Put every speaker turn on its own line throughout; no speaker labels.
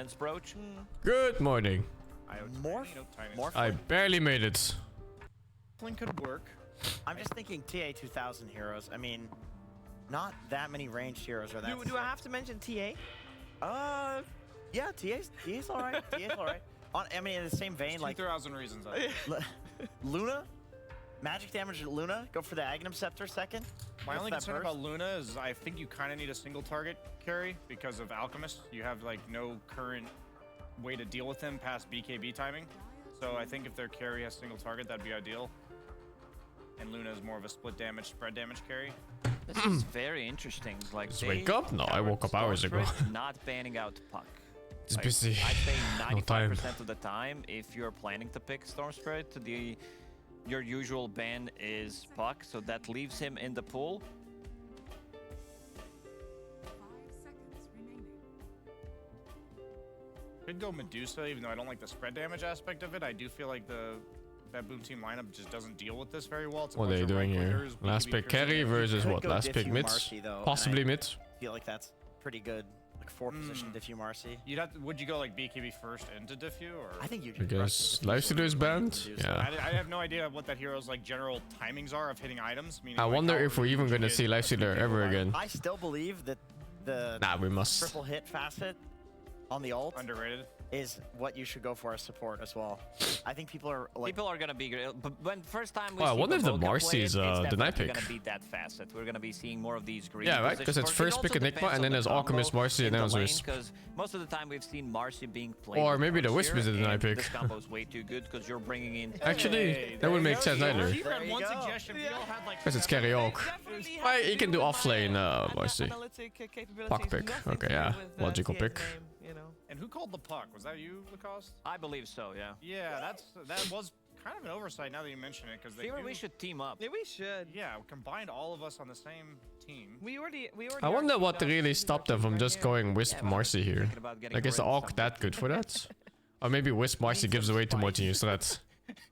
Diamond's brooch.
Good morning.
Morph.
I barely made it.
Could work.
I'm just thinking TA 2000 heroes. I mean, not that many ranged heroes are that.
Do I have to mention TA?
Yeah, TA's all right. TA's all right. I mean, in the same vein, like
2,000 reasons.
Luna, magic damage at Luna. Go for the Agnum Scepter second.
My only concern about Luna is I think you kind of need a single target carry because of Alchemist. You have like no current way to deal with him past BKB timing. So I think if their carry has single target, that'd be ideal. And Luna is more of a split damage, spread damage carry.
This is very interesting. Like,
Just wake up? No, I woke up hours ago.
Not banning out Puck.
It's
Like,
busy.
I'd say
No time.
95% of the time, if you're planning to pick Storm Spirit, your usual ban is Puck, so that leaves him in the pool.
5 seconds remaining.
Could go Medusa, even though I don't like the spread damage aspect of it. I do feel like the that boom team lineup just doesn't deal with this very well. It's a
What are
bunch
they
of
doing
rank
here?
leaders,
Last
BKB
pick
piercing.
carry versus
could
what?
go
Last pick
Diffuse
mid?
Marcy, though, and
Possibly
I
mid?
feel like that's pretty good. Like 4th position Diffuse Marcy.
You'd have to, would you go like BKB first into Diffuse, or?
I think you
Because Lifestealer is banned? Yeah.
I have no idea what that hero's like general timings are of hitting items. Meaning,
I
like,
wonder
how
if we're
early
even
would you
gonna
get
see
a
Lifestealer
BKB
ever
lineup?
again.
I still believe that the
Nah, we must.
triple hit facet on the ult
Underrated.
is what you should go for as support as well. I think people are like
People are gonna be great, but when first time we
Oh, I
see
wonder if the
Baboka
Marcy
play it,
is,
it's
the
definitely
night pick.
gonna be that facet. We're gonna be seeing more of these green.
Yeah, right, because it's first pick Enigma and then there's Alchemist, Marcy, and then there's Wisp.
Because most of the time we've seen Marcy being played.
Or
with
maybe the
Marcy
Wisp is
here,
the night
and
pick.
This combo is way too good because you're bringing in.
Actually, that would make sense either.
He had
There
one
you go.
suggestion. We all had like.
Because it's carry Oak. Why, he can do off lane, Marcy. Puck pick. Okay, yeah. Logical pick.
And who called the puck? Was that you, Lacoste?
I believe so. Yeah.
Yeah, that was kind of an oversight now that you mention it, because they
Fever,
do,
we should team up.
Yeah, we should.
yeah, combined all of us on the same team.
We already.
I wonder what
actually
really
done
stopped them from just going Wisp
Yeah,
Marcy here.
thinking about getting
Like, is the
rid of
Alk
some-
that good for that? Or maybe Wisp Marcy gives away too much in your strats.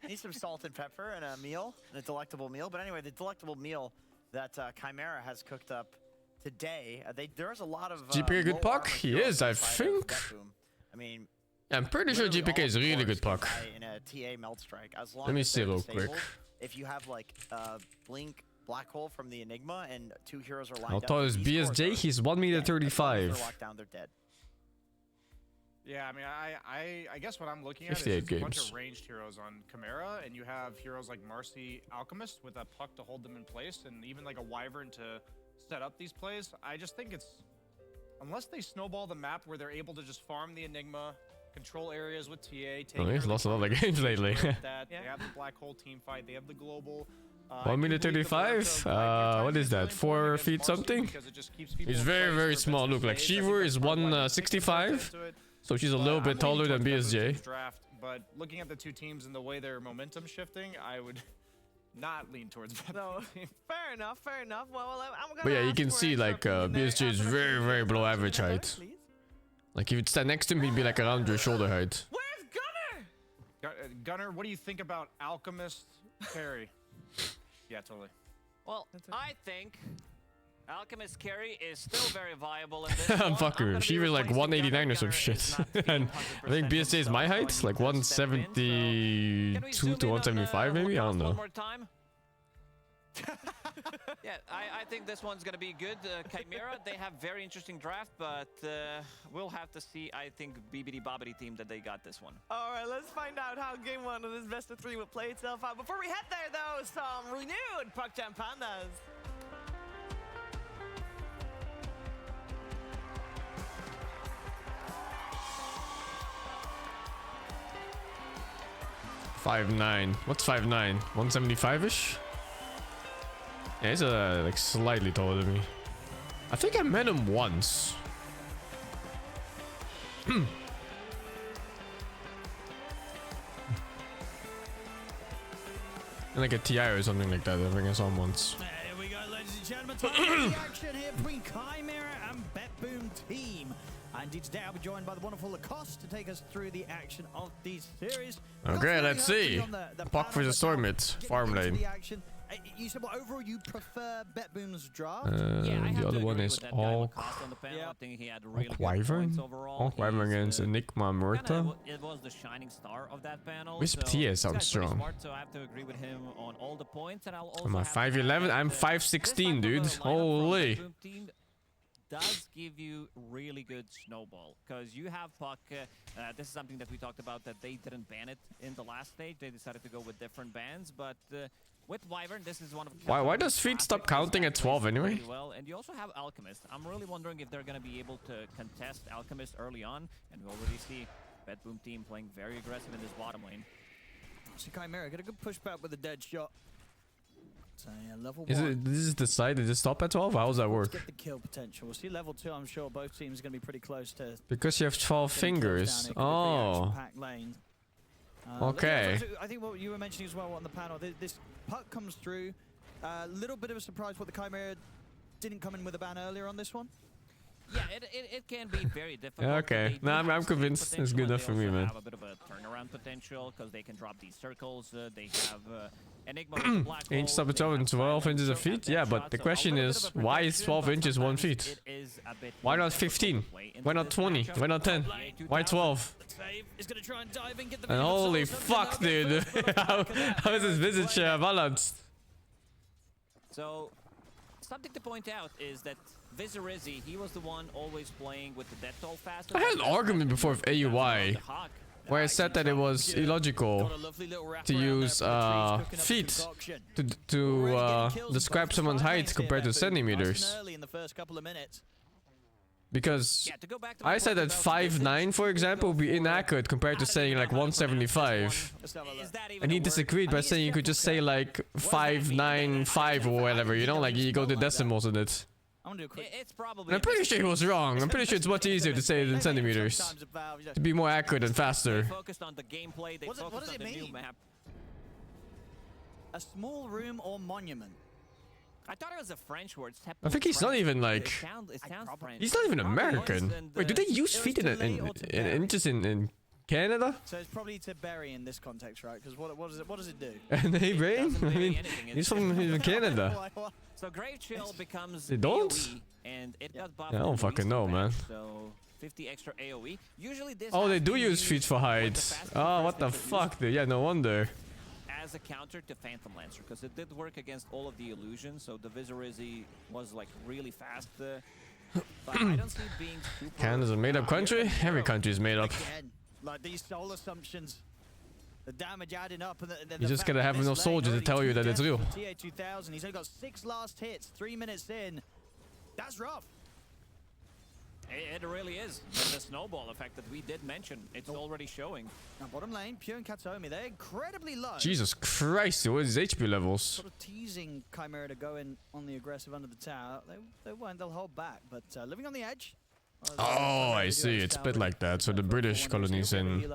need some salt and pepper and a meal, and a delectable meal. But anyway, the delectable meal that Chimera has cooked up today, there's a lot of
GPK a good
low
puck?
armor
He
heroes
is, I
inside of
think.
Death Boom. I mean,
I'm pretty sure
literally
GPK
all
is
of the
really
cores
good
can
puck.
die in a TA melt strike. As long
Let me
as
see
they're
real quick.
disabled, if you have like Blink, Black Hole from the Enigma, and 2 heroes are lined
I'll
up.
tell his
these cores
BSJ,
are
he's 1 meter
dead. As long as
35.
they're locked down, they're dead.
Yeah, I mean, I guess what I'm looking at is
58
just a bunch
games.
of ranged heroes on Chimera, and you have heroes like Marcy Alchemist with a puck to hold them in place, and even like a Wyvern to set up these plays. I just think it's, unless they snowball the map where they're able to just farm the Enigma, control areas with TA, take
Oh, he's
early
lost a lot of
targets,
games lately.
that,
Yeah.
They have the Black Hole team fight, they have the global.
1 meter 35? What is that? 4 feet something? He's very, very small. Look, like Shiver is 165. So she's a little bit taller than BSJ.
Draft, but looking at the two teams and the way their momentum shifting, I would not lean towards that
No,
team.
fair enough, fair enough. Well, I'm gonna.
But yeah, you
ask
can
for
see
extra
like
opinion there.
BSJ is
I'm gonna
very,
see
very
if
below
you
average
can
height.
please.
Like if you'd stand next to him, he'd be like around your shoulder height.
Where's Gunner?
Gunnar, what do you think about Alchemist carry? Yeah, totally.
Well,
That's it.
I think Alchemist carry is still very viable in this one.
I'm fucking with him. She was like 189 or some shit. And I think BSJ is my height, like 172 to 175 maybe? I don't know.
One more time. Yeah, I think this one's gonna be good. Chimera, they have very interesting draft, but we'll have to see. I think BBD Bobbity team that they got this one.
All right, let's find out how game 1 of this best of 3 will play itself out. Before we head there, though, some renewed Puck Jam Pandas.
.59. What's 5'9"? 175-ish? Yeah, he's like slightly taller than me. I think I met him once. In like a TI or something like that. I think I saw him once.
Here we go, ladies and gentlemen. Time for the action here between Chimera and BetBoom team. And today I'll be joined by the wonderful Lacoste to take us through the action of these series.
Okay, let's see. Puck versus Storm mid, farm lane.
You said, well, overall you prefer BetBoom's draft?
Yeah, I have
the
to
other
agree
one
with
is
that guy
Orc
Lacoste on the panel.
Yeah.
I think he had really good
Wyvern.
points overall.
Orc Wyvern
He's,
against Enigma Murta.
It was the shining star of that panel.
Wisp
so
TS
this
sounds
guy's pretty
strong.
Smart, so I have to agree with him on all the points. And I'll also
Am I
have to add
5'11"?
that,
I'm
this
5'16",
type of
dude.
lineup from
Holy.
the Boom team does give you really good snowball because you have Puck. This is something that we talked about, that they didn't ban it in the last stage. They decided to go with different bans, but with Wyvern, this is one of
Why does Feet stop counting at 12 anyway?
really well. And you also have Alchemist. I'm really wondering if they're going to be able to contest Alchemist early on, and we already see BetBoom team playing very aggressive in this bottom lane.
So Chimera got a good pushback with a dead shot. So yeah, level
Is
1.
it? This is decided to stop at 12? How does that
Let's
work?
get the kill potential. We'll see level 2. I'm sure both teams are going to be pretty close to
Because you have 12
getting kills
fingers.
down here. Could be a pretty
Oh.
action-packed lane.
Okay.
I think what you were mentioning as well on the panel, this puck comes through. A little bit of a surprise what the Chimera didn't come in with a ban earlier on this one.
Yeah, it can be very difficult.
Yeah, okay.
They do
No,
have
I'm
some
convinced. It's
potential,
good
and
enough
they
for me,
also
man.
have a bit of a turnaround potential because they can drop these circles. They have Enigma with the black
Inch
hole,
stop
they
at 12
have
and 12
silence,
inches
so
of feet?
have
Yeah,
that
but
shot,
the
so a
question
little
is,
bit of a
why is
protection,
12
but
inches 1
sometimes
feet?
it is a bit
Why
more
not
difficult
15?
to play into
Why not
this
20?
matchup.
Why not 10? Why 12?
Save is going to try and dive in, get the
And
vision of
holy
Soul,
fuck,
something
dude.
that'll get first, but
how,
off the back of that,
how is this
Mira's
visage
playing.
balanced?
So, something to point out is that Vizorizzi, he was the one always playing with the death toll faster.
I had an argument before of AUI, where I
Nice,
said that it was
yeah.
illogical
Got a lovely little wrap
to
around there
use
for the trees, cooking up a
feet
concoction.
to
Already getting kills in
describe
both
someone's
side
height
lanes here,
compared to
Beppu. Nice and
centimeters.
early in the first couple of minutes.
Because
Yeah, to go back to my
I said
point
that
about Visage,
5'9", for example, would be inaccurate compared to saying like 175.
Let's have a look.
Is that even
And he
a word?
disagreed by saying you could just say like 5'9'5" or whatever, you know, like you go to decimals in it.
I'm gonna do a quick.
It's probably.
And I'm pretty sure he was wrong. I'm pretty sure it's much easier to say it in centimeters.
Sometimes a valve, just-
To be more accurate and
They
faster.
focused on the gameplay. They
What does
focused
it
on the new
mean?
map.
A small room or monument.
I thought it was a French word.
I think he's not even like...
It sounds French.
He's not even
Probably
American.
was, and,
Wait, do they use
it
feet
was
in,
to lay or to bury.
inches in Canada?
So it's probably to bury in this context, right? Because what does it do?
And they brain?
doesn't
I
vary
mean,
anything,
he's
it's
from
just-
Canada.
Why- why-
So Grave Chill becomes
They don't?
AoE, and it got buffed.
Yeah, I don't
in the
fucking
recent
know, man.
patch, So 50 extra AoE. Usually this.
Oh,
has
they do
been
use
used
feet for
when the
height.
fastest
Oh, what
first
the
introduced
fuck, dude? Yeah, no wonder.
as a counter to Phantom Lancer, because it did work against all of the illusions. So the Vizorizzi was like really fast. But I don't see it being super.
Canada's a made-up country? Every country is made up.
Again, like these soul assumptions, the damage adding up, and the
You just
fact
gotta
that
have
this
enough
lane
soldiers to
already
tell you
two
that it's
deaths
real.
for TA2000. He's only got 6 last hits, 3 minutes in. That's rough.
It really is. And the snowball effect that we did mention, it's already showing.
Now bottom lane, Pure and Katomi, they're incredibly low.
Jesus Christ, what is his HP levels?
Sort of teasing Chimera to go in on the aggressive under the tower. They won't. They'll hold back, but living on the edge.
Oh, I see. It's split like that. So the British colonies in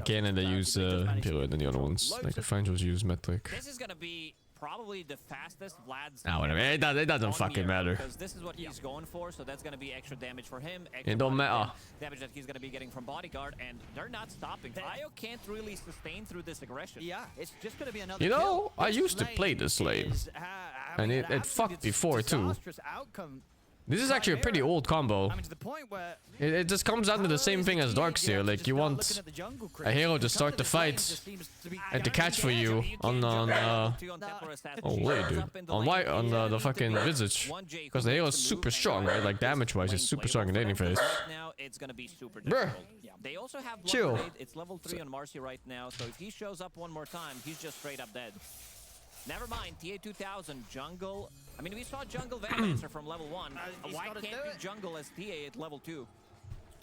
Canada use Imperial and the other ones, like the French ones use metric.
This is gonna be probably the fastest Vlad's.
Ah, whatever. It doesn't
on
fucking
Mira,
matter.
Because this is what he's going for, so that's gonna be extra damage for him. Extra
It don't
body
matter.
Damage that he's gonna be getting from bodyguard, and they're not stopping. Io can't really sustain through this aggression.
Yeah, it's just going to be another.
You know,
kill.
I
This
used to play
lane
this lane.
is,
And
mean,
it
an
fucked
absolute
before, too.
disastrous outcome.
This is actually a pretty old combo.
I mean, to the point where
It just comes down to the same thing as Darkseer. Like, you want a hero to start the fight and to catch for you on oh wait, dude, on the fucking Visage, because the hero is super strong, right? Like damage wise, it's super strong in any phase.
Right now, it's gonna be super
Bruh.
difficult. They also have Blood
Chill.
Grenade. It's level 3 on Marcy right now, so if he shows up one more time, he's just straight up dead. Never mind, TA2000 jungle. I mean, we saw jungle Venomancer from level 1.
he's
Why
gotta
can't
do
you
it.
jungle as TA at level 2?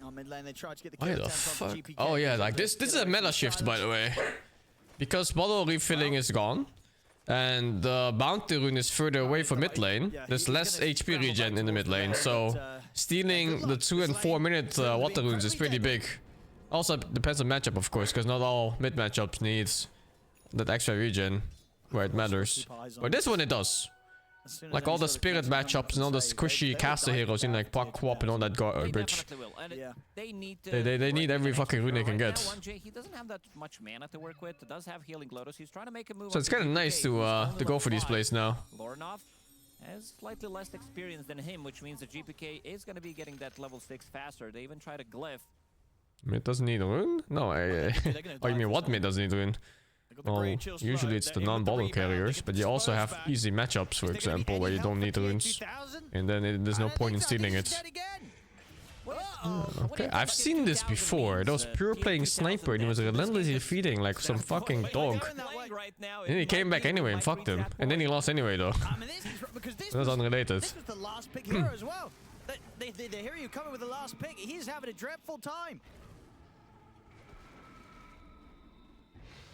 on mid lane, they tried to get the
Why
kill
the
attempt
fuck?
on GPK.
Oh yeah, like this is a meta shift, by the way, because bottle refilling is gone. And the bounty rune is further away from mid lane. There's less HP regen in the mid lane, so stealing the 2 and 4 minute water runes is pretty big. Also depends on matchup, of course, because not all mid matchups needs that extra regen where it matters. But this one it does.
as soon as
Like
any
all the
sort of
spirit
connection comes
matchups and all the
say,
squishy
they would
caster
like
heroes in
that
like Puck
to
Quap and all that
They
garbage.
definitely will. And
Yeah.
they need to
They
bring
need
in
every
an
fucking
extra
rune they
hero.
can
Right
get.
now, 1J, he doesn't have that much mana to work with. Does have healing Lotus. He's trying to make a move.
So
up
it's
to
kind of
GPK,
nice
who's
to
only
go
level
for these
5.
plays now.
Lorinov has slightly less experience than him, which means that GPK is going to be getting that level 6 faster. They even tried a glyph.
Mid doesn't need a rune? No, oh, you mean what mid doesn't need a rune? Well, usually it's the non-bottle carriers, but you also have easy matchups, for example, where you don't need runes. And then there's no point in stealing it. Okay, I've seen this before. That was pure playing sniper and he was relentlessly feeding like some fucking dog. And he came back anyway and fucked him. And then he lost anyway though. That was unrelated.
This was the last pick hero as well. The hero you coming with the last pick, he's having a dreadful time.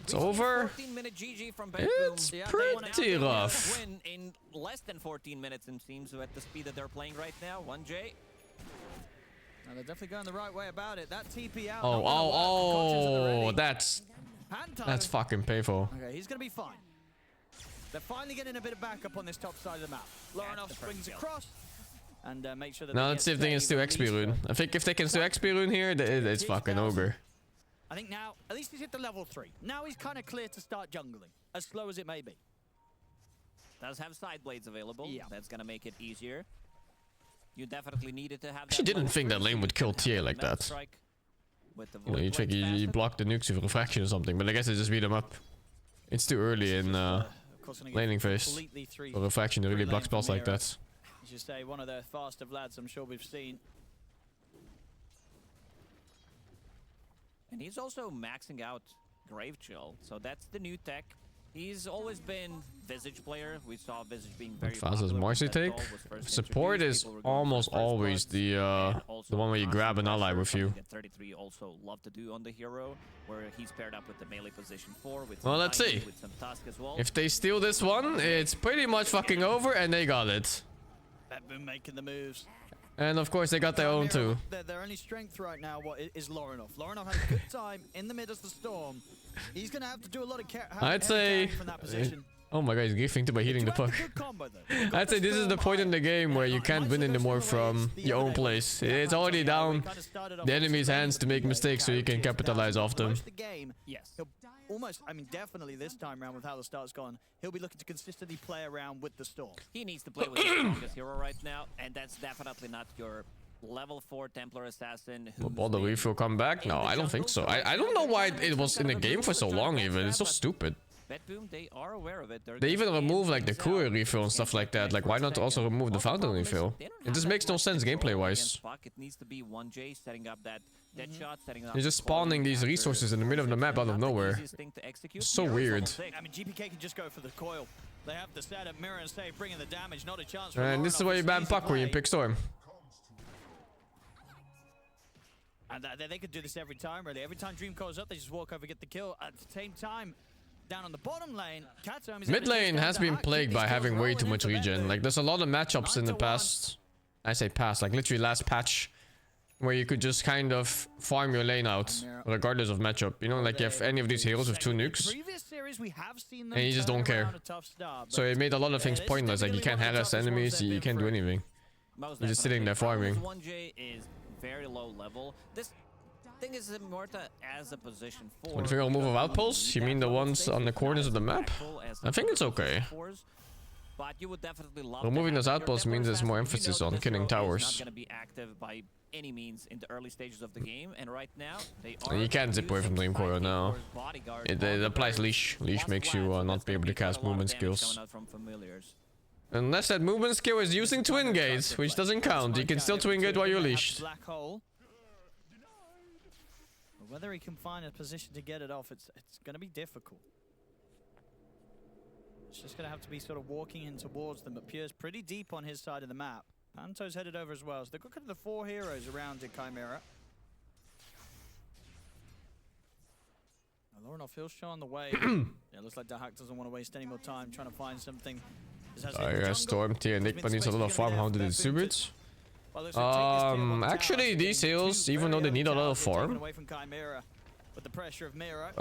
It's over.
14-minute GG from
It's pretty rough.
Win in less than 14 minutes, it seems, at the speed that they're playing right now. 1J.
Now they're definitely going the right way about it. That TP out.
Oh, that's
Panto.
fucking painful.
Okay, he's gonna be fine. They're finally getting a bit of backup on this top side of the map. Lorinov swings across and make sure that.
Now let's see if they can steal XP rune. I think if they can steal XP rune here, it's fucking over.
I think now, at least he's hit the level 3. Now he's kind of clear to start jungling, as slow as it may be.
Does have side blades available.
Yeah.
That's gonna make it easier. You definitely needed to have.
Actually didn't think that lane would kill TA like that. You know, you check, you block the nukes with refraction or something, but I guess they just beat them up. It's too early in laning phase for refraction to really block spells like that.
You should say one of the faster lads I'm sure we've seen.
And he's also maxing out Grave Chill, so that's the new tech. He's always been Visage player. We saw Visage being very
Fast as
popular when
Marcy
that
take.
doll was first
Support
introduced.
is
People were going
almost
for first
always
bloods.
the
And also
one where you grab an ally with you.
something that 33 also love to do on the hero, where he's paired up with the melee position 4 with
Well,
some
let's
lightning,
see.
with some Tusk as well.
If they steal this one, it's pretty much fucking over, and they got it.
They've been making the moves.
And of course they got their own too.
Their only strength right now is Lorinov. Lorinov had a good time in the mid of the storm. He's going to have to do a lot of
I'd say,
from that position.
oh my god, he's gifting to by healing the puck. I'd say this is the point in the game where you can't win anymore from your own place. It's already down the enemy's hands to make mistakes so you can capitalize off them.
Yes.
He'll almost, I mean, definitely this time around with how the start's gone, he'll be looking to consistently play around with the storm.
He needs to play with the strongest hero right now, and that's definitely not your level 4 Templar Assassin.
Will Balder refill come back? No, I don't think so. I don't know why it was in the game for so long even. It's so stupid.
Betboom, they are aware of it.
They even remove like the courier refill and stuff like that. Like why not also remove the fountain refill? It just makes no sense gameplay wise.
It needs to be 1J setting up that dead shot, setting up.
You're just spawning these resources in the middle of the map out of nowhere. So weird.
I mean, GPK can just go for the coil. They have the setup, mirror and save, bringing the damage, not a chance for
And this is
Lorinov.
why you
It's
ban
easy
Puck when you
play.
pick Storm.
And they could do this every time, really. Every time Dream calls up, they just walk over, get the kill. At the same time, down on the bottom lane, Katom is
Mid lane has been plagued by having way too much regen. Like there's a lot of matchups in the past. I say past, like literally last patch, where you could just kind of farm your lane out regardless of matchup. You know, like you have any of these heroes with 2 nukes, and you just don't care. So it made a lot of things pointless. Like you can't harass enemies, you can't do anything. You're just sitting there farming.
1J is very low level. This thing is Immorta as a position 4.
When you remove of outposts, you mean the ones on the corners of the map? I think it's okay.
But you would definitely love
Removing
to
those
have your
outposts
Templar
means there's more
Assassin. You
emphasis
know
on
that
killing
this hero
towers.
is not going to be active by any means in the early stages of the game, and right now they are.
And you can't zip away from
using
Dream Coil now.
5K bodyguard
It
on the
applies
bird.
leash. Leash
Plus
makes you
one, so
not
that's
be able
gonna
to cast
quite a lot of
movement
damage
skills.
coming out from familiars.
Unless that movement skill is using Twin Gaze, which doesn't count. You can still Twin Gate while you're leashed.
Black hole. Whether he can find a position to get it off, it's going to be difficult. It's just going to have to be sort of walking in towards them, but Pure's pretty deep on his side of the map. Panto's headed over as well, so they've got kind of the 4 heroes around in Chimera. Lorinov feels showing the way. Yeah, looks like Dahak doesn't want to waste any more time trying to find something.
Storm tier Nick, but needs a lot of farm. How to distribute? Actually, these heals, even though they need a lot of farm,
But the pressure of Mira.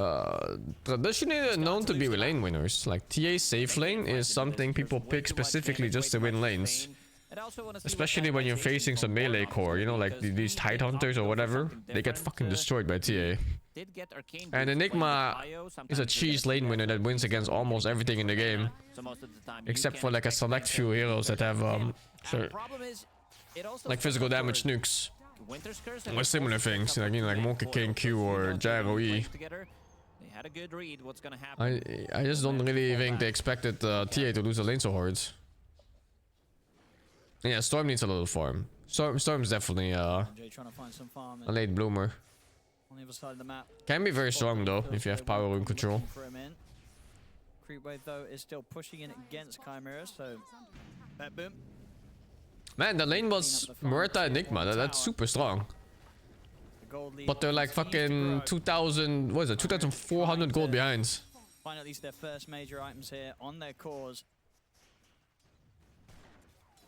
Traditionally known to be lane winners. Like TA safe lane is something people pick specifically just to win lanes. Especially when you're facing some melee core, you know, like these Tide Hunters or whatever. They get fucking destroyed by TA. And Enigma is a cheese lane winner that wins against almost everything in the game. Except for like a select few heroes that have like physical damage nukes. Or similar things, like, you know, like Monkey King Q or Gyro E. I just don't really think they expected TA to lose the lane so hard. Yeah, Storm needs a little farm. Storm's definitely a late bloomer.
On the other side of the map.
Can be very strong though if you have power room control.
Creep wave though is still pushing in against Chimera, so boom.
Man, the lane was Muerta Enigma. That's super strong. But they're like fucking 2,000. What is it? 2,400 gold behind.
Find at least their first major items here on their cores.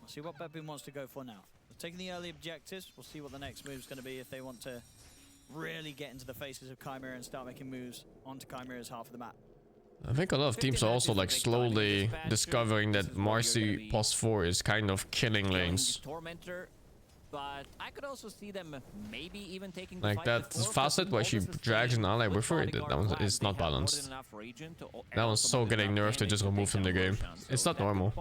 We'll see what Bedboom wants to go for now. We're taking the early objectives. We'll see what the next move is going to be if they want to really get into the faces of Chimera and start making moves onto Chimera's half of the map.
I think a lot of teams are also like slowly discovering that Marcy +4 is kind of killing lanes.
But I could also see them maybe even taking
like that facet where she drags an ally with her. That one is not balanced. That one's so getting nerfed to just remove from the game. It's not normal.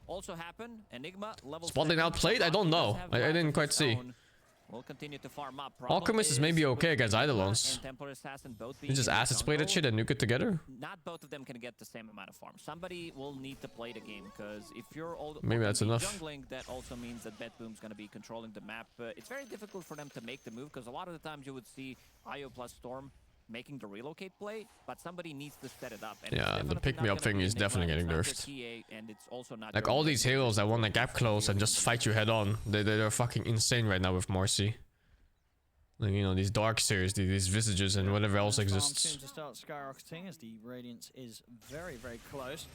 Also happen. Enigma level
Spotting outplayed? I don't know. I didn't quite see.
We'll continue to farm up.
Alchemist is maybe okay against Eidolons. You just acid spray that shit and nuke it together?
Not both of them can get the same amount of farm. Somebody will need to play the game, because if you're all
maybe that's enough.
jungling, that also means that Bedboom's going to be controlling the map. It's very difficult for them to make the move, because a lot of the times you would see Io plus Storm making the relocate play, but somebody needs to set it up. And
yeah, the pick-me-up thing is definitely getting nerfed. Like all these heroes that want to gap close and just fight you head on, they're fucking insane right now with Marcy. Like, you know, these Darkstairs, these Visages and whatever else exists.
To start skyrocketing as the Radiance is very, very close.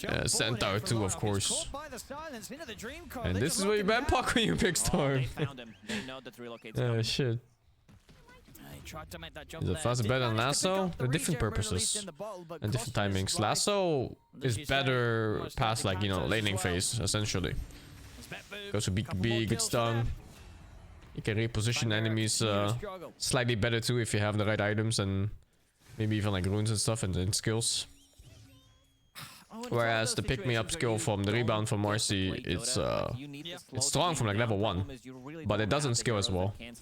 Yeah, Centaur too, of course. And this is where you ban Puck when you pick Storm. Oh shit. Is it faster better than Lasso? They're different purposes and different timings. Lasso is better past, like, you know, laning phase, essentially. Goes to BKB, good stun. You can reposition enemies slightly better too if you have the right items and maybe even like runes and stuff and skills. Whereas the pick-me-up skill from the rebound from Marcy, it's strong from like level 1, but it doesn't skill as well. And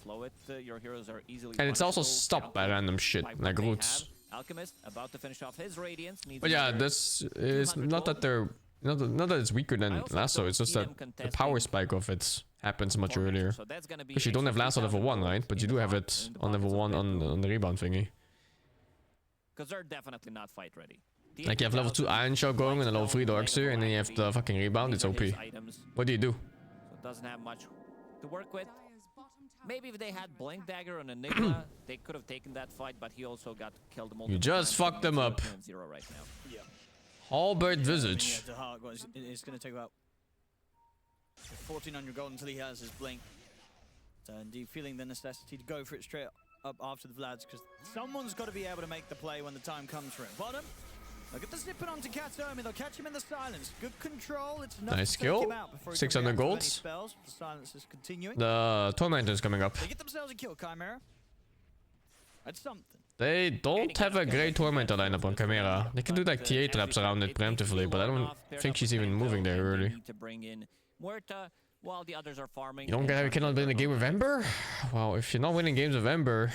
it's also stopped by random shit, like roots. But yeah, this is not that they're... Not that it's weaker than Lasso, it's just that the power spike of it happens much earlier. Because you don't have Lasso level 1, right? But you do have it on level 1 on the rebound thingy.
Because they're definitely not fight ready.
Like you have level 2 Iron Shell going and a level 3 Darkseer, and then you have the fucking rebound, it's OP. What do you do?
So it doesn't have much to work with. Maybe if they had Blink Dagger on Enigma, they could have taken that fight, but he also got killed multiple
You just fucked them up.
Right now. Yeah.
Halberd Visage.
It's going to take about 1,400 gold until he has his Blink. So indeed feeling the necessity to go for it straight up after the Vlads, because someone's got to be able to make the play when the time comes for it. Bottom. Look at the zipping onto Katomi. They'll catch him in the silence. Good control. It's enough
nice
to take
skill.
him out before he
600 gold.
The silence is continuing.
The Tormentor is coming up.
They get themselves a kill, Chimera. That's something.
They don't have a great Tormentor lineup on Chimera. They can do like TA traps around it preemptively, but I don't think she's even moving there early. You don't get, you cannot win a game with Ember? Well, if you're not winning games with Ember,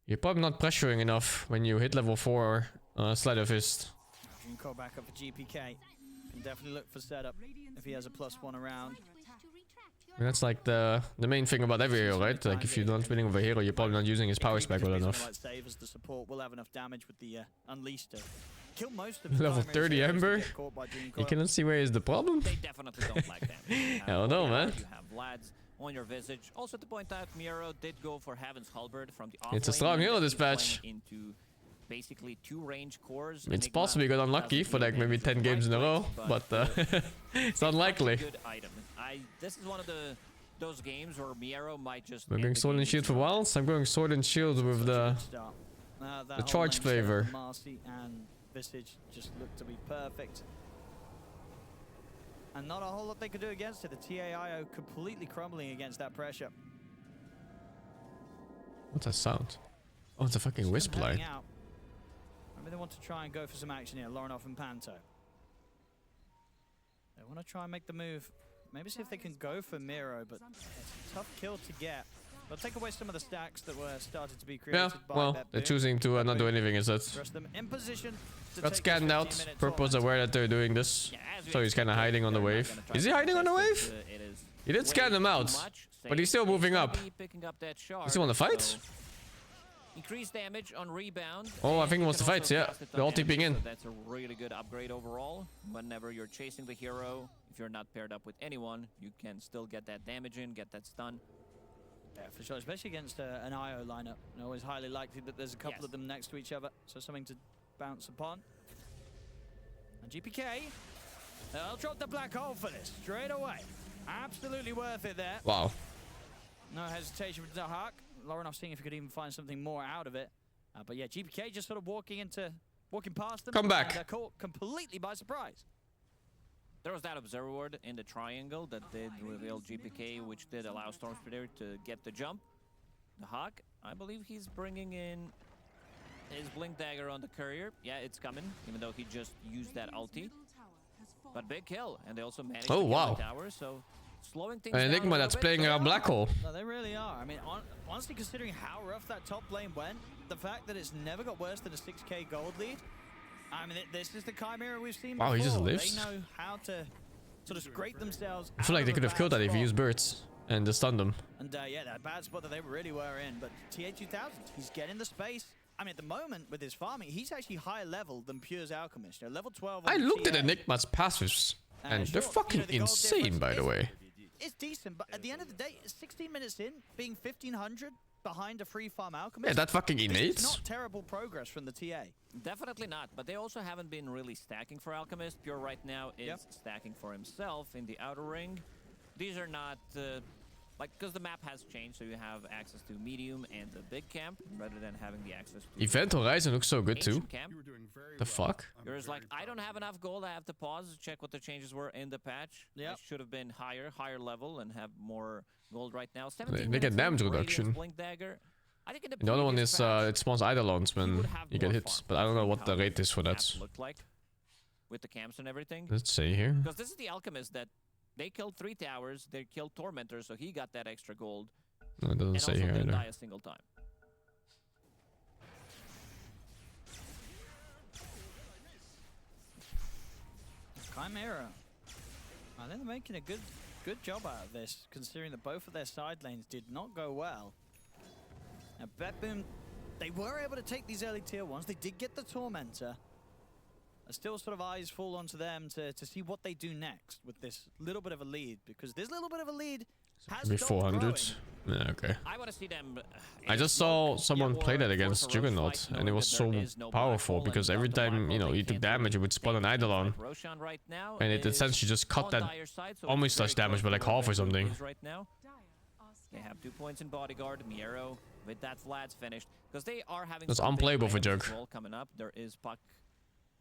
you're probably not pressuring enough when you hit level 4 Sleight of Fist.
Dream call back up for GPK. Can definitely look for setup if he has a +1 around.
I mean, that's like the main thing about every hero, right? Like if you're not winning with a hero, you're probably not using his power spec well enough. Level 30 Ember? You cannot see where is the problem?
They definitely don't like that.
I don't know, man.
You have Vlads on your Visage. Also to point out, Miro did go for Heaven's Halberd from the
It's a strong hero this patch.
Into basically 2 range cores.
It's possible you got unlucky for like maybe 10 games in a row, but it's unlikely.
Good item. This is one of the those games where Miero might just.
We're
end
going
the
Sword
game
and Shield for
zero.
Wilds. I'm going Sword and Shield with the
The
charge flavor.
Marcy and Visage just look to be perfect. And not a whole lot they could do against it. The TAIO completely crumbling against that pressure.
What's that sound? Oh, it's a fucking wisp
Heading
line.
out. Maybe they want to try and go for some action here. Lorinov and Panto. They want to try and make the move. Maybe see if they can go for Miro, but it's a tough kill to get. They'll take away some of the stacks that were started to be created
Yeah,
by
well,
that
they're
boom.
choosing to not do anything instead.
Rest them in position to
Got
take
scanned
this
out.
15-minute
Purple's
tournament.
aware that they're doing this.
Yeah, as we
So he's kind of
expected,
hiding on the
they're not
wave.
gonna try
Is he
to
hiding on the
contest
wave?
it. It is
He did scan
way
them
too
out,
much.
but he's still moving
gonna
up.
be picking up that shard,
Does he want to fight?
so increased damage on rebound.
Oh, I
and
think he
you
wants
can
to fight,
also
yeah.
cast it
They're all
on
TPing
enemies,
in.
so that's a really good upgrade overall. Whenever you're chasing the hero, if you're not paired up with anyone, you can still get that damage in, get that stun.
Yeah, for sure, especially against an IO lineup. Always highly likely that there's a couple
Yes.
of them next to each other, so something to bounce upon. And GPK, they'll drop the black hole for this straight away. Absolutely worth it there.
Wow.
No hesitation for Zahak. Lorinov seeing if he could even find something more out of it. But yeah, GPK just sort of walking past them.
Come back.
And they're caught completely by surprise.
There was that observer ward in the triangle that did reveal GPK, which did allow Storm Spirit to get the jump. The Hawk, I believe he's bringing in his Blink Dagger on the courier. Yeah, it's coming, even though he just used that ulti. But big kill, and they also managed
Oh,
to kill
wow.
the tower, so slowing things
An
down a
Enigma
little
that's
bit,
playing
but
around black hole.
No, they really are. I mean, honestly, considering how rough that top lane went, the fact that it's never got worse than a 6k gold lead. I mean, this is the Chimera we've seen
Wow,
before.
he just lives?
They know how to sort of scrape themselves.
I feel like they could have killed that if he used birds and just stunned them.
And yeah, that bad spot that they really were in. But TA2000, he's getting the space. I mean, at the moment with his farming, he's actually higher level than Pure's Alchemist. You know, level 12. On
I
the
looked at
TA.
Enigma's passives, and they're
Sure,
fucking
you know, the gold
insane,
difference
by the
is-
way.
It's decent, but at the end of the day, 16 minutes in, being 1500 behind a free farm Alchemist.
Yeah, that fucking
It's
innate.
not terrible progress from the TA.
Definitely not, but they also haven't been really stacking for Alchemist. Pure right now is
Yep.
stacking for himself in the outer ring. These are not, because the map has changed, so you have access to medium and the big camp, rather than having the access to
Event Horizon looks so good too.
ancient camp.
The fuck?
You're just like, I don't have enough gold, I have to pause, check what the changes were in the patch.
Yep.
It should have been higher level, and have more gold right now.
They
17
get
minutes
damage
in, Radiant's
reduction.
Blink Dagger. I think in
And the other one
previous
is
patch,
it spawns Eidolons
he
when
would have
you get
more
hit,
farm.
but I don't know what
How
the rate is for
map
that.
looked like with the camps and everything.
Let's see here.
Because this is the Alchemist that they killed 3 towers, they killed Tormentors, so he got that extra gold.
No, it doesn't
And
say
also
here
didn't die
either.
a single time.
Chimera. I think they're making a good job out of this, considering that both of their side lanes did not go well. Now, Betboom, they were able to take these early tier ones. They did get the Tormentor. Still sort of eyes fall onto them to see what they do next with this little bit of a lead, because this little bit of a lead has
Maybe
stopped
400.
growing.
Yeah, okay.
I want to see them.
I just saw someone play that against Juggernaut, and it was so powerful because every time you took damage, it would spawn an Eidolon,
Right now
and it
is
essentially just cut
on
that
dire side, so
almost
it's very
slash damage
close
by
to
like
where
half or
Betboom
something.
is right now. They have 2 points in bodyguard. Miero with that Vlad's finished, because they are having.
That's
some big
unplayable for
items
Jug.
as well coming up. There is Puck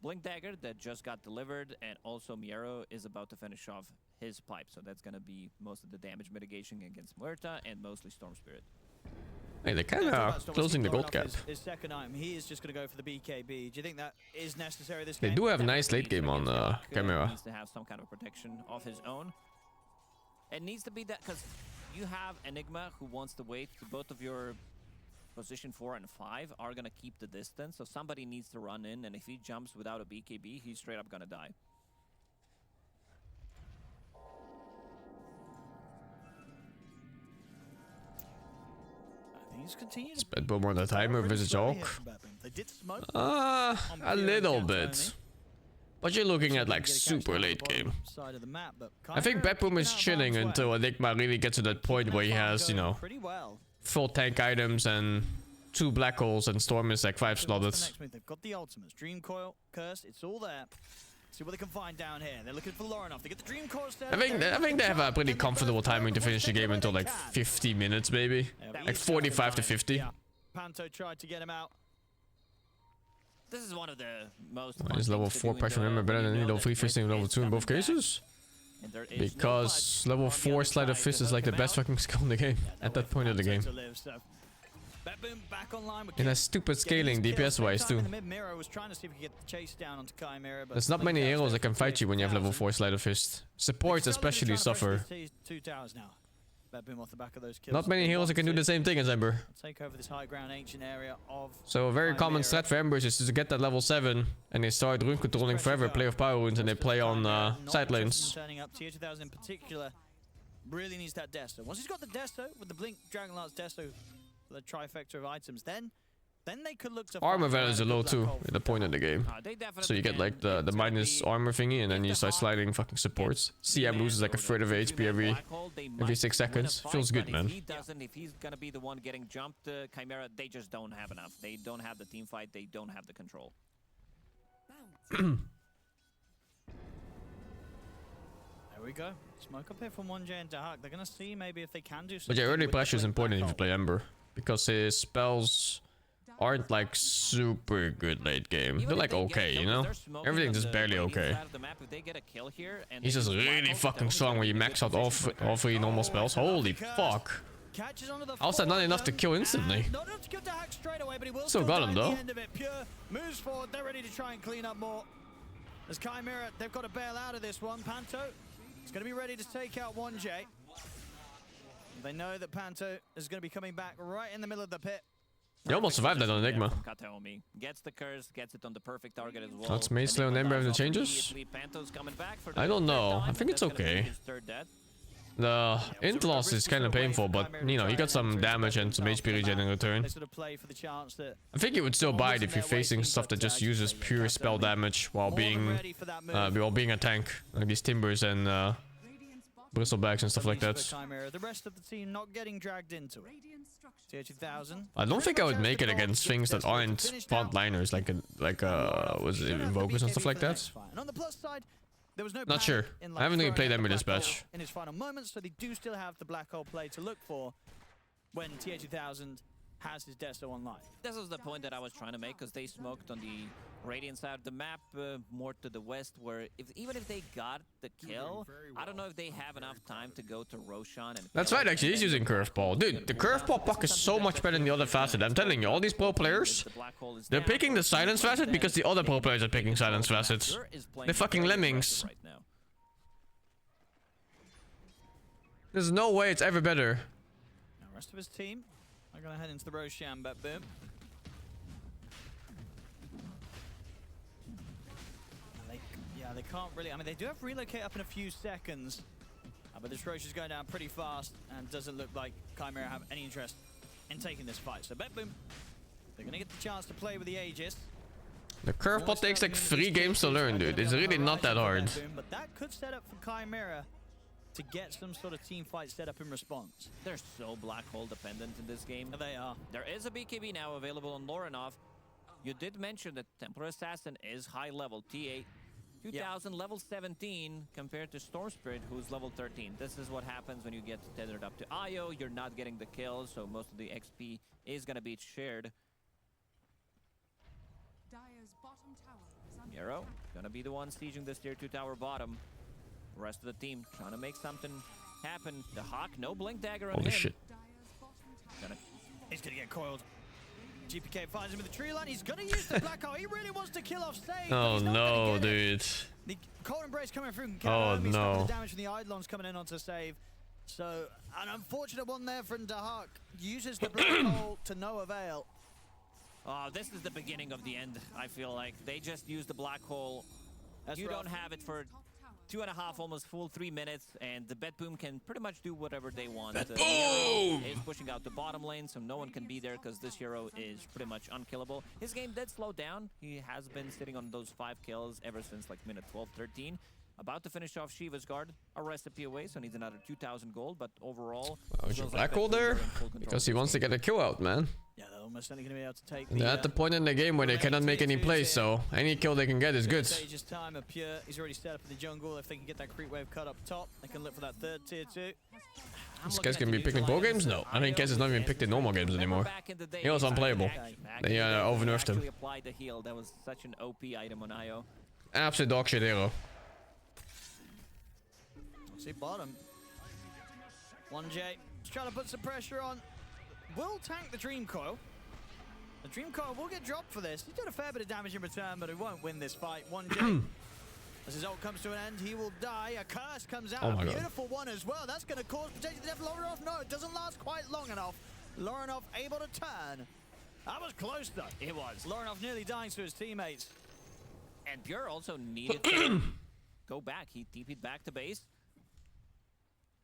Blink Dagger that just got delivered, and also Miero is about to finish off his pipe, so that's gonna be most of the damage mitigation against Muerta and mostly Storm Spirit.
Hey, they're kind
Yeah, talk
of
about Storm
closing the
Spirit
gold
blowing
gap.
off His second item, he is just going to go for the BKB. Do you think that is necessary this
They
game?
do have nice
Definitely
late game on
against Puck,
Chimera.
needs to have some kind of protection of his own. It needs to be that, because you have Enigma who wants to wait. Both of your position 4 and 5 are gonna keep the distance, so somebody needs to run in, and if he jumps without a BKB, he's straight up gonna die.
I think he's continued.
Spent more on the timer, Visage Hawk.
They did smoke.
A
Pure
little
and
bit.
Cats
But you're looking at
only.
like
Get a catch
super
down
late
the bottom
game.
side of the map, but
I think
Chimera
Betboom is
keeping out of
chilling
harm's way.
until Enigma really gets to that point where he has,
Going pretty well.
full tank items and 2 black holes, and Storm is like 5
So what's the
slotted.
next move? They've got the ultimates, Dream Coil, Curse, it's all there. See what they can find down here. They're looking for Lauren off. They get the Dream Course there.
I think they have a pretty comfortable timing to finish the game until like 50 minutes maybe. Like 45 to 50.
Yeah. Panto tried to get him out.
This is one of the most.
Why is level 4 pressure remember better than level 3 fisting level 2 in both cases? Because level 4 sleight of fist is like the best fucking skill in the game at that point of the game. And that's stupid scaling DPS wise too. There's not many heroes that can fight you when you have level 4 sleight of fist. Supports especially suffer. Not many heroes that can do the same thing as Ember.
Take over this high ground ancient area of
So a very common strat for Embers is to get that level 7 and they start rune controlling forever, play with power runes, and they play on side lanes.
Turning up tier 2000 in particular really needs that Desto. Once he's got the Desto with the Blink Dragonlance Desto, the trifecta of items, then they could look to
Armor values are low too at the point of the game. So you get like the minus armor thingy and then you start sliding fucking supports. CM loses like a third of HP every 6 seconds. Feels good, man.
If he's gonna be the one getting jumped, Chimera, they just don't have enough. They don't have the team fight. They don't have the control.
There we go. Smoke up here from 1J and Dahak. They're gonna see maybe if they can do something.
But yeah, early pressure is important if you play Ember. Because his spells aren't like super good late game. They're like okay, you know? Everything's just barely okay. He's just really fucking strong when you max out all 3 normal spells. Holy fuck. How's that not enough to kill instantly? Still got him though.
Moves forward, they're ready to try and clean up more. As Chimera, they've got to bail out of this one. Panto is going to be ready to take out 1J. They know that Panto is going to be coming back right in the middle of the pit.
He almost survived that on Enigma.
Gets the curse, gets it on the perfect target as well.
That's Mace Slayer and Ember having the changes? I don't know. I think it's okay. The int loss is kind of painful, but you know, you got some damage and some HP regen in return. I think you would still buy it if you're facing stuff that just uses pure spell damage while being a tank, like these Timbers and Bristlebacks and stuff like that.
The rest of the team not getting dragged into it. Tier 2000.
I don't think I would make it against things that aren't frontliners, like was it Invokers and stuff like that.
And on the plus side, there was no
not sure. I haven't really played Ember this patch.
In his final moments, so they do still have the black hole play to look for when Tier 2000 has his Desto online.
This was the point that I was trying to make, because they smoked on the Radiant side of the map, more to the west, where even if they got the kill, I don't know if they have enough time to go to Roshan and...
That's right, actually, he's using Curveball. Dude, the Curveball puck is so much better than the other facet. I'm telling you, all these pro players, they're picking the Silence facet because the other pro players are picking Silence facets. They're fucking lemmings. There's no way it's ever better.
Now, rest of his team are going to head into the Roshan, but boom. They can't really... I mean, they do have relocate up in a few seconds. But this Roche is going down pretty fast and doesn't look like Chimera have any interest in taking this fight. So, Bet Boom, they're going to get the chance to play with the Aegis.
The curveball takes like 3 games to learn, dude. It's really not that hard.
But that could set up for Chimera to get some sort of team fight set up in response.
They're so black hole dependent in this game.
They are.
There is a BKB now available on Lorinov. You did mention that Templar Assassin is high level, TA 2000 level 17 compared to Storm Spirit, who's level 13. This is what happens when you get tethered up to IO. You're not getting the kills, so most of the XP is going to be shared. Miro gonna be the one sieging this tier 2 tower bottom. The rest of the team trying to make something happen. The Hawk, no blink dagger on him.
Holy shit.
He's gonna get coiled. GPK finds him in the tree line. He's gonna use the black hole. He really wants to kill off Save.
Oh no, dude.
The cold embrace coming through.
Oh no.
The damage from the Eidolons coming in onto Save. So an unfortunate one there from Dahak. Uses the black hole to no avail.
Oh, this is the beginning of the end, I feel like. They just used the black hole. You don't have it for 2.5, almost full 3 minutes, and the Bet Boom can pretty much do whatever they want.
Boom!
Is pushing out the bottom lane, so no one can be there because this hero is pretty much unkillable. His game did slow down. He has been sitting on those 5 kills ever since like minute 12, 13. About to finish off Shiva's guard, a recipe away, so needs another 2,000 gold, but overall...
Oh, is your black hole there? Because he wants to get a kill out, man.
Yeah, they'll almost certainly going to be able to take
They're at the point in the game where they cannot make any plays, so any kill they can get is good.
Stage's time of Pure. He's already set up in the jungle. If they can get that creep wave cut up top, they can look for that third tier 2.
This guy's gonna be picked in pro games? No. I think Kez is not even picked in normal games anymore. He was unplayable. They over-nerfed him.
Applied the heal. That was such an OP item on IO.
Absolute dog shit hero.
See bottom. 1J. Just trying to put some pressure on. Will tank the Dream Coil. The Dream Coil will get dropped for this. He's done a fair bit of damage in return, but he won't win this fight. 1J. As his ult comes to an end, he will die. A curse comes out.
Oh my
a
God.
beautiful one as well. That's going to cause potentially the death of Lorinov. No, it doesn't last quite long enough. Lorinov able to turn. That was close though.
It was.
Lorinov nearly dying to his teammates.
And Pure also needed to go back. He TP'd back to base.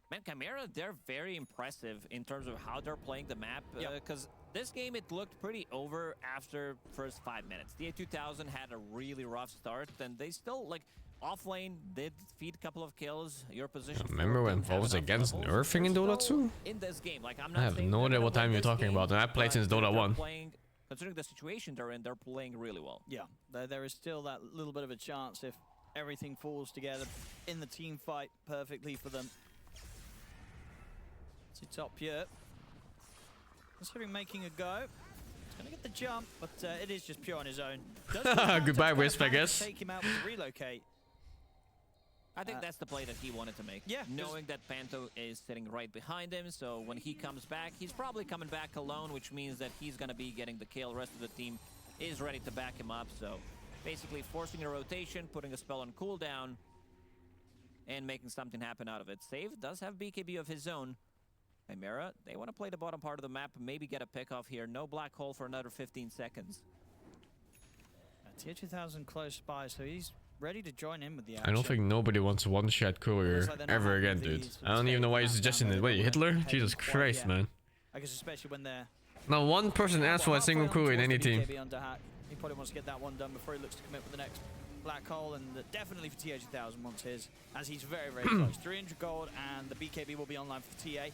Man, Chimera, they're very impressive in terms of how they're playing the map. Because this game, it looked pretty over after first 5 minutes. The A2000 had a really rough start, and they still, like, off lane did feed a couple of kills. Your position.
Remember when Vol was against nerfing in Dota 2?
In this game, like, I'm
I
not
have
saying
no
they're
idea
gonna
what time
win
you're
this
talking
game,
about, and I played
but
since Dota
they're
1.
playing, considering the situation they're in, they're playing really well.
Yeah, there is still that little bit of a chance if everything falls together in the team fight perfectly for them. It's top Pure. Considering making a go. He's going to get the jump, but it is just Pure on his own.
Goodbye, Wisp, I guess.
Take him out with relocate.
I think that's the play that he wanted to make.
Yeah,
knowing that Panto is sitting right behind him, so when he comes back, he's probably coming back alone, which means that he's going to be getting the kill. Rest of the team is ready to back him up, so basically forcing a rotation, putting a spell on cooldown, and making something happen out of it. Save does have BKB of his own. Chimera, they want to play the bottom part of the map, maybe get a pick off here. No black hole for another 15 seconds.
Tier 2000 close by, so he's ready to join in with the action.
I don't think nobody wants one-shot courier ever again, dude. I don't even know why you're suggesting it. Wait, Hitler? Jesus Christ, man.
I guess especially when they're...
Not one person asked for a single courier in any team.
He probably wants to get that one done before he looks to commit with the next black hole, and definitely for TA 2000 wants his, as he's very, very close. 300 gold, and the BKB will be online for TA.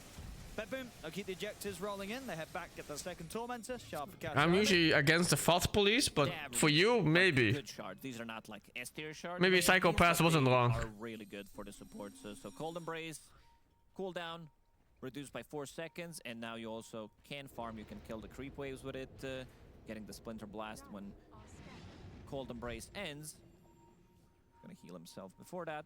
But boom, they'll keep the ejectors rolling in. They head back, get the second Tormentor. Sharp for catch.
I'm usually against the Thoth Police, but for you, maybe.
Good shards. These are not like S tier shards.
Maybe Psychopath wasn't wrong.
Are really good for the support. So Cold Embrace, cooldown, reduced by 4 seconds, and now you also can farm. You can kill the creep waves with it, getting the Splinter Blast when Cold Embrace ends. Gonna heal himself before that.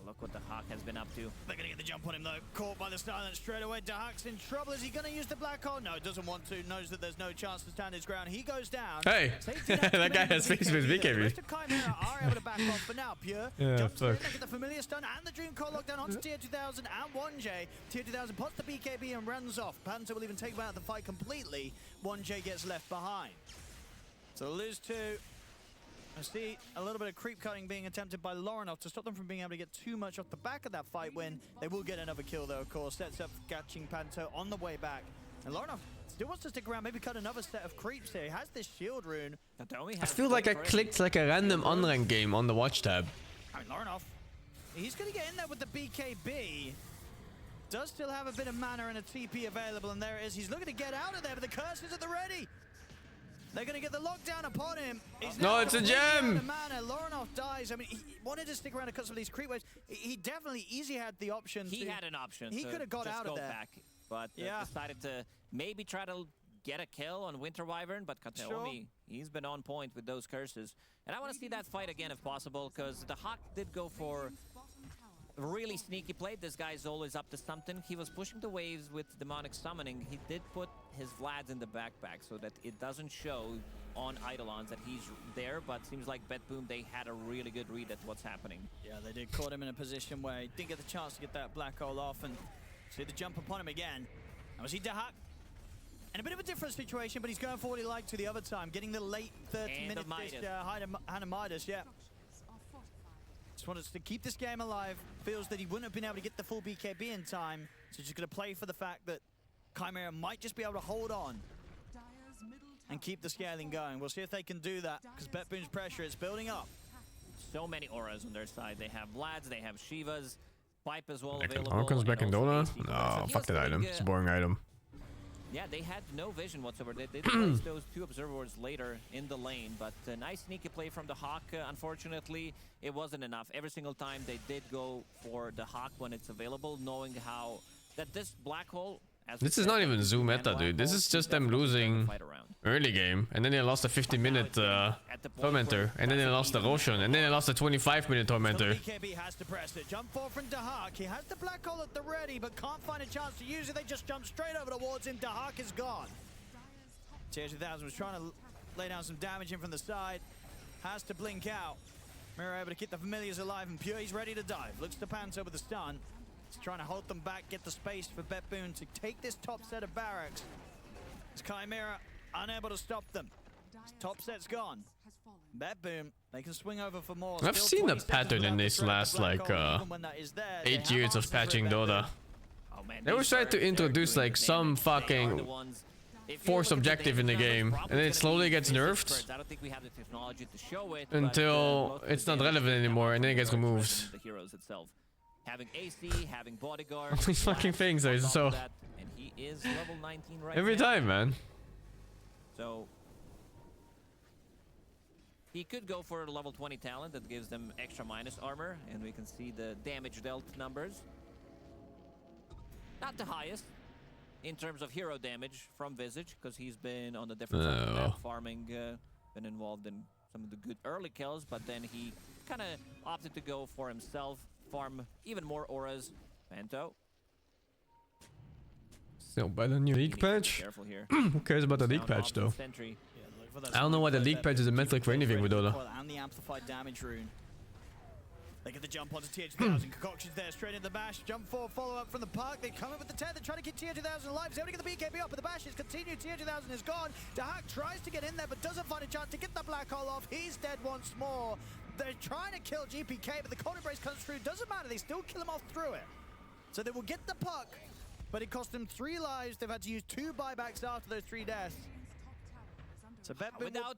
Look what the Hawk has been up to.
They're going to get the jump on him, though. Caught by the silence straight away. Dahak's in trouble. Is he going to use the black hole? No, doesn't want to. Knows that there's no chance to stand his ground. He goes down.
Hey, that guy has face with BKB.
The rest of Chimera are able to back off for now. Pure jumps in, they get the familiar stun and the Dream Coil lockdown onto Tier 2000 and 1J. Tier 2000 puts the BKB and runs off. Panto will even take him out of the fight completely. 1J gets left behind. So lose 2. I see a little bit of creep cutting being attempted by Lorinov to stop them from being able to get too much off the back of that fight win. They will get another kill though, of course. Sets up catching Panto on the way back. And Lorinov still wants to stick around, maybe cut another set of creeps here. He has this shield rune.
I feel like I clicked like a random unranked game on the watch tab.
I mean, Lorinov, he's going to get in there with the BKB. Does still have a bit of mana and a TP available, and there it is. He's looking to get out of there, but the curse is at the ready. They're going to get the lockdown upon him.
No, it's a gem.
Lorinov dies. I mean, he wanted to stick around and cut some of these creep waves. He definitely easily had the option.
He had an option.
He could have got out of there.
Back, but decided to maybe try to get a kill on Winter Wyvern, but Kateomi, he's been on point with those curses. And I want to see that fight again if possible, because the Hawk did go for a really sneaky play. This guy's always up to something. He was pushing the waves with Demonic Summoning. He did put his Vlads in the backpack so that it doesn't show on Eidolons that he's there, but seems like BetBoom, they had a really good read at what's happening.
Yeah, they did caught him in a position where he didn't get the chance to get that black hole off, and see the jump upon him again. Now we see Dahak in a bit of a different situation, but he's going for what he liked to the other time, getting the late 30-minute Hannah Midas, yeah. Just wanted to keep this game alive. Feels that he wouldn't have been able to get the full BKB in time. So just going to play for the fact that Chimera might just be able to hold on and keep the scaling going. We'll see if they can do that, because BetBoom's pressure is building up.
So many auras on their side. They have Vlads, they have Shivas. pipe as well
Like
available.
Falcons back in
and also
Dota?
AC cards. So
No,
he
fuck
was
that
getting,
item. It's a boring item.
Yeah, they had no vision whatsoever. They placed those 2 observers later in the lane, but a nice sneaky play from the Hawk. Unfortunately, it wasn't enough. Every single time they did go for the Hawk when it's available, knowing how that this black hole. As
This is not even Zoom meta, dude. This is just them losing early game, and then they lost a 50-minute tormentor, and then they lost the Roshan, and then they lost a 25-minute tormentor.
BKB has to press it. Jump forward from Dahak. He has the black hole at the ready, but can't find a chance to use it. They just jump straight over towards him. Dahak is gone. TH2000 was trying to lay down some damage in from the side. Has to blink out. Mirror able to keep the familiars alive, and Pure, he's ready to dive. Looks to Panto with the stun. He's trying to hold them back, get the space for Betboon to take this top set of barracks. It's Chimera unable to stop them. His top set's gone. Betboon, they can swing over for more.
I've
Still
seen the
20 seconds
pattern in
left
this
to thread the
last
black
like
hole. Even when that is there, they
8
have
years
answers
of
for it,
patching
Betboon.
Dota.
Oh, man,
They always try to introduce like some fucking force objective in the game, and then it slowly gets nerfed
I don't think we have the technology to show it,
until it's not relevant anymore, and then it gets removed.
The heroes itself. Having AC, having bodyguard.
These fucking things are so-
And he is level 19 right
Every
now.
time, man.
So he could go for a level 20 talent that gives them extra minus armor, and we can see the damage dealt numbers. Not the highest in terms of hero damage from Visage, because he's been on the different side of the map, farming, been involved in some of the good early kills, but then he kind of opted to go for himself, farm even more auras. Panto.
Still by the new league patch.
Careful here.
Who cares about the league
Sound
patch
off
though?
the sentry.
I don't know why the league patch is a metric for anything with Dota.
And the amplified damage rune. They get the jump onto TH2000. Concoction's there, straight in the bash. Jump forward, follow up from the park. They come in with the 10. They're trying to keep TH2000 alive. He's able to get the BKB up, but the bash is continued. TH2000 is gone. Dahak tries to get in there, but doesn't find a chance to get the black hole off. He's dead once more. They're trying to kill GPK, but the cold embrace comes through. Doesn't matter. They still kill him off through it. So they will get the puck, but it cost them 3 lives. They've had to use 2 buybacks after those 3 deaths. So Betboon
Without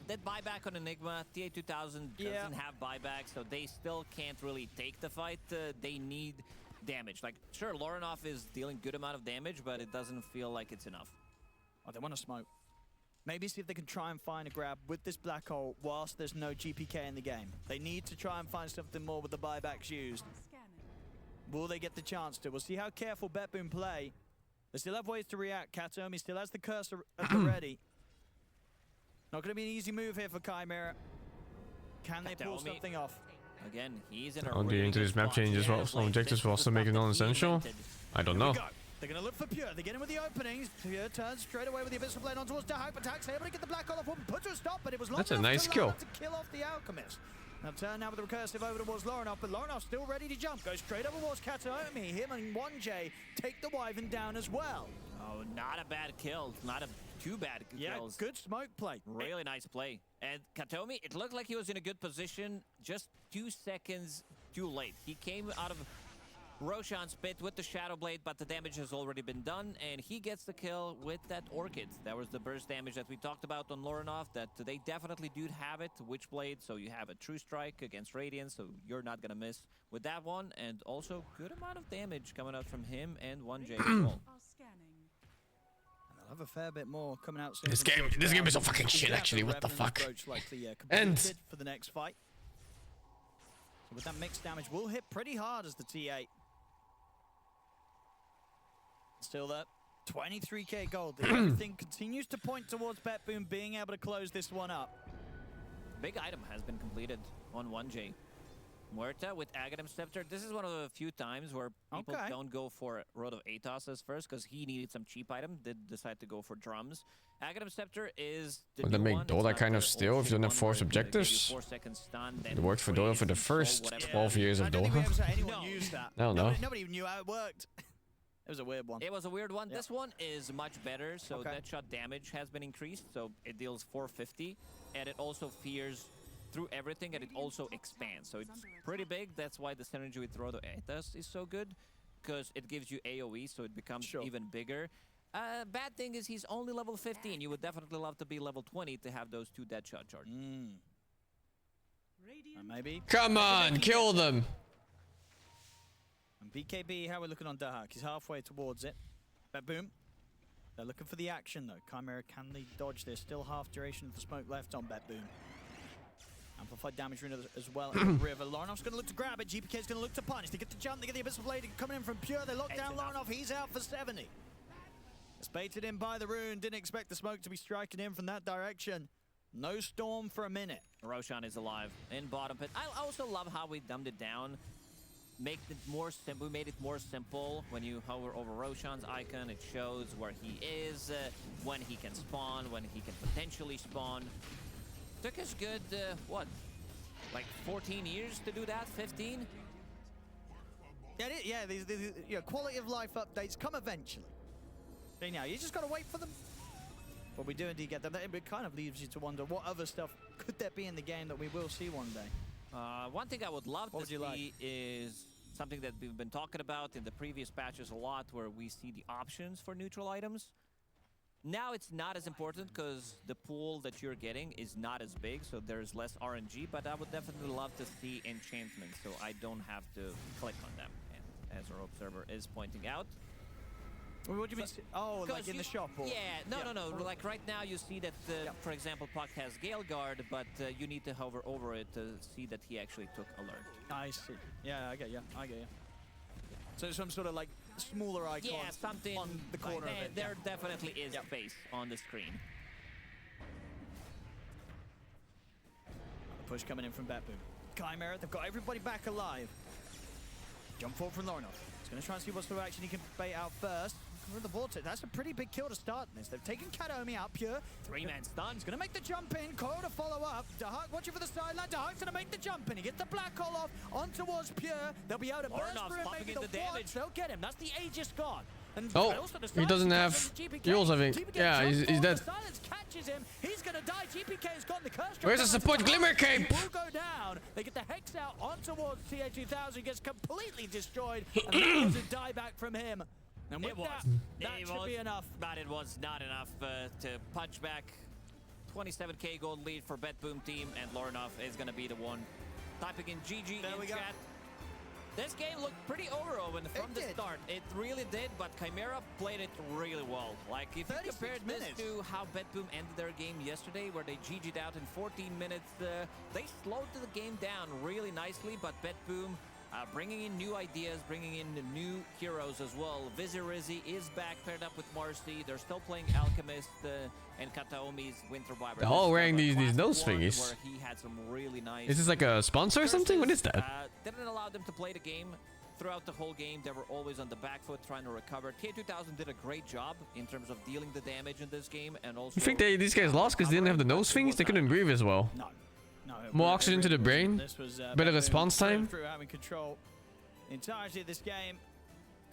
that buyback on Enigma, TA2000 doesn't have buyback, so they still can't really take the fight. They need damage. Like, sure, Lorenov is dealing good amount of damage, but it doesn't feel like it's enough.
Oh, they want to smoke. Maybe see if they can try and find a grab with this black hole whilst there's no GPK in the game. They need to try and find something more with the buybacks used. Will they get the chance to? We'll see how careful Betboon play. They still have ways to react. Katomi still has the cursor at the ready. Not going to be an easy move here for Chimera. Can they pull
Katomi.
something off?
Again, he's in a
On the
really
into
good
this map
spot.
change as well. Some
Like,
objectives
this
will
is
also
the
make it
stuff that he
non-essential.
invented.
I don't
Here we
know.
go. They're going to look for Pure. They get in with the openings. Pure turns straight away with the Abyssal Blade on towards Dahak, but Dahak's able to get the black hole off. Put to a stop, but it was long
That's a
enough
nice
to
kill.
Lorenov to kill off the Alchemist. Now turn now with the recursive over towards Lorenov, but Lorenov still ready to jump. Goes straight over towards Katomi. Him and 1J take the Wyvern down as well.
Oh, not a bad kill. Not a too bad
Yeah,
kills.
good smoke play.
Really nice play. And Katomi, it looked like he was in a good position, just 2 seconds too late. He came out of Roshan's pit with the Shadow Blade, but the damage has already been done, and he gets the kill with that Orchid. That was the burst damage that we talked about on Lorenov, that they definitely do have it, Witchblade, so you have a True Strike against Radiant, so you're not gonna miss with that one, and also good amount of damage coming out from him and 1J as well.
They'll have a fair bit more coming out soon.
This game is so fucking shit, actually. What the fuck?
And
And-
for the next fight. So with that mixed damage, will hit pretty hard as the T8. Still there. 23k gold. Everything continues to point towards Betboon being able to close this one up.
Big item has been completed on 1J. Muerta with Aghanim Scepter. This is one of the few times where people
Okay.
don't go for Road of Atos first because he needed some cheap item. Did decide to go for drums. Aghanim Scepter is the
Would that
new
make
one. It's
Dota
not
kind
the
of still
old
if you don't have
one
force
where it's gonna give you
objectives?
4-second stun, then
It worked for Dota
freeze,
for the
control,
first
whatever.
12 years of
I don't think we
Dota.
ever saw anyone
No.
use that.
I don't know.
Nobody even knew how it worked. It was a weird one.
It was a weird one.
Yeah.
This one is much better. So
Okay.
that shot damage has been increased. So it deals 450, and it also fears through everything, and it also expands. So it's pretty big. That's why the synergy with Rodo Aethas is so good, because it gives you AoE, so it becomes
Sure.
even bigger. Bad thing is he's only level 15. You would definitely love to be level 20 to have those 2 dead shot charges.
Maybe.
Come on, kill them.
BKB, how are we looking on Dahak? He's halfway towards it. Boom. They're looking for the action though. Chimera, can they dodge this? Still half duration of the smoke left on Boom. Amplified damage rune as well in the river. Loronov's going to look to grab it. GPK's going to look to punish. They get the jump. They get the Abyssal Blade coming in from Pure. They lock down Loronov. He's out for 70. It's baited in by the rune. Didn't expect the smoke to be striking in from that direction. No storm for a minute.
Roshan is alive in bottom pit. I also love how we dumbed it down. Make it more simple. We made it more simple. When you hover over Roshan's icon, it shows where he is, when he can spawn, when he can potentially spawn. Took us good, what, like 14 years to do that? 15?
Yeah, these quality of life updates come eventually. You know, you just got to wait for them. But we do indeed get them. It kind of leaves you to wonder what other stuff could there be in the game that we will see one day.
One thing I would love to see is something that we've been talking about in the previous patches a lot, where we see the options for neutral items. Now it's not as important because the pool that you're getting is not as big, so there's less RNG, but I would definitely love to see enchantments, so I don't have to click on them, and as our observer is pointing out.
What do you mean? Oh, like in the shop? Or?
Yeah, no. Like right now you see that, for example, Puck has Gale Guard, but you need to hover over it to see that he actually took alert.
I see. Yeah, I get you. So some sort of like smaller icon
something
on the corner of it.
There definitely is space on the screen.
The push coming in from Boom. Chimera, they've got everybody back alive. Jump forward from Loronov. He's going to try and see what sort of action he can bait out first. With the vortex, that's a pretty big kill to start this. They've taken Kataomi out, Pure.
3-man stun.
He's going to make the jump in. Coil to follow up. Dahak watching for the sideline. Dahak's going to make the jump in. He gets the black hole off on towards Pure. They'll be able to burst through and maybe the damage. They'll get him. That's the Aegis gone. And
he doesn't have heals, I think. Yeah, he's dead.
Silence catches him. He's going to die. GPK has got the curse.
Where's the support Glimmer Cape?
Will go down. They get the Hex out on towards TA2000. Gets completely destroyed. And that was a dieback from him. And with that should be enough.
But it was not enough to punch back. 27k gold lead for Boom team, and Loronov is going to be the one typing in GG in chat. This game looked pretty over-open from the start. It really did, but Chimera played it really well. Like, if you compared this to how Boom ended their game yesterday, where they GG'd out in 14 minutes, they slowed the game down really nicely, but Boom bringing in new ideas, bringing in new heroes as well. Vizirizzi is back, paired up with Marcy. They're still playing Alchemist and Kataomi's Winter Wyvern.
They're all wearing these nose thingies.
Where he had some really nice.
Is this like a sponsor or something? What is that?
Didn't allow them to play the game throughout the whole game. They were always on the back foot trying to recover. TA2000 did a great job in terms of dealing the damage in this game, and also.
You think these guys lost because they didn't have the nose thingies? They couldn't breathe as well.
No.
More oxygen to the brain, better response time.
Through having control the entirety of this game.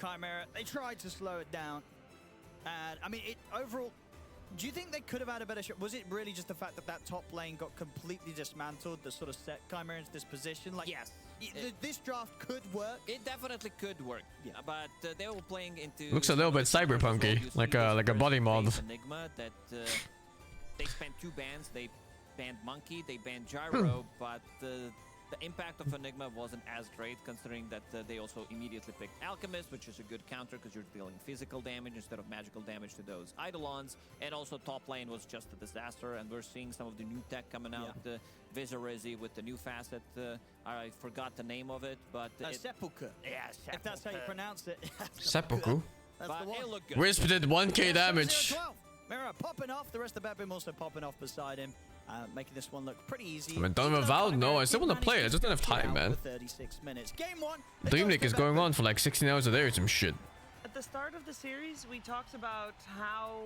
Chimera, they tried to slow it down, and I mean, overall, do you think they could have had a better shot? Was it really just the fact that that top lane got completely dismantled that sort of set Chimera into this position? Like,
yes,
this draft could work.
It definitely could work, but they were playing into.
Looks a little bit cyberpunky, like a body mod.
Enigma that they spent 2 bans. They banned Monkey, they banned Gyro, but the impact of Enigma wasn't as great, considering that they also immediately picked Alchemist, which is a good counter because you're dealing physical damage instead of magical damage to those Eidolons. And also top lane was just a disaster, and we're seeing some of the new tech coming out. Vizirizzi with the new facet. I forgot the name of it, but
Sepulchre.
Yeah, Sepulchre.
If that's how you pronounce it.
Sepulchre.
That's the one.
It looked good.
Wisp did 1k damage.
Mira popping off, the rest of Boom also popping off beside him, making this one look pretty easy.
I mean, done with Val? No, I still want to play. I just don't have time, man.
36 minutes. Game 1.
DreamLeague is going on for like 16 hours a day or some shit.
At the start of the series, we talked about how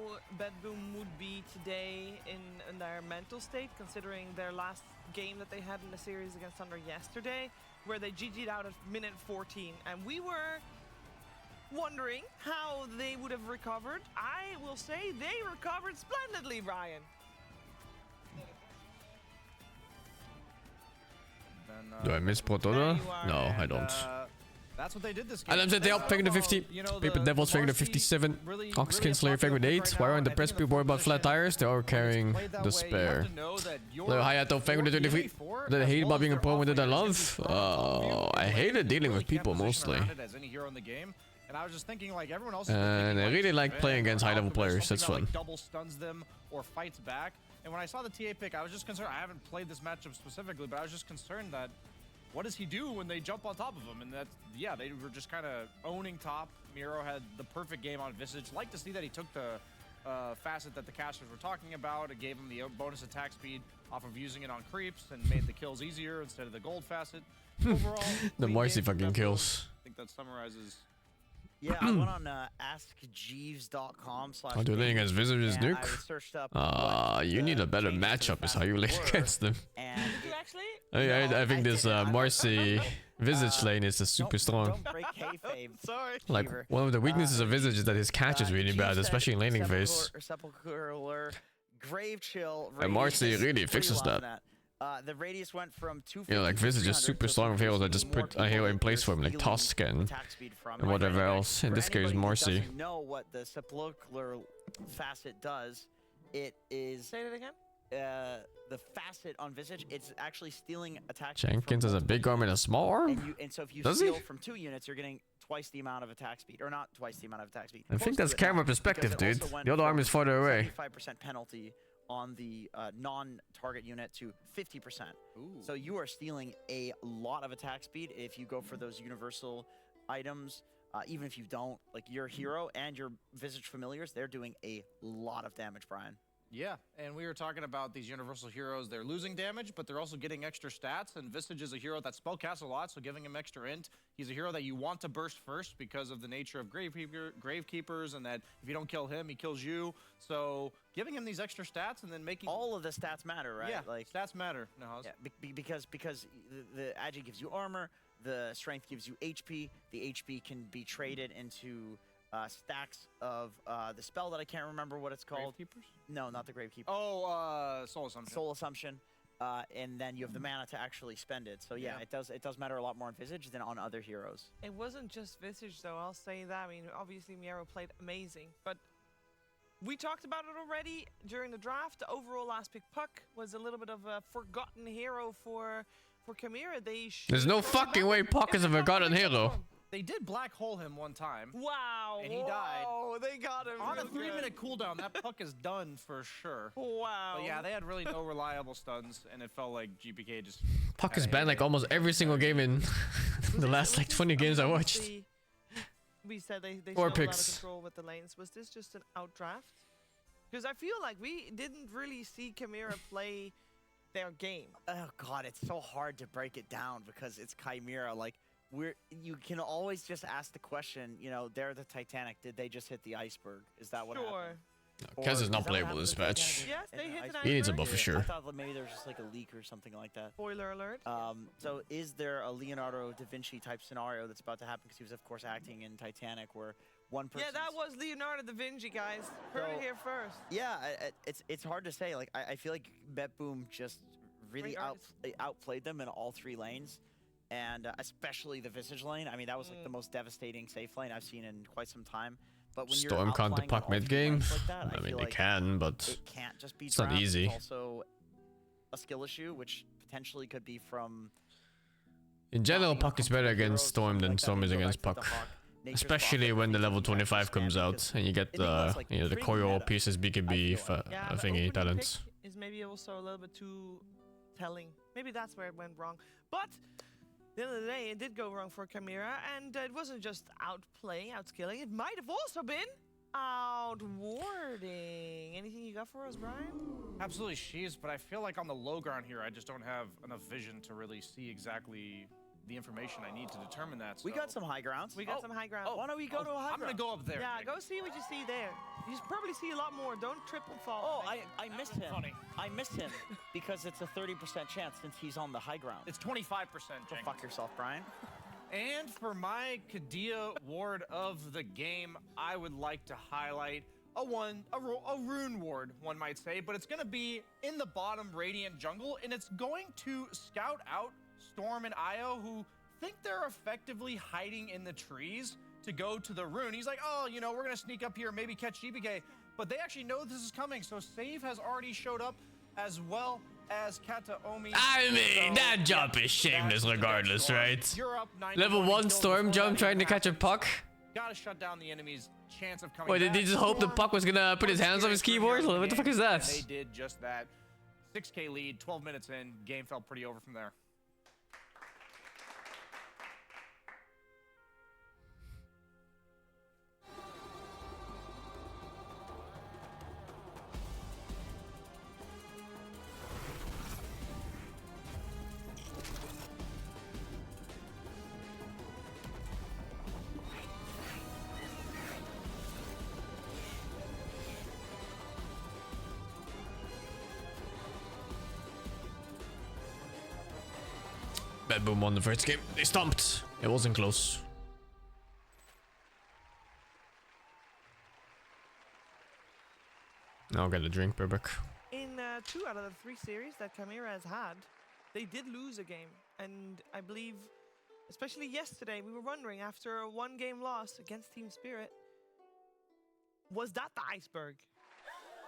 Boom would be today in their mental state, considering their last game that they had in the series against Thunder yesterday, where they GG'd out at minute 14, and we were wondering how they would have recovered. I will say they recovered splendidly, Brian.
Do I miss Protona? No, I don't.
That's what they did this game.
And I'm Dale, Faggot 50.
You know,
Paper Devils, Faggot 57. Ox Kinslayer, Faggot 8. Why aren't the press people worried about flat tires? They are carrying the spare. Little Hayato, Faggot 33. Did I hate about being a pro? When did I love? I hated dealing with people mostly.
And I was just thinking, like, everyone else.
And I really like playing against high-level players. That's fun.
Double stuns them or fights back. And when I saw the TA pick, I was just concerned. I haven't played this matchup specifically, but I was just concerned that what does he do when they jump on top of him? And that's, yeah, they were just kind of owning top. Miro had the perfect game on Visage. Like to see that he took the facet that the casters were talking about. It gave him the bonus attack speed off of using it on creeps and made the kills easier instead of the gold facet. Overall,
the Marcy fucking kills.
I think that summarizes.
Yeah, I went on askjeeves.com.
Oh, do they against Visage's nuke?
I searched up
you need a better matchup is how you lane against them.
And
Did you actually?
I think this Marcy Visage lane is super strong.
Don't break kayfabe.
Sorry.
Like, one of the weaknesses of Visage is that his catch is really bad, especially in laning phase.
Sepulchral, Grave Chill.
And Marcy really fixes that.
The radius went from 250
You know, like Visage is super strong with heroes that just put a hero in place for him, like Tusk and whatever else. In this case, Marcy.
Doesn't know what the sepulchral facet does. It is
Say it again.
the facet on Visage. It's actually stealing attack.
Jenkins has a big arm and a small arm.
And so if you
Does
steal
he?
from 2 units, you're getting twice the amount of attack speed, or not twice the amount of attack speed.
I think
Close
that's
to it
camera
now,
perspective,
because it
dude.
also went
The other arm
from
is farther away.
75% penalty on the non-target unit to 50%. So you are stealing a lot of attack speed if you go for those universal items. Even if you don't, like your hero and your Visage familiars, they're doing a lot of damage, Brian.
Yeah, and we were talking about these universal heroes. They're losing damage, but they're also getting extra stats. And Visage is a hero that spellcasts a lot, so giving him extra int. He's a hero that you want to burst first because of the nature of Gravekeepers, and that if you don't kill him, he kills you. So giving him these extra stats and then making
all of the stats matter, right?
Yeah,
like
stats matter. No,
yeah, because the agi gives you armor, the strength gives you HP. The HP can be traded into stacks of the spell that I can't remember what it's called.
Gravekeepers?
No, not the Gravekeeper.
Oh, Soul Assumption.
Soul Assumption. And then you have the mana to actually spend it. So yeah, it does matter a lot more on Visage than on other heroes.
It wasn't just Visage, though. I'll say that. I mean, obviously Miro played amazing, but we talked about it already during the draft. The overall last pick Puck was a little bit of a forgotten hero for CHIMERA.
There's no fucking way Puck is a forgotten hero.
They did black hole him one time.
Wow.
And he died.
Oh, they got him.
On a 3-minute cooldown, that Puck is done for sure.
Wow.
But yeah, they had really no reliable stuns, and it felt like GPK just...
Puck is banned like almost every single game in the last like 20 games I watched.
We said they
4
showed
picks.
a lot of control with the lanes. Was this just an outdraft? Because I feel like we didn't really see CHIMERA play their game.
Oh god, it's so hard to break it down because it's CHIMERA. Like you can always just ask the question, you know, they're the Titanic. Did they just hit the iceberg? Is that what happened?
Kez is not playable this match.
Yes, they hit an iceberg.
He needs a buff for sure.
I thought that maybe there was just like a leak or something like that.
Spoiler alert.
So is there a Leonardo da Vinci type scenario that's about to happen? Because he was, of course, acting in Titanic, where one person.
Yeah, that was Leonardo da Vinci, guys. Heard it here first.
Yeah, it's hard to say. Like I feel like BetBoom just really outplayed them in all 3 lanes. And especially the Visage lane. I mean, that was like the most devastating safe lane I've seen in quite some time. But when
Storm
you're
can't the Puck mid game.
Like that,
I mean,
feel
they can, but
it can't just be
it's not
draft.
easy.
It's also a skill issue, which potentially could be from.
In general, Puck is better against Storm than Storm is against Puck. Especially when the level 25 comes out and you get the the Koyo pieces BKB thingy talents.
Is maybe also a little bit too telling. Maybe that's where it went wrong. But at the end of the day, it did go wrong for CHIMERA, and it wasn't just outplaying, outskilling. It might have also been outwarding. Anything you got for us, Brian?
Absolutely, she's. But I feel like on the low ground here, I just don't have enough vision to really see exactly the information I need to determine that. So.
We got some high grounds.
We got some high ground.
Why don't we go to a high ground?
I'm gonna go up there.
Yeah, go see what you see there. You probably see a lot more. Don't trip and fall.
Oh, I missed him.
Funny.
I missed him because it's a 30% chance since he's on the high ground.
It's 25%.
Go fuck yourself, Brian.
And for my Kadia ward of the game, I would like to highlight a rune ward, one might say, but it's gonna be in the bottom Radiant jungle, and it's going to scout out Storm and Io, who think they're effectively hiding in the trees to go to the rune. He's like, oh, you know, we're going to sneak up here, maybe catch GBK. But they actually know this is coming. So Save has already showed up as well as Kataomi.
I mean,
So,
that jump is shameless regardless, right?
You're up 9
Level 1 storm jump trying to catch a puck.
Gotta shut down the enemy's chance of coming
Wait, did
back.
he just hope the puck was gonna put his hands on his keyboard? What the fuck is that?
And they did just that. 6K lead, 12 minutes in, game felt pretty over from there.
Bad Boom won the first game. They stomped. It wasn't close. I'll get a drink, Burbuck.
In 2 out of the 3 series that CHIMERA has had, they did lose a game. And I believe, especially yesterday, we were wondering after a 1-game loss against Team Spirit, was that the iceberg?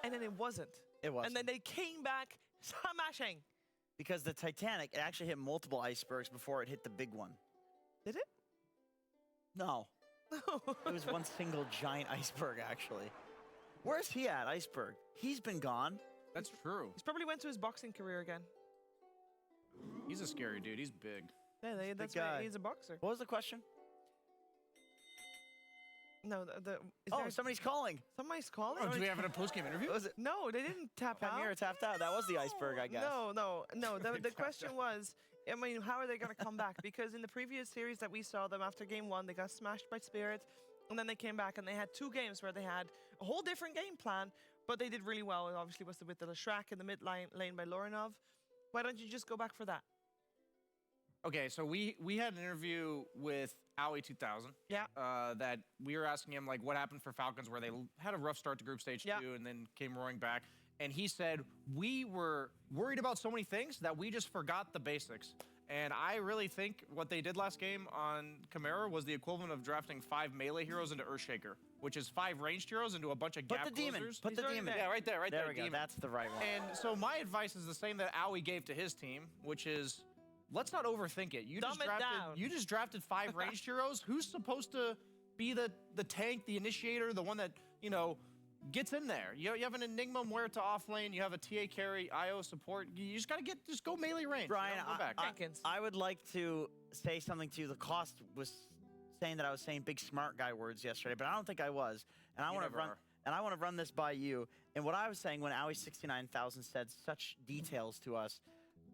And then it wasn't.
It wasn't.
And then they came back smashing.
Because the Titanic, it actually hit multiple icebergs before it hit the big one.
Did it?
No. It was one single giant iceberg, actually. Where's he at, Iceberg? He's been gone.
That's true.
He's probably went to his boxing career again.
He's a scary dude. He's big.
Yeah, that's
guy.
why he's a boxer.
What was the question?
No,
Somebody's calling.
somebody's calling?
Oh, do we have a post-game interview?
What was it?
No, they didn't tap out.
Chimera tapped out. That was the iceberg, I guess.
No. The question was, I mean, how are they going to come back? Because in the previous series that we saw them after game 1, they got smashed by Spirit, and then they came back and they had 2 games where they had a whole different game plan, but they did really well. It obviously was with the Lashrak in the mid lane by Lorinov. Why don't you just go back for that?
Okay, so we had an interview with Owie 2000.
Yeah.
That we were asking him like what happened for Falcons, where they had a rough start to group stage 2 and then came roaring back. And he said we were worried about so many things that we just forgot the basics. And I really think what they did last game on CHIMERA was the equivalent of drafting 5 melee heroes into Earthshaker, which is 5 ranged heroes into a bunch of gap
Put the demon.
closers.
Put the
He's already
demon.
there.
Yeah, right there, right there.
There we go.
demon.
That's the right one.
And so my advice is the same that Owie gave to his team, which is let's not overthink it.
Dumb it down.
You just drafted 5 ranged heroes. Who's supposed to be the tank, the initiator, the one that, you know, gets in there? You have an Enigma Muerta off lane, you have a TA carry, IO support. You just gotta just go melee range.
Brian,
go back.
I would like to say something to you. The cost was saying that I was saying big smart guy words yesterday, but I don't think I was. And I want to run this by you. And what I was saying when Owie 69,000 said such details to us,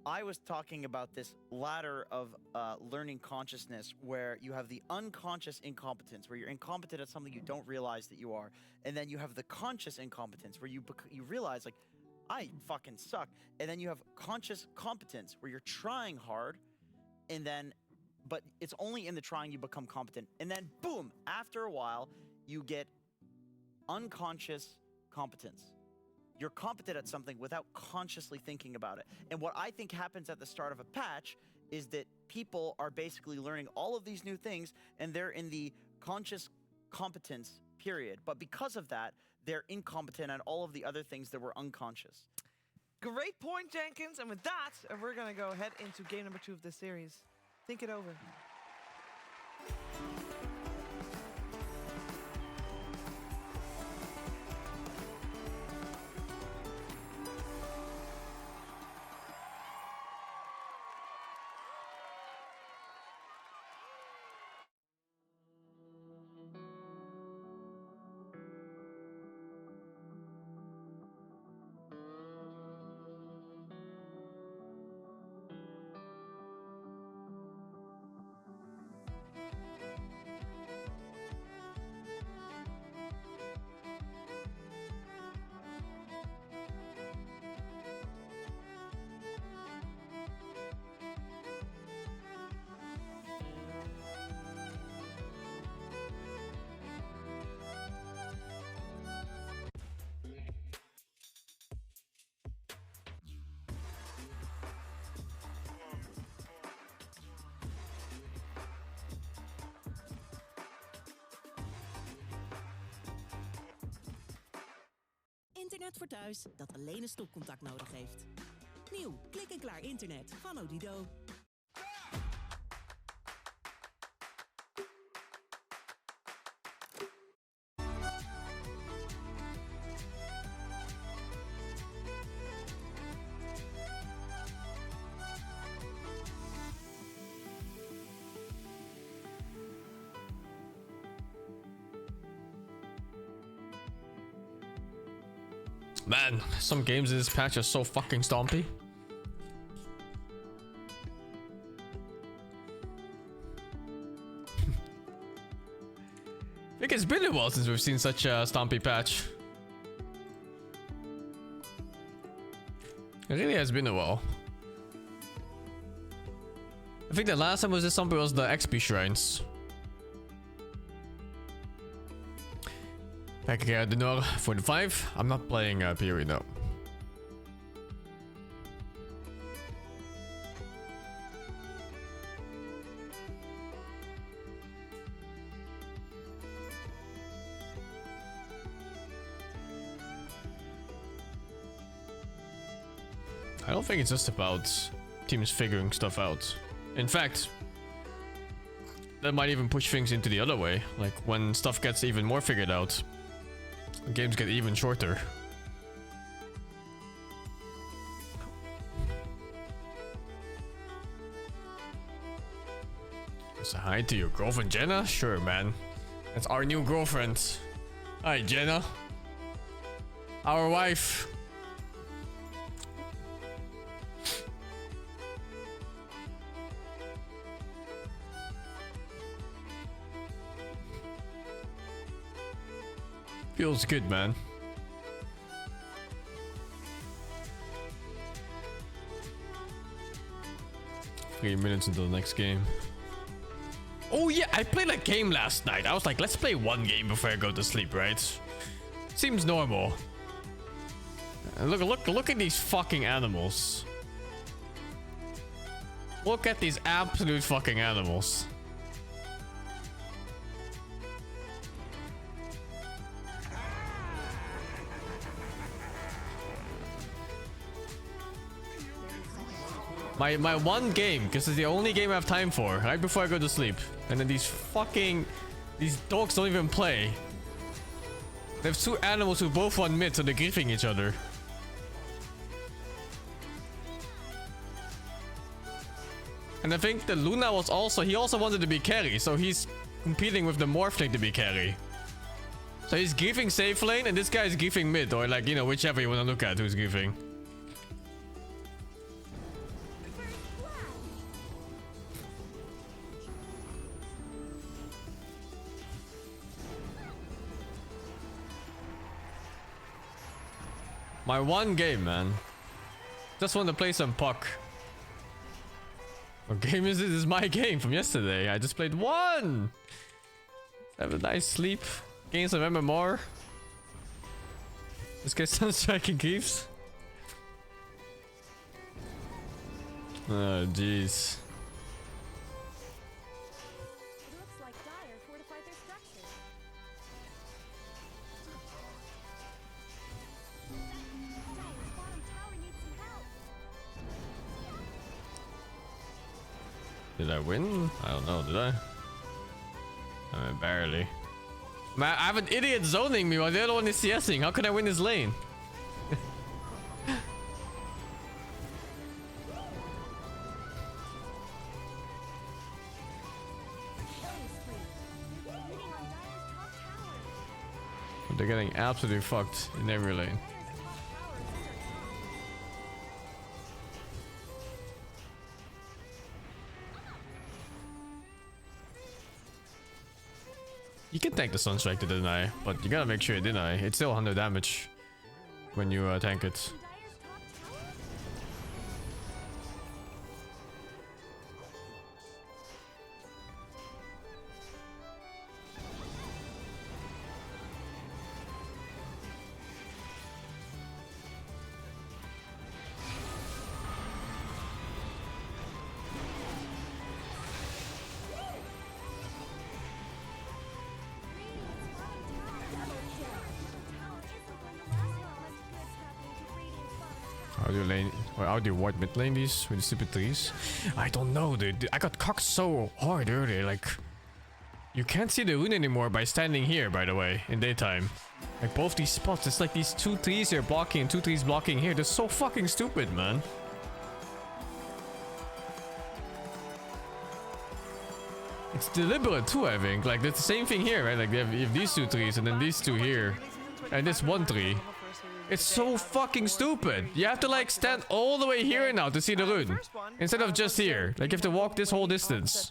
I was talking about this ladder of learning consciousness where you have the unconscious incompetence, where you're incompetent at something you don't realize that you are. And then you have the conscious incompetence where you realize, like, I fucking suck. And then you have conscious competence where you're trying hard, and then, but it's only in the trying you become competent. And then, boom, after a while, you get unconscious competence. You're competent at something without consciously thinking about it. And what I think happens at the start of a patch is that people are basically learning all of these new things, and they're in the conscious competence period. But because of that, they're incompetent at all of the other things that were unconscious.
Great point, Jenkins. And with that, we're going to go ahead into game number 2 of this series. Think it over.
Internet voor thuis dat alleen een stopcontact nodig heeft. Nieuw, klik-en-klaar internet van Odido.
Man, some games in this patch are so fucking stompy. I think it's been a while since we've seen such a stompy patch. It really has been a while. I think the last time was this stompy was the XP shrines. Back again, the Nor 45. I'm not playing PoE now. I don't think it's just about teams figuring stuff out. In fact, that might even push things into the other way. Like when stuff gets even more figured out, games get even shorter. Say hi to your girlfriend Jenna? Sure, man. That's our new girlfriend. Hi, Jenna. Our wife. Feels good, man. Three minutes until the next game. Oh yeah, I played a game last night. I was like, let's play one game before I go to sleep, right? Seems normal. And look at these fucking animals. Look at these absolute fucking animals. My one game, because it's the only game I have time for, right before I go to sleep. And then these dogs don't even play. They have two animals who both want mid, so they're griefing each other. And I think the Luna was he also wanted to be carry, so he's competing with the Morphling to be carry. So he's griefing safe lane, and this guy is griefing mid, or like, you know, whichever you want to look at who's griefing. My one game, man. Just want to play some puck. What game is it? This is my game from yesterday. I just played one. Have a nice sleep. Gain some MMR. Let's get some striking keeps. Oh, jeez. Did I win? I don't know, did I? I mean, barely. Man, I have an idiot zoning me while the other one is CSing. How can I win this lane? They're getting absolutely fucked in every lane. You can tank the Sunstrike to deny, but you gotta make sure you deny. It's still 100 damage when you tank it. How do you lane? Or how do you white mid lane these with the stupid trees? I don't know, dude. I got cocked so hard earlier. Like, you can't see the rune anymore by standing here. By the way, in daytime, like both these spots, it's like these 2 trees here blocking and 2 trees blocking here. They're so fucking stupid, man. It's deliberate too, I think. Like, it's the same thing here, right? Like, you have these 2 trees and then these 2 here, and this 1 tree. It's so fucking stupid. You have to like stand all the way here now to see the rune, instead of just here. Like, you have to walk this whole distance.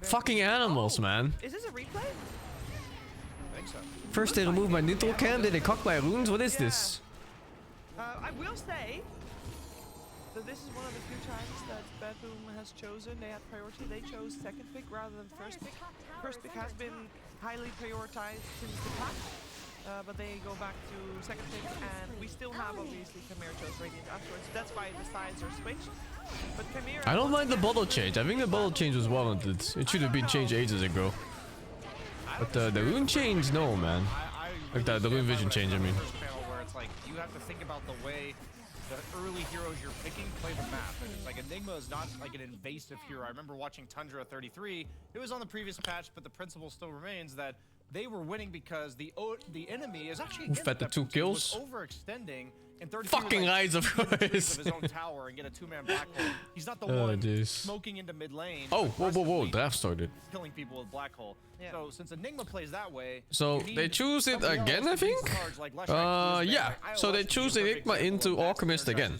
Fucking animals, man.
Is this a replay?
First they remove my neutral cam, then they cock my runes. What is this?
I will say that this is one of the few times that Bedboom has chosen. They had priority. They chose second pick rather than first pick. First pick has been highly prioritized since the pack. But they go back to second pick, and we still have obviously Chimera chose Radiant afterwards. That's why the sides are switched. But Chimera,
I don't mind the bottle change. I think the bottle change was warranted. It should have been changed ages ago. But the rune change, no, man. Like the rune vision change, I mean.
Where it's like you have to think about the way the early heroes you're picking play the map. And it's like Enigma is not like an invasive hero. I remember watching Tundra 33. It was on the previous patch, but the principle still remains that they were winning because the enemy is actually
fed the 2 kills.
Overextending and 33
fucking eyes, of course.
Of his own tower and get a 2-man black hole. He's not the one smoking into mid lane.
Oh, whoa, draft started.
Killing people with black hole.
Yeah.
So since Enigma plays that way,
so they choose it again, I think. Yeah. So they choose Enigma into Alchemist again,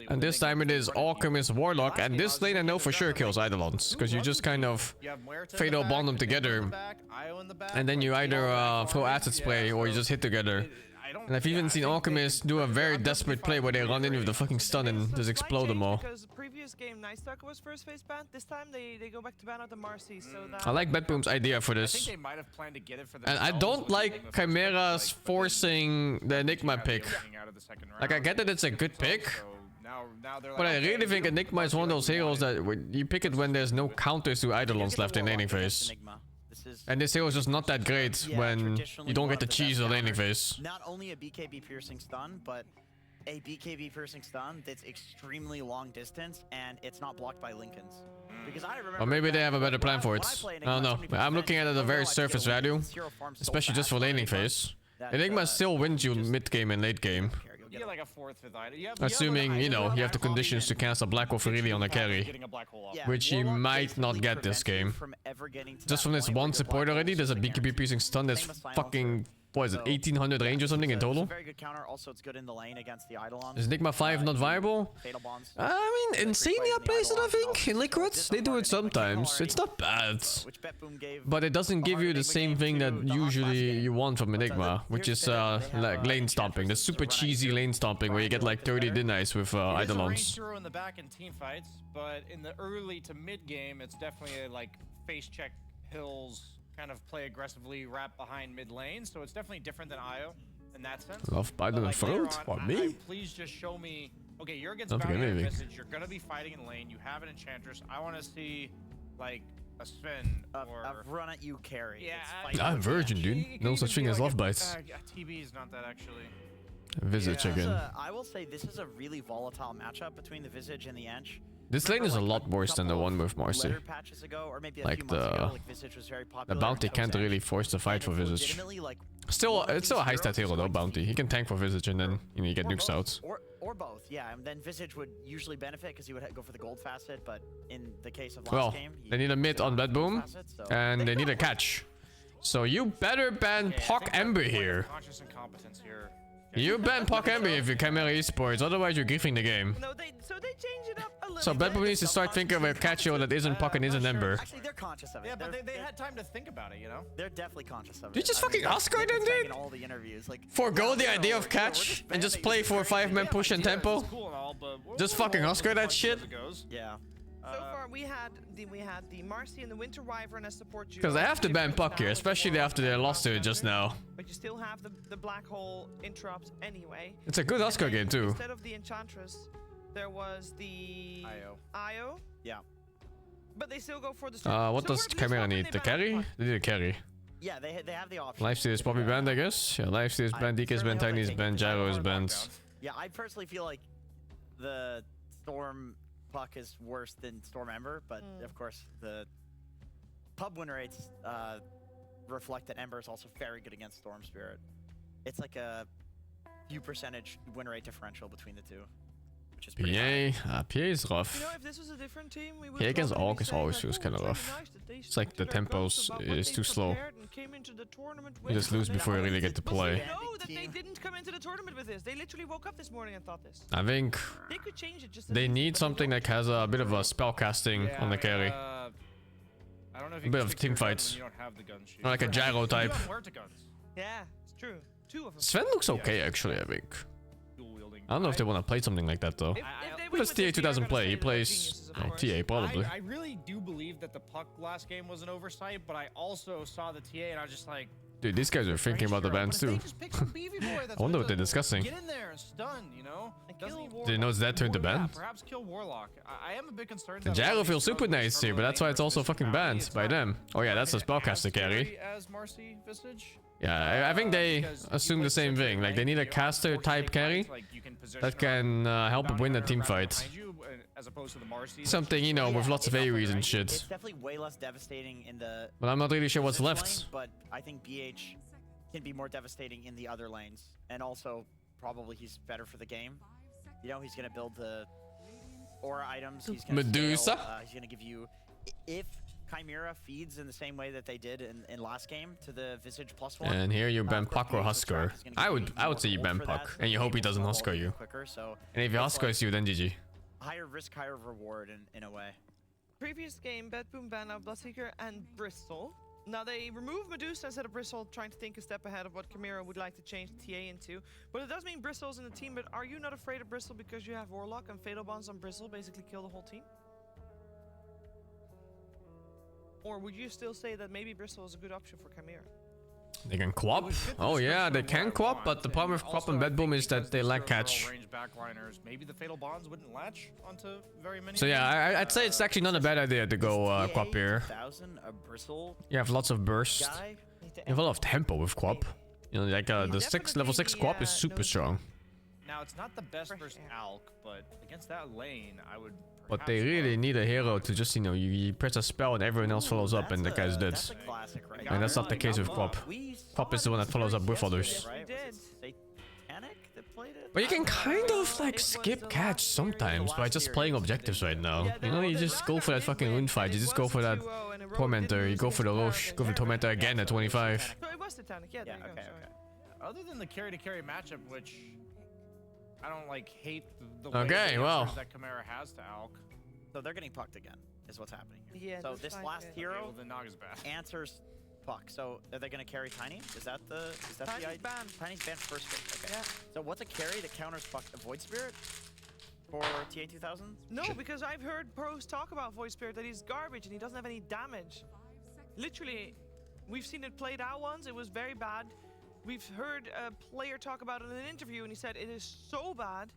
and this time it is Alchemist Warlock. And this lane I know for sure kills Eidolons, because you just kind of fatal bond them together, and then you either throw acid spray or you just hit together. And I've even seen Alchemist do a very desperate play where they run in with the fucking stun and just explode them all.
Because previous game Night Stalker was first phase banned. This time they go back to ban out the Marcy. So that
I like Bedboom's idea for this. And I don't like Chimera's forcing the Enigma pick. Like, I get that it's a good pick, but I really think Enigma is one of those heroes that you pick it when there's no counters to Eidolons left in laning phase. And this hero is just not that great when you don't get the cheese of laning phase.
Not only a BKB piercing stun, but a BKB piercing stun that's extremely long distance and it's not blocked by Lincolns. Because I remember,
or maybe they have a better plan for it. I don't know. I'm looking at it at a very surface value, especially just for laning phase. Enigma still wins you mid game and late game.
You get like a 4th, 5th item.
Assuming, you know, you have the conditions to cast a Black Hole really on a carry, which he might not get this game. Just from this one support already, there's a BKB piercing stun that's fucking, what is it, 1800 range or something in total? Is Enigma 5 not viable? I mean, Insania plays it, I think, in Liquids. They do it sometimes. It's not bad. But it doesn't give you the same thing that usually you want from Enigma, which is like lane stomping. The super cheesy lane stomping where you get like 30 denies with Eidolons.
In the back in team fights, but in the early to mid game, it's definitely a, like face check hills, kind of play aggressively, wrap behind mid lane. So it's definitely different than IO in that sense.
Love Biden in front? What, me?
Please just show me. Okay, you're against Bounty Message. You're gonna be fighting in lane. You have an Enchantress. I want to see like a Sven or
a run at you carry.
Yeah,
I'm virgin, dude. No such thing as love bites.
TB is not that actually.
Visage again.
I will say this is a really volatile matchup between the Visage and the Ench.
This lane is a lot worse than the one with Marcy. Like the Bounty can't really force the fight for Visage. Still, it's still a high stat hero though, Bounty. He can tank for Visage and then you get nukes out.
Or both, yeah. And then Visage would usually benefit because he would go for the gold facet, but in the case of last game,
they need a mid on Bedboom and they need a catch. So you better ban Pock Ember here. You ban Pock Ember if you're Chimera Esports, otherwise you're griefing the game.
No, so they change it up a little.
So Bedboom needs to start thinking of a catch hero that isn't Pock and isn't Ember.
Actually, they're conscious of it.
Yeah, but they had time to think about it, you know?
They're definitely conscious of it.
You just fucking Oscar them, dude! Forgo the idea of catch and just play for 5-man push and tempo? Just fucking Oscar that shit?
Yeah.
So far, we had the Marcy and the Winter Wyvern as support duo.
Because I have to ban Puck here, especially after they lost to it just now.
But you still have the Black Hole interrupts anyway.
It's a good Oscar game too.
Instead of the Enchantress, there was the IO.
Yeah.
But they still go for the.
What does Chimera need? The carry? They need a carry.
Yeah, they have the option.
Lifesteal is probably banned, I guess. Yeah, Lifesteal is banned, DK is banned, Tiny is banned, Gyro is banned.
Yeah, I personally feel like the Storm Puck is worse than Storm Ember, but of course the pub win rates reflect that Ember is also very good against Storm Spirit. It's like a few percentage win rate differential between the two, which is pretty high.
PA is rough.
You know, if this was a different team, we would
PA against
probably
Orc
be
is
saying,
always
like,
feels
"Oh,
kind of
it's
rough.
really nice that they
It's like
stuck to
the
their guns
tempos
about what
is
they
too slow.
prepared and came into the tournament
You
with
just
it,
lose
and they
before you
thought
really
this
get to
was-
play.
You know that they
Team.
didn't come into the tournament with this. They literally woke up this morning and thought this.
I think
They could change it just.
they need something that has a bit of a spell casting on the carry.
I don't know if
A
you
bit
can
of
stick to
team
your guns
fights.
when you don't have the gun sheet.
Or like a gyro type.
You don't alert to guns.
Yeah, it's true. Two of them.
Sven looks okay actually, I think.
Dual wielding.
I don't know if they want to play something like that though.
If they
What
win
does
with
TA
this, we are
2000
gonna
play?
say
He
that
plays
geniuses, of
oh,
course.
TA probably.
I really do believe that the puck last game was an oversight, but I also saw the TA and I was just like,
Dude, these guys are thinking about the bans too. I wonder what they're discussing.
Get in there and stun, you know? Doesn't
Do you know it's that turned to ban?
Perhaps kill Warlock. I am a bit concerned.
The
that a lot
gyro
of
feels
these
super
struggles
nice here,
struggle
but that's why
lane
it's also
versus
fucking
Bounty.
banned
It's
by
not
them. Oh yeah, that's a
as
spellcaster carry.
scary as Marcy Visage.
Yeah, I think they assume the same thing. Like they need a caster type carry that can help win a team fight. Something, you know, with lots of AoEs and
It's
shit.
definitely way less devastating in the
But I'm not really sure what's
this
left.
lane, but I think BH can be more devastating in the other lanes, and also probably he's better for the game. You know, he's gonna build the aura items. He's gonna
Medusa?
scale, he's gonna give you, if Chimera feeds in the same way that they did in last game to the Visage +1.
And here you ban
of course,
Puck or
BH
Husker.
is gonna give
I would say you
more
ban
gold for that,
Puck,
so
and you
the
hope he
game will
doesn't
snowball
Husker
even
you.
quicker, so
And if he
it's
Huskers you, then GG.
higher risk, higher reward in a way.
Previous game, Bedboom banned out Bloodseeker and Bristol. Now they removed Medusa instead of Bristol, trying to think a step ahead of what Chimera would like to change the TA into. But it does mean Bristol's in the team, but are you not afraid of Bristol because you have Warlock and Fatal Bonds on Bristol basically kill the whole team? Or would you still say that maybe Bristol is a good option for Chimera?
They can quap. Oh yeah, they can quap, but the problem with quap and Bedboom is that they lack catch.
Range backliners, maybe the fatal bonds wouldn't latch onto very many.
So yeah, I'd say it's actually not a bad idea to go quap here.
2000, a Bristle
You have lots of burst.
guy.
You have a lot of tempo with quap. You know, like the level 6 quap is super strong.
Now it's not the best
Fresh
versus
air.
Alk, but against that lane, I would.
But they
perhaps
really
love-
need a hero to just, you know, you press a spell and everyone else follows up and the guy's dead.
That's a classic, right?
And that's not the case with quap. Quap is the one that follows up with others.
Right?
We did.
Was it Satanic that played it?
But you can kind of like
It was
skip
the
catch
last series.
sometimes by just playing objectives right now.
Yeah,
You know, you just go for that fucking rune fight, you just go for that Tormentor, you go for the Roche, go for the Tormentor again at 25.
No, it was Titanic, yeah, there
Yeah,
you go.
okay,
sorry.
okay.
Other than the carry-to-carry matchup, which I don't like hate the way
Okay,
the
well.
answers that Chimera has to Alk.
So they're getting pucked again, is what's happening here.
Yeah,
so
that's
this
fine,
last
yeah.
Okay,
hero
well, then Naga's bad.
answers puck. So are they gonna carry Tiny? Is that the
Tiny's
idea?
banned.
Tiny's banned first pick. Okay.
Yeah.
So what's a carry that counters puck? A Void Spirit for TA 2000?
No, because I've heard pros talk about Void Spirit that he's garbage and he doesn't have any damage. Literally, we've seen it played out once. It was very bad. We've heard a player talk about it in an interview and he said it is so bad.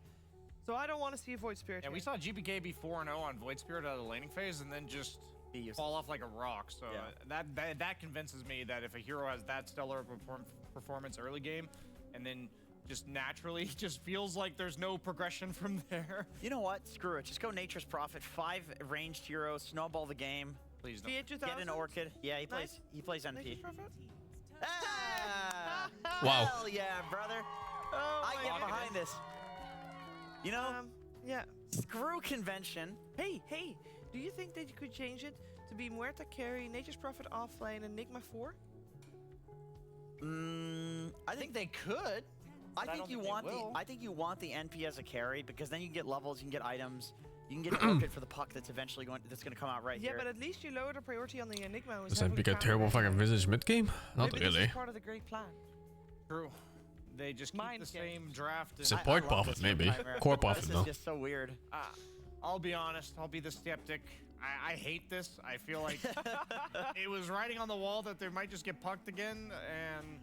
So I don't want to see a Void Spirit.
Yeah, we
here.
saw GPK be 4-0 on Void Spirit out of the laning phase and then just
Be useless.
fall off like a rock. So
Yeah.
that convinces me that if a hero has that stellar performance early game and then just naturally just feels like there's no progression from there.
You know what? Screw it. Just go Nature's Prophet. 5 ranged heroes. Snowball the game.
Please don't.
TA 2000?
Get an Orchid. Yeah, he plays.
Nice.
He plays
Nature's
NP.
Prophet?
Ah!
Wow.
Hell yeah, brother.
Oh
I
my
get
goodness.
behind this. You know,
Yeah.
screw convention.
Hey, do you think that you could change it to be Muerta carry, Nature's Prophet offlane, Enigma 4?
I think
they could.
I
don't
think you
think they
want the
will.
I think you want the NP as a carry because then you can get levels, you can get items, you can get an Orchid for the puck that's eventually going to come out right
Yeah,
here.
but at least you lower the priority on the Enigma. who's
Does that
heavily
pick a terrible
counter-ranked.
fucking Visage mid game? Not
Maybe this
really.
is part of the great plan.
True. They just keep
Mind
the
game.
same draft. And
Support
I love
profit
this
maybe.
Chimera.
Core profit
This
though.
is just so weird.
I'll be honest. I'll be the skeptic. I hate this. I feel like it was writing on the wall that they might just get pucked again, and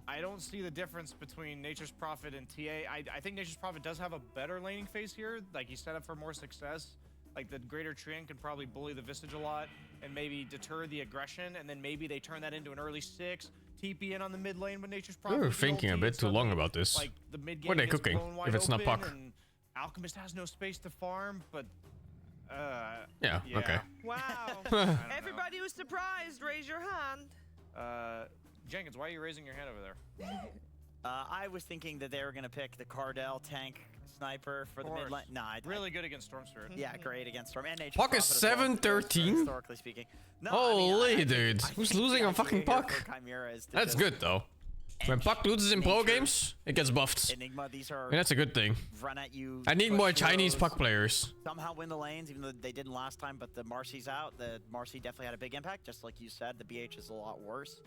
I don't see the difference between Nature's Prophet and TA. I think Nature's Prophet does have a better laning phase here. Like he's set up for more success. Like the Greater Treant can probably bully the Visage a lot. and maybe deter the aggression, and then maybe they turn that into an early 6, TP in on the mid lane when Nature's
We
probably
were thinking a bit too long about this.
Like the mid game
What are they
gets
cooking
blown wide
if it's not
open,
puck?
and Alchemist has no space to farm, but
Yeah, okay.
Wow.
I don't know.
Everybody who's surprised, raise your hand.
Jenkins, why are you raising your hand over there?
I was thinking that they were going to pick the Cardell tank sniper for the mid lane. Nah,
Really good against Storm Spirit.
Yeah, great against Storm. And Nature's
Puck is
Prophet as well,
7-13?
historically speaking. No,
Holy
think-
dude,
I
who's
think
losing
the
on fucking
idea here
puck?
for Chimera is to
That's
just
good though. When Puck loses in pro
Nature.
games, it gets buffed.
Enigma, these are
And that's a good thing.
run at you.
I need
push
more Chinese
heroes,
puck players.
Somehow win the lanes, even though they didn't last time. But the Marcy's out. The Marcy definitely had a big impact, just like you said. The BH is a lot worse.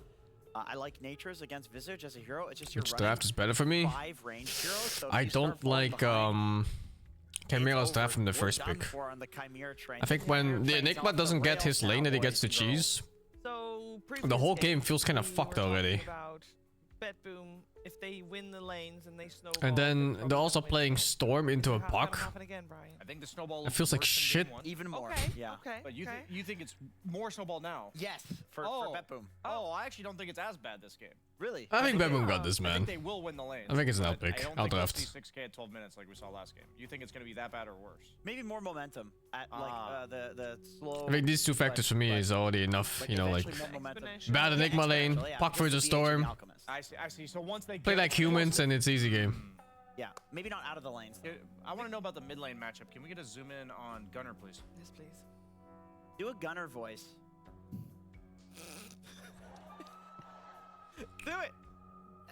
I like Nature's against Visage as a hero. It's just you're
Which
running
draft is better for me?
5 ranged heroes. So if
I
you start
don't
falling
like
behind,
Chimera's
it's
draft from the
over. We're
first
done
pick.
for on the Chimera train.
I think when the
Train's
Enigma
off the
doesn't get
rails
his lane
now,
that he gets to
boys, so-
cheese,
So
the whole
previous
game feels kind of
we
fucked
were talking
already.
About Betboom, if they win the lanes and they snowball,
And then
probably
they're also
gonna win.
playing Storm into a
Gonna
puck.
happen again, Brian.
I think the snowball
It feels like
worse than
shit.
game 1.
Even more.
Okay.
Yeah.
Okay.
But you
okay.
you think it's more snowball now?
Yes, for
Oh.
Betboom.
Oh, I actually don't think it's as bad this game.
Really?
I think
they-
Bedboom got this,
I
man.
think they will win the lane.
I think it's an
but
outpick.
I don't
I'll
think we'll
draft.
see 6K at 12 minutes like we saw last game. You think it's going to be that bad or worse?
Maybe more momentum at like the slow.
I think these two factors for me is already enough, you know, like
eventually more momentum.
Exponential.
bad Enigma lane,
Exponential, yeah,
puck
because
versus
of the BH and
Storm,
Alchemist.
I see. I see. So once they
play
get
like humans, and it's easy game.
Yeah, maybe not out of the lanes. though.
I want to know about the mid lane matchup. Can we get a zoom in on Gunner, please?
Yes, please.
Do a Gunner voice.
Do it.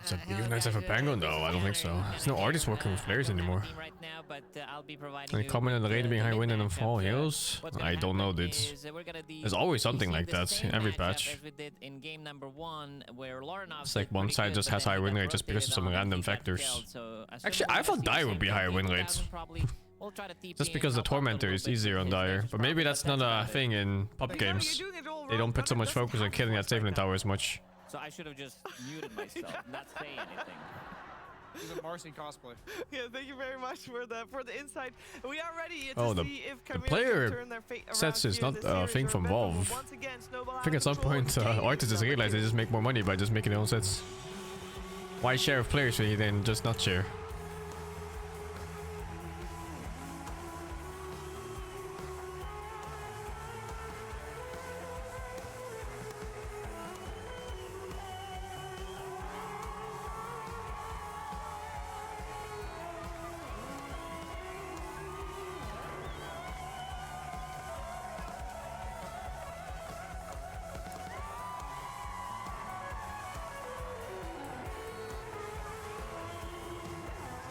Is it you guys have a penguin though? I don't think so. There's no artist working with players anymore.
Right now, but I'll be providing
Any
you
comment on the
with
rate being high
the
win and
matchup.
fall heroes?
What's gonna
I don't know,
happen
dude.
is, we're gonna
There's always something
see
like
the
that
same
in every
matchup
patch.
as we did in game number 1, where Laranov
It's like
did
one
pretty
side
good,
just
but
has
then
high
he
win
got
rate just because of
rotated
some
on,
random
he got
factors.
killed, so assuming
Actually,
we're
I
gonna
thought
see the
Dire
same
would be higher win
30,000
rates.
probably. We'll try to TP
Just
and
because the
help out a
Tormentor
little
is
bit
easier on
with his
Dire.
damage
But maybe
profile,
that's not
about
a
it.
thing in pub
You're
games.
doing it all
They don't
wrong.
put so
Gunner
much
doesn't
focus on
have
killing
voice
that saving
right
the
now.
tower as much.
So I should have just muted myself, not say anything.
He's a Marcy cosplay.
Yeah, thank you very much for the insight. We are ready to
Oh, the
see if Chimera
player
can turn their fate
sets
around
is
here in
not
this
a
series,
thing
or
from
Betboom
Valve.
once again snowball
I
out
think
of
at some
control.
point
Game
artists just
number
realize they
2.
just make more money by just making their own sets. Why share with players when you then just not share?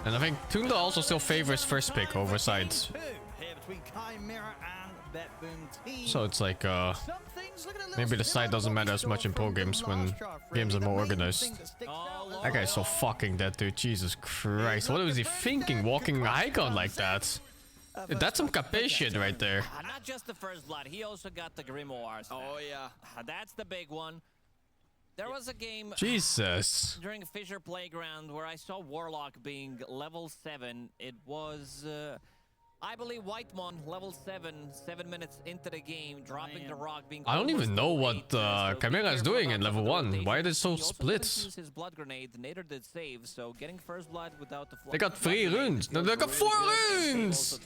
And I think Tunda also still favors first pick over sides.
Here between Chimera and Betboom team.
So it's like,
Some things looking a little
maybe the side
similar
doesn't
to what
matter
we
as much
saw
in pro
from them
games when
last draft,
games are
really.
more
The main
organized.
thing that sticks
Oh,
out
That
is
guy's so fucking dead, dude. Jesus Christ. What was he thinking walking icon like that? Dude, that's some cape shit right there.
Not just the first blood, he also got the Grimoires.
Oh yeah.
That's the big one. There was a game
Jesus.
during Fisher Playground where I saw Warlock being level 7. It was, I believe, Whitemon, level 7, 7 minutes into the game, dropping the rock, being
I don't even
almost
know
level
what
8, so be
Chimera is
careful
doing
about
at level
some of the
1.
rotations.
Why are they so
He also
split?
couldn't use his blood grenade. Nader did save, so getting first blood without the
They got 3 runes. No, they got 4 runes!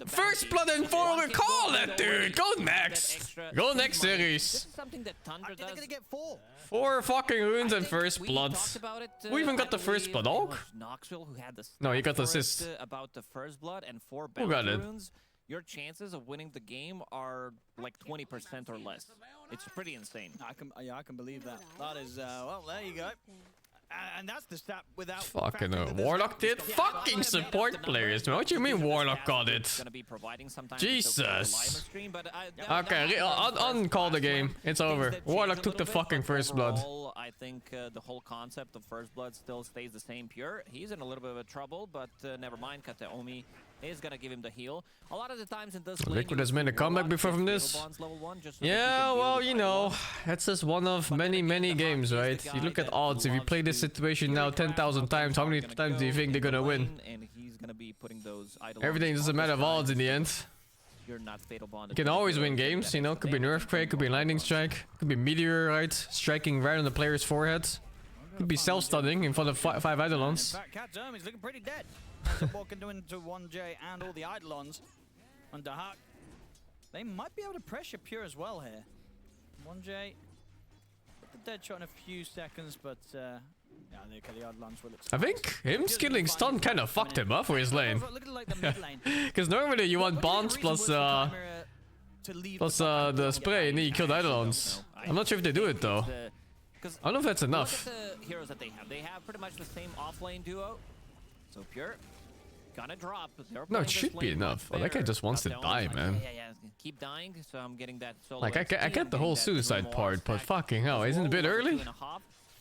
First blood and 4 recall that, dude! Go next! Go next
This
series!
is something that Thunder
They're
does.
gonna get 4.
4 fucking runes and
I think
first
we
blood.
talked about it,
Who even
I
got the first
believe
blood?
it
Oak?
was Knoxville who had the
No, he got the
stat for it,
assist.
about the first blood and 4
Who got
bounty
it?
runes. Your chances of winning the game are like 20% or less. It's pretty insane.
I can believe that. That is well, there you go. And that's the stat without
Fucking
factoring that this
Warlock
round
did?
is gonna-
Fucking support players, man. What do you mean Warlock got it?
Gonna be providing sometimes
Jesus.
stream, but
Okay, uncall the game. It's over. Warlock took the fucking first blood.
Overall, I think the whole concept of first blood still stays the same pure. He's in a little bit of trouble, but never mind. Kateomi is gonna give him the heal. A lot of the times in this lane,
Liquid
you
has
will
made
see
a comeback
Warlock
before
get
from
Fatal
this.
Bonds level 1 just so that he
Yeah,
can deal
well,
with
you
Iron
know,
One.
that's just one of many, many games, right? You look at odds. If you play this situation now 10,000 times, how many times do you think they're gonna win?
And he's gonna be putting those idle
Everything
arms
is a
on
matter
the
of odds in
side.
the end.
you're not fatal bonded.
You can always win games, you know. Could be an earthquake, could be lightning strike, could be meteorite striking right on the player's forehead. Could be self-stunning in front of 5 Eidolons.
In fact, Cat is looking pretty dead. Walking into 1J and all the Eidolons. And Dahak, they might be able to pressure Pure as well here. 1J, put the dead shot in a few seconds, but yeah, the Eidolons will
I think him skilling stun kind of fucked him up for his lane. Because normally you want bonds plus the spray and then you kill the Eidolons. I'm not sure if they do it though. I don't know if that's enough.
Look at the heroes that they have. They have pretty much the same offlane duo. So Pure gonna drop.
No, it should be enough. Well, that guy just wants to die, man.
Yeah. Keep dying. So I'm getting that solo.
Like I get the whole suicide part, but fucking hell, isn't it a bit early?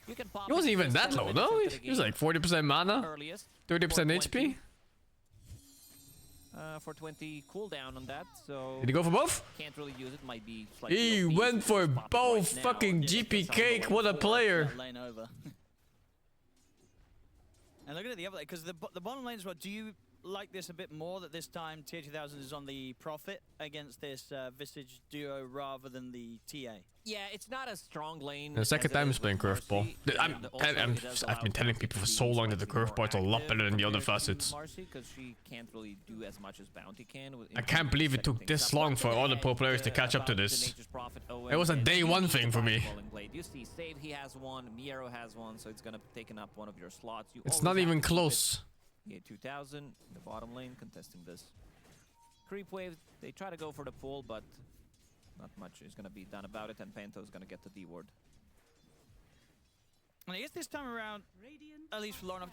He wasn't even that low, no? He was like 40% mana, 30% HP.
For 20 cooldown on that, so
did he go for both?
Can't really use it. Might be.
He went for both. Fucking GP cake. What a player.
Lane over. And look at the other, because the bottom lane as well. Do you like this a bit more that this time Tier 2000 is on the profit against this Visage duo rather than the TA?
Yeah, it's not a strong lane.
The second time he's playing curveball. I've been telling people for so long that the curveball is a lot better than the other facets.
Because she can't really do as much as Bounty can.
I can't believe it took this long for all the pro players to catch up to this. It was a day one thing for me.
You see, Save, he has one, Miero has one, so it's gonna take up one of your slots.
It's not even close.
Yeah, 2000, the bottom lane contesting this. Creep wave, they try to go for the pull, but not much is going to be done about it, and Panto's going to get the D ward.
And I guess this time around, at least for Lauren,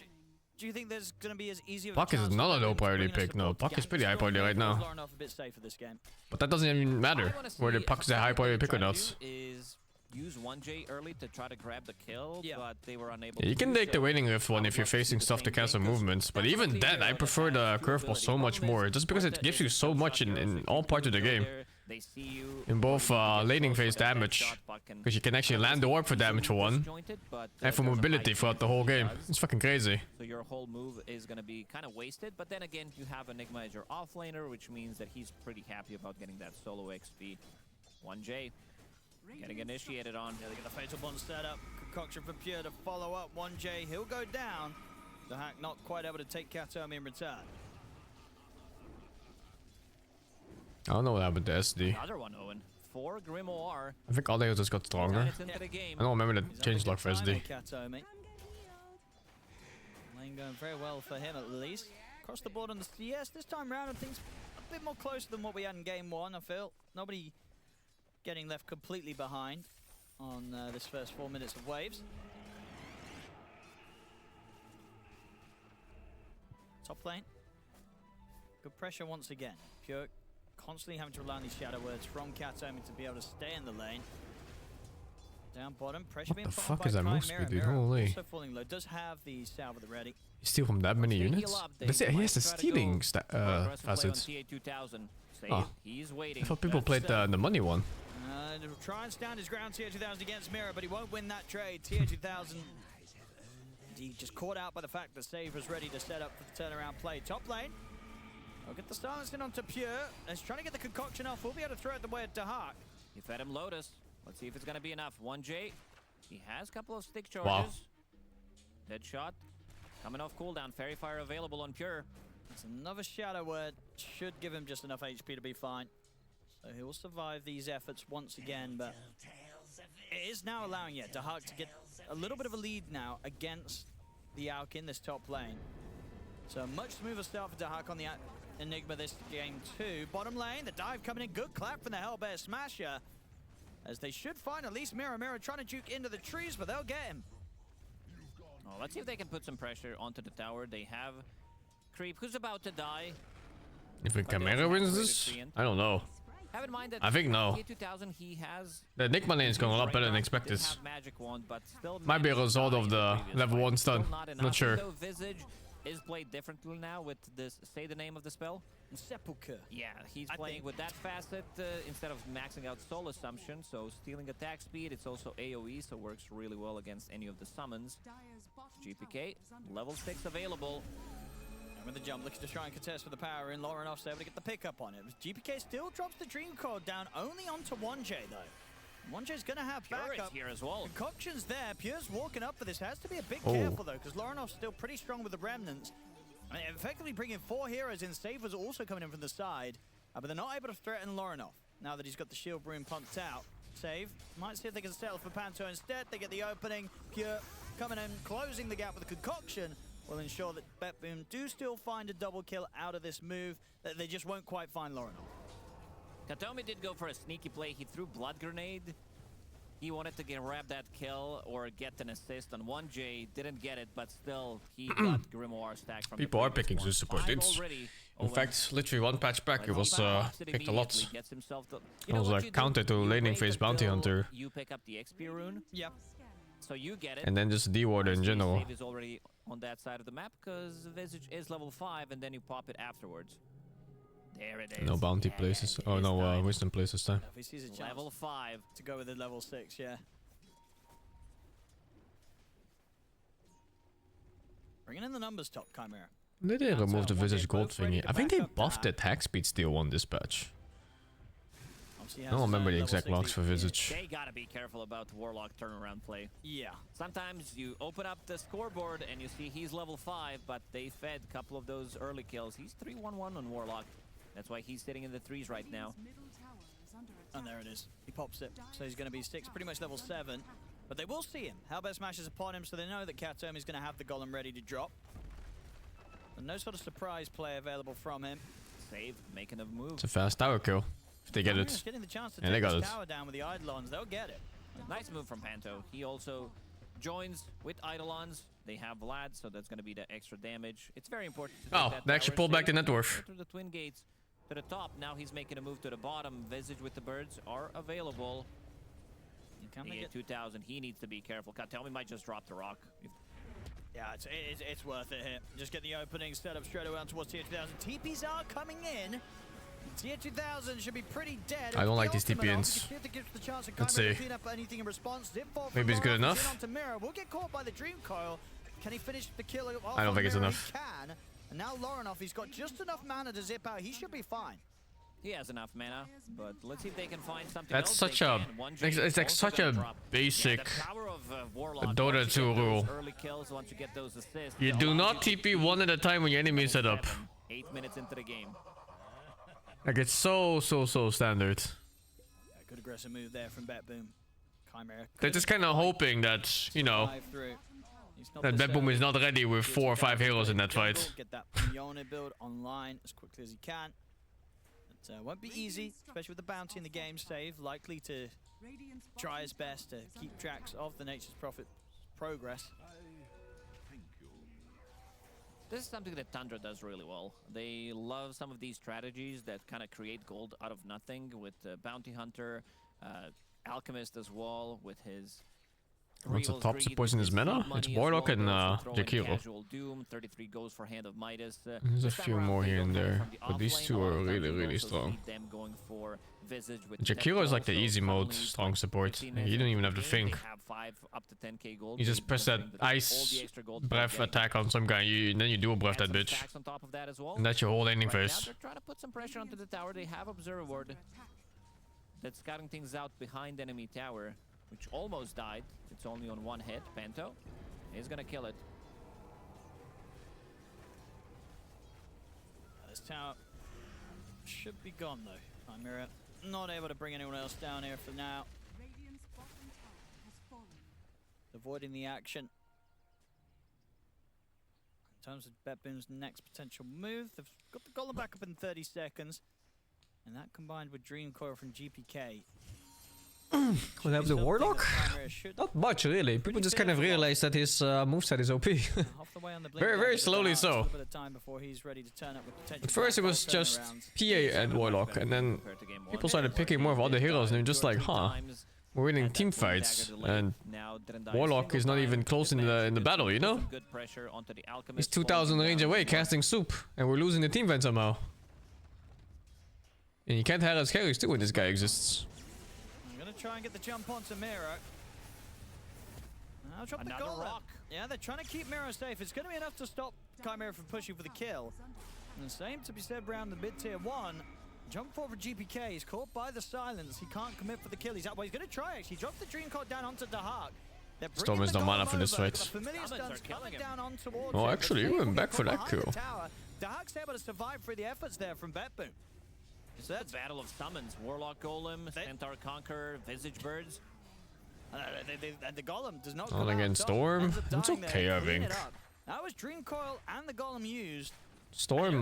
do you think there's going to be as easy of a
Puck is
chance
not a low priority pick, no. Puck is pretty high priority right now.
A bit safer this game.
But that doesn't even matter whether Puck's a high priority pick or not.
Is use 1J early to try to grab the kill, but they were unable
to. You can take the waiting rift one if you're facing stuff to cancel movements, but even then, I prefer the curveball so much more, just because it gives you so much in all parts of the game. In both laning phase damage, because you can actually land the orb for damage for one, and for mobility throughout the whole game. It's fucking crazy.
So your whole move is going to be kind of wasted, but then again, you have Enigma as your offlaner, which means that he's pretty happy about getting that solo XP. 1J. Getting initiated on.
Yeah, they get the fatal bond set up. Concoction for Pure to follow up. 1J, he'll go down. The hack not quite able to take Katomi in return.
I don't know what happened to SD.
Another one, Owen. 4 Grimoire.
I think all they just got stronger. I don't remember the change log for SD.
Katomi. Lane going very well for him at least. Across the board on the CS this time around, and things a bit more closer than what we had in game 1, I feel. Nobody getting left completely behind on this first 4 minutes of waves. Top lane. Good pressure once again. Pure constantly having to rely on these shadow words from Katomi to be able to stay in the lane. Down bottom, pressure being put on by CHIMERA.
Dude, holy.
Also falling low. Does have the salve at the ready.
You steal from that many units? He has the stealing facets. Oh. I thought people played the money one.
He'll try and stand his ground Tier 2000 against Mira, but he won't win that trade. Tier 2000, he just caught out by the fact that Save was ready to set up for the turnaround play. Top lane, I'll get the silencing onto Pure. He's trying to get the concoction off. We'll be able to throw it the way at Dahak.
You fed him Lotus. Let's see if it's going to be enough. 1J, he has a couple of stick charges.
Wow.
Dead shot, coming off cooldown. Fairy Fire available on Pure.
It's another shadow word. Should give him just enough HP to be fine. So he will survive these efforts once again, but it is now allowing Dahak to get a little bit of a lead now against the Alk in this top lane. So a much smoother start for Dahak on the Enigma this game too. Bottom lane, the dive coming in, good clap from the Hellbear Smasher. As they should find at least Mira trying to juke into the trees, but they'll get him.
Oh, let's see if they can put some pressure onto the tower. They have Creep, who's about to die.
If CHIMERA wins this, I don't know.
Have in mind that
I think no.
2000, he has
the Enigma lane is going a lot better than expected. Might be a result of the level 1 stun. Not sure.
Visage is played differently now with this. Say the name of the spell.
Sepulchre.
Yeah, he's playing with that facet instead of maxing out Soul Assumption. So stealing attack speed. It's also AOE, so works really well against any of the summons. GPK level 6 available.
With the jump, looking to try and contest for the power in. Loronoff's able to get the pickup on it. GPK still drops the Dream Coil down only onto 1J though. 1J's gonna have backup
here as well.
Concoction's there. Pure's walking up for this. Has to be a bit
Oh.
careful though, because Loronoff's still pretty strong with the remnants. I mean, effectively bringing 4 heroes in. Save was also coming in from the side, but they're not able to threaten Loronoff now that he's got the shield rune pumped out. Save might see if they can settle for Panto instead. They get the opening. Pure coming in, closing the gap with the Concoction will ensure that BetBoom do still find a double kill out of this move. That they just won't quite find Loronoff.
Katomi did go for a sneaky play. He threw Blood Grenade. He wanted to grab that kill or get an assist on 1J. Didn't get it, but still, he got Grimoire stack from
People
the
are picking
previous
Zeus support.
one.
It's,
Already,
in fact, literally one patch back, it was picked a lot.
Gets himself the,
It was like counter to laning
wait
phase bounty
until
hunter.
You pick up the XP rune,
Yep.
so you get it.
And then just D-Warder in general.
Save is already on that side of the map because Visage is level 5, and then you pop it afterwards. There it is.
No bounty places. Oh no, wisdom places time.
If he sees a chance
Level 5.
to go with the level 6, yeah. Bringing in the numbers top, Chimera.
They did remove the
one
Visage
hit,
gold
both ready
thingy.
to
I think
back
they
up
buffed the
that.
attack speed steal one this patch.
Obviously he
I
has
don't
his
remember
own
the
level
exact logs
60
for Visage.
They gotta be careful about Warlock turnaround play.
Yeah.
Sometimes you open up the scoreboard and you see he's level 5, but they fed a couple of those early kills. He's 3-1-1 on Warlock. That's why he's sitting in the 3s right now.
Middle tower is under
And
attack.
there it is. He pops it. So he's going to be 6, pretty much level 7. But they will see him. Hellbear smashes upon him, so they know that Katomi is going to have the golem ready to drop. And no sort of surprise play available from him.
Save, making a move.
It's a fast tower kill. If they get
Chimera's
it.
getting the chance to
Yeah, they
take
got
this
it.
tower down with the Eidolons. They'll get it.
Nice move from Panto. He also joins with Eidolons. They have Vlad, so that's going to be the extra damage. It's very important to take
Oh,
that
they actually
tower.
pulled back the
Save
net worth.
through the twin gates to the top. Now he's making a move to the bottom. Visage with the birds are available.
Can they
He
get...
2000. He needs to be careful. Katomi might just drop the rock.
Yeah, it's worth it here. Just get the opening set up straight away on towards tier 2000. TPs are coming in. Tier 2000 should be pretty dead.
I don't like
It's
these
the ultimate
TP-ins.
off. It gives the chance of
Let's
Chimera to
see.
clean up anything in response. Zip fall from
Maybe it's good
Loronoff,
enough.
in onto Mira. Will get caught by the Dream Coil. Can he finish the kill off
I don't
on
think it's
Mira?
enough.
He can. And now Loronoff, he's got just enough mana to zip out. He should be fine.
He has enough mana, but let's see if they can find something
That's
else.
such
They
a...
can. 1J
It's like
also
such
gonna
a
drop.
basic...
Yeah, the power of Warlock,
Dota
once you
2
get those
rule.
early kills, once you get those assists,
You
it
do
allows
not
you to
TP one at a time when your enemy is set up.
8 minutes into the game.
Like it's so standard.
Yeah, good aggressive move there from BetBoom. Chimera.
They're just kind of hoping that, you know,
Drive through. He's not
that BetBoom is not ready with 4 or 5 heroes in that fight.
Get that Yone build online as quickly as he can. It won't be easy, especially with the bounty in the game. Save likely to
Radiant's
try his best to keep tracks of the Nature's Prophet progress.
This is something that Tundra does really well. They love some of these strategies that kind of create gold out of nothing with Bounty Hunter, Alchemist as well with his...
What's the
Real's
top
Greed
support
with
in his
his
meta?
seed money
It's
as
Warlock
well,
and
goes for throwing
Jakiro.
Casual Doom, 33 goes for Hand of Midas.
There's a
this
few
time around,
more
they
here
go
and
kind of
there,
from the
but these
offlane.
two
A lot
are
of times
really,
you
really
also
strong.
see them going for Visage with
Jakiro is like the
Tech
easy
Ball, so
mode,
colonies,
strong
like
support.
15
You
minutes
don't
into
even
the
have to
game,
think.
They have 5 up to 10k gold.
You
so
just press that
bring all the
ice
extra gold
breath
back.
attack on some guy, and then you dual breath
Add
that
some
bitch.
stacks on top of that as well.
And that's your whole ending
Right now,
phase.
they're trying to put some pressure onto the tower. They have Observer Ward that's scouting things out behind enemy tower, which almost died. It's only on 1 hit. Panto is gonna kill it.
This tower should be gone though. Chimera not able to bring anyone else down here for now.
Radiant's bottom tower has fallen.
Avoiding the action. In terms of BetBoom's next potential move, they've got the golem back up in 30 seconds. And that combined with Dream Coil from GPK.
What happened to Warlock? Not much really. People just kind of realized that his moveset is OP. Very slowly so. At first it was just PA and Warlock, and then people started picking more of other heroes, and they're just like, huh, we're winning team fights, and Warlock is not even close in the battle, you know? He's 2000 range away casting soup, and we're losing the team fight somehow. And you can't have as carries too when this guy exists.
I'm gonna try and get the jump onto Mira. Now Trying to drop
Another
the golem.
rock.
Yeah, they're trying to keep Mira safe. It's going to be enough to stop Chimera from pushing for the kill. And the same to be said around the mid-tier 1. Jump forward for GPK. He's caught by the silence. He can't commit for the kill. He's out. Well, he's going to try, actually. Drop the Dream Code down onto Dahak.
Storm has no mana for this fight. Oh, actually, he went back for that kill.
Dahak's able to survive through the efforts there from BetBoom.
So that's battle of summons. Warlock Golem, Centaur Conqueror, Visage Birds.
The Golem does not
All
come out.
against
Dot
Storm.
ends up
It's
dying there,
okay, I
clean
think.
it up. That was Dream Coil and the Golem used.
Storm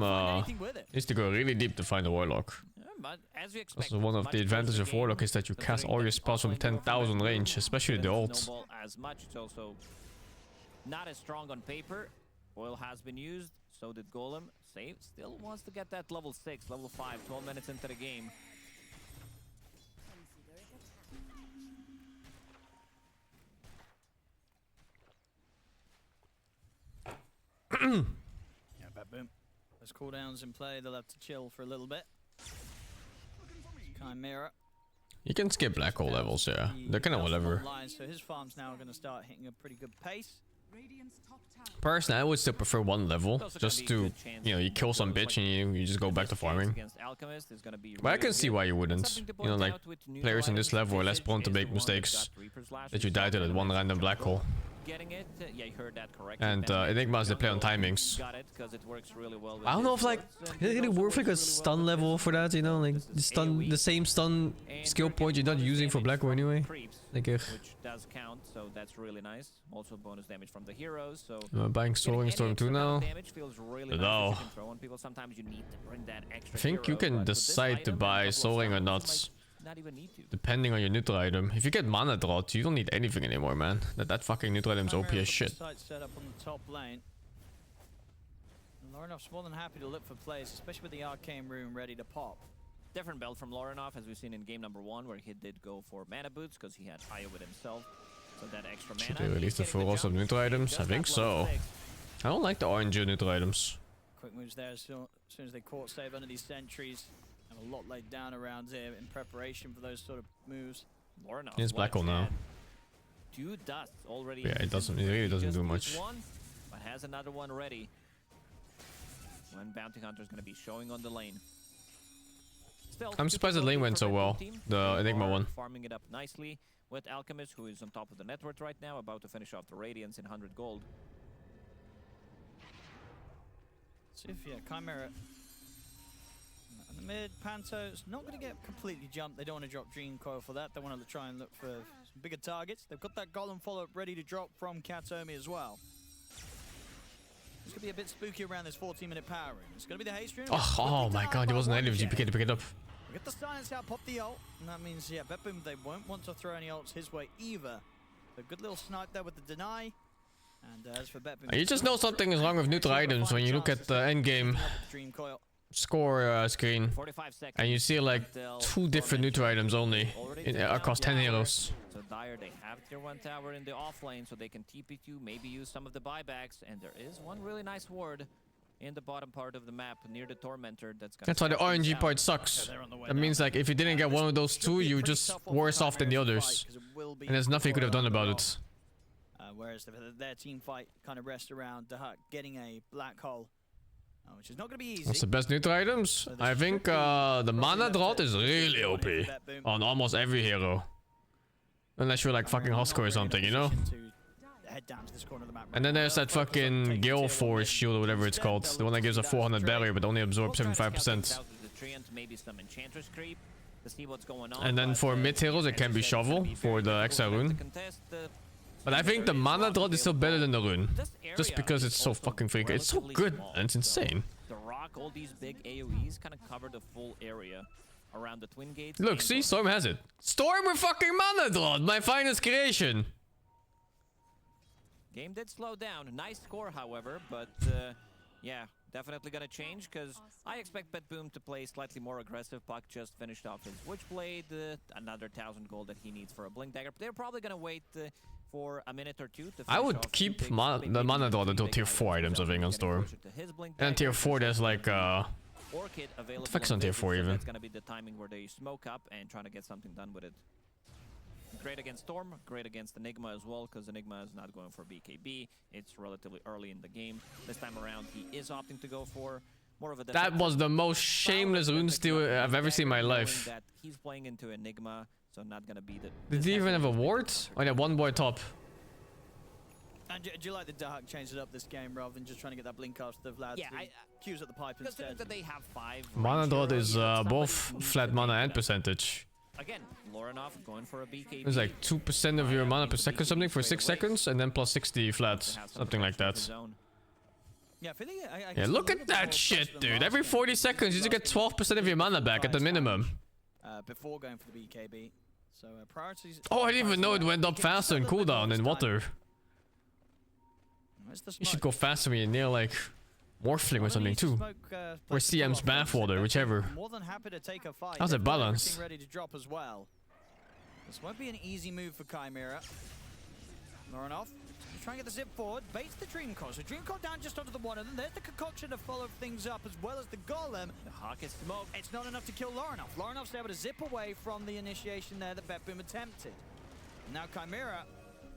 needs to go really deep to find a Warlock.
But as we expect,
Also, one of the advantages of Warlock is that you cast all your spells from 10,000 range, especially the ult.
Snowball as much. It's also not as strong on paper. Oil has been used, so did Golem. Save still wants to get that level 6, level 5, 12 minutes into the game.
Yeah, BetBoom. There's cooldowns in play. They'll have to chill for a little bit. Chimera.
You can skip black hole levels, yeah. They're kind of whatever.
Online, so his farm's now going to start hitting a pretty good pace.
Radiant's top tower
Personally, I would still prefer one level, just to, you know, you kill some bitch and you just go back to farming.
Against Alchemist is gonna be
But I
really
can see
good.
why you
And
wouldn't.
something to
You know,
point
like,
out with new
players in this
items,
level are less
Visage
prone to
is the
make
one that's
mistakes
got Reaper's Lash,
that you
so
die to that
something
one
like
random black hole.
Getting it, yeah, you heard that correctly.
And
Ben
Enigmas, they play on
Jungle
timings.
Got it, 'cause it works really well with
I don't know
his
if, like,
swords, and
is it really
also
worth like a
works really
stun
well with
level
his
for that, you know? Like,
This
the
is
stun,
AoE,
the same stun
and
skill
you're
point you're
getting
not
bonus
using for
damage
black hole
from
anyway.
creeps,
Like,
which does count, so that's really nice. Also bonus damage from the heroes, so
buying Soaring Storm 2 now.
damage feels really
No.
nice that you can throw on people. Sometimes you need to bring that extra
I think you
hero,
can
but with this
decide to
item
buy
and a couple of
Soaring or
summons,
not,
you might not even need to.
depending on your neutral item. If you get mana drought, you don't need anything anymore, man. That fucking neutral item's OP as shit.
Site set up on the top lane. Lorenoff's more than happy to look for plays, especially with the Arcane Rune ready to pop.
Different build from Lorenoff, as we've seen in game number 1, where he did go for mana boots because he had Io with himself. So that extra mana.
Should they release
he's
the
getting
full roster of
jump.
neutral
He
items?
just
I think
got level
so.
6.
I don't like the RNG neutral items.
Quick moves there as soon as they caught save under these sentries. Have a lot laid down around here in preparation for those sort of moves.
Lorenoff.
It's black hole now.
2 dusts already.
Yeah, it
in
doesn't-
his
it really
inventory.
doesn't
Just
do
used
much.
One, but has another one ready. When Bounty Hunter is going to be showing on the lane. Still,
I'm surprised the lane went so well, the Enigma one.
Farming it up nicely with Alchemist, who is on top of the net worth right now, about to finish off the Radiance in 100 gold.
See if, yeah, Chimera. In the mid, Panto's not going to get completely jumped. They don't want to drop Dream Coil for that. They want to try and look for some bigger targets. They've got that Golem follow-up ready to drop from Katomi as well. It's going to be a bit spooky around this 14-minute power room. It's going to be the haste room.
Oh my god, he wasn't native GPK to pick it up.
Get the silence out, pop the ult, and that means, yeah, BetBoom, they won't want to throw any ults his way either. A good little snipe there with the deny. And as for BetBoom,
You just know something is wrong with neutral items when you look at the endgame
Dream Coil.
score screen
45 seconds.
and you see like
until
2 different neutral items only across 10 heroes.
So Dire, they have tier 1 tower in the off lane, so they can TP you, maybe use some of the buybacks, and there is one really nice ward in the bottom part of the map near the Tormentor. That's
Why the RNG part sucks. That means like if you didn't get one of those 2, you're just worse off than the others. And there's nothing you could have done about it.
Whereas their team fight kind of rests around Dahak getting a black hole, which is not going to be easy.
What's the best neutral items? I think the mana drought is really OP on almost every hero. Unless you're like fucking Husker or something, you know?
Head down to this corner of the map.
And then there's that fucking Gale Force shield or whatever it's called. The one that gives a 400 barrier but only absorbs 75%.
Maybe some Enchantress creep to see what's going on.
And then for mid heroes it can be Shovel for the extra rune. But I think the mana drought is still better than the rune. Just because it's so fucking freaking. It's so good and it's insane.
The rock, all these big AoEs kind of cover the full area around the twin gates.
Look, see, Storm has it. Storm with fucking mana drought, my finest creation.
Game did slow down. Nice score, however, but yeah, definitely gonna change because I expect BetBoom to play slightly more aggressive. Puck just finished off his Witchblade, another 1,000 gold that he needs for a Blink Dagger. They're probably gonna wait for a minute or 2 to
I
finish
would
off
keep
big
the mana drought until tier 4 items, I think, on Storm. And tier 4 there's like
Orchid available
Fix on tier 4
so
even.
That's gonna be the timing where they smoke up and trying to get something done with it. great against Storm, great against Enigma as well, because Enigma is not going for BKB. It's relatively early in the game. This time around, he is opting to go for more of a
That
defensive
was the most shameless rune steal I've ever seen in my life.
That he's playing into Enigma, so not gonna be the.
Did he even have a ward? Oh yeah, one boy top.
And do you like the Dahak changed it up this game rather than just trying to get that blink cast to Vlad?
Yeah,
Q's at the pipe
considering
instead.
that they have 5.
Mana dot is
somebody
both
who needs
flat
to
mana
make
and
that.
percentage.
Again, Lorenov going for a BKB.
It's like 2% of your mana per second or something for 6 seconds, and then plus 60 flat, something like that.
Yeah, I feel like I
Yeah,
can
look
see a
at
little bit more
that shit,
pressure than
dude.
last
Every
game.
40 seconds, you just get 12% of your mana back at the minimum.
Before going for the BKB. So priorities.
Oh, I didn't even know it went up faster in cooldown in water. You should go faster when you're near like Morphling or something too. Or CM's bathwater, whichever.
More than happy to take a fight.
How's it
They've got
balanced?
everything ready to drop as well. This won't be an easy move for Chimera. Lorenov, try and get the zip forward, baits the Dream Coil. So Dream Coil down just onto the one, and then there's the concoction to follow things up as well as the Golem.
The Hawk is smoked.
It's not enough to kill Lorenov. Lorenov's able to zip away from the initiation there that Betboom attempted. Now Chimera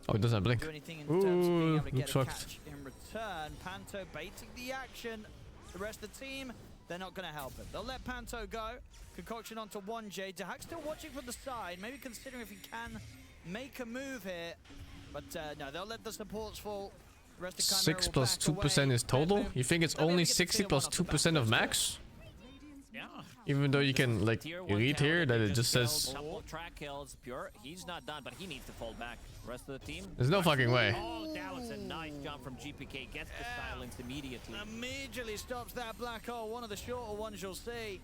Oh, it doesn't blink.
do anything in terms of being able to get a
fucked.
catch in return. Panto baiting the action. The rest of the team, they're not going to help it. They'll let Panto go. Concoction onto 1J. Dahak still watching from the side, maybe considering if he can make a move here. But no, they'll let the supports fall. The rest of Chimera
6
will
plus
back
2%
away.
is total?
Betboom,
You think it's
they'll be able
only
to get the
60
tier
plus
one off the back
2% of
as well.
max?
Yeah.
Even though you can, like,
Tier 1
read
tower,
here that
they
it just
killed
says...
a couple of track kills. Pure, he's not done, but he needs to fall back. The rest of the team.
There's no fucking way.
Oh, that was a nice jump from GPK. Gets the silence immediately.
Immediately stops that black hole. One of the shorter ones you'll see.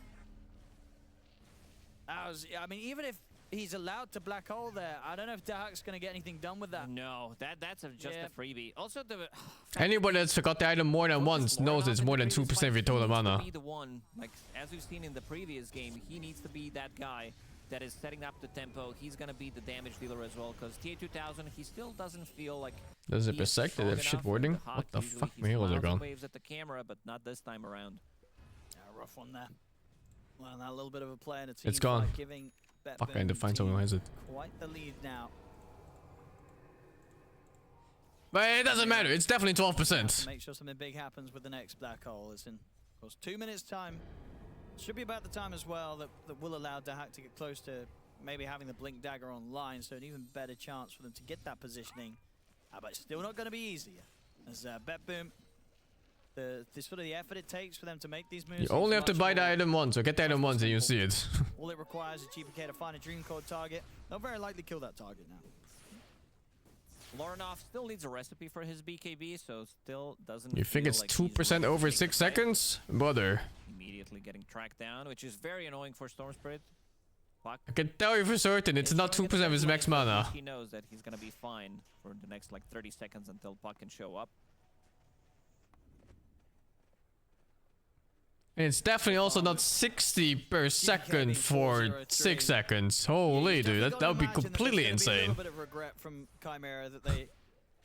That was, I mean, even if he's allowed to black hole there, I don't know if Dahak's going to get anything done with that.
No, that's just
Yeah.
a freebie. Also, the
Anyone that's got the item more than once knows it's more than 2% of your total mana.
Be the one, like as we've seen in the previous game, he needs to be that guy that is setting up the tempo. He's gonna be the damage dealer as well, because TA2000 he still doesn't feel like.
Does it
he is
bisect? Did
strong
it have shit
enough.
warding?
The Hawk,
What the
usually
fuck?
he
My heroes are
smiles and
gone.
waves at the camera, but not this time around.
Yeah, rough one there. Well, that little bit of a play in a team
It's gone.
fight, giving
Fuck, I need to find someone who has it.
quite the lead now.
But it doesn't matter. It's definitely 12%.
Make sure something big happens with the next black hole. It's in, of course, 2 minutes time. Should be about the time as well that will allow Dahak to get close to maybe having the Blink Dagger online, so an even better chance for them to get that positioning. But it's still not going to be easy. As Betboom, the sort of the effort it takes for them to make these moves.
You
is
only have to
much
buy the
more-
item once, or get the item once and you'll see it.
All it requires is GPK to find a Dream Code target. They'll very likely kill that target now.
Lorenov still needs a recipe for his BKB, so still doesn't.
You think
feel
it's
like he's
2%
ready to
over
take
6
the fight.
seconds? Brother.
Immediately getting tracked down, which is very annoying for Storm Spirit. Puck.
I can tell you for certain, it's
He's
not
showing
2% of his
at
max
the lane,
mana.
He knows that he's gonna be fine for the next like 30 seconds until Puck can show up.
And it's definitely also not 60 per second for 6 seconds. Holy
You
dude,
definitely
that would be
gotta imagine that
completely
there's gonna be a
insane.
little bit of regret from Chimera that they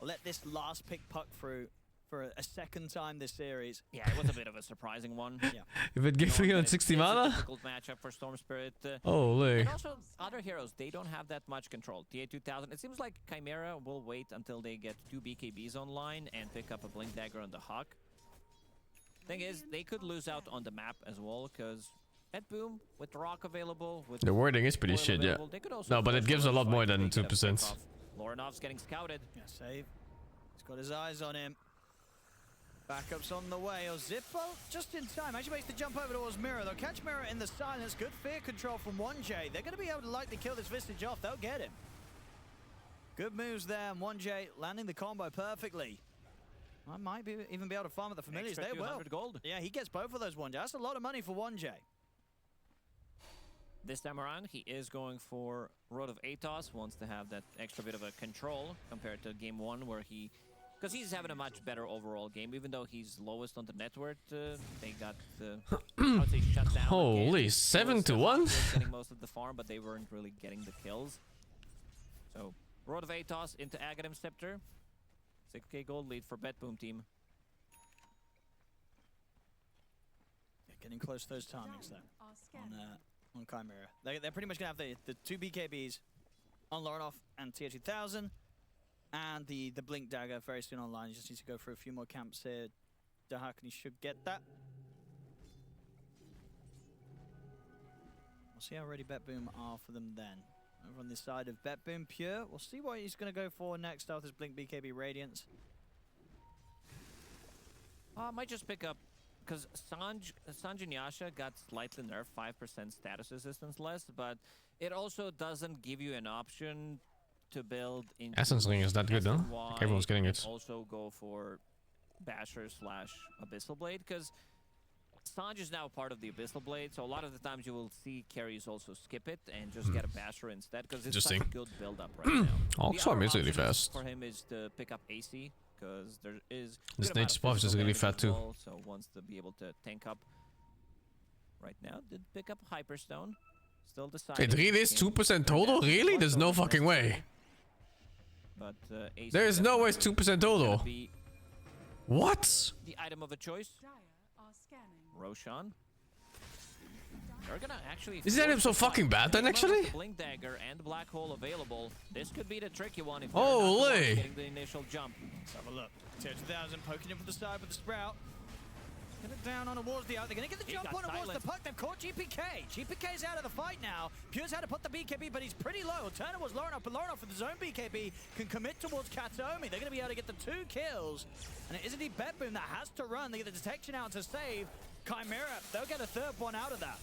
let this last pick Puck through for a second time this series.
Yeah, it was a bit of a surprising one.
Yeah.
If it gives
Knowing
me
that
on
it
60
is a
mana?
difficult matchup for Storm Spirit.
Holy.
And also, other heroes, they don't have that much control. TA2000, it seems like Chimera will wait until they get 2 BKBs online and pick up a Blink Dagger on the Hawk. Thing is, they could lose out on the map as well, because Betboom, with the Rock available, with
The wording is pretty
Coil
shit, yeah.
available, they could also
No, but it
force
gives a
Lorenov
lot
to
more
fight,
than
they could have
2%.
pick off. Lorenov's getting scouted.
Yeah, save. He's got his eyes on him. Backups on the way. Zippo just in time. Actually makes the jump over towards Mirror. They'll catch Mirror in the silence. Good fear control from 1J. They're going to be able to likely kill this Vistage off. They'll get him. Good moves there. And 1J landing the combo perfectly. I might even be able to farm at the familiars.
Extra
They will.
200 gold.
Yeah, he gets both of those 1J. That's a lot of money for 1J.
This time around, he is going for Road of Atos, wants to have that extra bit of a control compared to game 1 where he... Because he's having a much better overall game, even though he's lowest on the net worth. They got, I would say, shut down.
Holy,
again.
7 to
Hawk
1?
was getting most of the farm, but they weren't really getting the kills. So, Road of Atos into Aghanim Scepter. 6k gold lead for Betboom team.
Yeah, getting close to those timings there on Chimera. They're pretty much going to have the 2 BKBs on Laurenov and TO2000. And the Blink Dagger very soon online. You just need to go through a few more camps here. Dahakni should get that. We'll see how ready BetBoom are for them then. Over on this side of BetBoom Pure, we'll see what he's going to go for next after this Blink BKB Radiance.
I might just pick up, because Sanj and Yasha got slightly nerfed, 5% status resistance less, but it also doesn't give you an option to build into
Essence Ring is that good, though?
SNY
Like everyone's getting
and
it.
also go for Basher / Abyssal Blade, because Sanj is now part of the Abyssal Blade, so a lot of the times you will see carries also skip it and just get a Basher instead, because it's such a good build-up right now.
Oxfarm is really
option
fast.
for him is to pick up AC, because there is
This
good amount
Nate's
of
buff is
physical
really
damage
fat
as
too.
well, so wants to be able to tank up. Right now, did pick up Hyperstone. Still deciding.
It really is 2% total? Really? There's no fucking way.
But AC
There is no way it's 2% total.
be
What?
the item of a choice.
Dire are scanning.
Roshan. They're gonna actually.
Is that
force
him so
the fight.
fucking bad then,
They love
actually?
the Blink Dagger and Black Hole available. This could be the tricky one if
Holy.
getting the initial jump.
Let's have a look. TO2000 poking in from the side with the Sprout. Get it down on towards the out. They're going to get the
He
jump
got
on towards the
silenced.
puck. They've caught GPK. GPK's out of the fight now. Pure's had to put the BKB, but he's pretty low. Turner was low enough, but low enough for the zone BKB can commit towards Katomi. They're going to be able to get the 2 kills. And it is indeed BetBoom that has to run. They get the detection out to save Chimera. They'll get a 3rd one out of that.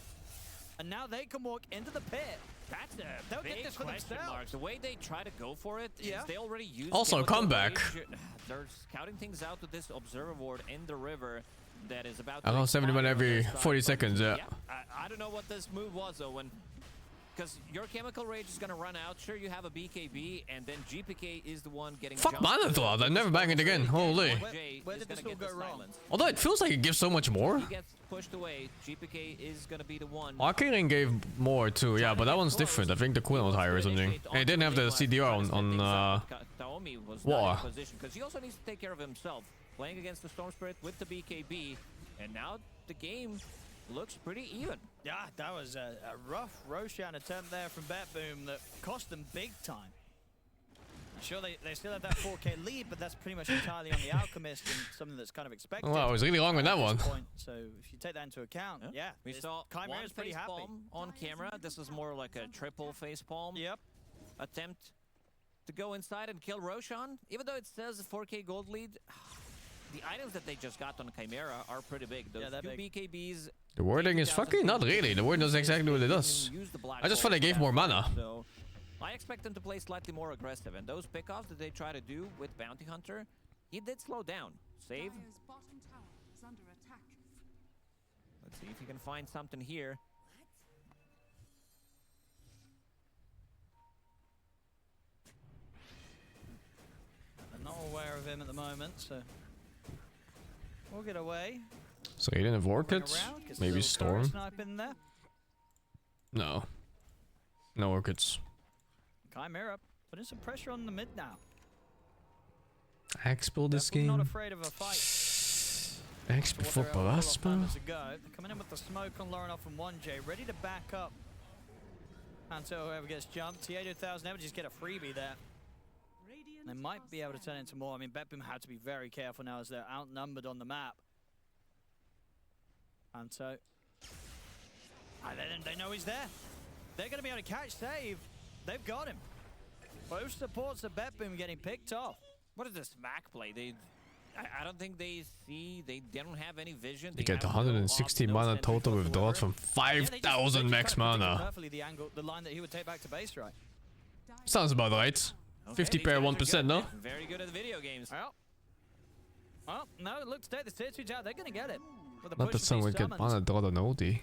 And now they can walk into the pit.
That's a
They'll get
big
this for
question
themselves.
mark. The way they try to go for it is
Yeah.
they already used
Also,
chemical
comeback.
rage. They're scouting things out with this observer ward in the river that is about to
Around 71
expire
every
on their side,
40
but
seconds, yeah.
I don't know what this move was though, because your chemical rage is gonna run out. Sure, you have a BKB, and then GPK is the one getting.
Fuck Manathlon, I'm never banging it again. Holy.
Where did this all go wrong?
Although it feels like it gives so much more.
He gets pushed away. GPK is gonna be the one.
Arcane gave more too, yeah, but that one's different. I think the cooldown was higher or something. And it didn't have the CDR on
Taomi was
Water.
not in position because he also needs to take care of himself. Playing against the Storm Spirit with the BKB, and now the game looks pretty even.
Yeah, that was a rough Roshan attempt there from BetBoom that cost them big time. I'm sure they still have that 4K lead, but that's pretty much entirely on the Alchemist and something that's kind of expected.
Well, I was really wrong with that
at
one.
this point. So if you take that into account, yeah,
We saw
Chimera
one
is pretty
face
happy.
palm on camera. This is more like a triple face palm
Yep.
attempt to go inside and kill Roshan. Even though it says 4K gold lead, the items that they just got on Chimera are pretty big. Those
they're
2
big.
BKBs.
The wording is fucking not really. The wording does exactly what it does. I just thought they gave more mana.
So I expect them to play slightly more aggressive, and those pickoffs that they try to do with Bounty Hunter, he did slow down. Save.
Dire's bottom tower is under attack.
Let's see if he can find something here.
I'm not aware of him at the moment, so we'll get away.
So he didn't have Orchid?
Around, 'cause
Maybe
there's a little
Storm?
snipe in there.
No. No Orchids.
Chimera putting some pressure on the mid now.
Expo this
Definitely not
game.
afraid of a fight.
X
What
before
they're a couple of
Paraspa.
moments ago. They're coming in with the smoke on Laurenov and 1J, ready to back up until whoever gets jumped. T8000 never just get a freebie there.
Radiant
They might
are
be able to turn
scanning.
into more. I mean, BetBoom had to be very careful now as they're outnumbered on the map. And so, they know he's there. They're going to be able to catch save. They've got him. Both supports of BetBoom getting picked off.
What is this Mac play? I don't think they see. They don't have any vision.
They get
have
160
no
mana
sentry
total with
whatsoever.
dot from
Yeah, they just
5,000 max
kind of predicted
mana.
perfectly the angle, the line that he would take back to base, right?
Sounds about right.
Okay,
50
these
pair,
guys are
1%,
good.
no?
Very good at video games.
Well, no, look, to take the tier 2 out. They're going to get it. With a
Not that
push
someone
beast
get
summons.
mana dot on OD.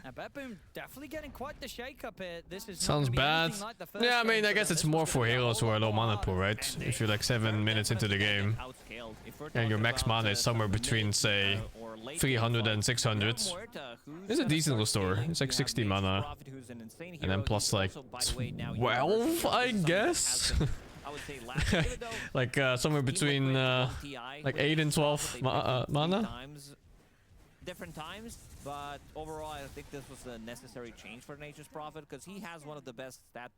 Now, BetBoom definitely getting quite the shake-up here. This is
Sounds
not gonna be
bad.
anything like the first
Yeah, I
game
mean, I
for
guess
them.
it's
This
more
one's
for
gonna be a
heroes who
whole
are low
lot
mana
harder.
pool, right? If you're like 7 minutes into the game.
Outscaled. If we're
And your
talking
max
about,
mana is somewhere
some
between,
mid,
say,
or late
300
game
and
fight,
600.
Muerta, who's
It's a
gonna
decent
start
restore.
scaling.
It's like
You have
60
Nature's
mana.
Prophet, who's an insane
And then
hero.
plus
He's
like
also, by the way, now
12,
universal.
I
Something that
guess?
has been, I would say, last even though
Like somewhere between like 8 and 12 mana.
Different times, but overall I think this was a necessary change for Nature's Prophet because he has one of the best stat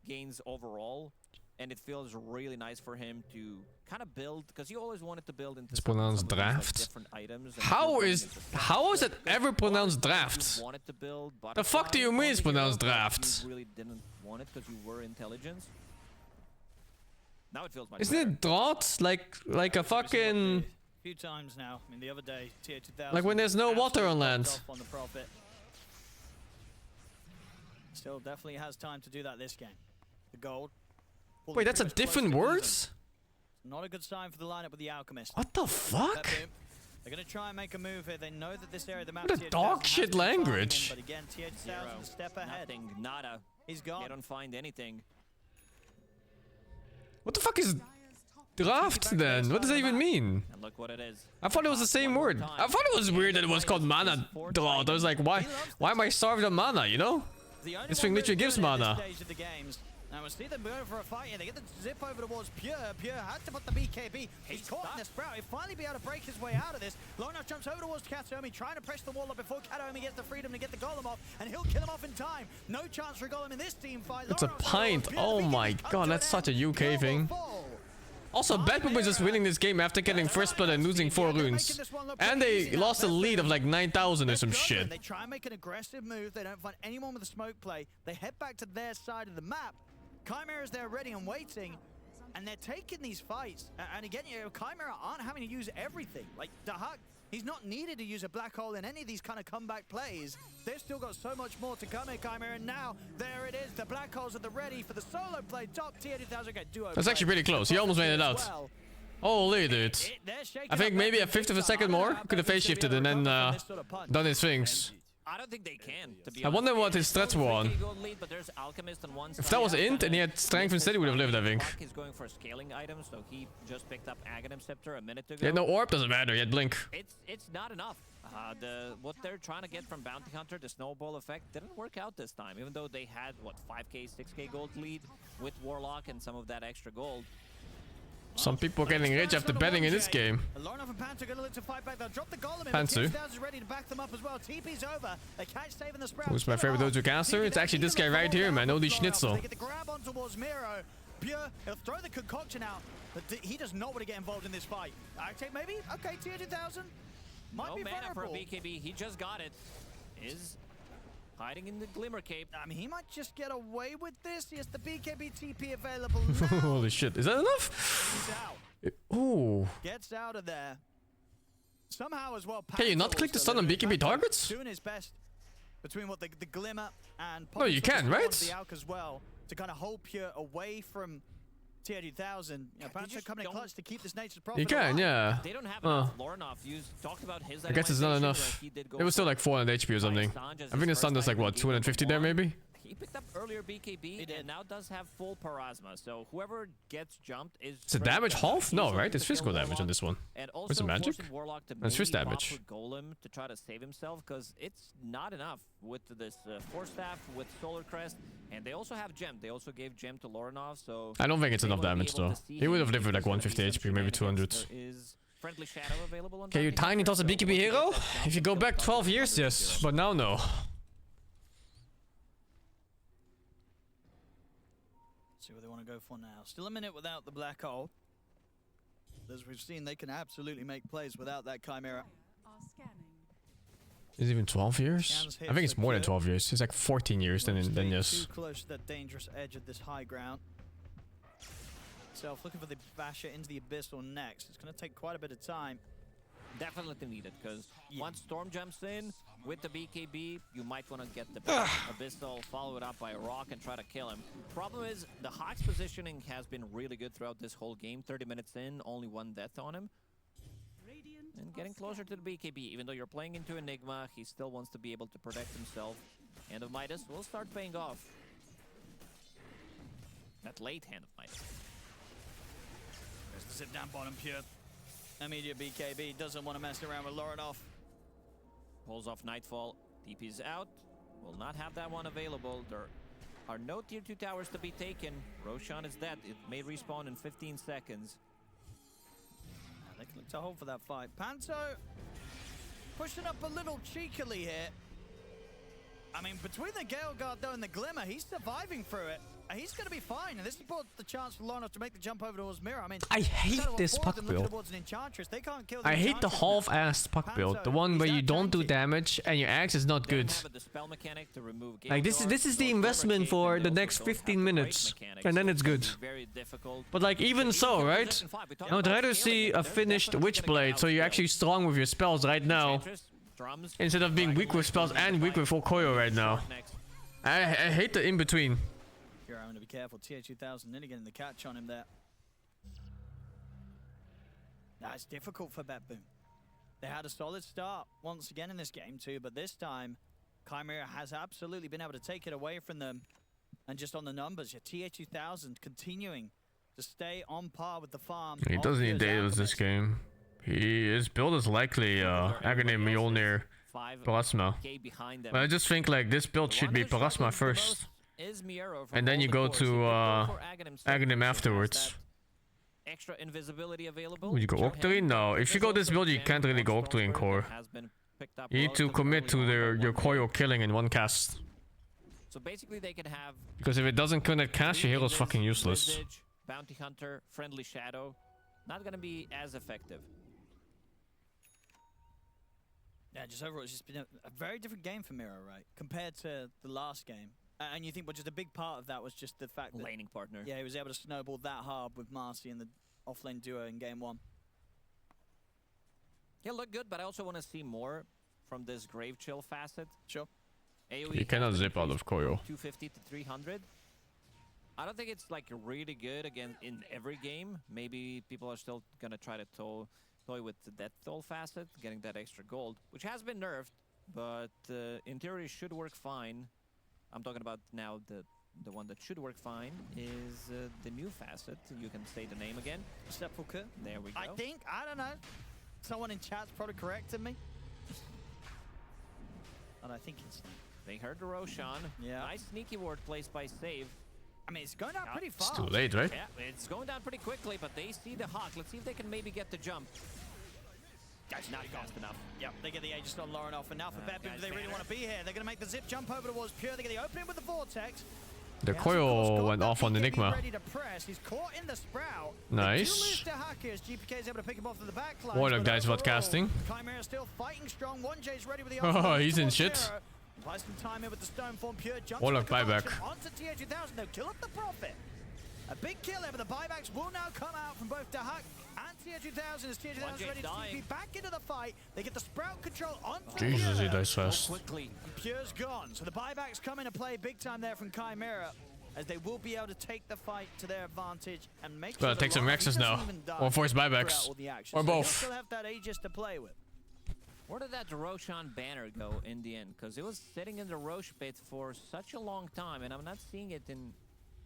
gains overall, and it feels really nice for him to kind of build, because he always wanted to build into
It's
some
pronounced
of these, like,
draft.
different items. and
How
building
is
into
how is it
because
ever
a lot of
pronounced
times you
draft?
wanted to build
The fuck do you
butterfly
mean
on
it's
the hero,
pronounced
but
draft?
You really didn't want it because you were intelligence. Now it feels much
Isn't
better.
it drought? Like a fucking...
A few times now. I mean, the other day, tier 2000.
Like when there's no water on
absolutely
land.
popped off on the profit. Still definitely has time to do that this game. The gold. pulling
Wait, that's a
pretty much close
different
to even.
words?
Not a good sign for the lineup with the Alchemist.
What the fuck?
They're going to try and make a move here. They know that this area of the map...
What a
tier 2000
dog
has
shit
been farming in,
language.
But again, tier 2000 a step ahead.
Nothing, nada.
He's
They
gone.
don't find anything.
What the fuck is
Dyer's top
draft then? What does that even mean?
And look what it is.
I thought it was the same
One more
word.
time.
I thought it was weird that it was called mana drought. I was like, why am I starved of mana, you know?
The only
This
one
thing
really
literally gives
doing it at
mana.
this stage of the games. Now we'll see them go for a fight here. They get the zip over towards Pure. Pure had to put the BKB. He's caught in the sprout. He'll finally be able to break his way out of this. Lona jumps over towards Kataomi, trying to press the wall up before Kataomi gets the freedom to get the Golem off, and he'll kill him off in time. No chance for Golem in this team fight.
It's a
Lona
pint.
Pure,
Oh
the BKB
my
come
god,
to
that's
an
such a
end.
UK
Pure will
thing.
fall.
Also, Bad Boom is just winning this game after getting first blood and losing 4 runes. And they lost a lead of like 9,000 or some
Let's go,
shit.
and they try and make an aggressive move. They don't find anyone with a smoke play. They head back to their side of the map. Chimera's there ready and waiting, and they're taking these fights. And again, you know, Chimera aren't having to use everything. Like Dahak, he's not needed to use a black hole in any of these kind of comeback plays. They've still got so much more to come here, Chimera. And now there it is. The black holes are the ready for the solo play. Top tier 2000 duo.
That's actually
play.
pretty close. He almost made it out.
Well.
Holy dude.
They're shaking
I think
up
maybe a
Bedlam
fifth of a
big time.
second
I don't
more.
know how
Could have
Bedlam
phase
should be
shifted
able
and
to
then
recover from this sort of punch.
done his things.
I don't think they can, to be
I wonder
honest.
what his stats were on. If that was int and he had strength instead, he would have lived, I think.
He's going for a scaling item, so he just picked up Aghanim Scepter a minute ago.
He had no orb, doesn't matter, he had blink.
It's not enough. What they're trying to get from Bounty Hunter, the snowball effect, didn't work out this time. Even though they had, what, 5k, 6k gold lead with Warlock and some of that extra gold.
Some people are getting rich after betting in this game.
Lornoff and Panther going to look to fight back. They'll drop the Golem in.
Panther.
Is ready to back them up as well. TP's over. They catch saving the sprout.
Who's my favorite Dojo caster? It's actually this guy right here, man. Odie Schnitzel.
They get the grab on towards Miro. Pure, he'll throw the concoction out, but he does not want to get involved in this fight. Arctic maybe? Okay, tier 2000. Might
No
be
mana for a
vulnerable.
BKB. He just got it. Is hiding in the Glimmer Cape.
I mean, he might just get away with this. He has the BKB TP available now.
Holy shit, is that enough?
He's out.
Ooh.
Gets out of there. Somehow as well.
Can you not click the stun on BKB targets?
Doing his best between what the Glimmer and
No, you can, right?
The Alk as well to kind of hold Pure away from tier 2000. You know, Pancho
just
coming in
don't-
clutch to keep this nature's profit.
You can,
alive.
yeah.
They don't have enough. Lornoff, you talked about his
I guess it's not
itemization,
enough.
where he did go
It was still
for
like 400 HP or something.
Sanj as
I think the
his
stun
first
does like
item
what,
in game
250 there
number
maybe?
He picked up earlier BKB and now does have full Parasma, so whoever gets jumped is...
Is it damage half? No, right? It's physical damage on this one.
And
Where's the
also
magic?
forcing Warlock to
That's fist
maybe pop
damage.
with Golem to try to save himself, because it's not enough with this Force Staff, with Solar Crest, and they also have Gem. They also gave Gem to Lorinov, so...
I don't think it's
they
enough
will be
damage
able
though.
to see
He would
him
have lived with like
if there's gonna
150
be
HP, maybe
some
200.
shenanigans. There is Friendly Shadow available on
Can you
Bounty
tiny toss a
Hunter, so
BKB
once you
hero?
get that
If you go back 12 years, yes, but now no.
See what they want to go for now. Still a minute without the black hole. As we've seen, they can absolutely make plays without that Chimera.
are scanning.
Is it even 12 years?
Scans
I
here
think it's
for
more than
Pure.
12 years. It's like 14 years, then
Staying
yes.
Too close to that dangerous edge of this high ground. Self looking for the basher into the abyssal next. It's going to take quite a bit of time.
Definitely needed, because
Yeah.
once Storm jumps in with the BKB, you might want to get the Abyssal, follow it up by a Rock, and try to kill him. Problem is, the Hawk's positioning has been really good throughout this whole game. 30 minutes in, only 1 death on him.
Radiant
And
are
getting closer to the BKB, even though you're playing into Enigma, he still wants to be able to protect himself. Hand of Midas will start paying off. That late Hand of Midas.
There's the zip down bottom Pure. Immediate BKB doesn't want to mess around with Lorinov.
Pulls off Nightfall. TP's out. Will not have that one available. There are no tier 2 towers to be taken. Roshan is dead. It may respawn in 15 seconds.
They can look to hold for that fight. Panto pushing up a little cheekily here. I mean, between the Gale Guard though and the Glimmer, he's surviving through it. he's going to be fine. And this is the chance for Lornoff to make the jump over towards Mirror. I mean,
I hate this puck build. I hate the half-assed puck build. The one where you don't do damage and your axe is not good. Like this is the investment for the next 15 minutes, and then it's good. But like even so, right? I would rather see a finished Witchblade, so you're actually strong with your spells right now, instead of being weak with spells and weak with Okoyo right now. I hate the in-between.
You're having to be careful. TA2000 nearly getting the catch on him there. That's difficult for BetBoom. They had a solid start once again in this game too, but this time Chimera has absolutely been able to take it away from them. And just on the numbers, your TA2000 continuing to stay on par with the farm.
He doesn't need data this game. His build is likely Agony Mjolnir Plasma. But I just think like this build should be Plasma first, and then you go to Aghanim afterwards.
Extra invisibility available.
Would you go Octarine? No. If you go this build, you can't really go Octarine core. You need to commit to your Koyo killing in one cast.
So basically they can have,
because if it doesn't connect cast, your hero's fucking useless.
Visage, Bounty Hunter, Friendly Shadow. Not gonna be as effective.
Yeah, just overall, it's just been a very different game for Miro, right? Compared to the last game. And you think, well, just a big part of that was just the fact that...
Laning partner.
Yeah, he was able to snowball that hard with Marcy and the offlane duo in game 1.
He'll look good, but I also want to see more from this Grave Chill facet.
Sure.
AoE
you cannot zip out of Koyo.
250 to 300. I don't think it's like really good again in every game. Maybe people are still gonna try to toy with the Death Toll facet, getting that extra gold, which has been nerfed, but in theory should work fine. I'm talking about now the one that should work fine is the new facet. You can say the name again.
Sepulchre.
There we go.
I don't know. Someone in chat's probably corrected me. And I think it's...
They heard the Roshan.
Yeah.
Nice sneaky ward placed by Save.
I mean, it's going down pretty fast.
It's too late, right?
Yeah, it's going down pretty quickly, but they see the Hawk. Let's see if they can maybe get the jump.
That's
not fast enough.
Yep, they get the Aegis on Lornoff, and now for BetBoom, do they really want to be here? They're going to make the zip jump over towards Pure. They get the opening with the Vortex.
The Koyo went off on Enigma.
Ready to press. He's caught in the Sprout.
Nice.
GPK is able to pick him off to the back line.
Warlock dies without casting.
Chimera still fighting strong. 1J's ready with the
Oh, he's in shit.
Buys some time in with the stone form. Pure jumps
Warlock buyback.
onto TA2000. They'll kill up the Prophet. A big kill there, but the buybacks will now come out from both Dahak and TA2000 as TA2000 is ready to TP back into the fight. They get the Sprout control onto
Jesus,
Pure.
he dies fast.
Quickly.
And Pure's gone, so the buybacks come into play big time there from Chimera, as they will be able to take the fight to their advantage and make sure
take some Rexes now, or force buybacks, or both.
Still have that Aegis to play with.
Where did that Roshan banner go in the end? Because it was sitting in the Roche pit for such a long time, and I'm not seeing it in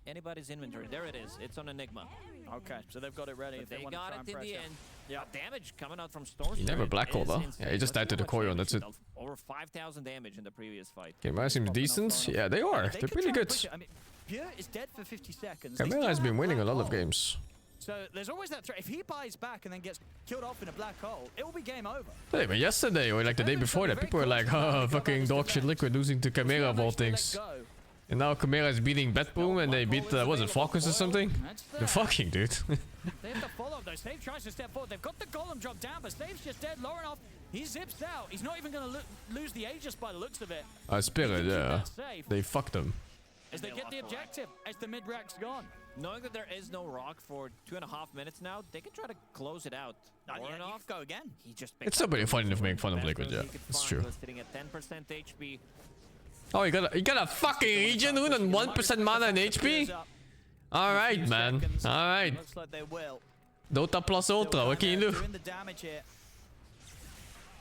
anybody's inventory. There it is. It's on Enigma.
Okay, so they've got it ready.
But
if they
they
want
got
to
it in the end.
Yeah,
Damage coming out from Storm.
He never black hole though. Yeah, he just died to the Koyo and that's it.
Over 5,000 damage in the previous fight.
Chimera seems decent. Yeah, they are. They're pretty good.
I mean, Pure is dead for 50 seconds.
Chimera has been winning a lot of games.
So there's always that threat. If he buys back and then gets killed off in a black hole, it will be game over.
Hey, but yesterday or like the day before that, people were like, "Oh, fucking dog shit Liquid losing to Chimera of all things." And now Chimera is beating BetBoom and they beat, was it Falcons or something? You're fucking, dude.
They have to follow though. Save tries to step forward. They've got the golem drop down, but Save's just dead. Lornoff, he zips out. He's not even going to lose the Aegis by the looks of it.
Spirit, yeah. They fucked him.
As they get the objective, as the mid-rack's gone.
Knowing that there is no rock for 2.5 minutes now, they can try to close it out.
Lornoff, go again.
He just
it's so pretty funny to make fun of Liquid, yeah. It's true.
Sitting at 10% HP.
Oh, you got a fucking Regen Rune and 1% mana and HP? Alright, man. Alright.
Looks like they will.
Dota plus Ultra, what can you do?
Doing the damage here.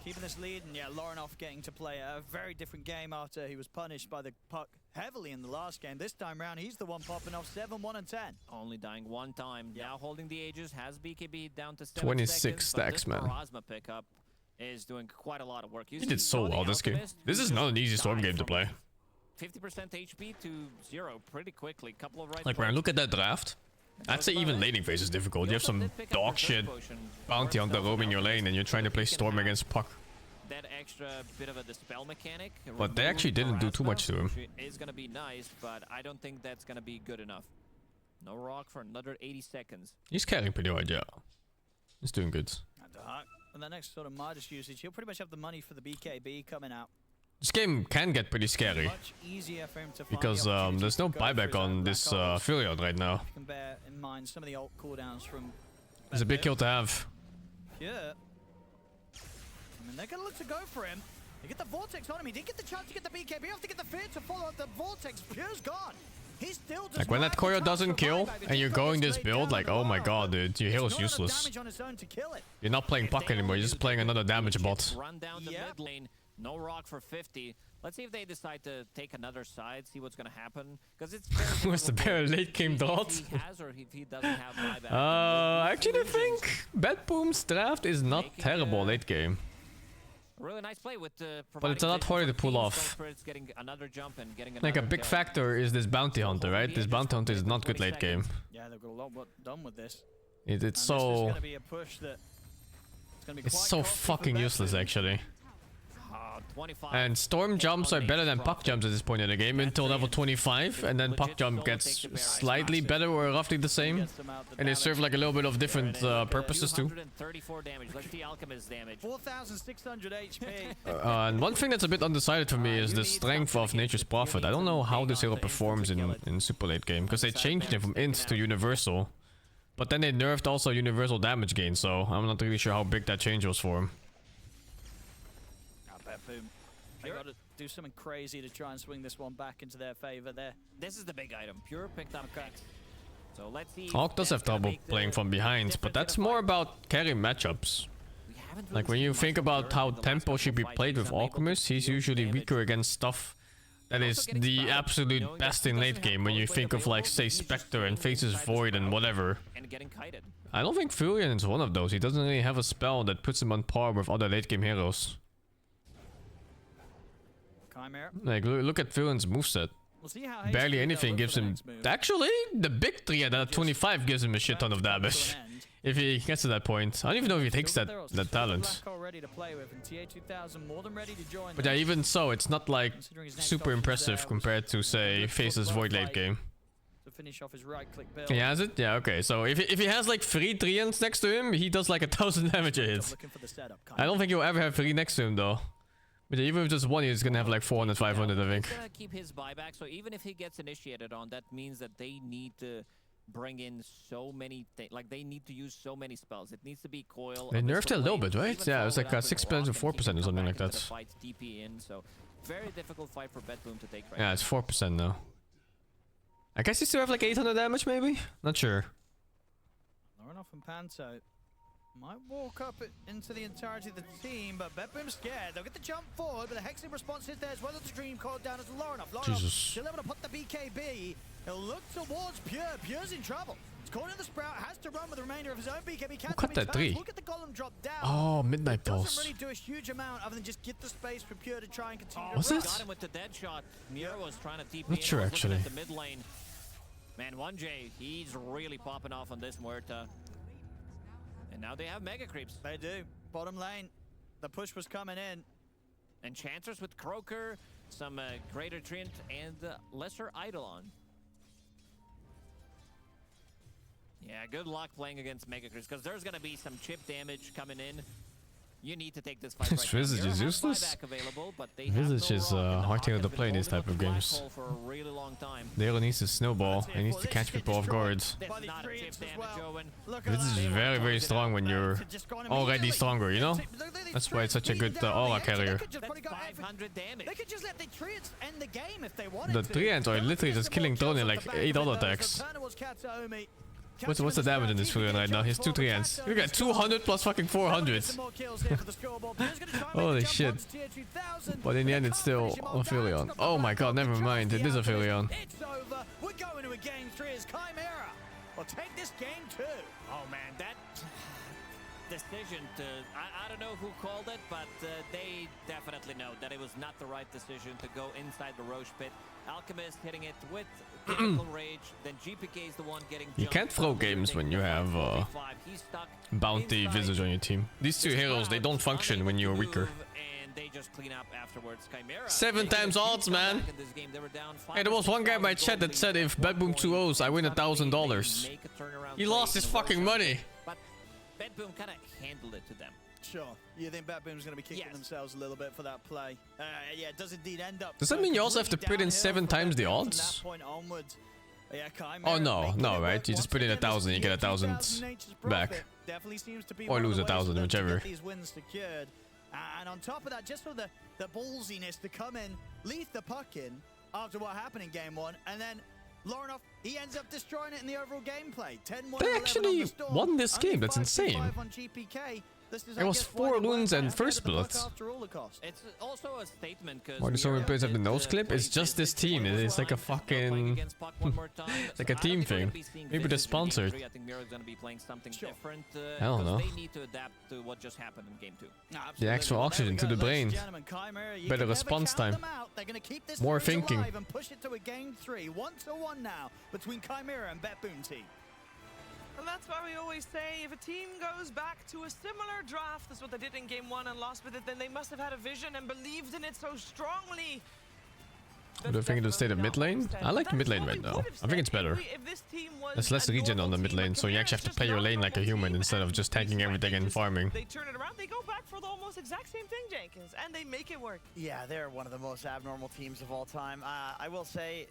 Keeping this lead, and yeah, Lornoff getting to play a very different game after he was punished by the puck heavily in the last game. This time round, he's the one popping off 7, 1, and 10.
Only dying one time.
Yeah.
Now holding the Aegis, has BKB down to 7
26
seconds,
stacks, man.
Plasma pickup is doing quite a lot of work.
He did so well this game. This is not an easy Storm game to play.
50% HP to 0 pretty quickly. Couple of right.
Like when I look at that draft, I'd say even laning phase is difficult. You have some dog shit bounty hunter roaming your lane and you're trying to play Storm against Puck.
that extra bit of a dispel mechanic.
But they actually didn't do too much to him.
Is gonna be nice, but I don't think that's gonna be good enough. No rock for another 80 seconds.
He's carrying pretty hard, yeah. He's doing good.
And the next sort of Midas usage, he'll pretty much have the money for the BKB coming out.
This game can get pretty scary.
Much easier for him to find
Because
the opportunity
there's
to
no
go for
buyback
his own
on this
back arms.
Furion right now.
You can bear in mind some of the ult cooldowns from
It's a big kill to have.
Yeah. I mean, they're going to look to go for him. They get the Vortex on him. He didn't get the chance to get the BKB. Have to get the fear to follow up the Vortex. Pure's gone. He still does
Like when that Koyo doesn't kill and you're going this build, like, oh my god, dude, your hero's useless. You're not playing puck anymore, you're just playing another damage bot.
Run down the mid lane. No rock for 50. Let's see if they decide to take another side, see what's gonna happen. Because it's
Was the bear late game dot?
If he has or if he doesn't have buyback.
Actually I think Bad Boom's draft is not terrible late game.
Really nice play with
But it's a lot harder to pull off.
getting another jump and getting
Like a
another
big
kill.
factor is this bounty hunter, right? This bounty hunter is not good late game.
Yeah, they've got a lot done with this.
It's
This is
so
going to be a push that it's going to be
it's
quite
so
costly for
fucking
Bad
useless
Boom.
actually.
25.
And storm jumps are better than puck jumps at this point in the game until level 25, and then puck jump gets slightly better or roughly the same, and they serve like a little bit of different purposes too.
234 damage. Let's see Alchemist's damage.
4,600 HP.
And one thing that's a bit undecided for me is the strength of Nature's Prophet. I don't know how this hero performs in super late game, because they changed it from int to universal, but then they nerfed also universal damage gain, so I'm not really sure how big that change was for him.
Boom. They got to do something crazy to try and swing this one back into their favor there.
This is the big item. Pure picked up X. So let's see.
Hawk does have trouble playing from behind, but that's more about carrying matchups. Like when you think about how tempo should be played with Alchemist, he's usually weaker against stuff that is the absolute best in late game. When you think of like say Spectre and Faces Void and whatever. I don't think Furion is one of those. He doesn't really have a spell that puts him on par with other late game heroes.
Chimera.
Like look at Furion's moveset.
We'll see how
Barely anything gives him. Actually, the big 3 at 25 gives him a shit ton of damage. If he gets to that point. I don't even know if he takes that talent. But yeah, even so, it's not like super impressive compared to say Faces Void late game.
To finish off his right click build.
He has it? Yeah, okay. So if he has like 3 treants next to him, he does like 1,000 damage a hit. I don't think he'll ever have 3 next to him though. But even with just 1, he's gonna have like 400, 500, I think.
He's gonna keep his buyback, so even if he gets initiated on, that means that they need to bring in so many things. Like they need to use so many spells. It needs to be coil.
They nerfed it a little bit, right? Yeah, it was like 6% or 4% or something like that.
TP in, so very difficult fight for Bedboom to take right
Yeah, it's 4% now. I guess you still have like 800 damage, maybe? Not sure.
Lauren off and Panto might walk up into the entirety of the team, but Bedboom's scared. They'll get the jump forward, but the hexing response is there as well as the dream called down as Lauren off.
Jesus.
Still able to put the BKB. He'll look towards Pure. Pure's in trouble. He's caught in the Sprout, has to run with the remainder of his own BKB. Can't
cut that 3.
Look at the golem drop down.
Oh, Midnight
Doesn't
Pulse.
really do a huge amount other than just get the space for Pure to try and continue to
Was
run.
it?
Got him with the dead shot. Mira was trying to TP
Not
in,
sure,
was looking
actually.
at the mid lane. Man, 1J, he's really popping off on this Muerta. And now they have Mega Creeps.
They do. Bottom lane. The push was coming in.
Enchanters with Croaker, some Greater Treant, and Lesser Eidolon. Yeah, good luck playing against Mega Creeps, because there's going to be some chip damage coming in. You need to take this fight
This
right
Visage
now.
is
Mira has
useless.
buyback available, but they
Visage
have no
is
rock, and the
hard
Hawk
to
has
play in
been
these type
holding
of
up the
games.
flagpole for a really long time.
Dale needs to snowball. He needs to catch people off guard.
This is not a chip damage, Owen.
This is very, very strong when you're already stronger, you know? That's why it's such a good aura carrier.
That's 500 damage.
They could just let the Treants end the game if they wanted
The
to.
treants are literally just killing Tony in like 8 auto attacks. What's the damage in this Furion right now? He has 2 treants. You got 200 plus fucking 400. Holy shit. But in the end, it's still a Furion. Oh my god, never mind. It is a Furion.
It's over. We're going to a game 3 as Chimera. We'll take this game 2.
Oh man, that decision to... I don't know who called it, but they definitely know that it was not the right decision to go inside the Roche pit. Alchemist hitting it with typical rage, then GPK is the one getting
You can't throw games when you have Bounty Visage on your team. These 2 heroes, they don't function when you're weaker.
just clean up afterwards. Chimera.
7 times odds, man.
In this game, they were down
Hey, there was one guy in my chat that said if Bedboom 2-0s, I win $1,000. He lost his fucking money.
But Bedboom kind of handled it to them.
Sure. You think Bedboom's going to be kicking themselves a little bit for that play? Yeah, it does indeed end up.
Does that mean you also have to put in 7 times the odds?
From that point onwards. Yeah,
Oh no, right? You just put in 1,000, you get 1,000 back.
Definitely seems to be
Or lose 1,000, whichever.
These wins secured. And on top of that, just for the ballsiness to come in, leave the puck in after what happened in game 1, and then Laurenov, he ends up destroying it in the overall gameplay. 10-1.
They actually won this game. That's insane.
On GPK.
It was 4 wounds and first blood.
It's also a statement because
why do so many players have the nose clip? It's just this team. It's like a fucking... it's like a team thing. Maybe they're sponsored.
I think Mira's going to be playing something different.
I don't know.
They need to adapt to what just happened in game 2.
The actual oxygen to the brain. Better response time. More thinking.
And push it to a game 3. 1-1 now between Chimera and Bedboom team.
And that's why we always say, if a team goes back to a similar draft, that's what they did in game 1 and lost with it, then they must have had a vision and believed in it so strongly.
Do you think it'll stay the mid lane? I like the mid lane right now. I think it's better. There's less regen on the mid lane, so you actually have to play your lane like a human instead of just tanking everything and farming.
They turn it around, they go back for the almost exact same thing, Jenkins, and they make it work.
Yeah, they're one of the most abnormal teams of all time. I will say,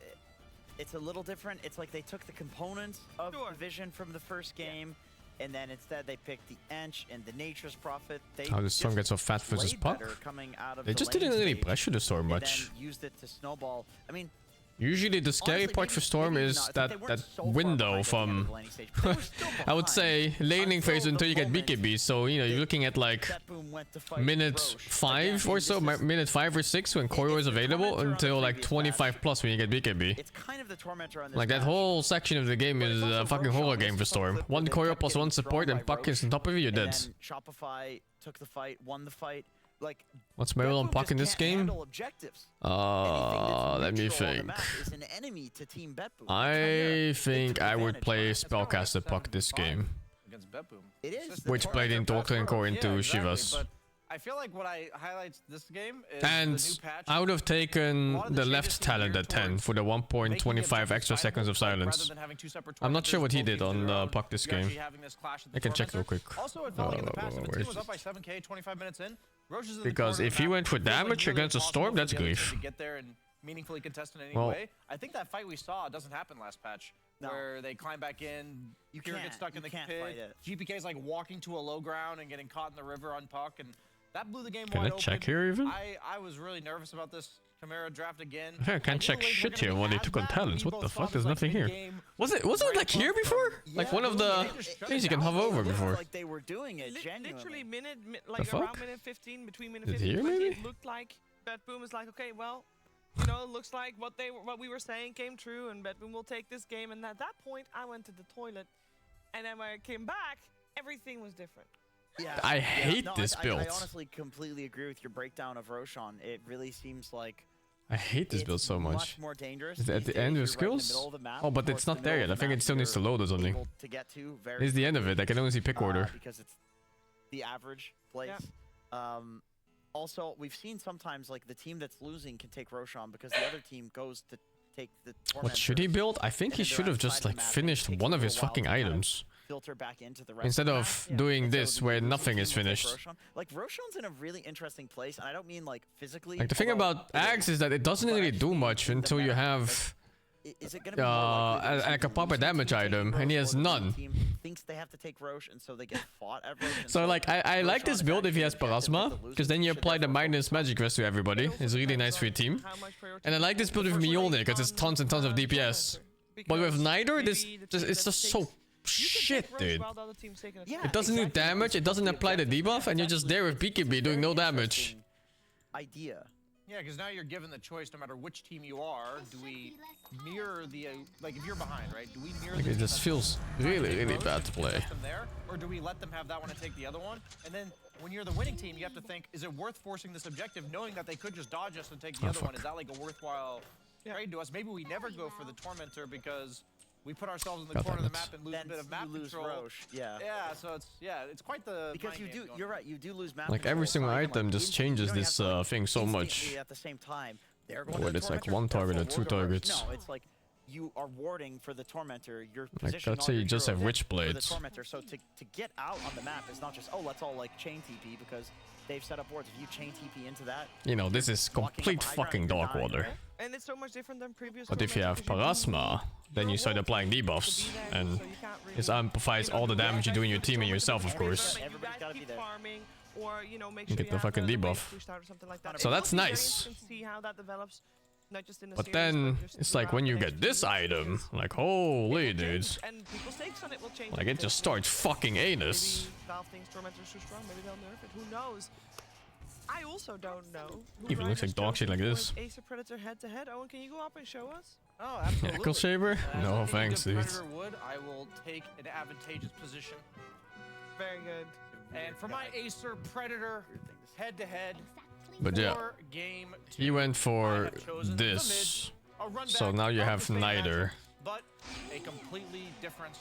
it's a little different. It's like they took the components of the vision from the first game, and then instead they picked the Ench and the Nature's Prophet.
How does Storm get so fat versus Puck? They just didn't really pressure the Storm much.
Used it to snowball. I mean,
usually the scary part for Storm is that window from, I would say, laning phase until you get BKB. So, you know, you're looking at like minute 5 or so, minute 5 or 6 when Koyo is available until like 25 plus when you get BKB.
It's kind of the tormentor on this
like that whole section of the game is a fucking horror game for Storm. 1 Koyo plus 1 support and Puck is on top of you, you're dead.
Shopify took the fight, won the fight. Like,
what's my role on Puck in this game? Let me think. I think I would play Spellcaster Puck this game.
It is.
Which played in Doctor and Core into Shivas.
But I feel like what I highlights this game is
and
the new patch.
I would have taken the left talent at 10 for the 1.25 extra seconds of silence. I'm not sure what he did on Puck this game. I can check real quick.
Also, it felt like in the past, if a team was up by 7k 25 minutes in,
because if he went for damage against a Storm, that's grief.
Get there and meaningfully contest in any way. I think that fight we saw doesn't happen last patch, where they climb back in, you get stuck in the pit. GPK is like walking to a low ground and getting caught in the river on Puck, and that blew the game wide open.
Can I check here even?
I was really nervous about this Chimera draft again.
I can't check shit here when they took on talents. What the fuck? There's nothing here. Wasn't it like here before? Like one of the things you can hover over before.
Like they were doing it
literally like around minute 15, between minute 15 and 20, it looked like Bedboom is like, okay, well, you know, it looks like what we were saying came true, and Bedboom will take this game. And at that point, I went to the toilet, and then when I came back, everything was different.
Yeah,
I hate this build.
I honestly completely agree with your breakdown of Roshan. It really seems like
I hate this build so much.
More dangerous.
Is it at the end of skills? Oh, but it's not there yet. I think it still needs to load or something. It's the end of it. I can only see pick order.
Because it's the average place. Yeah. Also, we've seen sometimes like the team that's losing can take Roshan because the other team goes to take the Tormentor.
What should he build? I think he should have just like finished one of his fucking items.
Back into the rest
instead of doing this where nothing is finished.
Like Roshan's in a really interesting place, and I don't mean like physically.
Like the thing about Axe is that it doesn't really do much until you have like a proper damage item, and he has none.
Thinks they have to take Rosh, and so they get fought at Rosh.
So like I like this build if he has Parasma, because then you apply the minus magic rest to everybody. It's really nice for your team. And I like this build with Mjolnir because it's tons and tons of DPS. But with neither, it's just so shit, dude. It doesn't do damage, it doesn't apply the debuff, and you're just there with BKB doing no damage.
Idea.
Yeah, because now you're given the choice, no matter which team you are, do we mirror the, like if you're behind, right? Do we mirror the...
It just feels really, really bad to play.
There, or do we let them have that one and take the other one? And then when you're the winning team, you have to think, is it worth forcing this objective, knowing that they could just dodge us and take the other one? Is that like a worthwhile trade to us? Maybe we never go for the Tormentor because we put ourselves in the
God
corner
damn
of the
it.
map and lose
Then
a bit of map
you lose
control.
Roche. Yeah.
Yeah, so it's quite the
Because
mind
you
game
do,
going
you're
on.
right, you do lose map
Like
control,
every single
so even,
item
like,
just
instantly,
changes
you don't
this
have to, like,
thing so much.
instantly at the same time. They're going
Where
to the
it's like
Tormentor,
one target
therefore
or two
we're going-
targets.
No, it's like you are warding for the Tormentor. You're
Like,
positioning
let's
all
say
your
you just have
heroes
Witch
for the
Blades.
Tormentor. So to get out on the map is not just, oh, let's all like chain TP because they've set up wards. If you chain TP into that,
You know, this is complete fucking dog water.
And it's so much different than previous.
But if you have
tournaments because
Parasma, then you start applying debuffs, and it amplifies all the damage you do in your team and yourself, of course.
Everybody's gotta be there.
Or, you know, make
You
sure
get the fucking
have,
debuff.
pushed out or something like that.
So
It will
that's
be very
nice.
interesting to see how that develops, not just in the
But
series,
then
just
it's like when
throughout
you
the
get
next
this
few
item,
years.
like
It
holy
will change,
dudes.
and people's takes on it will change.
Like it
because
just starts fucking anus.
Maybe Valve thinks Tormentor's too strong. Maybe they'll nerf it. Who knows? I also don't know. who
Even looks
Ryan
like dog
has
shit like
chosen
this.
for his Ace of Predator head to head. Owen, can you go up and show us?
Oh, absolutely.
Knuckle Shaver?
As
No
I think a
thanks,
good
dude.
Predator would, I will take an advantageous position.
Very good.
And for my Acer Predator head-to-head,
But yeah,
game
he went
I
for
have chosen
this.
a run
So
back
now you
of
have
the same
neither.
matchup, but a completely different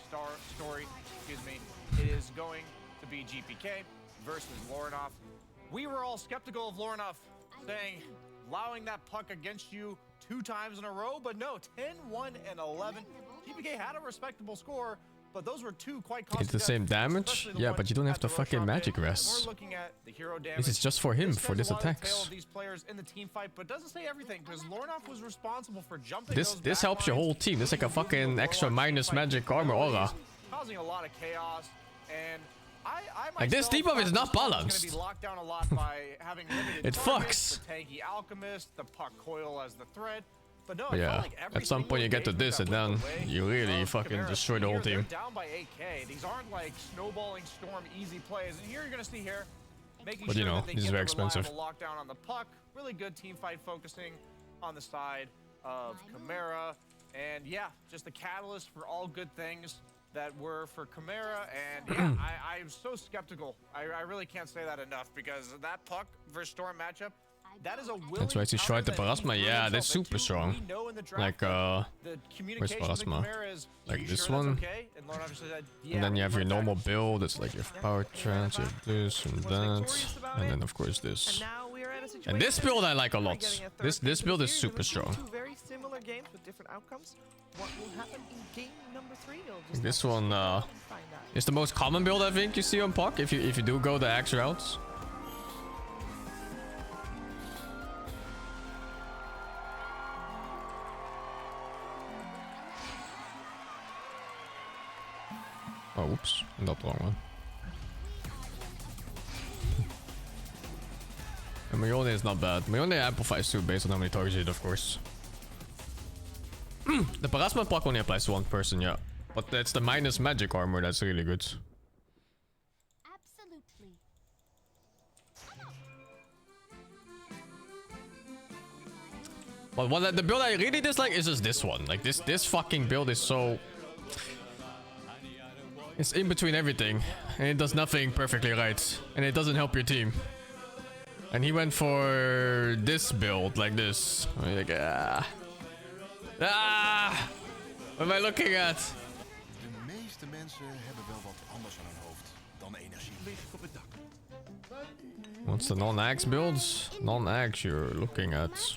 story. Excuse me. It is going to be GPK versus Lorinov. We were all skeptical of Lorinov, saying allowing that puck against you 2 times in a row, but no, 10-1 and 11. GPK had a respectable score, but those were 2 quite costly
It's the same
deaths,
damage?
especially the
Yeah,
one
but you don't have
at
the
the
fucking
Roshan
magic
pit. And
rests.
We're looking at the hero damage.
This is just for him,
This
for
says
this
a lot of the tale
attacks.
of these players in the team fight, but doesn't say everything because Lorinov was responsible for jumping
This
those
this
back
helps your
lines,
whole team. This is like a
moving the
fucking
Warlock
extra
team
minus
fight
magic armor
abilities,
aura.
causing a lot of chaos. And I
Like, this
myself
debuff is
thought
not
this one was
balanced.
gonna be locked down a lot by having limited
It
targets,
fucks.
the tanky alchemist, the puck coil as the thread. But no,
But
it felt
yeah,
like every
at some point you get to
single
this and
engagement
then
that went
you
the way
really
of
fucking
Chimera.
destroy the whole
Here, they're
team.
down by 8K. These aren't like snowballing storm easy plays. And here you're gonna see here, making
But,
sure
you know,
that they
this is
get
very
the
expensive.
reliable lockdown on the puck. Really good team fight focusing on the side of Chimera. And yeah, just the catalyst for all good things that were for Chimera. And yeah, I'm so skeptical. I really can't say that enough because that puck versus Storm matchup, that is a willing
That's why she tried the
counter that he
Parasma.
threw
Yeah,
himself
that's super
into.
strong.
We know in the draft
Like,
that the communication with
Parasma?
Chimera is,
Like
"Are you
this
sure that's
one?
okay?" And Lord obviously said, yeah,
And then you have your
run back.
normal build. It's like you have power trance, you have this and that. And then of course
And
this.
now we are at a situation
And this build I like a
where
lot.
getting a third
This
place in
build
the
is
series,
super
and this is
strong.
2 very similar games with different outcomes. What will happen in game number 3? You'll just
This
have to
one,
stick around and find out.
It's the most common build I think you see on Puck if you do go the axe routes. Oh, oops, not the wrong one. And Mayone is not bad. Mayone amplifies too based on how many targets you hit, of course. The Parasma Puck only applies to one person, yeah. But that's the minus magic armor that's really good.
Absolutely.
But what the build I really dislike is just this one. Like this fucking build is so... It's in between everything. And it does nothing perfectly right. And it doesn't help your team. And he went for this build, like this. I'm like, ah. Ah! What am I looking at?
De meeste mensen hebben wel wat anders aan hun hoofd dan energie. Op het dak.
What's the non-axe builds? Non-axe, you're looking at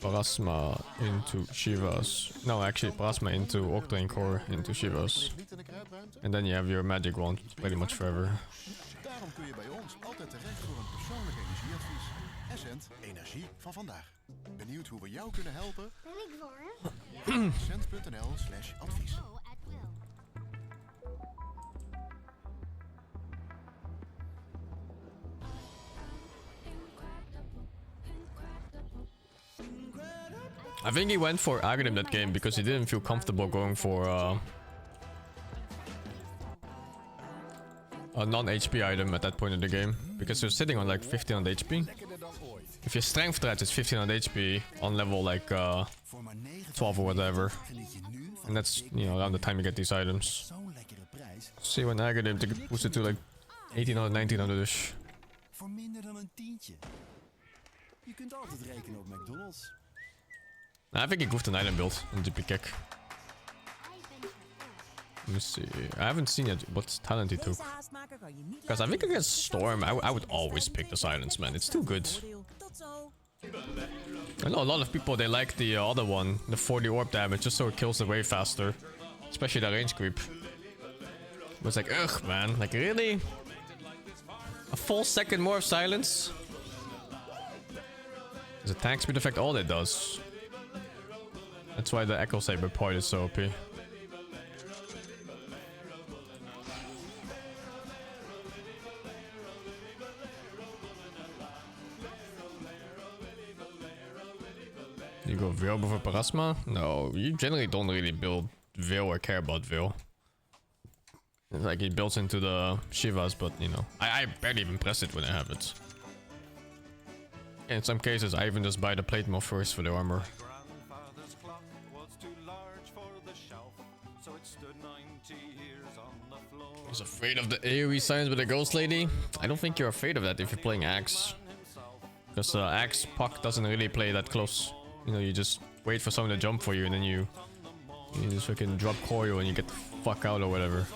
Parasma into Shivas. No, actually, Parasma into Octane Core into Shivas.
Niet in de kruipruimte?
And then you have your magic wand pretty much forever.
Daarom kun je bij ons altijd terecht voor een persoonlijk energieadvies. Essent, energie van vandaag. Benieuwd hoe we jou kunnen helpen?
Ben ik voor?
Essent.nl/advies.
Oh, at will.
I think he went for Aghanim that game because he didn't feel comfortable going for a non-HP item at that point in the game. Because you're sitting on like 1500 HP. If your strength threat is 1500 HP on level like 12 or whatever. And that's, you know, around the time you get these items. See when Aghanim to boost it to like 1800, 1900-ish.
Voor minder dan een tientje. Je kunt altijd rekenen op McDonald's.
I think he goofed an item build on GP Kick. Let me see. I haven't seen yet what talent he took. Because I think against Storm, I would always pick the silence, man. It's too good. I know a lot of people, they like the other one, the 40 orb damage, just so it kills the wave faster. Especially the range creep. But it's like, ugh, man. Like, really? A full second more of silence? Is attack speed effect all it does? That's why the Echo Saber point is so OP. You go Veil before Parasma? No, you generally don't really build Veil or care about Veil. It's like it builds into the Shivas, but you know, I barely even press it when I have it. In some cases, I even just buy the plate more first for the armor. He's afraid of the AoE signs with the Ghost Lady? I don't think you're afraid of that if you're playing Axe. Because Axe Puck doesn't really play that close. You know, you just wait for someone to jump for you and then you just fucking drop coil and you get the fuck out or whatever.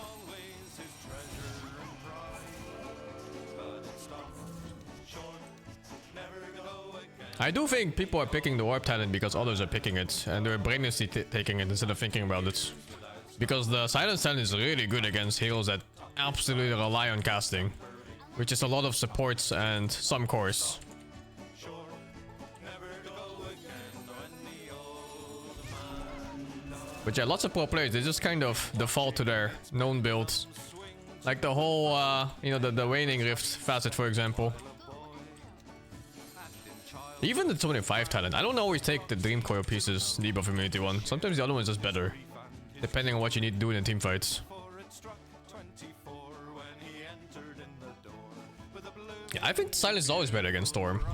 I do think people are picking the Warp Talent because others are picking it and they're brainlessly taking it instead of thinking about it. Because the Silence Talent is really good against heroes that absolutely rely on casting, which is a lot of supports and some cores. But yeah, lots of pro players, they just kind of default to their known builds. Like the whole, you know, the Waning Rift facet, for example. Even the 25 talent, I don't always take the Dream Coil pieces, debuff immunity one. Sometimes the other one's just better, depending on what you need to do in team fights. Yeah, I think Silence is always better against Storm.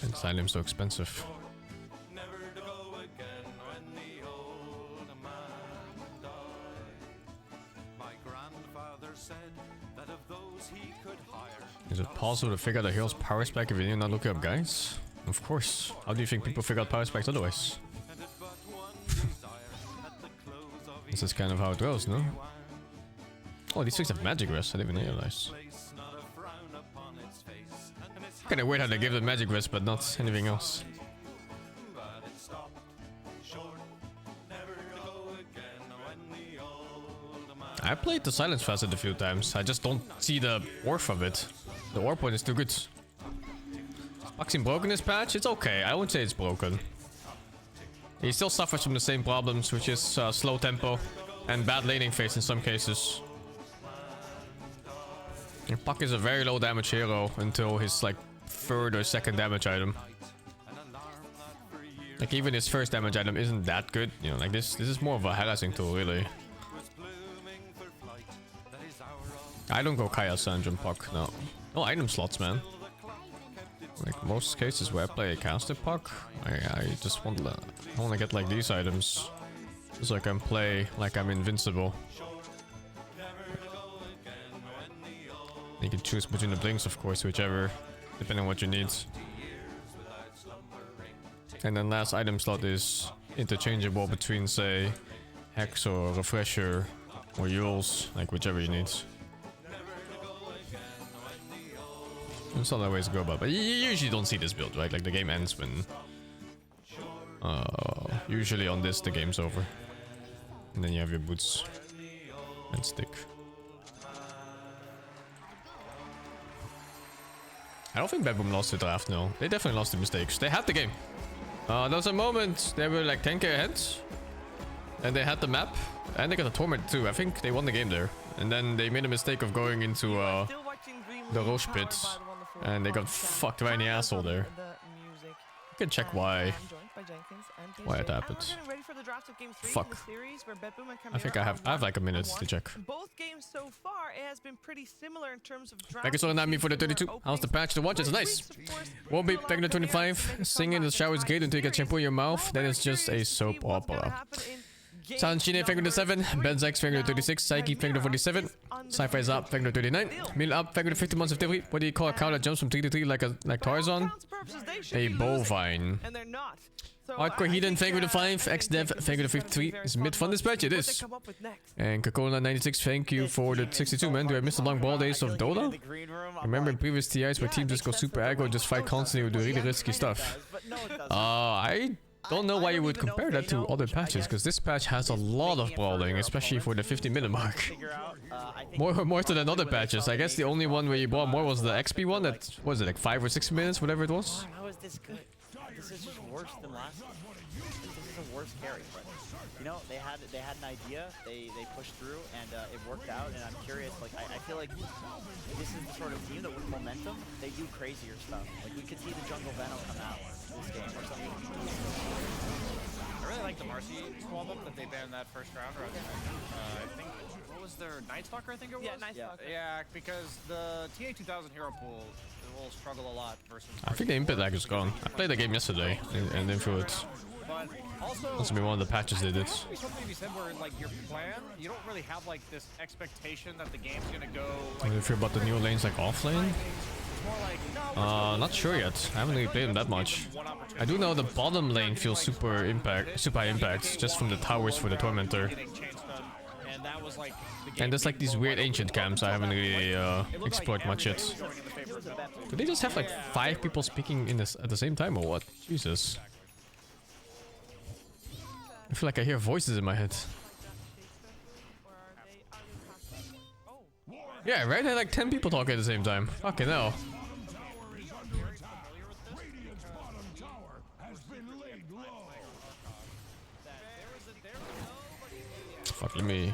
And Silence so expensive. Is it possible to figure out the hero's power spec if you're not looking up guys? Of course. How do you think people figure out power specs otherwise? This is kind of how it goes, no? Oh, these things have magic rest, I didn't even realize. Kinda weird how they give the magic rest but not anything else. I played the Silence facet a few times, I just don't see the worth of it. The war point is too good. Is Maxim broken this patch? It's okay, I wouldn't say it's broken. He still suffers from the same problems, which is slow tempo and bad laning phase in some cases. And Puck is a very low damage hero until his like third or second damage item. Like even his first damage item isn't that good, you know, like this is more of a harassing tool really. I don't go Kaya Sanjum Puck, no. No item slots, man. Like most cases where I play a caster Puck, I just want to get like these items so I can play like I'm invincible. You can choose between the blinks, of course, whichever, depending on what you need. And then last item slot is interchangeable between, say, Hex or Refresher or Yules, like whichever you need. There's other ways to go about, but you usually don't see this build, right? Like the game ends when... usually on this, the game's over. And then you have your boots and stick. I don't think Bad Boom lost the draft, no. They definitely lost the mistakes. They had the game. There was a moment they were like 10k ahead. And they had the map. And they got a torment too. I think they won the game there. And then they made a mistake of going into the Roche pit. And they got fucked right in the asshole there. You can check why it happened. Fuck. I think I have like a minute to check.
Both games so far, it has been pretty similar in terms of draft.
Thank you so much for the 32. How's the patch to watch? It's nice. Won't be back in the 25. Singing in the shower's gate until you get shampoo in your mouth. Then it's just a soap opera. Sanchine, thank you to 7. Benzex, thank you to 36. Psyche, thank you to 47. Sci-Fi is up, thank you to 39. Mill up, thank you to 50 months of delivery. What do you call a cow that jumps from 3 to 3 like Tarzan? A bovine.
And they're not. So
Hardcore Heathen, thank you to 5. XDev, thank you to 53. Is mid fun dispatch? It is. And Coca-Cola 96, thank you for the 62, man. Do I miss the long ball days of Dota? Remember in previous TIs where teams just go super aggro, just fight constantly or do really risky stuff? I don't know why you would compare that to other patches, because this patch has a lot of brawling, especially for the 50-minute mark. More so than other patches. I guess the only one where you brought more was the XP one. That was it, like 5 or 6 minutes, whatever it was.
How is this good? This is just worse than last time. This is a worse carry. But, you know, they had an idea, they pushed through, and it worked out. And I'm curious, like I feel like this is the sort of team that with momentum, they do crazier stuff. Like we could see the Jungle Venom come out this game or something.
I really like the Marcy swap up that they banned that first round. I think, what was their Night Stalker, I think it was?
Yeah, Night Stalker.
Yeah, because the TA 2000 hero pool will struggle a lot versus...
I think the input lag is gone. I played the game yesterday and then through it.
But also...
Must have been one of the patches they did.
Something to be said where, like, your plan, you don't really have, like, this expectation that the game's gonna go... Like,
What do you feel about the new lanes like off lane? Not sure yet. I haven't really played them that much. I do know the bottom lane feels super high impact, just from the towers for the Tormentor. And there's like these weird ancient camps I haven't really explored much yet. Do they just have like 5 people speaking in this at the same time or what? Jesus. I feel like I hear voices in my head. Yeah, right? There are like 10 people talking at the same time. Fucking hell. Fuck, let me...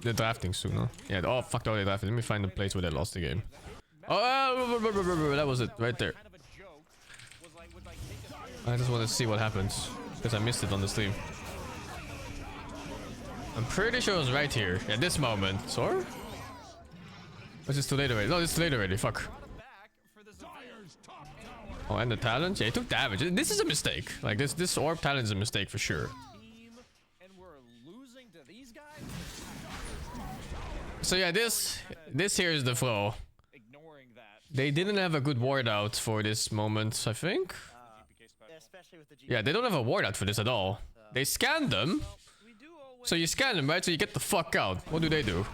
They're drafting soon, huh? Yeah, oh, fuck, they're drafting. Let me find the place where they lost the game. Oh, that was it, right there. I just want to see what happens, because I missed it on the stream. I'm pretty sure it was right here, at this moment. Or? Was it too late already? No, it's too late already, fuck. Oh, and the talent? Yeah, he took damage. This is a mistake. Like, this orb talent is a mistake for sure. So yeah, this here is the flow. They didn't have a good ward out for this moment, I think. Yeah, they don't have a ward out for this at all. They scanned them. So you scan them, right? So you get the fuck out. What do?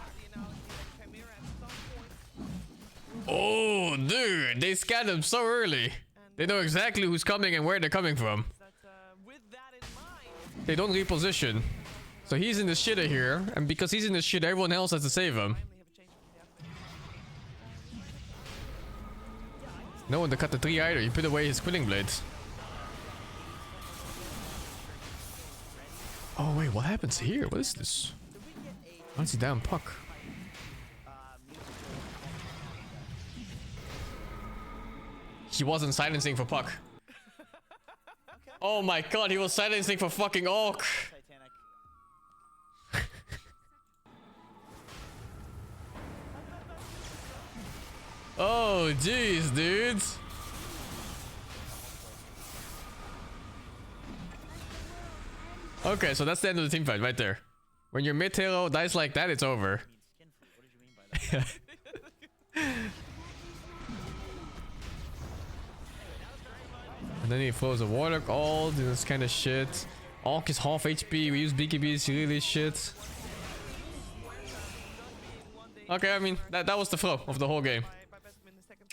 Oh, dude, they scanned them so early. They know exactly who's coming and where they're coming from. They don't reposition. So he's in the shitter here, and because he's in the shit, everyone else has to save him. No one to cut the tree either. He put away his quilling blades. Oh wait, what happens here? What is this? What's he down, Puck? He wasn't silencing for Puck. Oh my god, he was silencing for fucking Orc. Oh jeez, dude. Okay, so that's the end of the team fight right there. When your mid hero dies like that, it's over. And then he throws a Warlock ult, and this kind of shit. Orc is half HP, we use BKB, is really shit. Okay, I mean, that was the flow of the whole game.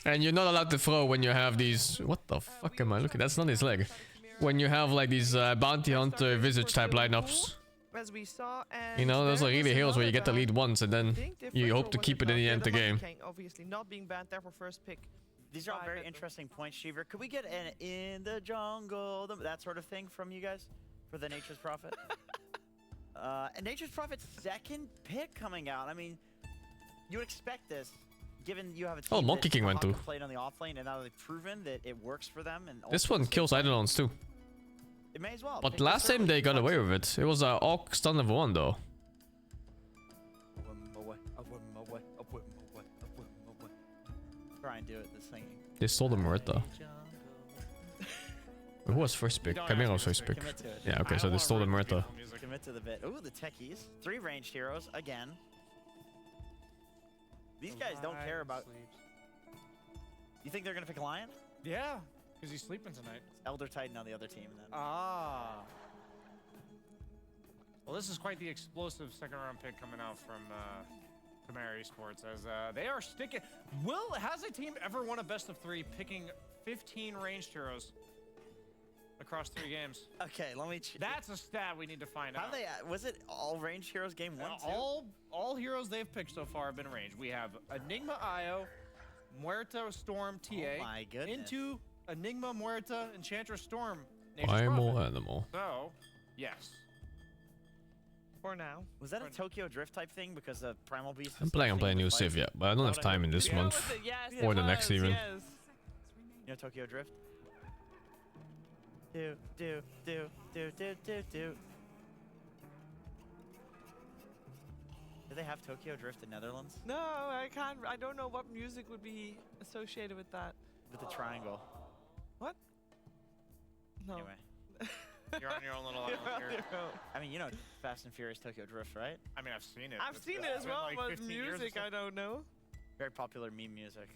And you're not allowed to throw when you have these... What the fuck am I looking at? That's not his leg. When you have like these bounty hunter visage type lineups. You know, those are really heroes where you get the lead once and then you hope to keep it in the end of the game.
Obviously not being banned there for first pick.
These are all very interesting points, Shiver. Could we get an in the jungle, that sort of thing from you guys? For the Nature's Prophet? And Nature's Prophet's second pick coming out. I mean, you would expect this. Given you have a team
Monkey King went through.
Played on the offlane, and now they've proven that it works for them. And
this one kills Eidolons too.
It may as well.
But last time they got away with it. It was a Orc stun of 1 though.
Try and do it, this singing.
They stole the Marita. Who was first pick?
don't
CHIMERA
ask
was
me
first
to
pick.
Commit to it.
Yeah, okay,
I
so
don't
they
wanna
stole the
ruin
Murta.
beautiful music.
Commit to the bit. Ooh, the techies. 3 ranged heroes again. These guys don't care about. You think they're gonna pick Lion?
Yeah, because he's sleeping tonight.
Elder Titan on the other team then.
Ah. Well, this is quite the explosive second-round pick coming out from CHIMERA Esports, as they are sticking. Has a team ever won a best-of-3 picking 15 ranged heroes across 3 games?
Okay, let me.
That's a stat we need to find
How
out.
they? Was it all ranged heroes game 1, 2?
All heroes they've picked so far have been ranged. We have Enigma Io, Muerta tor TA,
Oh my goodness.
into Enigma Muerta Enchantress Storm. Nature's
Primal
Prophet.
Animal.
So, yes.
For now.
Was that a Tokyo Drift type thing? Because the Primal Beast.
I'm
is
planning on
thing
playing
with
new
fight-
Civ yet, but I don't have time in this
Yeah,
month.
was it? Yes,
Or
it
the next
was,
even.
Yes.
You know Tokyo Drift? Do. Do they have Tokyo Drift in Netherlands?
No, I can't. I don't know what music would be associated with that.
With the triangle.
What? No.
Anyway.
You're on your own little
You're
island
on
here.
your own.
I mean, you know Fast and Furious Tokyo Drift, right?
I mean, I've seen it.
I've
It's
seen
been-
it
it's
as
been
well,
like
but
15 years or
music, I
something.
don't know.
Very popular meme music.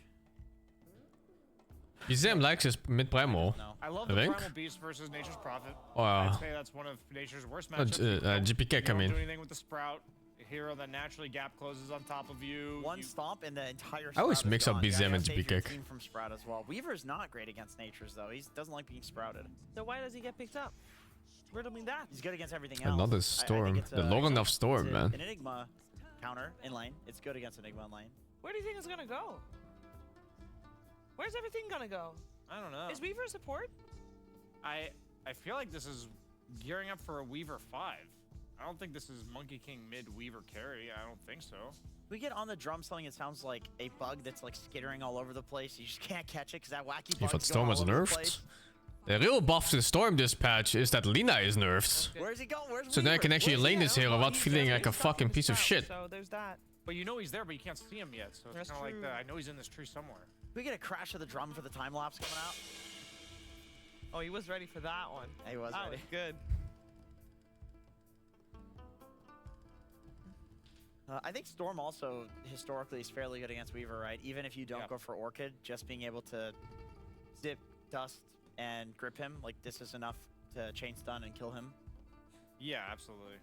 Bizem likes his mid primal.
No.
I love
I
the
think.
Primal Beast versus Nature's Prophet.
Wow.
I'd say that's one of Nature's worst matchups.
GPK
You
come
don't
in.
do anything with the Sprout. A hero that naturally gap closes on top of you.
One
You-
stomp and the entire.
I always
Sprout is
mix up
gone.
BZM
Yeah,
and
save your
GP kick.
team from Sprout as well. Weaver's not great against Nature's though. He doesn't like being sprouted.
So why does he get picked up? Riddle me that.
He's good against everything else.
Another
I
storm.
think it's
The Logan of Storm,
it's
man.
An Enigma counter in lane. It's good against Enigma in lane.
Where do you think it's gonna go? Where's everything gonna go?
I don't know.
Is Weaver support?
I feel like this is gearing up for a Weaver 5. I don't think this is Monkey King mid Weaver carry. I don't think so.
We get on the drum something. It sounds like a bug that's like skittering all over the place. You just can't catch it because that wacky
If
bug's
that Storm
going
was
all over the
nerfed.
place.
The real buff to Storm this patch is that Lina is nerfed.
Where's he going? Where's
So then I
Weaver?
can actually
Where's
lane
he
this
at?
hero without
He's
feeling
there,
like a
he's stuck in
fucking
the
piece of
Sprout,
shit.
So there's that.
But you know he's there, but you can't see him yet. So it's
That's
kind of like
true.
the, I know he's in this tree somewhere.
We get a crash of the drum for the time lapse coming out.
Oh, he was ready for that one.
He was
That
ready.
was good.
I think Storm also historically is fairly good against Weaver, right? Even if you don't
Yeah.
go for Orchid, just being able to zip, dust, and grip him, like this is enough to chain stun and kill him.
Yeah, absolutely.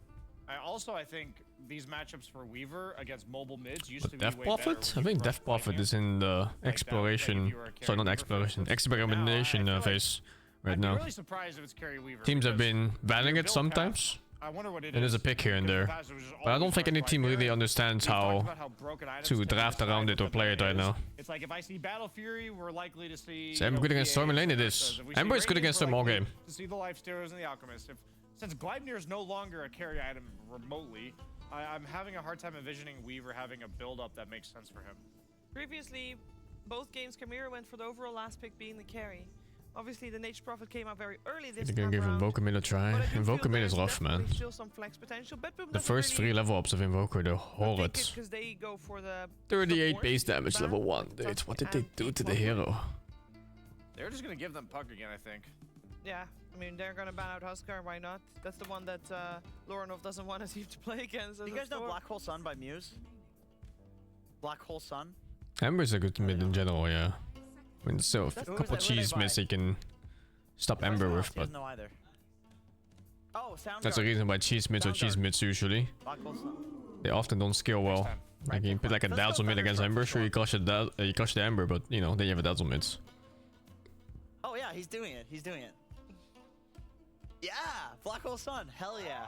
I think these matchups for Weaver against mobile mids used
But
to be
Death
way better
Prophet? I
when
think
you
Death
were playing
Prophet
him.
is in the
that, like if
exploration.
you were a
Sorry,
carry
not
Weaver, for
exploration.
instance.
Experimentation
Now, I feel like
phase right
I'd be
now.
really surprised if it's carry Weaver.
Teams have
because
been banning
your
it
build
sometimes.
path, I wonder what it
And there's
is,
a pick here and
because in
there.
the past it was just
But I don't
always
think any
right
team
there.
really understands
We talked
how
about broken items
to
tend
draft
decide
around it or
what the
play it
meta
right
is.
now.
It's like if I see Battle Fury, we're likely to see.
So Ember good against Storm in lane, it is. Ember is good against Storm all game.
To see the Life Stealers and the Alchemist. Since Gleipnir is no longer a carry item remotely, I'm having a hard time envisioning Weaver having a build-up that makes sense for him.
Previously, both games, CHIMERA went for the overall last pick being the carry. Obviously, the Nature's Prophet came out very early this
They're
time
gonna give
around.
Invoker mid a try.
But I do
Invoker
feel
mid is
there's
rough, man.
definitely still some flex potential. Bedboom
The
doesn't
first
really
3 level ups of Invoker, they're horrid.
because they go for the
38
support
base damage,
ban,
level 1.
like
Dude,
Tusk
what did they
and
do to the
Puck.
hero?
They're just gonna give them Puck again, I think.
Yeah, I mean, they're gonna ban out Huskar, why not? That's the one that Loranov doesn't want his team to play against.
Do you guys know Black Hole Sun by Muse? Black Hole Sun?
Ember's a good mid in general, yeah. I mean, still, a
Who
couple
is that? Who
cheese
they buy?
mids he can stop Ember with,
He
but
doesn't know either. Oh, Soundgarden.
that's the reason why cheese mids are cheese
Soundgarden.
mids usually.
Black Hole Sun.
They often don't scale well.
time.
Like you can put like a
Let's go
dazzle mid against
Thunderstorm
Ember,
for
sure you crush the Ember, but you know, then you have a dazzle mids.
Oh yeah, he's doing it. He's doing it. Yeah, Black Hole Sun. Hell yeah.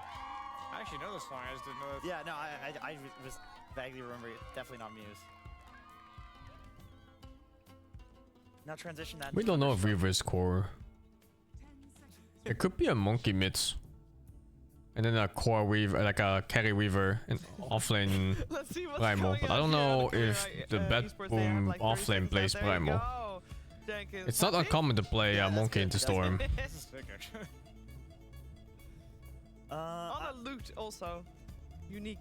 I actually know this song. I just didn't know that.
Yeah, no, I was vaguely remember it. Definitely not Muse. Now transition that.
We
into
don't know if
Thunderstorm.
Reaver is core. It could be a monkey mid. And then a core weaver, like a carry weaver, and offlane
Let's see what's
Primal.
going
But I
on
don't
here on
know
the
if
Esports.
the
They have
Bedboom
like 30
offlane
seconds
plays
left. There you
Primal.
go. Jenkins.
It's not
Puppy.
uncommon to play
Yeah, that's
Monkey
good.
into
That's
Storm.
This is sick, actually.
On the loot also. Unique.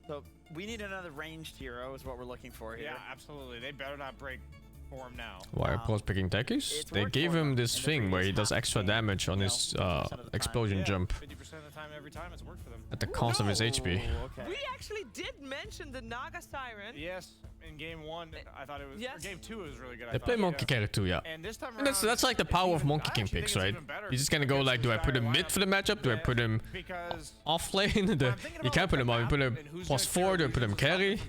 So we need another ranged hero is what we're looking for here.
Yeah, absolutely. They better not break for him now.
Why are pros picking techies?
It's
They
worked
gave
for
him
them
this
in the
thing where he
previous
does extra
half game,
damage on
you
his
know, 50% of the time.
explosion
Yeah,
jump
50% of the time, every time, it's worked for them.
at the cost of his HP.
Okay.
We actually did mention the Naga Siren.
Yes, in game 1, I thought it was.
Yes.
Or game 2, it was really good.
They play Monkey Carry too, yeah.
And this time
And that's like the power of Monkey King picks, right? You're just gonna go like, do I put him mid for the matchup? Do I put him
because
off lane? You can't put him on. You put him +4, do I put him carry?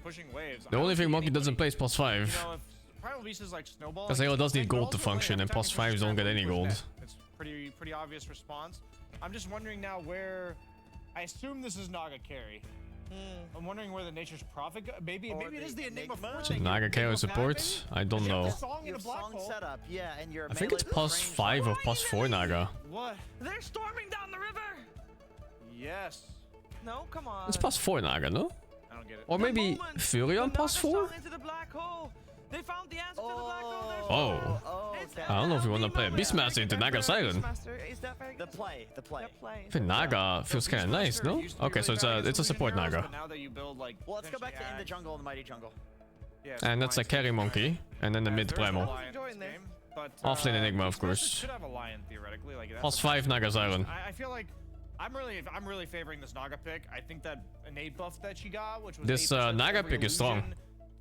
The only thing Monkey doesn't play is +5.
Primal Beast is like snowball.
Because Halo does need gold to function, and +5s don't get any gold.
It's pretty obvious response. I'm just wondering now where. I assume this is Naga carry. I'm wondering where the Nature's Prophet maybe it is the Enigma Force.
Naga carry support? I don't know.
You have song set up, yeah, and your
I think it's +5 or +4 Naga.
What?
They're storming down the river.
Yes.
No, come on.
It's +4 Naga, no?
I don't get it.
Or maybe Furion +4?
Into the black hole. They found the answer to the black hole. There's
Oh. I don't know if you want to play a Beastmaster into Naga Siren.
Is that very
The play.
I think Naga feels kind of nice, no? Okay, so it's a support Naga.
Now that you build like.
Well, let's go back to in the jungle, in the mighty jungle.
And that's a carry monkey, and then the mid primal. Offlane Enigma, of course.
Should have a lion theoretically, like
+5 Naga Siren.
I feel like I'm really favoring this Naga pick. I think that innate buff that she got, which was
This
8%
Naga
every
pick is strong.
illusion,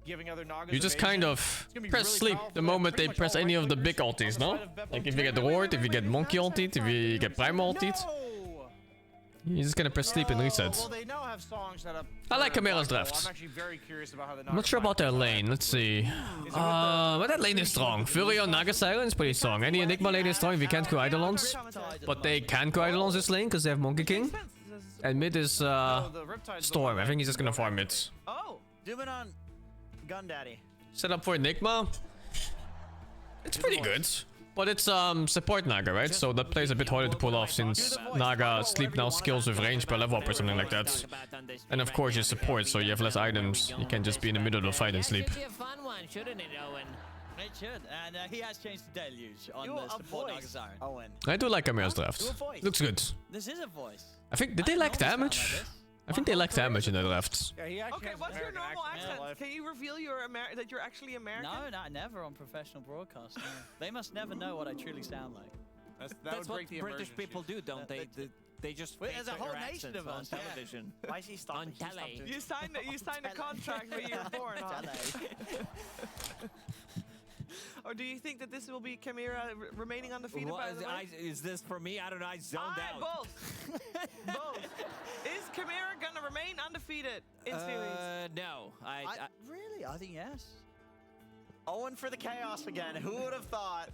giving other Nagas
You just kind
evasion.
of
It's gonna be
press
really
sleep
powerful.
the moment they
Pretty much
press
all
any
right
of the
clickers
big
on the
ultis,
side
no?
of Beppo.
Like if you get the ward, if you get monkey ulted, if you get primal ulted,
No!
you're just gonna press sleep and reset.
Well, they now have songs set up
I like
for
CHIMERA's
Black Hole.
drafts.
I'm actually very curious about how the
I'm not sure about their lane. Let's see. But that lane is strong. Furion Naga Siren is pretty strong. Any Enigma lane is strong if you can't go Eidolons. But they can go Eidolons this lane because they have Monkey King. And mid is Storm. I think he's just gonna farm mid.
Oh.
Zoom in on Gun Daddy.
Set up for Enigma. It's pretty good. But it's support Naga, right? So that plays a bit harder to pull off since Naga sleep now skills with range per level up or something like that. And of course you support, so you have less items. You can just be in the middle of the fight and sleep.
That should be a fun one, shouldn't it, Owen?
It should, and he has changed the deluge on
Do
the
a
support Naga
voice,
Siren.
Owen.
I do like CHIMERA's
Do a
draft.
voice.
Looks good.
This is a voice.
I think, did they lack damage? I think they lack damage in their drafts.
Yeah, he actually
Okay,
has
what's your
American
normal
accent in
accent?
real life.
Can you reveal that you're actually American?
No, never on professional broadcast. No. They must never know what I truly sound like.
That
That's
would
what
break the
British
immersion
people
sheet.
do, don't they? They just
Wait,
fake
there's a whole
their
nation
accents
of
on
us, yeah.
television.
Why is he stopping?
On
He stopped
tele.
doing
You signed a contract when you were born, huh? Or do you think that this will be CHIMERA remaining undefeated by the way?
Is this for me? I don't know. I zoned out.
Both. Both. Is CHIMERA gonna remain undefeated in series?
No.
Really? I think yes.
Owen for the chaos again. Who would have thought?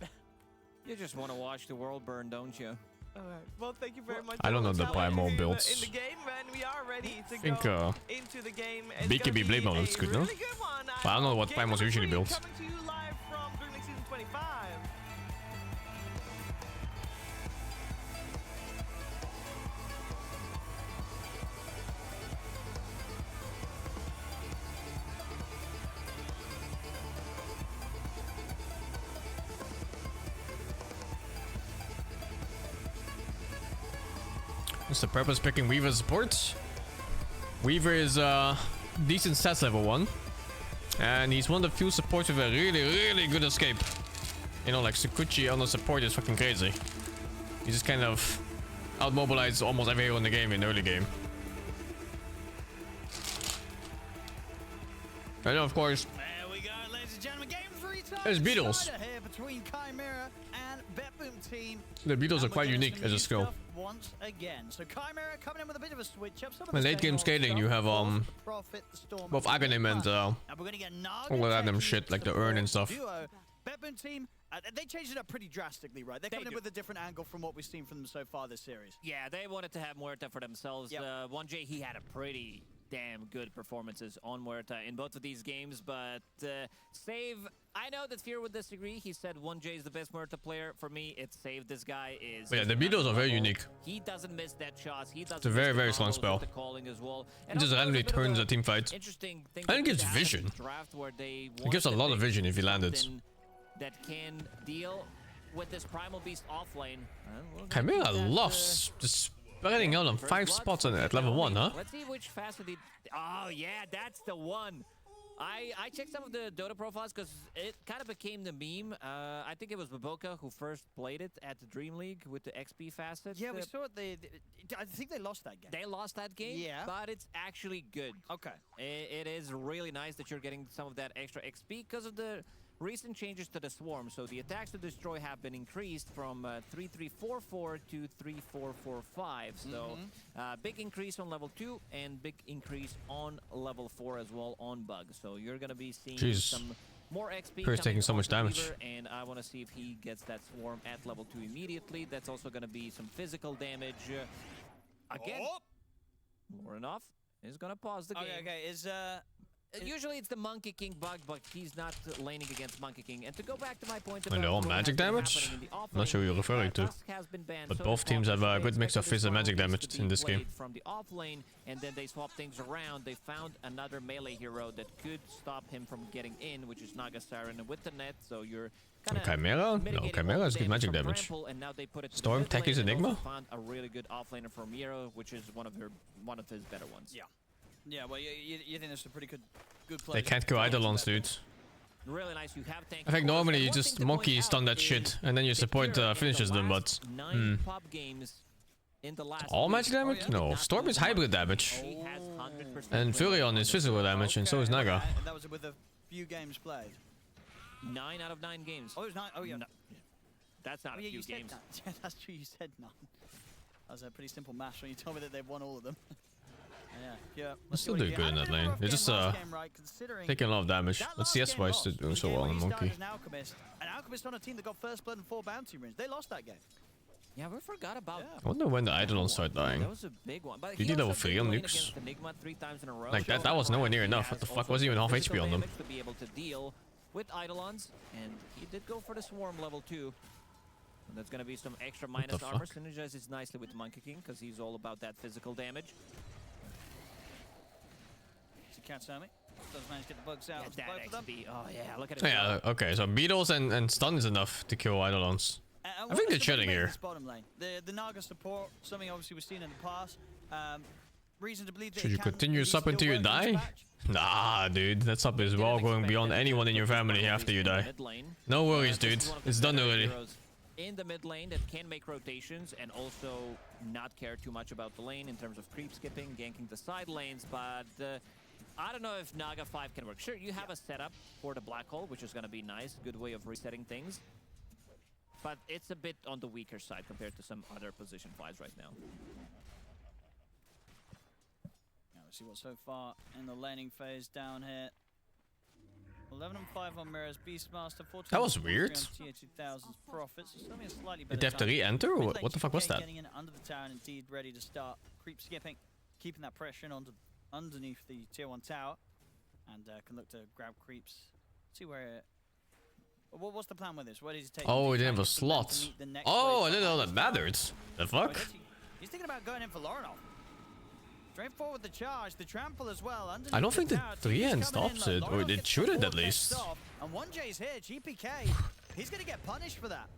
You just want to watch the world burn, don't you?
All right. Well, thank you very much.
I don't know the primal
in
builds.
the game, and we are ready to
think,
go into the game. It's
BKB
gonna
Blade
be
Mode looks
a
good, no?
really good one.
But I don't know what
Game
primals
number
usually
3
build.
Coming to you live from DreamLeague Season 25.
What's the purpose picking Weaver support? Weaver is decent stats level 1. And he's one of the few supports with a really good escape. You know, like Sukuchi on the support is fucking crazy. He just kind of outmobilizes almost every hero in the game in the early game. And of course,
There we go, ladies and gentlemen. Game 3 time.
There's Beatles.
Here between CHIMERA and Betboom team.
the Beatles are
And we're
quite
getting
unique
some
as a
new
skill.
stuff once again. So CHIMERA coming in with a bit of a switch up. Some of
In
the
late
same
game
old
scaling,
stuff.
you have
Of course, the Prophet, the Storm,
both
and the
Aghanim and
Enigma. And we're gonna get Naga
all that random
Techie
shit like the urn and
support
stuff.
duo. Betboom team, they changed it up pretty drastically, right? They're coming in with a different angle from what we've seen from them so far this series.
Yeah, they wanted to have Muerta for themselves.
Yep.
1J, he had a pretty damn good performances on Muerta in both of these games, but Save, I know that Fear would disagree. He said 1J is the best Muerta player. For me, it's Save. This guy is...
But yeah, the Beatles are very unique.
He doesn't miss that shots. He doesn't
It's a very,
miss the
very strong
combos
spell.
with the calling as well.
It just
also
randomly
there's a bit of
turns
a
a team fight.
Interesting thing
I think
that
it's
happened in
vision.
this draft where they
It gives a
wanted
lot
to
of
pick
vision if he landed.
something that can deal with this Primal Beast offlane. We'll get
CHIMERA
to that,
loves just spreading out on 5 spots at level 1, huh?
Let's see which facet he... Oh, yeah, that's the one. I checked some of the Dota profiles because it kind of became the meme. I think it was Baboka who first played it at the DreamLeague with the XP facet.
Yeah, we saw it. I think they lost that game.
They lost that game,
Yeah.
but it's actually good.
Okay.
It is really nice that you're getting some of that extra XP because of the recent changes to the Swarm. So the attacks to destroy have been increased from 3344 to 3445. So big increase on level 2 and big increase on level 4 as well on Bug. So you're going to be seeing some more XP.
He's taking so much damage.
Weaver, and I want to see if he gets that Swarm at level 2 immediately. That's also going to be some physical damage. Again, more enough. He's going to pause the game.
Okay.
Usually it's the Monkey King Bug, but he's not laning against Monkey King. And to go back to my point
And
about
they're all
what
magic
has been
damage?
happening in the
I'm
off
not sure who you're
lane,
referring to.
Tusk has been banned,
But
so
both
did
teams have
Focus.
a
They
good mix of
expected
fizz and
this
magic
one
damage
to be
in this game.
played from the off lane, and then they swapped things around. They found another melee hero that could stop him from getting in, which is Naga Siren with the net. So you're kind of
Chimera? No, Chimera has good magic damage.
Trample, and now they put it to
Storm,
the mid
Techies,
lane, and
Enigma?
also found a really good offlaner for Miro, which is one of his better ones.
Yeah. Yeah, well, you think that's a pretty good play.
They can't go Eidolons, dude.
Really nice. You have tank.
I think normally you
One
just
thing to
monkey
point
stun
out
that
is
shit, and then your support
Secure in the
finishes them, but...
last 9 pop games in the last
All
week,
magic damage?
did
No,
not
Storm
lose
is
one.
hybrid damage.
He has 100%
And
win
Furion
on
is
this
physical
one.
damage, and so is Naga.
And that was with a few games played.
9 out of 9 games.
Oh, it was 9. Oh, yeah.
No. That's not
Oh,
a
yeah,
few
you said
games.
none. Yeah, that's true. You said none. That was a pretty simple math when you told me that they've won all of them. Yeah.
They're still doing good in that lane. They're just taking a lot of damage. But CS-wise, they're doing so well on Monkey.
An Alchemist on a team that got first blood and 4 bounty runes. They lost that game.
Yeah, we forgot about
I wonder when the Eidolons start dying.
that. Was a big one. But
Did he
also
level
did
3 on
win
nukes?
against Enigma 3 times in a row.
Like, that
So
was nowhere near
he
enough.
has
What the fuck
also
was he even half
physical
HP on them?
damage to be able to deal with Eidolons, and he did go for the Swarm level 2. And that's going to be some extra minus
the
armor.
fuck?
Synergizes nicely with Monkey King because he's all about that physical damage.
Katsumi does manage to get the bugs out.
Yeah, that
both of them.
XP. Oh yeah, look at it.
Yeah, okay, so Beetles and stun is enough to kill Eidolons. I think they're chilling here.
This bottom lane. The Naga support, something obviously we've seen in the past. Reason to believe that
Should
it
you
can
continue
really
sub
still
until you
work in this
die?
match.
Nah, dude, that sub is well going beyond anyone in your family after you die. No worries, dude. It's done already.
In the mid lane that can make rotations and also not care too much about the lane in terms of creep skipping, ganking the side lanes, but I don't know if Naga 5 can work. Sure, you have a setup for the black hole, which is going to be nice, good way of resetting things. But it's a bit on the weaker side compared to some other position 5s right now.
Now let's see what so far in the laning phase down here. 11 and 5 on Mira's Beastmaster. 14
That was
and
weird.
3 on TH2000's Profits. So something a slightly
Did
better
they have to
time.
re-enter?
Mid lane
What the fuck was
GK
that?
Getting in under the tower and indeed ready to start creep skipping, keeping that pressure in onto underneath the tier 1 tower, and can look to grab creeps. See where. What's the plan with this? Where does he take?
Oh,
Does
he didn't have a
try and get the land to
slot.
meet the next
Oh,
wave
I didn't know
behind
that
this tower?
mattered. The
Oh,
fuck?
he's thinking about going in for Lorinov. Straight forward the charge, the trample as well. Underneath
I don't think the
tower.
3N
TP's coming in
stops
low.
it, or
Lorinov
it
gets
shouldn't
the
at
fourth
least.
stop, and 1J's here, GPK. He's going to get punished for that.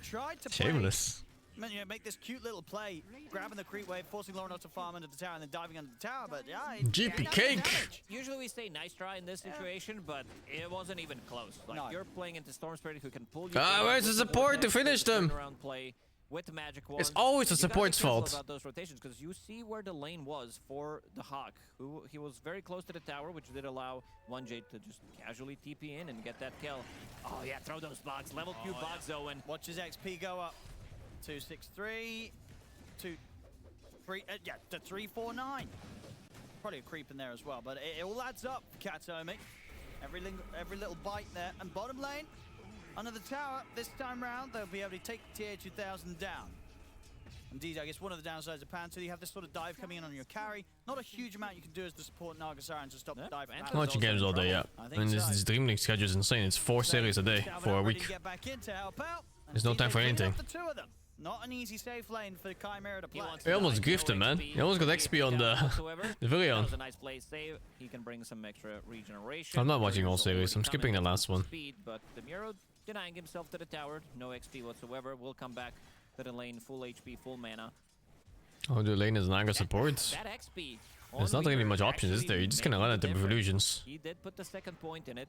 Tried to
Shameless.
play, you know, make this cute little play, grabbing the creep wave, forcing Lorinov to farm under the tower, and then diving under the tower. But yeah,
GP cake.
Usually we say nice try in this situation, but it wasn't even close. Like,
No.
you're playing into Storm Spirit who can pull you.
Ah,
in
where's the
with
support to
vortex,
finish them?
turnaround play with the magic wand.
It's always the
You gotta be
support's
careful
fault.
about those rotations because you see where the lane was for the Hawk, who he was very close to the tower, which did allow 1J to just casually TP in and get that kill. Oh yeah, throw those bugs. Level 2 bugs, Owen.
watch his XP go up. 263, 2, 3, yeah, to 349. Probably a creep in there as well, but it all adds up. Katsumi, every little bite there, and bottom lane under the tower. This time round, they'll be able to take tier 2000 down. Indeed, I guess one of the downsides of Panther, you have this sort of dive coming in on your carry. Not a huge amount you can do as the support Naga Siren to stop the dive. from happening.
Watching games all day, yeah.
I
I
think
mean,
so.
this DreamLeague schedule is insane. It's 4 series a day for a
Ready to
week.
get back in to help out. And
There's no
indeed,
time for
they clean
anything.
up the two of them. Not an easy safe lane for Chimera to play.
He almost griefed him, man. He almost got XP on the
That
Virion.
was a nice play save. He can bring some extra regeneration.
I'm not watching all
He's
series.
already
I'm skipping
coming
the
at
last
full
one.
Speed, but the Miro denying himself to the tower. No XP whatsoever. Will come back to the lane full HP, full mana.
Oh, the lane is Naga support.
That XP
There's not really much options, is there? You just kind of run at the illusions.
He did put the second point in it.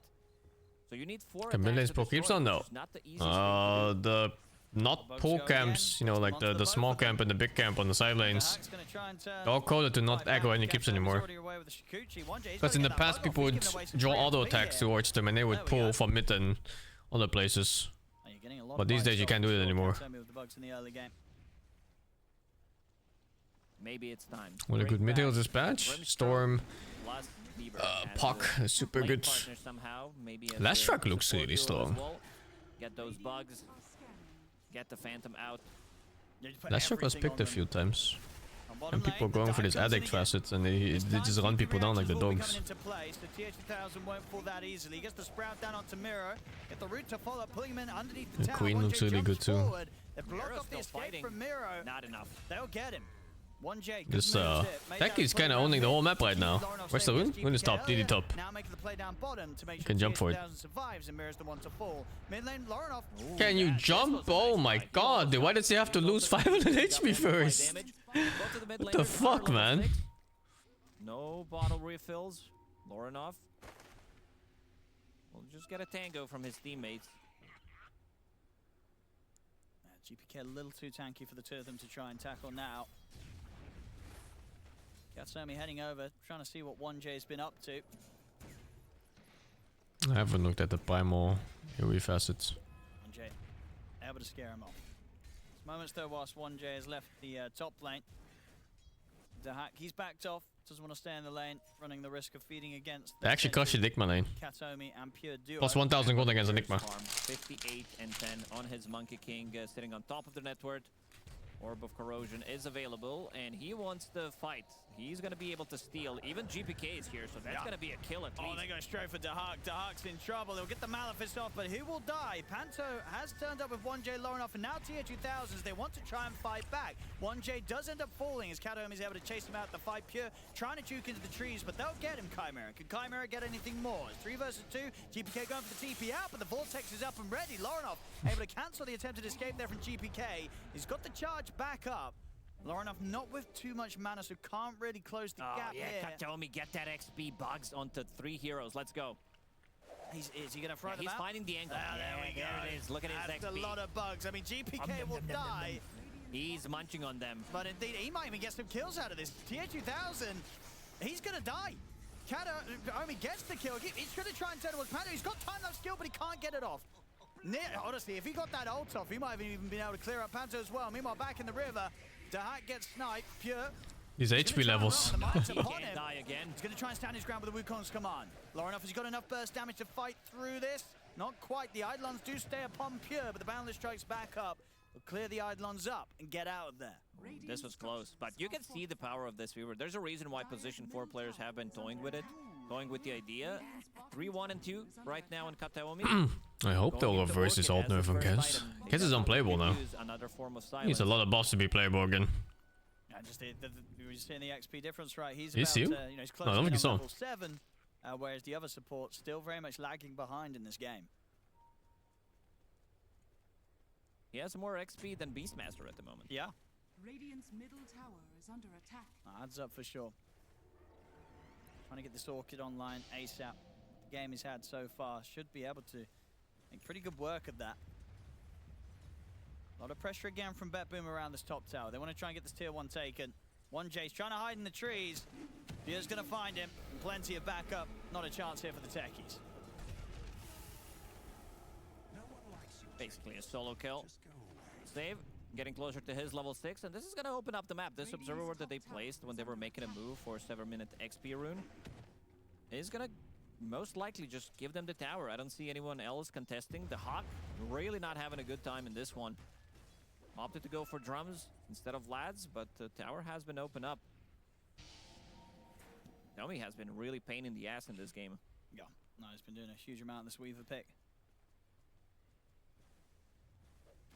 So you need 4
Can mid lanes pull creeps on? No. The not pull camps, you know, like the small camp and the big camp on the side lanes. They're all coded to not aggro any creeps anymore. Because in the past people would draw auto attacks towards them and they would pull from mid and other places. But these days you can't do it anymore.
Maybe it's time.
What a good mid hill dispatch. Storm. Puck is super good. Last Shark looks really strong.
Get those bugs. Get the Phantom out.
Last Shark was picked a few times. And people going for this addict facet and they just run people down like the dogs. The Queen looks really good too.
Not enough.
They'll get him.
This Becky is kind of owning the whole map right now. Where's the rune? Rune is top, DD top. You can jump for it. Can you jump? Oh my god, dude, why does he have to lose 500 HP first? What the fuck, man?
No bottle refills. Lorinov will just get a tango from his teammates.
GPK a little too tanky for the two of them to try and tackle now. Katsomi heading over, trying to see what 1J's been up to.
I haven't looked at the primal AoE facets.
1J able to scare him off. There's moments though whilst 1J has left the top lane. Dahak, he's backed off, doesn't want to stay in the lane, running the risk of feeding against.
They actually crushed the Enigma lane.
Katomi and Pure Duo.
Plus 1000 gold against Enigma.
58 and 10 on his Monkey King, sitting on top of the network. Orb of Corrosion is available, and he wants to fight. He's going to be able to steal. Even GPK is here, so that's going to be a kill at least.
Oh, they go straight for Dahak. Dahak's in trouble. They'll get the Maleficent off, but who will die? Panto has turned up with 1J Lorinov, and now tier 2000s. They want to try and fight back. 1J does end up falling as Katomi is able to chase him out the fight. Pure trying to juke into the trees, but they'll get him, Chimera. Can Chimera get anything more? It's 3 versus 2. GPK going for the TP out, but the Vortex is up and ready. Lorinov able to cancel the attempted escape there from GPK. He's got the charge back up. Lorinov not with too much mana, so can't really close the gap here.
Katomi, get that XP bugs onto 3 heroes. Let's go.
Is he going to throw them
he's
out?
finding the angle.
There we go.
There it is. Look at his
That's
XP.
a lot of bugs. I mean, GPK will die.
He's munching on them.
But indeed, he might even get some kills out of this. Tier 2000, he's going to die. Katomi gets the kill. He's going to try and turn towards Panda. He's got time-lapse skill, but he can't get it off. Honestly, if he got that ult off, he might have even been able to clear up Panto as well. Meanwhile, back in the river, Dahak gets sniped. Pure.
These HP levels.
He can't die again.
He's going to try and stand his ground with the Wukong's command. Lorinov has got enough burst damage to fight through this. Not quite. The Eidolons do stay upon Pure, but the Boundless strikes back up. Will clear the Eidolons up and get out of there.
This was close, but you can see the power of this viewer. There's a reason why position 4 players have been toying with it, going with the idea. 3-1 and 2 right now in Kataomi.
I hope they'll reverse this alt nerf on Kez. Kez is unplayable now. He's a lot of boss to be playable again.
Yeah, we were just seeing the XP difference, right? He's
Is he?
about, he's close
No, I don't think he
to
saw.
level 7, whereas the other support still very much lagging behind in this game.
He has more XP than Beastmaster at the moment.
Yeah.
Radiant's middle tower is under attack.
Adds up for sure. Trying to get this Orchid online ASAP. The game he's had so far should be able to make pretty good work of that. A lot of pressure again from BetBoom around this top tower. They want to try and get this tier 1 taken. 1J's trying to hide in the trees. Pierre's going to find him. Plenty of backup. Not a chance here for the techies.
Basically a solo kill. Save, getting closer to his level 6, and this is going to open up the map. This observer that they placed when they were making a move for 7-minute XP rune is going to most likely just give them the tower. I don't see anyone else contesting. The Hawk really not having a good time in this one. Opted to go for drums instead of lads, but the tower has been opened up. Naomi has been really pain in the ass in this game.
Yeah, no, he's been doing a huge amount in this Weaver pick.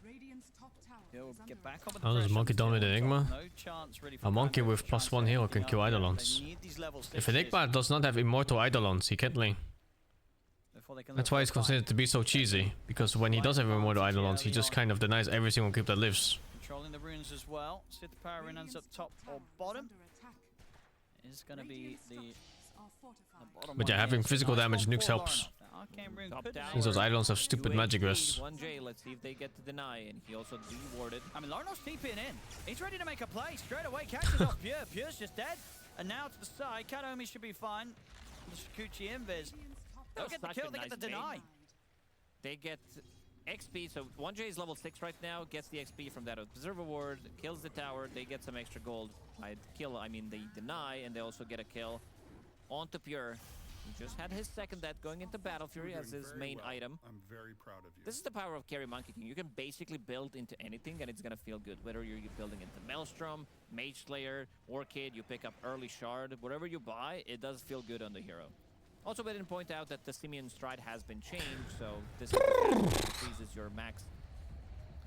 Radiant's top tower
He'll get back on with
How does Monkey dominate Enigma?
No chance really for
A Monkey
Panto
with
to try and
+1 hero can kill
something out there.
Eidolons.
They need these level
If
6s
Enigma does not have immortal Eidolons, he can't lane.
before they can
That's
look
why
for
he's
a fight.
considered to be so cheesy. Because when he does have immortal Eidolons, he just kind of denies every single creep that lives.
Controlling the runes as well. Sith Power Rune ends up top or bottom.
under attack.
is going to be the bottom
But yeah,
one
having
here. So
physical
nice
damage
one
nukes
for
helps.
Lauren. Arcane Rune
Top
could
down.
Since those islands have stupid magic
280,
res.
1J, let's see if they get to deny, and he also rewarded.
I mean, Laurenov's TPing in. He's ready to make a play. Straight away catches off Pure. Pure's just dead. And now to the side, Kataomi should be fine. The Shikuchi Invis. They'll get the
Such
kill,
a
they get the
nice
deny.
bait. They get XP, so 1J is level 6 right now, gets the XP from that Observer Ward, kills the tower, they get some extra gold. By kill, I mean they deny, and they also get a kill. Onto Pure. He just had his second death going into Battle Fury as his main item.
I'm very proud of you.
This is the power of Carry Monkey King. You can basically build into anything and it's gonna feel good. Whether you're building into Maelstrom, Mage Slayer, Orchid, you pick up early Shard, whatever you buy, it does feel good on the hero. Also, we didn't point out that the Simeon Stride has been changed, so this increases your max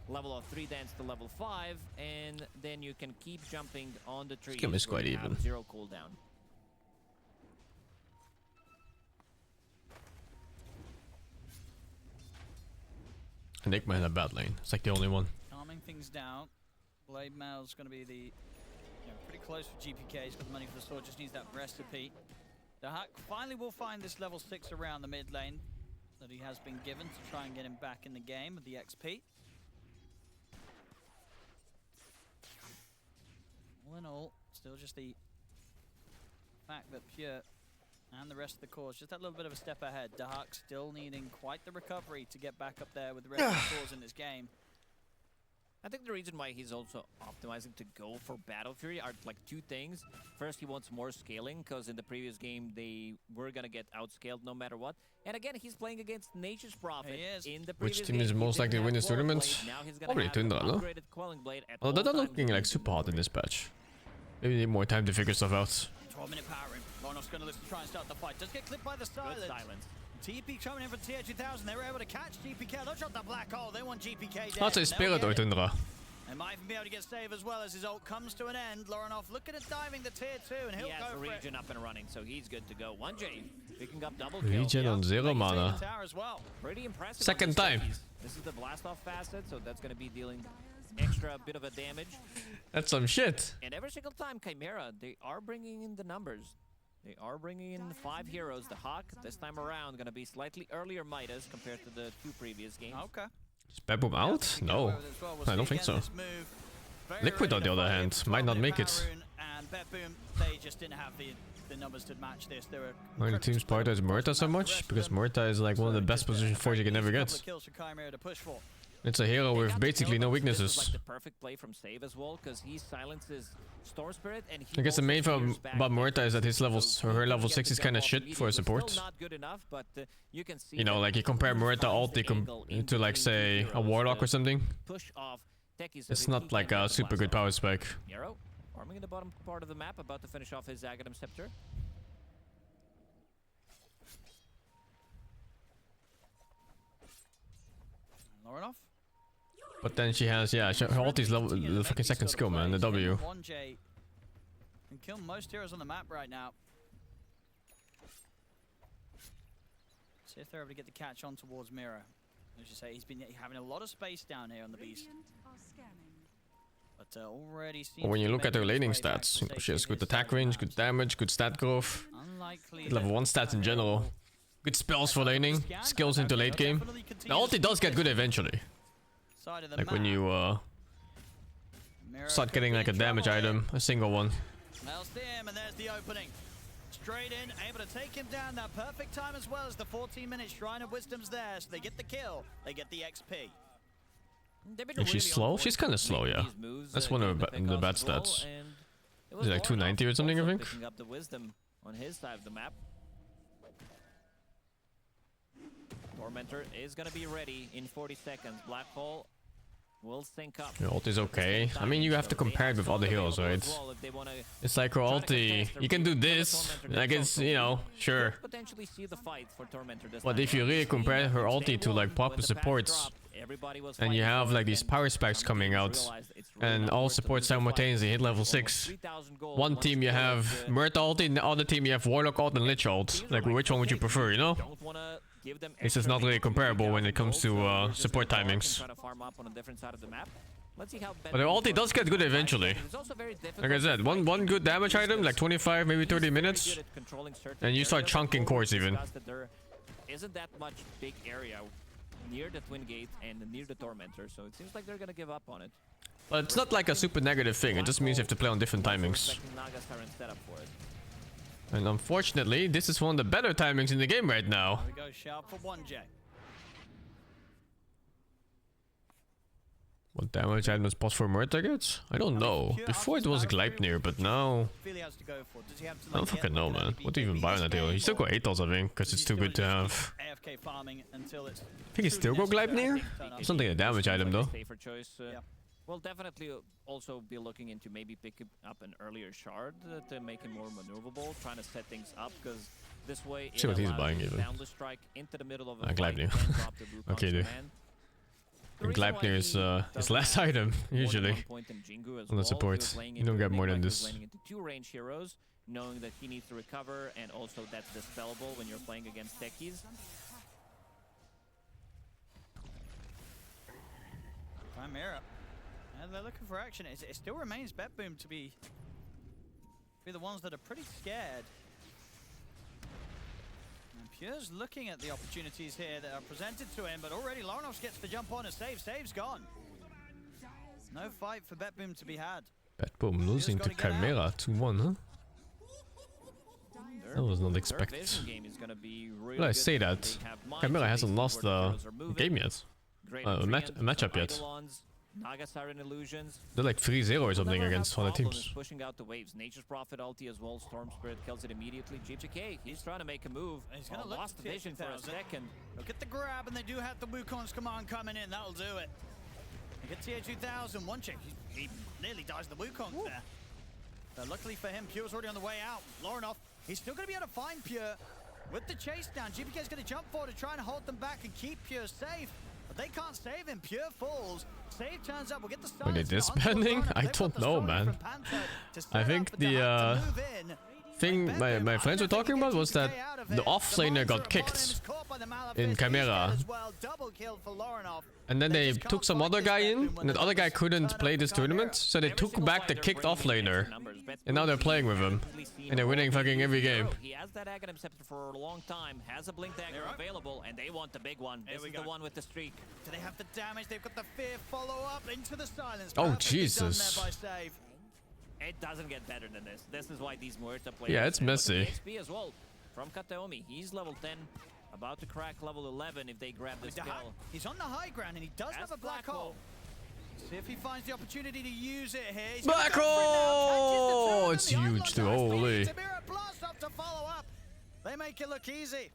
level of 3 dance to level 5, and then you can keep jumping on the trees.
Game is quite even.
0 cooldown.
Enigma in a bad lane. It's like the only one.
Calming things down. Blade Mail's going to be the pretty close for GPK. He's got the money for the sword, just needs that recipe. The Huck finally will find this level 6 around the mid lane that he has been given to try and get him back in the game with the XP. All in all, still just the fact that Pure and the rest of the cores just that little bit of a step ahead. Dahak still needing quite the recovery to get back up there with the rest of the cores in this game.
I think the reason why he's also optimizing to go for Battle Fury are like 2 things. First, he wants more scaling, because in the previous game, they were going to get outscaled no matter what. And again, he's playing against Nature's Prophet. In the previous
Which team is
game, he
most likely to
didn't
win
have
this
Quelling
tournament?
Blade. Now he's gonna
Probably
have
Tundra,
an
no?
upgraded Quelling Blade at
Although
all
they're not
times
looking
in
like
the
super hot in
inventory.
this patch. Maybe need more time to figure stuff out.
12-minute power in. Lonos going to listen to try and start the fight. Does get clipped by the silence.
Good silence.
TP coming in from TH2000. They were able to catch GPK. They'll drop the black hole. They want GPK dead.
Laat ze spelen door Tundra.
They might even be able to get save as well as his ult comes to an end. Laurenov looking at diving the tier 2 and he'll
He has
go for it.
Regen up and running, so he's good to go. 1J picking up double kill.
Regen on 0 mana.
Tower as well.
Pretty impressive.
Second
on this
time.
phase. This is the blast off facet, so that's going to be dealing extra bit of a damage.
That's some shit.
And every single time, Chimera, they are bringing in the numbers. They are bringing in 5 heroes. The Hawk, this time around, going to be slightly earlier Midas compared to the 2 previous games.
Okay.
Is Beboom out? No. I don't think so. Liquid, on the other hand, might not make it.
And Beboom, they just didn't have the numbers to match this. They were
Why the teams prioritize Murta so much? Because Murta is like one of the best position forwards you can ever get.
Kills for Chimera to push for.
It's a hero with basically no
This is
weaknesses.
like the perfect play from Save as well, because he silences Storm Spirit and he
I guess the main
also
thing
clears back
about
damage.
Murta is that his level,
So
her
he
level
gets
6
the
is kind of
jump off
shit
immediately.
for a
It's
support.
still not good enough, but you can see
You know,
that
like you compare
he
Murta
finds the
ulti
angle in
to like
between
say
two
a
heroes
Warlock
to
or something.
push off Techies so
It's
that he
not like
can
a
get the
super
blast
good
off.
power spike.
Nero farming in the bottom part of the map, about to finish off his Aghanim Scepter.
Laurenov.
But then she has, yeah, her ulti's level, the fucking second skill, man, the W.
1J can kill most heroes on the map right now. See if they're able to get the catch on towards Mira. As you say, he's been having a lot of space down here on the beast. But already seems
But when you
to be
look at her
making his
laning
way back
stats,
to
you know, she has
safety
good
this
attack
side of
range,
the
good damage, good stat growth,
map. Unlikely
good level 1 stats in general, good spells for laning, skills into late game. The ulti does get good eventually.
Side of the
Like when
map.
you
Mira
start
could
getting
be
like
in
a damage
trouble here.
item, a single one.
Nails to him, and there's the opening. Straight in, able to take him down. That perfect time as well as the 14-minute Shrine of Wisdom's there. So they get the kill, they get the XP.
They've been
If she's
really on
slow,
board
she's kinda slow,
making
yeah.
these moves,
That's one of
getting
the bad
pickoffs as well,
stats.
and it
Is
was
it like
Laurenov
290 or something, I
also
think?
picking up the Wisdom on his side of the map. Tormentor is going to be ready in 40 seconds. Black Hole will sync up.
Her ulti's okay. I mean, you have to compare it with other heroes, right? It's like her ulti, you can do this, I guess, you know, sure.
Potentially see the fight for Tormentor this
But
time
if you
around.
really compare her ulti to like proper supports, and you have like these power specs coming out, and all supports simultaneously hit level 6. One team you have Murta ulti, and the other team you have Warlock ult and Lich ult. Like, which one would you prefer, you know? It's just not really comparable when it comes to support timings.
Try to farm up on a different side of the map. Let's see how.
But the ulti does get good eventually.
It's also very difficult
Like I said, one good damage item, like 25, maybe 30 minutes, and you start chunking cores even.
There isn't that much big area near the Twin Gate and near the Tormentor, so it seems like they're gonna give up on it.
But it's not like a super negative thing. It just means you have to play on different timings. And unfortunately, this is one of the better timings in the game right now.
There we go, sharp for 1J.
What damage item does Pos for Murta gets? I don't know. Before it was Gleipnir, but now... I don't fucking know, man. What do you even buy on that deal? You still go 8 I think, because it's too good to have.
AFK farming until it's
I think you still go Gleipnir? Something a damage item though.
Safer choice. We'll definitely also be looking into maybe picking up an earlier shard to make it more maneuverable, trying to set things up, because this way
See what he's buying
you
even.
down the strike into the middle of a
Gleipnir. Okay,
dude.
And Gleipnir is his last item, usually. On the support. You don't get more than this.
Into 2 range heroes, knowing that he needs to recover, and also that's dispellable when you're playing against techies.
Chimera. And they're looking for action. It still remains BetBoom to be the ones that are pretty scared. And Pure's looking at the opportunities here that are presented to him, but already Loronos gets the jump on a save. Save's gone. No fight for BetBoom to be had.
BetBoom losing to Chimera 2-1, huh? That was not expected. Well, I say that. Chimera hasn't lost a game yet. A matchup yet.
Naga Siren Illusions.
They're like 3-0 or something against other teams.
Pushing out the waves. Nature's Prophet ulti as well. Storm Spirit kills it immediately. GPK, he's trying to make a move.
He's gonna
lost the vision for a second.
Look at the grab, and they do have the Wukong's command coming in. That'll do it. They get TA2000. 1 check. He nearly dies the Wukong there. But luckily for him, Pure's already on the way out. Loronoff, he's still going to be able to find Pure with the chase down. GPK's going to jump forward to try and hold them back and keep Pure safe. But they can't save him. Pure falls. Save turns up. We'll get the
Are they disbanding? I don't know, man. I think the thing my friends were talking about was that the offlaner got kicked in Chimera. And then they took some other guy in, and that other guy couldn't play this tournament, so they took back the kicked offlaner. And now they're playing with him. And they're winning fucking every game.
He has that Aghanim Scepter for a long time, has a Blink Dagger available, and they want the big one. This is the one with the streak.
Do they have the damage? They've got the fear follow-up into the silence.
Oh, Jesus.
It doesn't get better than this. This is why these Muerta players...
Yeah, it's messy.
XP as well from Kateomi. He's level 10, about to crack level 11 if they grab this kill.
He's on the high ground, and he does have a black hole. See if he finds the opportunity to use it here. He's
black hole! It's huge too, holy.
They make it look easy.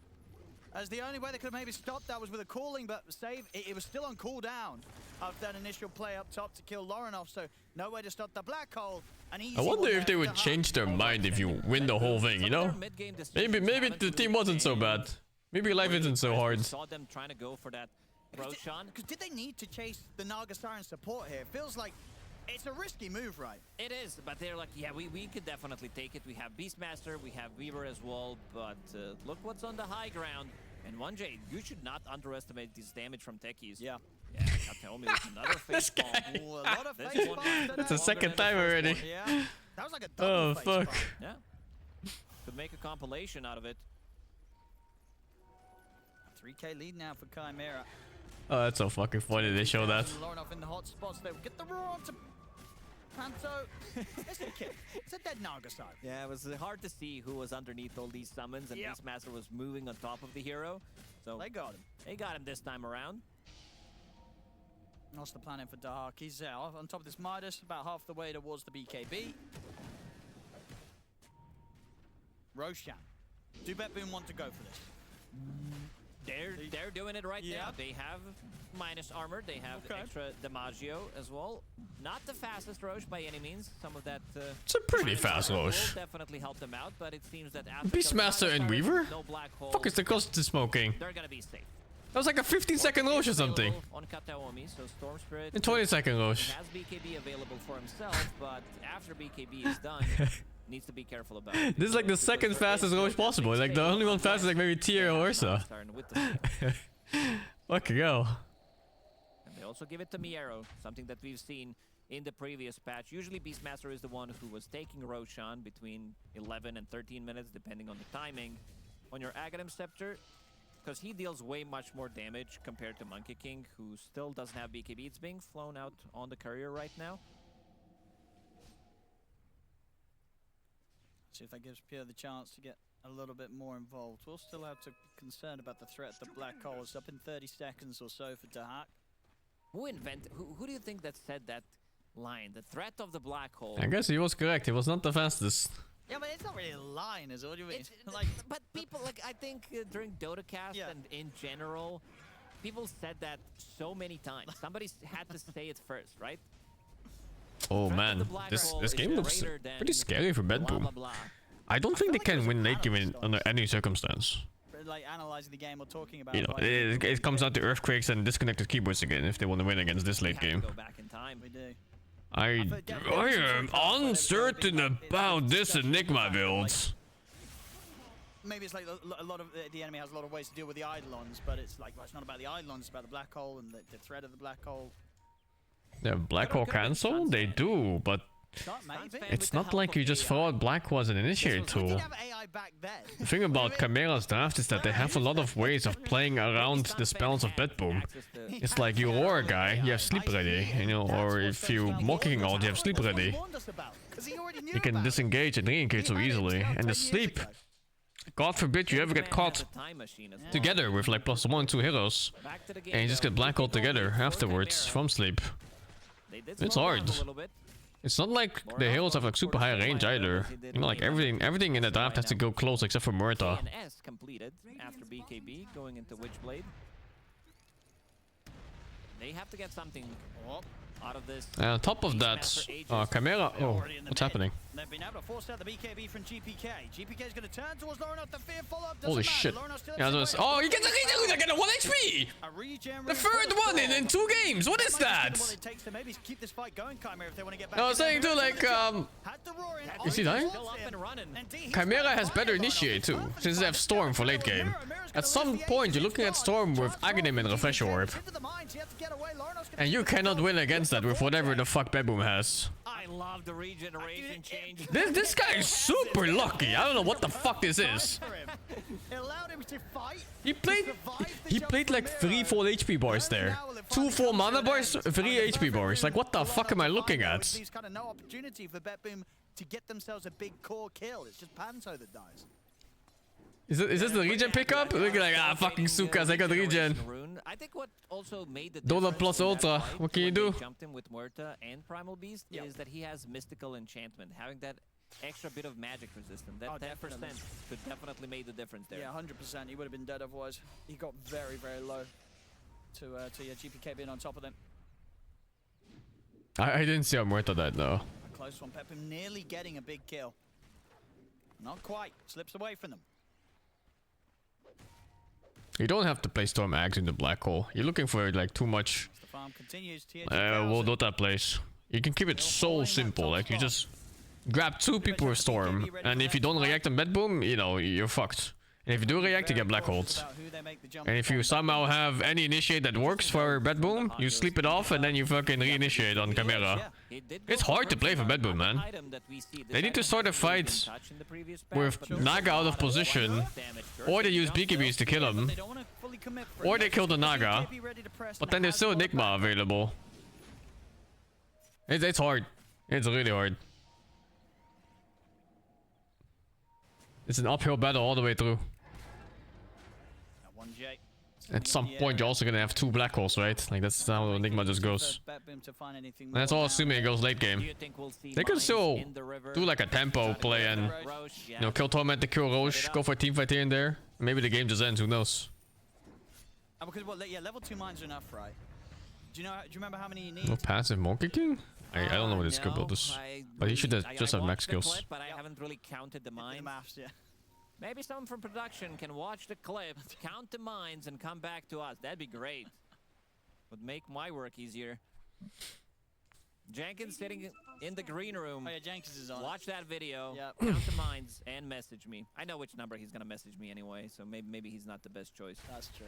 As the only way they could have maybe stopped that was with a calling, but save, it was still on cooldown after that initial play up top to kill Loronoff, so no way to stop the black hole.
I wonder if they would change their mind if you win the whole thing, you know? Maybe the team wasn't so bad. Maybe life isn't so hard.
Saw them trying to go for that Roshan.
Because did they need to chase the Naga Siren support here? It feels like it's a risky move, right?
It is, but they're like, yeah, we could definitely take it. We have Beastmaster, we have Weaver as well, but look what's on the high ground. And 1J, you should not underestimate this damage from techies.
Yeah.
Yeah, Kateomi with another face palm.
Ooh, a lot of face palms.
That's the second time already.
Yeah. That was like a double face
fuck.
palm.
Yeah. Could make a compilation out of it.
3K lead now for Chimera.
Oh, that's so fucking funny they show that.
Loronoff in the hot spots there. Get the roar onto Panto. It's a kill. It's a dead Naga side.
Yeah, it was hard to see who was underneath all these summons, and Beastmaster was moving on top of the hero. So
they got him.
They got him this time around.
What's the plan for Dark? He's on top of this Midas, about half the way towards the BKB. Roshan. Do BetBoom want to go for this?
They're doing it right now. They have minus armor. They have extra Damaggio as well. Not the fastest Roche by any means. Some of that...
it's a pretty fast Roche.
Will definitely help them out, but it seems that after...
Beastmaster and Weaver?
No black hole.
Fuck is the cost to smoking?
They're gonna be safe.
That was like a 15-second Roche or something.
On Kateomi, so Storm Spirit...
In 20-second Roche.
He has BKB available for himself, but after BKB is done... needs to be careful about it.
This is like the second fastest Roche possible. Like the only one fastest, like maybe Tier or Ursa. Fucking go.
also give it to Miero, something that we've seen in the previous patch. Usually Beastmaster is the one who was taking Roshan between 11 and 13 minutes, depending on the timing. On your Aghanim Scepter, because he deals way much more damage compared to Monkey King, who still doesn't have BKB. It's being flown out on the courier right now.
See if that gives Pierre the chance to get a little bit more involved. We'll still have to be concerned about the threat. The black hole is up in 30 seconds or so for Dahak.
Who do you think that said that line? The threat of the black hole.
I guess he was correct. He was not the fastest.
Yeah, but it's not really a line, is it? What do you mean?
But people, like, I think during DotaCast and in general, people said that so many times. Somebody had to say it first, right?
Oh man, this game looks pretty scary for Bedboom. I don't think they can win late game under any circumstance.
Like analyzing the game or talking about,
you know, it comes down to earthquakes and disconnected keyboards again if they want to win against this late game.
Go back in time.
We do.
I am uncertain about this Enigma build.
Maybe it's like a lot of the enemy has a lot of ways to deal with the Eidolons, but it's like, well, it's not about the Eidolons, it's about the black hole and the threat of the black hole.
The black hole cancel? They do, but it's not like you just throw out black hole as an initiate tool. The thing about Chimera's draft is that they have a lot of ways of playing around the spells of Bedboom. It's like you Aurora guy, you have sleep ready, you know, or if you Mocking out, you have sleep ready. You can disengage and re-engage so easily, and the sleep, God forbid you ever get caught together with like +1, 2 heroes, and you just get black hole together afterwards from sleep. It's hard. It's not like the heroes have like super high range either. You know, like everything in the draft has to go close except for Murta.
Completed after BKB going into Witchblade. They have to get something out of this.
On top of that, Chimera. Oh, what's happening?
They've been able to force out the BKB from GPK. GPK is going to turn towards Lorenos. The fear follow-up.
Holy shit. Yeah, oh, he gets a regen again at 1 HP! The third one in 2 games! What is that? No, I was saying too, like, is he dying? Chimera has better initiate too, since they have Storm for late game. At some point, you're looking at Storm with Aghanim and Refresh Orb. And you cannot win against that with whatever the fuck Bedboom has.
I love the regeneration change.
This guy is super lucky. I don't know what the fuck this is. He played like 3 full HP bars there. 2 full mana bars, 3 HP bars. Like, what the fuck am I looking at?
There's kind of no opportunity for Bedboom to get themselves a big core kill. It's just Panto that dies.
Is this the regen pickup? Looking like, fucking Sukas, I got regen.
I think what also made the
Dota plus Ultra, what can you do?
Jumped him with Murta and Primal Beast is that he has Mystical Enchantment. Having that extra bit of magic resistance, that 10% could definitely make the difference there.
Yeah, 100%. He would have been dead otherwise. He got very, very low to GPK being on top of them.
I didn't see how Murta died though.
A close one. Bedboom nearly getting a big kill. Not quite. Slips away from them.
You don't have to play Storm Axe in the black hole. You're looking for like too much.
The farm continues.
Well, Dota plays. You can keep it so simple. Like you just grab 2 people with Storm, and if you don't react on Bedboom, you know you're fucked. And if you do react, you get black holes. And if you somehow have any initiate that works for Bedboom, you sleep it off and then you fucking re-initiate on Chimera. It's hard to play for Bedboom, man. They need to start a fight with Naga out of position, or they use BKBs to kill him, or they kill the Naga, but then there's still Enigma available. It's hard. It's really hard. It's an uphill battle all the way through. At some point, you're also gonna have 2 black holes, right? Like that's how Enigma just goes. And that's all assuming it goes late game. They can still do like a tempo play and you know kill Torment to kill Roche, go for a team fight here and there. Maybe the game just ends. Who knows?
Because yeah, level 2 mines are enough, right? Do you remember how many you need?
No passive Monkey King? I don't know what his skill build is, but he should just have max skills.
But I haven't really counted the mines. Maybe someone from production can watch the clip, count the mines, and come back to us. That'd be great. Would make my work easier. Jenkins sitting in the green room.
Oh yeah, Jenkins is on.
Watch that video, count the mines, and message me. I know which number he's gonna message me anyway, so maybe he's not the best choice.
That's true.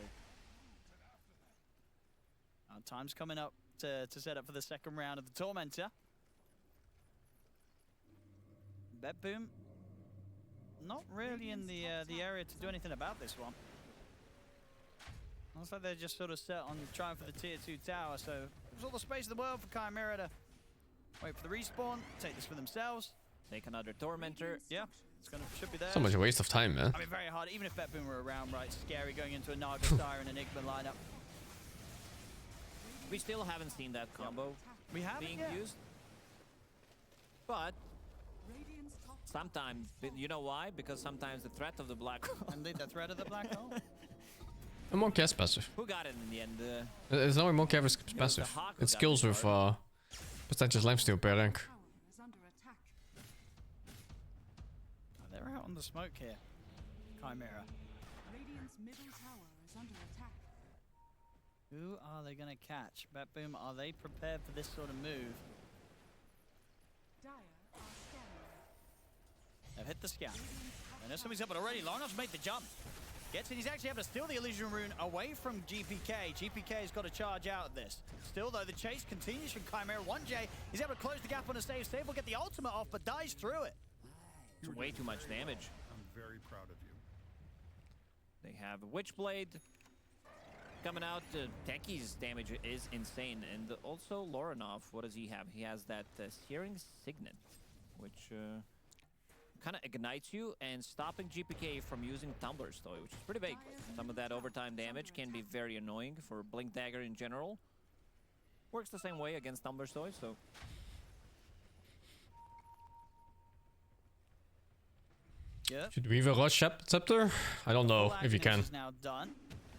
time's coming up to set up for the second round of the Tormentor. BetBoom, not really in the area to do anything about this one. Looks like they're just sort of set on trying for the tier 2 tower, so there's all the space in the world for CHIMERA to wait for the respawn, take this for themselves.
Take another Tormentor.
Yeah, should be there.
So much waste of time, man.
I mean, very hard. Even if BetBoom were around, right? Scary going into a Naga Sire and Enigma lineup.
We still haven't seen that combo
We haven't
being
yet.
used. But
Radiant's top
sometimes, you know why? Because sometimes the threat of the black hole.
Indeed, the threat of the black hole.
A Monkey has passive.
Who got it in the end?
It's not a Monkey ever skips
the
passive.
Hawk who
It
got
skills
the
with
card.
potential limesteel per rank.
tower is under attack.
They're out on the smoke here. CHIMERA.
Radiant's middle tower is under attack.
Who are they going to catch? BetBoom, are they prepared for this sort of move?
Dire are scanning.
They've hit the scan. And there's somebody's up, but already Larnoff's made the jump. Gets in, he's actually able to steal the illusion rune away from GPK. GPK's got to charge out of this. Still though, the chase continues from CHIMERA. 1J, he's able to close the gap on a save. Save will get the ultimate off, but dies through it.
It's way too much damage.
I'm very proud of you.
They have a Witchblade coming out. Techi's damage is insane. And also Lorinov, what does he have? He has that Searing Signet, which kind of ignites you and stopping GPK from using Tumbler's Toy, which is pretty big. Some of that overtime damage can be very annoying for Blink Dagger in general. Works the same way against Tumbler's Toy, so...
Yeah.
Should we even rush Scepter? I don't know if you can.
Is now done.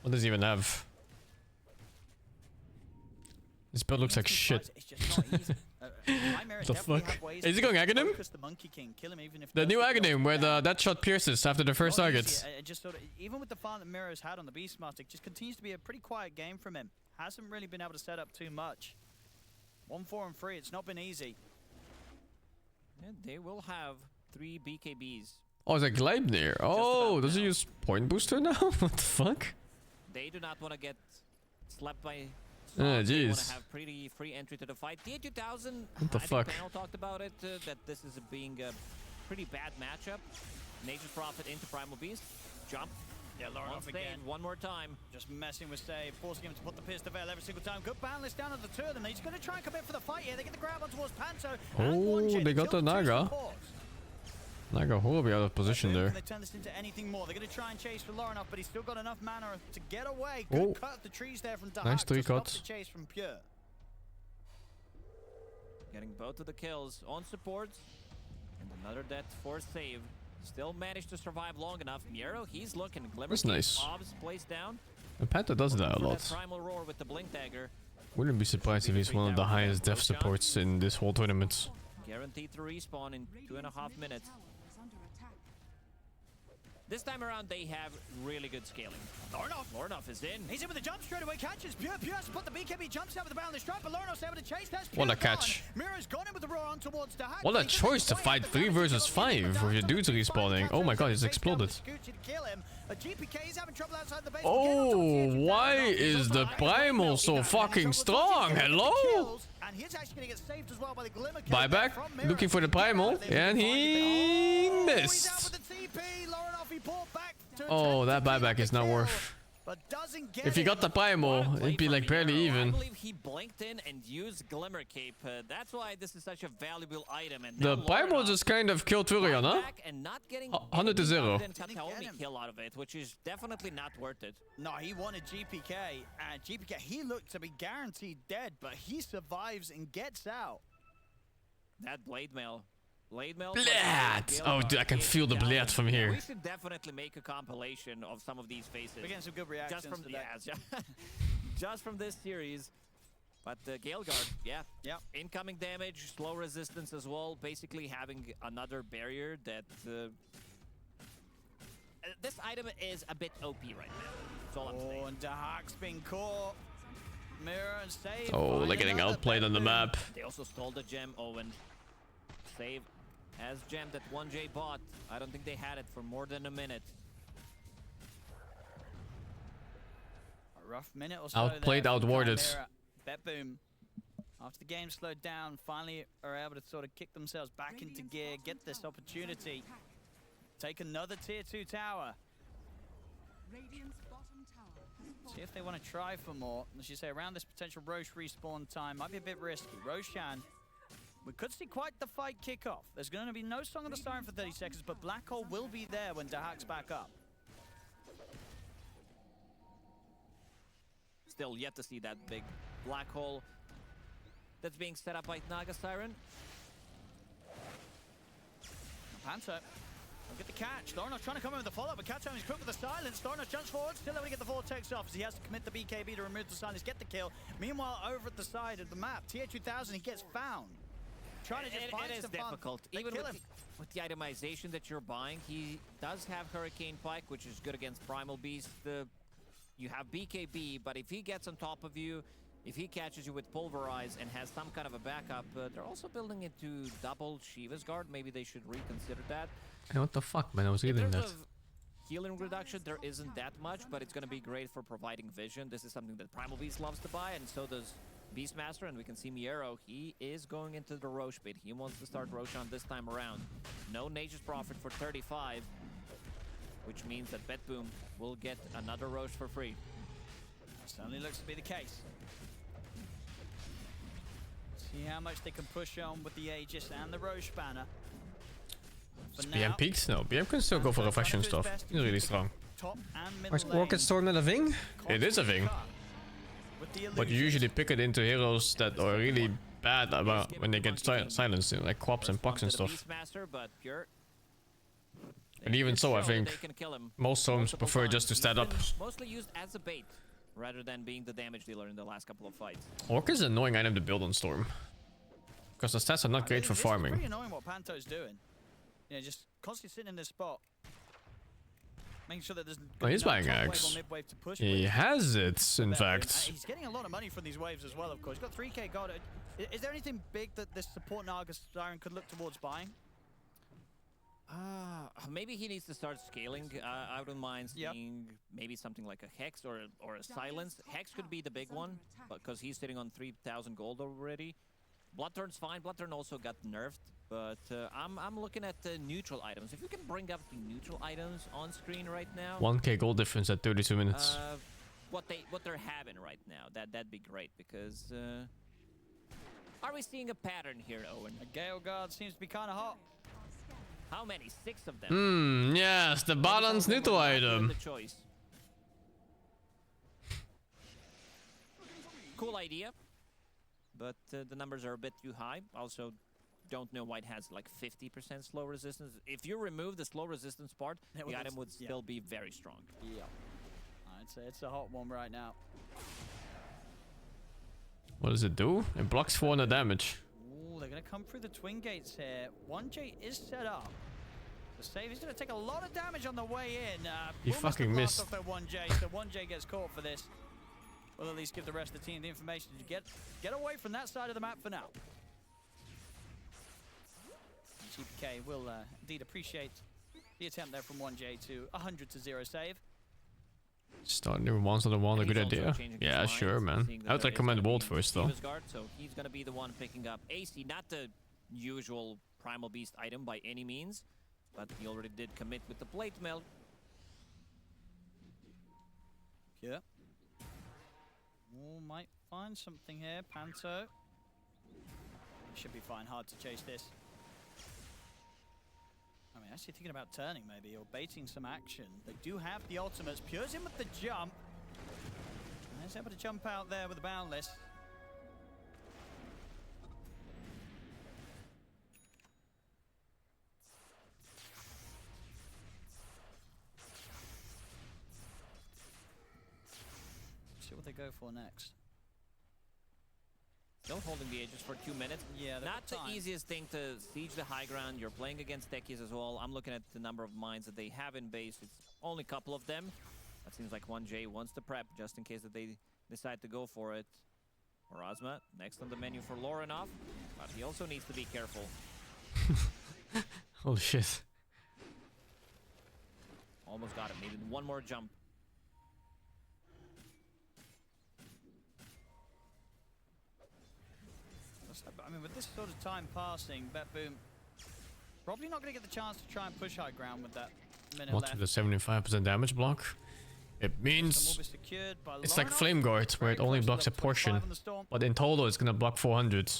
What does he even have? This build looks like shit.
It's just not easy.
What the fuck? Is he going Aghanim?
The Monkey King, kill him even if
The new Aghanim where that shot pierces after the first target.
Just sort of, even with the farm that Miro's had on the Beastmaster, it just continues to be a pretty quiet game from him. Hasn't really been able to set up too much. 1, 4, and 3. It's not been easy.
And they will have 3 BKBs.
Oh, it's a Gleipnir. Oh, does he use point booster now? What the fuck?
They do not want to get slapped by...
Ah,
They want
jeez.
to have pretty free entry to the fight. T2000,
What the
I
fuck?
think Panel talked about it, that this is being a pretty bad matchup. Nature's Prophet into Primal Beast. Jump.
Yeah, Lauren
On
off
stage,
again.
one more time.
Just messing with Save, forcing him to put the Pierce to Veil every single time. Good ban list down on the two of them. He's going to try and commit for the fight here. They get the grab on towards Panto.
Oh, they got the Naga. Naga horribly out of position there.
Can they turn this into anything more? They're going to try and chase for Lauren off, but he's still got enough mana to get away. Good
Oh.
cut of the trees there from Dahak.
Nice 3
to stop
cuts.
the chase from Pure.
Getting both of the kills on supports. And another death for Save. Still managed to survive long enough. Miero, he's looking. Glimmer
That's
Cape,
nice.
Obs placed down.
And Panther does that a
For
lot.
that Primal Roar with the Blink Dagger.
Wouldn't be surprised if he's one of the highest death supports in this whole tournament.
Guaranteed to respawn in 2.5 minutes.
Tower is under attack.
This time around, they have really good scaling. Lornoff is in.
He's in with a jump straight away, catches Pure. Pure has to put the BKB jumps out with the boundless strike, but Lornoff's able to chase. That's Pure
What a
gone.
catch.
Miro's gone in with the roar on towards Dahak.
What a choice to fight 3 versus 5 with your dudes respawning. Oh my god, he's exploded. Oh, why is the Primal so fucking strong? Hello? Buyback, looking for the Primal, and he missed. Oh, that buyback is not worth. If he got the Primal, it'd be like barely
I
even.
believe he blinked in and used Glimmer Cape. That's why this is such a valuable item. And
The
now
Primal
Lornoff
just kind of killed Turion, huh?
back and not getting
100 to 0.
any Kataomi kill out of it, which is definitely not worth it.
No, he wanted GPK, and GPK, he looked to be guaranteed dead, but he survives and gets out.
That Blade Mail. Blade Mail.
Blad! Oh, dude, I can feel the blad from here.
We should definitely make a compilation of some of these faces.
We're getting some good reactions
Just from
to
the
that.
just from this series. But Gale Guard, yeah.
Yep.
Incoming damage, slow resistance as well. Basically having another barrier that... this item is a bit OP right now. That's all I'm saying.
Oh, and Dahak's been caught. Mirror and Save.
Oh, they're getting outplayed on the map.
They also stole the gem, Owen. Save has gem that 1J bought. I don't think they had it for more than a minute.
A rough minute or so.
Outplayed,
there from
outwarded.
Chimera. BetBoom, after the game slowed down, finally are able to sort of kick themselves back into gear, get this opportunity, take another tier 2 tower.
Radiant's bottom tower has fallen.
See if they want to try for more. As you say, around this potential Roche respawn time, might be a bit risky. Roshan, we could see quite the fight kick off. There's going to be no Song of the Siren for 30 seconds, but Black Hole will be there when Dahak's back up.
Still yet to see that big black hole that's being set up by Naga Siren.
Panther will get the catch. Thornos trying to come in with the follow-up, but Katsumi is quick with the silence. Thornos jumps forward, still able to get the vortex off as he has to commit the BKB to remove the silence, get the kill. Meanwhile, over at the side of the map, TH2000, he gets found. Trying to just find
it is difficult. Even with the itemization that you're buying, he does have Hurricane Pike, which is good against Primal Beast. You have BKB, but if he gets on top of you, if he catches you with Pulverize and has some kind of a backup, they're also building it to double Shiva's Guard. Maybe they should reconsider that.
Hey, what the fuck, man? I was reading
In
that.
terms of healing reduction, there isn't that much, but it's going to be great for providing vision. This is something that Primal Beast loves to buy, and so does Beastmaster, and we can see Miero. He is going into the Roche bit. He wants to start Roshan this time around. No Nature's Prophet for 35, which means that BetBoom will get another Roche for free.
Certainly looks to be the case. See how much they can push on with the Aegis and the Roche banner.
Is BM peaked? No, BM can still go for a fashion stuff. He's really strong.
Top and middle
Is Orchid Storm not a thing? It is a thing. But you usually pick it into heroes that are really bad about when they get silenced, like Quaps and Pucks and stuff. And even so, I think most Storms prefer just to stand up.
Mostly used as a bait, rather than being the damage dealer in the last couple of fights.
Orc is an annoying item to build on Storm. Because the stats are not great for farming.
It's pretty annoying what Panto's doing. You know, just constantly sitting in this spot. Making sure that there's
Oh, he's buying Axe. He has it, in fact.
He's getting a lot of money from these waves as well, of course. He's got 3k gold. Is there anything big that this support Naga Siren could look towards buying?
Maybe he needs to start scaling. I wouldn't mind seeing maybe something like a Hex or a Silence. Hex could be the big one, because he's sitting on 3,000 gold already. Bloodturn's fine. Bloodturn also got nerfed, but I'm looking at the neutral items. If you can bring up the neutral items on screen right now.
1k gold difference at 32 minutes.
What they're having right now, that'd be great, because are we seeing a pattern here, Owen?
A Gale Guard seems to be kind of hot.
How many? 6 of them.
Yes, the balance neutral item.
The choice. Cool idea, but the numbers are a bit too high. Also, don't know why it has like 50% slow resistance. If you remove the slow resistance part, the item would still be very strong.
Yeah, I'd say it's a hot one right now.
What does it do? It blocks 400 damage.
Ooh, they're going to come through the twin gates here. 1J is set up. The save is going to take a lot of damage on the way in.
He fucking missed.
Off their 1J, so 1J gets caught for this. We'll at least give the rest of the team the information to get away from that side of the map for now. GPK will indeed appreciate the attempt there from 1J to 100 to 0 save.
Starting new ones on the wall, a good idea. Yeah, sure, man. I would recommend Walt first, though.
So he's going to be the one picking up AC, not the usual Primal Beast item by any means, but he already did commit with the plate melt.
Yeah. Ooh, might find something here. Panto. Should be fine. Hard to chase this. I mean, actually thinking about turning maybe, or baiting some action. They do have the ultimates. Pure's in with the jump. And he's able to jump out there with the Boundless. See what they go for next.
Still holding the Aegis for 2 minutes.
Yeah,
not the easiest thing to siege the high ground. You're playing against techies as well. I'm looking at the number of mines that they have in base. It's only a couple of them. That seems like 1J wants to prep just in case that they decide to go for it. Razma next on the menu for Lorinov, but he also needs to be careful.
Holy shit.
Almost got him. Needed one more jump.
I mean, with this sort of time passing, BetBoom probably not going to get the chance to try and push high ground with that minute
What
left.
with the 75% damage block? It means it's like Flame Guard, where it only blocks a portion, but in total it's gonna block 400.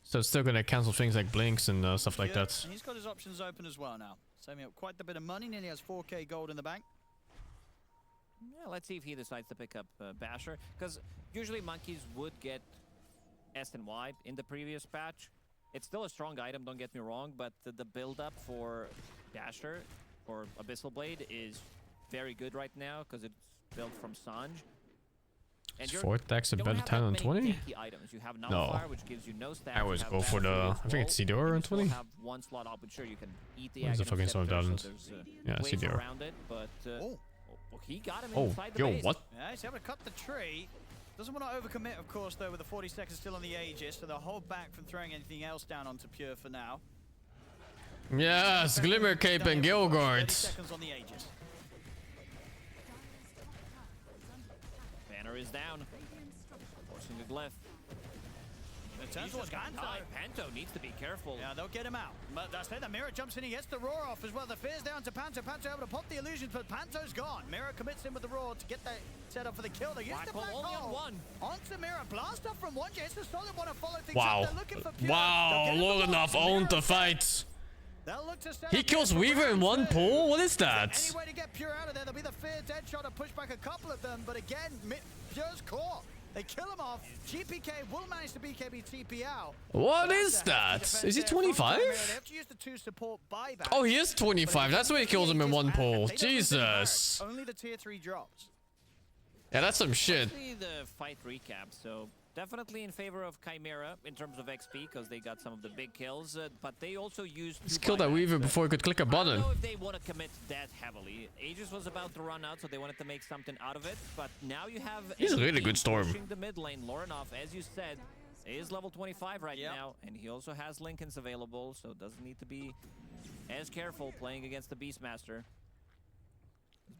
So it's still gonna cancel things like blinks and stuff like that.
And he's got his options open as well now. Saving up quite a bit of money, nearly has 4k gold in the bank.
Yeah, let's see if he decides to pick up Basher, because usually monkeys would get S and Y in the previous patch. It's still a strong item, don't get me wrong, but the build-up for Basher or Abyssal Blade is very good right now because it's built from Sanj. And
Is 4 attacks a better 10 on 20?
Items. You have
No.
Nullfire, which gives you no stats.
I always go for the, I think it's CDR on 20.
Have one slot up, but sure you can eat the
Where's the fucking Sword Talent? Yeah,
ways
CDR.
around it, but he got him
Oh,
inside the
yo,
base.
what?
Yeah, he's able to cut the tree. Doesn't want to overcommit, of course, though, with the 40 seconds still on the Aegis, so they'll hold back from throwing anything else down onto Pure for now.
Yes, Glimmer Cape and Gilgard.
30 seconds on the Aegis.
Banner is down. Forcing the glyph.
It turns towards Panto.
Panto needs to be careful.
Yeah, they'll get him out. But that's it. The Mirror jumps in. He gets the Roar off as well. The Fear's down to Panto. Panto able to pop the illusions, but Panto's gone. Mirror commits in with the Roar to get that set up for the kill. They use the black
only on
hole.
one.
Onto Mirror. Blast up from 1J. It's a solid one to follow things
Wow.
up. They're looking for Pure.
Wow, Loganov owned the fight.
They'll look to set
He
up
kills
Pure for
Weaver in
round
one
two.
pull? What is that?
Any way to get Pure out of there, there'll be the Fear dead shot to push back a couple of them, but again, Pure's caught. They kill him off. GPK will manage to BKB TP out.
What is that? Is he 25?
They have to use the 2 support buyback.
Oh, he is 25. That's why he kills him in one pull. Jesus.
Only the tier 3 drops.
Yeah, that's some shit.
See the fight recap, so definitely in favor of Chimera in terms of XP because they got some of the big kills, but they also used.
He's killed that Weaver before he could click a
I
button.
don't know if they want to commit that heavily. Aegis was about to run out, so they wanted to make something out of it. But now you have.
He's a really good Storm.
Pushing the mid lane. Lorinov, as you said, is level 25 right now, and he also has Lincolns available, so doesn't need to be as careful playing against the Beastmaster.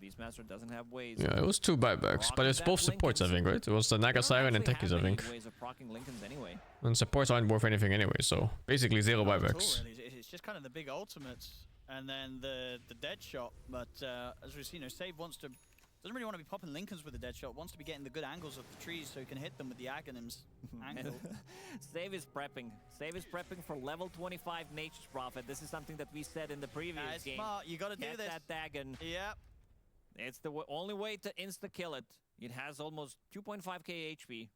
Beastmaster doesn't have ways.
Yeah, it was 2 buybacks, but it's both supports, I think, right? It was the Naga Siren and Techies, I think.
Ways of proccing Lincolns anyway.
And supports aren't worth anything anyway, so basically 0 buybacks.
Really. It's just kind of the big ultimates and then the dead shot. But as we've seen, Save wants to doesn't really want to be popping Lincolns with the dead shot. Wants to be getting the good angles of the trees so he can hit them with the Aghanims angle.
Save is prepping. Save is prepping for level 25 Nature's Prophet. This is something that we said in the previous game.
Smart. You got to do this.
Get that Dagon.
Yep.
It's the only way to insta-kill it. It has almost 2.5k HP.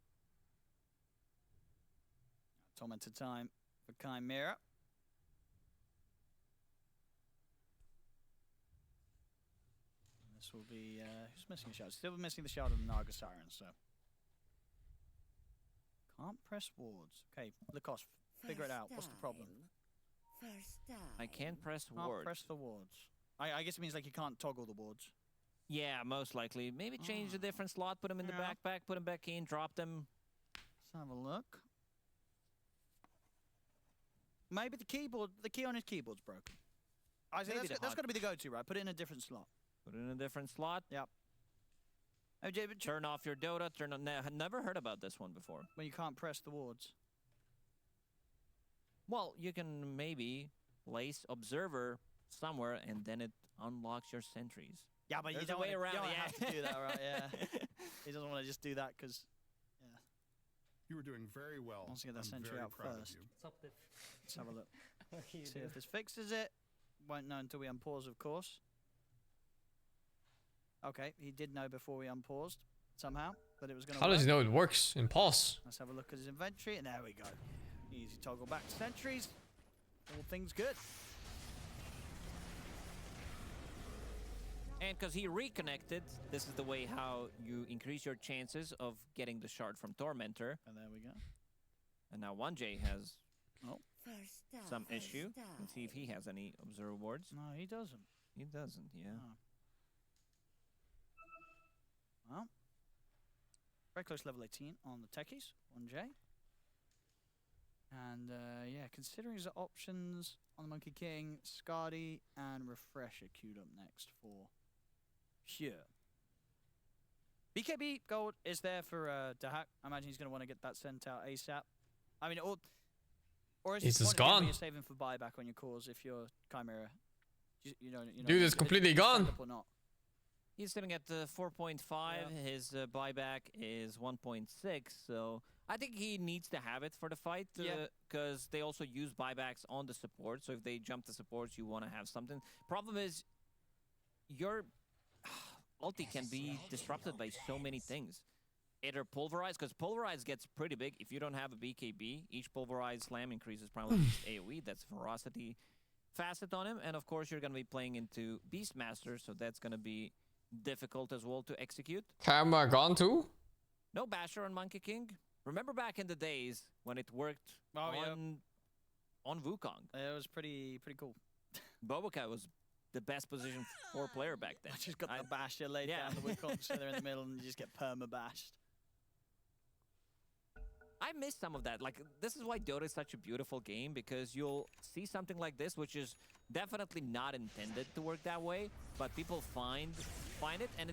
Tormented time for Chimera. This will be... who's missing a shard? Still missing the shard of the Naga Siren, so... Can't press wards. Okay, Lacoste, figure it out. What's the problem?
I can't press
Can't
wards.
press the wards. I guess it means like you can't toggle the wards.
Yeah, most likely. Maybe change a different slot, put them in the backpack, put them back in, drop them.
Let's have a look. Maybe the key on his keyboard's broken. I say that's got to be the go-to, right? Put it in a different slot.
Put it in a different slot.
Yep.
Turn off your Dota. Turn on. Never heard about this one before.
When you can't press the wards.
Well, you can maybe place Observer somewhere, and then it unlocks your sentries.
Yeah, but
There's
you don't
a way around.
You don't
Yeah.
have to do that, right? Yeah. He doesn't want to just do that because. Yeah.
You were doing very well.
Wants to get that
I'm
sentry
very
out
proud of
first.
you.
Let's have a look. See if this fixes it. Won't know until we unpause, of course. Okay, he did know before we unpaused somehow that it was going to
How
work.
does he know it works in pause?
Let's have a look at his inventory, and there we go. Easy toggle back to sentries. All things good.
And because he reconnected, this is the way how you increase your chances of getting the shard from Tormentor.
And there we go.
And now 1J has some issue. Let's see if he has any Observer wards.
No, he doesn't.
He doesn't, yeah.
Oh. Well, very close level 18 on the techies, 1J. And yeah, considering his options on the Monkey King, Scardy and Refresher queued up next for Pure. BKB gold is there for Dahak. I imagine he's going to want to get that sent out ASAP. I mean, Or is
He's
it
just
point of the game where
gone.
you're saving for buyback on your cores if you're Chimera? You know,
Dude is
if
completely
it's
gone.
stacked up or not.
He's sitting at 4.5.
Yeah.
His buyback is 1.6. So I think he needs to have it for the fight because they also use buybacks on the support. So if they jump the supports, you want to have something. Problem is, your ulti can be disrupted by so many things. Either pulverize, because pulverize gets pretty big. If you don't have a BKB, each pulverized slam increases probably AoE. That's ferocity facet on him. And of course, you're going to be playing into Beastmaster, so that's going to be difficult as well to execute.
Camera gone too?
No Basher on Monkey King. Remember back in the days when it worked on Wukong?
It was pretty cool.
Boboka was the best position 4 player back then.
I just got the basher laid down the Wukong, so they're in the middle and you just get perma-bashed.
I miss some of that. Like, this is why Dota is such a beautiful game, because you'll see something like this, which is definitely not intended to work that way, but people find it, and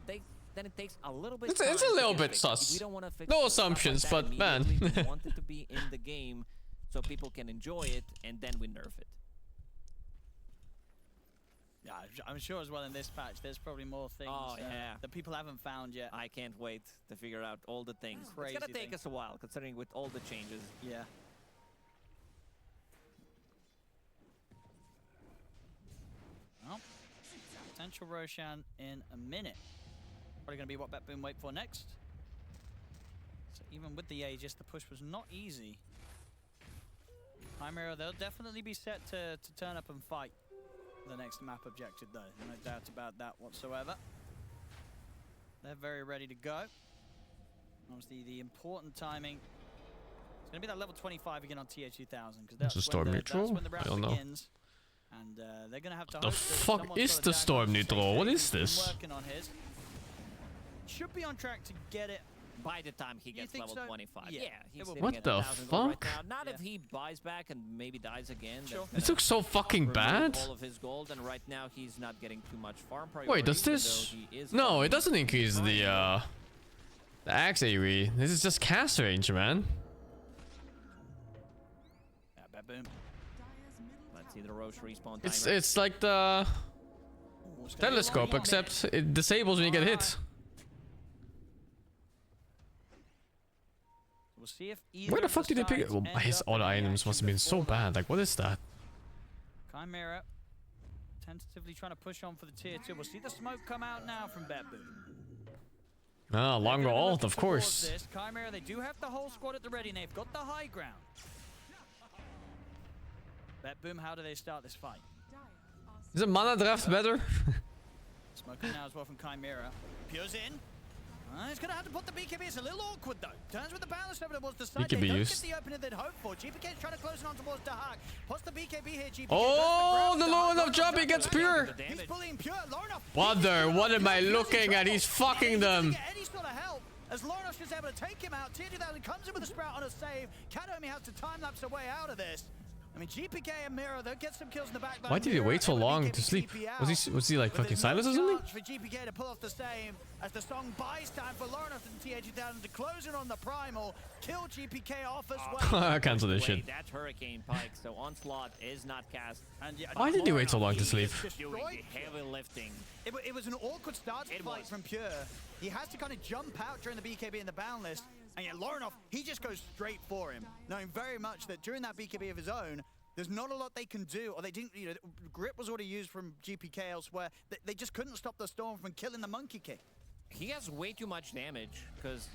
then it takes a little bit.
It's a little bit sus.
We don't want to fix
No
stuff like
assumptions,
that
but man.
immediately. We want it to be in the game so people can enjoy it, and then we nerf it.
Yeah, I'm sure as well in this patch, there's probably more things that people haven't found yet.
I can't wait to figure out all the things.
Crazy
It's gonna take
things.
us a while, considering with all the changes.
Yeah. Well, potential Roshan in a minute. Probably going to be what BetBoom wait for next. So even with the Aegis, the push was not easy. Chimera, they'll definitely be set to turn up and fight the next map objective, though. No doubt about that whatsoever. They're very ready to go. Obviously, the important timing is going to be that level 25 again on TH2000, because that's,
a storm neutral?
that's when the
I
round
don't know.
begins. And they're going to have to
The
hope that
fuck
someone's
is
got a
the
diagonal
storm neutral? What is
he's been
this?
working on his. Should be on track to get it.
By the time he gets
think
level
so?
25.
Yeah,
he's
it will
sitting
What
at
the
1,000 gold right
fuck?
now. Not
Yeah.
if he buys back and maybe dies again.
Sure.
that's
This looks so fucking
remove
bad.
all of his gold, and right now he's not getting too much farm priority.
Wait, does
even
this?
though he is
No,
farming.
it doesn't increase the axe AoE. This is just cast range, man.
Yeah, BetBoom.
Let's see the Roche respawn
It's
timer.
it's like the
It's gonna be a
telescope,
long
except it disables when you get hit.
We'll see if either
Where the
of
fuck did they pick it?
sides
Well,
end
his
up in
auto
the
items must have
action
been so
before
bad. Like, what is that?
Chimera tentatively trying to push on for the tier 2. We'll see the smoke come out now from BetBoom.
Ah, longer
They're gonna
ult,
look
of
towards
course.
This. Chimera, they do have the whole squad at the ready, and they've got the high ground. BetBoom, how do they start this fight?
Is a mana draft better?
Smoking now as well from Chimera. Pure's in. He's going to have to put the BKB. It's a little awkward, though. Turns with the balance over towards the side.
BKB
They don't
used.
get the opening they'd hoped for. GPK's trying to close it on towards Dahak. Puts the BKB here. GPK
Oh,
goes to
the
grab
low
Dahak.
enough jump, he gets pure.
He's bullying Pure. Lornoff.
Wonder, what am I looking at? He's fucking them.
Get any sort of help as Lornoff is able to take him out. TJ comes in with a sprout on a save. Kadomi has to time-lapse a way out of this. I mean, GPK and Mira, they'll get some kills in the back.
Why did he wait so long to sleep? Was he like fucking silent or something?
For GPK to pull off the same as the song buys time for Lornoth and TH2000 to close it on the primal, kill GPK off as well.
Cancel this
Wait,
shit.
that's Hurricane Pike, so Onslaught is not cast.
And yeah,
Why did he wait so long to
He
sleep?
is doing the heavy lifting.
It was an awkward start to the
It
fight
was.
from Pure. He has to kind of jump out during the BKB and the bound list, and yet Lornoff, he just goes straight for him, knowing very much that during that BKB of his own, there's not a lot they can do, or they didn't, you know, grip was already used from GPK elsewhere. They just couldn't stop the Storm from killing the Monkey King.
He has way too much damage, because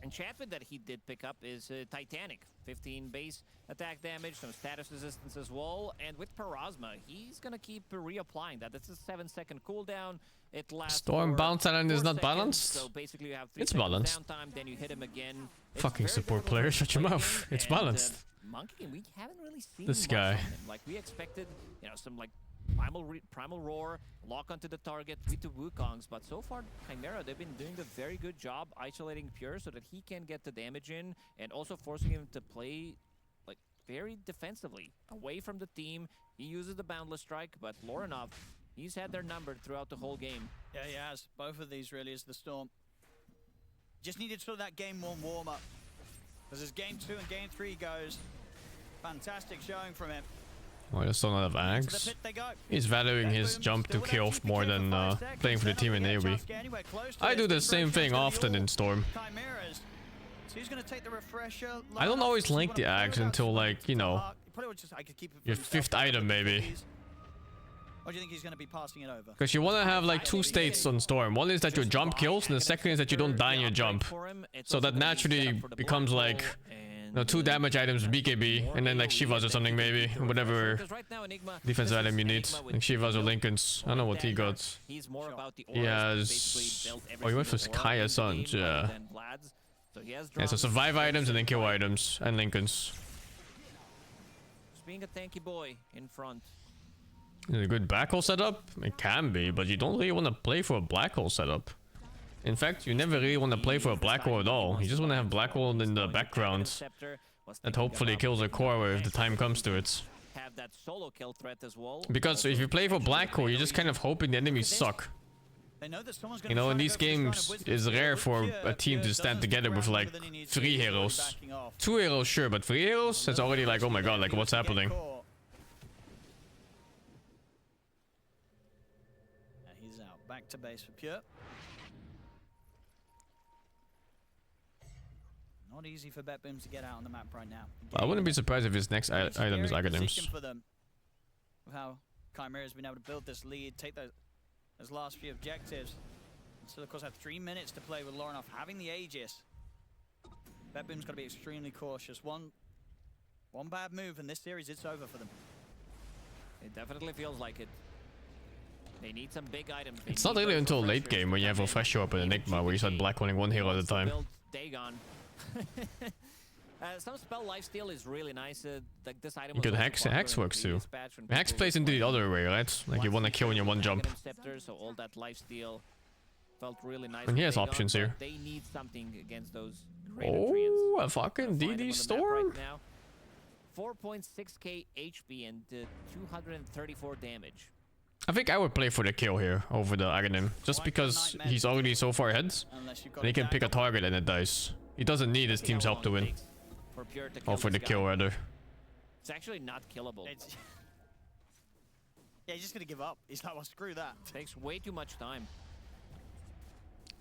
enchantment that he did pick up is Titanic. 15 base attack damage, some status resistance as well, and with Parasma, he's gonna keep reapplying that. That's a 7-second cooldown. It lasts
Storm
for
bounce island is
4
not
seconds,
balanced?
So basically you have 3
It's
seconds
balanced.
downtime, then you hit him again. It's
Fucking
very
support
difficult
player,
to
shut your
play
mouth.
game,
It's
and,
balanced.
Monkey King, we haven't really seen
This
much
guy.
from him. Like, we expected, you know, some like primal roar, lock onto the target with the Wukongs, but so far Chimera, they've been doing a very good job isolating Pure so that he can get the damage in, and also forcing him to play like very defensively away from the team. He uses the boundless strike, but Lorinov, he's had their number throughout the whole game.
Yeah, he has. Both of these really is the Storm. Just needed sort of that game 1 warm-up. Because as game 2 and game 3 goes, Fantastic showing from him.
Oh, there's still not enough
Into the
axe.
pit they go.
He's valuing his jump to kill more than playing for the team in AoE. I do the same thing often in Storm.
Chimeras. So who's gonna take the refresher?
I don't always link the axe until, like, you know, your 5th item maybe.
Or do you think he's gonna be passing it over?
Because you want to have like 2 states on Storm. One is that your jump kills, and the second is that you don't die in your jump. So that naturally becomes like, you know, 2 damage items BKB, and then like Shivas or something maybe. Whatever defensive item you need. Like Shivas or Lincolns. I don't know what he got. He has... Oh, he went for Kaya Suns, yeah. Yeah, so survive items and then kill items. And Lincolns.
Just being a tanky boy in front.
Is it a good black hole setup? It can be, but you don't really want to play for a black hole setup. In fact, you never really want to play for a black hole at all. You just want to have black hole in the background that hopefully kills a core if the time comes to it. Because if you play for black hole, you're just kind of hoping the enemies suck. You know, in these games, it's rare for a team to stand together with like 3 heroes. 2 heroes, sure, but 3 heroes? It's already like, oh my god, like what's happening?
He's out. Back to base for Pure. Not easy for BetBoom to get out on the map right now.
I wouldn't be surprised if his next item is Aghanim's.
For them, with how Chimera has been able to build this lead, take those last few objectives. And still, of course, have 3 minutes to play with Lorinoff having the Aegis. BetBoom's got to be extremely cautious. One bad move in this series, it's over for them.
It definitely feels like it. They need some big items.
It's not really until late game when you have a fresh show up in Enigma where you start black-holing 1 hero at a time.
Dagon. Some spell lifesteal is really nice. Like this item.
You could Hex. Hex works too. Hex plays into the other way, right? Like you want to kill in your 1 jump.
So all that lifesteal felt really nice.
And he has options here.
They need something against those.
Oh, a fucking DD Storm.
4.6k HP and 234 damage.
I think I would play for the kill here over the Aghanim, just because he's already so far ahead, and he can pick a target and it dies. He doesn't need his team's help to win. Or for the kill, rather.
It's actually not killable.
Yeah, he's just gonna give up. He's like, well, screw that.
Takes way too much time.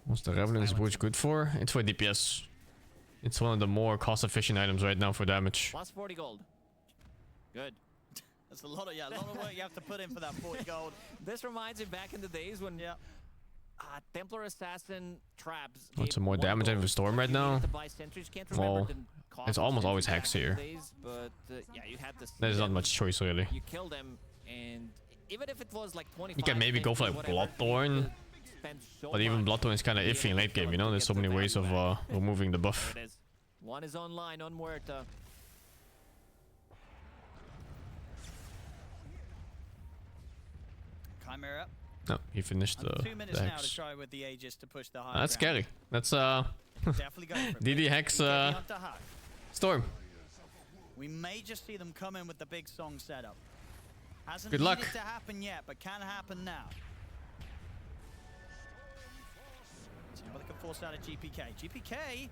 What's the Revenant's Boots good for? It's for DPS. It's one of the more cost-efficient items right now for damage.
Plus 40 gold. Good.
That's a lot of work you have to put in for that 40 gold.
This reminds me back in the days when Templar Assassin traps.
What's some more damage out of the Storm right now? Well, it's almost always Hex here.
But, yeah, you had
There's not much choice really.
You kill them, and even if it was like 25,
you can maybe go for like Bloodthorn, but even Bloodthorn is kind of iffy in late game, you know? There's so many ways of removing the buff.
There it is. One is online on Muerta.
Chimera.
No, he finished the
2 minutes now to
Hex.
try with the Aegis to push the high.
That's scary. That's
Definitely go for it.
DD Hex Storm.
We may just see them come in with the big song setup. Hasn't
Good luck.
needed to happen yet, but can happen now. See what they can force out of GPK. GPK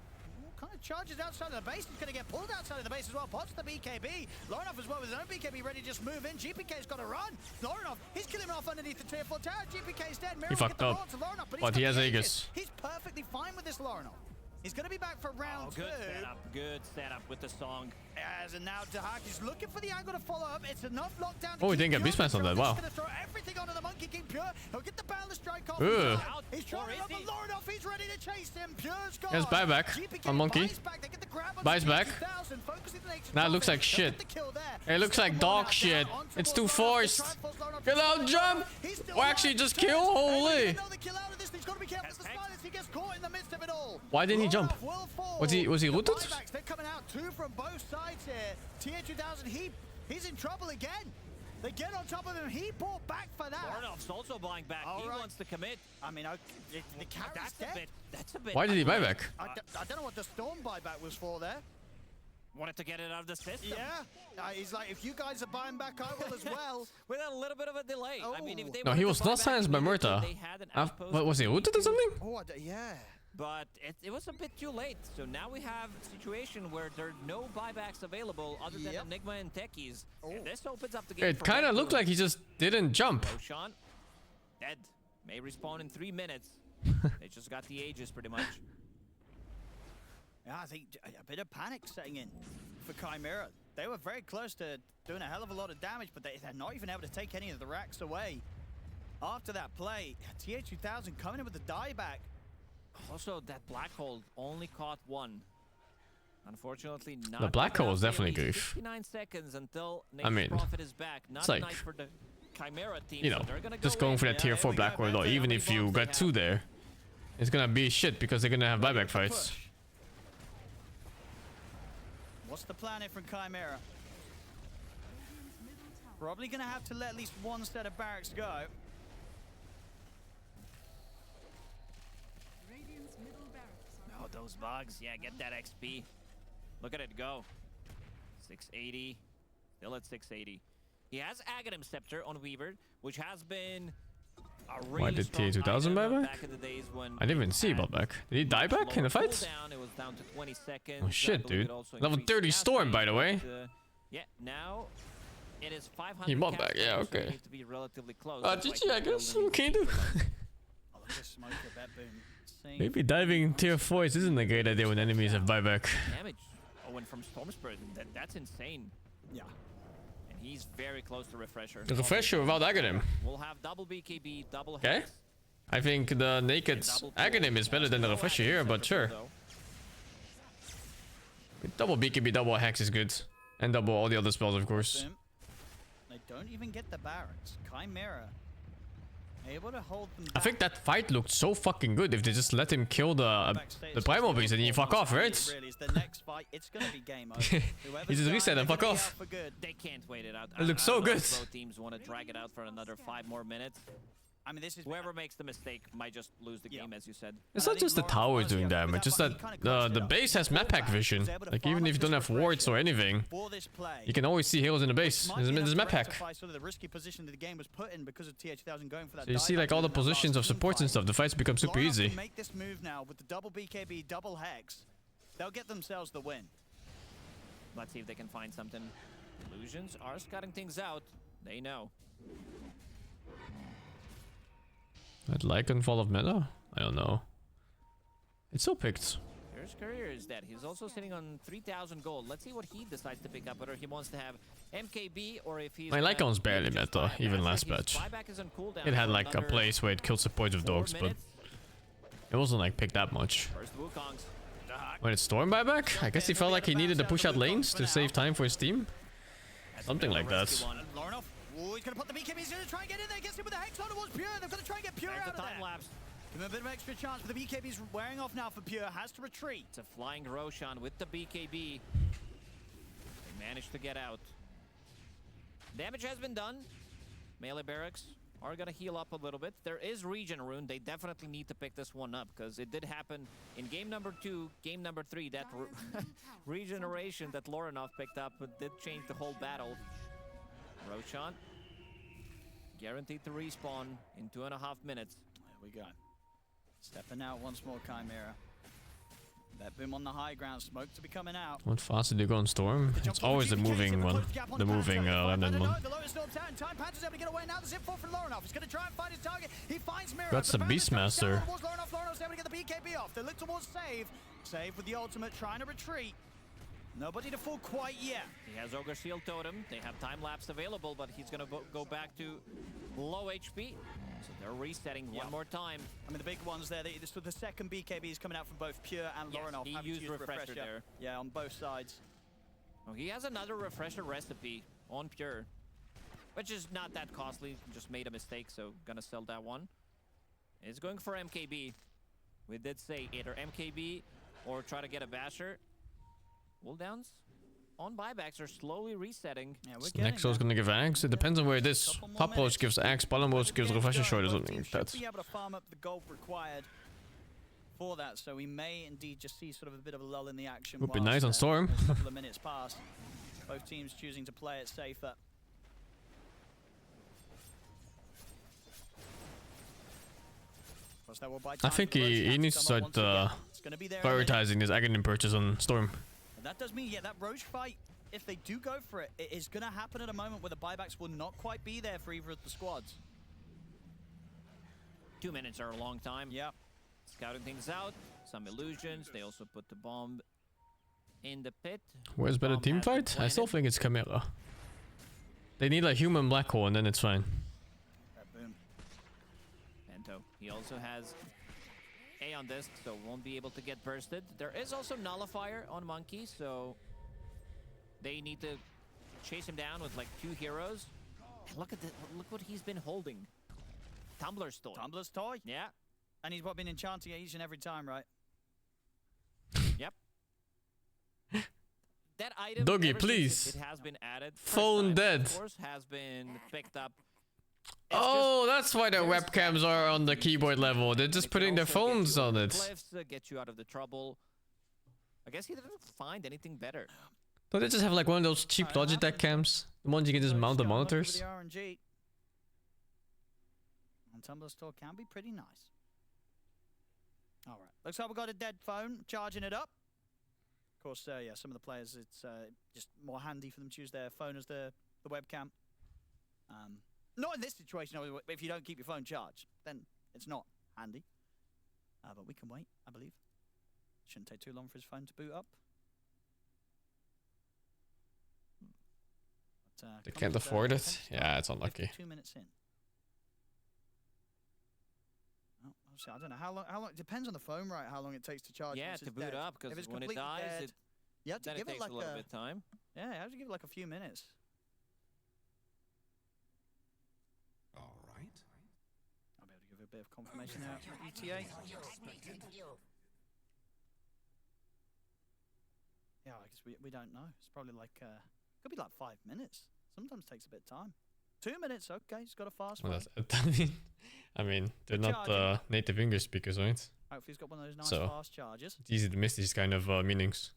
kind of charges outside of the base. He's going to get pulled outside of the base as well. Pots the BKB. Lorinoff as well with his own BKB ready to just move in. GPK's got to run. Lorinoff, he's killing him off underneath the tier 4 tower. GPK's dead.
He fucked up. But he has Aegis.
He's perfectly fine with this Lorinoff. He's going to be back for round 2.
Good setup with the song.
And now Dahak is looking for the angle to follow up. It's enough lockdown.
Oh, he didn't get Beastmaster on that. Wow.
He's going to throw everything onto the Monkey King Pure. He'll get the Boundless Strike off. He's trying to run the Lorinoff. He's ready to chase him. Pure's gone.
There's buyback on Monkey. Buys back. Now it looks like shit. It looks like dog shit. It's too forced. Get out, jump. Or actually just kill. Holy. Why didn't he jump? Was he rooted?
They're coming out 2 from both sides here. TH2000, he's in trouble again. They get on top of him. He bought back for that.
Lorinoff's also buying back. He wants to commit.
I mean, the carry's dead.
That's a bit.
Why did he buy back?
I don't know what the Storm buyback was for there.
Wanted to get it out of the system.
Yeah. He's like, if you guys are buying back, I will as well.
With a little bit of a delay. I mean, if they
No, he was not silenced by Muerta. What was he rooted or something?
Oh, yeah.
but it was a bit too late. So now we have a situation where there are no buybacks available other than Enigma and Techies. And this opens up the game.
It kind of looked like he just didn't jump.
Roshan, dead. May respawn in 3 minutes. They just got the Aegis pretty much.
Yeah, I think a bit of panic setting in for Chimera. They were very close to doing a hell of a lot of damage, but they're not even able to take any of the racks away. After that play, TH2000 coming in with the dieback.
Also, that black hole only caught 1. Unfortunately, not
The black hole is definitely
goof.
goof.
59 seconds until
I mean,
Prophet is back. Not
it's like,
nice for the Chimera team.
you
so
know,
they're gonna
just
go
going
in.
for that tier 4 black hole, even if you got 2 there, it's gonna be shit because they're gonna have buyback fights.
Push. What's the plan here from Chimera? Probably gonna have to let at least one set of barracks go.
Radiant's middle barracks are
Oh, those bugs. Yeah, get that XP. Look at it go. 680. Still at 680. He has Aghanim Scepter on Weaver, which has been a really
Why did
strong
TH2000
item
buy back?
back in the days when
I didn't even see about back. Did he die back in the fights?
Cooldown, it was down to 20 seconds.
Oh shit,
I believe
dude.
it also
Level
increased
30
cast
Storm,
rate,
by the way.
but, yeah, now it is 500.
He bought
cast
back, yeah,
rate, so you
okay.
need to be relatively close.
GG, I guess. Okay, dude.
Oh, look at this smoke of that boom. Seeing
Maybe diving tier 4s isn't a great idea when enemies have buyback.
Damage. Oh, and from Storm Spirit, that's insane.
yeah.
And he's very close to Refresher.
The refresher without Aghanim.
We'll have double BKB, double
Okay.
Hex.
I think the naked Aghanim is better than the refresher here, but sure. Double BKB, double Hex is good. And double all the other spells, of course.
Boom. They don't even get the barracks. Chimera able to hold them
I think that fight looked so fucking good if they just let him kill the Primal Beast and he fuck off, right?
Really, it's the next fight. It's gonna be game over.
He just reset and fuck off.
They can't wait it out.
It looks so
I don't know
good.
if both teams want to drag it out for another 5 more minutes.
I mean, this is
Whoever makes the mistake might just lose the game, as you said.
It's not just the towers doing damage, just that the base has map pack vision. Like even if you don't have wards or anything,
for this play.
you can always see heroes in the base. There's map pack.
Sort of the risky position that the game was put in because of TH2000 going for that.
So you see like all the positions of supports and stuff, the fights become super
Lorna
easy.
can make this move now with the double BKB, double Hex. They'll get themselves the win.
Let's see if they can find something. Illusions are scouting things out. They know.
That Lycan fall of meta? I don't know. It's so picked.
Here's Courier is dead. He's also sitting on 3,000 gold. Let's see what he decides to pick up, whether he wants to have MKB or if he's...
My Lycan's barely
just
meta,
buy it.
even
His
last patch.
buyback is on cooldown
It had
for
like a
another
place where it killed supports with
4
dogs, but
minutes.
it wasn't like picked that much.
First Wukongs.
When it's Storm buyback, I guess he felt like he needed to push out lanes to save time for his team. Something like that.
Lorna, oh, he's gonna put the BKB. He's gonna try and get in there. Gets him with the Hex on towards Pure. They've got to try and get Pure
There's
out
the
of
time
there.
lapse.
Give him a bit of extra chance, but the BKB's wearing off now for Pure. Has to retreat.
It's a flying Roshan with the BKB. They managed to get out. Damage has been done. Melee barracks are gonna heal up a little bit. There is Regen Rune. They definitely need to pick this one up because it did happen in game number 2, game number 3. That regeneration that Lorinov picked up did change the whole battle. Roshan guaranteed to respawn in 2.5 minutes.
There we go. Stepping out once more, Chimera. That boom on the high ground. Smoke to be coming out.
What fast did you go on Storm? It's always the moving one. The moving landed one. That's a Beastmaster.
They look towards save. Save with the ultimate, trying to retreat. Nobody to fall quite yet.
He has Ogre Seal Totem. They have time lapse available, but he's gonna go back to low HP. So they're resetting one more time.
I mean, the big ones there. This was the second BKB is coming out from both Pure and
Yes,
Lorinov.
he
having to
used Refresher there.
Yeah, on both sides.
Oh, he has another Refresher recipe on Pure, which is not that costly. Just made a mistake, so gonna sell that one. It's going for MKB. We did say either MKB or try to get a Basher. Cooldowns on buybacks are slowly resetting.
Yeah, we're getting
Next is gonna give Axe. It depends on where it is. Top post gives Axe, bottom post gives Refresher Short or something like that.
Should be able to farm up the gold required for that, so we may indeed just see sort of a bit of a lull in the action.
Would be
whilst,
nice on Storm.
a couple of minutes pass. Both teams choosing to play it safer. Plus, that will buy
I
time
think
for the Roach
he
Cam
needs to
come up
start
once again. It's gonna be there in a minute.
prioritizing his Aghanim purchase on Storm.
And that does mean, yeah, that Roach fight, if they do go for it, it is gonna happen at a moment where the buybacks will not quite be there for either of the squads.
2 minutes are a long time.
Yeah.
Scouting things out. Some illusions. They also put the bomb in the pit.
Where's better
Bomb
team
has been
fight? I still
planted.
think it's Chimera. They need a human black hole and then it's fine.
Boom.
Pento. He also has A on this, so won't be able to get bursted. There is also Nullifier on Monkey, so they need to chase him down with like 2 heroes. And look what he's been holding. Tumbler's toy.
Tumbler's toy.
Yeah.
And he's been enchanting it each and every time, right?
Yep. That item,
Doggy,
ever since
please.
it has been added. first
Phone
time,
dead.
Of course, has been picked up. It's
Oh, that's why their
there's
webcams are on the keyboard level. They're just
It can
putting their
also get
phones
you
on
over
it.
the cliffs, get you out of the trouble. I guess he didn't find anything better.
Don't they just have like one of those cheap Logitech cams? The ones you can just
So
mount the
just going lucky with
monitors?
The RNG. And Tumbler store can be pretty nice. All right. Looks like we've got a dead phone, charging it up. Of course, yeah, some of the players, it's just more handy for them to use their phone as the webcam. Not in this situation, if you don't keep your phone charged, then it's not handy. But we can wait, I believe. Shouldn't take too long for his phone to boot up. But,
They
comes
can't
with,
afford it?
attention
Yeah,
time,
it's unlucky.
2 minutes in. Oh, obviously, I don't know how long. It depends on the phone, right? How long it takes to charge.
Yeah,
once
to
it's
boot
dead.
up,
If
because
it's
when it
completely
dies,
dead, you have to
then
give
it
it
takes
like
a little bit of time.
Yeah, you have to give it like a few minutes.
All right.
I'll be able to give it a bit of confirmation there. ETA. Yeah, I guess we don't know. It's probably like could be like 5 minutes. Sometimes takes a bit of time. 2 minutes, okay. He's got a fast
Well,
one.
I mean, they're
Good
not
charging.
native English speakers, right?
Hopefully he's got one of those nice
So,
fast charges.
It's easy to miss these kind of meanings.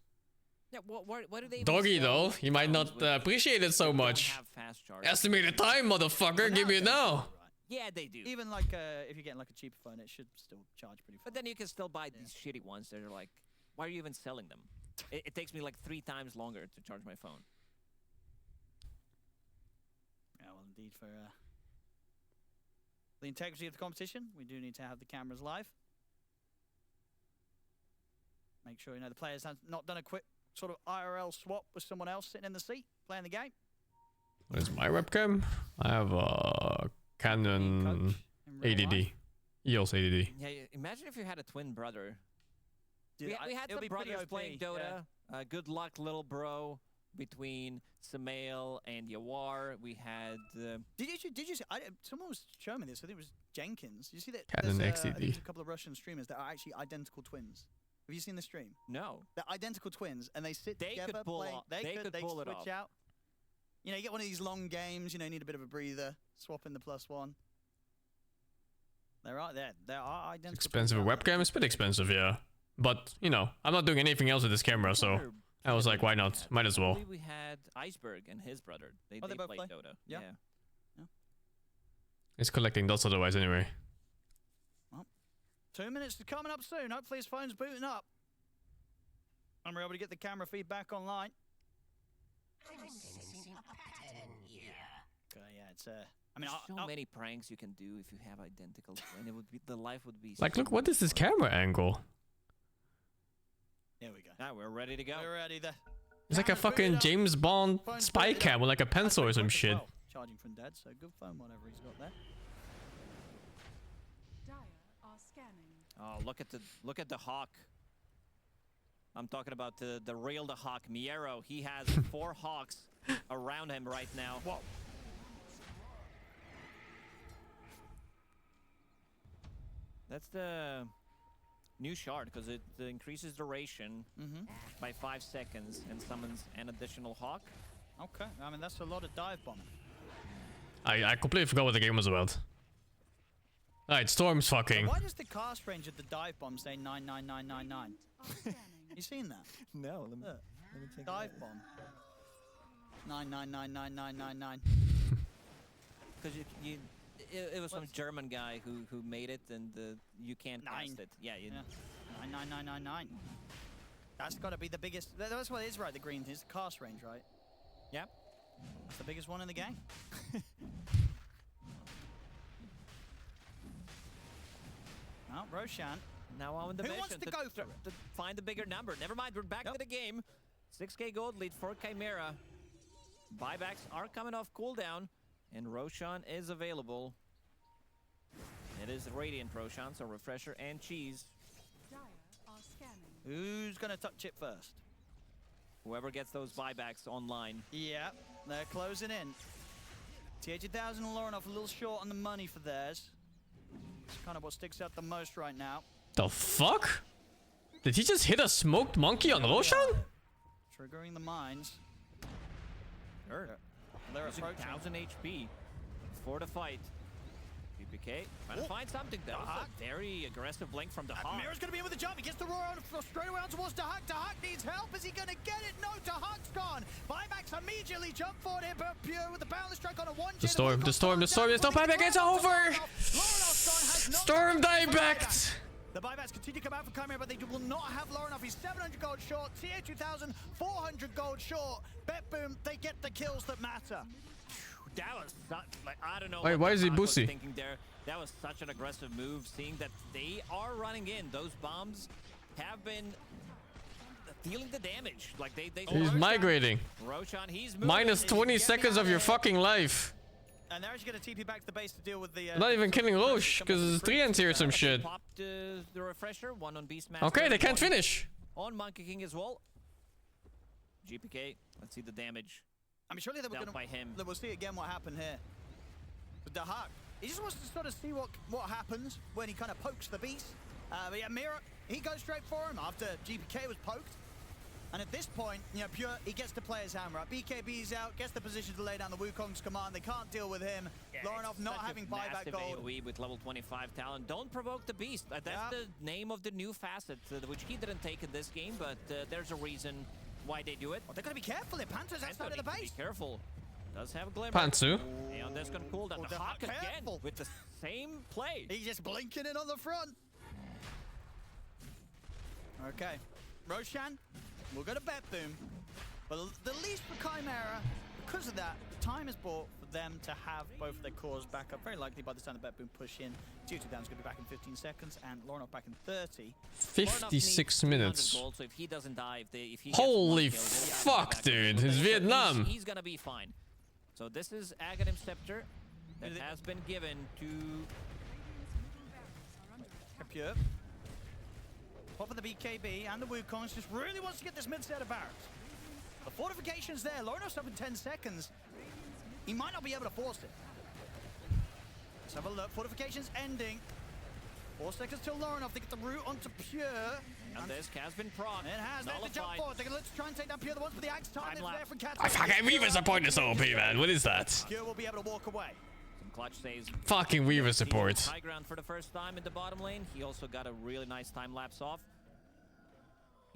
Yeah, what do they even
Doggy
sell
though, you might not
phones with
appreciate it so
that don't
much.
have fast charging?
Estimated time, motherfucker, give me it now.
Right.
Yeah, they do.
Even like if you're getting like a cheaper phone, it should still charge pretty fast.
But then you can still buy these shitty ones that are like, why are you even selling them? It takes me like 3 times longer to charge my phone.
Yeah, well, indeed, for the integrity of the competition, we do need to have the cameras live. Make sure the players have not done a quick sort of IRL swap with someone else sitting in the seat playing the game.
What is my webcam? I have a Canon
Coach in real
ADD.
life.
EOS ADD.
Yeah, imagine if you had a twin brother.
Dude,
We had
it'll
some
be pretty
brothers
OP,
playing Dota. Good luck, little bro. Between Samael and Yawar, we had.
Did you see? Someone was showing me this. I think it was Jenkins. Did you see that?
Canon
there's, I think
XDD.
there's a couple of Russian streamers that are actually identical twins. Have you seen the stream?
No.
They're identical twins, and they sit
They could
together.
pull
play.
off-
They
could
they
pull it
switch
off.
out. You get one of these long games. You need a bit of a breather. Swap in the +1. They're right there. They are identical.
Expensive
twins out there.
webcam? It's a bit expensive, yeah. But, I'm not doing anything else with this camera, so I was like, why not? Might as
I
well.
believe we had Iceberg and his brother. They
both
played
play?
Dota.
Yeah.
It's collecting dots otherwise anyway.
2 minutes to coming up soon. Hopefully his phone's booting up. And we're able to get the camera feedback online. Okay, yeah, it's I mean,
There's so many pranks you can do if you have identical twin. It would be the life would be.
Like,
so
look, what is this
much fun.
camera angle?
Here we go.
Now we're ready to go.
We're ready.
It's like a
Camera's booted
fucking
up.
James Bond
Phone's
spy
booted
cam
up.
with like a pencil or
That's
some
pretty quick
shit.
as well. Charging from dead, so good phone, whatever he's got there.
Dire are scanning.
Oh, look at the hawk. I'm talking about the real hawk, Miero. He has 4 hawks around him right now.
Whoa.
That's the new shard because it increases duration by 5 seconds and summons an additional hawk.
Okay, I mean, that's a lot of dive bombing.
I completely forgot what the game was about. Alright, Storm's
So
fucking.
why does the cast range of the dive bomb say 99999?
Are scanning.
You seen that?
No,
Look, dive bomb. 9999999.
Because It was some German guy who made it, and you can't cast it. Yeah,
99999. That's got to be the biggest. That's what it is, right? The green is the cast range, right?
Yeah.
That's the biggest one in the game. Well, Roshan.
Now on the
Who
mission
wants to go for it?
to find a bigger number. Never mind, we're back to the game. 6k gold lead for Chimera. Buybacks are coming off cooldown, and Roshan is available. It is Radiant Roshan, so Refresher and Cheese.
Dire are scanning.
Who's going to touch it first?
Whoever gets those buybacks online.
Yeah, they're closing in. TH1000 and Lauren off a little short on the money for theirs. It's kind of what sticks out the most right now.
The fuck? Did he just hit a smoked monkey on Roshan?
Triggering the mines.
Sure.
They're
Using
approaching.
1000 HP for the fight. BPK trying to find something. That was a very aggressive blink from the Hawk.
Mira's going to be in with the jump. He gets the roar on straight away on towards Dahak. Dahak needs help. Is he going to get it? No, Dahak's gone. Buybacks immediately jump forward here, but Pure with the boundless strike on a 1J.
The storm. There's no buyback. It's over. Storm diebacked.
The buybacks continue to come out for Chimera, but they will not have Lauren He's 700 gold short. TA2000, 400 gold short. Bet Boom, they get the kills that matter.
That was such, like, I don't know.
Wait,
what
why is he
Hawk was
boosty?
thinking there. That was such an aggressive move, seeing that they are running in. Those bombs have been dealing the damage. Like they
He's migrating.
Roshan, he's moving.
Minus 20 seconds of your fucking life.
And they're actually going to TP back to the base to deal with the...
Not even killing Roche, because there's 3 ends here or some shit.
Popped the refresher, one on Beastmaster.
Okay, they can't finish.
On Monkey King as well. GPK, let's see the damage.
I mean, surely they were
Dealt
going
by him.
We'll see again what happened here. But Dahak, he just wants to sort of see what happens when he kind of pokes the beast. But yeah, Mira, he goes straight for him after GPK was poked. And at this point, you know, Pure, he gets to play his hammer up. BKB's out, gets the position to lay down the Wukong's command. They can't deal with him.
Yeah,
Lorinov not having buyback gold.
AoE with level 25 talent. Don't provoke the beast. That's the name of the new facet, which he didn't take in this game, but there's a reason why they do it.
Oh, they're going to be careful. If Panto's outside of the base.
Be careful. Does have a glimmer.
Pantsu.
And that's going to cool down.
Oh,
The Hawk again
careful.
with the same play.
He's just blinking in on the front. Okay. Roshan, we'll go to Bet Boom. But the least for Chimera, because of that, time is bought for them to have both of their cores back up. Very likely by the time the Bet Boom push in, Duty Down's going to be back in 15 seconds, and Lorinov back in 30.
56 minutes.
Gold, so if he doesn't die, if he
Holy
gets
fuck, dude. It's Vietnam.
He's going to be fine. So this is Aghanim Scepter that has been given to
Pure. Pop of the BKB and the Wukongs just really wants to get this mid set of barracks. The fortification's there. Lorinov's up in 10 seconds. He might not be able to force it. Let's have a look. Fortification's ending. 4 seconds till Lorinov. They get the route onto Pure.
and this has been proc.
It has. They have to jump forward. They're going to try and take down Pure. The ones for the axe time is there from Cat.
I fucking Weaver support this OP, man. What is that?
Pure will be able to walk away.
Some clutch saves.
Fucking Weaver support.
High ground for the first time in the bottom lane. He also got a really nice time lapse off.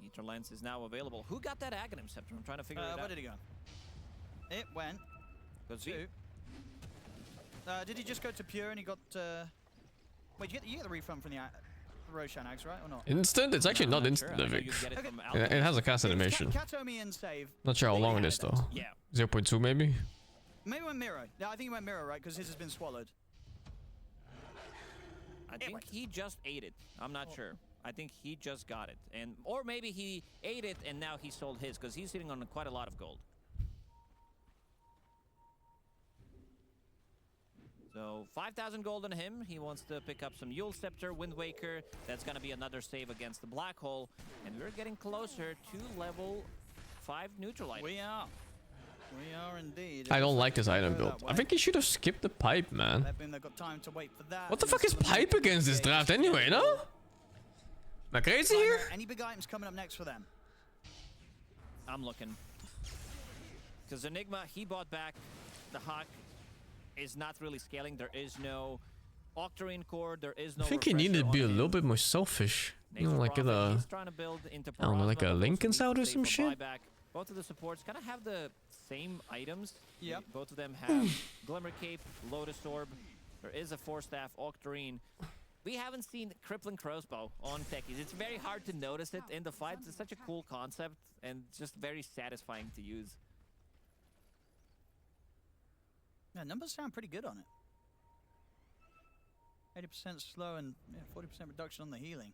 Ether Lens is now available. Who got that Aghanim Scepter? I'm trying to figure it out.
Where did he go? It went to... did he just go to Pure and he got... Wait, you get the refund from the Roshan Axe, right? Or not?
Instant? It's actually not instant, I think. It has a cast animation.
Katomi and save.
Not sure how long it is, though.
Yeah.
0.2 maybe?
Maybe it went Miro. Yeah, I think it went Miro, right? Because his has been swallowed.
I think he just ate it. I'm not sure. I think he just got it. Or maybe he ate it and now he sold his, because he's sitting on quite a lot of gold. So 5,000 gold on him. He wants to pick up some Yule Scepter, Wind Waker. That's going to be another save against the Black Hole. And we're getting closer to level 5 neutral item.
We are. We are indeed.
I don't like this item build. I think he should have skipped the pipe, man.
They've got time to wait for that.
What the fuck is pipe against this draft anyway, no? Am I crazy here?
Any big items coming up next for them?
I'm looking. Because Enigma, he bought back the Hawk. Is not really scaling. There is no Octarine core. There is no.
I think he needed to be a little bit more selfish. You know, like a,
he's trying to build into
I don't know, like a Lincoln's out or some shit.
Buyback. Both of the supports kind of have the same items.
Yep.
Both of them have Glimmer Cape, Lotus Orb. There is a 4-staff Octarine. We haven't seen Crippling Crossbow on techies. It's very hard to notice it in the fights. It's such a cool concept and just very satisfying to use.
Yeah, numbers sound pretty good on it. 80% slow and 40% reduction on the healing.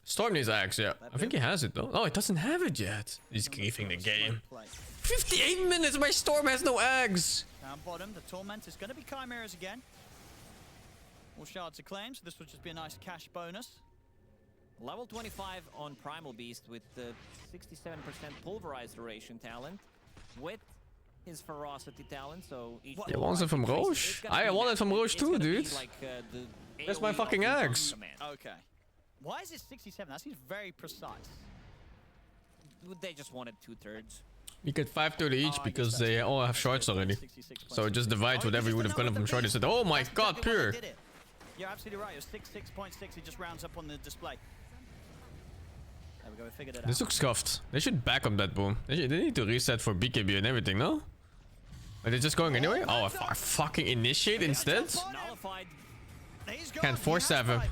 Storm needs axe, yeah. I think he has it though. Oh, it doesn't have it yet. He's griefing the game. 58 minutes, my Storm has no eggs.
Down bottom, the Torment is going to be Chimeras again. All shards of claim, so this will just be a nice cash bonus.
Level 25 on Primal Beast with the 67% pulverized duration talent. With his ferocity talent, so each
You want it from Roche? I want it from Roche too, dude.
Like,
That's my fucking eggs.
Okay. Why is it 67? That seems very precise.
They just wanted 2/3.
You get 530 each because they all have shards already. So it just divides whatever you would have gotten from shard. They said, oh my god, pure.
You're absolutely right. It was 66.6. It just rounds up on the display. There we go. We figured it out.
This looks scuffed. They should back on that boom. They need to reset for BKB and everything, no? Are they just going anyway? Oh, I fucking initiate instead?
Nullified.
Can't force have him.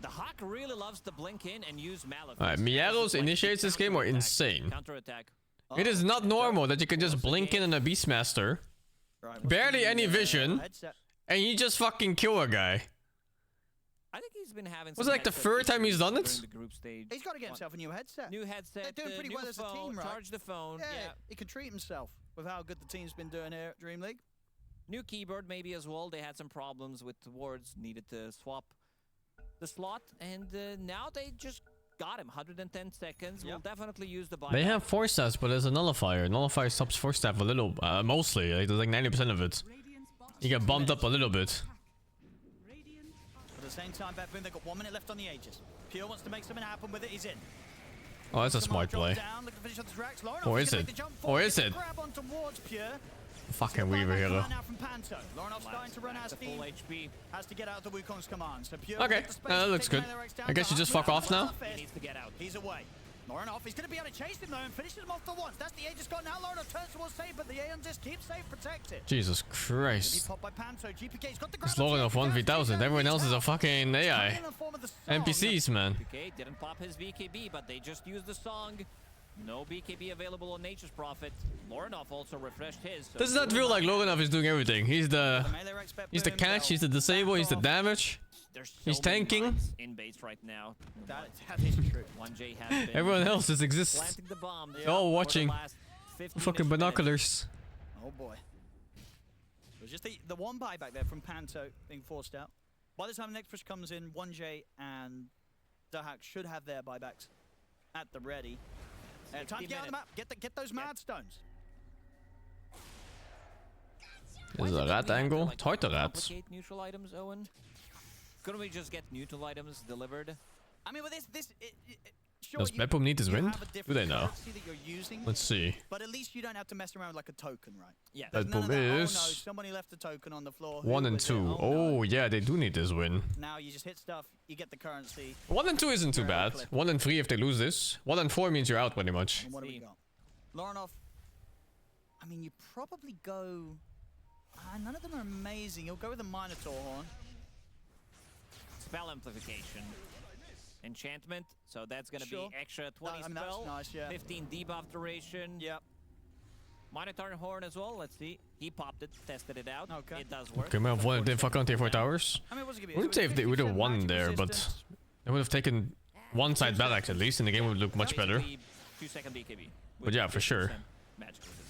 The Hawk really loves to blink in and use Malefice.
Alright, Miaros initiates this game are insane.
Counterattack.
It is not normal that you can just blink in a Beastmaster, barely any vision, and you just fucking kill a guy.
I think he's been having.
Was it like the third time he's done it?
The group stage.
He's got to get himself a new headset.
New headset.
They're doing pretty
new
well as a
phone,
team, right?
Charge the phone.
Yeah, he can treat himself with how good the team's been doing here at DreamLeague.
New keyboard maybe as well. They had some problems with the words. Needed to swap the slot, and now they just got him. 110 seconds. We'll definitely use the buyback.
They have 4 stats, but there's a nullifier. Nullifier stops 4 staff a little, mostly. Like, there's like 90% of it. You get bumped up a little bit.
At the same time, Bedboom, they've got 1 minute left on the Aegis. Pure wants to make something happen with it. He's in.
Oh, that's a smart play. Or is it? Or is it? Fucking Weaver hero.
Starting to run out of steam. Has to get out of the Wukong's command. So Pure
Okay, that looks good. I guess you just fuck off now.
He needs to get out.
He's away. Laurenov, he's going to be able to chase him though and finish him off for once. That's the Aegis got now. Laurenov turns towards save, but the Aeon just keeps safe protected.
Jesus Christ.
By Panto. GPK's got the
It's Laurenov 1v1000. Everyone else is a fucking AI. NPCs, man.
Okay, didn't pop his BKB, but they just used the song. No BKB available on Nature's Prophet. Laurenov also refreshed his. So
Does not feel like Laurenov is doing everything. He's the catch, he's the disable, he's the damage. He's tanking.
In base right now.
That is true.
1J has been
Everyone else just exists.
planting the bomb.
They're all watching. Fucking
minutes.
binoculars.
Oh boy. It was just the one buyback there from Panto being forced out. By the time the next push comes in, 1J and Dahak should have their buybacks at the ready. Time to get on the map. Get those mad stones.
Is it a rat angle? It's hard to rat.
Complicate neutral items, Owen. Couldn't we just get neutral items delivered?
I mean, with this, sure,
Does Bedboom need his
you
win?
have a
Do
different
they know?
currency that you're using,
Let's see.
but at least you don't have to mess around with like a token, right?
Yeah.
There's none of
Bedboom
that,
is
oh no, somebody left a token on the floor.
1
Who
and
was it?
2.
no.
Oh yeah, they do need this win.
Now you just hit stuff, you get the currency.
1 and 2 isn't too bad. 1 and 3 if they lose this. 1 and 4 means you're out pretty much.
And what do we got? Laurenov, I mean, you probably go... none of them are amazing. You'll go with a Minotaur Horn.
Spell amplification. Enchantment, so that's gonna
Sure.
be extra 20
I mean, that's
spell,
nice, yeah.
15 debuff duration.
Yep.
Minotaur Horn as well, let's see. He popped it, tested it out.
Okay.
It does work.
Okay, we have 1 and 4 towers.
I mean, what's it gonna be?
I would say if they would have won
50%
there, but
resistance.
they would have taken one side back at least, and the game would look much better.
Basically, 2-second BKB.
But yeah, for sure.
Magic resist.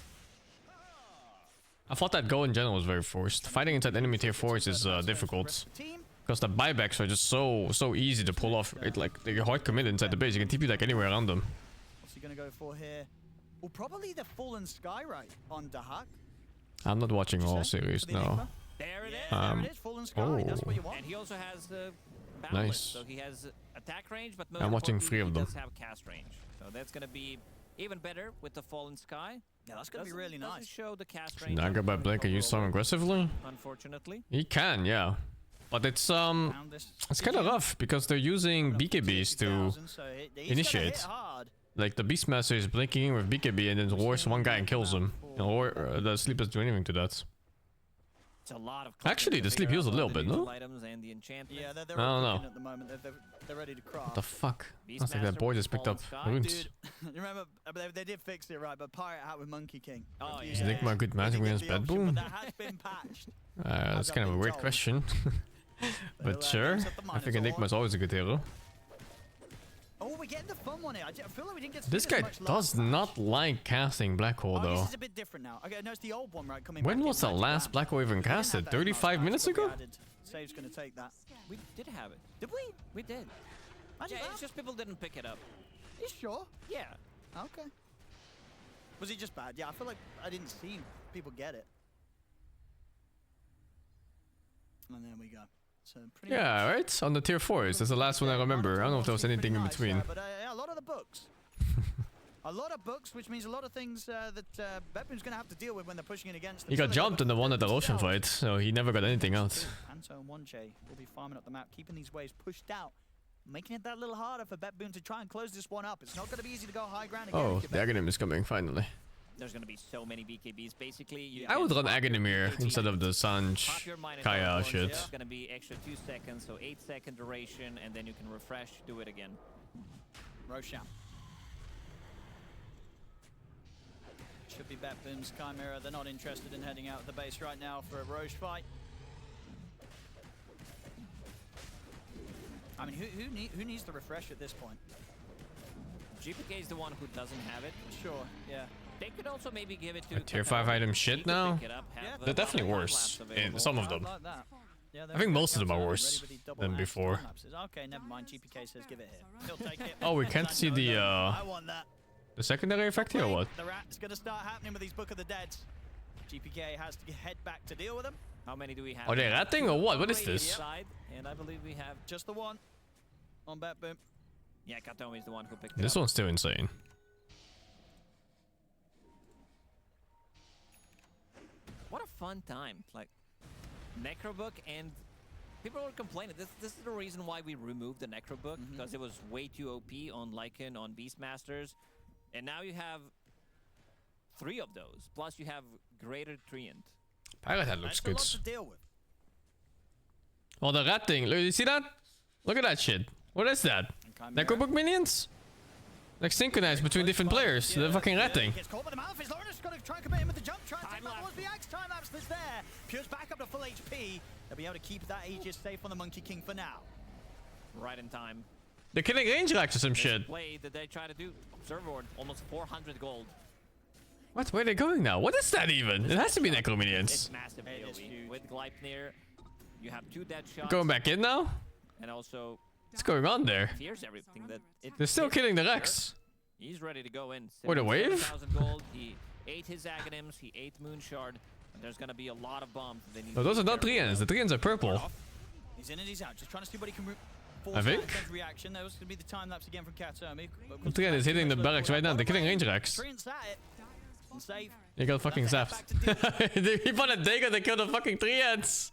I thought that go in general was very forced. Fighting inside enemy tier 4s is difficult.
Team.
Because the buybacks are just so easy to pull off. It like they're hard committed inside the base. You can TP like anywhere around them.
What's he gonna go for here? Well, probably the Fallen Skyrite on Dahak.
I'm not watching all series, no.
There it is.
There it is, Fallen Sky. That's what you want.
And he also has balance,
Nice.
so he has attack range, but most
I'm watching
importantly,
3 of them.
He does have cast range, so that's gonna be even better with the Fallen Sky.
Yeah, that's gonna be really
Doesn't
nice.
show the cast range.
Naga by Blake, can you use some aggressively?
Unfortunately.
He can, yeah. But it's kind of rough because they're using BKBs to initiate. Like the Beastmaster is blinking in with BKB and then roars one guy and kills him. And the sleep doesn't do anything to that.
It's a lot of
Actually, the sleep heals a little bit, no?
items and the
Yeah, they're
I don't know.
cooking at the moment. They're ready to craft.
What the fuck? Sounds like that boy just picked up runes.
Dude, remember, they did fix it right, but Pirate Hat with Monkey King.
Oh,
Is
yeah.
Enigma good magic against Bad Boom?
That has been patched.
That's kind of a weird question. But sure. I think Enigma's always a good hero.
Oh, we're getting the fun one here. I feel like we didn't get to
This
see
guy
much
does
last
not like casting Black Hole
match. Oh,
though.
this is a bit different now. Okay, no, it's the old one, right? Coming
When
back
was
in
the
Magic
last
Land.
Black Hole even
We didn't have
casted?
that in
35
last
minutes
match, but we
ago?
added. Save's gonna take that.
We did have it.
Did we?
We did.
Magic
Yeah,
Land?
it's just people didn't pick it up.
You sure?
Yeah.
Okay. Was it just bad? Yeah, I feel like I didn't see people get it. And there we go. So pretty
Yeah,
much
right? On the tier 4s. That's the last one I remember. I don't know if there was anything in between.
But yeah, a lot of the books. A lot of books, which means a lot of things that Bepim's going to have to deal with when they're pushing it against them.
He got jumped in the one at the ocean fight, so he never got anything out.
Anto and 1J will be farming up the map, keeping these waves pushed out, making it that little harder for Bepim to try and close this one up. It's not going to be easy to go high ground again.
Oh, the Aghanim is coming, finally.
There's going to be so many BKBs. Basically, you
I would
can
run
pop your
Aghanim here
BKB,
instead of the Sanj,
pop your minus
Kaya
one,
shit.
It's going to be extra 2 seconds, so 8-second duration, and then you can refresh, do it again.
Roshan. Should be Bepim's Chimera. They're not interested in heading out of the base right now for a Roche fight. I mean, who needs the refresh at this point?
GPK is the one who doesn't have it.
Sure, yeah.
They could also maybe give it to
A tier
Kakao.
5 item
He
shit
could
now?
pick it up, have,
They're definitely
time
worse
lapse
in
available.
some of them.
Like that. Yeah,
I think most of them are worse than before.
Okay, never mind. GPK says give it here. He'll take it.
Oh, we can't see the
I want that.
the secondary effect here or what?
The rat's gonna start happening with these Book of the Dead. GPK has to head back to deal with them.
How many do we have?
Are they ratting or what? What is
Radius
this?
side, and I believe we have.
Just the one on Bepim.
Yeah, Katomi is the one who picked it
This
up.
one's still insane.
What a fun time! Like Necrobook, and people were complaining. This is the reason why we removed the Necrobook, because it was way too OP on Lycan, on Beastmasters, and now you have 3 of those. Plus you have Greater Treant.
Pirate Hat looks
That's a
good.
lot to deal with.
Oh, the rat thing. Look, you see that? Look at that shit. What is that? Necrobook minions? Like synchronized between different players. The fucking rat thing.
Gets caught by the mouth. Is Lawrence going to try and commit him with the jump? Try and take that towards the axe. Time lapse that's there. Pure's back up to full HP. They'll be able to keep that Aegis safe on the Monkey King for now.
Right in time.
They're killing range racks or some
This
shit.
play that they try to do. Observer board, almost 400 gold.
What? Where are they going now? What is that even? It has to be Necro minions.
It's massive
It is
AoE.
huge.
With Gleipnir, you have 2 dead shots.
Going back in now?
And also
What's going on there?
fears everything that it
They're still
hits
killing the
Pure.
Rex.
He's ready to go in.
What, a wave?
77,000 gold. He ate his Aghanims, he ate Moonshard, and there's gonna be a lot of bombs that they need
No,
to
those
be
are not
careful
3Ns.
of.
The 3Ns are purple.
He's in and he's out. Just trying to see what he can force
I think.
out in terms of reaction. That was going to be the time lapse again from Katomi.
The 3N is hitting the barracks right now. They're killing range racks.
Treant's at it. And save.
You got fucking
That's
zapped. He put a dagger to kill the fucking 3Ns.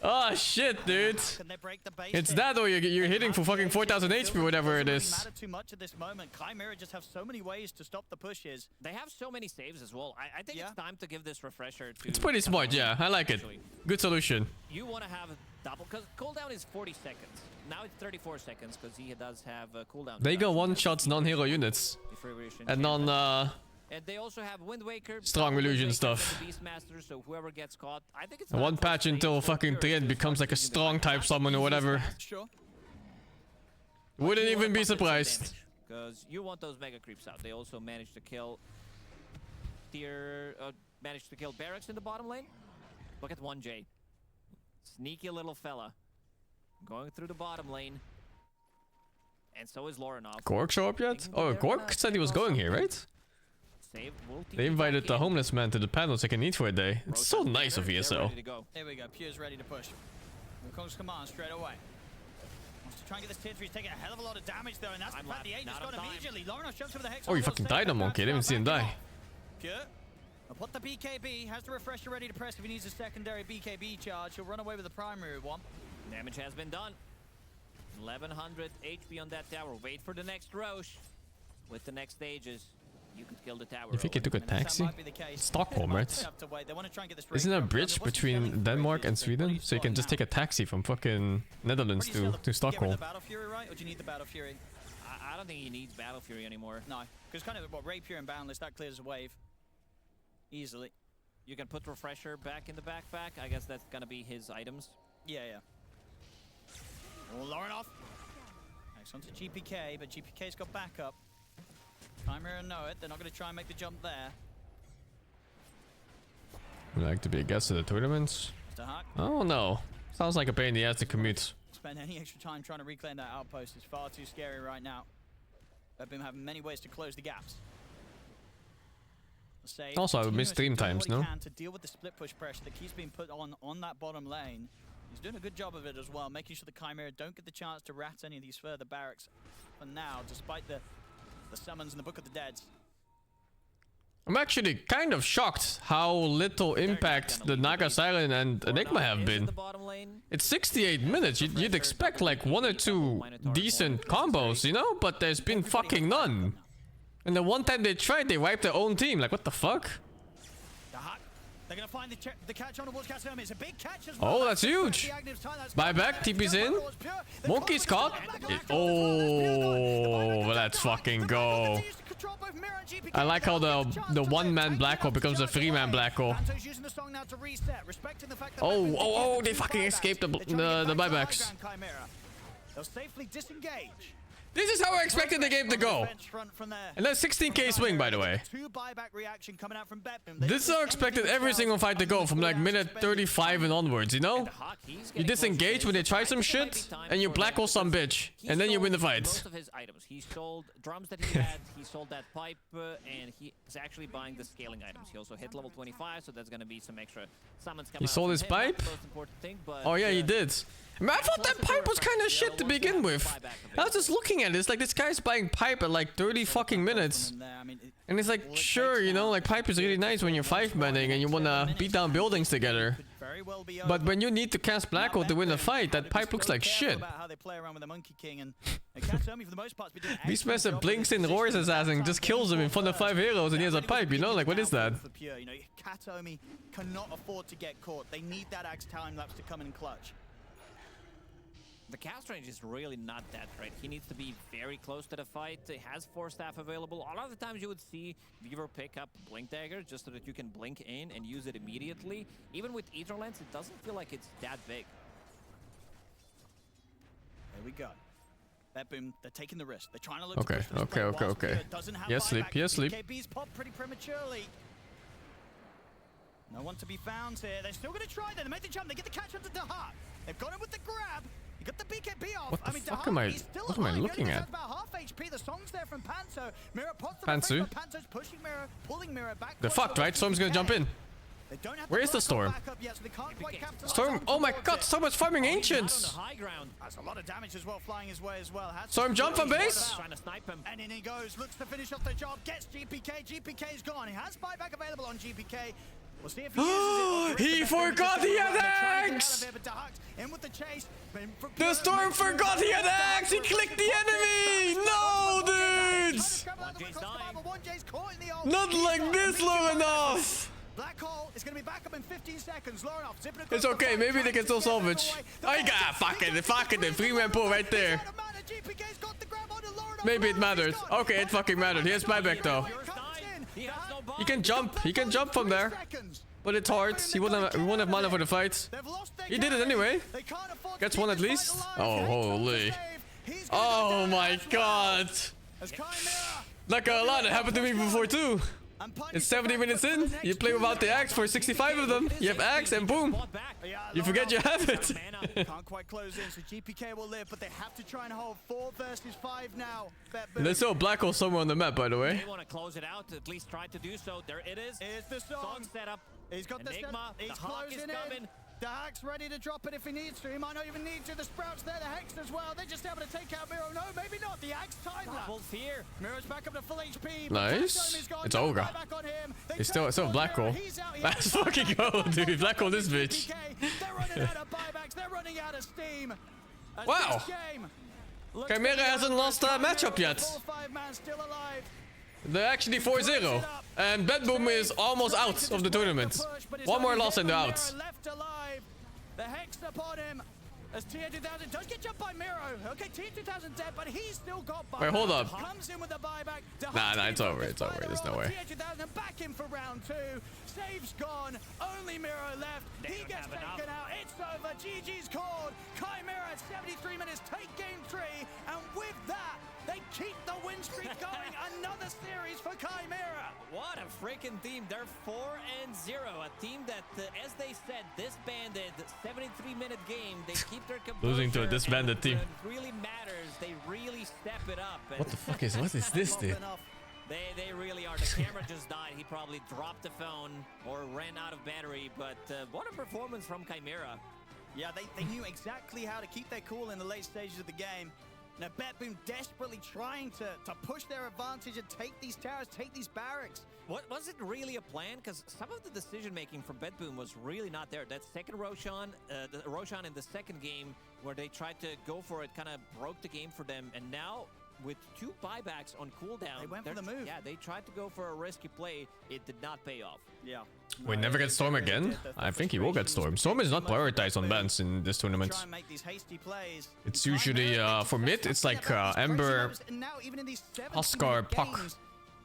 Oh shit, dude.
Can they break the base
It's
here?
that or you're hitting for fucking 4,000 HP, whatever it
Doesn't
is.
really matter too much at this moment. Chimera just have so many ways to stop the pushes.
They have so many saves as well. I think
Yeah.
it's time to give this refresher to...
It's pretty smart, yeah. I like it.
Actually,
Good solution.
you want to have a double, because cooldown is 40 seconds. Now it's 34 seconds, because he does have a cooldown.
They go
reduction.
one-shots non-hero units.
Defibrillation
And
chamber.
non,
And they also have Wind Waker.
Strong
double Wind
illusion
Waker
stuff.
for the Beastmaster, so whoever gets caught, I think it's
one
time for
patch
Sage
until
or
fucking
Pure
3N
to
becomes
start
like a
using the
strong
Black
type
Mask.
summon or whatever.
Sure.
Wouldn't even be surprised.
Because you want those mega creeps out. They also managed to kill managed to kill Barracks in the bottom lane. Look at 1J. Sneaky little fella. Going through the bottom lane. And so is Lorinov.
Gork show up yet? Oh, Gork said he was going here, right?
Saved,
They invited the homeless man to the panels like a need for a day. It's so nice of
They're
ESL.
ready to go.
Here we go. Pure's ready to push. Wukong's command straight away. Wants to try and get this tier 3. He's taking a hell of a lot of damage though, and that's the
I'm
fact the
left.
Aegis
Not
gone
enough time.
immediately. Lorinov jumps over the Hex.
Oh, you fucking died on Monkey. I didn't even see him die.
Pure. I'll put the BKB. Has the refresher ready to press if he needs a secondary BKB charge. He'll run away with the primary one.
Damage has been done. 1100 HP on that tower. Wait for the next Roche. with the next stages, you could kill the tower.
You think he took a
I mean, that
taxi?
might be the case.
Stockholm,
They
right?
might have to wait. They want to try and get this
Isn't there a
race
bridge
going. What's he selling
between
for
Denmark
races?
and
What are
Sweden?
you
So you can
spotting
just
now?
take a taxi from fucking Netherlands
What do you sell?
to
Get rid of
Stockholm.
the Battle Fury, right? Or do you need the Battle Fury?
I don't think he needs Battle Fury anymore.
No, because kind of what Rapier and Boundless that clears a wave easily.
You can put Refresher back in the backpack. I guess that's gonna be his items.
Yeah, yeah. Oh, Laurenov. Next on to GPK, but GPK's got backup. Chimera know it. They're not going to try and make the jump there.
Would like to be a guest at the tournaments?
Mr. Huck.
Oh no. Sounds like a pain in the ass to commute.
Spend any extra time trying to reclaim that outpost is far too scary right now. They've been having many ways to close the gaps. Save,
Also, I would miss
continuously
stream
doing
times,
what he
no?
can to deal with the split push pressure that keeps being put on that bottom lane. He's doing a good job of it as well, making sure the Chimera don't get the chance to rat any of these further barracks for now, despite the summons in the Book of the Dead.
I'm actually kind of shocked how little impact the Naga Siren and Enigma have been. It's 68 minutes. You'd expect like 1 or 2 decent combos, you know? But there's been fucking none. And the one time they tried, they wiped their own team. Like, what the fuck?
They're gonna find the catch on towards Katsumi. It's a big catch as well.
Oh, that's huge. Buyback, TP's in. Monkey's caught. Oh, let's fucking go. I like how the one-man black hole becomes a three-man black hole. Oh, they fucking escaped the buybacks.
They'll safely disengage.
This is how I expected the game to go. And that's 16k swing, by the way. This is how I expected every single fight to go from like minute 35 and onwards, you know? You disengage when they try some shit, and you black hole some bitch, and then you win the fight.
Most of his items. He sold drums that he had, he sold that pipe, and he is actually buying the scaling items. He also hit level 25, so that's going to be some extra summons coming
He sold his pipe? Oh yeah, he did. Man, I thought that pipe was kind of shit to begin with. I was just looking at it. It's like this guy's buying pipe at like 30 fucking minutes. And it's like, sure, you know, like pipe is really nice when you're 5-manning and you want to beat down buildings together. But when you need to cast Black Hole to win a fight, that pipe looks like shit. Beastmaster blinks and roars his ass and just kills him in front of 5 heroes and he has a pipe, you know? Like, what is that?
Katomi cannot afford to get caught. They need that axe time lapse to come in clutch.
The cast range is really not that great. He needs to be very close to the fight. He has 4 staff available. A lot of the times you would see Weaver pick up Blink Dagger just so that you can blink in and use it immediately. Even with Ether Lens, it doesn't feel like it's that big.
There we go. That boom, they're taking the risk. They're trying to look
Okay. Yes, sleep.
BKB's popped pretty prematurely. No one to be found here. They're still going to try then. They make the jump. They get the catch onto the heart. They've got him with the grab. You got the BKB off.
What the fuck am I looking at?
About half HP. The song's there from Panto. Mira pots the
Pansu?
Panto's pushing Mira, pulling Mira back.
They're fucked, right? Storm's gonna jump in. Where is the Storm? Storm, oh my god, Storm is farming Ancients!
That's a lot of damage as well, flying his way as well.
Storm jump from base?
Trying to snipe him.
And in he goes, looks to finish off the job, gets GPK. GPK's gone. He has buyback available on GPK. We'll see if he uses it.
He forgot he had axe! The Storm forgot he had axe! He clicked the enemy! No, dudes! Not like this long enough!
Black hole is going to be back up in 15 seconds. Laurenov zipping across.
It's okay, maybe they can still salvage. I got fucking the 3-man pull right there. Maybe it mattered. Okay, it fucking mattered. He has buyback though. He can jump from there. But it's hard. He won't have mana for the fight. He did it anyway. Gets one at least. Oh, holy. Oh my god. Not gonna lie, that happened to me before too. It's 70 minutes in. You play without the axe for 65 of them. You have axe and boom. You forget you have it.
Can't quite close in, so GPK will live, but they have to try and hold 4 versus 5 now.
There's still a black hole somewhere on the map, by the way.
They want to close it out, at least try to do so. There it is.
Here's the song
set up.
He's got
Enigma.
He's
The Hawk is coming.
The Hack's ready to drop it if he needs to. He might not even need to. The Sprouts there, the Hex as well. They're just able to take out Miro. No, maybe not. The Axe time lapse.
Fear.
Miro's back up to full HP.
Nice. It's Olga. It's still black hole. Let's fucking go, dude. Black hole this bitch.
They're running out of buybacks. They're running out of steam.
Wow. Chimera hasn't lost a matchup yet.
4-5 still alive.
They're actually 4-0. And Bedboom is almost out of the tournament. One more loss and they're out.
Left alive. The hex upon him. As TR2000 does get jumped by Miro. Okay, TR2000 dead, but he's still got buyback.
Wait, hold up.
Comes in with the buyback.
Nah, it's over. It's over. There's no way.
TR2000 back in for round 2. Save's gone. Only Miro left. He gets taken out. It's over. GG's called. Chimera at 73 minutes take game 3. And with that, they keep the win streak going. Another series for Chimera.
What a freaking team. They're 4-0. A team that, as they said, disbanded 73-minute game. They keep their composure.
Losing to a disbanded team.
It really matters. They really step it up.
What the fuck is... What is this, dude?
They really are. The camera just died. He probably dropped the phone or ran out of battery. But what a performance from Chimera.
Yeah, they knew exactly how to keep their cool in the late stages of the game. Now, Bedboom desperately trying to push their advantage and take these towers, take these barracks.
What was it really a plan? Because some of the decision-making from Bedboom was really not there. That second Roshan, the Roshan in the second game, where they tried to go for it, kind of broke the game for them. And now, with 2 buybacks on cooldown,
They went for the move.
Yeah, they tried to go for a risky play. It did not pay off.
Yeah.
We never get Storm again? I think he will get Storm. Storm is not prioritized on bans in this tournament.
Try and make these hasty plays.
It's usually, for mid, it's like Ember, Huskar, Puck.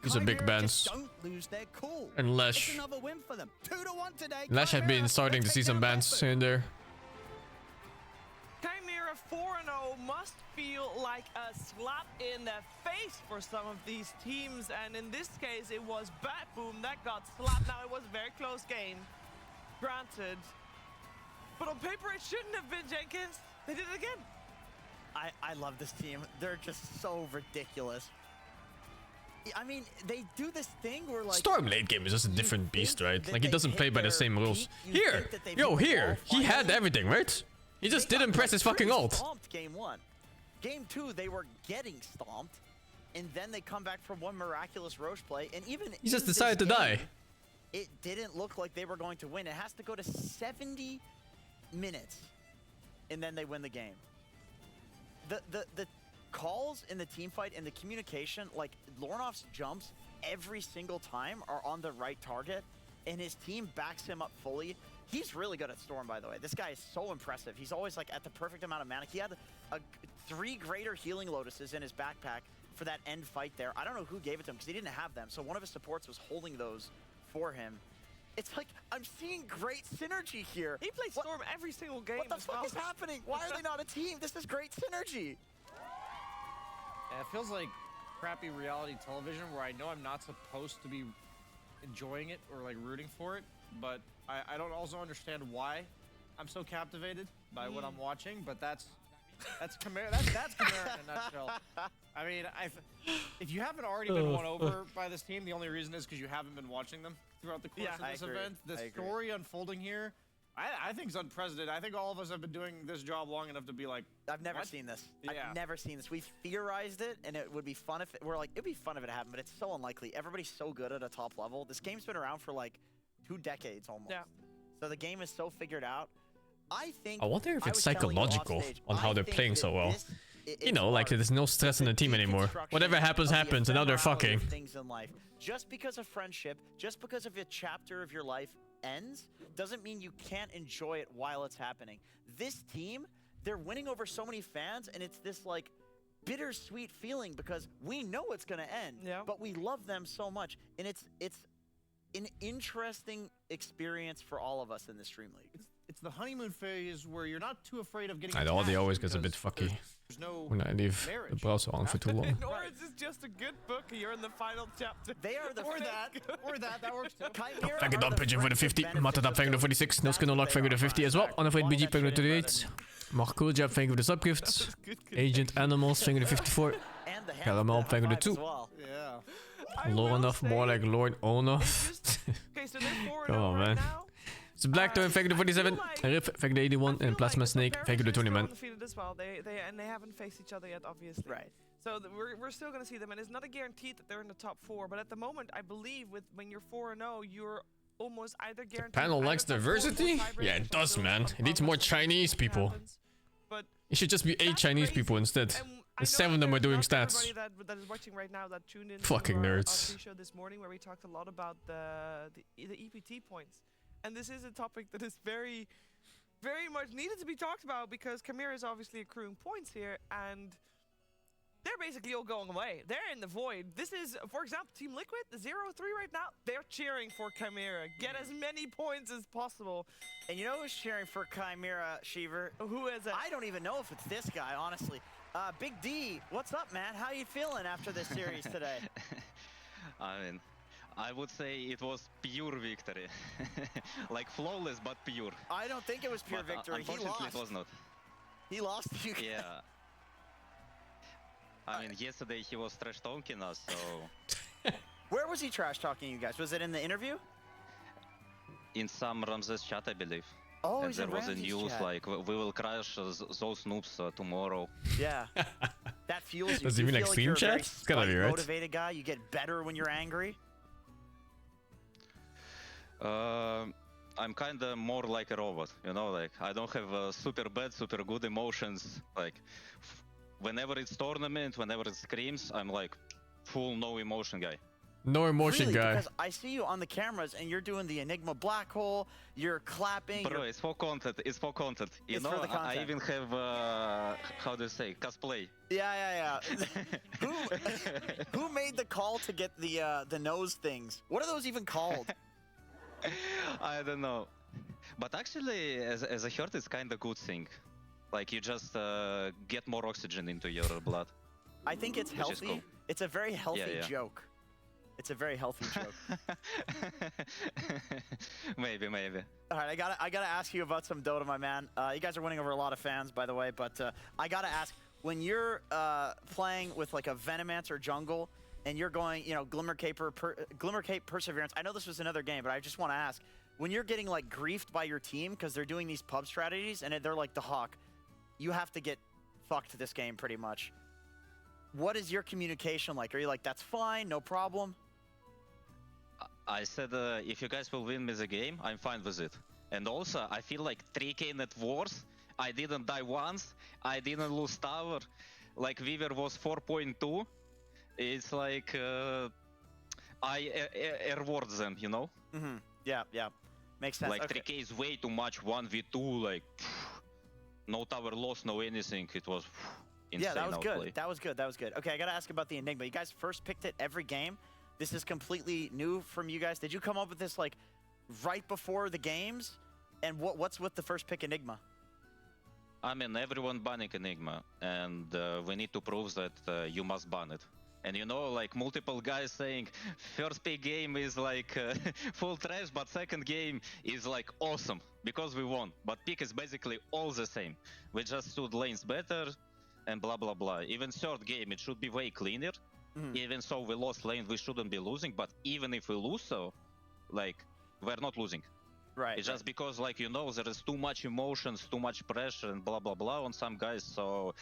These are big bans.
Don't lose their cool.
And Lash.
It's another win for them. 2-1 today.
Lash had been starting to see some bans in there.
Chimera 4-0 must feel like a slap in the face for some of these teams, and in this case it was Bedboom that got slapped. Now it was a very close game, granted, but on paper it shouldn't have been. Jenkins, they did it again.
I love this team. They're just so ridiculous. I mean, they do this thing where like
Storm late game is just a different beast, right? Like he doesn't play by the same rules. Here! Yo, here! He had everything, right? He just didn't press his fucking ult.
Stomped game 1. Game 2, they were getting stomped, and then they come back from one miraculous Roche play, and even
He just
in this
decided to die.
game, it didn't look like they were going to win. It has to go to 70 minutes, and then they win the game. The calls in the team fight and the communication, like Lornoff's jumps every single time are on the right target, and his team backs him up fully. He's really good at Storm, by the way. This guy is so impressive. He's always like at the perfect amount of mana. He had 3 greater healing lotuses in his backpack for that end fight there. I don't know who gave it to him because he didn't have them. So one of his supports was holding those for him. It's like, I'm seeing great synergy here.
He plays Storm every single game.
What the fuck is happening? Why are they not a team? This is great synergy.
Yeah, it feels like crappy reality television where I know I'm not supposed to be enjoying it or like rooting for it, but I don't also understand why I'm so captivated by what I'm watching. But that's Chimera. That's Chimera in a nutshell. I mean, if you haven't already been won over by this team, the only reason is because you haven't been watching them throughout the course of this event. The story unfolding here, I think is unprecedented. I think all of us have been doing this job long enough to be like,
I've never seen this.
Yeah.
I've never seen this. We've theorized it, and it would be fun if it'd be fun if it happened, but it's so unlikely. Everybody's so good at a top level. This game's been around for like 2 decades almost.
Yeah.
So the game is so figured out. I
wonder if it's
was telling you
psychological
offstage,
on how
I
they're
think
playing
that
so well.
it's
You know, like
smart.
there's no stress in the team anymore. Whatever happens, happens, and now they're
Ephemerality
fucking.
of things in life. Just because a friendship, just because of a chapter of your life ends, doesn't mean you can't enjoy it while it's happening. This team, they're winning over so many fans, and it's this like bittersweet feeling because we know it's gonna end, but we love them so much, and it's an interesting experience for all of us in this DreamLeague.
it's the honeymoon phase where you're not too afraid of getting
I know, they
attached
always gets a bit
because
fucky
there's no
when I leave the
marriage.
browser on for too long.
Or is this just a good book? You're in the final chapter.
They are the
that works too.
Chimera
Thank you,
are
Don
the
Pigeon for the 50. Matadap, thank you for the 46. No Skin Unlock, thank you for the 50 as well. Unafraid BG, thank you for the 38. Mark Cool Job, thank you for the subgifts. Agent Animals, thank you for the 54. Caramel, thank you for the 2.
Yeah.
Lornoff, more like Lord Onoff.
Okay, so they're 4-0
Come on, man. It's Black Toy, thank you for the 47. Rip, thank you for the 81. And Plasma Snake, thank you for the 20, man.
Undefeated as well. They haven't faced each other yet, obviously.
Right.
So we're still going to see them, and it's not a guarantee that they're in the top 4. But at the moment, I believe when you're 4-0, you're almost either guaranteed.
Panel likes
either top 4 or
diversity?
tiebreaker,
Yeah, it
so
does,
still
man.
not
It needs more
promised
Chinese
what
people.
happens. But
It should just be 8
that's
Chinese
crazy.
people instead.
And I know
seven of them
there's
are doing
not
stats.
everybody that is watching right now that tuned in
Fucking
to
nerds.
our pre-show this morning where we talked a lot about the EPT points. And this is a topic that is very, very much needed to be talked about because CHIMERA is obviously accruing points here and they're basically all going away. They're in the void. This is, for example, Team Liquid, the 0-3 right now, they're cheering for CHIMERA. Get as many points as possible.
And you know who's cheering for CHIMERA, Sheever?
Who is it?
I don't even know if it's this guy, honestly. Big D, what's up, man? How you feeling after this series today?
I mean, I would say it was pure victory. Like flawless, but pure.
I don't think it was pure
But,
victory. He
unfortunately,
lost.
it was not.
He lost to you guys.
Yeah. I mean, yesterday he was trash talking us, so
Where was he trash talking you guys? Was it in the interview?
in some Ramses chat, I believe.
Oh,
And
he's
there
in
was a
Ramsey's
news
chat.
like we will crash those noobs tomorrow.
Yeah. That fuels you.
Does
You
he mean like
feel
Steam
you're a very
chat? It's gotta be right.
motivated guy. You get better when you're angry.
I'm kinda more like a robot, you know, like I don't have super bad, super good emotions. Like whenever it's tournament, whenever it screams, I'm like full no emotion guy.
No emotion,
Really?
guy.
Because I see you on the cameras and you're doing the Enigma black hole. You're clapping.
Bro,
you're...
it's for content. It's for content. You
It's
know,
for the
I
content.
even have how do you say cosplay.
Yeah. Who made the call to get the nose things? What are those even called?
I don't know, but actually, as I heard, it's kind of good thing. Like you just get more oxygen into your blood.
I think it's
Which is
healthy.
cool.
It's a very healthy
Yeah.
joke. It's a very healthy joke.
Maybe.
All right, I gotta ask you about some Dota, my man. You guys are winning over a lot of fans, by the way. But I gotta ask, when you're playing with like a Venomancer jungle, and you're going, you know, Glimmercape Perseverance. I know this was another game, but I just want to ask, when you're getting like griefed by your team because they're doing these pub strategies and they're like the Hawk, you have to get fucked this game pretty much. What is your communication like? Are you like, that's fine, no problem?
I said if you guys will win me the game, I'm fine with it. And also, I feel like 3K net wars. I didn't die once. I didn't lose tower. Like Weaver was 4.2. It's like I reward them, you know?
Mm-hmm. Yeah. Makes sense.
Like
Okay.
3K is way too much. 1v2, like no tower loss, no anything. It was insane.
Yeah, that was
outplay.
good. That was good. Okay, I gotta ask about the Enigma. You guys first picked it every game. This is completely new from you guys. Did you come up with this like right before the games? And what's with the first pick Enigma?
I mean, everyone banning Enigma, and we need to prove that you must ban it. And you know, like multiple guys saying, first pick game is like full trash, but second game is like awesome because we won. But pick is basically all the same. We just stood lanes better, and blah blah blah. Even third game, it should be way cleaner. Even so, we lost lane, we shouldn't be losing. But even if we lose, so like we're not losing.
Right.
It's just because, like, you know, there is too much emotions, too much pressure, and blah blah blah on some guys. So,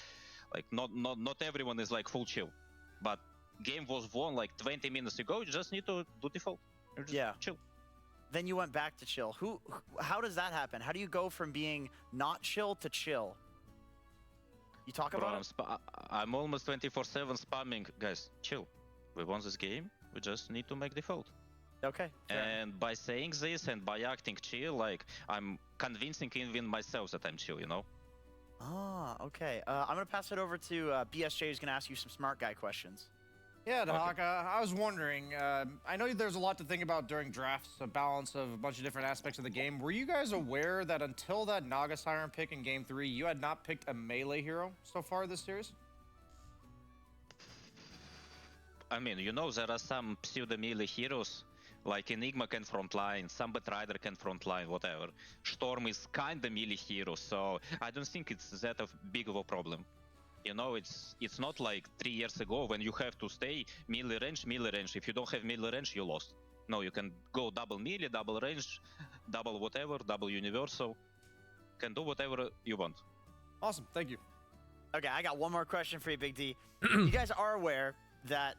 like, not everyone is like full chill. But game was won like 20 minutes ago. You just need to do default. Just chill.
Then you went back to chill. How does that happen? How do you go from being not chill to chill? You talk
Bro,
about it?
I'm almost 24/7 spamming. Guys, chill. We won this game. We just need to make default.
Okay. fair.
And by saying this and by acting chill, like I'm convincing even myself that I'm chill. You know.
Ah, okay. I'm gonna pass it over to BSJ, who's gonna ask you some smart guy questions.
Yeah, Doc, I was wondering, I know there's a lot to think about during drafts, a balance of a bunch of different aspects of the game. Were you guys aware that until that Naga Siren pick in Game 3, you had not picked a melee hero so far this series?
I mean, you know, there are some pseudo-melee heroes, like Enigma can frontline, some Batrider can frontline, whatever. Storm is kinda melee hero, so I don't think it's that big of a problem. You know, it's not like 3 years ago when you have to stay melee range. If you don't have melee range, you lost. No, you can go double melee, double range, double whatever, double universal. Can do whatever you want.
Awesome, thank you.
Okay, I got one more question for you, Big D. You guys are aware that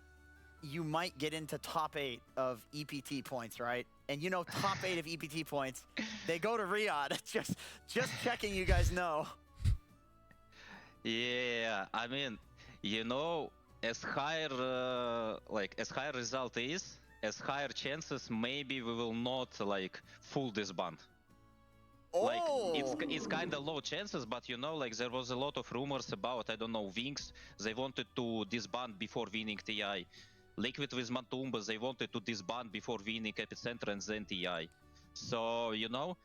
you might get into top 8 of EPT points, right? And you know, top 8 of EPT points, they go to Riyadh. Just checking you guys know.
Yeah, I mean, you know, as higher as higher result is, as higher chances maybe we will not like full disband. Like it's kind of low chances, but you know, like there was a lot of rumors about, I don't know, Wings. They wanted to disband before winning TI. Liquid with Mantumba, they wanted to disband before winning Epicenter and then TI. So you know,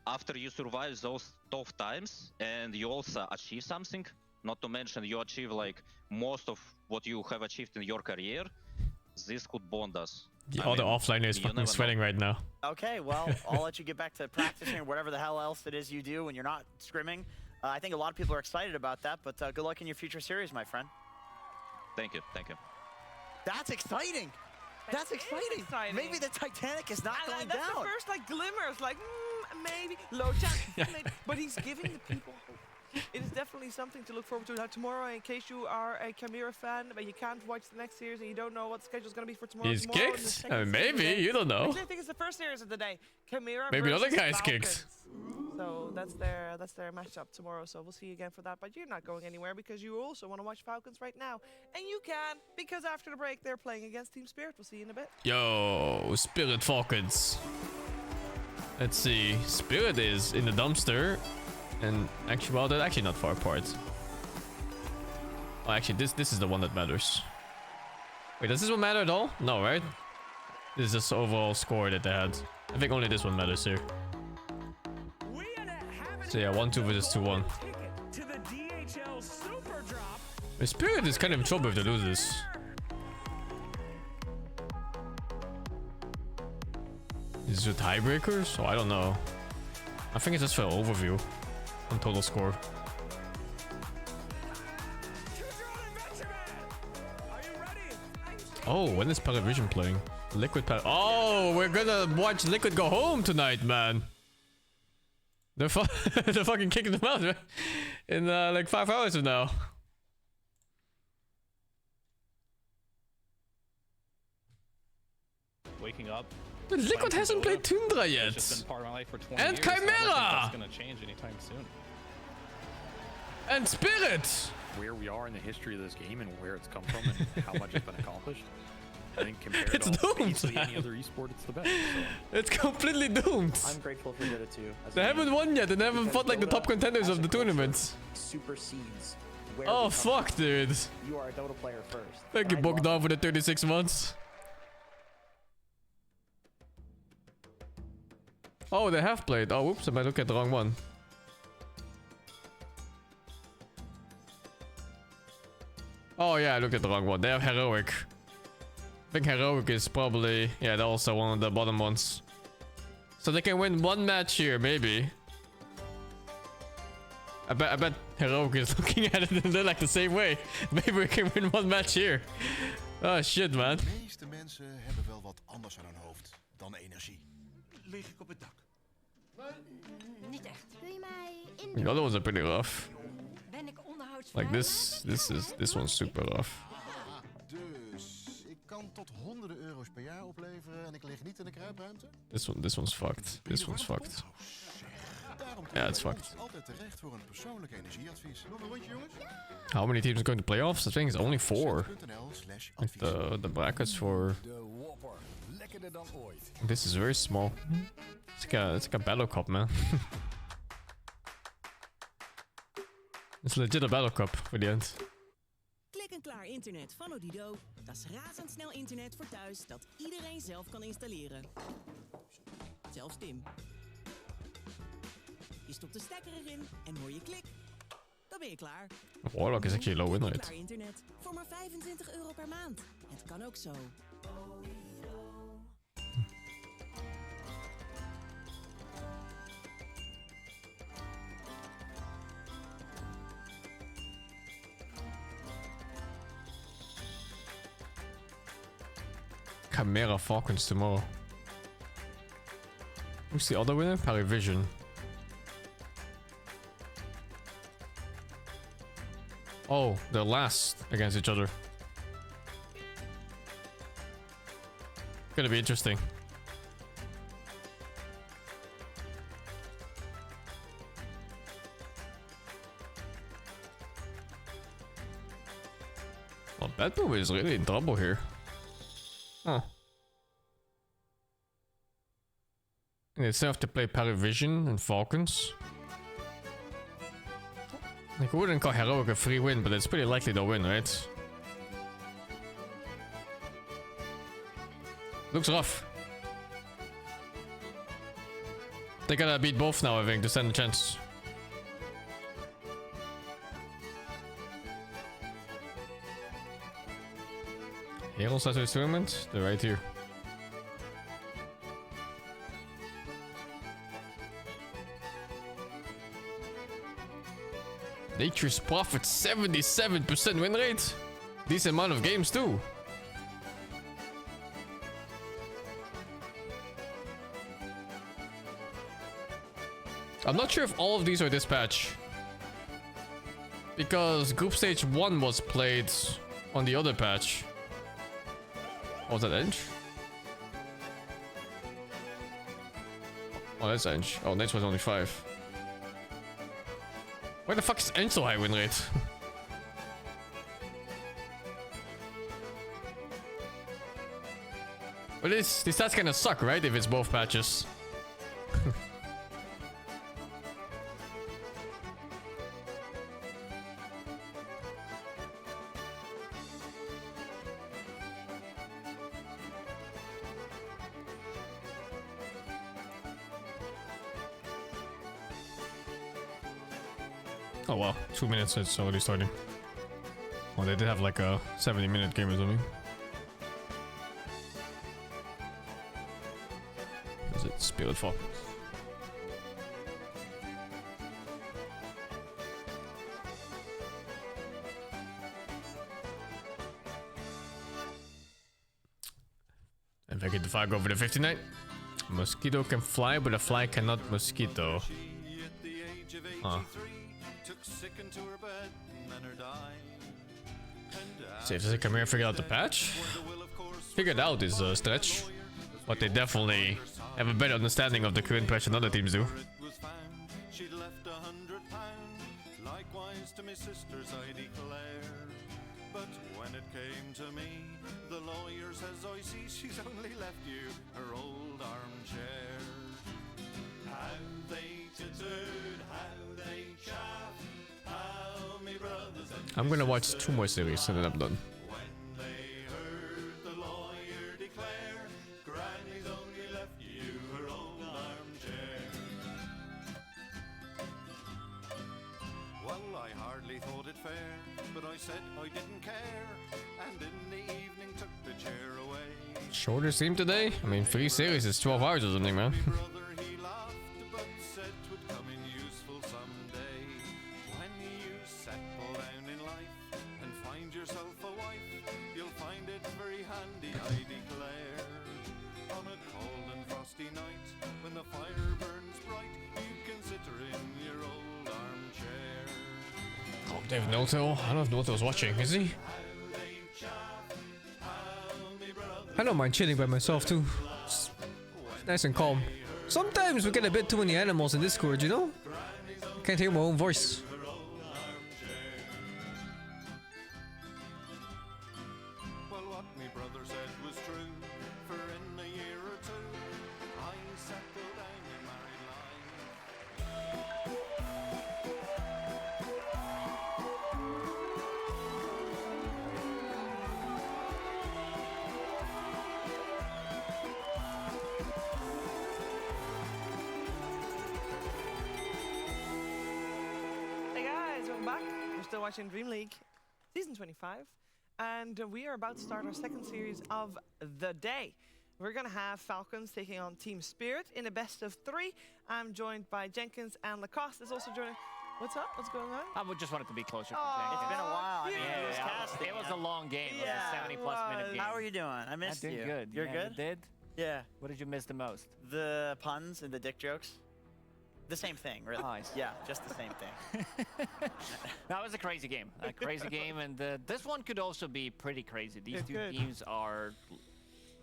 after you survive those tough times and you also achieve something, not to mention you achieve like most of what you have achieved in your career, this could bond us.
The other offliner is fucking sweating right now.
Okay, well, I'll let you get back to practicing or whatever the hell else it is you do when you're not scrimming. I think a lot of people are excited about that, but good luck in your future series, my friend.
Thank you, thank you.
That's exciting. That's exciting. Maybe the Titanic is not going
that's
down.
That's the first like glimmers, like maybe low chance, maybe. But he's giving the people hope. It is definitely something to look forward to. Now tomorrow, in case you are a CHIMERA fan, but you can't watch the next series and you don't know what the schedule is going to be for tomorrow.
He's kicked? Maybe, you don't know.
Actually, I think it's the first series of the day. CHIMERA
maybe the other
versus
guy's
Falcons.
kicked.
So that's their matchup tomorrow. So we'll see you again for that. But you're not going anywhere because you also want to watch Falcons right now. And you can, because after the break, they're playing against Team Spirit. We'll see you in a bit.
Yo, Spirit Falcons. Let's see. Spirit is in the dumpster. And actually, well, they're actually not far apart. Oh, actually, this is the one that matters. Wait, does this one matter at all? No, right? This is just the overall score that they had. I think only this one matters here. So yeah, 1-2 versus 2-1. The Spirit is kind of in trouble if they lose this. Is it tiebreakers? Oh, I don't know. I think it's just for an overview on total score. Oh, when is Paravision playing? Liquid Oh, we're gonna watch Liquid go home tonight, man. They're, they're fucking kicking them out, right? In like 5 hours from now.
Waking up.
But Liquid hasn't played Tundra yet. And CHIMERA!
Gonna change anytime soon.
And Spirit!
Where we are in the history of this game and where it's come from and how much it's been accomplished. I think compared
It's
to
doomed,
basically any other esport, it's the best. So.
It's completely doomed.
I'm grateful for Dota 2.
They haven't won yet and they haven't fought like the top contenders of the tournament.
Supersedes where
Oh fuck, dude.
You are a Dota player first.
Thank you, Bogdan, for the 36 months. Oh, they have played. Oh, whoops, I might look at the wrong one. Oh yeah, I looked at the wrong one. They have Heroic. I think Heroic is probably... yeah, they're also one of the bottom ones. So they can win one match here, maybe. I bet Heroic is looking at it and they're like the same way. Maybe we can win one match here. Oh shit, man.
De meeste mensen hebben wel wat anders aan hun hoofd dan energie.
Lig ik op het dak?
Niet echt. Kun je mij in?
The other ones are pretty rough.
Ben ik onderhoudsvrij?
Like this one's super rough.
Dus ik kan tot honderden euro's per jaar opleveren en ik lig niet in de kruipruimte?
This one's fucked. This one's fucked. Yeah, it's fucked.
Altijd terecht voor een persoonlijk energieadvies. Nog een rondje, jongens?
How many teams are going to playoffs? I think it's only 4. Like the brackets for... This is very small. It's like a battle cup, man. It's legit a battle cup for the end.
Klik en klaar internet van Odido. Dat is razendsnel internet voor thuis dat iedereen zelf kan installeren. Zelfs Tim. Je stopt de stekker erin en hoor je klik. Dan ben je klaar.
Warlock is actually low win rate.
Klaar internet voor maar €25 per maand. Het kan ook zo.
CHIMERA Falcons tomorrow. Who's the other winner? Paravision. Oh, they're last against each other. Gonna be interesting. Bad Boom is really in trouble here. Huh. And they still have to play Paravision and Falcons. Like, I wouldn't call Heroic a free win, but it's pretty likely they'll win, right? Looks rough. They gotta beat both now, I think, to stand a chance. Herald has this tournament? They're right here. Nature's Prophet, 77% win rate. Decent amount of games too. I'm not sure if all of these are this patch. Because Group Stage 1 was played on the other patch. Oh, was that Edge? Oh, that's Edge. Oh, Edge was only 5. Why the fuck is Edge so high win rate? But these stats kinda suck, right? If it's both patches. Oh wow, 2 minutes, it's already starting. Well, they did have like a 70-minute game or something. Is it Spirit Falcons? If I get the flag over the 59. Mosquito can fly, but a fly cannot mosquito. Huh. See if the Chimera figured out the patch. Figured out is a stretch, but they definitely have a better understanding of the current patch than other teams do.
But when it came to me, the lawyer says, I see she's only left you her old armchair. How they tittered, how they chaffed, how me brothers and
I'm gonna watch 2 more series and then I'm done.
when they heard the lawyer declare, Granny's only left you her old armchair. Well, I hardly thought it fair, but I said I didn't care, and in the evening took the chair away.
Shorter stream today? I mean, 3 series is 12 hours or something, man.
Brother, he laughed, but said 'twould come in useful someday. When you settle down in life and find yourself a wife, you'll find it very handy, I declare. On a cold and frosty night, when the fire burns bright, you can sit her in your old armchair.
Oh, David Noto. I don't know if Noto's watching, is he? I don't mind chilling by myself too. It's nice and calm. Sometimes we get a bit too many animals in Discord, you know? Can't hear my own voice.
Well, what me brother said was true, for in a year or two, I settled down in married life.
Hey guys, welcome back. We're still watching DreamLeague Season 25, and we are about to start our second series of the day. We're going to have Falcons taking on Team Spirit in a best of 3. I'm joined by Jenkins, and Lacoste is also joining. What's up? What's going on?
I would just wanted to be closer to
Aw,
Jenkins.
It's been a while. I mean,
Yeah,
he was casting.
it was a long game. It was
Yeah,
a
it
70-plus minute
was.
game.
How are you doing? I missed
I'm
you.
doing good.
You're
Yeah,
good?
You did?
Yeah.
What did you miss the most?
The puns and the dick jokes. The same thing, really.
Nice.
Yeah, just the same thing.
That was a crazy game. A crazy game, and this one could also be pretty crazy. These
It
two
could.
teams are...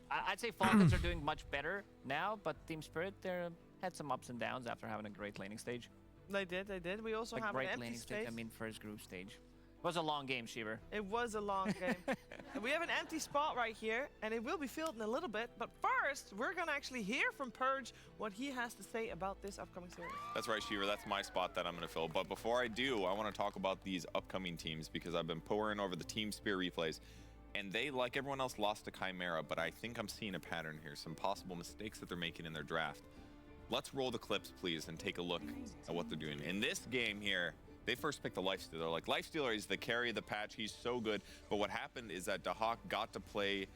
I'd say Falcons are doing much better now, but Team Spirit, they had some ups and downs after having a great laning stage.
They did. We also
Like
have an
great
empty
laning
space.
stage, I mean first group stage. was a long game, Shiver.
It was a long game. And we have an empty spot right here, and it will be filled in a little bit. But first, we're going to actually hear from Purge what he has to say about this upcoming series.
That's right, Shiver. That's my spot that I'm going to fill. But before I do, I want to talk about these upcoming teams because I've been pouring over the Team Spirit replays. And they, like everyone else, lost to Chimera. But I think I'm seeing a pattern here, some possible mistakes that they're making in their draft. Let's roll the clips, please, and take a look at what they're doing. In this game here, they first picked the Lifestealer. Like, Lifestealer is the carry of the patch. He's so good. But what happened is that Dahak got to play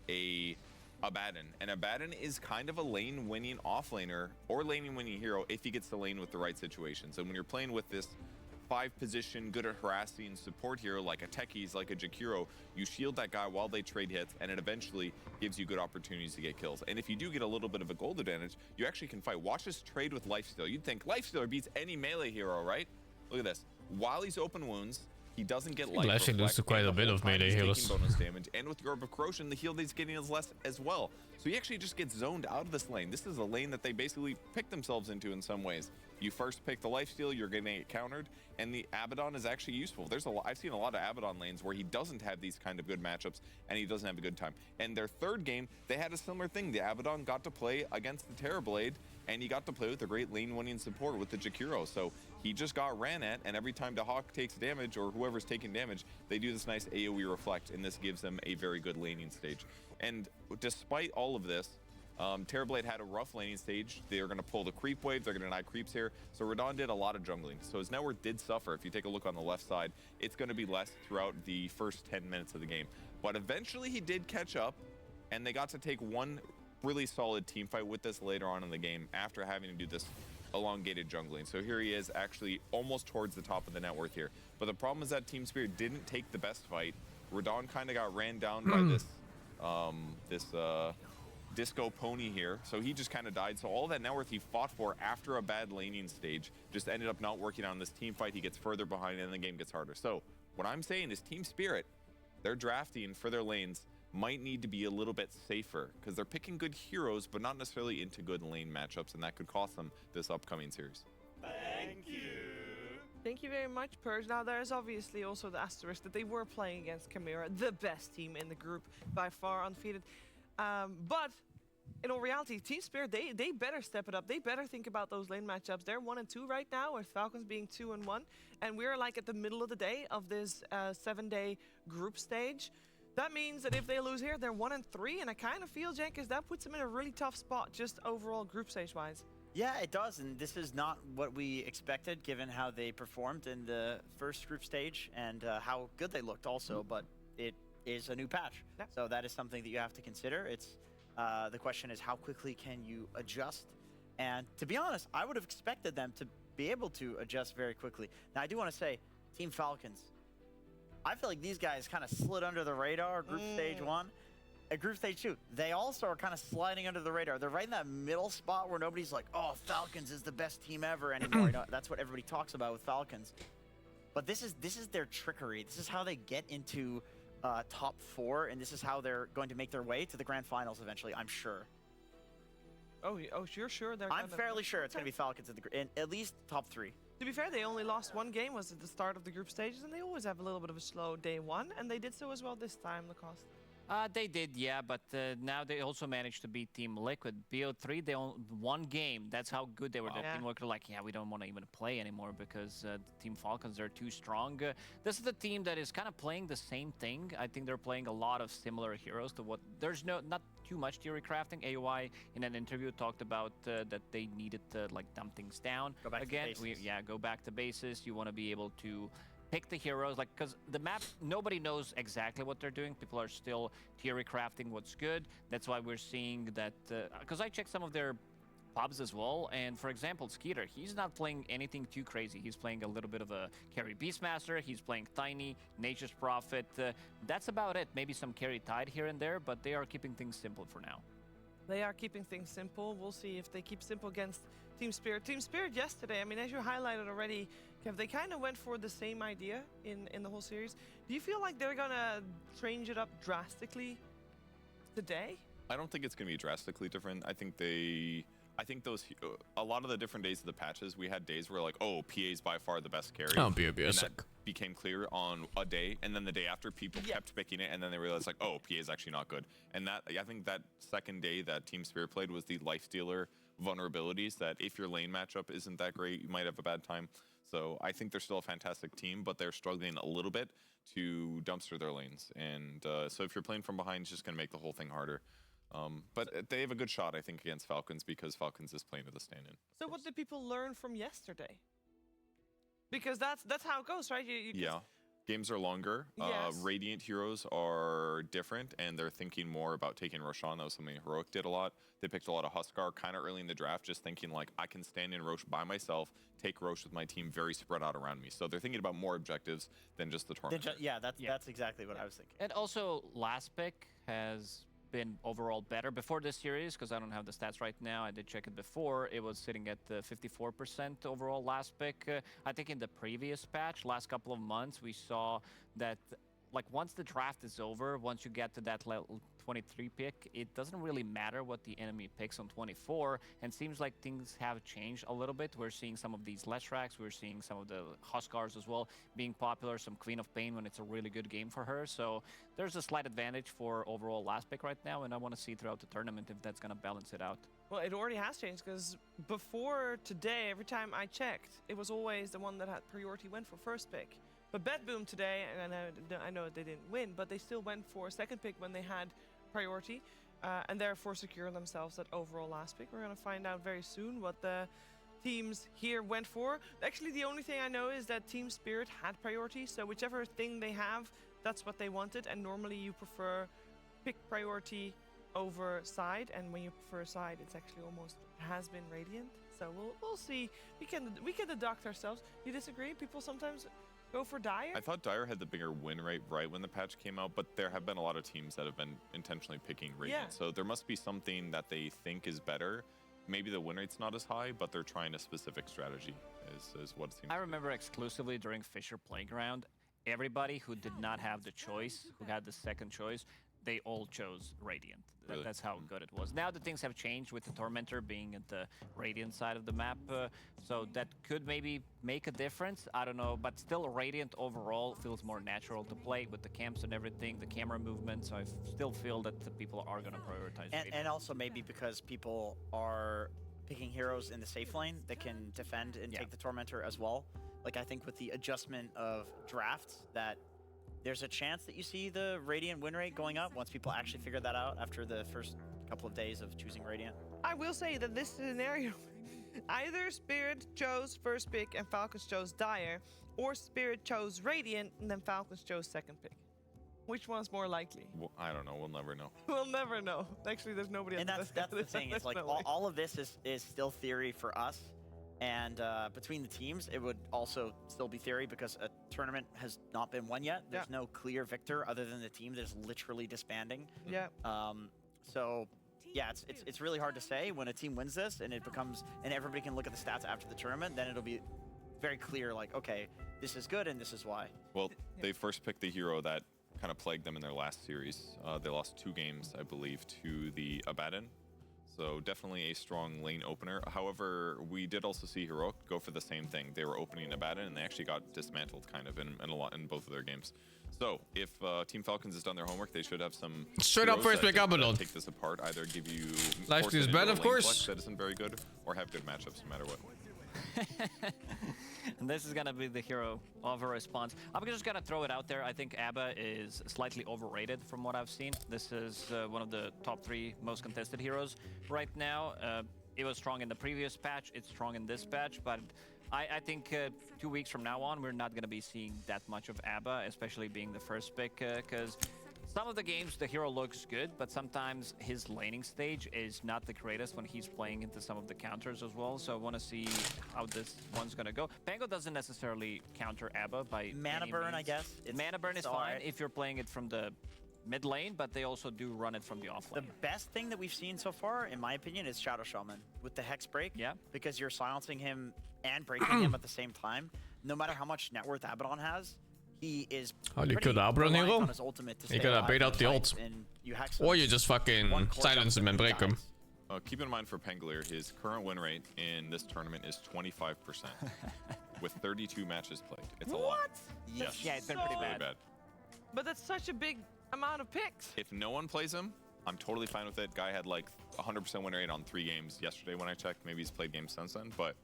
a Abaddon. And Abaddon is kind of a lane-winning offlaner or lane-winning hero if he gets the lane with the right situations. And when you're playing with this 5-position, good at harassing support hero like a Techies, like a Jakiro, you shield that guy while they trade hits, and it eventually gives you good opportunities to get kills. And if you do get a little bit of a gold advantage, you actually can fight. Watch this trade with Lifestealer. You'd think Lifestealer beats any melee hero, right? Look at this. While he's open wounds, he doesn't get life.
Actually loses quite a bit of melee heroes.
Bonus damage, and with the Orb of Corrosion, the heal that he's getting is less as well. So he actually just gets zoned out of this lane. This is a lane that they basically pick themselves into in some ways. You first pick the lifesteal, you're going to get countered, and the Abaddon is actually useful. I've seen a lot of Abaddon lanes where he doesn't have these kind of good matchups, and he doesn't have a good time. And their third game, they had a similar thing. The Abaddon got to play against the Terrorblade, and he got to play with a great lane-winning support with the Jakiro. So he just got ran at, and every time Dahak takes damage, or whoever's taking damage, they do this nice AoE reflect, and this gives them a very good laning stage. And despite all of this, Terrorblade had a rough laning stage. They're going to pull the creep wave. They're going to deny creeps here. So Radon did a lot of jungling. So his network did suffer. If you take a look on the left side, it's going to be less throughout the first 10 minutes of the game. But eventually he did catch up, and they got to take one really solid team fight with this later on in the game after having to do this elongated jungling. So here he is actually almost towards the top of the net worth here. But the problem is that Team Spirit didn't take the best fight. Radon kind of got ran down by this Disco Pony here, so he just kind of died. So all that net worth he fought for after a bad laning stage just ended up not working on this team fight. He gets further behind and the game gets harder. So what I'm saying is Team Spirit, their drafting for their lanes might need to be a little bit safer because they're picking good heroes but not necessarily into good lane matchups, and that could cost them this upcoming series.
Thank you. Thank you very much, Purge. Now, there's obviously also the asterisk that they were playing against Chimera, the best team in the group, by far undefeated. But in all reality, Team Spirit, they better step it up. They better think about those lane matchups. They're 1-2 right now, with Falcons being 2-1. And we're like at the middle of the day of this 7-day group stage. That means that if they lose here, they're 1-3. And I kind of feel, Jenkins, that puts them in a really tough spot, just overall group stage-wise.
Yeah, it does, and this is not what we expected given how they performed in the first group stage and how good they looked also, but it is a new patch. Yeah. So that is something that you have to consider. It's the question is how quickly can you adjust? And to be honest, I would have expected them to be able to adjust very quickly. Now, I do want to say, Team Falcons, I feel like these guys kind of slid under the radar, group stage 1. At Group Stage 2, they also are kind of sliding under the radar. They're right in that middle spot where nobody's like, oh, Falcons is the best team ever anymore. That's what everybody talks about with Falcons. But this is their trickery. This is how they get into top 4, and this is how they're going to make their way to the grand finals eventually, I'm sure.
Oh, you're sure?
I'm fairly sure it's going to be Falcons in at least top 3.
To be fair, they only lost one game, was at the start of the group stages, and they always have a little bit of a slow day 1, and they did so as well this time, Lacoste.
They did, yeah, but now they also managed to beat Team Liquid. BO3, they only one game. That's how good they were. Wow. Team Liquid were like, yeah, we don't want to even play anymore because Team Falcons are too strong. This is the team that is kind of playing the same thing. I think they're playing a lot of similar heroes to what... There's not too much theory crafting. AOI in an interview talked about that they needed to like dumb things down.
Go back
again.
To basis.
Go back to basis. You want to be able to pick the heroes, like, because the map, nobody knows exactly what they're doing. People are still theory crafting what's good. That's why we're seeing that, because I checked some of their pubs as well, and for example, Skeeter, he's not playing anything too crazy. He's playing a little bit of a carry Beastmaster, he's playing Tiny, Nature's Prophet. That's about it. Maybe some carry Tide here and there, but they are keeping things simple for now.
They are keeping things simple. We'll see if they keep simple against Team Spirit. Team Spirit yesterday, I mean, as you highlighted already, Kev, they kind of went for the same idea in the whole series. Do you feel like they're going to change it up drastically today?
I don't think it's going to be drastically different. I think they I think a lot of the different days of the patches, we had days where like, oh, PA is by far the best carry.
Oh, PA
and
is
that
sick.
became clear on a day, and then the day after, people kept picking it, and then they realized like, oh, PA is actually not good. And that I think that second day that Team Spirit played was the lifestealer vulnerabilities. That if your lane matchup isn't that great, you might have a bad time. So I think they're still a fantastic team, but they're struggling a little bit to dumpster their lanes. And so if you're playing from behind, it's just going to make the whole thing harder. But they have a good shot, I think, against Falcons because Falcons is playing with a stand-in.
So what did people learn from yesterday? Because that's how it goes, right?
Yeah. Games are longer.
Yes.
Radiant heroes are different, and they're thinking more about taking Roshan. That was something Heroic did a lot. They picked a lot of Huskar kind of early in the draft, just thinking like, I can stand in Roche by myself, take Roche with my team very spread out around me. So they're thinking about more objectives than just the tournament.
That's exactly what I was thinking.
And also, last pick has been overall better before this series, because I don't have the stats right now. I did check it before. It was sitting at 54% overall last pick. I think in the previous patch, last couple of months, we saw that like once the draft is over, once you get to that level 23 pick, it doesn't really matter what the enemy picks on 24, and seems like things have changed a little bit. We're seeing some of these Leshraks, we're seeing some of the Huskars as well being popular, some Queen of Pain when it's a really good game for her. So there's a slight advantage for overall last pick right now, and I want to see throughout the tournament if that's going to balance it out.
Well, it already has changed, because before today, every time I checked, it was always the one that had priority went for first pick. But Bedboom today, and I know they didn't win, but they still went for second pick when they had priority, and therefore secure themselves that overall last pick. We're going to find out very soon what the teams here went for. Actually, the only thing I know is that Team Spirit had priority, so whichever thing they have, that's what they wanted, and normally you prefer pick priority over side, and when you prefer side, it's actually almost has been Radiant. So we'll see. We can deduct ourselves. You disagree? People sometimes go for Dire?
I thought Dire had the bigger win rate right when the patch came out, but there have been a lot of teams that have been intentionally picking Radiant. So there must be something that they think is better. Maybe the win rate's not as high, but they're trying a specific strategy, is what it seems.
I remember exclusively during Fisher Playground, everybody who did not have the choice, who had the second choice, they all chose Radiant.
Really?
That's how good it was. Now the things have changed with the Tormentor being at the Radiant side of the map, so that could maybe make a difference. I don't know, but still Radiant overall feels more natural to play with the camps and everything, the camera movement, so I still feel that the people are going to prioritize Radiant.
And also maybe because people are picking heroes in the safe lane that can defend and take the Tormentor as well. Like I think with the adjustment of drafts that there's a chance that you see the Radiant win rate going up once people actually figure that out after the first couple of days of choosing Radiant.
I will say that this scenario, either Spirit chose first pick and Falcons chose Dire, or Spirit chose Radiant and then Falcons chose second pick. Which one's more likely?
Well, I don't know. We'll never know.
We'll never know. Actually, there's nobody.
And that's the thing. It's like all of this is still theory for us. And between the teams, it would also still be theory because a tournament has not been won yet. There's no clear victor other than the team that is literally disbanding.
Yeah.
So yeah, it's really hard to say when a team wins this and it becomes and everybody can look at the stats after the tournament. Then it'll be very clear, like, okay, this is good and this is why.
Well, they first picked the hero that kind of plagued them in their last series. They lost 2 games, I believe, to the Abaddon. So definitely a strong lane opener. However, we did also see Heroic go for the same thing. They were opening Abaddon, and they actually got dismantled kind of in both of their games. So if Team Falcons has done their homework, they should have some
straight up first pick Abaddon.
Take this apart, either give you
life is bad, of course.
That isn't very good, or have good matchups no matter what.
And this is gonna be the hero of a response. I'm just gonna throw it out there. I think Abba is slightly overrated from what I've seen. This is one of the top 3 most contested heroes right now. It was strong in the previous patch. It's strong in this patch, but I think 2 weeks from now on, we're not gonna be seeing that much of Abba, especially being the first pick, because some of the games, the hero looks good, but sometimes his laning stage is not the greatest when he's playing into some of the counters as well. So I want to see how this one's going to go. Pango doesn't necessarily counter Abba by
Mana
any
burn,
means.
I guess.
Mana burn is fine if you're playing it from the mid lane, but they also do run it from the off lane.
The best thing that we've seen so far, in my opinion, is Shadow Shaman with the Hex Break.
Yeah.
Because you're silencing him and breaking him at the same time. No matter how much net worth Abaddon has, he is
you could Abaddon hero.
on his ultimate to
You could bait out the ult. Or you just fucking silence him and break him.
Keep in mind for Pangolier, his current win rate in this tournament is 25%, with 32 matches played. It's a lot. Yes.
Yeah, it's been pretty
really bad.
But that's such a big amount of picks.
If no one plays him, I'm totally fine with it. Guy had like 100% win rate on 3 games yesterday when I checked. Maybe he's played games since then, but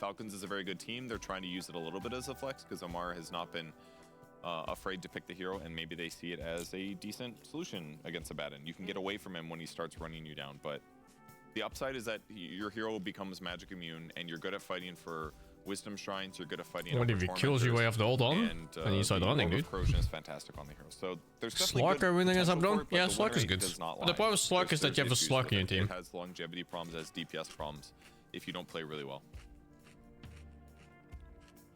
Falcons is a very good team. They're trying to use it a little bit as a flex because Omar has not been afraid to pick the hero, and maybe they see it as a decent solution against Abaddon. You can get away from him when he starts running you down, but the upside is that your hero becomes magic immune, and you're good at fighting for Wisdom Shrines, you're good at fighting.
What if he kills you after ult on? And you start running, dude.
Corrosion is fantastic on the hero. So there's
Slugger winning as Abaddon? Yeah, Slug is good. But the problem with Slug is that you have a Slug in your team.
It has longevity problems, has DPS problems if you don't play really well.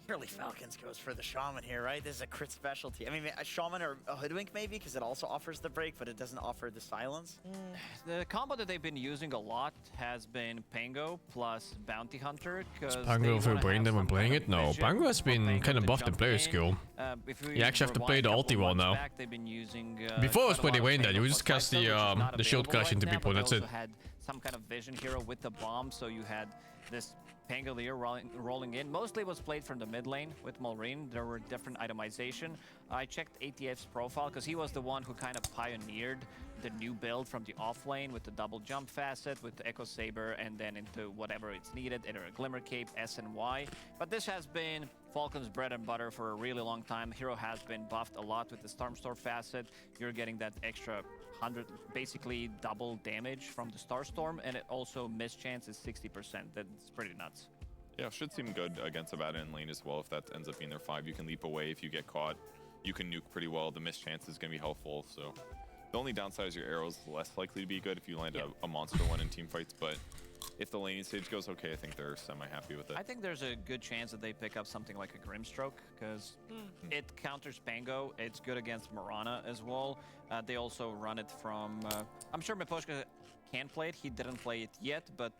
Surely Falcons goes for the Shaman here, right? This is a crit specialty. I mean, a Shaman or a Hoodwink maybe, because it also offers the break, but it doesn't offer the silence.
The combo that they've been using a lot has been Pango plus Bounty Hunter.
Is Pango overbrained them when playing it? No, Pango has been kind of buffed in player skill. You actually have to play the ulti well now. Before it was pretty Wayne that you would just cast the shield crash into people, and that's it.
Had some kind of vision hero with the bomb, so you had this Pangolier rolling in. Mostly was played from the mid lane with Mulreen. There were different itemization. I checked ATF's profile because he was the one who kind of pioneered the new build from the off lane with the double jump facet, with the Echo Saber, and then into whatever it's needed, either a Glimmer Cape, S and Y. But this has been Falcon's bread and butter for a really long time. Hero has been buffed a lot with the Stormstorm facet. You're getting that extra 100, basically double damage from the Starstorm, and it also miss chance is 60%. That's pretty nuts.
Yeah, should seem good against Abaddon in lane as well. If that ends up being their 5, you can leap away. If you get caught, you can nuke pretty well. The miss chance is going to be helpful. So the only downside is your arrow's less likely to be good if you land a monster one in team fights. But if the laning stage goes okay, I think they're semi-happy with it.
I think there's a good chance that they pick up something like a Grimstroke, because it counters Pango. It's good against Mirana as well. They also run it from... I'm sure Miposhka can play it. He didn't play it yet, but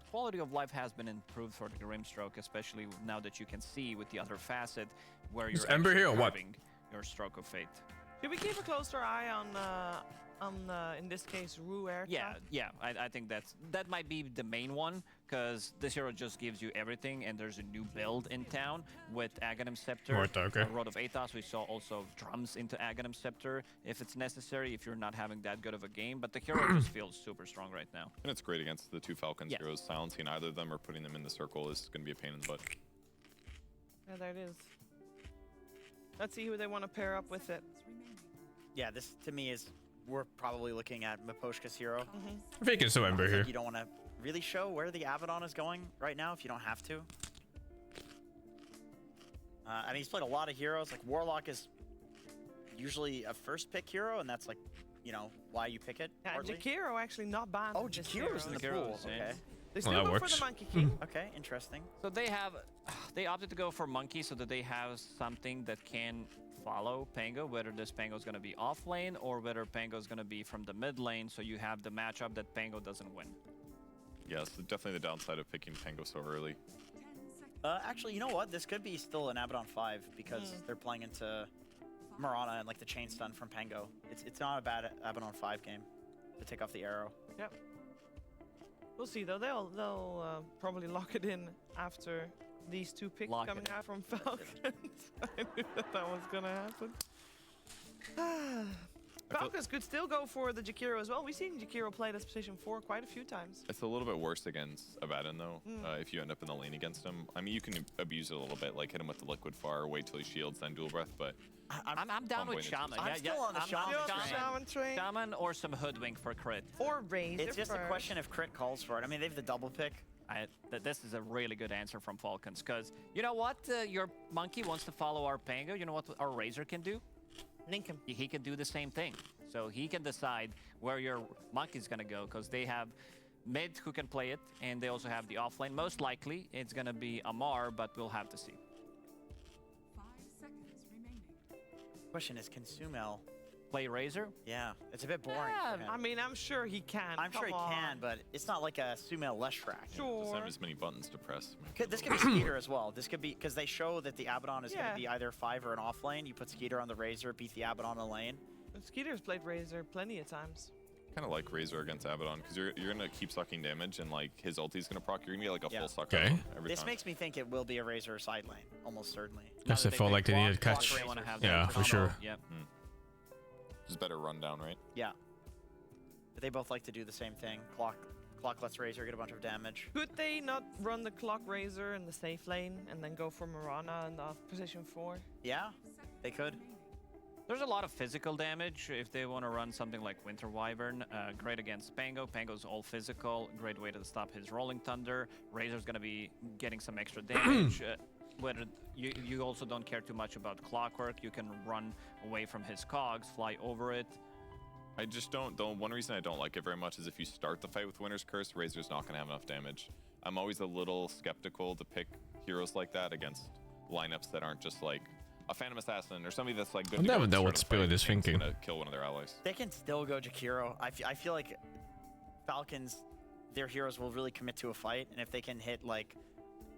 quality of life has been improved for the Grimstroke, especially now that you can see with the other facet where you're
Ember here or what?
having your Stroke of Fate.
Should we keep a closer eye on in this case, Rue Air?
Yeah. I think that might be the main one, because this hero just gives you everything, and there's a new build in town with Aghanim Scepter, Rod of Aethos. We saw also drums into Aghanim Scepter if it's necessary, if you're not having that good of a game. But the hero just feels super strong right now.
And it's great against the 2 Falcons heroes. Silencing either of them or putting them in the circle is going to be a pain in the butt.
Yeah, there it is. Let's see who they want to pair up with it.
Yeah, this to me is, we're probably looking at Miposhka's hero.
I think it's so Ember here.
You don't want to really show where the Abaddon is going right now if you don't have to. I mean, he's played a lot of heroes. Like Warlock is usually a first pick hero, and that's like, you know, why you pick it.
Yeah, Jakiro actually not banned.
Oh, Jakiro's in the pool. Okay.
They still go for the Monkey King.
Okay, interesting.
So they opted to go for Monkey so that they have something that can follow Pango, whether this Pango is going to be off lane or whether Pango is going to be from the mid lane, so you have the matchup that Pango doesn't win.
Yes, definitely the downside of picking Pango so early.
Actually, you know what? This could be still an Abaddon 5 because they're playing into Mirana and like the chain stun from Pango. It's not a bad Abaddon 5 game to take off the arrow.
Yep. We'll see though. They'll probably lock it in after these 2 picks coming out from Falcons. I knew that was gonna happen. Falcons could still go for the Jakiro as well. We've seen Jakiro play this position 4 quite a few times.
It's a little bit worse against Abaddon though. If you end up in the lane against him, I mean, you can abuse it a little bit, like hit him with the liquid fire, wait till he shields, then dual breath. But
I'm down with Shaman.
I'm still on the
Shaman train.
Shaman or some Hoodwink for crit.
Or Razor.
It's just a question if crit calls for it. I mean, they have the double pick.
This is a really good answer from Falcons, because you know what? Your Monkey wants to follow our Pango. You know what our Razor can do?
Link him.
He can do the same thing. So he can decide where your Monkey's going to go, because they have mid who can play it, and they also have the offlane. Most likely, it's going to be Amar, but we'll have to see.
5 seconds remaining.
Question is, can Sumail
play Razor?
Yeah, it's a bit boring.
Yeah,
for him.
I mean, I'm sure he can.
I'm sure he can, but it's not like a Sumail Leshrac.
Sure.
Doesn't have as many buttons to press.
This could be Skeeter as well. This could be, because they show that the Abaddon is going to be either 5 or an off lane. You put Skeeter on the Razor, beat the Abaddon in the lane.
Skeeter's played Razor plenty of times.
kind of like Razor against Abaddon because you're gonna keep sucking damage and like his ulti's gonna proc. You're gonna get like a full suck
Okay.
every
This
time.
makes me think it will be a Razor side lane, almost certainly.
Guess I felt like they needed catch. Yeah, for sure.
Yep.
Just better rundown, right?
Yeah. But they both like to do the same thing. Clock lets Razor get a bunch of damage.
Could they not run the Clock Razor in the safe lane and then go for Mirana in the position 4?
Yeah, they could.
There's a lot of physical damage if they want to run something like Winter Wyvern. Great against Pango. Pango's all physical. Great way to stop his Rolling Thunder. Razor's going to be getting some extra damage. Whether you also don't care too much about Clockwork. You can run away from his cogs, fly over it.
I just don't. The one reason I don't like it very much is if you start the fight with Winter's Curse, Razor's not going to have enough damage. I'm always a little skeptical to pick heroes like that against lineups that aren't just like a Phantom Assassin or somebody that's like good.
I never know what Spirit is thinking.
Gonna kill one of their allies.
They can still go Jakiro. I feel like Falcons, their heroes will really commit to a fight, and if they can hit like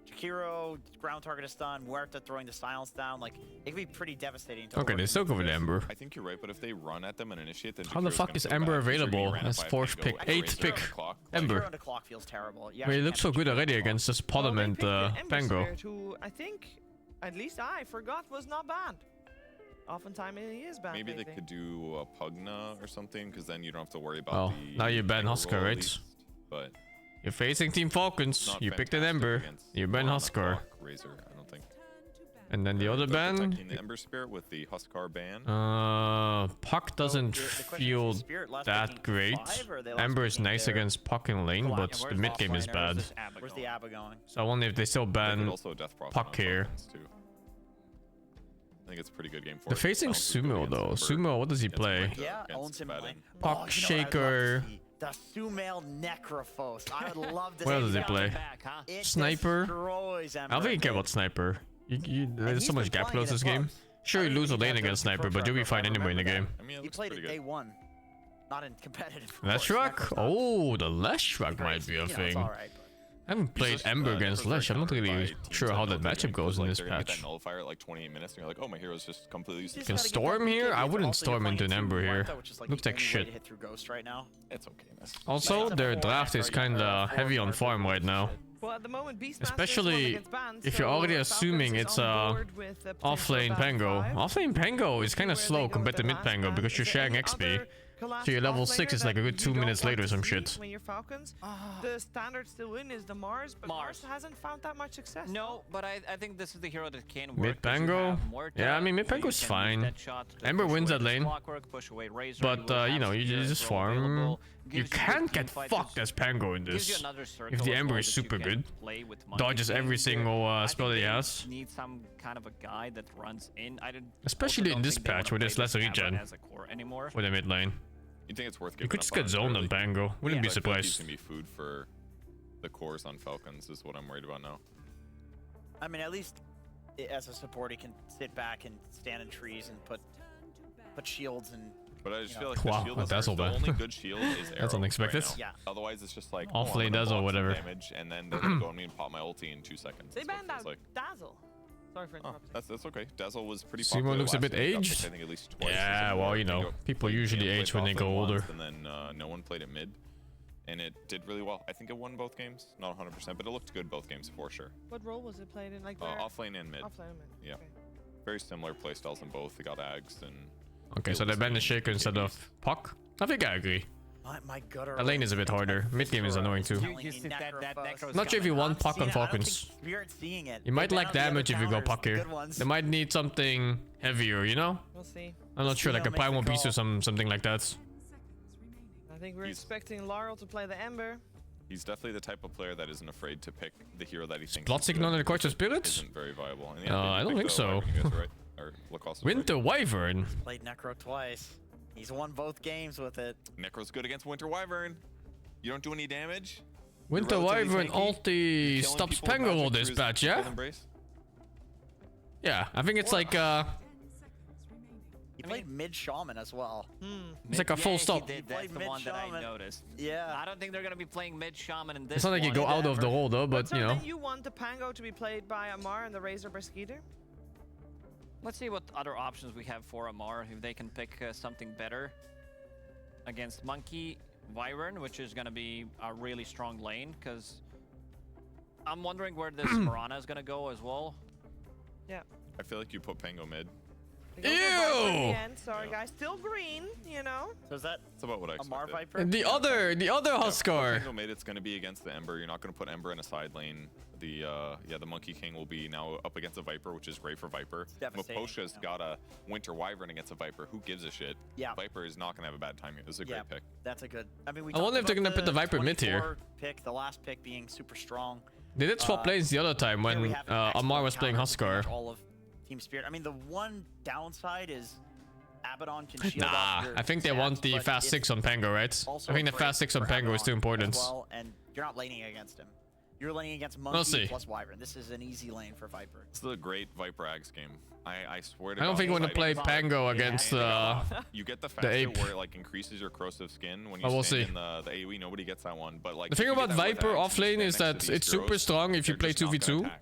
Jakiro, ground target is stun, Muerta throwing the silence down, like it could be pretty devastating. To
Okay, they still go with Ember.
I think you're right, but if they run at them and initiate, then
How the
Jakiro's
fuck
gonna
is
feel
Ember
bad, 'cause you're getting
available
ran at
as
by a
4th
Pango
pick?
and
8th
Razor
pick.
on the clock.
Ember.
Jakiro on the clock feels terrible. You
But he
actually
looks so
can't
good
shoot
already
the
against this
Well,
Podom
they
and
picked the Ember
Pango.
Spirit, who I think, at least I forgot, was not bad. Oftentimes he is bad.
Maybe they could do a Pugna or something, because then you don't have to worry about
Oh,
the.
now you ban
Pango
Huskar,
roll at
right?
least, But
You're facing Team Falcons.
not
You picked an
fantastic
Ember.
against
You ban
on the
Huskar.
clock Razor, I don't think.
And then the other ban.
Protecting the Ember Spirit with the Huskar ban.
Puck doesn't feel that great. Ember is nice against Puck in lane, but the mid game is bad.
Where's the Abba going?
So I wonder if they still
They could
ban
also Death Prophet
Puck
on
here.
Falcons, too. I think it's a pretty good game for
They're
it.
facing
Balance is good
Sumo
against
though.
Ember,
Sumo, what does he
against
play?
Winter,
Yeah,
against
owns him in
Abaddon.
lane.
Puck
Oh, you know what I'd love to
Shaker.
see? The Sumail Necrophos. I would love to
What
see
else does he
that.
play?
It
Sniper?
destroys
I don't think you care about Sniper. There's
he's
so much
been
gap
playing
close
it
this
at
game.
clubs.
Sure,
I
you
don't
lose a
think he
lane
has
against
a pro
Sniper, but you'll be
track
fine
record.
anyway in the
Remember
game.
I mean, it
He
looks
played
pretty
it
good.
day 1. Not in competitive. of
Leshrac?
course, Necrophos.
Oh, the Leshrac might
Crazy.
be a
You know,
thing.
it's all right, but-
I haven't played
Just,
Ember against
Necros are
Lesh. I'm not
countered by
really
teams
sure
that
how
know
that
they're
matchup
doing,
goes in
like,
this
they're gonna get
patch.
that nullifier at like 28 minutes, and you're like, oh, my hero's just completely useless.
Can
gotta get
Storm
that
here?
BKB,
I
but
wouldn't
also you're
Storm
playing
into an
through
Ember here.
Muerta, which is, like,
Looks
the
like
only way
shit.
to hit through Ghost right now.
It's okay, miss.
Also,
It's a
their
4
draft is
macro,
kind
you
of
have
heavy on
Muerta
farm right now.
Well, at the moment, Beastmaster
Especially if you're already assuming it's off-lane Pango. Off-lane Pango is kind of slow compared to mid-Pango because you're sharing XP. So your level 6 is like a good 2 minutes later or some shit.
When you're Falcons, the standard still win is the Mars, but Mars hasn't found that much success.
No, but I think this is the hero that can work.
Mid-Pango? Yeah, I mean, mid-Pango's fine. Ember wins that lane. But, you know, you just farm. You can't get fucked as Pango in this. If the Ember is super good. Dodges every single spell that he has.
Need some kind of a guy that runs in.
Especially in this patch where there's less regen for the mid lane.
You think it's worth
You
giving
could
up
just
on
get
it
zoned
early?
on Pango. Wouldn't be
I feel like he's
surprised.
gonna be food for the cores on Falcons is what I'm worried about now.
I mean, at least as a support, he can sit back and stand in trees and put shields and.
But I just
you
feel
know.
like
Wow,
the shield
that's
is
also
the
bad.
only good shield is arrow.
That's unexpected.
Right now.
Yeah.
Otherwise, it's just like
Off
oh,
lane
I'm gonna
Dazzle,
block some
whatever.
damage, and then they're gonna go on me and pop my ulti in 2 seconds.
They
That's what it
banned out
feels like.
Dazzle. Sorry for interrupting.
That's okay. Dazzle was pretty
Sumo
popular
looks a
last
bit
time. He got
aged.
picked, I think at least twice.
Yeah,
Or
well,
something.
you know,
He
people
played
usually
played
age when they
off
go
lane
older.
once, and then no one played it mid, and it did really well. I think it won both games, not 100%, but it looked good both games for sure.
What role was it played in? Like where?
Off lane and mid.
Off lane and mid.
Yeah.
Okay.
Very similar playstyles in both. They got Ags and.
Okay, so they banned the Shaker instead of Puck. I think I agree.
My gutter.
That lane is a bit harder. Mid game is annoying too. Not sure if you want Puck on Falcons.
We aren't seeing it.
You might
They
lack
banned the other
damage if you go
counters,
Puck
the
here.
good ones.
They might need something heavier, you know?
We'll see.
I'm not sure, like a
Sumo makes the
Primal Beast or
call.
something like that.
I think we're expecting Laurel to play the Ember.
He's definitely the type of player that isn't afraid to pick the hero that he thinks
Bloodseeking under the Courts of Spirits?
isn't very viable. And
I
they
don't
picked
think
the
so.
Wyvern, you guys are right. Or Lacoste was right.
Winter Wyvern.
Played Necro twice. He's won both games with it.
Necro's good against Winter Wyvern. You don't do any damage.
Winter
You're relatively
Wyvern
tanky. You're
ulti
killing
stops
people with
Pango all
magic
this
through his
patch, yeah?
Golden Embrace.
Yeah, I think it's like
He played mid shaman as well.
it's like a full stop.
He did.
played
That's the one that I
mid-shaman.
noticed.
Yeah.
I don't think they're gonna be playing mid shaman in this.
It's not like you
one.
go out of the hole though, but
So
you know.
then you want the Pango to be played by Amar and the Razor by Skeeter?
Let's see what other options we have for Amar, if they can pick something better. Against Monkey, Wyvern, which is going to be a really strong lane, because I'm wondering where this Mirana is going to go as well.
Yeah.
I feel like you put Pango mid.
Ew! Sorry, guys. Still green, you know?
So is that
That's about what I expected.
Viper?
And the other Huskar.
Pango mid, it's going to be against the Ember. You're not going to put Ember in a side lane. The Monkey King will be now up against a Viper, which is great for Viper. Maposha's got a Winter Wyvern against a Viper. Who gives a shit?
Yeah.
Viper is not going to have a bad time here. This is a great pick.
That's a good. I mean, we
I wonder if they're
talked
gonna
about
put the Viper mid here.
24 pick, the last pick being super strong.
They did swap lanes the other time
Here we
when
have an
Amar was
excellent
playing
counter to pretty
Huskar.
much all of Team Spirit. I mean, the one downside is Abaddon can shield
Nah,
off your
I think they
stats,
want the
but
fast
it's
6 on Pango, right?
also
I think the
great
fast 6 on
for
Pango is too
Abaddon
important.
as well, and you're not laning against him. You're laning against
We'll
Monkey
see.
plus Wyvern. This is an easy lane for Viper.
This is a great Viper Axe game. I swear to
I don't
God,
think we want to play
fighting-
Pango against
you get the
the
facet
ape.
where it like increases your corrosive skin when you
we'll
stand
see.
in the AoE. Nobody gets that one, but like
The thing
if you
about
get that with
Viper
Axe,
off
you
lane
stand
is
next to
that
these
it's super
heroes,
strong if you
they're
play
just not gonna
2v2.
attack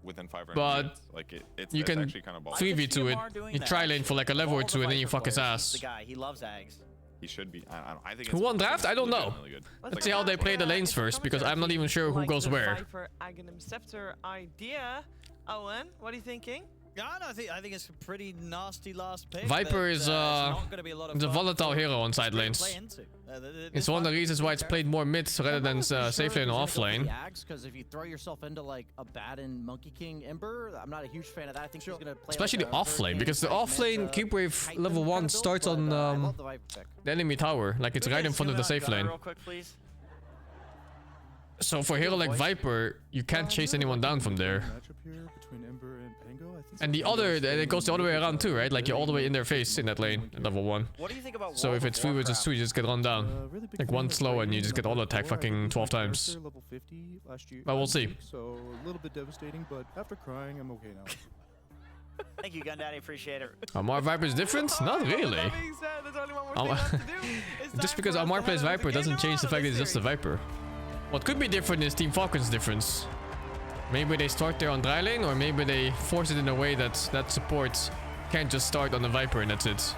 within 500
But
meters. Like it's
you can
actually kind of ballsy.
3v2 it.
Amar doing
You
that,
try lane for like a level or
All the
two and then you
Viper
fuck his
players,
ass.
he's the guy. He loves Ags.
He should be. I think.
Who won draft? I don't know. Let's see how they play the lanes first, because I'm not even sure who
Like
goes
the
where.
Viper Aghanim Scepter idea. Owen, what are you thinking?
Yeah, no, I think it's a pretty nasty last pick.
Viper
that,
is
not gonna be a lot of
it's a
fun
volatile
for
hero on side
Spirit to
lanes.
play into.
It's
This
one of the
Viper
reasons
is
why it's played more mid rather than safe lane or off lane.
Because if you throw yourself into like a Baden Monkey King Ember, I'm not a huge fan of that. I think he's gonna play
Especially
like
the off lane, because the off lane keep wave level 1 starts on the enemy tower, like it's right in front of the safe lane.
Real quick, please.
So for a hero like Viper, you can't chase anyone down from there. And the other, it goes the other way around too, right? Like you're all the way in their face in that lane at level 1.
What do you think about
So if it's 3 versus 2, you just get run down. Like one slow and you just get auto attack fucking 12 times. But we'll see.
So a little bit devastating, but after crying, I'm okay now.
Thank you, Gundaddy. Appreciate it.
Amar Viper is different? Not really. Just because Amar plays Viper doesn't change the fact that it's just a Viper. What could be different is Team Falcon's difference. Maybe they start there on dry lane, or maybe they force it in a way that that support can't just start on the Viper and that's it.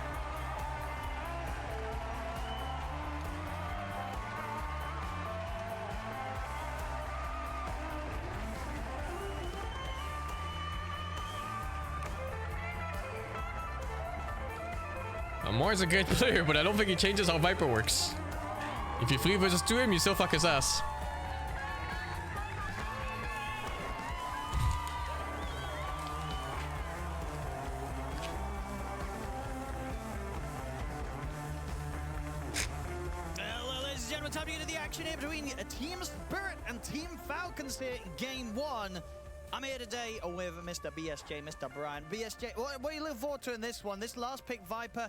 Amar is a great player, but I don't think he changes how Viper works. If you 3 versus 2 him, you still fuck his ass.
Ladies and gentlemen, time to get into the action here between Team Spirit and Team Falcons here in Game 1. I'm here today with Mr. BSJ, Mr. Brian. BSJ, what are you looking forward to in this one? This last pick, Viper,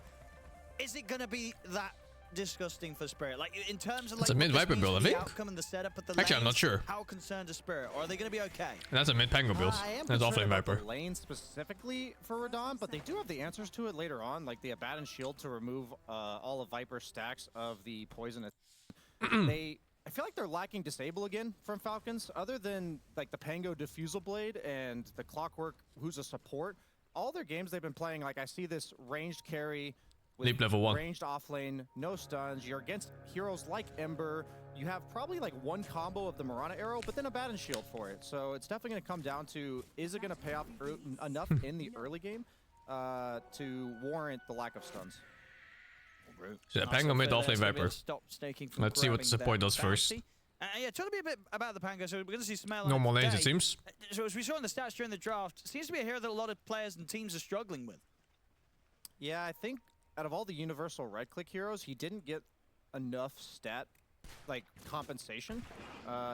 is it going to be that disgusting for Spirit? Like, in terms of like,
It's a mid-Viper build, I think.
the outcome and the setup of the
Actually, I'm not
lanes,
sure.
How concerned is Spirit? Or are they going to be okay?
That's a mid Pango build.
I am
That's
concerned
offlane
about
Viper.
the lane specifically for Radon, but they do have the answers to it later on, like the Abaddon Shield to remove all of Viper's stacks of the poison. I feel like they're lacking Disable again from Falcons, other than like the Pango Diffusal Blade and the Clockwork, who's a support. All their games they've been playing, like I see this ranged carry with
Leap level 1.
ranged offlane, no stuns. You're against heroes like Ember. You have probably like one combo of the Mirana arrow, but then a Baton Shield for it. So it's definitely going to come down to, is it going to pay off enough in the early game to warrant the lack of stuns?
So Pango mid offlane Viper.
Stop staking from
Let's see what the
grabbing
support
their
does first.
bounty. Yeah, talk to me a bit about the Pango. So we're going to see Smell.
Normal lanes, it seems.
So as we saw in the stats during the draft, seems to be a hero that a lot of players and teams are struggling with.
Yeah, I think out of all the universal right-click heroes, he didn't get enough stat, like, compensation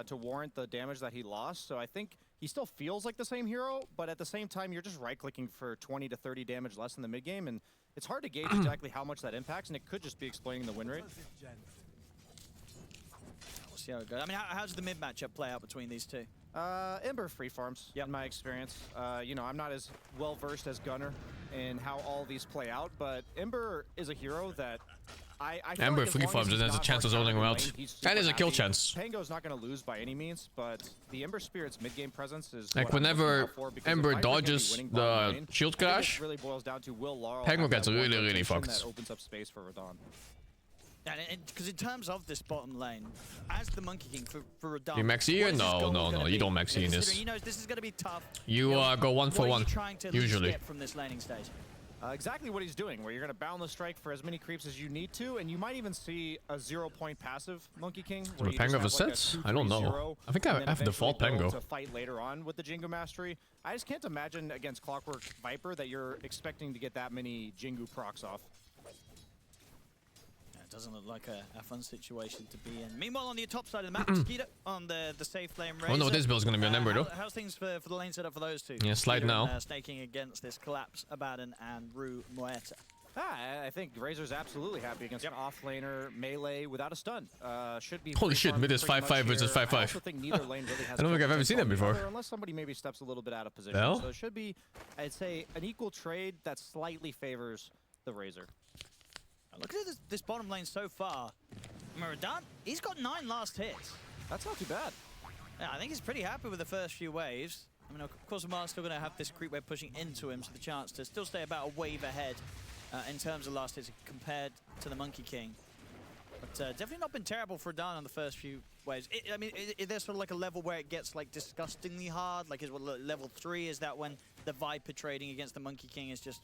to warrant the damage that he lost. So I think he still feels like the same hero, but at the same time, you're just right-clicking for 20 to 30 damage less in the mid-game, and it's hard to gauge exactly how much that impacts, and it could just be explaining the win rate.
We'll see how it goes. I mean, how does the mid matchup play out between these two?
Ember free farms, in my experience. You know, I'm not as well versed as Gunner in how all these play out, but Ember is a hero that I feel
Ember
like as
free
long as
farms
he's
and there's a
not
chance of
forced
zoning him
out
out.
of the lane, he's
That is a
super
kill
happy.
chance.
Pango's not going to lose by any means, but the Ember Spirit's mid-game presence is
Like
what I'm looking
whenever
out for, because if
Ember
Viper's gonna be
dodges
winning bottom
the
lane,
shield
I think
crash,
it really boils down to will Laurel
Pango
have
gets
that one
really
rotation
fucked.
that opens up space for Radon.
And because in terms of this bottom lane, as the Monkey King for Radahn,
You max here? No, you don't max here in this.
He knows this is going to be tough.
You go 1 for 1, usually.
Get from this laning stage?
Exactly what he's doing, where you're going to boundless strike for as many creeps as you need to, and you might even see a 0-point passive Monkey King.
So Pango of sets? I don't know. I think I have default Pango.
To fight later on with the Jingu mastery. I just can't imagine against Clockwork Viper that you're expecting to get that many Jingu procs off.
It doesn't look like a fun situation to be in. Meanwhile, on the top side of the map, Skeeter on the safe lane.
I don't know what this build's going to be on Ember, though.
How's things for the lane setup for those two?
Yeah, slide
Skeeter
now.
And, snaking against this Collapse, Abaddon, and Rue Moeta.
I think Razor's absolutely happy against an off-laner melee without a stun. Should be
holy shit, mid is 5-5 versus 5-5.
I also think neither lane really has
I don't think I've ever seen that before.
Unless somebody maybe steps a little bit out of position.
Well?
So it should be, I'd say, an equal trade that slightly favors the Razor.
Look at this bottom lane so far. Radahn, he's got 9 last hits.
That's not too bad.
Yeah, I think he's pretty happy with the first few waves. I mean, of course, Amar's still going to have this creep wave pushing into him, so the chance to still stay about a wave ahead in terms of last hits compared to the Monkey King. But definitely not been terrible for Radahn on the first few waves. I mean, is there sort of like a level where it gets like disgustingly hard? Like, is what level 3? Is that when the Viper trading against the Monkey King is just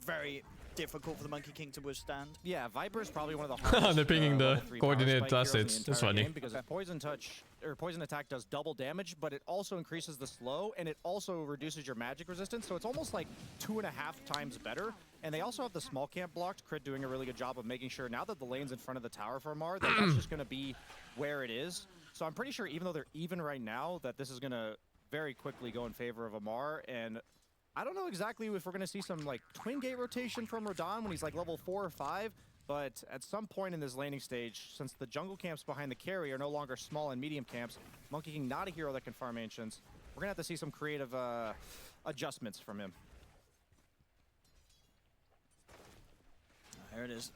very difficult for the Monkey King to withstand?
Yeah, Viper is probably one of the hardest.
They're pinging the coordinate last hits. That's funny.
Because Poison Touch or Poison Attack does double damage, but it also increases the slow, and it also reduces your magic resistance. So it's almost like 2.5 times better. And they also have the small camp blocked. Crit doing a really good job of making sure now that the lane's in front of the tower for Amar, that that's just going to be where it is. So I'm pretty sure even though they're even right now, that this is going to very quickly go in favor of Amar. And I don't know exactly if we're going to see some like twin gate rotation from Radahn when he's like level 4 or 5, but at some point in this laning stage, since the jungle camps behind the carry are no longer small and medium camps, Monkey King not a hero that can farm ancients, we're going to have to see some creative adjustments from him.
Here it is.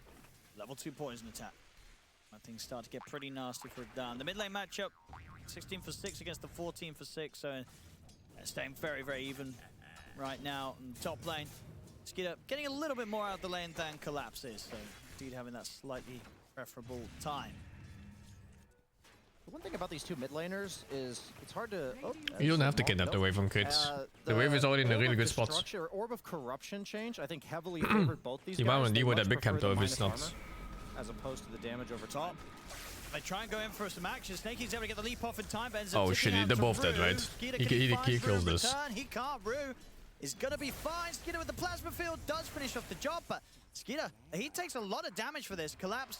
Level 2 poison attack. Things start to get pretty nasty for Radahn. The mid lane matchup, 16 for 6 against the 14 for 6, so staying very, very even right now in the top lane. Skeeter getting a little bit more out of the lane than Collapse is, so indeed having that slightly preferable time.
The one thing about these two mid laners is it's hard to... Oh,
you don't have to kidnap the wave from crits. The wave is already in a really good spot.
Orb of Corruption change, I think heavily favored both these guys.
You might want to deal with that big camp though if it's not.
As opposed to the damage over top.
They try and go in for some action. Snaky's able to get the leap off in time, but ends
up shit, they're both dead, right? He kills this.
He can't. Rue is going to be fine. Skeeter with the plasma field does finish off the job, but Skeeter, he takes a lot of damage for this. Collapse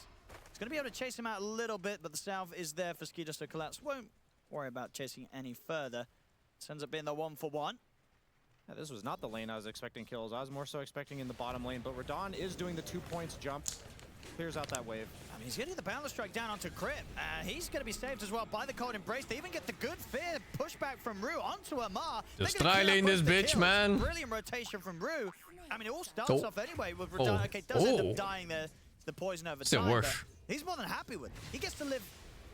is going to be able to chase him out a little bit, but the salve is there for Skeeter, so Collapse won't worry about chasing any further. This ends up being the 1-for-1.
Yeah, this was not the lane I was expecting kills. I was more so expecting in the bottom lane, but Radahn is doing the 2 points jump. Clears out that wave.
I mean, he's getting the boundless strike down onto Grip. He's going to be saved as well by the cold embrace. They even get the good fear pushback from Rue onto Amar.
Just try lane this bitch, man.
Brilliant rotation from Rue. I mean, it all starts off anyway with Radahn. Okay, does end up dying there. The poison over
still
time.
worth.
He's more than happy with it. He gets to live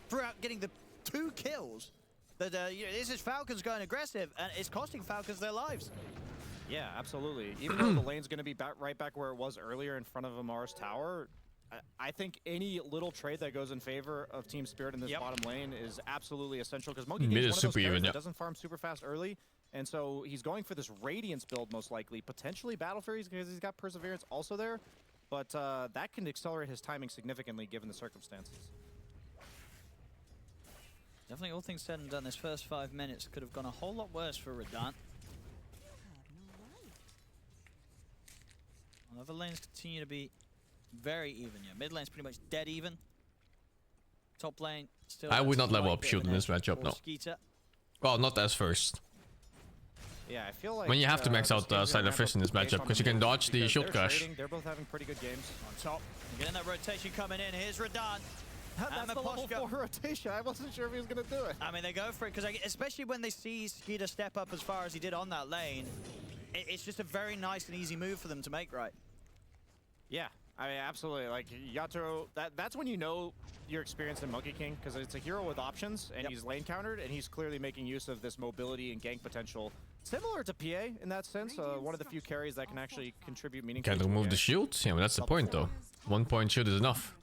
throughout getting the 2 kills. But you know, this is Falcons going aggressive, and it's costing Falcons their lives.
Yeah, absolutely. Even though the lane's going to be right back where it was earlier in front of Amar's tower, I think any little trade that goes in favor of Team Spirit in this bottom lane is absolutely essential because Monkey King is one of those players that doesn't farm super fast early, and so he's going for this Radiance build most likely, potentially Battle Furies because he's got Perseverance also there, but that can accelerate his timing significantly given the circumstances.
Definitely, all things said and done, this first 5 minutes could have gone a whole lot worse for Radahn. Other lanes continue to be very even. Yeah, mid lane's pretty much dead even. Top lane still.
I would not level up shield in this matchup, no.
Skeeter.
Well, not as first.
Yeah, I feel like
when you have to max out Silent Fist in this matchup because you can dodge the shield crash.
They're both having pretty good games.
On top, getting that rotation coming in. Here's Radahn.
That's the level 4 rotation. I wasn't sure if he was going to do it.
I mean, they go for it because especially when they see Skeeter step up as far as he did on that lane, it's just a very nice and easy move for them to make, right?
Yeah, I mean, absolutely. Like, Yatoro, that's when you know you're experienced in Monkey King, because it's a hero with options, and he's lane countered, and he's clearly making use of this mobility and gank potential. Similar to PA in that sense, one of the few carries that can actually contribute meaningfully.
Can't remove the shield? Yeah, but that's the point, though. 1 point shield is enough.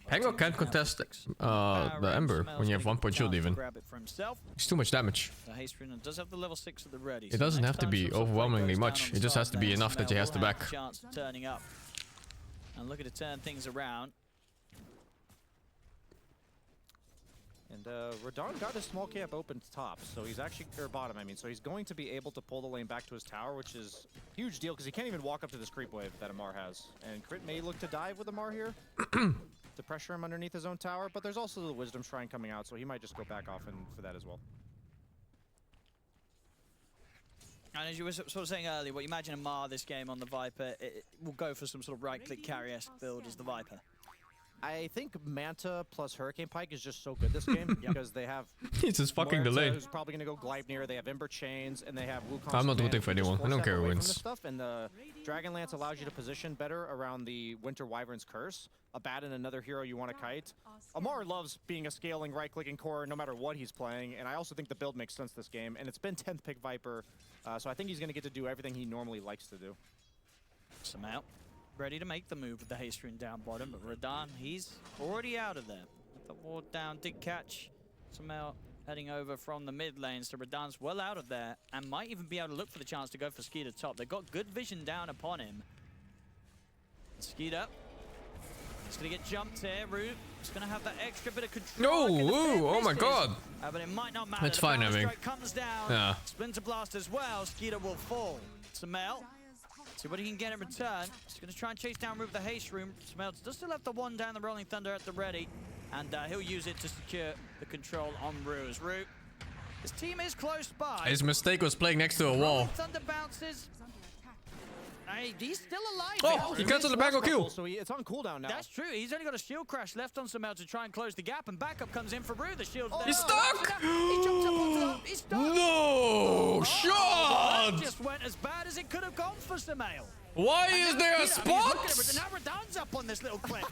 Pango can't contest the Ember when you have 1 point shield even.
Grab it for himself.
It's too much damage.
The haste rune does have the level 6 at the ready.
It doesn't have to be overwhelmingly much. It just has to be enough that he has to back.
Chance of turning up. And looking to turn things around.
And Radon got his small camp open top, so he's actually, or bottom, I mean, so he's going to be able to pull the lane back to his tower, which is a huge deal because he can't even walk up to this creep wave that Amar has. And Crit may look to dive with Amar here to pressure him underneath his own tower, but there's also the Wisdom Shrine coming out, so he might just go back off and for that as well.
And as you were sort of saying earlier, what you imagine Amar this game on the Viper, it will go for some sort of right-click carry-esque build as the Viper.
I think Manta plus Hurricane Pike is just so good this game because they have.
He's just fucking the lane.
Who's probably gonna go Gleipnir. They have Ember Chains and they have Wukong.
I'm not rooting for anyone. I don't care who wins.
Stuff and the Dragonlance allows you to position better around the Winter Wyvern's Curse. Abaddon, another hero you want to kite. Amar loves being a scaling right-clicking core no matter what he's playing, and I also think the build makes sense this game. And it's been 10th pick Viper, so I think he's gonna get to do everything he normally likes to do.
Some out. Ready to make the move with the haste rune down bottom, but Radon, he's already out of there. The ward down did catch Samel heading over from the mid lane, so Radon's well out of there and might even be able to look for the chance to go for Skeeter top. They've got good vision down upon him. Skeeter, he's gonna get jumped here. Root is gonna have that extra bit of control.
No, ooh, oh my god.
But it might not matter.
It's fine, I mean.
Comes down.
Yeah.
Splinter Blast as well. Skeeter will fall. Samel. See what he can get in return. He's going to try and chase down Root with the haste room. Smells does still have the one down the Rolling Thunder at the ready. And he'll use it to secure the control on Ruse. Root, his team is close by.
His mistake was playing next to a wall.
Rolling Thunder bounces. Hey, he's still alive.
Oh, he cancelled the Pango kill.
So it's on cooldown now.
That's true. He's only got a shield crash left on Samel to try and close the gap. And backup comes in for Root. The shield's there.
He's stuck!
He jumps up onto the... He's stuck!
No! Shot!
That just went as bad as it could have gone for Samel.
Why is there a spot?
Now Radon's up on this little cliff.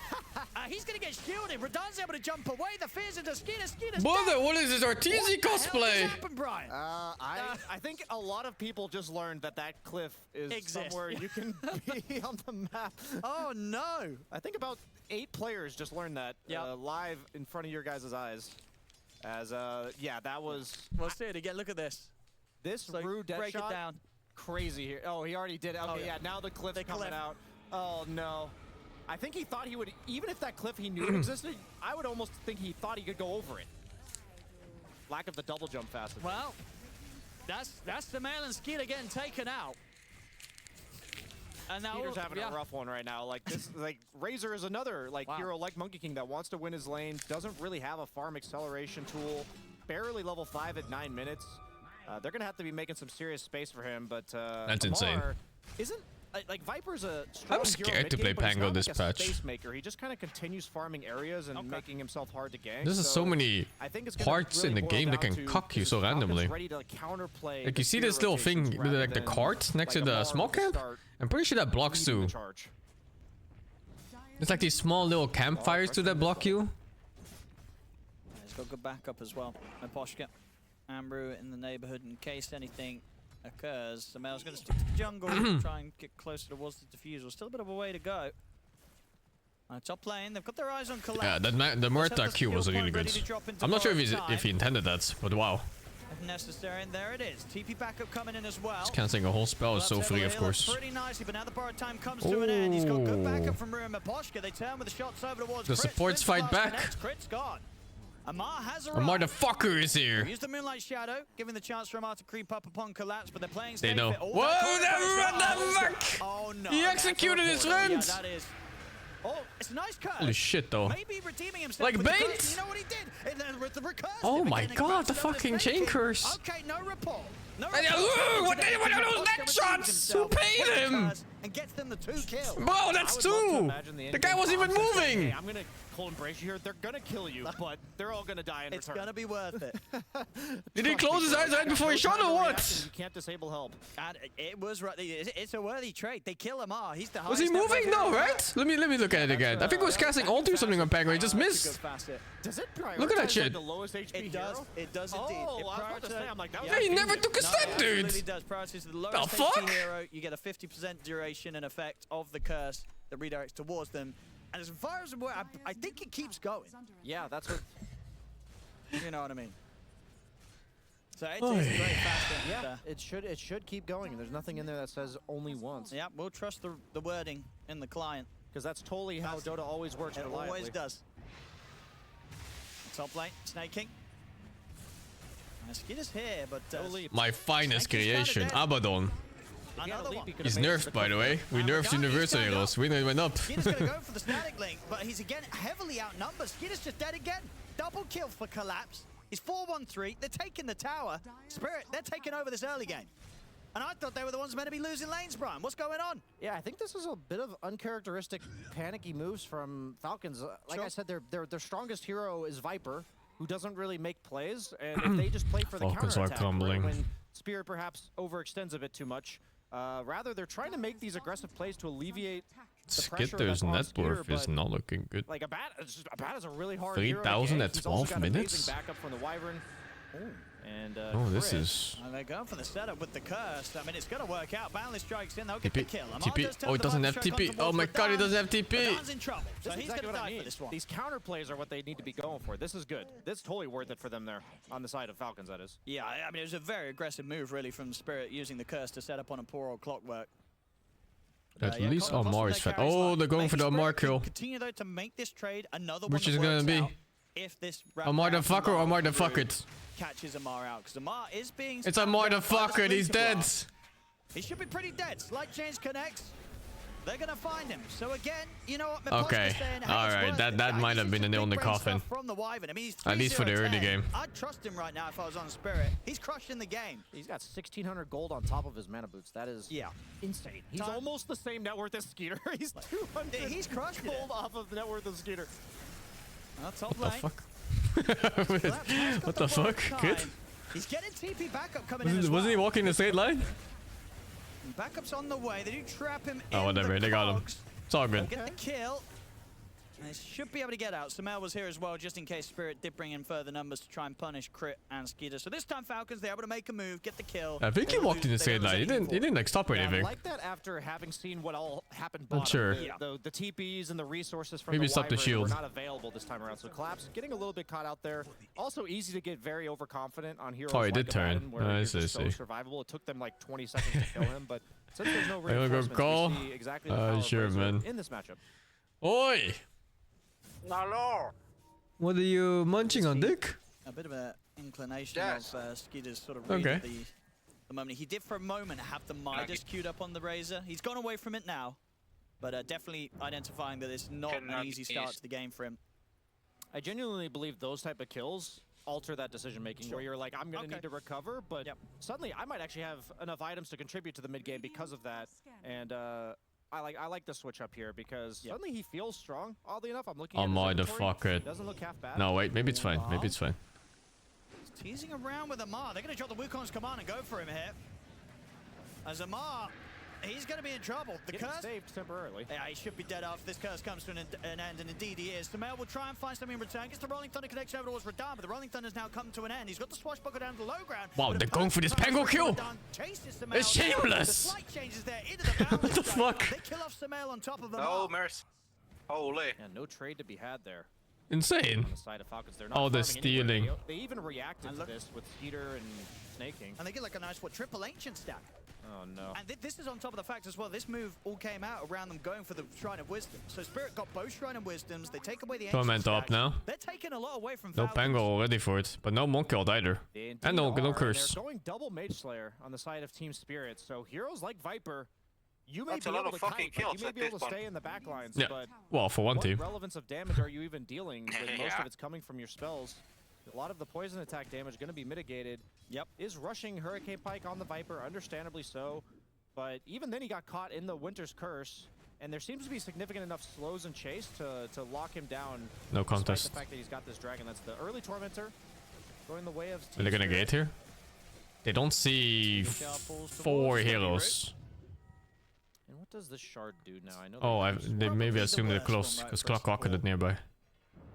He's going to get shielded. Radon's able to jump away. The fears into Skeeter's
Brother, what is this Arteezy cosplay?
Happened, Brian?
I think a lot of people just learned that cliff is somewhere you can be on the map.
Oh no!
I think about 8 players just learned that live in front of your guys' eyes. As yeah, that was.
We'll see it again. Look at this.
This Rue dead
break
shot.
It down.
Crazy here. Oh, he already did it. Okay, yeah. Now the cliff's coming out. Oh no. I think he thought he would, even if that cliff he knew it existed, I would almost think he thought he could go over it. Lack of the double jump fast.
Well, that's the man and Skeeter getting taken out. And now
Skeeter's having a rough one right now. Like this, like Razor is another hero like Monkey King that wants to win his lane, doesn't really have a farm acceleration tool, barely level 5 at 9 minutes. They're gonna have to be making some serious space for him, but
that's insane.
Isn't like Viper's a strong
I'm scared to play Pango this patch.
Spacemaker. He just kind of continues farming areas and making himself hard to gank.
There's so many parts in the game that can cuck you so randomly. Like you see this little thing, like the cart next to the small camp? I'm pretty sure that blocks too. It's like these small little campfires too that block you.
He's got good backup as well. Meposhka. Amru in the neighborhood in case anything occurs. Samel's going to stick to the jungle, try and get closer towards the defusal. Still a bit of a way to go. Top lane, they've got their eyes on Collapse.
Yeah, the Murta Q was really good. I'm not sure if he intended that, but wow.
If necessary, and there it is. TP backup coming in as well.
Just cancelling a whole spell is so free, of course.
Pretty nicely, but now the borrowed time comes to an end. He's got good backup from Rue and Meposhka. They turn with the shots over towards
the supports fight back.
Crit's gone. Amar has arrived.
Amar the fucker is here.
Use the Moonlight Shadow, giving the chance for Amar to creep up upon Collapse, but they're playing
They know. Whoa, the fuck!
Oh no.
He executed his friend!
Yeah, that is. Oh, it's a nice curse.
Holy shit, though.
Maybe redeeming himself.
Like bait?
You know what he did? With the recursive.
Oh my god, the fucking chain curse.
Okay, no report. No
what are those neck shots? Who paid him?
And gets them the 2 kills.
Bro, that's 2! The guy wasn't even moving!
Hey, I'm gonna cold embrace you here. They're gonna kill you, but they're all gonna die in return.
It's gonna be worth it.
Did he close his eyes right before he shot or what?
You can't disable help.
And it was right. It's a worthy trait. They kill Amar. He's the
was he moving? No, right? Let me look at it again. I think it was casting ult or something on Pango. He just missed.
Does it
look at that shit.
The lowest HP
it does.
Hero?
It does indeed.
Oh, I was about to say, I'm like, that was
he never took a step, dude.
It does. Priorities the lowest HP hero. You get a 50% duration and effect of the curse that redirects towards them. And as far as I'm aware, I think it keeps going.
Yeah, that's what.
You know what I mean? So it's a great fast game.
Yeah, it should keep going. And there's nothing in there that says only once.
Yeah, we'll trust the wording in the client.
Because that's totally how Dota always works.
It
reliably.
always does. Top lane, snaking. Skid is here, but
My finest creation, Abaddon.
another one.
He's nerfed, by the way. We nerfed Universal Heroes. We went up.
Skid is going to go for the static link, but he's again heavily outnumbered. Skid is just dead again. Double kill for Collapse. He's 4-1-3. They're taking the tower. Spirit, they're taking over this early game. And I thought they were the ones meant to be losing lanes, Brian. What's going on?
Yeah, I think this is a bit of uncharacteristic panicky moves from Falcons. Like I said, their strongest hero is Viper, who doesn't really make plays. And if they just play for the
Falcons are
counterattack,
crumbling.
when Spirit perhaps overextends a bit too much, rather they're trying to make these aggressive plays to alleviate the pressure
Skitter's
that's on
net
Skitter,
worth is
but,
not looking good.
like a bat is a really hard hero to
3,000
get.
at
He's also
12
got
minutes?
amazing backup from the Wyvern. And
Oh, this
Chris.
is...
And they're going for the setup with the curse. I mean, it's going to work out. Boundless strikes in. They'll get
TP.
the kill. Amar
TP.
does turn
Oh, it
the
doesn't have
Viper strike
TP.
on
Oh
towards
my god, it
Radan.
doesn't have TP.
Radan's in trouble. So
This is
he's
exactly
going to
what I
die
mean.
for this one.
These counter plays are what they need to be going for. This is good. This is totally worth it for them there on the side of Falcons, that is.
Yeah, I mean, it was a very aggressive move, really, from Spirit using the curse to set up on a poor old clockwork.
At
Yeah,
least
Colin
Amar
Foster
is fat.
carries
Oh,
line.
they're going
Maybe
for the Amar
Spirit can
kill.
Continue, though, to make this trade another
Which
one
is
that
gonna
works
be?
out if this
Amar the
wrap-around
fucker, Amar the
through
fucker.
catches Amar out, because Amar is being...
It's Amar the
spammed by
fucker, he's
Splinter
dead.
Blast. He should be pretty dead. Slight change connects. They're going to find him. So again, you know what? Miposka's
Okay,
saying, hey,
alright,
it's worth
that
it.
might
This
have
is
been a
just
nail in the
big brain
coffin.
stuff From the Wyvern. I mean, he's
At least for the early
3-0-10.
game.
I'd trust him right now if I was on Spirit. He's crushing the game.
He's got 1,600 gold on top of his mana boots. That is insane. He's almost the same net worth as Skeeter. He's 200
He's crushing
gold off of the net worth of Skeeter.
Top
What
lane.
the fuck? What the fuck? Kid?
He's getting TP backup coming in as
Wasn't he
well.
walking the straight line?
Backup's on the way. They do trap him
Oh,
in
whatever.
the
They got him.
cogs.
It's all good.
Get the kill. And they should be able to get out. Samel was here as well, just in case Spirit did bring in further numbers to try and punish Crit and Skeeter. So this time Falcons, they're able to make a move, get the kill.
I think he walked in the straight line. He didn't like stop or
Yeah, I
anything.
like that after having seen what all happened
Not
bottom.
sure.
The TPs and the resources from
Maybe
the
stop the
Wyvern
shield.
were not available this time around. So Collapse getting a little bit caught out there. Also easy to get very overconfident on heroes
Oh, he
like
did turn.
Abaddon, where
I
you're
see,
just so
I see.
survivable. It took them like 20 seconds to kill him, but since there's no
Are you gonna go
reinforcements,
call?
we see exactly the power of
Sure,
Razor
man.
in this matchup.
Oi! What are you munching on, Dick?
A bit of an inclination
Yes.
of Skeeter's sort of
Okay.
read the moment. He did for a moment have the Midas queued up on the Razor. He's gone away from it now, but definitely identifying that it's not an easy start to the game for him.
I genuinely believe those type of kills alter that decision making where you're like, I'm going to need to recover, but suddenly I might actually have enough items to contribute to the mid game because of that. And I like the switch up here because suddenly he feels strong. Oddly enough, I'm looking at his
Amar the
inventory.
fucker.
Doesn't look half bad.
No, wait, maybe it's fine. Maybe it's fine.
He's teasing around with Amar. They're going to drop the Wukong's command and go for him here. As Amar, he's going to be in trouble. The
Getting
curse
saved temporarily.
Yeah, he should be dead after this curse comes to an end, and indeed he is. Samel will try and find something in return. Gets the Rolling Thunder connection over towards Radan, but the Rolling Thunder's now come to an end. He's got the swashbuckler down to the low ground.
Wow, they're going for this Pango kill! It's shameless!
The slight changes there into the
What the fuck?
They kill off Samel on top of them.
No mercy. Holy.
Yeah, no trade to be had there.
Insane.
On the side of Falcons, they're not
Oh, they're
farming anywhere.
stealing.
They even reacted to this with Skeeter and Snaking.
And they get like a nice, triple ancient stack.
Oh no.
And this is on top of the fact as well, this move all came out around them going for the Shrine of Wisdom. So Spirit got both Shrine of Wisdoms, they take away the ancient
Torment up
stacks.
now.
They're taking a lot away from
No
Falcons.
Pango already for it, but no Monk killed either. And no curse.
They're going double Mage Slayer on the side of Team Spirit. So heroes like Viper, you may
That's
be
a lot
able
of
to
fucking
kite, but
kills
you may
at
be able
this
to
point.
stay in the back lines.
Yeah.
But
Well, for one
what
team.
relevance of damage are you even dealing with most
Yeah.
of it's coming from your spells? A lot of the poison attack damage going to be mitigated.
Yep.
Is rushing Hurricane Pike on the Viper, understandably so. But even then he got caught in the Winter's Curse. And there seems to be significant enough slows and chase to lock him down.
No
despite
contest.
the fact that he's got this dragon. That's the early Tormentor. Going the way of
Are they gonna
Spirit.
gate here? They don't see 4 heroes.
And what does this shard do now? I know.
Oh, they maybe
Probably
assumed
the
they're
worst
close,
one, right,
because
for us
Clock
to
rocketed nearby.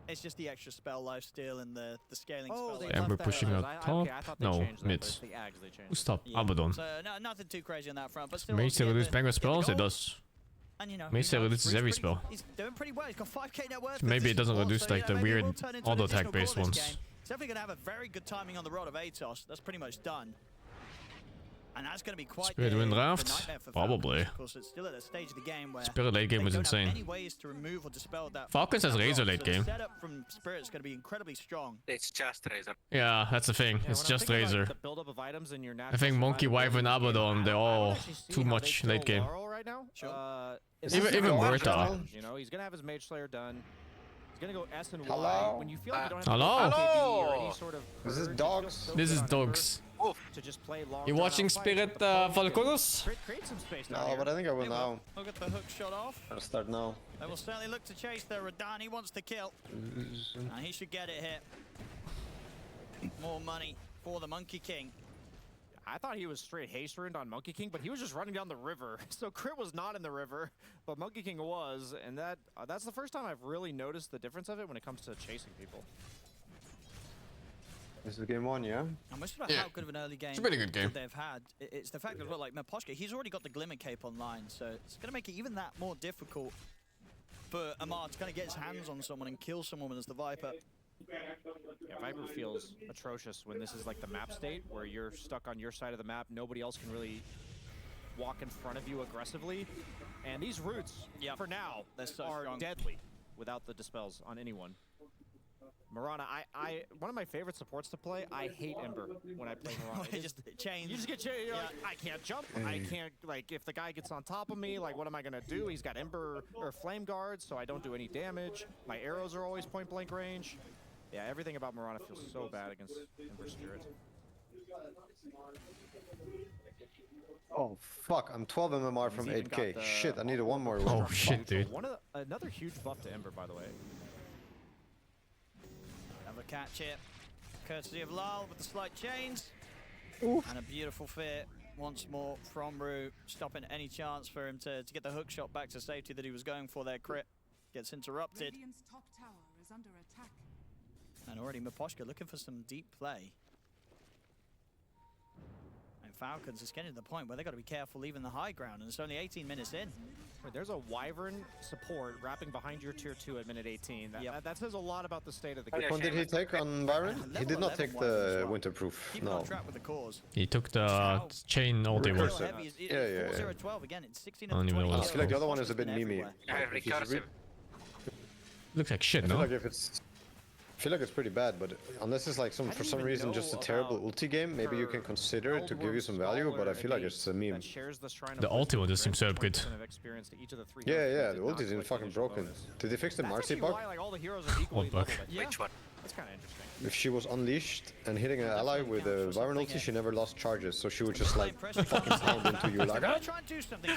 It's just the extra spell lifesteal and the scaling
Oh,
spell.
they
life.
Amber
left that
pushing
as-
out
I
top?
thought they
No,
changed that,
mid.
but it's the Ags they changed.
Who's top?
Yeah.
Abaddon.
So nothing too crazy on that front, but still.
Mage
obviously
will
get
lose
the-
Pango
get the
spells? It
goal.
does.
And, you know,
Meestal reduces every spell.
He's doing pretty well. He's got 5k net worth.
Maybe it doesn't reduce
so,
like the
maybe it
weird
will turn into an
auto
additional
attack based
goal this
ones.
game. He's definitely going to have a very good timing on the rod of Atos. That's pretty much done. And that's going to be quite
Spirit win draft?
nightmare for
Probably.
Falcons. Of course, it's still at a stage of the game where
Spirit late game
they
was
don't have
insane.
any ways to remove or dispel that
Falcons has
that
Razor
rod,
late
so
game.
The setup from Spirit's going to be incredibly strong.
It's just Razor.
Yeah, that's the thing.
Yeah,
It's
when I'm
just
thinking about
Razor.
the buildup of items in your
I
natural
think Monkey,
survival
Wyvern,
build,
Abaddon, they're
I don't
all
actually see
too
how
much
they
late
kill
game.
Laurel right now.
Even Murta.
You know, he's gonna have his Mage Slayer done. He's gonna go S and Y.
Hello?
When you feel like you don't have
Hello?
AKB or any sort of
This is
urge,
dogs.
so
This
good
is
on
dogs.
Ember to just play long
You
drawn
watching
out fights
Spirit
with the opponent and
Falconos?
create some space down
No,
here.
but I think I will now.
Look at the hook shot off.
I'll start now.
They will certainly look to chase there. Radani wants to kill. And he should get it here. More money for the Monkey King.
I thought he was straight haste ruined on Monkey King, but he was just running down the river. So Crit was not in the river, but Monkey King was, and that's the first time I've really noticed the difference of it when it comes to chasing people.
This is game 1, yeah?
I'm not sure how good of an early game
It's a pretty good game.
that they've had. It's the fact that, well, like Meposhka, he's already got the Glimmer Cape online, so it's going to make it even that more difficult for Amar to kind of get his hands on someone and kill someone as the Viper.
Yeah, Viper feels atrocious when this is like the map state where you're stuck on your side of the map. Nobody else can really walk in front of you aggressively. And these roots, for now, are deadly without the dispels on anyone. Mirana, one of my favorite supports to play, I hate Ember when I play Mirana.
You just chains.
You just get chained. You're like, I can't jump. I can't, like, if the guy gets on top of me, like, what am I going to do? He's got Ember or Flame Guards, so I don't do any damage. My arrows are always point blank range. Yeah, everything about Mirana feels so bad against Ember Spirit.
Oh, fuck. I'm 12 MMR from
He's even
8k.
got the-
Shit, I need a one more.
Oh,
one.
shit, dude.
Another huge buff to Ember, by the way.
Another catch here. Courtesy of Lal with the slight chains.
Oof.
And a beautiful fit once more from Rue, stopping any chance for him to get the hook shot back to safety that he was going for there. Crit gets interrupted.
Radiant's top tower is under attack.
And already Meposhka looking for some deep play. And Falcons is getting to the point where they've got to be careful leaving the high ground, and it's only 18 minutes in.
Wait, there's a Wyvern support wrapping behind your tier 2 at minute 18. That says a lot about the state of the game.
Which one did he take on Byron? He did not take the Winterproof.
Keeping
No.
on track with the cause.
He took the chain ultimate.
Recursive.
Heavy is,
Yeah.
4-0-12 again. It's 16
I don't
of
even know
20
what
I
it's
feel like the
called.
other one is a bit memey.
Recursive.
Looks like shit,
I feel
no?
like if it's... I feel like it's pretty bad, but unless it's like for some reason just a terrible ulti game, maybe you can consider it to give you some value, but I feel like it's a meme.
The ultimate just seems so good.
Yeah, the ulti is fucking broken. Did they fix the Marcy bug?
What bug?
Which one?
That's kind of interesting.
If she was unleashed and hitting an ally with a Byron ulti, she never lost charges, so she would just like fucking pound into you like, ah!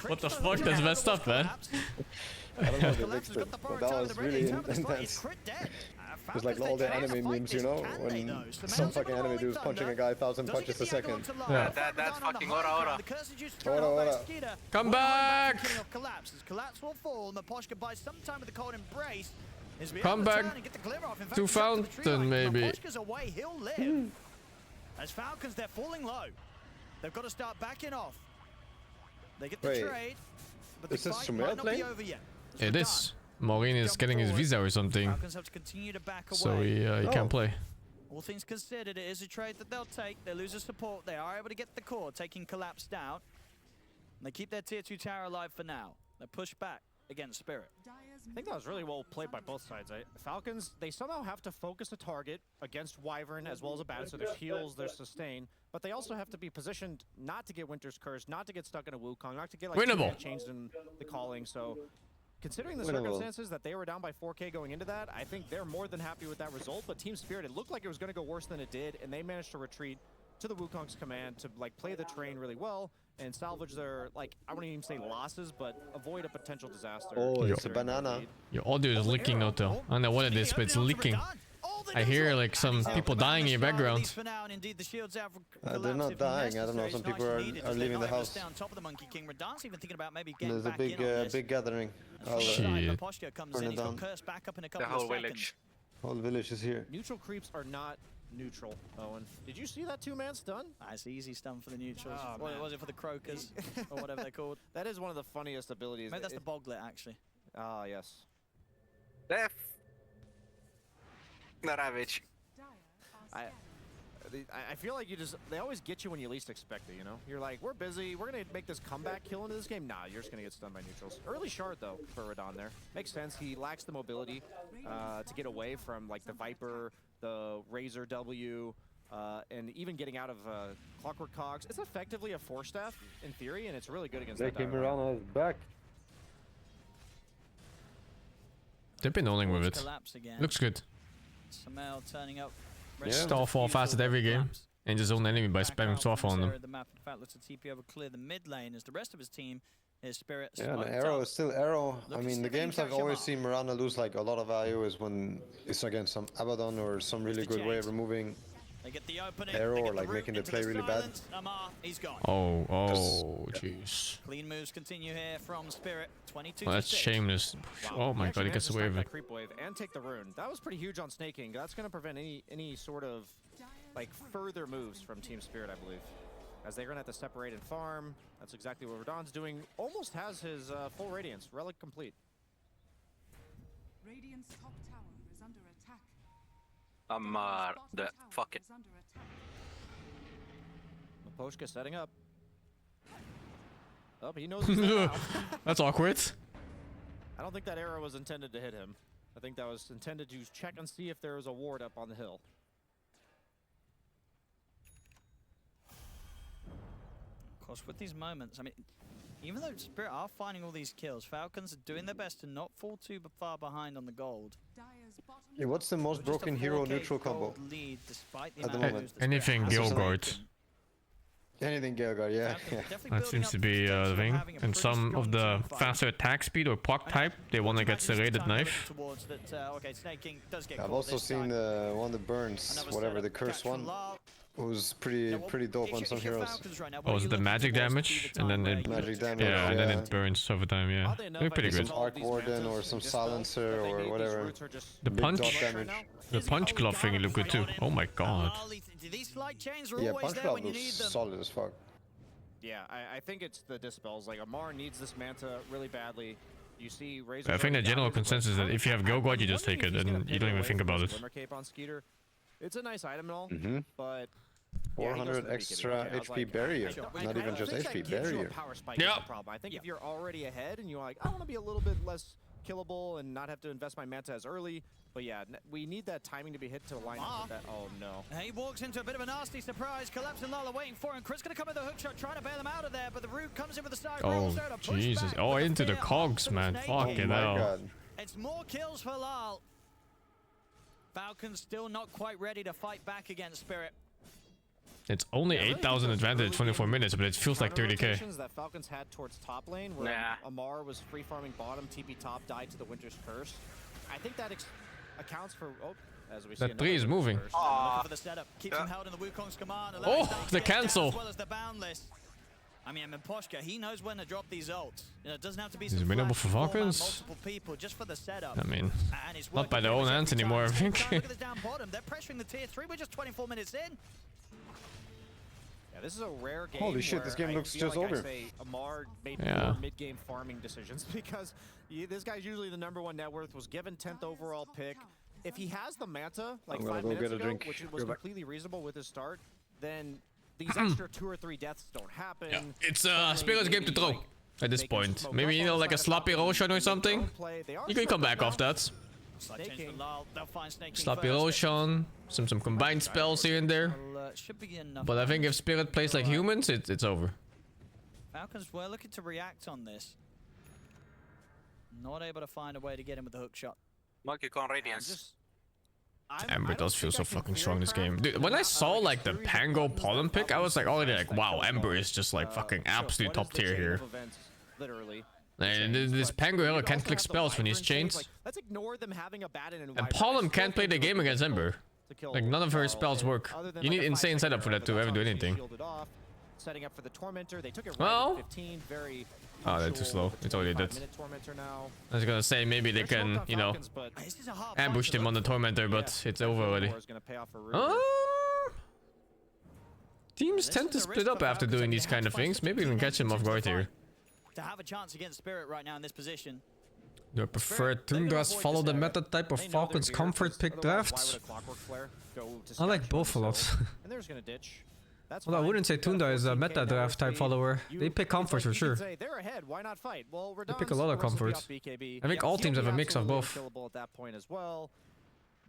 What the fuck? That's messed up, man.
I don't know if they fixed it, but that was really intense. It's like all the anime memes, you know, when some fucking anime dude is punching a guy 1,000 punches a second.
Yeah.
That's fucking ora.
Ora.
Come back!
Collapse will fall. Meposhka buys some time with the cold embrace.
Come back to Fountain, maybe.
Meposhka's away, he'll live. As Falcons, they're falling low. They've got to start backing off. They get the
Wait,
trade, but the
is this
fight
Chimera
might not be
playing?
over yet.
It is. Maureen is getting his visa or something,
Falcons have to continue to back away.
so he can't play.
All things considered, it is a trade that they'll take. They lose the support. They are able to get the core, taking Collapse down. And they keep their tier 2 tower alive for now. They push back against Spirit.
I think that was really well played by both sides. Falcons, they somehow have to focus a target against Wyvern as well as a Bat, so there's heals, there's sustain, but they also have to be positioned not to get Winter's Curse, not to get stuck in a Wukong, not to get like
Winnable.
changed in the calling. So considering the
Winnable.
circumstances that they were down by 4k going into that, I think they're more than happy with that result. But Team Spirit, it looked like it was going to go worse than it did, and they managed to retreat to the Wukong's command to like play the terrain really well and salvage their, like, I wouldn't even say losses, but avoid a potential disaster.
Oh, it's a banana.
Your audio is leaking now, though. I don't know what it is, but it's leaking. I hear like some people dying in your background.
They're not dying. I don't know. Some people are leaving the house. There's a big gathering. I'll
Shit.
turn it down.
The whole village.
Whole village is here.
Neutral creeps are not neutral, Owen. Did you see that two-man stun?
That's easy stun for the neutrals.
Oh,
What
man.
was it for the Croakers or whatever they're called?
That is one of the funniest abilities.
Maybe that's the Boglet actually.
Ah, yes.
Def. Naravich.
I feel like they always get you when you least expect it, you know? You're like, we're busy, we're gonna make this comeback kill into this game. Nah, you're just gonna get stunned by neutrals. Early shard though for Radon there. Makes sense, he lacks the mobility to get away from like the Viper, the Razor W, and even getting out of Clockwork Cogs. It's effectively a 4-staff in theory, and it's really good against that.
CHIMERA is back.
They've been owning with it.
Collapse again.
Looks good.
Samel turning up.
Starfall fast at every game. And his own enemy by spamming Starfall on them.
The map, in fact, looks to TP over clear the mid lane as the rest of his team is Spirit.
Yeah, and Arrow is still Arrow. I mean, the games I've always seen Miranda lose like a lot of value is when it's against some Abaddon or some really good way of removing
They get the opening,
Arrow or like making the play really bad.
He's gone.
Oh, jeez.
Clean moves continue here from Spirit. 22
Oh, that's shameless. Oh my god, he gets away with it.
Creep wave and take the rune. That was pretty huge on snaking. That's going to prevent any sort of like further moves from Team Spirit, I believe. As they're going to have to separate and farm. That's exactly what Radon's doing. Almost has his full Radiance. Relic complete.
Radiant's top tower is under attack.
Fuck it.
Maposhka setting up. Oh, he knows he's there now.
That's awkward.
I don't think that arrow was intended to hit him. I think that was intended to check and see if there was a ward up on the hill.
Of course, with these moments, I mean, even though Spirit are finding all these kills, Falcons are doing their best to not fall too far behind on the gold.
Yeah, what's the most broken hero neutral combo
Lead despite the
at the
amount of
moment?
moves that
Anything
Spirit has.
Gilgard.
Anything Gilgard, yeah.
That seems to be the thing. And some of the faster attack speed or proc type, they want to get serrated knife.
I've also seen one of the burns, whatever, the curse one. It was pretty dope on some heroes.
Oh, was it the magic damage? And then it,
magic damage,
yeah, and then it burns over time, yeah. They're pretty good.
Some Arc Warden or some Silencer or whatever.
The
Big
punch,
dot damage.
the punch glove thingy look good too. Oh my god.
Yeah, punch glove looks solid as fuck.
Yeah, I think it's the dispels. Like, Amar needs this Manta really badly. You see Razor.
I think the general consensus is that if you have Gilgard, you just take it and you don't even think about it.
Cape on Skeeter. It's a nice item and all, but
400 extra HP barrier. Not even just HP barrier.
Yeah.
I think if you're already ahead and you're like, I want to be a little bit less killable and not have to invest my Manta as early. But yeah, we need that timing to be hit to line up with that. Oh no.
He walks into a bit of a nasty surprise. Collapse and Lala waiting for him. Chris gonna come with a hook shot, trying to bail him out of there, but the root comes in with the side.
Oh, Jesus. Oh, into the cogs, man. Fucking hell.
It's more kills for Lal. Falcons still not quite ready to fight back against Spirit.
It's only 8,000 advantage, 24 minutes, but it feels like 30k.
That Falcons had towards top lane, where Amar was free farming bottom, TP top, died to the Winter's Curse. I think that accounts for. Oh, as we see.
That tree is moving.
For the setup, keeps him held in the Wukong's command.
Oh, the cancel.
As well as the boundless. I mean, Poshka, he knows when to drop these ults. You know, it doesn't have to be.
Is it winnable for Falcons?
Multiple people just for the setup.
I mean, not by their own hands anymore, I think.
Look at this down bottom. They're pressuring the tier 3. We're just 24 minutes in.
Yeah, this is a rare game.
Holy shit, this game looks just over.
I say Amar made poor mid-game farming decisions because this guy's usually the #1 net worth, was given 10th overall pick. If he has the Manta like 5 minutes ago, which was completely reasonable with his start, then these extra 2 or 3 deaths don't happen.
Yeah. It's Spirit's game to throw at this point. Maybe, you know, like a sloppy Roshan or something. You can come back off that. Sloppy Roshan, some combined spells here and there. But I think if Spirit plays like humans, it's over.
Falcons were looking to react on this. Not able to find a way to get him with the hook shot.
Monkey con Radiance.
Ember does feel so fucking strong this game. Dude, when I saw like the Pango Pollen pick, I was like already like, wow, Ember is just like fucking absolute top tier here.
Literally.
And this Pango hero can't click spells when he's chained.
Let's ignore them having a Batten
And Pollen can't play the game against Ember. Like none of her spells work. You need insane setup for that to ever do anything.
Setting up for the Tormentor. They took it
well,
right 15, very
oh, they're too slow. It's already dead. I was gonna say maybe they can, you know, ambush him on the Tormentor, but it's over already. Teams tend to split up after doing these kind of things. Maybe we can catch him off guard here.
To have a chance against Spirit right now in this position.
Do I prefer Tundras follow the meta type of Falcons comfort pick drafts? I like both a lot.
And they're just gonna ditch. That's
Well, I wouldn't say Tunda is a meta draft type follower. They pick comfort for sure.
They're ahead. Why not fight? Well,
They pick a lot of comforts. I think all teams have a mix of both.
At that point as well.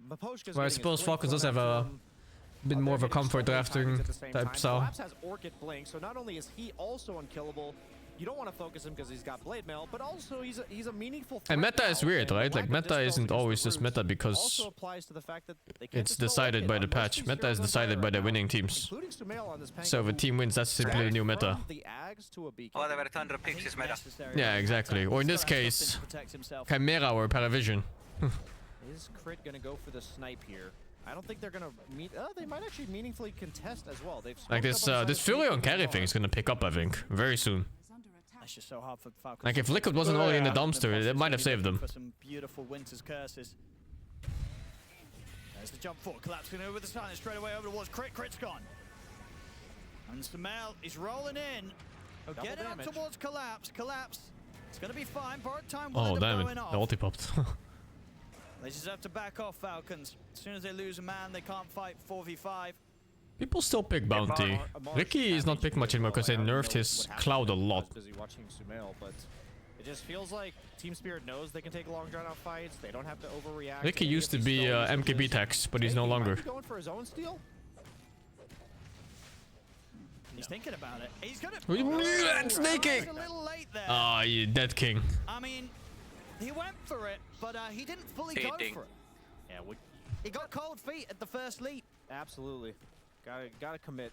Well, I suppose Falcons does have a bit more of a comfort drafting type style.
Collapse has Orchid Blink, so not only is he also unkillable, you don't want to focus him because he's got Blade Mail, but also he's a meaningful threat.
And meta is weird, right? Like meta isn't always just meta because
also applies to the fact that they can't
it's
just throw
decided
Orchid
by
on
the
most
patch.
teams
Meta
here
is
on
decided by the
Empire,
winning teams.
including Sumail on this
So if a team wins, that's simply the new meta.
from the Ags to a BKB.
Whatever Thunder picks is meta.
Yeah, exactly. Or in this case, Chimera or Paravision.
Is Crit gonna go for the snipe here? I don't think they're gonna meet. They might actually meaningfully contest as well. They've
Like this, this Fury on carry thing is gonna pick up, I think, very soon.
That's just so hard for Falcons.
Like if Liquid wasn't already in the dumpster, it might have saved them.
For some beautiful Winter's curses. There's the jump forward, collapsing over the silence straight away over towards Crit. Crit's gone. And Sumail is rolling in. Getting up towards Collapse. Collapse. It's gonna be fine. Borrowed time will
Oh
end up
damn
going
it!
off.
The ulti popped.
They just have to back off, Falcons. As soon as they lose a man, they can't fight 4v5.
People still pick Bounty. Ricky is not picked much anymore because they nerfed his Cloud a lot.
Busy watching Sumail, but it just feels like Team Spirit knows they can take long drawn-out fights. They don't have to overreact.
Ricky used to be MKB tax, but he's no longer.
Going for his own steal.
He's thinking about it. He's gonna.
Snaking!
A little late there.
Ah, you dead king.
I mean, he went for it, but he didn't fully go for it.
Yeah,
he got cold feet at the first leap.
Absolutely, gotta commit.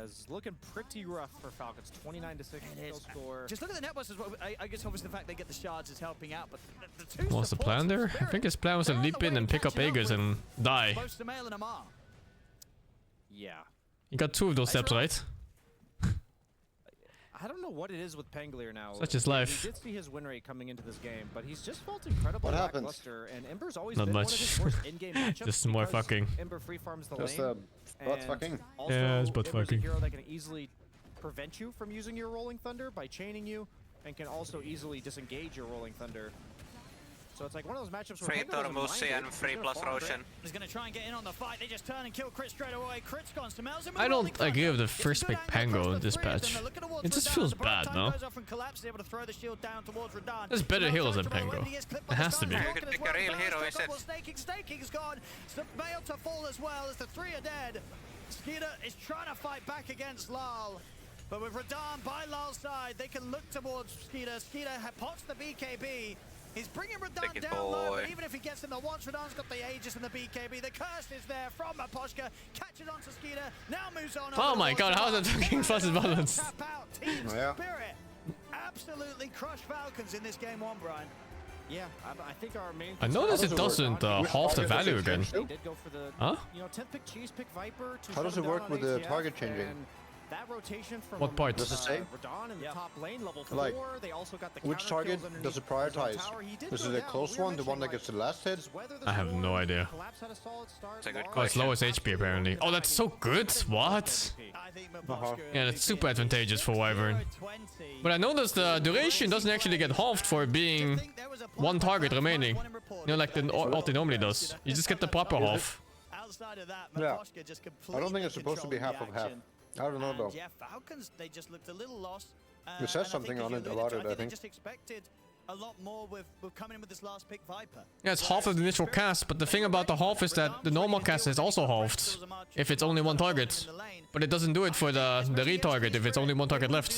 As looking pretty rough for Falcons, 29-6 score.
Just look at the networks as well. I guess obviously the fact they get the shards is helping out, but the two.
What's the plan there? I think his plan was to leap in and pick up Aegis and die.
Both Sumail and Amar.
Yeah.
You got two of those steps, right?
I don't know what it is with Pangolier now.
Such is life.
We did see his win rate coming into this game, but he's just felt incredible lackluster, and Ember's always
Not
been
much.
one of his worst in-game matchups.
Just more
because
fucking.
Ember free farms the
Just
lane.
butt fucking.
Also,
Yeah, it's butt
Ember's
fucking.
a hero that can easily prevent you from using your Rolling Thunder by chaining you, and can also easily disengage your Rolling Thunder. So it's like one of those matchups where
Free
Pangolier doesn't mind
Tormusi
it.
and
He's
free
gonna
plus
farm it.
Roshan.
He's gonna try and get in on the fight. They just turn and kill Crit straight away. Crit's gone. Sumail's in with
I
the Rolling
don't agree with the
Thunder.
first
It's a
pick
good angle
Pango in
across
this
the three of them.
patch.
They're looking towards
It just
Radahn.
feels
The borrowed
bad,
time
no?
goes off and Collapse is able to throw the shield down towards Radahn.
There's better
Sumail
healers
tries
than
to roll
Pango.
in. He gets clipped
It
by the
has to be.
stun.
You could
Rocket
pick
as
a real
well.
hero
Burst
instead.
double Snaking. Snaking's gone. Sumail to fall as well as the three are dead. Skeeter is trying to fight back against Lal. But with Radahn by Lal's side, they can look towards Skeeter. Skeeter pots the BKB. He's bringing Radahn
Take it,
down low,
boy.
but even if he gets in the once, Radan's got the Aegis and the BKB. The curse is there from Aposhka. Catches onto Skeeter. Now moves on.
Oh my god, how is that fucking fastest balance?
Tap out. Team
Yeah.
Spirit absolutely crushed Falcons in this game one, Brian.
Yeah, I think our main.
I noticed it
How does it
doesn't
work?
halve the
Which
value
target
again.
does it
They did go for the,
Huh?
10th pick Cheese, pick Viper. To
How does
shut
it
him
work
down
with
on
the
ATF,
target changing?
and that rotation from
What part?
Does it say?
Radahn in the top lane, level 4.
Like,
They also got the
Which
counter
target
kills
does it
underneath his own
prioritize?
tower. He did
Is
go
it a
down,
close
but we were
one, the one that
mentioning,
gets the last hit?
like, whether
I have
there's
no
more,
idea.
Collapse had a solid start.
It's a good
Oh, it's
question.
lowest HP apparently. Oh, that's so good. What?
I think
Yeah, that's super advantageous for Wyvern. But I noticed the duration doesn't actually get halved for being one target remaining. You know, like the ulti normally does. You just get the proper half.
Outside of that,
Yeah.
Maposhka just
I don't think it's
completely
supposed to be half
controlled
of
the
half.
action.
I don't know though.
And yeah, Falcons, they just looked a little lost.
It says
and I
something
think, as
on
you
it
alluded
about
to,
it, I
They
think.
just expected a lot more with coming in with this last pick Viper.
Yeah, it's half of the initial cast, but the thing about the half is that the normal cast is also halved if it's only one target. But it doesn't do it for the retarget if it's only one target left.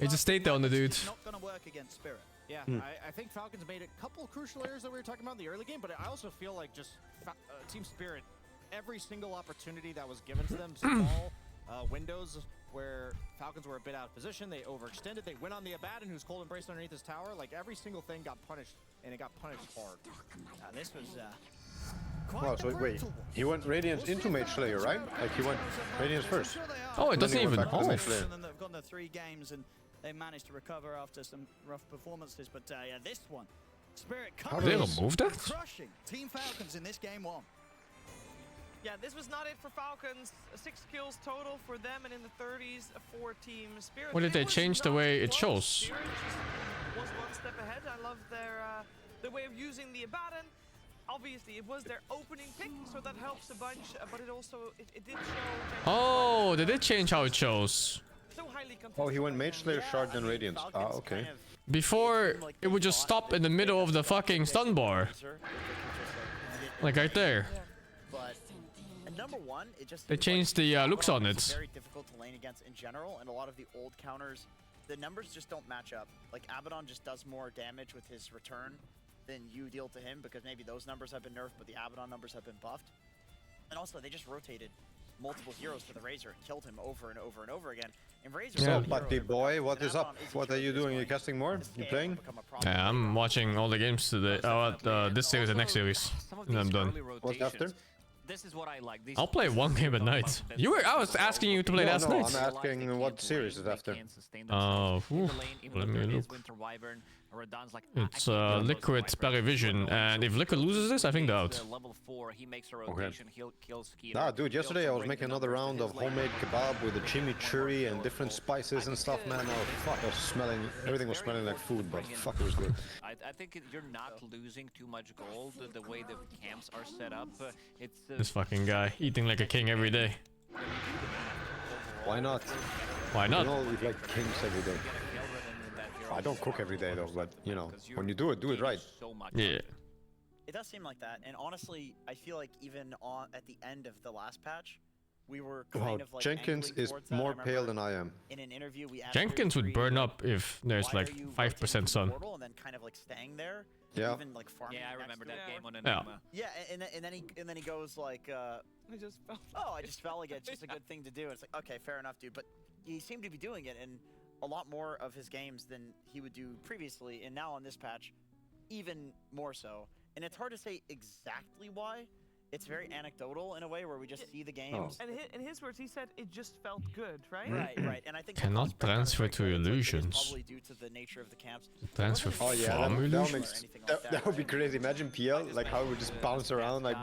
It just stayed there on the dude.
Not gonna work against Spirit.
Yeah, I think Falcons made a couple crucial errors that we were talking about in the early game, but I also feel like just Team Spirit, every single opportunity that was given to them, small windows where Falcons were a bit out of position, they overextended, they went on the Abaddon who's cold embraced underneath his tower, like every single thing got punished, and it got punished hard.
This was
Wow, so wait, he went Radiance into Mage Slayer, right? Like he went Radiance first.
Oh, it doesn't
Then he
even
went back to Mage
halve.
Slayer.
And then they've gone the 3 games and they managed to recover after some rough performances, but yeah, this one, Spirit
Did they
coming
remove that?
crushing Team Falcons in this game one.
Yeah, this was not it for Falcons. 6 kills total for them, and in the 30s for Team Spirit.
Or did they change the way it shows?
Spirit just was one step ahead. I love their way of using the Abaddon. Obviously, it was their opening pick, so that helps a bunch. But it also it did show.
Oh, they did change how it shows.
So highly contested.
Oh, he went Mage Slayer, Shard, then Radiance. Ah, okay.
Before, it would just stop in the middle of the fucking stun bar. Like right there.
But number one, it just
They changed the looks on it.
It's very difficult to lane against in general, and a lot of the old counters, the numbers just don't match up. Like Abaddon just does more damage with his return than you deal to him, because maybe those numbers have been nerfed, but the Abaddon numbers have been buffed. And also, they just rotated multiple heroes to the Razor and killed him over and over and over again. And Razor,
So, Buddy boy, what is up? What are you doing? You casting more? You playing?
Yeah, I'm watching all the games today. This series and next series. And I'm done.
What's after?
This is what I like.
I'll play one game at night. I was asking you to play last
no,
night.
I'm asking what series is after.
Oh, let me look. It's Liquid Perivision, and if Liquid loses this, I think they're out.
Okay. Nah, dude, yesterday I was making another round of homemade kebab with the chimichurri and different spices and stuff, man. Oh, fuck, I was smelling, everything was smelling like food, but fuck, it was good.
I think you're not losing too much gold the way the camps are set up. It's
This fucking guy, eating like a king every day.
Why not?
Why not?
We all eat like kings every day. I don't cook every day though, but you know, when you do it right.
Yeah.
It does seem like that, and honestly, I feel like even at the end of the last patch, we were kind of like
Jenkins is more pale than I am.
In an interview, we asked
Jenkins would burn up if there's like 5% sun.
and then kind of like staying there.
Yeah.
Even like farming.
Yeah, I remember that game on
Enigma.
Yeah, and then he goes like,
I just fell.
oh, I just fell again. It's just a good thing to do. It's like, okay, fair enough, dude. But he seemed to be doing it in a lot more of his games than he would do previously, and now on this patch, even more so. And it's hard to say exactly why. It's very anecdotal in a way where we just see the games.
And in his words, he said it just felt good, right?
Right. And I think
Cannot transfer to illusions.
probably due to the nature of the camps.
Transfer
Oh yeah,
from
that
illusions.
that would be crazy. Imagine PL, like how it would just bounce around like.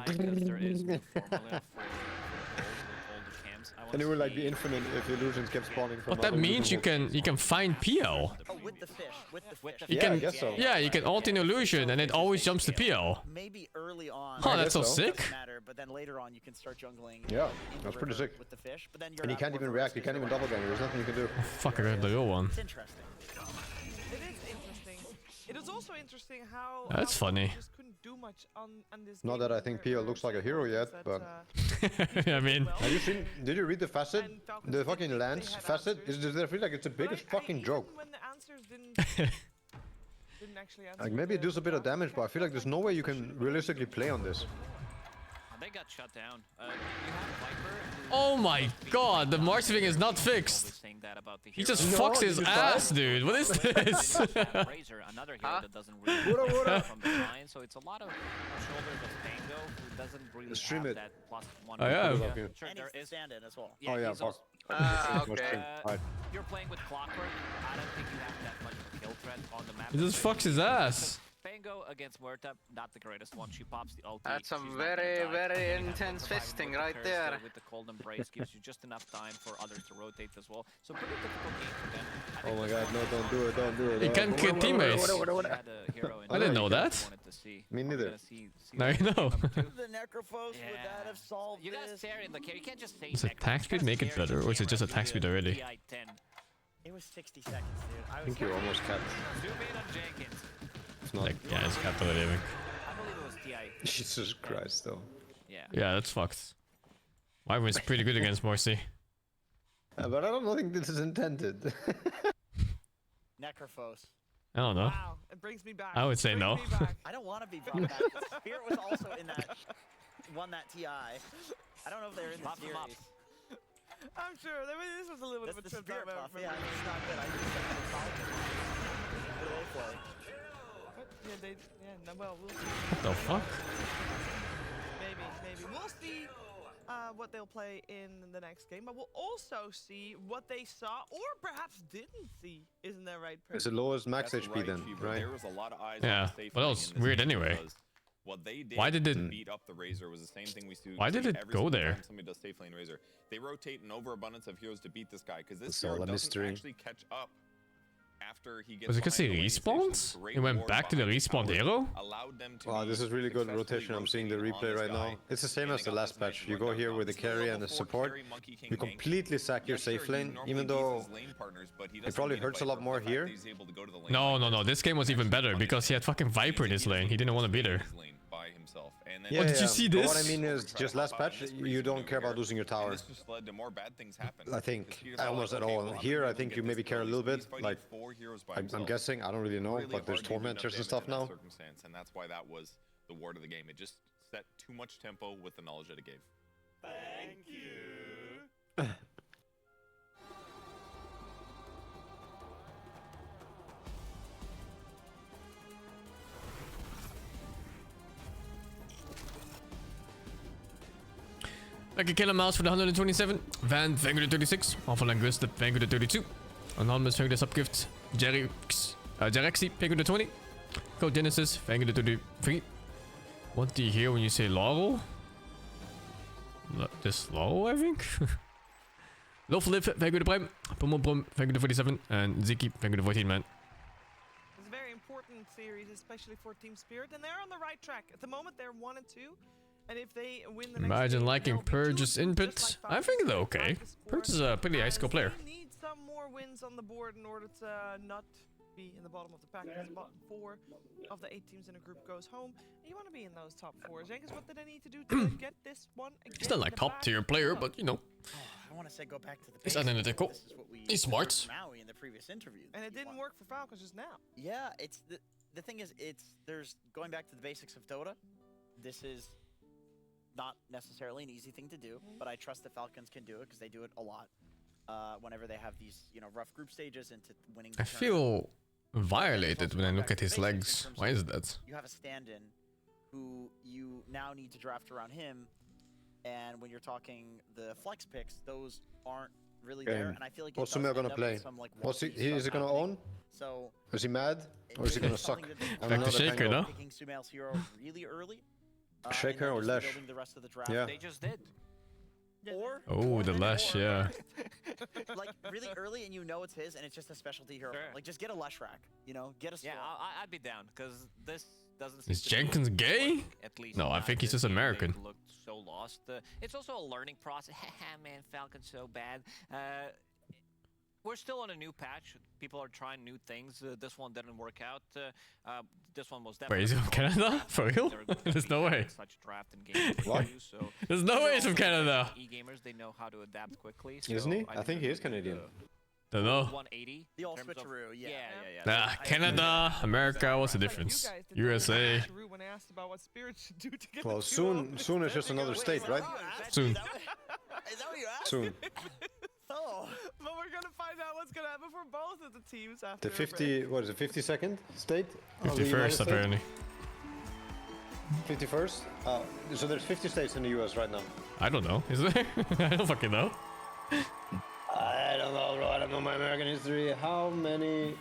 And it would like be infinite if illusions kept spawning from.
What that means, you can find PL.
Oh, with the fish,
You
Yeah,
can,
I guess so.
Yeah, you can ult in illusion and it always jumps to PL.
Maybe early on.
Oh, that's so
so.
sick.
Doesn't matter, but then later on you can start jungling.
Yeah,
in
that's
the
pretty
river
sick.
with the fish, but then you're
And you
at
can't
more
even
of a
react. You
risk
can't even double gang. There's nothing you can do.
Fuck, I got the real one.
It's interesting.
It is interesting. It is also interesting how.
That's
how
funny.
Falcons just couldn't do much on this.
Not
game
that I think PL looks like a hero yet,
that,
but.
I mean,
Have you seen? Did you read the facet? The fucking Lance facet? I feel like it's the biggest fucking joke.
When the answers didn't actually answer.
Like maybe it does a bit of damage, but I feel like there's no way you can realistically play on this.
They got shut down. You have Viper.
oh my god, the Mars thing is not fixed. He just fucks his ass, dude. What is this?
Razor, another hero that doesn't really come from the line, so it's a lot of shoulders of Tango who doesn't really
Stream
have
it.
that +1.
Oh, yeah.
Sure,
And
there
he's
is.
stand-in as well.
Oh yeah,
he's
fuck.
also-
Okay.
You're playing with Clockwork. I don't think you have that much of a kill threat on the map.
He just fucks his ass.
Pango against Muerta, not the greatest one. She pops the ulti.
That's some
She's not gonna
very,
die.
very
You have
intense
the
fisting
with the
right
curse
there.
With the cold embrace gives you just enough time for others to rotate as well. So pretty difficult game for them. I
Oh
think
my
this
god,
one
no,
was
don't do it, don't do it.
He can kill teammates.
she had a hero in
I didn't know
the
that.
wanted to see.
Me
We're
neither.
gonna see
Now you know.
The Necrophos would that have solved
You guys
this?
tear in the care. You can't just say
Does attack speed make it better, or is it just attack speed already?
It was 60 seconds, dude.
I think you're almost capped.
Zoom in on Jenkins.
It's not.
Like, yeah, it's capped already, I think.
I believe it was TI.
Jesus Christ, though.
Yeah.
Yeah, that's fucked. Wyvern is pretty good against Morsi.
But I don't think this is intended.
Necrophos.
I don't know.
Wow, it brings me back.
I would say
Brings
no.
me back.
I don't want to be brought back. Spirit was also in that, won that TI. I don't know if they're in the
Pop them up.
series.
I'm sure. I mean, this was a little bit
That's
of a
the
trip
Spirit
down
buff.
memory
Yeah,
lane.
it's not good. I used to the Falcons. What do they play?
Yeah, well, we'll see.
What the fuck?
Maybe. We'll see what they'll play in the next game, but we'll also see what they saw or perhaps didn't see. Isn't that right,
It's the lowest max
That's
HP
right,
then,
Cheever.
right?
There was a lot of eyes
Yeah,
on the safe
but that
lane
was
in this
weird
game
anyway.
because What they did
Why did
to
it-
beat up the Razor was the same thing we see.
Why did it
every
go
single
there?
time somebody does safe lane Razor. They rotate an overabundance of heroes to beat this guy because this
It's
hero
all a
doesn't
mystery.
actually catch up after he gets.
Was it because he
behind the lane
respawned?
station. Great
He went
ward
back to the
behind
respawned
towers
hero?
allowed them to
Wow,
be
this is really good
successfully
rotation. I'm seeing the
rotating on
replay
this
right
guy.
now. It's the same
And
as
they
the
got
last
this nice
patch. You go
rundown
here
on
with the
this level
carry and the
4
support.
carry, Monkey King
You
gank.
completely sack your
Yes, sure,
safe
he
lane,
normally
even
beats
though
his lane partners, but he
it
doesn't
probably
beat a
hurts a lot
Viper.
more
The fact
here.
that he's able to go to the lane
No,
like
no, no. This game was even better because he had fucking Viper in his lane. He didn't want to be there.
his lane by himself. And then
Oh, did you see
But
this?
what I mean is, just last patch, you don't care about losing your tower.
this just led to more bad things happen.
I think almost at all. Here, I think you maybe care a little bit. Like, I'm guessing. I don't really know, but there's tormentors and stuff now.
Circumstance, and that's why that was the ward of the game. It just set too much tempo with the knowledge that it gave.
Thank you.
Like Killer Mouse for the 127. Van, thank you to 36. Awful Linguist, thank you to 32. Anonymous, thank you to subgift. Jerexy, thank you to 20. Code Genesis, thank you to 33. What do you hear when you say Laurel? This Laurel, I think? Lawful Live, thank you to Prime. Pum, thank you to 47. And Ziki, thank you to 14, man.
It's a very important series, especially for Team Spirit, and they're on the right track. At the moment, they're 1 and 2. And if they win the next
Imagine
game,
liking
they'll be
Purge's
2-2,
input.
just like
I think they're
Falcons
okay.
have the score,
Purge is a pretty high skill
as
player.
They need some more wins on the board in order to not be in the bottom of the pack. Because the bottom 4 of the 8 teams in a group goes home. And you want to be in those top 4. Jenkins, what did I need to do to get this one again?
He's not like top tier player, but you know.
I want to say go back to the
He's
basics.
analytical.
This is what we
He's
heard
smart.
from Maui in the previous interview.
And it didn't work for Falcons just now.
Yeah, it's the thing is, there's going back to the basics of Dota. This is not necessarily an easy thing to do, but I trust the Falcons can do it because they do it a lot. Whenever they have these, rough group stages into winning.
I feel violated when I look at his legs. Why is that?
You have a stand-in who you now need to draft around him, and when you're talking the flex picks, those aren't really there. And I feel like
What's Sumer gonna play? Is he gonna own?
So
is he mad, or is he gonna suck?
Back to Shaker, no?
Picking Sumail's hero really early.
Shaker or Lash?
The rest of the draft.
Yeah.
They just did.
Or
Oh, the Lash, yeah.
like really early, and it's his, and it's just a specialty hero.
Sure.
Like just get a Lush rack, get a.
Yeah, I'd be down because this doesn't.
Is
seem to be
Jenkins gay?
working, at least
No, I
not
think he's
this
just
game. They
American.
looked so lost. It's also a learning process. Man, Falcon's so bad. We're still on a new patch. People are trying new things. This one didn't work out. This one was definitely.
Wait, is he from Canada? For real? There's no way.
Such draft and game
What?
so
There's no way he's from Canada.
E-gamers, they know how to adapt quickly. So
Isn't he? I think he is Canadian.
Don't know.
180.
The all
in terms of-
switcheroo, yeah.
Nah, Canada, America, what's the difference? USA.
When I asked about what Spirit should do to get
Well,
the
soon is just another state, right?
Soon.
Is that what you asked?
Soon.
Oh.
But we're gonna find out what's gonna happen for both of the teams after
The 50, what is it, 52nd state? of the
51st,
United States?
apparently.
51st? So there's 50 states in the US right now.
I don't know. Is there? I don't fucking know.
I don't know, bro. I don't know my American history. How many?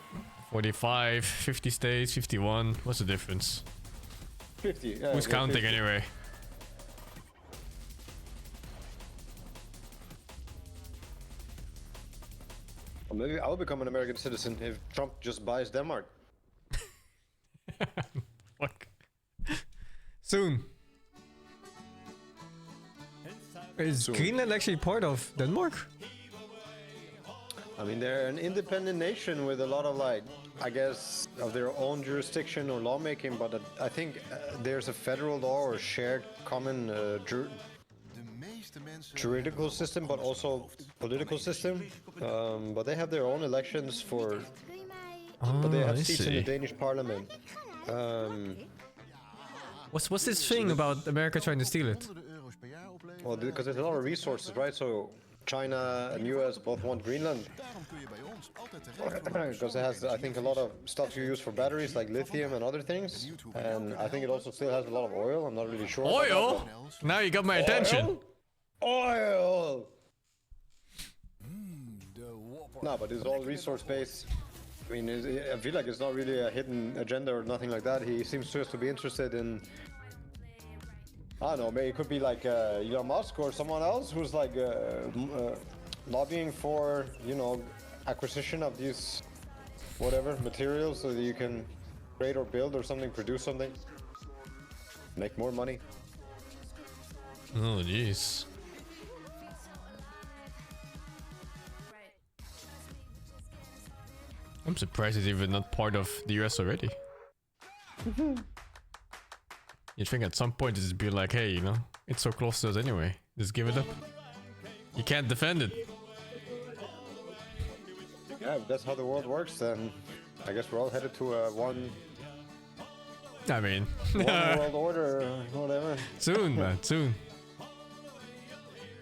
45, 50 states, 51. What's the difference?
50. Yeah,
Who's
yeah,
counting
50.
anyway?
Or maybe I'll become an American citizen if Trump just buys Denmark.
Fuck. Soon. Is Greenland actually part of Denmark?
I mean, they're an independent nation with a lot of, like, I guess, of their own jurisdiction or lawmaking, but I think there's a federal law or shared common juridical system, but also political system. But they have their own elections for... but they have
I
seats in the
see.
Danish parliament.
What's this thing about America trying to steal it?
Well, because there's a lot of resources, right? So China and US both want Greenland. Because it has, I think, a lot of stuff you use for batteries, like lithium and other things. And I think it also still has a lot of oil. I'm not really sure. about that,
Oil? Now you got my attention.
Oil! No, but it's all resource-based. I mean, I feel like it's not really a hidden agenda or nothing like that. He seems just to be interested in I don't know, maybe it could be like Elon Musk or someone else who's like lobbying for, you know, acquisition of these whatever materials so that you can create or build or something, produce something, make more money.
Oh jeez. I'm surprised it's even not part of the US already. You'd think at some point it'd be like, hey, you know, it's so close to us anyway. Just give it up. You can't defend it.
Yeah, if that's how the world works, then I guess we're all headed to one
I mean,
world order or whatever.
Soon, man, soon.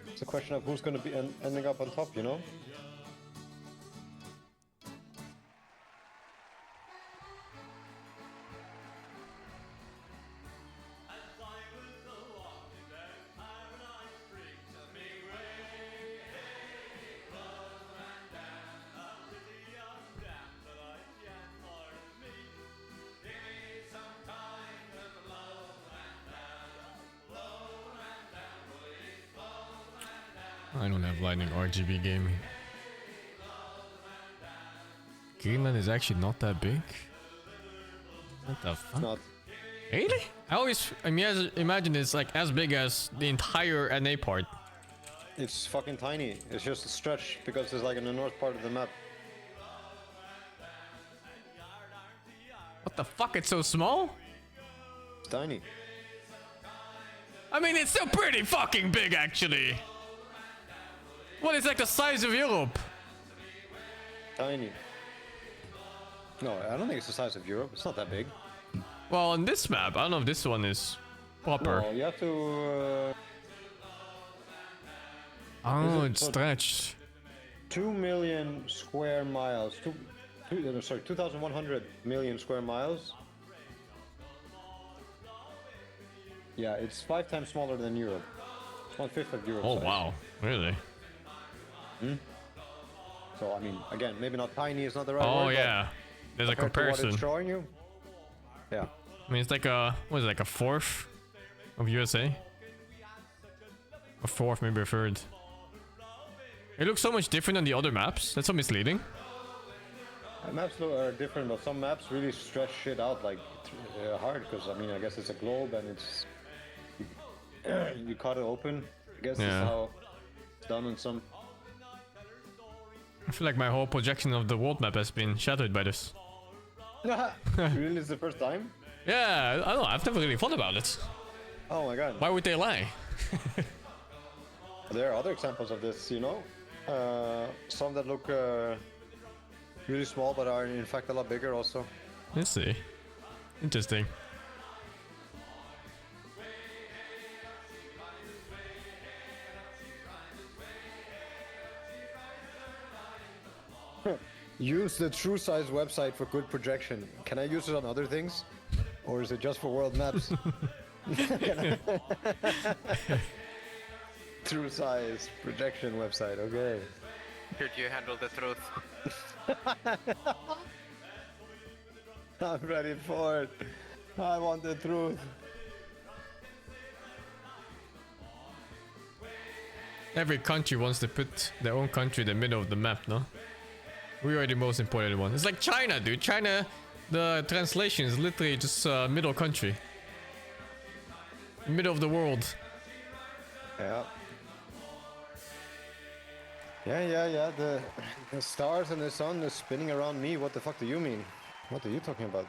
It's a question of who's going to be ending up on top, you know?
I don't have lightning RGB gaming. Greenland is actually not that big. What the fuck?
Not.
Really? I always imagine it's like as big as the entire NA part.
It's fucking tiny. It's just a stretch because it's like in the north part of the map.
What the fuck? It's so small?
It's tiny.
I mean, it's still pretty fucking big, actually. Well, it's like the size of Europe.
Tiny. No, I don't think it's the size of Europe. It's not that big.
Well, on this map, I don't know if this one is proper.
No, you have to...
oh, it's stretched.
2 million square miles. 2,100 million square miles. Yeah, it's 5 times smaller than Europe. It's 1/5 of Europe.
Oh,
size.
wow. Really?
Hmm? So, I mean, again, maybe not tiny is not the right
oh,
word.
yeah. There's a
compared to what
comparison.
it's showing you. Yeah.
I mean, it's like a, what is it, like a fourth of USA? A fourth, maybe a third. It looks so much different than the other maps. That's so misleading.
Maps are different, but some maps really stretch shit out like hard because, I mean, I guess it's a globe and it's... you cut it open. I guess
Yeah.
that's how it's done on some...
I feel like my whole projection of the world map has been shattered by this.
Really? It's the first time?
Yeah, I don't know. I've never really thought about it.
Oh my god.
Why would they lie?
There are other examples of this, you know? Some that look really small but are in fact a lot bigger also.
Let's see. Interesting.
Use the True Size website for good projection. Can I use it on other things? Or is it just for world maps? True Size projection website, okay.
Should you handle the truth?
I'm ready for it. I want the truth.
Every country wants to put their own country in the middle of the map, no? We are the most important one. It's like China, dude. China, the translation is literally just middle country. Middle of the world.
Yeah. Yeah. The stars and the sun is spinning around me. What the fuck do you mean? What are you talking about?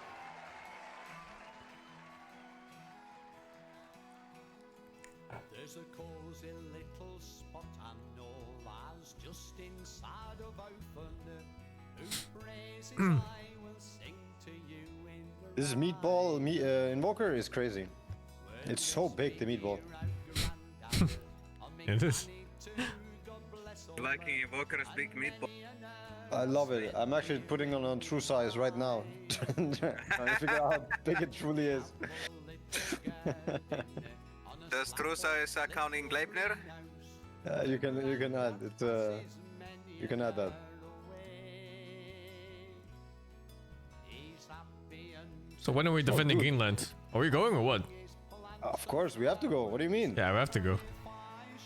There's a cozy little spot I know lies just inside of Open, whose praises I will sing to you in the
This meatball invoker is crazy. It's so big, the meatball.
It is.
Liking Evoker's big meatball.
I love it. I'm actually putting it on True Size right now. Trying to figure out how big it truly is.
Does True Size accounting Gleipnir?
You can add it. You can add that.
So when are we defending Greenland? Are we going or what?
Of course, we have to go. What do you mean?
Yeah, we have to go.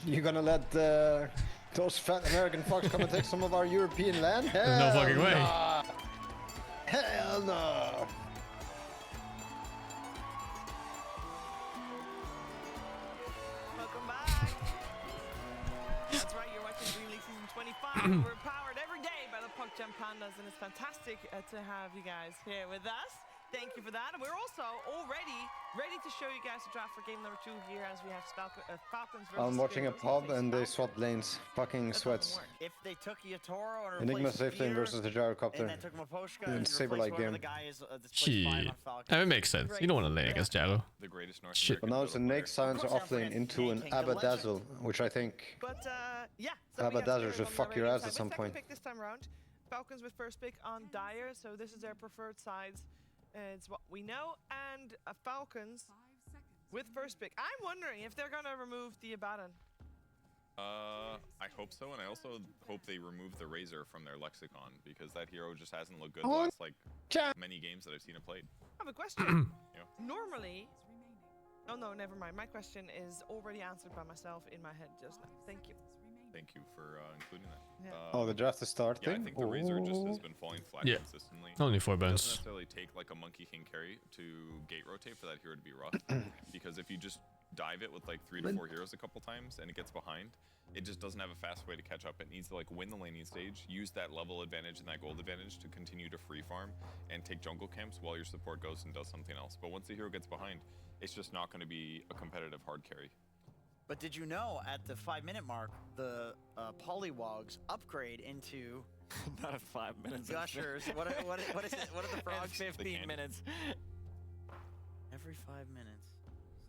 You gonna let those fat American fucks come and take some of our European land?
There's no fucking way.
Nah. Hell no.
Welcome back. That's right, you're watching DreamLeague Season 25. We're powered every day by the PogChamp Pandas, and it's fantastic to have you guys here with us. Thank you for that. And we're also already ready to show you guys the draft for game number 2 here as we have Falcons versus
I'm watching a
Heroes.
pub and they swapped lanes. Fucking sweats.
If they took Yatoro and
Enigma
replaced
safe lane
Spear,
versus the gyrocopter.
and then took Maposhka and
Saber
replaced
like
whoever
game.
the guy is that's
Shit.
played 5 on Falcons.
It makes sense. You don't want to lane against Gyro.
The greatest North
Shit.
But now it's a Nake silencer offlane into an Abadazzle, which I think
But yeah, so we have
Abadazzle
Spear
should
on the
fuck your
radio
ass
side
at some
with second
point.
pick this time around. Falcons with first pick on Dire, so this is their preferred sides. It's what we know, and Falcons with first pick. I'm wondering if they're gonna remove the Abaddon.
I hope so, and I also hope they remove the Razor from their lexicon because that hero just hasn't looked good the last like many games that I've seen it played.
I have a question.
Yeah.
Normally, oh no, never mind. My question is already answered by myself in my head just now. Thank you.
Thank you for including that.
Yeah.
Oh, the draft is starting?
Yeah, I think the Razor just has been falling flat
Yeah.
consistently.
Only 4
It
bans.
doesn't necessarily take like a Monkey King carry to gate rotate for that hero to be rough. Because if you just dive it with like 3 to 4 heroes a couple times and it gets behind, it just doesn't have a fast way to catch up. It needs to like win the laning stage, use that level advantage and that gold advantage to continue to free farm and take jungle camps while your support goes and does something else. But once the hero gets behind, it's just not going to be a competitive hard carry.
But did you know at the 5-minute mark, the Polywogs upgrade into
Not at 5 minutes.
Gushers? What is it? What are the frogs?
15 minutes.
Every 5 minutes.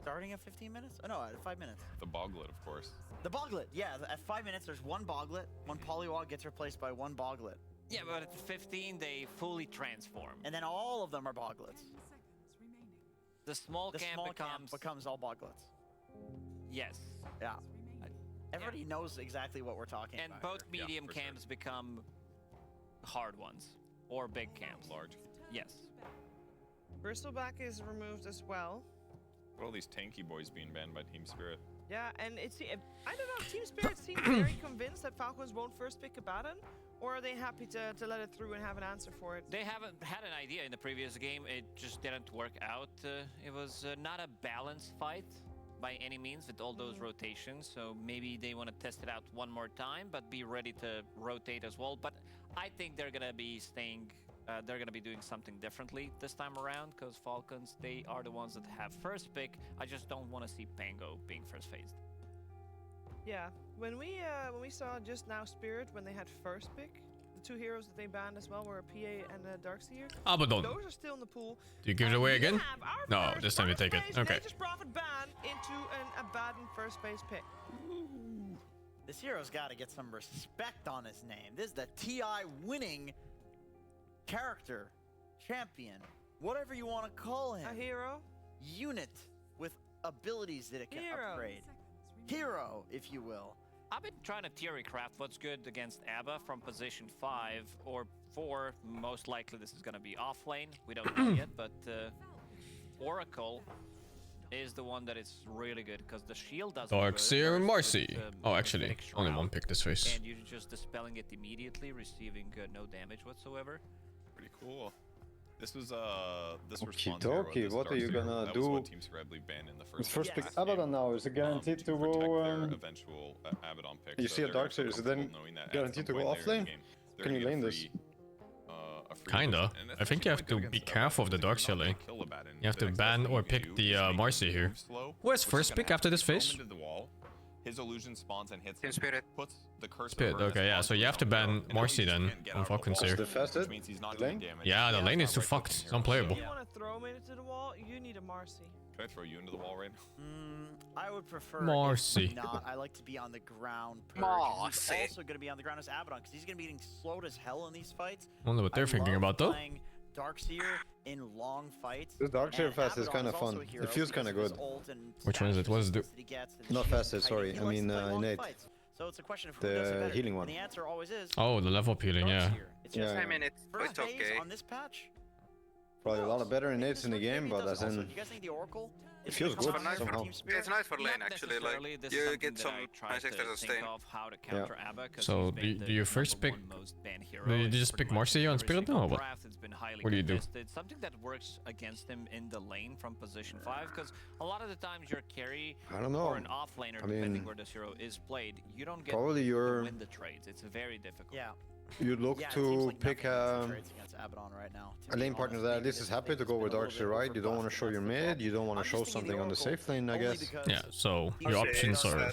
Starting at 15 minutes? Oh no, at 5 minutes.
The Boglet, of course.
The Boglet, yeah. At 5 minutes, there's one Boglet. One Polywog gets replaced by one Boglet.
Yeah, but at 15, they fully transform.
And then all of them are Boglets.
The small
The
camp
small
becomes...
camp becomes all Boglets.
Yes.
Yeah. Everybody knows exactly what we're talking
And
about.
both
here.
medium camps become hard ones. Or big camps.
Large.
Yes.
Bristleback is removed as well.
All these tanky boys being banned by Team Spirit.
Yeah, and it's I don't know. Team Spirit seems very convinced that Falcons won't first pick Abaddon, or are they happy to let it through and have an answer for it?
They haven't had an idea in the previous game. It just didn't work out. It was not a balanced fight by any means with all those rotations. So maybe they want to test it out one more time, but be ready to rotate as well. But I think they're going to be staying... they're going to be doing something differently this time around because Falcons, they are the ones that have first pick. I just don't want to see Pango being first phased.
Yeah, when we saw just now Spirit when they had first pick, the 2 heroes that they banned as well were a PA and a Darkseer.
Abaddon.
Those are still in the pool.
Do you give it away again? No, this time you take it. Okay.
Nature's Prophet ban into an Abaddon first base pick.
This hero's got to get some respect on his name. This is the TI winning character, champion, whatever you want to call him.
A hero?
Unit with abilities that it can
Hero.
upgrade. Hero, if you will.
I've been trying to theory craft what's good against Abba from position 5 or 4. Most likely this is going to be off lane. We don't know yet, but Oracle is the one that is really good because the shield doesn't
Darkseer and Marcy.
with,
Oh, actually,
Phoenix
only
Shroud,
one pick this phase.
And you're just dispelling it immediately, receiving no damage whatsoever.
Pretty cool. This was this
Okie
response here
dokie,
was
what are you
Darkseer.
gonna
That
do?
was what Team Scrabbly banned in the
It's
first
first pick
last game,
Abaddon now. Is it guaranteed to
protect
go?
their eventual Abaddon pick.
You
so
see a
they're
Darkseer,
actually
is it then
comfortable knowing that at
guaranteed to
some
go
point
off
later in
lane?
the game, they're
Can you
gonna
lane
get
this?
a free
Kinda.
boost. And that's
I think you have
actually
to
quite
be
good against
careful of the
Abaddon, 'cause
Darkseer
you're
lane.
not gonna kill Abaddon.
You have
The
to
next
ban
best
or
thing you
pick
do
the
is make
Marcy
him
here.
move slow,
Who has
which is
first
gonna
pick after
actually
this
throw him
phase?
into the wall. His illusion spawns and hits
Team
him,
Spirit.
puts the curse
Spirit,
of Burn
okay, yeah,
as
so you have to
on
ban
the and now
Marcy
he just
then
can't get
on
out of the
Falcons
wall,
here.
The fastest
which means he's not doing
lane?
damage.
Yeah, the lane is
He's
too
not
fucked.
right-clicking
It's
heroes.
unplayable.
If you want to throw him into the wall, you need a Marcy.
Can I throw you into the wall right now?
I would prefer
Marcy.
if not. I like to be on the ground. He's
Marcy.
also going to be on the ground as Abaddon because he's going to be getting slowed as hell in these fights.
Wonder what they're
I
thinking
love
about though.
playing Darkseer in long fights.
This Darkseer
and
fast is
Abaddon
kind of
also
fun.
a hero
It feels
because
kind of
of his
good.
ult and
Which one is it? What does it do?
that he gets and the
Not
shit
fastest,
he's
sorry.
hiding.
I
He likes
mean
to play long
innate.
fights. So it's a question of who
The
does it better.
healing one.
And the answer always is
Oh, the level up healing, yeah.
Darkseer. It's just
Yeah.
I mean, it's
first phase
okay.
on this patch.
Probably a lot of better innate in the game, but as in,
You guys think the Oracle?
it feels good somehow.
It's nice for lane actually, like you get some nice extra sustain.
So do you first pick? Do you just pick Marcio and Spirit now, or what? What do you do?
It's something that works against him in the lane from position 5, because a lot of the times your carry
I don't know.
or an offlaner, depending where this hero is played, you don't get
Probably
to
your-
win the trades. It's very difficult.
Yeah.
You look
Yeah, it
to
seems like
pick
nothing against Abaddon right now, to
a
be
lane partner
honest.
that at least is happy to go with Darkseer, right? You don't want to show your mid, you don't want to show something on the safe lane, I guess.
Yeah, so your options are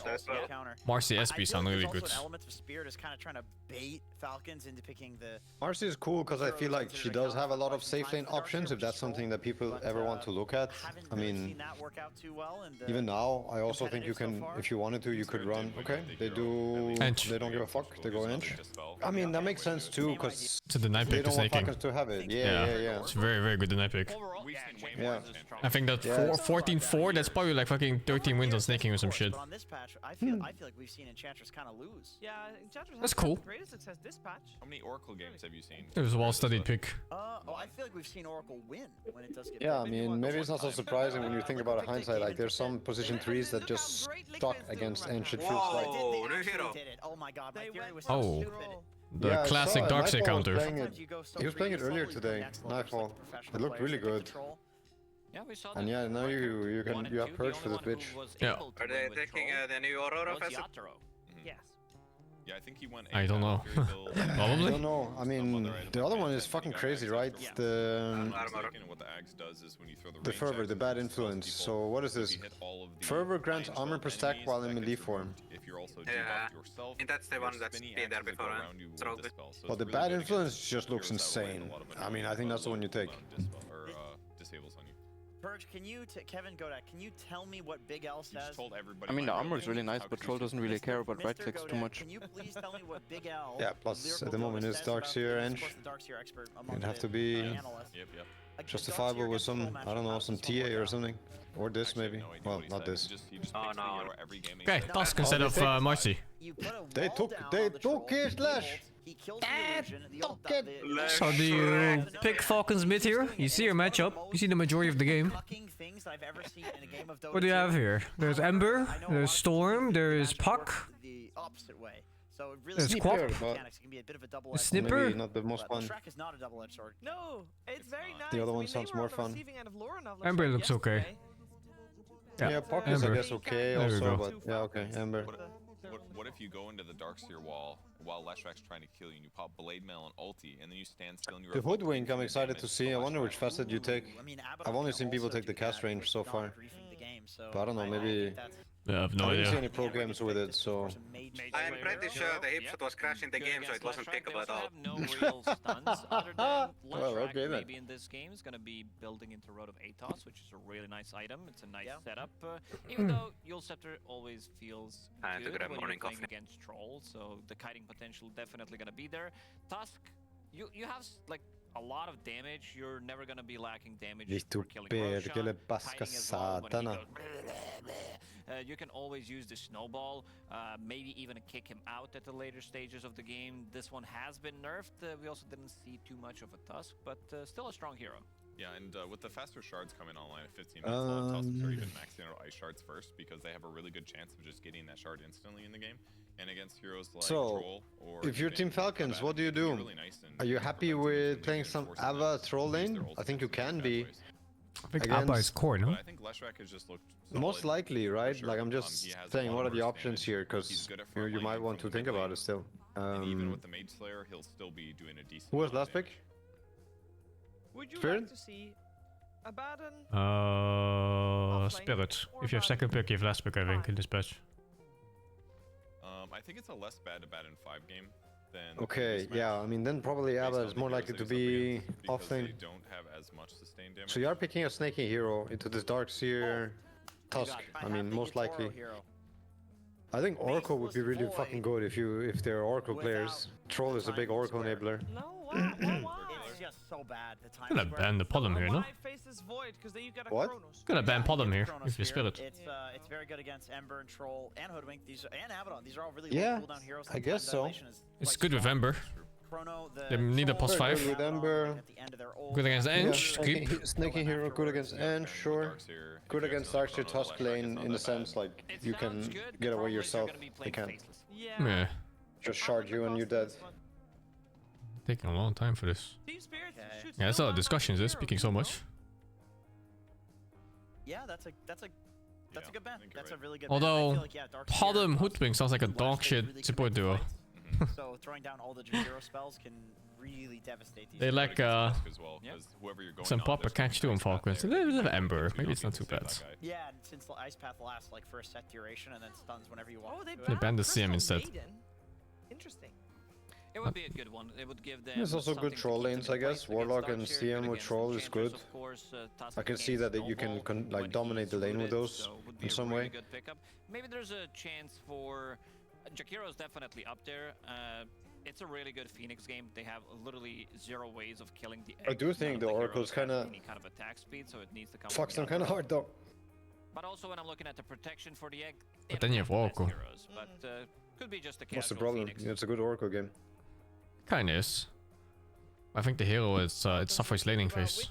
Marcy SP sound really good.
Also an element of Spirit is kind of trying to bait Falcons into picking the...
Marcy is cool because I feel like she does have a lot of safe lane options if that's something that people ever want to look at. I mean,
that work out too well, and
even now, I also think you can, if you wanted to, you could run. Okay, they do.
Inch.
They don't give a fuck. They go inch. I mean, that makes sense too because
To the night
they
pick, the
don't want
snaking.
Falcons to have it. Yeah.
It's very good the night pick.
Yeah.
I think that 14-4, that's probably like fucking 13 wins on snaking or some shit.
But on this patch, I feel like we've seen Enchantress kind of lose.
Yeah, Enchantress
That's
has
cool.
had greatest success this patch.
How many Oracle games have you seen?
It was a well-studied pick.
I feel like we've seen Oracle win when it does get
Yeah, I mean, maybe it's not so surprising when you think about it hindsight. Like, there's some position 3s that just stuck against Ench. It feels like.
Oh, new hero. Oh my god, my theory was so
Oh,
stupid.
the
Yeah, I
classic
saw it.
Darkseid
Nightfall was
counter.
playing it- He was playing it earlier today. Nightfall. It looked really good.
Yeah, we saw
And yeah, now you have purge for this bitch.
Yeah.
Are they taking the new Aurora Festival?
Yes.
Yeah, I think he went.
I don't know.
I
Probably.
don't know. I mean, the other one is fucking crazy, right? The
What the axe does is when you throw
the fervor, the bad influence. So what is this? Fervor grants armor per stack while in melee form.
If you're also
Yeah,
debuffed yourself,
and that's the one that's been there before. Strongly.
But the bad influence just looks insane. I mean, I think that's the one you take.
Disables on you.
Purge, can you, Kevin Godak, can you tell me what Big L says?
I mean, the armor is really nice, but Troll doesn't really care about right clicks too much.
Can you please tell me what Big L?
Yeah, plus at the moment it's Darkseer Ench. It'd have to be justifiable with some, I don't know, some TA or something. Or this maybe. Well, not this.
Oh no.
Okay, Tusk instead of Marcy.
They took his lash.
He kills the illusion. The old
So do you pick Falcons mid here? You see your matchup. You see the majority of the game.
things I've ever seen in a game of Dota.
What do you have here? There's Ember, there's Storm, there's Puck.
The opposite way. So it really
There's
depends
Quap.
on the mechanics. It can be a bit of a double-edged
Snipper?
Maybe not the most
but
fun.
Shrek is not a double-edged sword.
No, it's very nice.
The other
I
one
mean, they
sounds
were
more
on the
fun.
receiving end of Lauren of
Ember
Lashak
looks okay.
yesterday.
Yeah, Puck is I
Ember.
guess okay
There we
also,
go.
but yeah, okay, Ember.
What if you go into the Darkseer wall while Leshrak's trying to kill you and you pop Blade Mail and ulti and then you stand still and you're
The Hoodwink, I'm excited to see. I wonder which facet you take. I've only seen people take the cast range so far. But I don't know, maybe...
Yeah, I have no
I didn't see
idea.
any pro games with it, so...
I'm pretty sure the hipshot was crashing the game, so it wasn't pickable at all.
No real stuns other than
Well,
Leshrak
okay then.
maybe in this game is going to be building into Road of Atos, which is a really nice item. It's a nice setup. Even though Yule Scepter always feels
I had to
good
grab
when
morning
you're playing
coffee.
against Troll, so the kiting potential definitely going to be there. Tusk, you have like a lot of damage. You're never going to be lacking damage for killing
perkele
Roshan.
paska
Kiting as well, when he
satana.
goes you can always use the snowball, maybe even kick him out at the later stages of the game. This one has been nerfed. We also didn't see too much of a Tusk, but still a strong hero.
Yeah, and with the faster shards coming online at 15 minutes, a lot of Tusks are even maxing out ice shards first because they have a really good chance of just getting that shard instantly in the game. And against heroes like
So,
Troll or
if you're Team Falcons, what do you do? Are you happy with playing some Ava troll lane? I think you can be.
I think Abba is core, no?
I think Leshrak has just looked
Most likely, right? Like, I'm just
he has a
saying,
lot
what are
of
the
burst
options
damage.
here?
He's
Because
good at
you
front
might
lane
want to
from the
think
mid
about
lane.
it still.
And even with the Mage Slayer, he'll still be doing a decent
Who was
amount of
last pick?
Would you
Spirit?
like to see Abaddon?
Spirit. If you have second pick, you have last pick, I think, in this patch.
I think it's a less bad in 5 game than the
Okay,
previous
yeah,
match,
I mean, then probably
based
Ava
on
is
the
more
heroes
likely
that
to
he's up
be
against,
off
because
lane.
they don't have as much sustained damage.
So you are picking a snaky hero into this Darkseer Tusk. I mean, most likely. I think Oracle would be really fucking good if they're Oracle players. Troll is a big Oracle enabler.
It's just so bad. The time
Gonna ban the Podem here, no?
Why face this void? Because then you get a
What?
Chronos.
Gonna ban Podem here,
Chronos
if you Spirit.
It's very good against Ember and Troll and Hoodwink. And Abaddon. These are all really
Yeah,
low cooldown heroes.
I guess so.
It's good with Ember. They need a plus 5.
With Ember.
Good against Ench.
Yeah,
Creep.
Snaky hero, good against Ench, sure. Good against Darkseer Tusk lane in the sense like you can get away yourself. They can't.
Yeah.
Just shard you and you're dead.
Taking a long time for this. Yeah, that's a lot of discussions. They're speaking so much.
Yeah, that's a good ban. That's a really good
Although,
ban. I feel like, yeah, Darkseer
Podem Hoodwink sounds like a dog shit
really
support duo.
So throwing down all the Jakiro spells can really devastate these.
They lack some proper catch too on Falcons. A little bit of Ember. Maybe it's not too bad.
Yeah, and since the Ice Path lasts like for a set duration and then stuns whenever you want.
They banned the CM instead.
Interesting.
It would be a good one. It would give them.
There's also good troll lanes, I guess. Warlock and CM with troll is good. I can see that you can like dominate the lane with those in some way.
Maybe there's a chance for Jakiro's definitely up there. It's a really good Phoenix game. They have literally 0 ways of killing the egg.
I do think the Oracle's kind of
attack speed, so it needs to come.
fucks them kind of hard though.
But also when I'm looking at the protection for the egg,
But then you have Oracle.
but could be just a casual
What's the problem?
Phoenix.
It's a good Oracle game.
Kinda is. I think the hero is it suffers laning phase.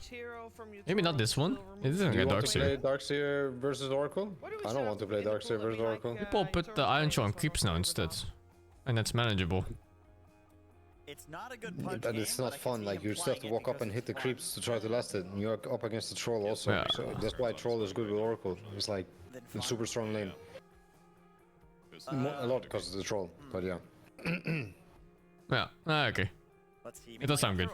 Maybe not this one. It isn't a Darkseer.
Darkseer versus Oracle? I don't want to play Darkseer versus Oracle.
People put the Iron Show on creeps now instead, and that's manageable.
It's not a good punch
But it's not fun. Like you still have to walk up and hit the creeps to try to last it. And you're up against the troll also.
Yeah.
So that's why troll is good with Oracle. It's like a super strong lane. A lot because of the troll, but yeah.
Yeah. Okay.
Let's see.
It does sound good.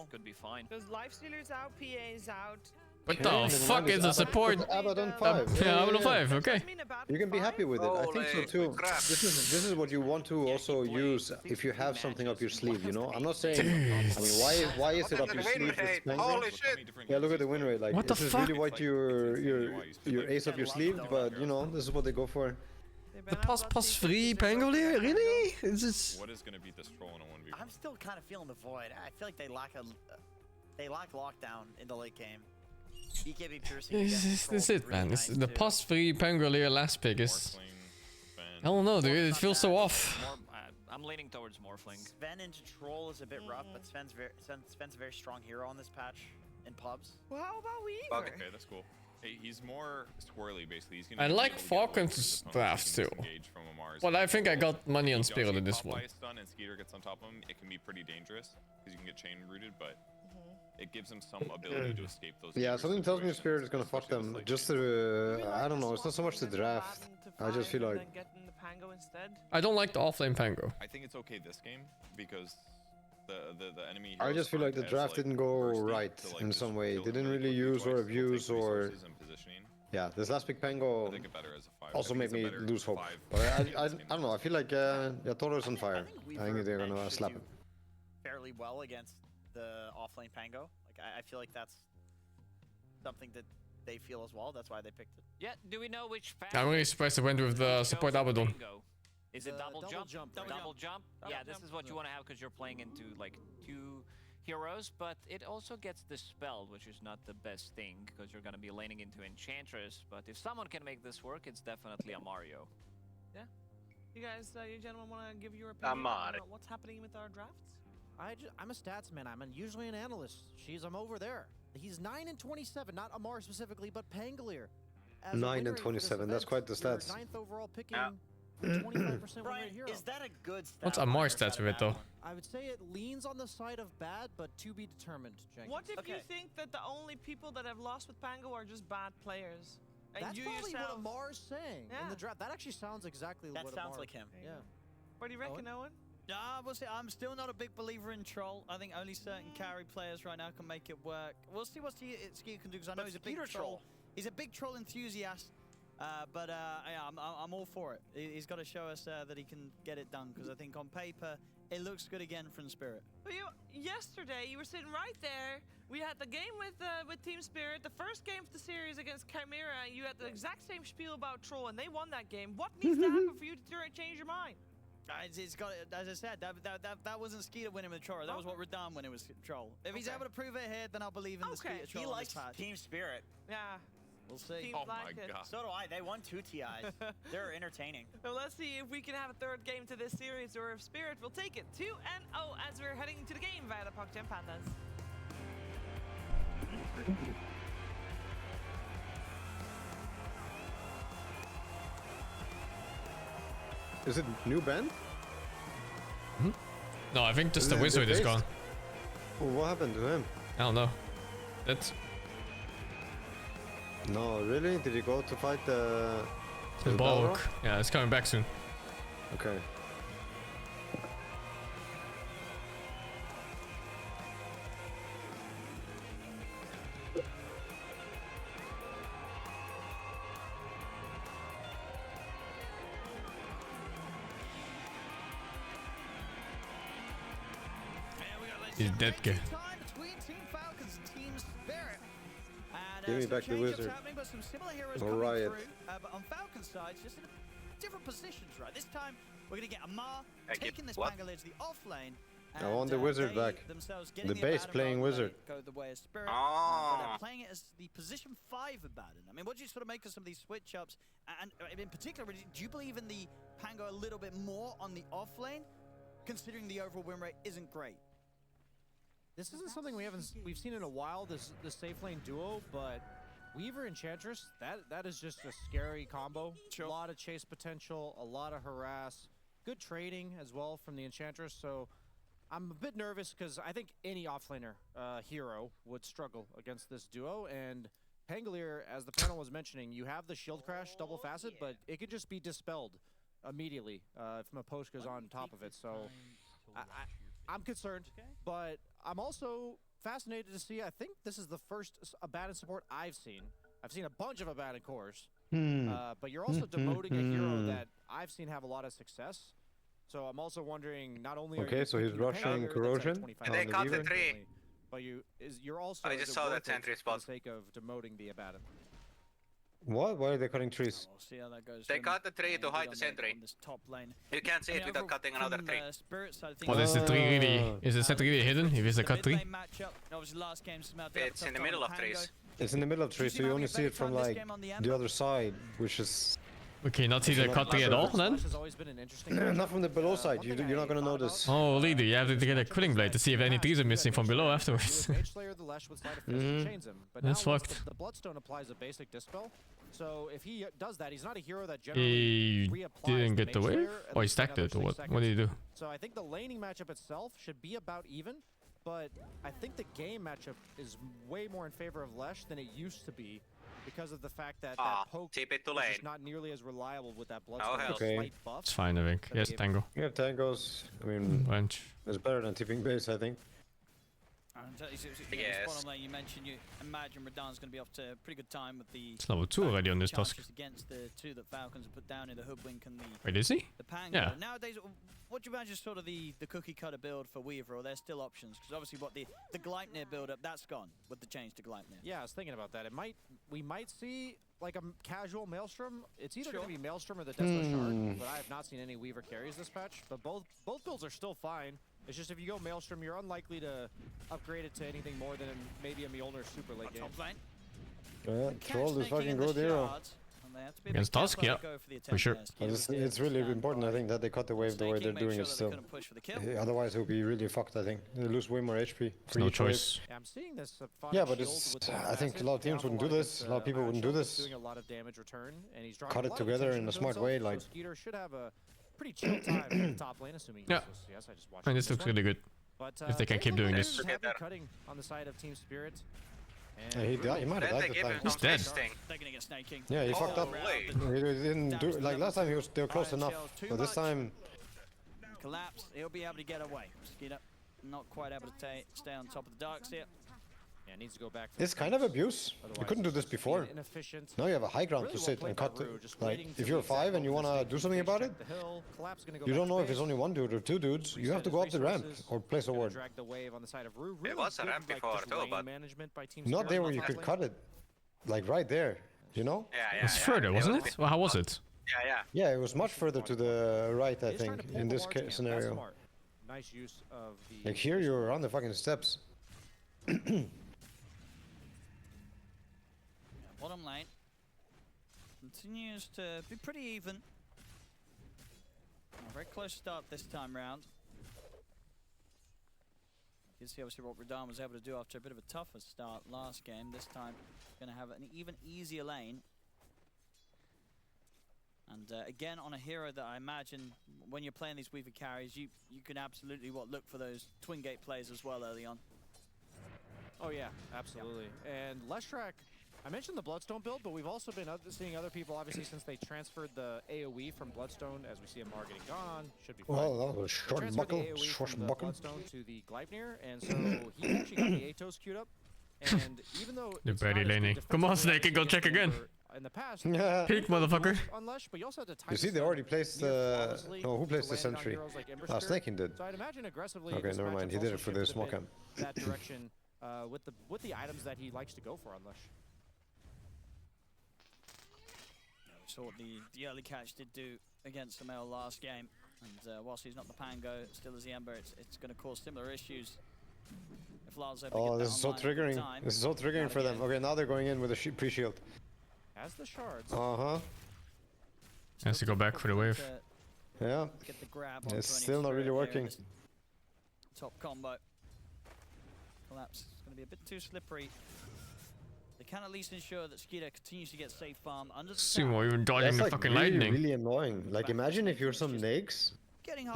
Could be fine.
Because Lifestealer's out, PA's out.
What the fuck is a support?
Abaddon 5.
Yeah, Abaddon 5. Okay.
You can be happy with it. I think so too. This is what you want to also use if you have something up your sleeve. You know, I'm not saying. I mean, why is it up your sleeve?
Holy shit!
Yeah, look at the win rate. Like,
What the
this is
fuck?
really what your ace up your sleeve, but you know, this is what they go for.
The plus 3 Pangolier? Really? Is this?
What is going to beat this troll in a 1v1?
I'm still kind of feeling the void. I feel like they lack lockdown in the late game. BKB piercing.
This is it, man. This the plus 3 Pangolier last pick is. I don't know, dude. It feels so off.
I'm leaning towards Morphling.
Sven into troll is a bit rough, but Sven's a very strong hero on this patch in pubs.
Well, how about Weaver?
Okay, that's cool. Hey, he's more squirrely, basically. He's
I like Falcon's draft too. But I think I got money on Spirit in this one.
If stun and Skeeter gets on top of him, it can be pretty dangerous because you can get chain rooted, but it gives him some ability to escape those.
Yeah, something tells me Spirit is gonna fuck them. Just to, I don't know. It's not so much the draft. I just feel like.
I don't like the offlane Pango.
I think it's okay this game because the enemy.
I just feel like the draft didn't go right in some way. They didn't really use or abuse or. Yeah, this last pick Pango also made me lose hope. But I don't know. I feel like Toro's on fire. I think they're gonna slap him.
Fairly well against the offlane Pango. Like I feel like that's something that they feel as well. That's why they picked it.
Yeah. Do we know which?
I'm really surprised they went with the support Abaddon.
Is it double jump?
Double
jump? Yeah, this is what you want to have because you're playing into like 2 heroes, but it also gets dispelled, which is not the best thing because you're going to be laning into Enchantress. But if someone can make this work, it's definitely a Mario.
Yeah. You guys, you gentlemen, want to give your opinion on what's happening with our drafts?
I'm a stats man. I'm usually an analyst. I'm over there. He's 9 and 27, not Amar specifically, but Pangolier.
9 and 27. That's quite the stats.
9th overall picking. 25% win rate hero.
Is that a good stat?
What's Amar's stats with it though?
I would say it leans on the side of bad, but to be determined, Jenkins.
What if you think that the only people that have lost with Pango are just bad players? And
That's
you
probably
yourself...
what Amar's saying in the draft. That actually sounds exactly what Amar...
That sounds like him.
Yeah.
What do you reckon, Owen?
We'll see. I'm still not a big believer in Troll. I think only certain carry players right now can make it work. We'll see what Skeeter can do because I know he's a big troll. He's a big troll enthusiast. But yeah, I'm all for it. He's got to show us that he can get it done because I think on paper it looks good again from Spirit.
But yesterday you were sitting right there. We had the game with Team Spirit, the first game of the series against Chimera. You had the exact same spiel about Troll, and they won that game. What needs to happen for you to change your mind?
It's got, as I said, that wasn't Skeeter winning with Troll. That was what Radam when it was Troll. If he's able to prove it here, then I'll believe in the Skeeter Troll.
He likes
patch.
Team Spirit.
Yeah.
We'll see.
Seems like it.
So do I. They won 2 TIs. They're entertaining.
So let's see if we can have a third game to this series or if Spirit will take it 2-0 as we're heading to the game via the PogChamp Pandas.
Is it new band?
No, I think just the
Is it
wizard is
based?
gone.
Well, what happened to him?
I don't know. That's
No, really? Did he go to fight the
Balrog. Yeah, it's coming back soon.
Okay.
He's dead guy.
Time between Team Falcons and Team Spirit. And,
Give me
some
back the
change-ups
wizard.
happening, but some similar heroes
Or
coming
Riot.
through. But on Falcon's side, just in different positions, right? This time, we're going to get Amar taking this Bangalore to the off lane.
I want the wizard
they
back.
themselves getting
The base
Abaddon
playing
rather than
wizard.
Go the way of Spirit.
Oh.
But they're playing it as the position 5 Abaddon. I mean, what do you sort of make of some of these switch-ups? And in particular, do you believe in the Pango a little bit more on the off lane, considering the overall win rate isn't great?
This isn't something we've seen in a while, this safe lane duo, but Weaver Enchantress, that is just a scary combo. A lot of chase potential, a lot of harass, good trading as well from the Enchantress, so I'm a bit nervous because I think any offlaner hero would struggle against this duo, and Pangolier, as the panel was mentioning, you have the shield crash double facet, but it could just be dispelled immediately if Maposh goes on top of it, so I'm concerned, but I'm also fascinated to see. I think this is the first Abaddon support I've seen. I've seen a bunch of Abaddon cores, but you're also demoting a hero that I've seen have a lot of success. So I'm also wondering, not only
Okay, so he's rushing Corrosion
And they cut the tree.
but you're also
I just saw that sentry
for the
spot.
sake of demoting the Abaddon.
What? Why are they cutting trees?
We'll see how that goes.
They
from
cut the tree to hide
on
the sentry.
on this top lane.
You can't see
I
it
mean,
without
overall,
cutting another
from,
tree.
Spirit side of things,
What is the tree really? Is the set really hidden? If it's a cut tree?
mid-lane matchup, obviously last game smelled out
It's
tough
in the
time
middle
on
of
Pango.
trees.
It's in the middle of trees, so you only see it from like the other side, which is
Okay, not see the cut tree at all then?
not from the below side. You're not gonna notice.
Oh, leader, you have to get a quilling blade to see if any trees are missing from below afterwards. That's fucked.
The Bloodstone applies a basic dispel, so if he does that, he's not a hero that generally
He
reapplies
didn't
the
get the
Mage
wave?
Slayer at
Or he
least
stacked
another
it, or
6
what?
seconds.
What did he do?
So I think the laning matchup itself should be about even, but I think the game matchup is way more in favor of Lesh than it used to be because of the fact that that poke
keep it to
is
lane.
just not nearly as reliable with that Bloodstone
Okay.
slight buff.
It's fine, I think. Yes, tango.
You have tangos. I mean,
Bunch.
it's better than tipping base, I think.
Yes. Bottom lane, you mentioned you imagine Radan's going to be off to a pretty good time with the
It's level 2 already on this task.
charges against the 2 that Falcons have put down in the Hoodwink and the
Wait, is he?
the Pango.
Yeah.
Nowadays, what do you imagine sort of the cookie cutter build for Weaver, or there's still options? Because obviously what the Gleipnir build up, that's gone with the change to Gleipnir.
Yeah, I was thinking about that. We might see like a casual Maelstrom. It's either going to be Maelstrom or the Desolate Shard, but I have not seen any Weaver carries this patch. But both builds are still fine. It's just if you go Maelstrom, you're unlikely to upgrade it to anything more than maybe a Mjolnir super late game.
Top lane.
Yeah, Troll is fucking good hero.
Against Tusk, yeah, for sure.
It's really important, I think, that they cut the wave the way they're doing it still. Otherwise, it would be really fucked, I think. They lose way more HP.
No choice.
Yeah, I'm seeing this.
Yeah, but it's, I think a lot of teams wouldn't do this. A lot of people wouldn't do this.
Doing a lot of damage return, and he's drawing
Cut
a
it
lot of
together
attention
in a
to
smart
himself,
way,
so
like.
Skeeter should have a pretty chill time in the top lane, assuming
Yeah.
yes, I just watched
And this looks really good.
But,
If they can keep doing this.
Happy cutting on the side of Team Spirit.
Yeah, he might have died that time.
He's dead.
They're going to get snaking.
Yeah, he fucked up. He didn't do like last time. They were close enough, but this time.
Collapse. He'll be able to get away. Skeeter not quite able to stay on top of the darks here.
Yeah, needs to go back.
It's kind of abuse. You couldn't do this before. Now you have a high ground to sit and cut. Like, if you're 5 and you want to do something about it, you don't know if it's only 1 dude or 2 dudes. You have to go up the ramp or place a ward.
Drag the wave on the side of Rue.
It was a ramp before too, but
Not there where you could cut it. Like right there, you know?
It's further, wasn't it? Well, how was it?
Yeah, it was much further to the right, I think, in this scenario.
Nice use of the.
Like here, you're on the fucking steps.
Bottom lane, continues to be pretty even. A very close start this time round. You can see obviously what Radahn was able to do after a bit of a tougher start last game. This time, going to have an even easier lane. And again, on a hero that I imagine when you're playing these Weaver carries, you can absolutely look for those twin gate plays as well early on.
Oh yeah, absolutely. And Leshrac, I mentioned the Bloodstone build, but we've also been seeing other people, obviously, since they transferred the AoE from Bloodstone, as we see Amar getting gone, should be fine.
Well, that was short buckle,
Bloodstone to the Gleipnir, and so he actually got the Atos queued up. And even though
They're barely laning. Come on, Snake, and go check again.
In the past,
peek, motherfucker.
But you also had to
You see, they already placed the. No, who placed the sentry? Ah, SingSing did.
So I'd imagine aggressively.
Okay, never mind. He did it for the smoke camp.
That direction with the items that he likes to go for on Lush.
We saw what the early catch did do against Sumail last game, and whilst he's not the Pango, still as the Ember, it's going to cause similar issues. If Lyle's able to get
this is so triggering. This is so triggering for them. Okay, now they're going in with a pre-shield.
As the shards.
Has to go back for the wave.
Yeah.
Get the grab
it's still not really working.
Top combo. Collapse. It's going to be a bit too slippery. They can at least ensure that Skeeter continues to get safe farm under the
Sumo even dodging the fucking lightning.
Really annoying. Like, imagine if you're some Nakes.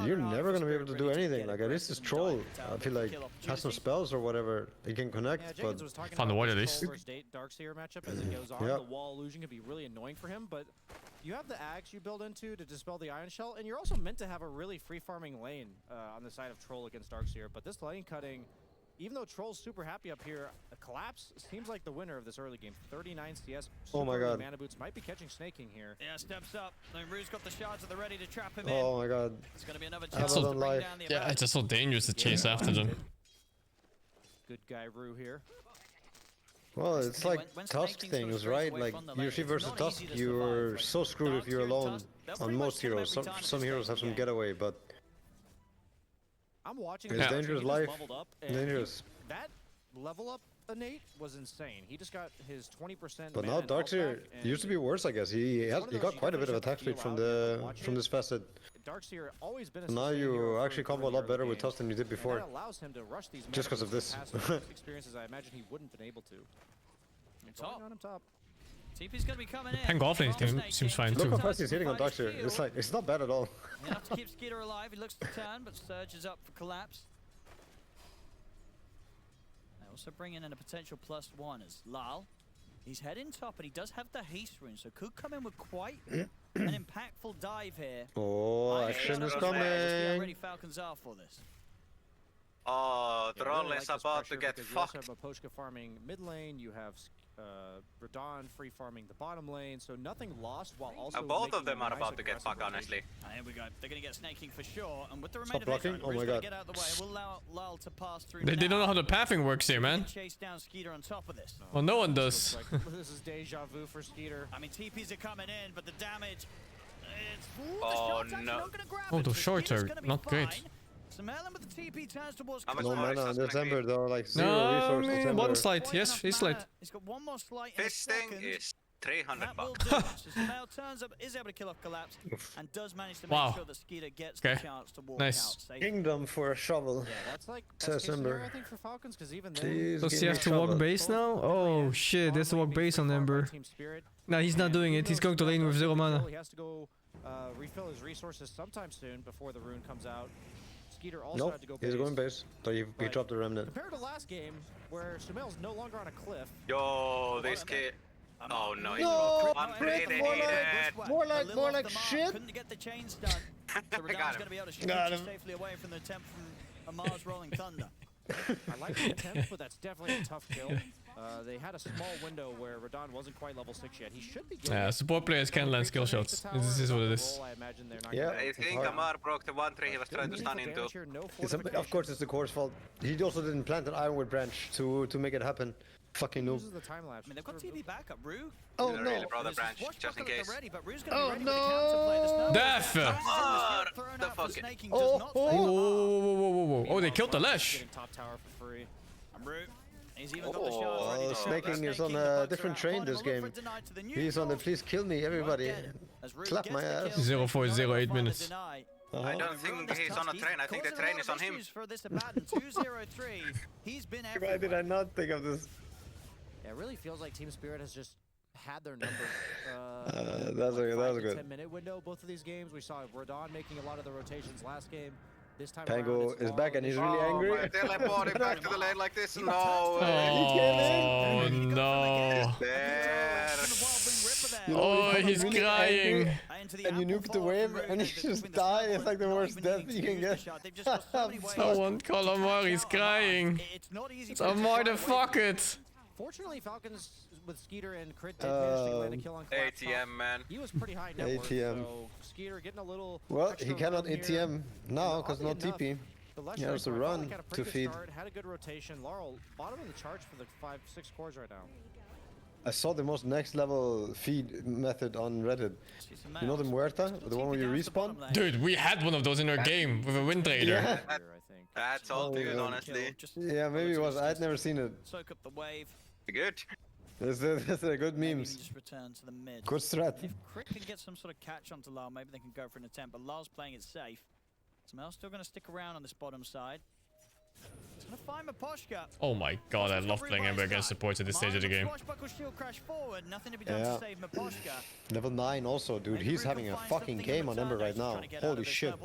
You're never gonna be able to do anything. Like, at least this troll, I feel like, has some spells or whatever. He can connect, but
found the ward at least.
Darkseer matchup as it goes on. The wall illusion can be really annoying for him, but you have the axe you build into to dispel the Iron Shell, and you're also meant to have a really free farming lane on the side of Troll against Darkseer. But this lane cutting, even though Troll's super happy up here, a Collapse seems like the winner of this early game. 39 CS.
Oh my god.
Mana Boots might be catching Snaking here.
Yeah, steps up. Then Rue's got the shards at the ready to trap him in.
Oh my god.
It's going to be another chance to bring down the
yeah, it's just so dangerous to chase after them.
Good guy Rue here.
Well, it's like Tusk things, right? Like, usually versus Tusk, you're so screwed if you're alone on most heroes. Some heroes have some getaway, but
I'm watching
it's dangerous life. Dangerous.
That level up innate was insane. He just got his 20%.
But now Darkseer used to be worse, I guess. He got quite a bit of attack speed from this facet.
Darkseer always been a
now you actually combo a lot better with Tusk than you did before.
That allows him to rush these
just because of this.
experiences, I imagine he wouldn't have been able to.
Top.
On him top.
TP's gonna be coming in.
Hang off lane seems fine too.
Look how fast he's hitting on Darkseer. It's like, it's not bad at all.
Enough to keep Skeeter alive. He looks to turn, but surges up for Collapse. They also bring in a potential +1 as Lal. He's heading top, and he does have the haste rune, so could come in with quite an impactful dive here.
Oh, action is coming.
How ready Falcons are for this.
Oh, Troll is about to get fucked.
You have Mapochka farming mid lane, you have Radahn free farming the bottom lane, so nothing lost while also
both of them are about to get fucked, honestly.
Here we go. They're going to get snaking for sure, and with the remainder
of blocking. Oh my god.
Get out of the way. We'll allow Lal to pass through.
They don't know how the pathing works here, man.
Chase down Skeeter on top of this.
Well, no one does.
This is deja vu for Skeeter.
I mean, TPs are coming in, but the damage.
Oh no.
Oh, those shorts are not great.
With the TP turns towards
no mana on this Ember though, like zero
no,
resources.
One slide, yes, he's slide.
He's got one more slide.
This thing is 300 bucks.
So Sumail turns up, is able to kill off Collapse, and does manage to make sure that Skeeter gets the chance to walk out safely.
Kingdom for a shovel.
Yeah, that's like best case scenario, I think, for Falcons, because even then...
Does he have to walk base now? Oh shit, there's to walk base on Ember. No, he's not doing it. He's going to lane with 0 mana.
He has to go refill his resources sometime soon before the rune comes out. Skeeter also had to go base.
He's going base. So he dropped the remnant.
Compared to last game, where Sumail's no longer on a cliff.
Yo, this kid. Oh no,
no,
more
like shit.
Couldn't get the chains done. So Radahn's going to be able to shoot safely away from the attempt from Amar's Rolling Thunder.
I like the attempt, but that's definitely a tough kill. They had a small window where Radahn wasn't quite level 6 yet. He should be getting
support players can land skill shots. This is what it is.
I think Amar broke the 1-3 he was trying to stun into.
Of course it's the core's fault. He also didn't plant an Ironwood branch to make it happen. Fucking noob.
I mean, they've got TP backup. Rue.
Oh no.
Really brought the branch, just in case.
Oh no.
Death!
The fucking.
Oh, they killed the Lesh.
Top tower for free.
Rue He's even got the shots ready
Oh,
to go.
Snaking is on
Snaking, the
a
bugs
different
are
train
out.
this
Bottom will
game.
look for deny to the
He's on the
neutral.
please kill me, everybody.
As Rude
Clap
gets
my
the
ass.
kill,
0.08 minutes.
deny.
I don't think he's on a train. I think the train is on him.
For this Abaddon, 203. He's been
Why
everywhere.
did I not think of this?
Yeah, it really feels like Team Spirit has just had their number.
That was
like
good.
10-minute window. Both of these games, we saw Radon making a lot of the rotations last game. This time
Pango
around, it's
is back and he's
Laurel.
really angry.
My teleporting back to the lane like this. No.
Oh no.
There.
You know,
Oh,
when you
he's
become really
crying.
angry And you nuke the wave and you just die. It's like the worst death you can get.
Someone call Amar, he's crying. It's Amar the fuck it.
Fortunately, Falcons with Skeeter and Crit did manage to land a kill on Collapse Top.
ATM, man.
He was pretty high net worth,
ATM.
so Skeeter getting a little
Well,
extra
he cannot
room here.
ATM now because no
Oddly enough,
TP.
the left
He has to
side
run
had a
to
pretty good
feed.
start, had a good rotation. Laurel, bottom of the charge for the 5-6 cores right now.
I saw the most next level feed method on Reddit. You know the Muerta? The one where you respawn?
Dude, we had one of those in our game with a Wind Raider.
Yeah.
That's all good, honestly.
Yeah, maybe it was. I'd never seen it.
Soak up the wave.
Good.
That's a good
Maybe
memes.
just return to the mid.
Good strat.
If Crit can get some sort of catch onto Lyle, maybe they can go for an attempt, but Lyle's playing it safe. Smel's still going to stick around on this bottom side. He's going to find Maposhka.
Oh my god, I love playing Ember against supports at this stage of the game.
Swashbuckle shield crash forward. Nothing to be done
Yeah.
to save Maposhka.
Level 9 also, dude. He's having a fucking game on Ember right now. Holy shit. I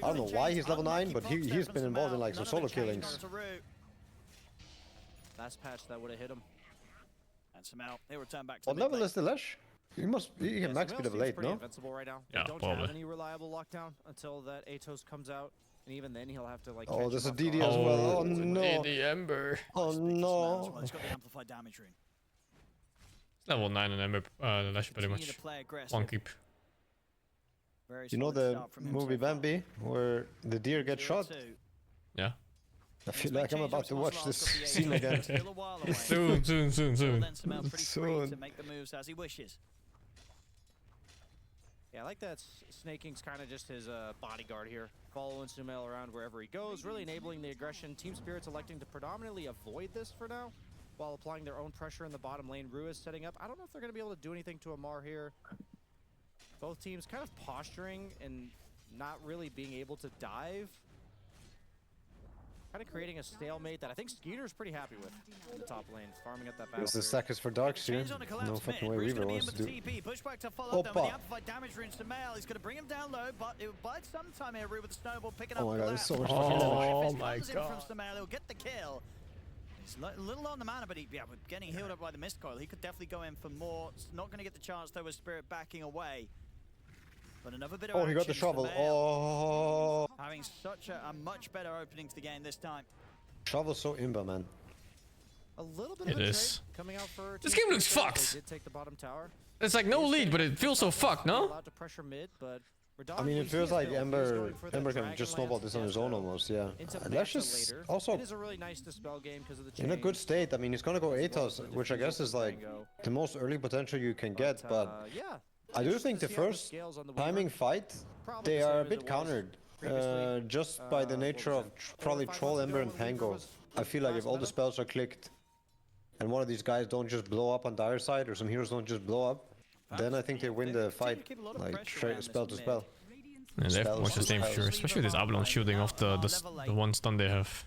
don't know why he's level 9, but he's been involved in like some solo killings.
Last patch that would have hit him.
And Samel, he'll return back to
What
the
level
mid
is the Lash? He can max be level 8, no?
Invincible right now.
Yeah,
They don't
probably.
have any reliable lockdown until that Atos comes out, and even then he'll have to like.
Oh,
catch
there's
him
a
off
DD
guard.
as well. Oh no.
DD Ember.
Oh no.
He's got the amplified damage rune.
It's level 9 on Ember, Lash pretty
Continue
much.
to play aggressive.
One keep.
Very
You know
solid
the
start from him
movie
so far.
Bambi where the deer gets shot?
0-2.
Yeah.
I feel like I'm about to watch this scene again.
Still a while away.
Soon.
Then Samel pretty free to
Soon.
make the moves as he wishes.
Yeah, I like that Snaking's kind of just his bodyguard here, following Sumail around wherever he goes, really enabling the aggression. Team Spirit's electing to predominantly avoid this for now, while applying their own pressure in the bottom lane. Rue is setting up. I don't know if they're going to be able to do anything to Amar here. Both teams kind of posturing and not really being able to dive. Kind of creating a stalemate that I think Skeeter's pretty happy with in the top lane, farming up that battle.
This is Sackers for Darks here. No fucking way Reaver wants to do.
Pushback to follow though, with the
Opa.
amplified damage rune to Mail. He's going to bring him down low, but it will bite some time here with the snowball picking up.
Oh my god, there's so much
Oh
fucking damage.
my
If it comes in
god.
from Samael, he'll get the kill. He's a little on the mana, but with getting healed up by the mist coil, he could definitely go in for more. Not going to get the chance though with Spirit backing away. But another bit of
Oh, he got the
action
shovel.
for Mael.
Oh,
Having such a much better opening to the game this time.
shovel's so imba, man.
A little bit
It
of a
is.
trade coming out for
This
Team
game looks
Spirit.
fucked.
They did take the bottom tower.
It's like no lead, but it feels so fucked, no?
Allowed to pressure mid, but
I mean, it feels like Ember can just snowball this on his own almost, yeah. Lash is also
It is a really nice dispel game because of the
in a
change.
good state. I mean, he's gonna go Atos, which I guess is like the most early potential you can get, but
yeah,
I do think the first timing fight, they are a bit countered, just by the nature of probably Troll, Ember, and Pango. I feel like if all the spells are clicked, and one of these guys don't just blow up on dire side, or some heroes don't just blow up, then I think they win the fight, like straight spell to spell.
Yeah, they have
Spells
much the
to
same
spell.
fury, especially with this Avalon shielding off the one stun they have.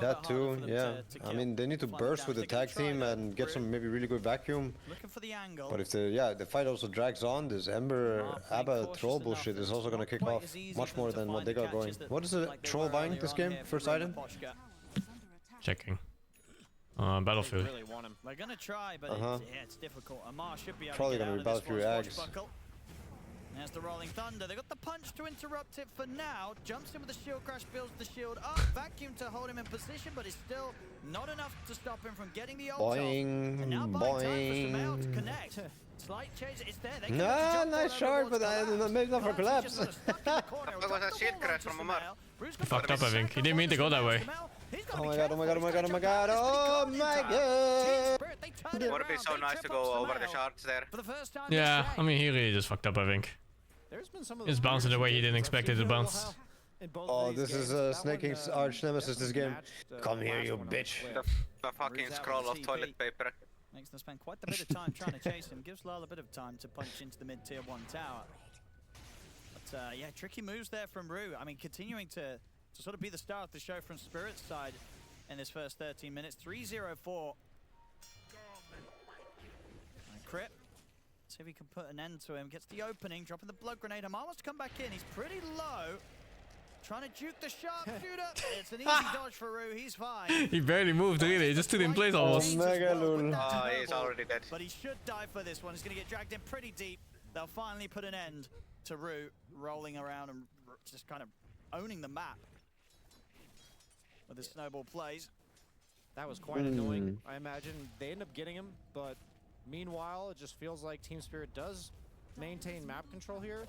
That too, yeah. I mean, they need to burst with the tag team and get some maybe really good vacuum.
Looking for the angle.
But if the fight also drags on, this Ember Abba troll bullshit is also gonna kick off much more than what they got going. What is the troll buying this game? First item?
Checking. Battlefield.
They're gonna try, but it's difficult. Amar should be able
Probably
to get
gonna
out
be
of this
Battlefield
one.
Ags.
Swashbuckle. There's the Rolling Thunder. They got the punch to interrupt it for now. Jumps in with the shield crash, builds the shield up. Vacuum to hold him in position, but it's still not enough to stop him from getting the ult off. And now buying time for Samael to connect. Slight chase, it's there. They can
Nah, nice shot, but maybe not for collapse.
What was that shield crash from Amar?
He fucked up, I think. He didn't mean to go that way.
Oh my god, oh my god, oh my god, oh my god, oh my god!
Would it be so nice to go over the shards there?
Yeah, I mean, he really just fucked up, I think.
There's been some of
It's bouncing the way he didn't expect it to bounce.
in both
Oh,
of these
this is
games.
Snake King's arch nemesis this game. Come here, you bitch.
The fucking scroll of toilet paper.
Makes them spend quite a bit of time trying to chase him. Gives Lyle a bit of time to punch into the mid-tier 1 tower. But yeah, tricky moves there from Rue. I mean, continuing to sort of be the star of the show from Spirit's side in this first 13 minutes. 3-0-4. And Crit. See if he can put an end to him. Gets the opening, dropping the blood grenade. Amar wants to come back in. He's pretty low. Trying to juke the sharpshooter. It's an easy dodge for Rue. He's fine.
He barely moved really. He just stood in place almost.
Mega lul.
Oh, he's already dead.
But he should die for this one. He's going to get dragged in pretty deep. They'll finally put an end to Rue rolling around and just kind of owning the map with his snowball plays.
That was quite annoying. I imagine they end up getting him, but meanwhile, it just feels like Team Spirit does maintain map control here.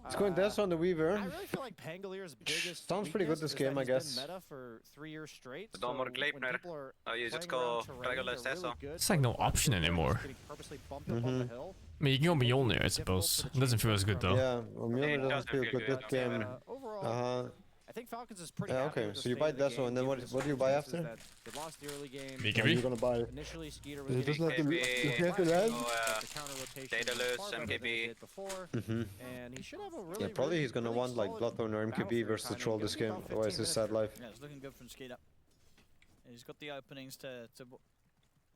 It's going Death on the Weaver.
I really feel like Pangalier's biggest
Sounds pretty good this game, I guess.
Been meta for 3 years straight.
No more Gleipner. You just go regular Cecil.
It's like no option anymore. I mean, you can go Mjolnir, I suppose. It doesn't feel as good though.
Yeah, well, Mjolnir doesn't feel good this game.
I think Falcons is pretty
okay, so you buy Deso, and then what do you buy after?
They lost the early game.
What are you gonna buy?
Initially, Skeeter was
doesn't have to
Daedalus, MKB.
And he should have a really,
probably he's gonna want like Bloodthorn or MKB versus the Troll this game, otherwise his sad life.
Yeah, it's looking good from Skeeter. He's got the openings to what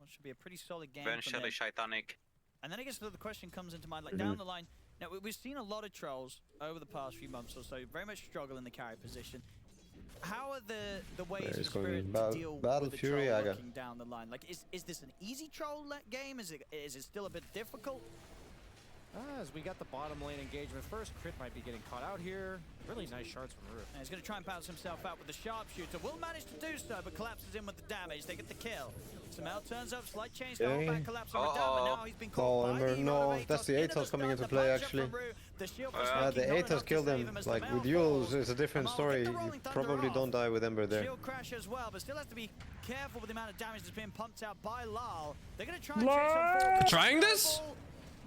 should be a pretty solid game.
Eventually, Shaitanic.
And then I guess the question comes into mind, like down the line. Now, we've seen a lot of trolls over the past few months or so, very much struggle in the carry position. How are the ways of Spirit to deal with the
Fury,
troll looking down the line? Like, is this an easy troll game? Is it still a bit difficult?
As we got the bottom lane engagement first, Crit might be getting caught out here. Really nice shards from Rue.
And he's going to try and bounce himself out with the sharpshooter. Will manage to do so, but collapses in with the damage. They get the kill. Samel turns up, slight change to hold back, collapse on Radam, and now he's been caught by the
no, that's the Atos coming into play actually. The Atos killed him. Like with Yules, it's a different story. You probably don't die with Ember there.
Shield crash as well, but still has to be careful with the amount of damage that's being pumped out by Lal. They're going to try and chase him.
Trying this?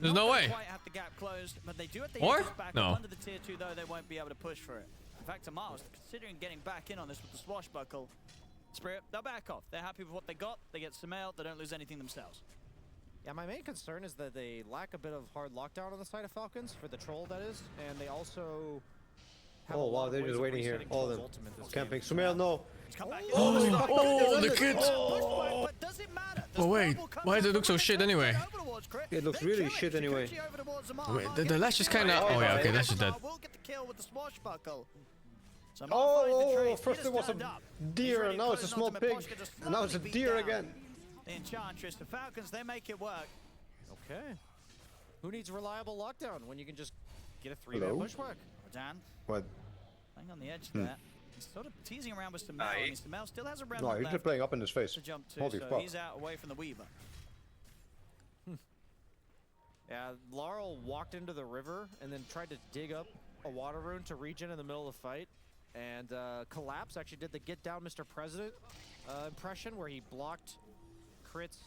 There's no way.
Quite have the gap closed, but they do have the
or?
Back
No.
under the tier 2 though, they won't be able to push for it. In fact, Amar's considering getting back in on this with the swashbuckle. Spirit, they'll back off. They're happy with what they got. They get Samel, they don't lose anything themselves.
Yeah, my main concern is that they lack a bit of hard lockdown on the side of Falcons, for the troll that is, and they also have
oh wow, they're just waiting here, all of them. Camping. Samel, no.
Oh, the kid! Oh wait, why does it look so shit anyway?
It looks really shit anyway.
Wait, the lash is kinda... Oh yeah, okay, that's just dead.
Oh, first it was a deer, and now it's a small pig, and now it's a deer again.
The Enchantress, the Falcons, they make it work.
Okay. Who needs reliable lockdown when you can just get a 3-man bushwhack?
Dan.
What?
Playing on the edge there. He's sort of teasing around with Samel. I mean, Samel still has a round
no, he's just playing up in his face.
To jump to,
Holy
so
fuck.
he's out away from the Weaver.
Yeah, Laurel walked into the river and then tried to dig up a water rune to regen in the middle of the fight. And Collapse actually did the get down Mr. President impression where he blocked Crit's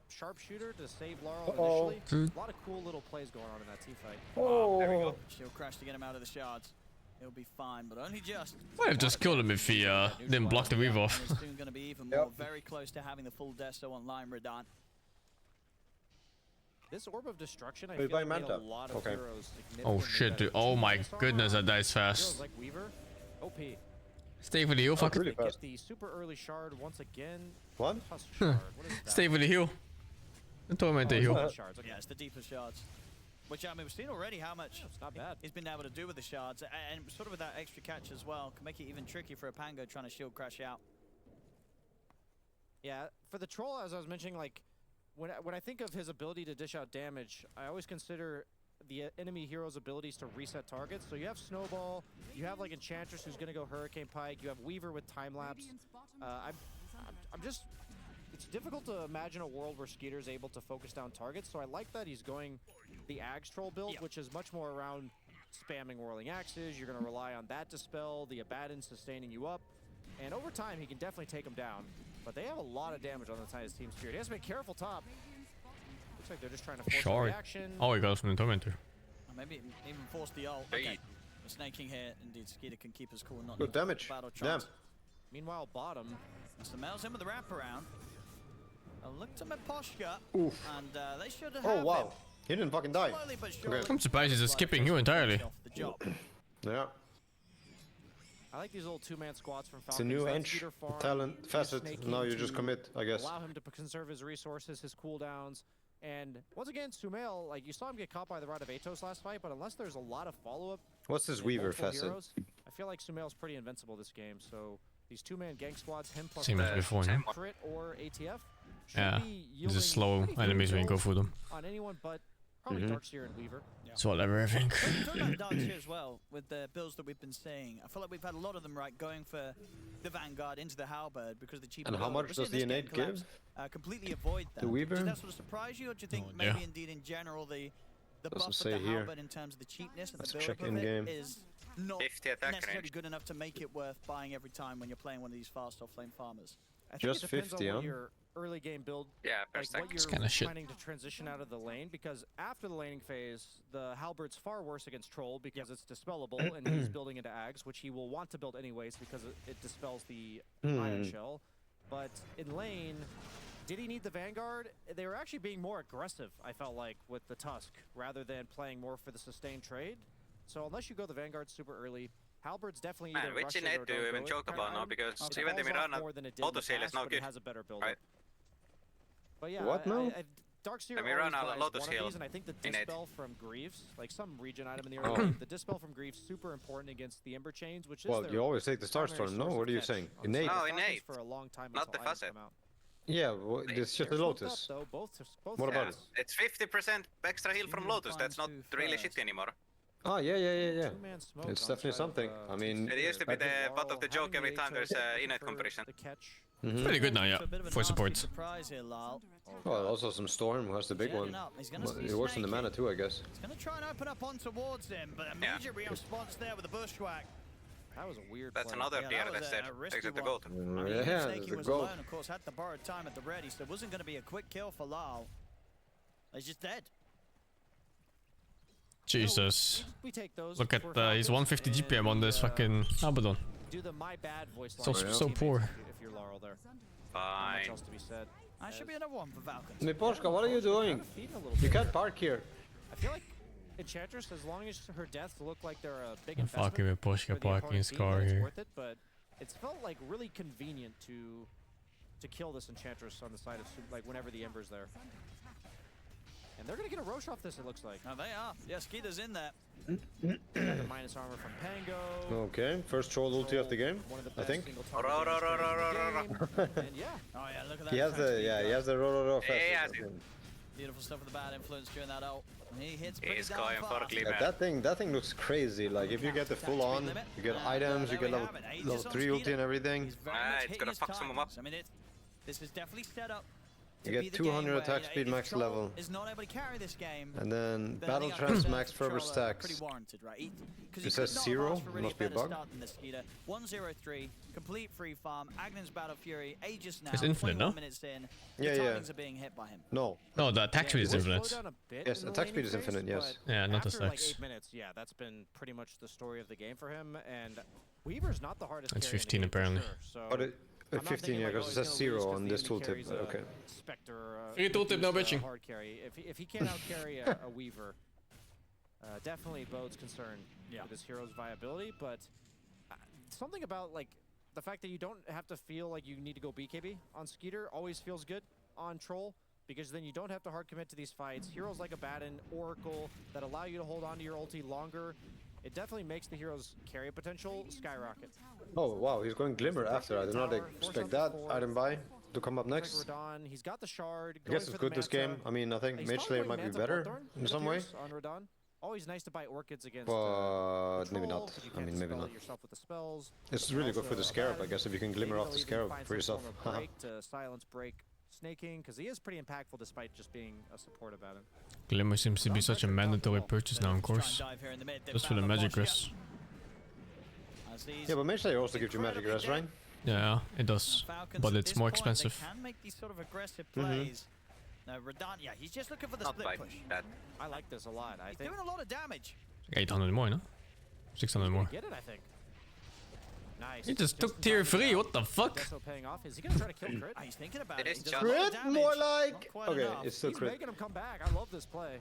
sharpshooter to save Laurel initially. A lot of cool little plays going on in that team fight.
Oh,
there we go. Shield crash to get him out of the shards. He'll be fine, but only just.
Might have just killed him if he didn't block the weave off.
He's soon going to be even more very close to having the full Desto online, Radon.
This Orb of Destruction, I feel like made a lot of heroes
oh shit, dude. Oh my goodness, that dies fast.
Like Weaver, OP.
Stay for the heal, fuck
it. Get the super early shard once again.
What?
Stay for the heal. The Tormentor heal.
Yeah, it's the deepest shards. Which, I mean, we've seen already how much
it's not bad.
He's been able to do with the shards. And sort of with that extra catch as well, can make it even tricky for a Pango trying to shield crash out.
Yeah, for the troll, as I was mentioning, like, when I think of his ability to dish out damage, I always consider the enemy hero's abilities to reset targets. So you have Snowball, you have like Enchantress who's going to go Hurricane Pike, you have Weaver with Time Lapse. I'm just... It's difficult to imagine a world where Skeeter's able to focus down targets, so I like that he's going the Axe Troll build, which is much more around spamming Whirling Axes. You're going to rely on that to spell, the Abaddon sustaining you up, and over time he can definitely take them down. But they have a lot of damage on the side of his Team Spirit. He has to be careful top. Looks like they're just trying to force a reaction.
Oh, he got from the Tormentor.
Or maybe even force the ult. Okay. Snaking here, indeed, Skeeter can keep his cool. Not
Good damage.
battle
Damn.
chance.
Meanwhile, bottom.
Sumail's in with the wraparound. Look to Meposhka,
Oof.
and they should have
Oh,
him.
wow. He didn't fucking die.
Slowly but surely.
Okay.
I'm surprised he's skipping you entirely.
The job.
Yeah.
I like these little two-man squads from
It's
Falcons.
a new
Let
inch,
Skeeter farm,
talent,
use
facet.
snaking
Now you just
to
commit, I guess.
Allow him to conserve his resources, his cooldowns. And once again, Sumail, like you saw him get caught by the Rod of Atos last fight, but unless there's a lot of follow-up,
What's this
and
Weaver
multiple
facet?
heroes, I feel like Sumail's pretty invincible this game. So these two-man gang squads, him plus
Same as before, no?
crit or ATF, should
Yeah,
be
it's
yielding
just slow
pretty good
enemies when you go
results
through them.
on anyone but probably
Mhm.
Darkseer and Weaver.
It's whatever, I think.
Talking about Darkseer as well, with the builds that we've been seeing, I feel like we've had a lot of them going for the Vanguard into the Halberd because the cheaper.
And how much does the innate give?
Completely avoid that.
The Weaver?
Did that sort of surprise you, or do you think maybe indeed in general the
Doesn't
buff of
say
the
here.
Halberd in terms of the cheapness and
Let's
the
check
build of
in-game.
it is not
50 attack
necessarily
range.
good enough to make it worth buying every time when you're playing one of these fast off-lane farmers?
I think
Just
it depends
50,
on
huh?
what your early game build,
Yeah, per
like
sec.
what
It's
you're
kinda shit.
planning to transition out of the lane, because after the laning phase, the Halberd's far worse against Troll because it's dispellable, and he's building into Ags, which he will want to build anyways because it dispels the Iron Shell. But in lane, did he need the Vanguard? They were actually being more aggressive, I felt like, with the Tusk, rather than playing more for the sustained trade. So unless you go the Vanguard super early, Halberd's definitely either
Man, which
rush it
innate
or
do
don't
you
go
even
it.
joke about now? Because
It
even the
falls off
Mirana
more than it did in the
auto sale is
past,
now
but
good.
it has a better build.
Right.
But yeah,
What now?
Darkseer
The
always
Mirana
buys
Lotus
one of
Hill
these, and I think the
innate.
Dispel from Greaves, like some regen item in the
Oh.
early game, the Dispel from Greaves super important against the Ember Chains, which is
Well,
their
you always take the
primary
Starstorm, no?
source
What
of
are you
catch
saying?
on the
Innate?
side of
No,
Falcons
innate.
for a long time
Not
until
the
items
facet.
come out.
Yeah, well, it's just
They're
a
swapped
Lotus.
up, though, both
What about
sides.
it?
It's 50% extra heal from Lotus. That's not really shitty anymore.
Oh, yeah.
Two-man smoke
It's
on the
definitely
side
something.
of,
I mean,
It used to be
I think-
the butt of the joke
Having
every
the
time there's
Atos
innate
for
comparison.
the catch.
Pretty good now, yeah,
It's a bit of a
for
nasty
support.
surprise here, Lal.
Well, also some Storm, who has the big
Jetting
one.
up. He's gonna
Well,
see
it works in the
Snake
mana too, I guess.
He's going to try and open up on towards him, but immediate response there with the bushwhack.
That was a weird
That's
play.
another
Yeah,
tier
that
that
was
said
a risky
exit the
one.
goat.
I mean,
Yeah,
Snaky
the
was
goat.
alone, of course, had the borrowed time at the ready, so it wasn't going to be a quick kill for Lal. He's just dead.
Jesus.
We take those.
Look at
for
he's
Falcons,
150
and
GPM on this fucking Abaddon.
do the my bad voice
So-
line.
so poor.
If you're Laurel there. Not much
Fine.
else to be said.
That should be another one for Falcons.
Miposhka, what are you doing?
Feeding a little
You
bit
can't
here.
park here.
I feel like Enchantress, as long as her deaths look like they're a big
I'm
investment
fucking with Poshka
for the
parking
opponent's
his
team,
car
then it's
here.
worth it, but it's felt like really convenient to kill this Enchantress on the side of like whenever the Ember's there. And they're gonna get a Roche off this, it looks like.
Oh, they are. Yeah, Skeeter's in there.
Got the minus armor from Pango.
Okay, first troll ulti of the game,
One of the
I
best
think.
single target demonstrators in the game. And yeah,
Oh, yeah, look at that.
He has
attack
the,
speed,
yeah, he
though.
has the roll
Yeah,
fast.
Beautiful stuff with the bad influence during that ult. And he hits pretty
He's
damn
going for
fast.
Glimmer.
That thing looks crazy. Like if you get the full on, you get items, you get level 3 ulti and everything.
He's very
Ah,
much
it's
hitting
gonna
his
fuck some of 'em up.
targets. I mean, this is definitely set up.
You
to
get
be the
200
game where,
attack
you know,
speed
if
max
Troll
level.
is not able to carry this game.
And then
then I
battle
think
trance
our
max
concerns
fervor
for Troll are
stacks.
pretty warranted, right?
It
Because
says 0, must be a bug.
Start than the Skeeter. 103, complete free farm. Agnon's Battle Fury, Aegis now.
It's infinite,
21
no?
minutes in.
Yeah,
the
yeah.
timings are being hit by him.
No.
No, the attack speed is
it will slow
infinite.
down a bit
Yes,
in the
attack speed
laning
is
phase,
infinite, yes.
but
Yeah, not the
after like
stacks.
8 minutes, yeah, that's been pretty much the story of the game for him. And Weaver's not the hardest.
It's
carry in the
15
game for
apparently.
sure, so
But I'm not 15,
thinking
yeah,
like,
because
oh,
it says
he's gonna lose
0
'cause
on
the
this
enemy
tooltip.
carries a
Okay.
Spectre,
Free tooltip, no bitching.
hard carry. If he can't out carry a Weaver, definitely bodes concern with his hero's viability. But something about like the fact that you don't have to feel like you need to go BKB on Skeeter always feels good on Troll, because then you don't have to hard commit to these fights. Heroes like Abaddon, Oracle that allow you to hold on to your ulti longer. It definitely makes the hero's carry potential skyrocket.
Oh wow, he's going Glimmer after. I did not expect that item buy to come up next.
Radon, he's got the shard.
I guess it's good this game. I mean, I think Mage Slayer might be better in some way.
On Radon. Always nice to buy orchids against.
But maybe
Control,
not.
'cause you
I
can't
mean, maybe
dispel
not.
it yourself with the spells.
It's really good for the
Also,
Scarab, I guess, if you can Glimmer off the
maybe they'll
Scarab
even find
for
some
yourself.
form of break to silence break snaking, because he is pretty impactful despite just being a support about him.
Glimmer seems to be such a mandatory purchase now, of course. Just for the magic rest.
Yeah, but Mage Slayer also gives you magic rest, right?
Yeah, it does.
Falcons
But
at
it's
this
more
point,
expensive.
They can make these sort of aggressive
Mm-hmm.
plays. Now, Radon, yeah, he's just looking for the
Not
split
by
push.
that.
I like this a lot. I
He's
think
doing a lot of damage.
800 more, no? 600 more.
Get it, I think. Nice.
He just took tier 3. What the fuck?
Paying off. Is he gonna try to kill crit?
He's thinking about it.
It is
He
just
does a lot of
Crit?
damage.
More like...
Not
Okay,
enough.
it's still
He's
crit.
making him come back. I love this play.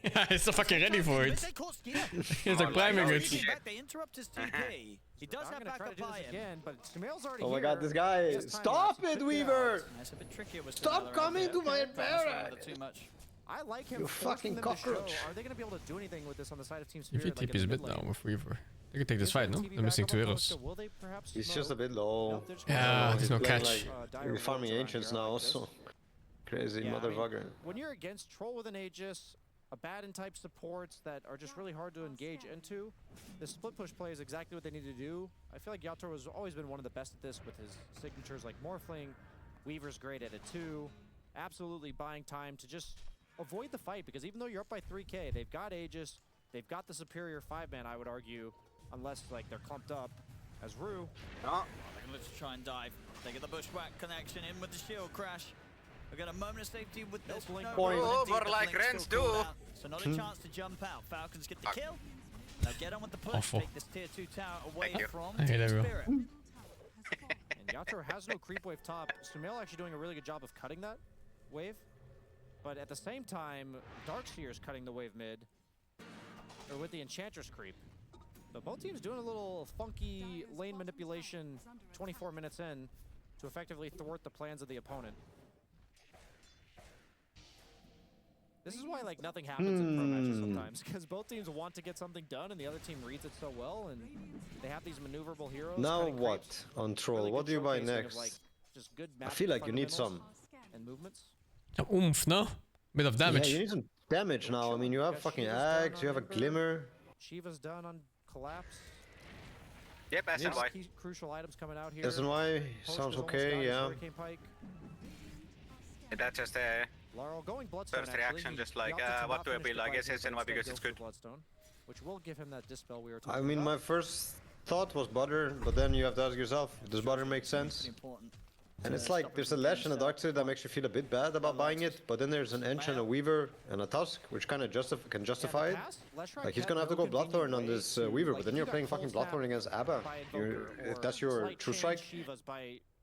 Yeah, he's so fucking ready for it.
They caught Skia.
He's like priming it.
They interrupt his TP. He does have backup by him.
Again, but Sumail's already
Oh my
here.
god, this guy. Stop it, Weaver!
It's a bit trickier with
Stop coming to my barrack!
Too much.
I like him.
You fucking
forcing them to show.
cockroach.
Are they gonna be able to do anything with this on the side of Team
If
Spirit?
you TP is a bit down with Weaver. They could take this fight, no? They're missing 2 heroes.
Will they perhaps
He's just a bit low.
Yeah, there's no
playing
catch.
He's farming ancients now, so... Crazy motherfucker.
When you're against Troll with an Aegis, Abaddon type supports that are just really hard to engage into, the split push play is exactly what they need to do. I feel like Yatoro has always been one of the best at this with his signatures like Morphling. Weaver's great at it too. Absolutely buying time to just avoid the fight, because even though you're up by 3k, they've got Aegis, they've got the superior 5-man, I would argue, unless like they're clumped up as Rue.
Oh, they're gonna let's try and dive. They get the bushwhack connection in with the shield crash. We got a moment of safety with this. No
Point. Over like Rens do.
So not a chance to jump out. Falcons get the kill. Now get on with the push.
Awful.
Take this tier 2 tower away from
I hate
Team
everyone.
Spirit.
And Yatoro has no creep wave top. Sumail actually doing a really good job of cutting that wave. But at the same time, Darkseer's cutting the wave mid. Or with the Enchantress creep. But both teams doing a little funky lane manipulation 24 minutes in to effectively thwart the plans of the opponent. This is why like nothing happens in pro matches sometimes, because both teams want to get something done and the other team reads it so well, and they have these maneuverable heroes.
Now what on Troll?
Really
What do you buy
showcasing
next?
of, like, just good
I feel like you need some.
and movements.
Some oomph, no? Bit of damage.
Yeah, you need some damage now. I mean, you have fucking Axe, you have a Glimmer.
Shiva's done on Collapse.
Yep, SNY.
Key crucial items coming out here.
SNY sounds okay, yeah.
That's just a
Laurel going Bloodstone,
first reaction, just like, what do I build? I guess SNY because it's good.
Bloodstone, which will give him that dispel we were talking
I mean,
about.
my first thought was Butter, but then you have to ask yourself, does Butter make sense? And it's like, there's a Lash and a Darkseid that makes you feel a bit bad about buying it, but then there's an Enchant, a Weaver, and a Tusk, which kind of can justify it. Like, he's gonna have to go Bloodthorn on this Weaver, but then you're playing fucking Bloodthorn against Abba. If that's your true strike.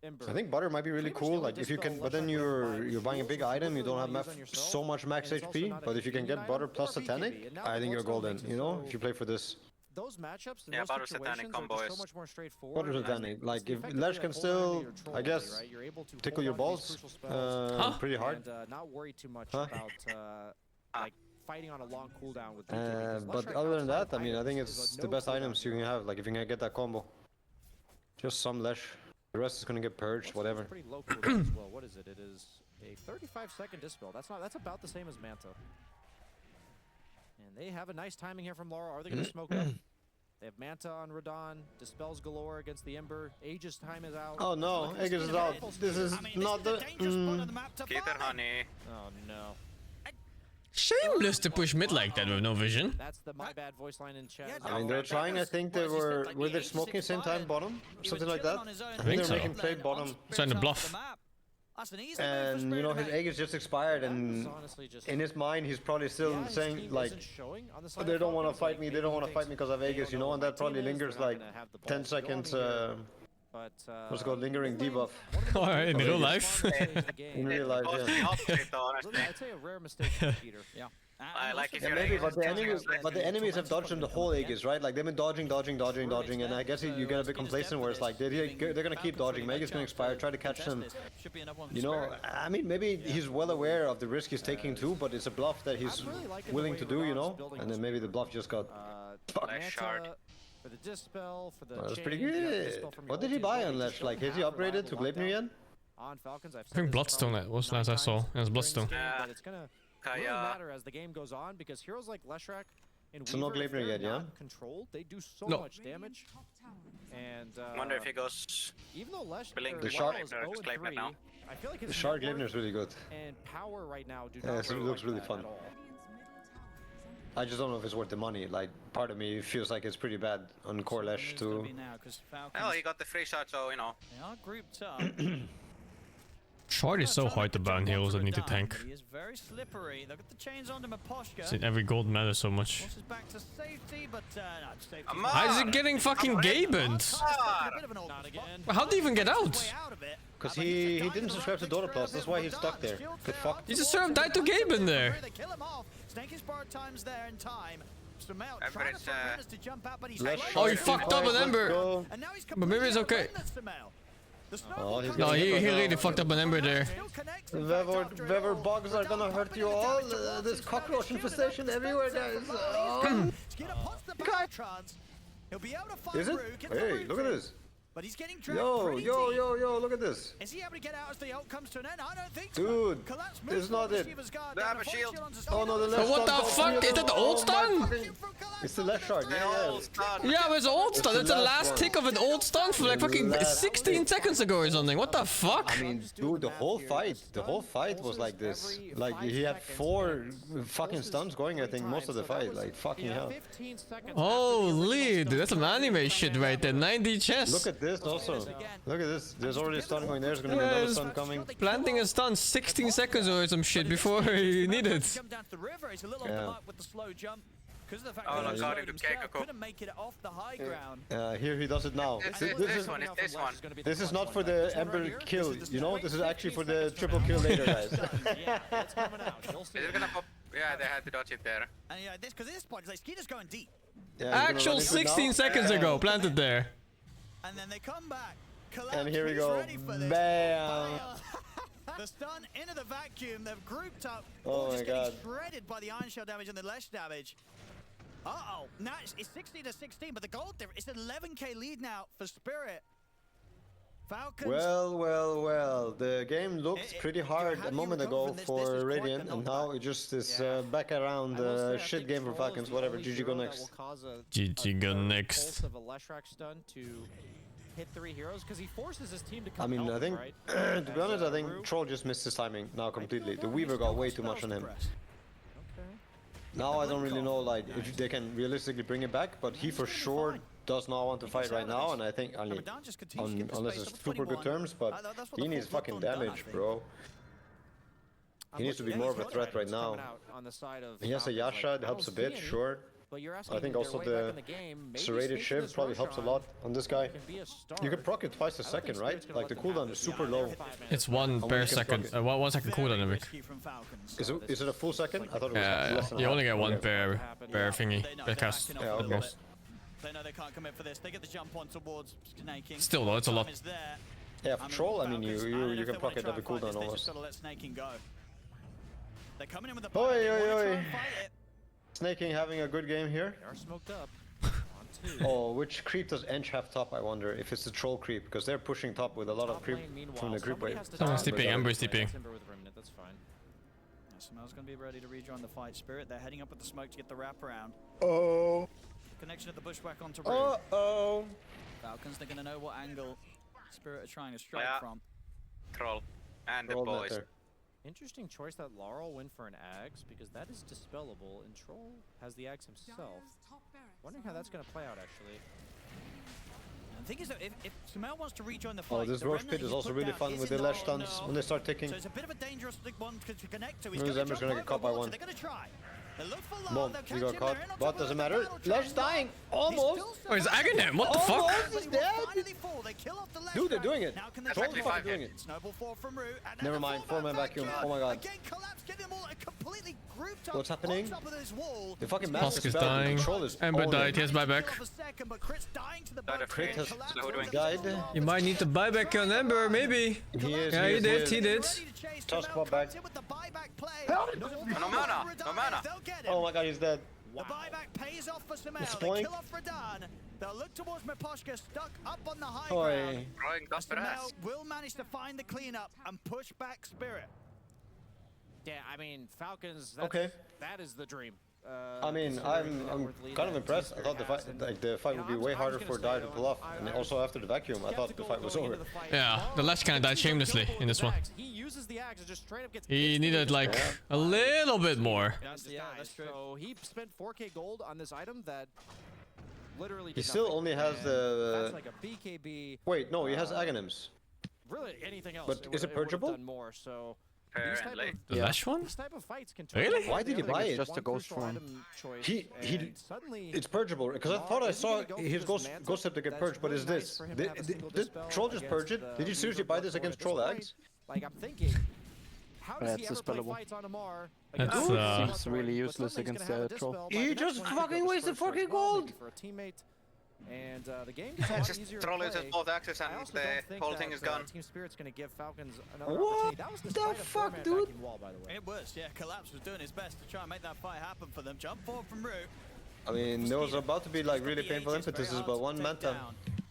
I think Butter might be really cool, like if you can, but then you're buying a big item, you don't have so much max HP, but if you can get Butter plus Satanic, I think you're golden, you know, if you play for this.
Those matchups,
yeah, Butter Satanic combo is
so much more straightforward.
Butter Satanic, like if Lash can still, I guess, tickle your balls pretty hard.
And not worry too much about like fighting on a long cooldown with
but other than that, I mean, I think it's the best items you can have, like if you can get that combo. Just some Lash. The rest is gonna get purged, whatever.
Pretty low cooldown as well. What is it? It is a 35-second dispel. That's about the same as Manta. And they have a nice timing here from Laura. Are they gonna smoke up? They have Manta on Radon, dispels galore against the Ember. Aegis time is out.
Oh no, Aegis is out. This is not the.
Get her, honey.
Oh no.
Shameless to push mid like that with no vision.
That's the my bad voice line in chat.
I mean, they're trying. I think they were they smoking same time bottom, something like that.
I think
they're
so.
making trade bottom.
Trying to bluff.
And you know his Aegis just expired, and in his mind he's probably still saying like, oh, they don't want to fight me. They don't want to fight me because of Aegis, you know, and that probably lingers like 10 seconds. What's it called? Lingering debuff.
Alright, in real life.
In real life, yeah.
I'd say a rare mistake for Peter.
Yeah. I like if
Yeah, maybe, but the enemies have dodged him the whole Aegis, right? Like they've been dodging, and I guess you get a bit complacent where it's like they're gonna keep dodging. Aegis gonna expire, try to catch them. You know, I mean, maybe he's well aware of the risk he's taking too, but it's a bluff that he's willing to do, you know. And then maybe the bluff just got.
For the dispel, for the
That's pretty good. What did he buy on Lash? Like, is he upgraded to Gleipnir yet?
On Falcons,
I think Bloodstone that was last I saw. Yeah, it's Bloodstone.
But it's gonna really matter as the game goes on, because heroes like Leshrac and
So no
Weaver, if
Gleipnir
they're
yet, yeah?
not controlled, they do so
No.
much damage. And
Wonder if he goes.
even though Lesh
The
shark
is 0-3,
now.
I feel like his
The Shark
network
Gleipnir is really good.
and power right now do
Yeah,
not
it
look
looks
like
really
that
fun.
at all.
I just don't know if it's worth the money. Like, part of me feels like it's pretty bad on core Lash too.
Well, he got the free shot, so you know.
They are grouped up.
Shard is so hard to ban heroes that need to tank.
He is very slippery. Look at the chains onto Miposhka.
Since every gold matters so much.
Forces back to safety, but safety.
How is it getting fucking Gabened? How did he even get out?
Because he didn't subscribe to Dota Plus, that's why he's stuck there. Good fuck.
He just served died to Gaben there.
They kill him off. Snake is borrowed times there in time. Sumail
Ember
trying
is,
to runners to jump out, but he's
Oh, he fucked up an Ember. But maybe it's okay.
Oh,
No, he really fucked up an Ember there.
Weather bugs are gonna hurt you all. There's cockroach infestation everywhere, guys. Oh. Is it? Hey, look at this.
But he's getting dragged.
Yo, look at this.
Is he able to get out as the ult comes to an end? I don't think so.
Dude, it's not it.
They have a shield.
Oh no, the left
What the fuck? Is that the old stun?
It's the left shard, yeah.
Yeah, but it's an old stun. It's the last tick of an old stun for like fucking 16 seconds ago or something. What the fuck?
I mean, dude, the whole fight was like this. Like, he had 4 fucking stuns going, I think, most of the fight. Like, fucking hell.
Holy, dude, that's some anime shit right there. 90 chess.
Look at this also. Look at this. There's already a stun going. There's gonna be another stun coming.
Planting a stun 16 seconds or some shit before you need it.
Yeah.
Oh, no, got him to
couldn't make it off the high ground.
Here he does it now. This is not for the Ember kill, you know? This is actually for the triple kill later, guys.
Is it gonna pop? Yeah, they had to dodge it there.
And yeah, this because at this point, like Skeeter's going deep.
Yeah,
Actual 16 seconds ago, planted there.
And then they come back.
And here we go. Bam!
The stun into the vacuum. They've grouped up.
Oh my god.
Shredded by the iron shell damage and the Lesh damage. Uh-oh. Now it's 16 to 16, but the gold difference, it's an 11k lead now for Spirit. Falcons.
Well. The game looked pretty hard a moment ago for Radiant, and now it just is back around shit game for Falcons. Whatever. GG go next.
GG go next.
Of a Leshrac stun to hit 3 heroes because he forces his team to come.
I mean, I think to be honest, I think Troll just missed his timing now completely. The Weaver got way too much on him. Now I don't really know like if they can realistically bring it back, but he for sure does not want to fight right now, and I think unless it's super good terms, but he needs fucking damage, bro. He needs to be more of a threat right now. He has a Yasha, it helps a bit, sure. I think also the serrated shiv probably helps a lot on this guy. You can proc it twice a second, right? Like the cooldown is super low.
It's 1 per second. 1 second cooldown, Emric.
Is it a full second? I thought it was less than
you
half.
only get 1 per thingy, per cast.
Yeah, okay.
They know they can't commit for this. They get the jump on towards snaking.
Still though, it's a lot.
Yeah, for Troll, I mean, you can proc it every cooldown almost.
They're coming in with the
Oi. Snaking having a good game here.
They are smoked up.
Oh, which creep does Ench have top, I wonder? If it's the Troll creep, because they're pushing top with a lot of creep from the creep wave.
Someone's TPing, Ember is TPing.
That's fine.
Smel's gonna be ready to rejoin the fight. Spirit, they're heading up with the smoke to get the wraparound.
Oh.
Connection at the bushwhack onto Rune.
Oh.
Falcons, they're gonna know what angle Spirit are trying to strike from.
Troll and the boys.
Interesting choice that Laurel went for an Axe, because that is dispellable, and Troll has the Axe himself. Wondering how that's going to play out, actually.
And the thing is that if Sumail wants to rejoin the fight,
this Roach Pit is also really fun with the Lesh stuns when they start ticking.
So it's a bit of a dangerous one to connect to.
Ember's going to get caught by 1.
They're going to try.
Boom, he got caught, but doesn't matter. Lesh dying, almost.
Oh, he's agging him. What the fuck?
He's dead. Dude, they're doing it. Troll's fucking doing it. Never mind, 4-man vacuum. Oh my god. What's happening? The fucking
Husk is dying. Ember died. He has buyback.
Crit has died.
You might need to buyback on Ember, maybe. Yeah, he did.
Toss bot back.
No mana.
Oh my god, he's dead.
The buyback pays off for Sumail.
It's
They kill off Radan. They'll look towards Miposhka, stuck up on the high
Oi.
ground. Sumail will manage to find the cleanup and push back Spirit.
Yeah, I mean, Falcons, that is the dream.
I mean, I'm kind of impressed. I thought the fight would be way harder for Dire to pull off, and also after the vacuum, I thought the fight was over.
Yeah, the Lash kind of died shamelessly in this one. He needed like a little bit more.
Yeah, that's true. So he spent 4k gold on this item that literally.
He still only has the.
That's like a BKB.
Wait, no, he has Aghanims.
really anything else.
But is it purgeable?
Done more, so
The Lash one?
These type of fights can
Really?
Why did he buy it?
Just a ghost form.
It's purgeable because I thought I saw his ghost step to get purged. But is this? Did Troll just purge it? Did you seriously buy this against Troll Eggs?
Like I'm thinking, how does he
It's
ever play
dispellable.
fights on Amar?
Seems really useless against Troll.
He just fucking wasted fucking gold.
For a teammate. And the game gets a lot easier
Troll
to
loses
play.
both axes and
I also
the
don't think
whole
that,
thing is gone.
Team Spirit's going to give Falcons another
What
opportunity. That was
the
despite a
fuck,
four-man
dude?
backing wall, by the way.
It was, yeah. Collapse was doing his best to try and make that fight happen for them. Jump forward from Root.
I mean, there was about to be like really painful impetuses, but one manta.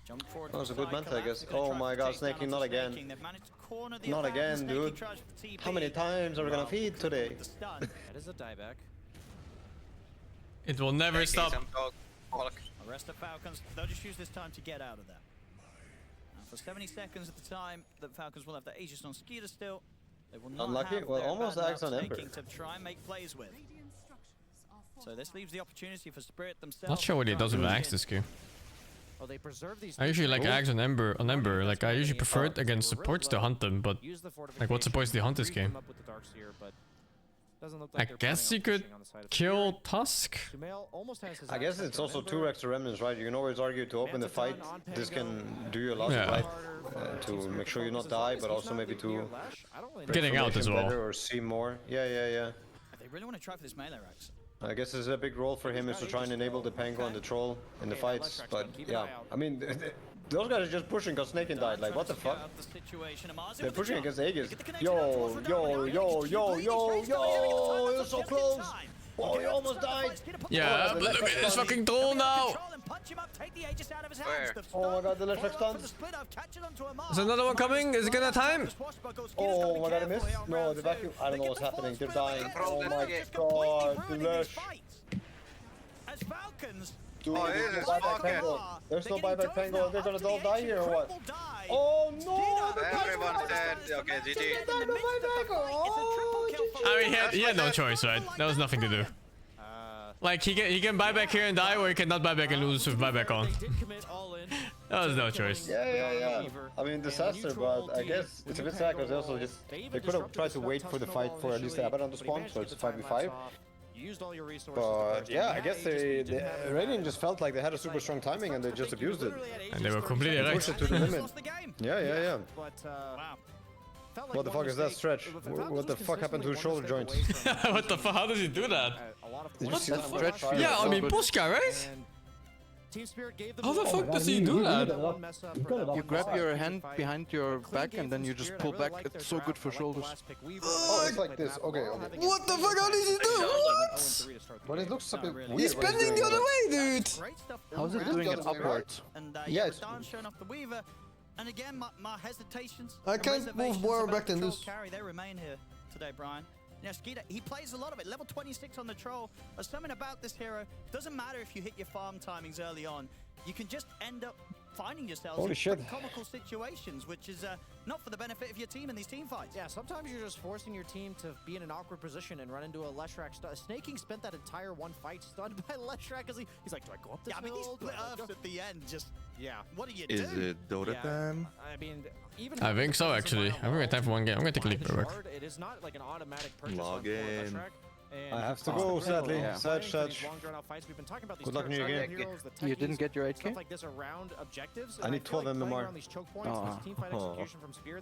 That was a good manta, I guess. Oh my god, snaking, not again. Not again, dude. How many times are we gonna feed today?
That is a dieback.
It will never stop.
The rest of Falcons, they'll just use this time to get out of there. For 70 seconds at the time, the Falcons will have the Aegis on Skeeter still. They will not
Unlucky?
have
Well,
their
almost
bad
Axe on
luck
Ember.
snaking to try and make plays with. So this leaves the opportunity for Spirit themselves.
Not sure what he does with Axe this game.
Oh, they preserve these.
I usually like Axe on Ember. Like I usually prefer it against supports to hunt them, but like what supports do you hunt this game? I guess you could kill Tusk.
I guess it's also 2 extra remnants, right? You can always argue to open the fight. This can do you a lot,
Yeah.
right? To make sure you not die, but also maybe to
Getting out as well.
better or see more. Yeah.
They really want to try for this melee racks.
I guess it's a big role for him is to try and enable the Pango and the Troll in the fights. But yeah, I mean, those guys are just pushing because Snaken died. Like, what the fuck? They're pushing against Aegis. Yo, it was so close. Oh, he almost died.
Yeah, but look at this fucking troll now.
Where? Oh my god, the left stun.
Is another one coming? Is it gonna time?
Oh my god, I missed. No, the vacuum. I don't know what's happening. They're dying. Oh my god, the Lush.
As Falcons,
Dude, there's no buyback Pango. There's no buyback Pango. They're gonna all die here or what? Oh no!
Everyone's dead. Okay, GG.
I mean, he had no choice, right? There was nothing to do. Like he can buy back here and die, or he cannot buy back and lose with buyback on. That was no choice.
Yeah. I mean, disaster, but I guess it's a bit sad because they also they could have tried to wait for the fight for at least the Abaddon to spawn, so it's 5v5. But yeah, I guess the Radiant just felt like they had a super strong timing and they just abused it.
And they were completely right.
Pushed it to the limit. Yeah. What the fuck is that stretch? What the fuck happened to his shoulder joint?
What the fuck? How does he do that?
Did you see that stretch?
Yeah, I mean, Pushka, right? How the fuck does he do that?
You grab your hand behind your back and then you just pull back. It's so good for shoulders.
Oh, it's like this. Okay.
What the fuck? How does he do? What?
But it looks a bit weird.
He's bending the other way, dude.
How's it doing it upwards?
And
yeah, it's
showing off the Weaver. And again, my hesitations.
I can't move more back than this.
Carry, they remain here today, Brian. You know, Skeeter, he plays a lot of it. Level 26 on the Troll. There's something about this hero. Doesn't matter if you hit your farm timings early on. You can just end up finding yourselves
Holy
in
shit.
pretty comical situations, which is not for the benefit of your team in these team fights.
Yeah, sometimes you're just forcing your team to be in an awkward position and run into a Leshrac stun. Snaking spent that entire one fight stunned by Leshrac because he's like, do I go up this
Yeah, I mean, these
hill?
split earths at the end just...
Yeah.
What do you
Is
do?
it Dota time?
I mean, even
I think so, actually. I'm gonna time for one game. I'm gonna take a leap real quick.
it is not like an automatic purchase
Log
on
in.
Leshrac.
I have to go, sadly. Such. Good luck in your game.
You didn't get your 8K?
Stuff like this around objectives.
I need 12 MMR.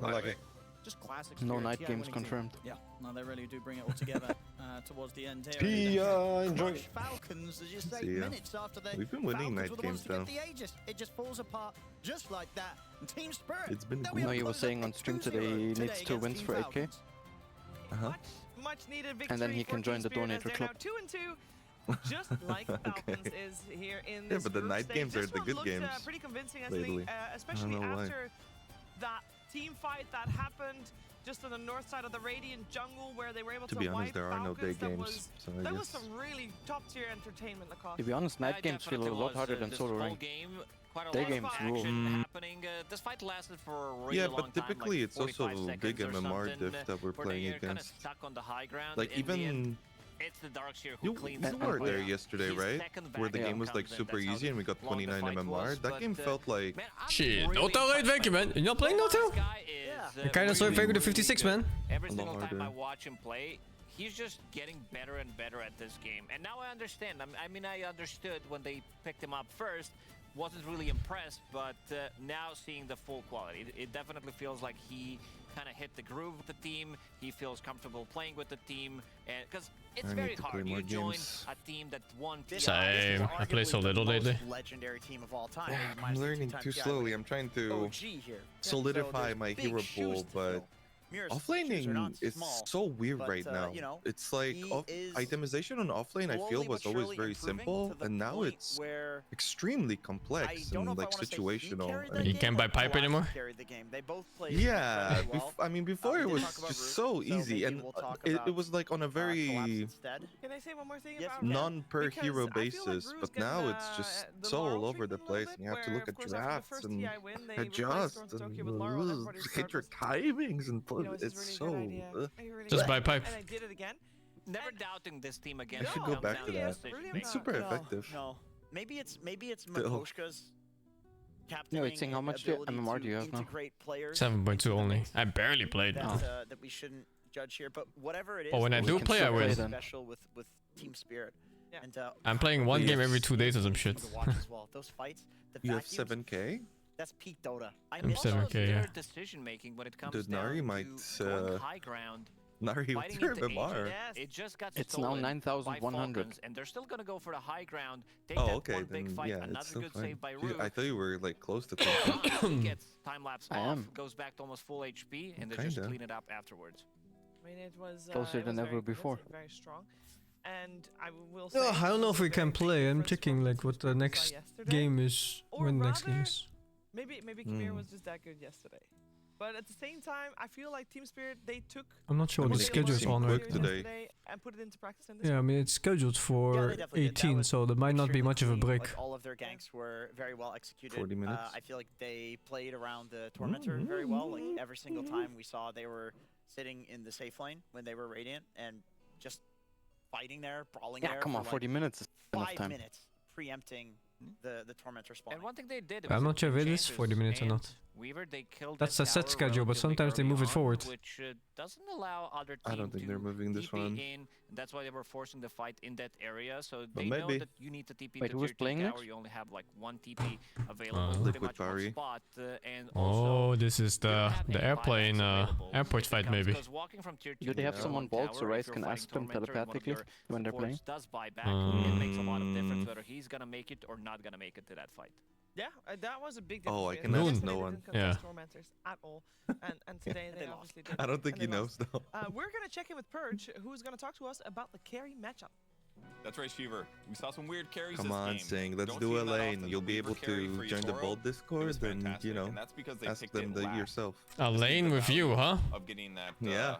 Unlucky.
Just classic.
No
Spirit
night
TI
games
winning
confirmed.
Yeah, no, they really do bring it all together towards the end here.
Enjoy.
Falcons, as you say,
See ya.
minutes after they
We've been winning
Falcons
night
were the ones
games,
to get the Aegis. It just falls apart just like that. And Team Spirit.
It's been
No, he was saying on stream today he needs 2 wins for 8K.
Much needed victory
And then he
for
can join
Team
the
Spirit as
donator
they're
club.
now 2-2, just like Falcons is here in
Yeah,
this
but the
group
night
stage.
games are
This
the
one
good
looked,
games
pretty convincing,
lately.
especially
I don't know why.
after that team fight that happened just on the north side of the Radiant jungle, where they were able
To
to
be
wipe
honest, there are no
Falcons.
day games, so I
That was
guess-
some really top-tier entertainment, Lacoste.
To be honest, night games feel a lot harder than solo rank. Day games rule.
This fight lasted for a really
Yeah,
long
but typically
time, like
it's also
45
big
seconds or
MMR
something,
diff that we're
where
playing
they're kind of
against.
stuck on the high ground.
Like
In the end,
even
It's the Darkseer who
You
cleans it
were
up.
there yesterday,
His
right?
second
Where the
back
game was like
comes in.
super
That's how
easy and we got
long the
29
fight
MMR.
was,
That
but,
game felt like...
man, I'm
Shit,
really
Dota alright, thank you, man. You're not playing Dota?
Yeah.
I kinda saw
really,
you with the 56,
good.
man.
Every
A lot
single time I
harder.
watch him play, he's just getting better and better at this game. And now I understand. I mean, I understood when they picked him up first. Wasn't really impressed, but now seeing the full quality, it definitely feels like he kind of hit the groove with the team. He feels comfortable playing with the team, and because it's
I
very
need to play
hard.
more
You join
games.
a team that won.
Same. I play so little lately.
Legendary team of all time.
I'm learning too slowly. I'm trying to
OG here.
solidify my hero pool, but offlaning is so weird right now.
You know,
it's like itemization on offlane I feel was always very simple, and now it's extremely complex and like situational.
You can't buy pipe anymore?
Yeah, I mean before it was just so easy, and it was like on a very
Can I say one more thing about
non-per hero basis, but now it's just so all over the place, and you have to look at drafts and adjust and hit your timings and put it's so
just buy pipe.
And I did it again.
Never doubting this team again.
I should go back to that. It's super effective.
No, maybe it's Matoshka's captaining.
Yeah, wait, saying how much MMR do you have now?
7.2 only. I barely played.
That we shouldn't judge here, but whatever it is.
But when I do play, I win.
Special with Team Spirit. And,
I'm playing one game every 2 days or some shit.
Those fights,
you have 7k?
That's peak Dota.
I'm 7k, yeah.
Decision making when it comes
Dude,
down
Nari might
going high ground.
Nari with your MMR.
It just got
It's now
stolen
9,100.
by FALCONs, and they're still gonna go for the high ground. Take
Oh,
that
okay,
one big
then
fight,
yeah, it's
another
still
good
fine.
save by
Dude,
Rue.
I thought you were like close to
He gets time lapse
I
off,
am.
goes back to almost full HP, and they just
Kinda.
clean it up afterwards.
I mean, it was
Closer
it
than
was
ever
very
before.
convincing, very strong. And I will say,
I don't know if we can play. I'm checking like what the next game is. When the next game is.
Maybe Chimera was just that good yesterday. But at the same time, I feel like Team Spirit, they took
I'm not sure what the schedule is on right now.
yesterday and put it into practice in this
Yeah, I mean it's scheduled for 18, so there might not be much of a break.
Like, all of their ganks were very well executed.
40 minutes.
I feel like they played around the Tormentor very well. Like every single time we saw they were sitting in the safe lane when they were Radiant and just fighting there, brawling there.
Yeah, come on,
for
40
like
minutes is enough
5
time.
minutes, preempting the Tormentor spawn.
And one thing they did.
I'm not sure if it is 40 minutes or not.
Weaver, they killed
That's
that
a set
tower
schedule, but
relatively
sometimes they
early
move it
on,
forward.
which doesn't allow other
I
team
don't think
to
they're moving this
TP
one.
in. And that's why they were forcing the fight in that area. So
But
they know
maybe.
that you need to TP
Wait,
to
who was
tier 2
playing
tower.
next?
You only have like one TP available, pretty
Liquid
much one
Fury.
spot. And also,
Oh, this is the
any
airplane
buybacks available
airport fight maybe.
because walking from tier 2
Do they
to
have
tier
someone
1
bald so
tower,
Rice
if you're
can
fighting
ask them
Tormentor and one of
telepathically
your
when they're playing?
supports does buy back, it makes a lot of difference whether he's gonna make it or not gonna make it to that fight.
Yeah, that was a big
Oh,
difference.
I can
Yesterday
ask
they
no
didn't
one.
contest
Yeah.
Tormentors at all, and today they obviously did.
I don't think
and
he
they lost.
knows though.
We're gonna check in with Purge, who's gonna talk to us about the carry matchup.
That's right, Shiver. We saw some weird carries
Come
this
on,
game.
Sing, let's
Don't
do
see
a
them that
lane.
often.
You'll
The
be
Weaver
able
carry
to
for
join the
Yatoro,
bold
it was
Discord and,
fantastic,
you know,
and that's because they
ask
picked
them
it last.
yourself.
A lane with you, huh?
Of getting that,
Yeah.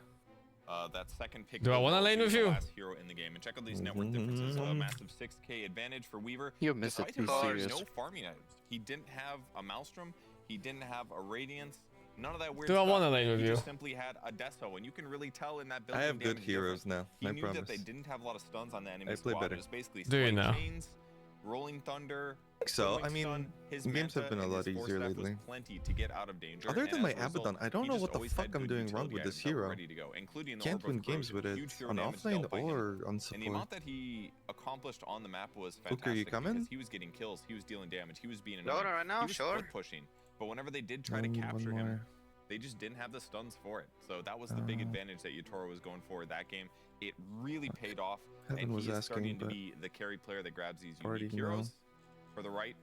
that second pick.
Do I wanna lane with you?
Last hero in the game, and check out these network differences. A massive 6k advantage for Weaver.
You miss it,
Despite
be
his
serious.
no farming items. He didn't have a Maelstrom. He didn't have a Radiance. None of that weird
Do I
stuff.
wanna lane with
he
you?
just simply had a Deso, and you can really tell in that build.
I have good heroes now,
He
I
knew
promise.
that they didn't have a lot of stuns on the enemy
I play
squad.
better.
It was basically
Do you
Spike
now?
Chains, Rolling Thunder.
So,
Throwing
I mean,
stun, his
games have
manta
been a
and
lot
his force
easier
staff was
lately.
plenty to get out of danger,
Other
and
than my
as a result,
Abaddon, I don't
he
know
just
what the
always
fuck
had
I'm
good
doing wrong
utility
with this
items that were
hero.
ready to go, including the
Can't
Orb of
win games
Corrosion,
with it
huge hero
on
damage
offlane
dealt by him.
or on
And the
support.
amount that he accomplished on the map was
Luke, are you
fantastic
coming?
because he was getting kills, he was dealing damage, he was being
Dota
annoying.
right now,
He was
sure.
split pushing, but whenever they did try to
Only one
capture him,
more.
they just didn't have the stuns for it. So that was the big advantage that Yatoro was going for that game. It really paid off,
Heaven
and
was
he is
asking,
starting to
but
be the carry player that grabs these
already
unique
know.
heroes for the right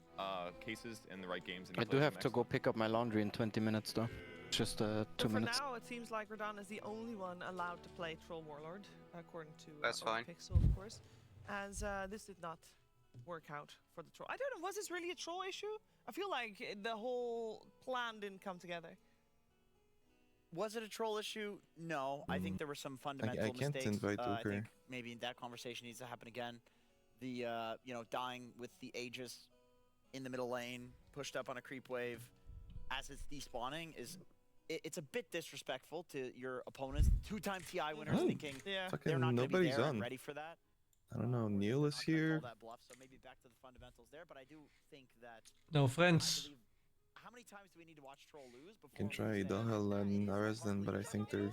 cases and the right games. And he
I do
plays
have
them
to go pick up my laundry in 20 minutes though. Just 2
So for
minutes.
now, it seems like Radon is the only one allowed to play Troll Warlord, according to
That's fine.
Pixel, of course, as this did not work out for the Troll. I don't know, was this really a Troll issue? I feel like the whole plan didn't come together.
Was it a troll issue? No, I think there were some fundamental
can't
mistakes.
invite
I
Luke,
think maybe that conversation needs to happen again. The you know, dying with the Aegis in the middle lane, pushed up on a creep wave as it's despawning is it's a bit disrespectful to your opponents. Two-time TI winners thinking they're not going to be there and ready for that.
I don't know. Neil is here.
That bluff, so maybe back to the fundamentals there. But I do think that.
No friends.
How many times do we need to watch Troll lose before?
Can try Dahel and Aresden, but I think they're.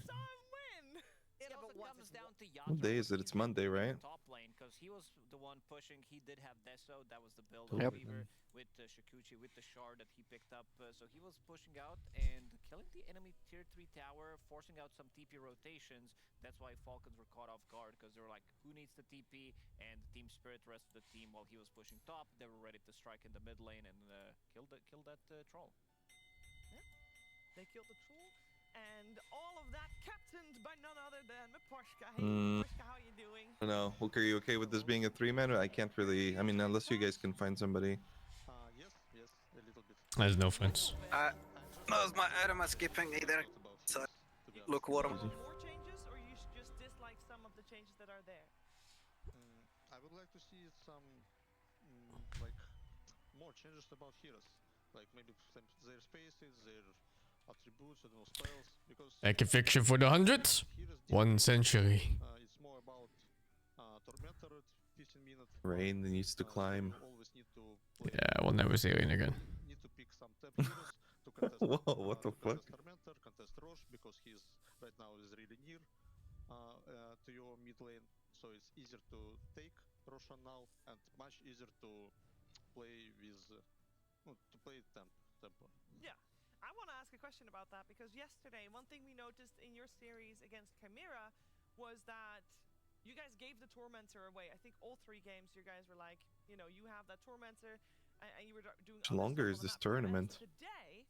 What day is it? It's Monday, right?
Top lane, because he was the one pushing. He did have Deso. That was the build
Yep.
of Weaver with Shikuchi, with the shard that he picked up. So he was pushing out and killing the enemy tier 3 tower, forcing out some TP rotations. That's why Falcons were caught off guard, because they were like, who needs the TP? And Team Spirit, the rest of the team, while he was pushing top, they were ready to strike in the mid lane and kill that troll.
Yeah, they killed the troll. And all of that captained by none other than Miposhka. Hey, Miposhka, how you doing?
I don't know. Hook, are you okay with this being a 3-man? I can't really. I mean, unless you guys can find somebody.
Yes, a little bit.
There's no friends.
No, my item is skipping either. So, lukewarm.
More changes, or you just dislike some of the changes that are there?
I would like to see some, like, more changes about heroes. Like maybe their spaces, their attributes, and spells. Because
Equifiction for the 100th. 1 century.
it's more about Tormentor at 15 minutes.
Rain needs to climb.
Always need to
Yeah, we'll never see Rain again.
need to pick some tap heroes to contest.
Whoa, what the fuck?
Contest Tormentor, contest Roche, because he's right now is really near to your mid lane, so it's easier to take Roshan now and much easier to play with to play tempo.
Yeah. I want to ask a question about that, because yesterday, one thing we noticed in your series against Chimera was that you guys gave the Tormentor away. I think all 3 games you guys were like, you know, you have that Tormentor, and you were doing.
How longer is this tournament?
Today,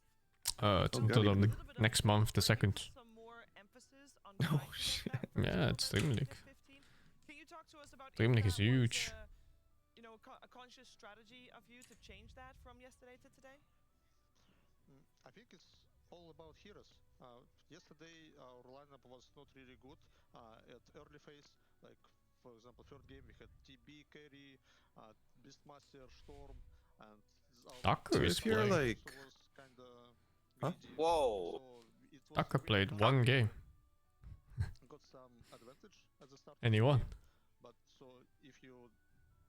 It's until the next month, the 2nd.
some more emphasis on
Oh shit.
Yeah, it's DreamLeague.
Can you talk to us about
DreamLeague
if
is
that was,
huge.
You know, a conscious strategy of you to change that from yesterday to today?
I think it's all about heroes. Yesterday our lineup was not really good at early phase. Like for example, third game we had TB, Carry, Beastmaster, Storm, and
Tucker is playing.
Like, huh?
Whoa.
Tucker played 1 game.
Got some advantage at the start.
And he won.
But so if you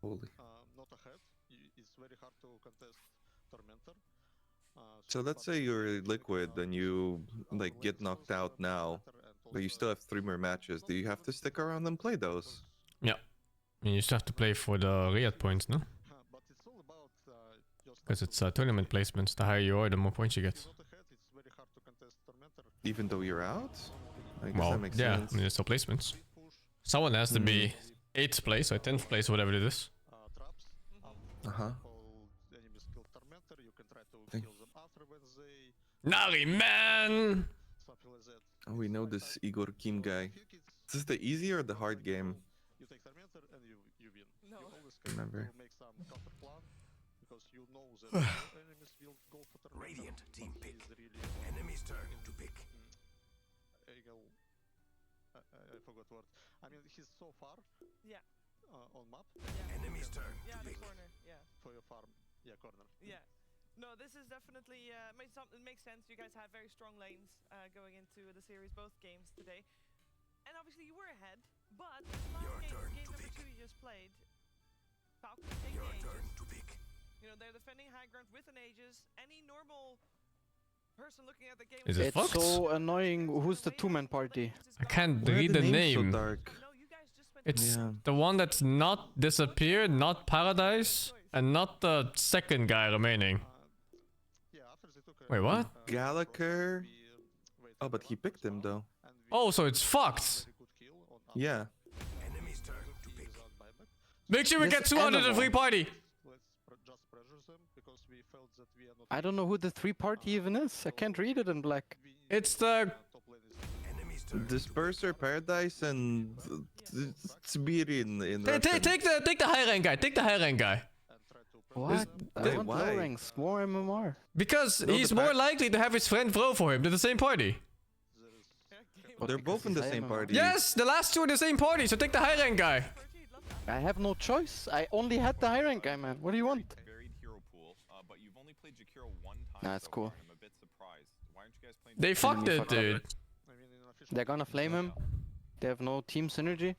Holy.
not ahead, it's very hard to contest Tormentor.
So let's say you're Liquid and you like get knocked out now, but you still have 3 more matches. Do you have to stick around and play those?
Yeah. You just have to play for the Riyadh points, no? Because it's tournament placements. The higher you are, the more points you get.
Even though you're out? I guess
Well,
that makes
yeah,
sense.
I mean, it's still placements. Someone has to be 8th place or 10th place, whatever it is.
Uh-huh.
Nari, man!
Oh, we know this Igor Kim guy. Is this the easy or the hard game?
You take Tormentor and you win.
No.
You always
Remember.
make some counter plan because you know that your enemies will go for Tormentor.
Radiant team pick.
Really
Enemy's turn to pick.
I forgot word. I mean, he's so far.
Yeah.
On map.
Yeah.
Enemy's turn
Yeah,
to
the
pick.
corner. Yeah.
For your farm. Yeah, corner.
Yeah. No, this is definitely it makes sense. You guys had very strong lanes going into the series, both games today, and obviously you were ahead. But last game number 2 you just played, Falcons take the Aegis. You know, they're defending high ground with an Aegis. Any normal person looking at the game.
Is it
It's
Fox?
so annoying. Who's the 2-man party?
I can't
Why are
read the
names so
name.
dark?
It's
Yeah.
the one that's not disappeared, not Paradise, and not the 2nd guy remaining. Wait, what?
Gallagher? Oh, but he picked him though.
Oh, so it's fucked.
Yeah.
Enemy's turn to pick.
Make sure we
This
get 200 at free party.
Just pressure them because we felt that we are not.
I don't know who the 3 party even is. I can't read it in black.
It's the
Disperser, Paradise, and Sibirin in
take the high rank guy. Take the high rank guy.
What? I
Wait,
want
why?
low ranks. More MMR.
Because
No,
he's
the
more likely to have his friend throw for him to the same party.
They're both in the same party.
Yes, the last 2 are the same party, so take the high rank guy.
I have no choice. I only had the high rank guy, man. What do you want?
Varied hero pool, but you've only played Jakiro 1 time.
Nah, it's
so
cool.
far, and I'm a bit surprised. Why aren't you guys playing?
They fucked it, dude.
They're gonna flame him. They have no team synergy.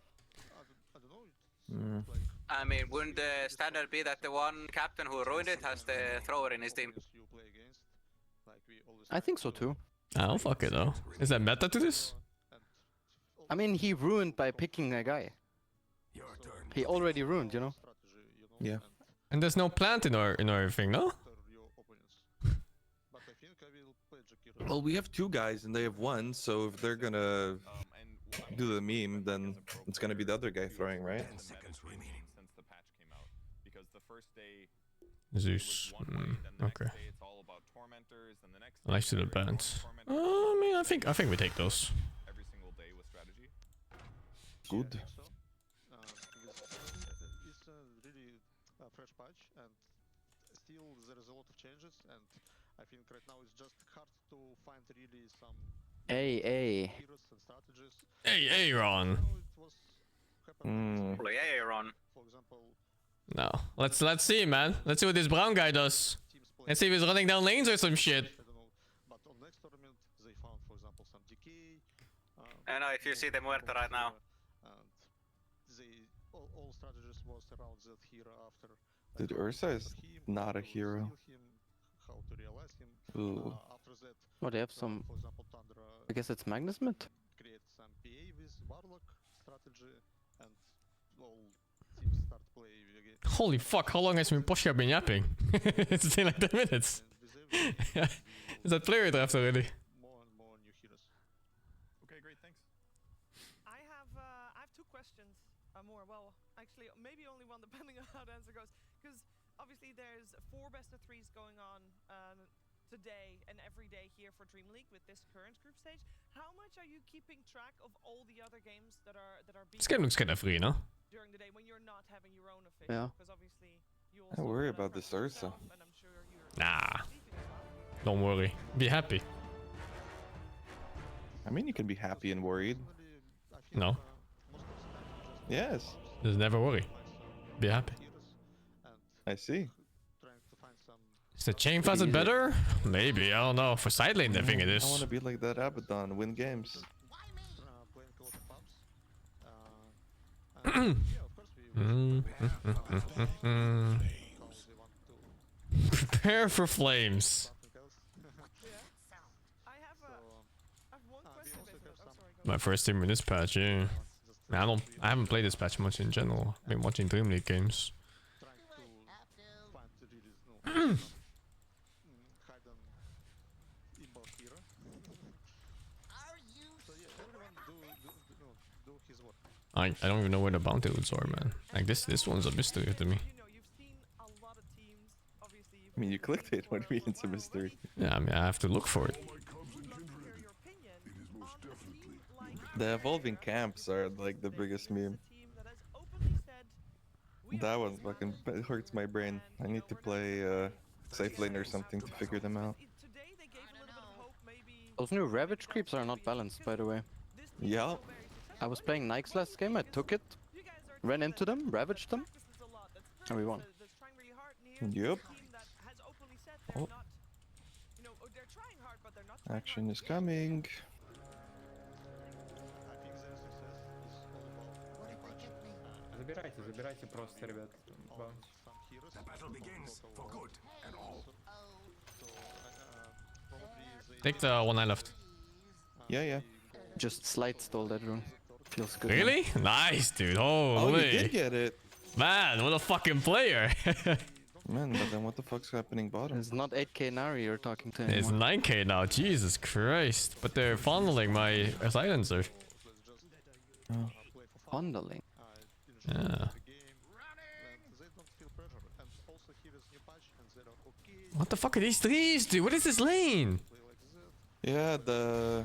I mean, wouldn't the standard be that the one captain who ruined it has the thrower in his team?
I think so too.
I don't fuck it though. Is that meta to this?
I mean, he ruined by picking a guy. He already ruined, you know?
Yeah.
And there's no plant in our thing, no?
Well, we have 2 guys and they have 1, so if they're gonna do the meme, then it's gonna be the other guy throwing, right?
Since the patch came out, because the first day
Zeus. Okay.
it's all about tormentors, and the next
I like to the bands. I mean, I think we take those.
every single day with strategy.
Good.
It's a really fresh patch, and still there is a lot of changes, and I think right now it's just hard to find really some
Hey.
heroes and strategies.
Hey, Ron.
Hey, Ron.
For example,
No. Let's see, man. Let's see what this brown guy does. Let's see if he's running down lanes or some shit.
but on next tournament they found, for example, some decay.
I know if you see the Muerta right now.
And they all strategies was around that hero after.
Dude, Ursa is not a hero.
How to realize him.
Ooh.
After that,
Oh, they have some.
for example, Tundra
I guess it's Magnus mid.
create some PA with Warlock strategy, and all teams start playing again.
Holy fuck, how long has Posha been yapping? It's been like 10 minutes. Is that player draft already?
More and more new heroes.
Okay, great, thanks.
I have 2 questions more. Well, actually, maybe only one depending on how the answer goes. Because obviously there's 4 best of 3s going on today and every day here for DreamLeague with this current group stage. How much are you keeping track of all the other games that are being
This game looks kind of free, no?
during the day when you're not having your own official?
Yeah.
Because obviously you
I
also
worry
have
about
prep
this Ursa.
yourself, and I'm sure you're
Nah. Don't worry. Be happy.
I mean, you can be happy and worried.
No.
Yes.
Just never worry. Be happy.
I see.
Is the chain facet better? Maybe, I don't know. For side lane, I think it
I
is.
want to be like that Abaddon, win games. Prepare for flames. My first team in this patch, yeah. I haven't played this patch much in general. I've been watching DreamLeague games. I don't even know where the bounty loots are, man. Like this one's a mystery to me. I mean, you clicked it. What do you mean it's a mystery?
Yeah, I mean, I have to look for it.
The evolving camps are like the biggest meme. That one fucking hurts my brain. I need to play safe lane or something to figure them out.
Those new Ravage creeps are not balanced, by the way.
Yeah.
I was playing Nikes last game, I took it, ran into them, ravaged them, and we won.
Yep. Oh. Action is coming.
Забирайте просто, ребят.
The battle begins for good and all.
Take the one I left.
Yeah.
Just slide stole that rune. Feels good.
Really? Nice, dude. Holy.
Oh, you did get it.
Man, what a fucking player.
Man, but then what the fuck's happening bottom?
It's not 8k Nari you're talking to
It's
anymore.
9k now. Jesus Christ. But they're funneling my silencer.
Funneling?
Yeah. What the fuck are these trees, dude? What is this lane?
Yeah, the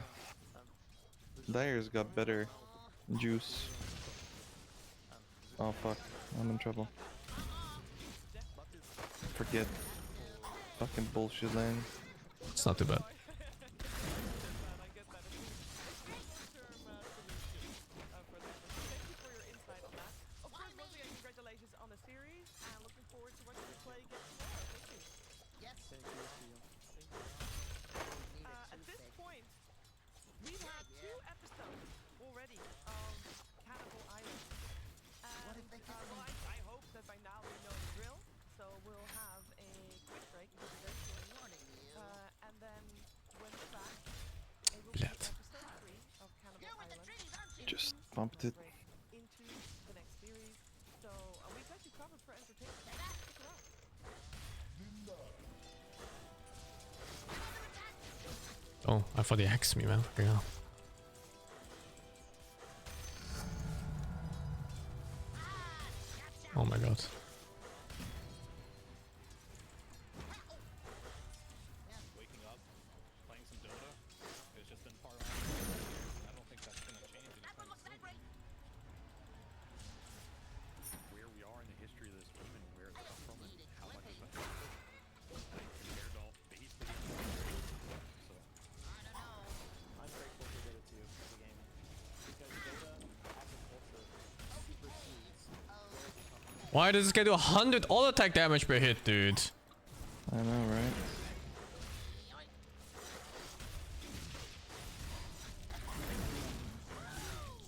Dyer's got better juice. Oh fuck, I'm in trouble. Forget. Fucking bullshit lane.
It's not too bad. Oh, I thought he axed me, man. Yeah. Oh my god.
Waking up, playing some Dota, it's just been part of I don't think that's gonna change anytime soon. Where we are in the history of this game and where it's come from and how much it's accomplished, like compared to basically so.
I'm grateful for Dota 2 as a game. Because Dota as a culture supersedes where it comes.
Why does this guy do 100 auto attack damage per hit, dude?
I know, right?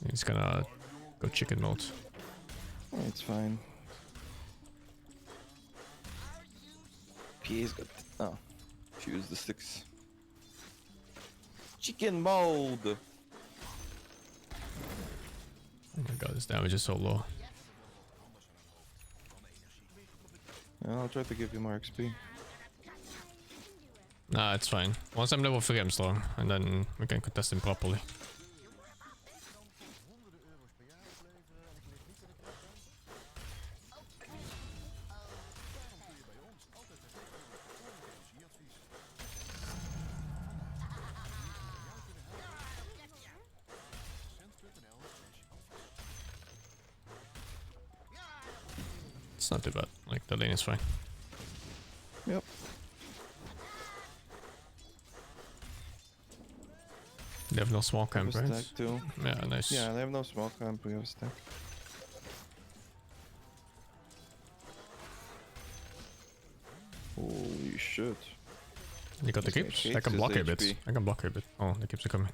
He's gonna go chicken mode.
It's fine.
PA's got. Oh. Choose the 6. Chicken mode!
Oh my god, this damage is so low.
I'll try to give you more XP.
Nah, it's fine. Once I'm level 3, I'm strong, and then we can contest him properly. It's not too bad. Like, the lane is fine.
Yep.
They have no small camp, right?
Stack too.
Yeah, nice.
Yeah, they have no small camp. We have a stack. Holy shit.
You got the keeps? I can block a bit. I can block a bit. Oh, the keeps are coming.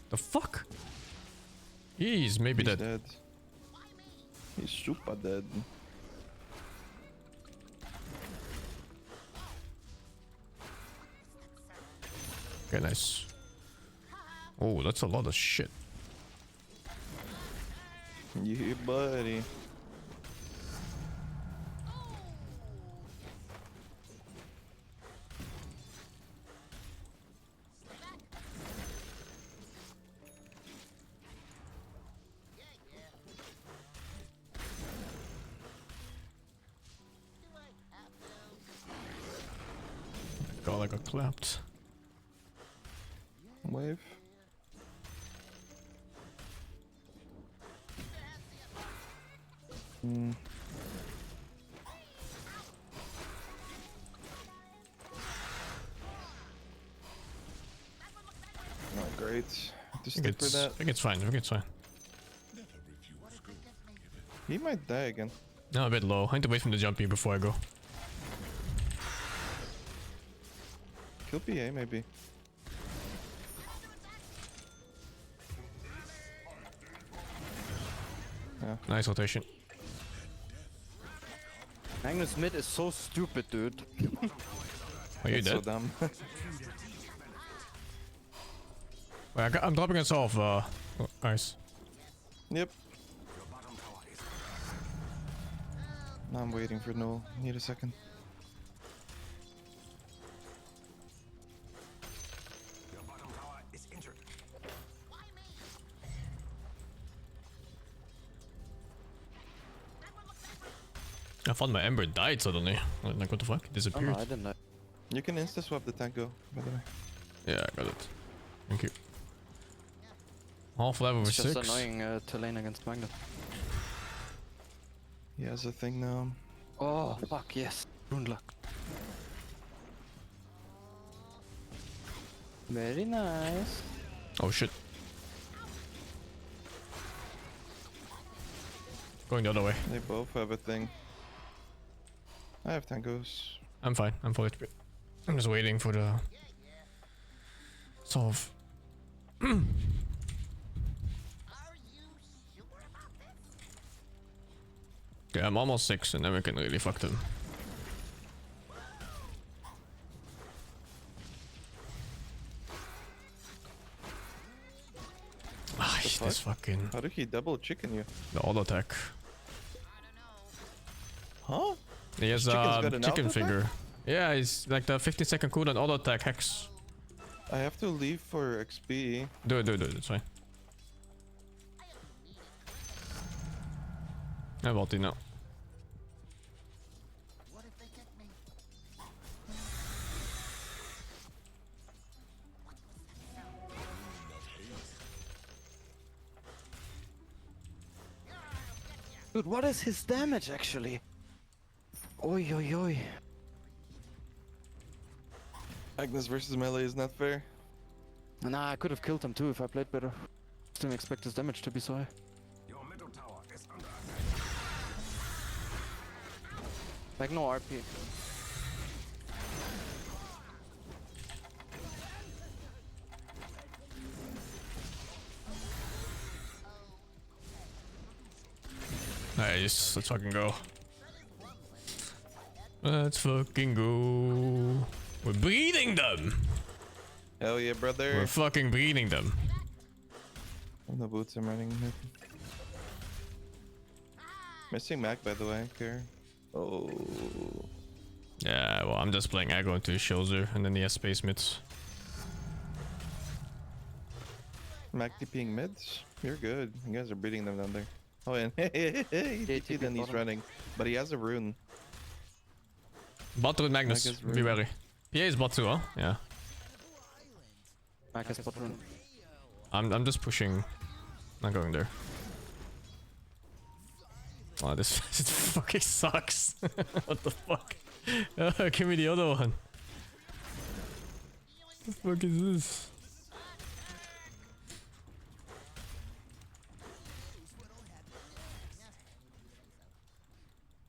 The fuck? He's maybe dead.
He's super dead.
Okay, nice. Oh, that's a lot of shit.
Yeah, buddy.
God, I got clapped.
Wave. Not great. Just stick for that.
I think it's fine. I think it's fine.
He might die again.
No, a bit low. I need to wait for him to jump in before I go.
Kill PA maybe. Yeah.
Nice rotation.
Magnus mid is so stupid, dude.
Are you
That's
dead?
so dumb.
Wait, I'm dropping us off. Oh, nice.
Yep. Now I'm waiting for no. Need a second.
I thought my Ember died suddenly. Like, what the fuck? It disappeared.
Oh, no, I didn't know. You can insta swap the tango, by the way.
Yeah, I got it. Thank you. Half level for 6.
It's just annoying to lane against Magnus. He has a thing now. Oh, fuck, yes. Rune luck. Very nice.
Oh shit. Going the other way.
They both have a thing. I have tangos.
I'm fine. I'm full HP. I'm just waiting for the solve. Okay, I'm almost 6 and then we can really fuck them. this fucking...
How did he double chicken you?
The auto attack.
Huh?
He has
Chicken's
a
got an
chicken
auto
finger.
attack?
Yeah, he's like the 15-second cooldown auto attack hex.
I have to leave for XP.
Do it, it's fine. I have ulti now.
Dude, what is his damage actually? Oi, oi, oi.
Agnes versus melee is not fair.
Nah, I could have killed him too if I played better. Didn't expect his damage to be so high.
Your middle tower is under attack.
Like no RP.
Nice, let's fucking go. Let's fucking go. We're breeding them.
Hell yeah, brother.
We're fucking breeding them.
Oh, the boots I'm running. Missing Mac, by the way. Care. Oh.
Yeah, well, I'm just playing aggro into his shoulder, and then he has space mids.
Mac TPing mids? You're good. You guys are beating them down there. Oh, and then he's running. But he has a rune.
Bot with Magnus, be wary. PA is bot too, huh? Yeah.
Mac has bot rune.
I'm just pushing. Not going there. Oh, this fucking sucks. What the fuck? Give me the other one. What the fuck is this?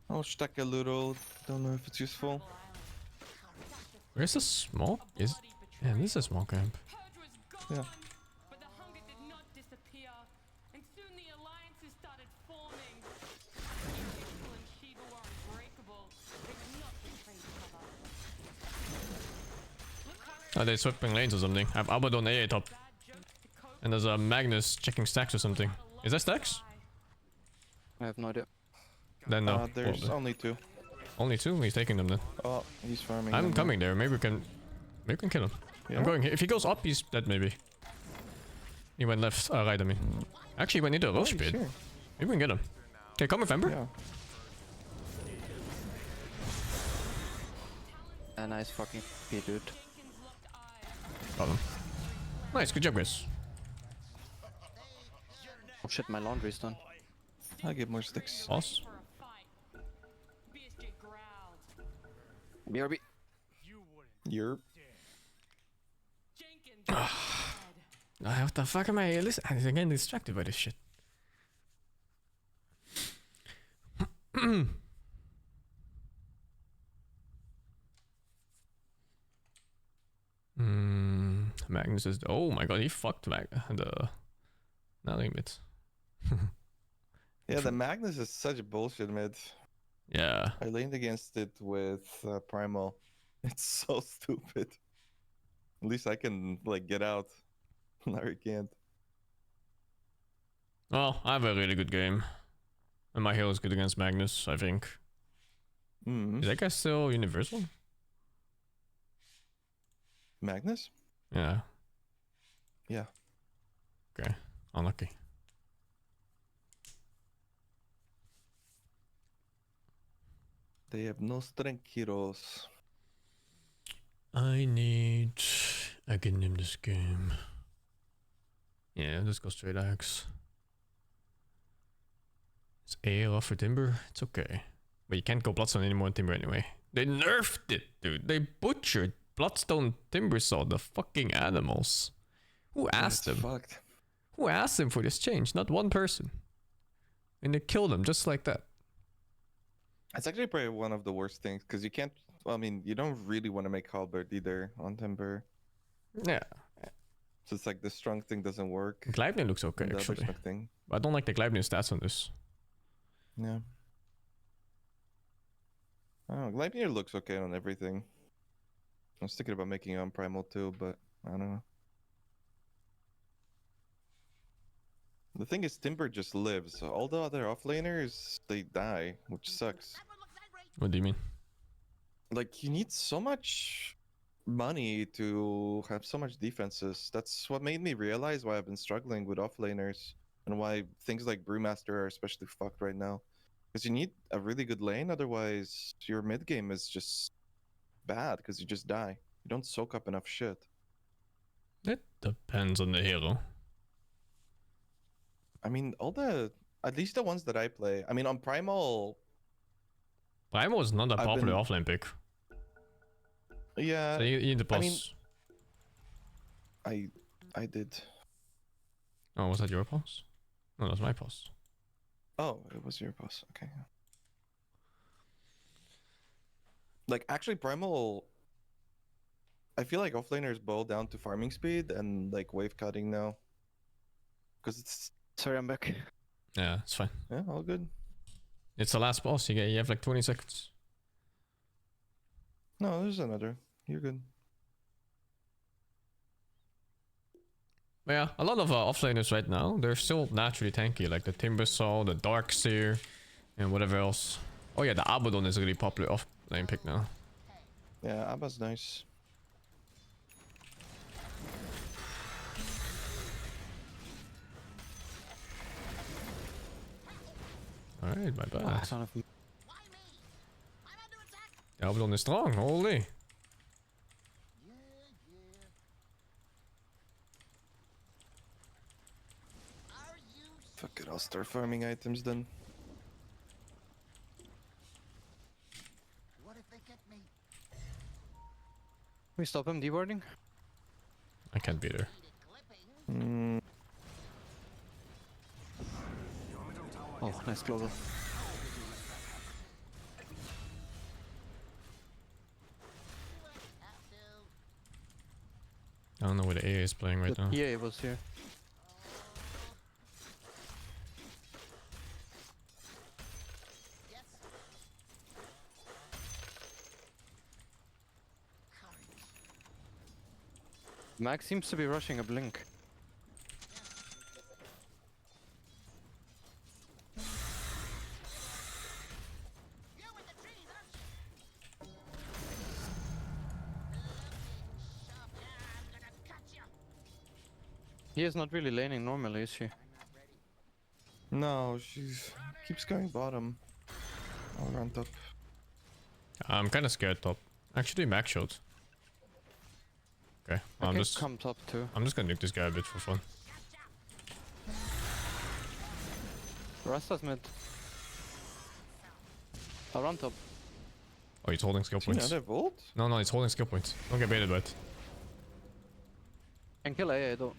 I'll stack a little. Don't know if it's useful.
Where's the smoke? Yeah, this is a smoke camp.
Yeah.
Oh, they're swapping lanes or something. I have Abaddon AA top. And there's a Magnus checking stacks or something. Is that stacks?
I have no idea.
Then no.
There's only two.
Only two? He's taking them then.
Oh, he's farming.
I'm coming there. Maybe we can kill him.
Yeah.
I'm going here. If he goes up, he's dead maybe. He went left, right I mean. Actually, he went into a rush pit.
Sure.
Maybe we can get him. Okay, come with Ember.
Yeah.
A nice fucking P, dude.
Got him. Nice, good job guys.
Oh shit, my laundry's done.
I'll get more sticks.
Boss.
BRB.
Yerp.
What the fuck am I listening? I'm getting distracted by this shit. Magnus is... Oh my god, he fucked the limit.
Yeah, the Magnus is such bullshit mid.
Yeah.
I leaned against it with Primal. It's so stupid. At least I can like get out. Larry can't.
Well, I have a really good game. And my hero is good against Magnus, I think.
Mm-hmm.
Is that guy still universal?
Magnus?
Yeah.
Yeah.
Okay. Unlucky.
They have no strength heroes.
I need a good name this game. Yeah, let's go straight axe. It's AR for Timber. It's okay. But you can't go Bloodstone anymore in Timber anyway. They nerfed it, dude. They butchered Bloodstone Timbersaw, the fucking animals. Who asked them?
Fucked.
Who asked them for this change? Not one person. And they killed them just like that.
It's actually probably one of the worst things because you can't. I mean, you don't really want to make Halberd either on Timber.
Yeah.
So it's like the strong thing doesn't work.
Gleipnir looks okay,
the
actually.
other thing.
But I don't like the Gleipnir stats on this.
Yeah. Oh, Gleipnir looks okay on everything. I was thinking about making it on Primal too, but I don't know. The thing is, Timber just lives. All the other offlaners, they die, which sucks.
What do you mean?
Like, you need so much money to have so much defenses. That's what made me realize why I've been struggling with offlaners and why things like Brewmaster are especially fucked right now. Because you need a really good lane, otherwise your mid game is just bad because you just die. You don't soak up enough shit.
It depends on the hero.
I mean, at least the ones that I play. I mean, on Primal.
Primal is not a popular offlane pick.
Yeah.
So you need the pause.
I mean, I did.
Oh, was that your pause? No, that was my pause.
Oh, it was your pause. Okay. Like, actually, Primal. I feel like offlaners boil down to farming speed and like wave cutting now. Because it's.
Sorry, I'm back.
Yeah, it's fine.
Yeah, all good.
It's the last boss. You have like 20 seconds.
No, there's another. You're good.
But yeah, a lot of offlaners right now, they're still naturally tanky, like the Timbersaw, the Darkseer, and whatever else. Oh yeah, the Abaddon is a really popular offlane pick now.
Yeah, Abba's nice.
Alright, my bad.
Son of...
The Abaddon is strong, holy.
Fuck it, I'll start farming items then.
Can we stop him deboarding?
I can't be there.
Oh, nice global.
I don't know where the AA is playing right now.
Yeah, it was here. Max seems to be rushing a blink. He is not really laning normally, is she?
No, keeps going bottom. I'll run top.
I'm kind of scared top. Actually, max shot. Okay, well,
Okay, come top too.
I'm just gonna nuke this guy a bit for fun.
Rasta's mid. I'll run top.
Oh, he's holding skill points. No, he's holding skill points. Don't get baited by it.
Can kill AA though.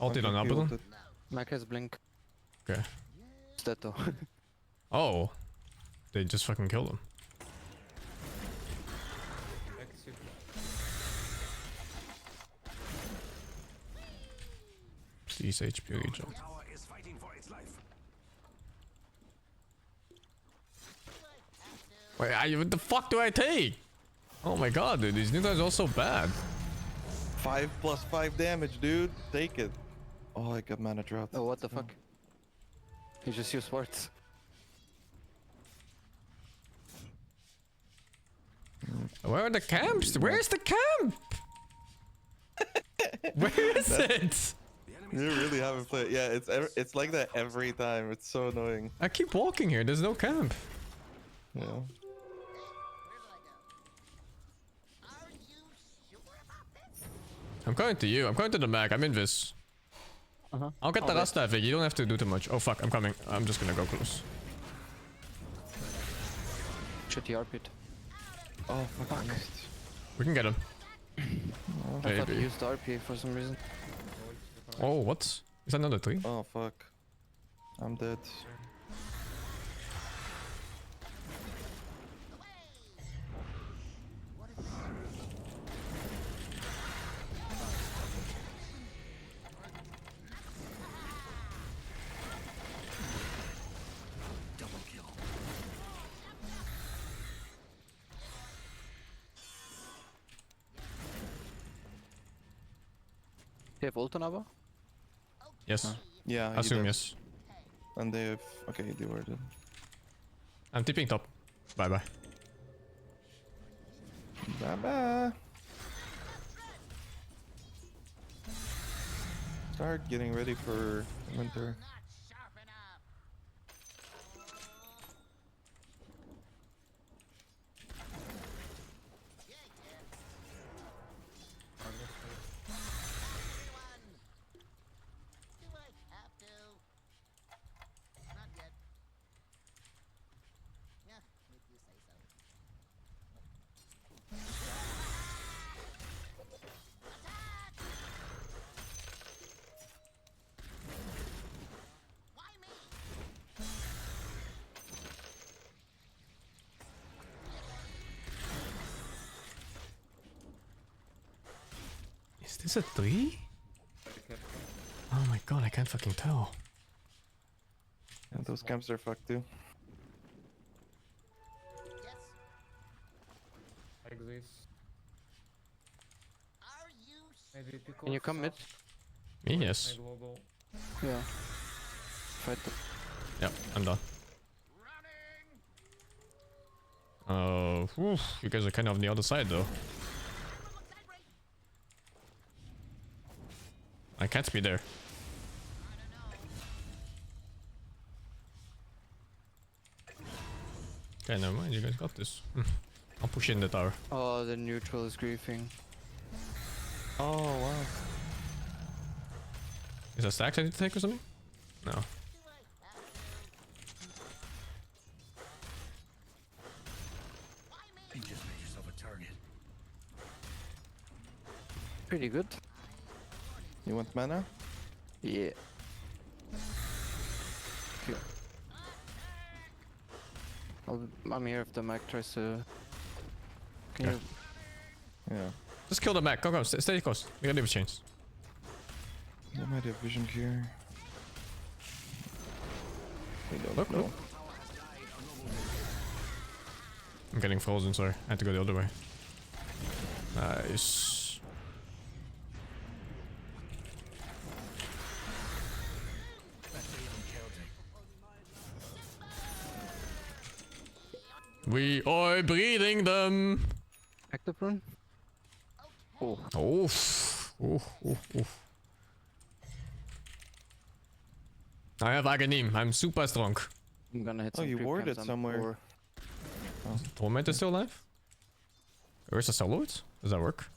Ulted on Abaddon.
Mac has blink.
Okay.
It's dead though.
Oh. They just fucking killed him. Please HP regen. Wait, what the fuck do I take? Oh my god, dude, these new guys are all so bad.
5+5 damage, dude. Take it. Oh, I got mana drought.
Oh, what the fuck? He just used wards.
Where are the camps? Where's the camp? Where is it?
You really haven't played. Yeah, it's like that every time. It's so annoying.
I keep walking here. There's no camp.
Yeah.
I'm going to you. I'm going to the Mac. I'm in this. I'll get the Rasta effect. You don't have to do too much. Oh fuck, I'm coming. I'm just gonna go close.
Should he RP it?
Oh fuck.
We can get him.
I thought he used RP for some reason.
Oh, what? Is that another 3?
Oh fuck. I'm dead.
They have ult on Ava?
Yes.
Yeah, he
Assume
does.
yes.
And they have... Okay, they were dead.
I'm tipping top. Bye bye.
Bye bye. Start getting ready for winter.
Is this a 3? Oh my god, I can't fucking tell.
And those camps are fucked too.
Like this. Maybe pick
Can you come mid?
Me, yes.
global.
Yeah. Fight them.
Yep, I'm done. You guys are kind of on the other side though. I can't be there. Okay, never mind, you guys got this. I'll push in the tower.
Oh, the neutral is griefing.
Oh, wow.
Is that stacks I need to take or something? No.
You just made yourself a target.
Pretty good.
You want mana?
Yeah. Okay. I'm here if the Mac tries to... Can you...
Yeah.
Just kill the mech. Go, stay close. We gotta leave a chains.
They might have vision here. We don't
Look,
know.
look. I'm getting frozen, sorry. I had to go the other way. Nice. We are breeding them.
Active rune? Oh.
Oof. Oof, oof, oof. I have Aghanim. I'm super strong.
I'm gonna hit
Oh,
some
you
creep
warded
camps on
somewhere.
four.
Oh. Torment is still alive? Where's the solo? Does that work?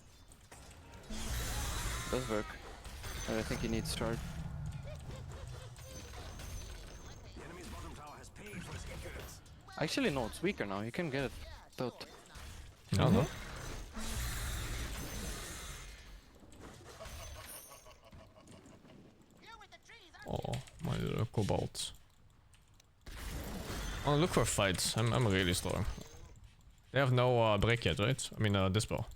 Does work. But I think you need start. Actually, no, it's weaker now. You can get it. Without...
I don't know. Oh, my little cobalt. Oh, look for fights. I'm really strong. They have no break yet, right? I mean, dispel.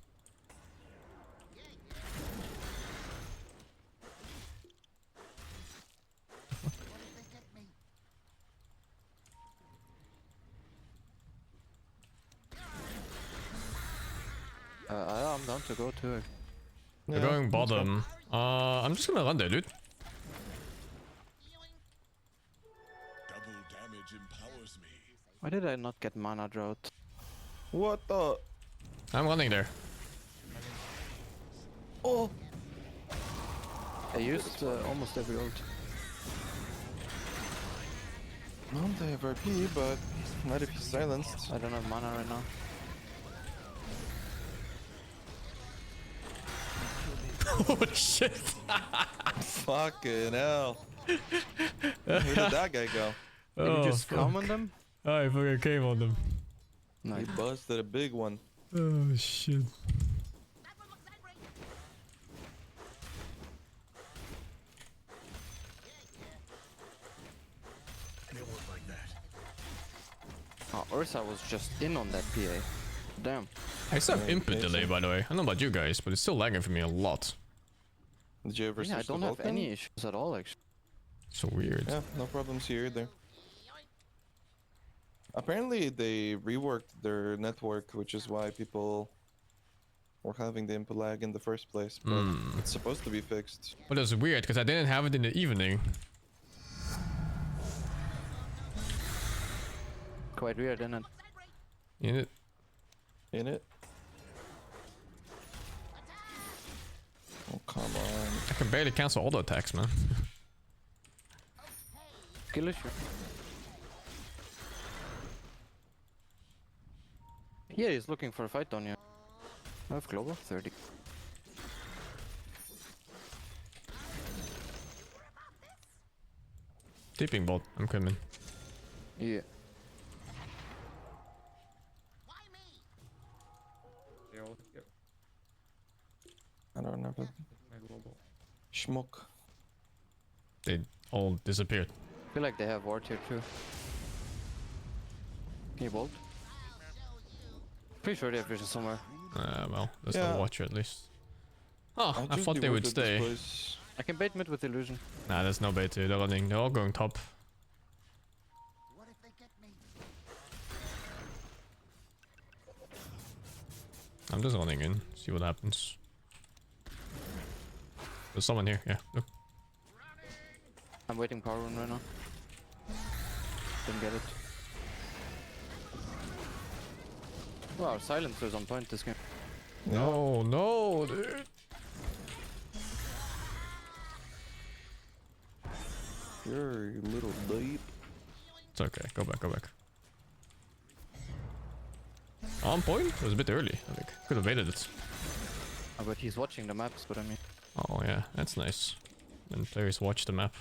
I'm down to go too.
They're going bottom. I'm just gonna run there, dude.
Double damage empowers me.
Why did I not get mana drought?
What the?
I'm running there.
Oh!
I used almost every ult.
Well, they have RP, but not if he's silenced.
I don't have mana right now.
Oh shit!
Fucking hell. Where did that guy go?
Did you just come on them?
I fucking came on them.
He busted a big one.
Oh shit.
Oh, Ursa was just in on that PA. Damn.
I still have input delay, by the way. I don't know about you guys, but it's still lagging for me a lot.
Did you ever
Yeah, I
switch to
don't have
Vulcan?
any issues at all, actually.
So weird.
Yeah, no problems here either. Apparently they reworked their network, which is why people or having the input lag in the first place, but it's supposed to be fixed.
But it's weird because I didn't have it in the evening.
Quite weird, isn't it?
In it.
In it. Oh, come on.
I can barely cancel auto attacks, man.
Skill issue. Yeah, he's looking for a fight on you. I have global 30.
Tipping bot, I'm coming.
Yeah.
I don't know, but schmuck.
They all disappeared.
I feel like they have ward here too. Can you bolt? Pretty sure they have vision somewhere.
Well, there's
Yeah.
no watcher at least. Oh, I
just
thought they would
devoted
stay.
this place.
I can bait mid with illusion.
Nah, there's no bait too. They're running. They're all going top. I'm just running in. See what happens. There's someone here. Yeah, look.
I'm waiting power rune right now. Didn't get it. Wow, silencer is on point this game.
No, no, dude.
You're a little deep.
It's okay. Go back, go back. On point? It was a bit early, I think. Could have waited it.
Oh, but he's watching the maps, but I mean.
Oh yeah, that's nice. When players watch the map.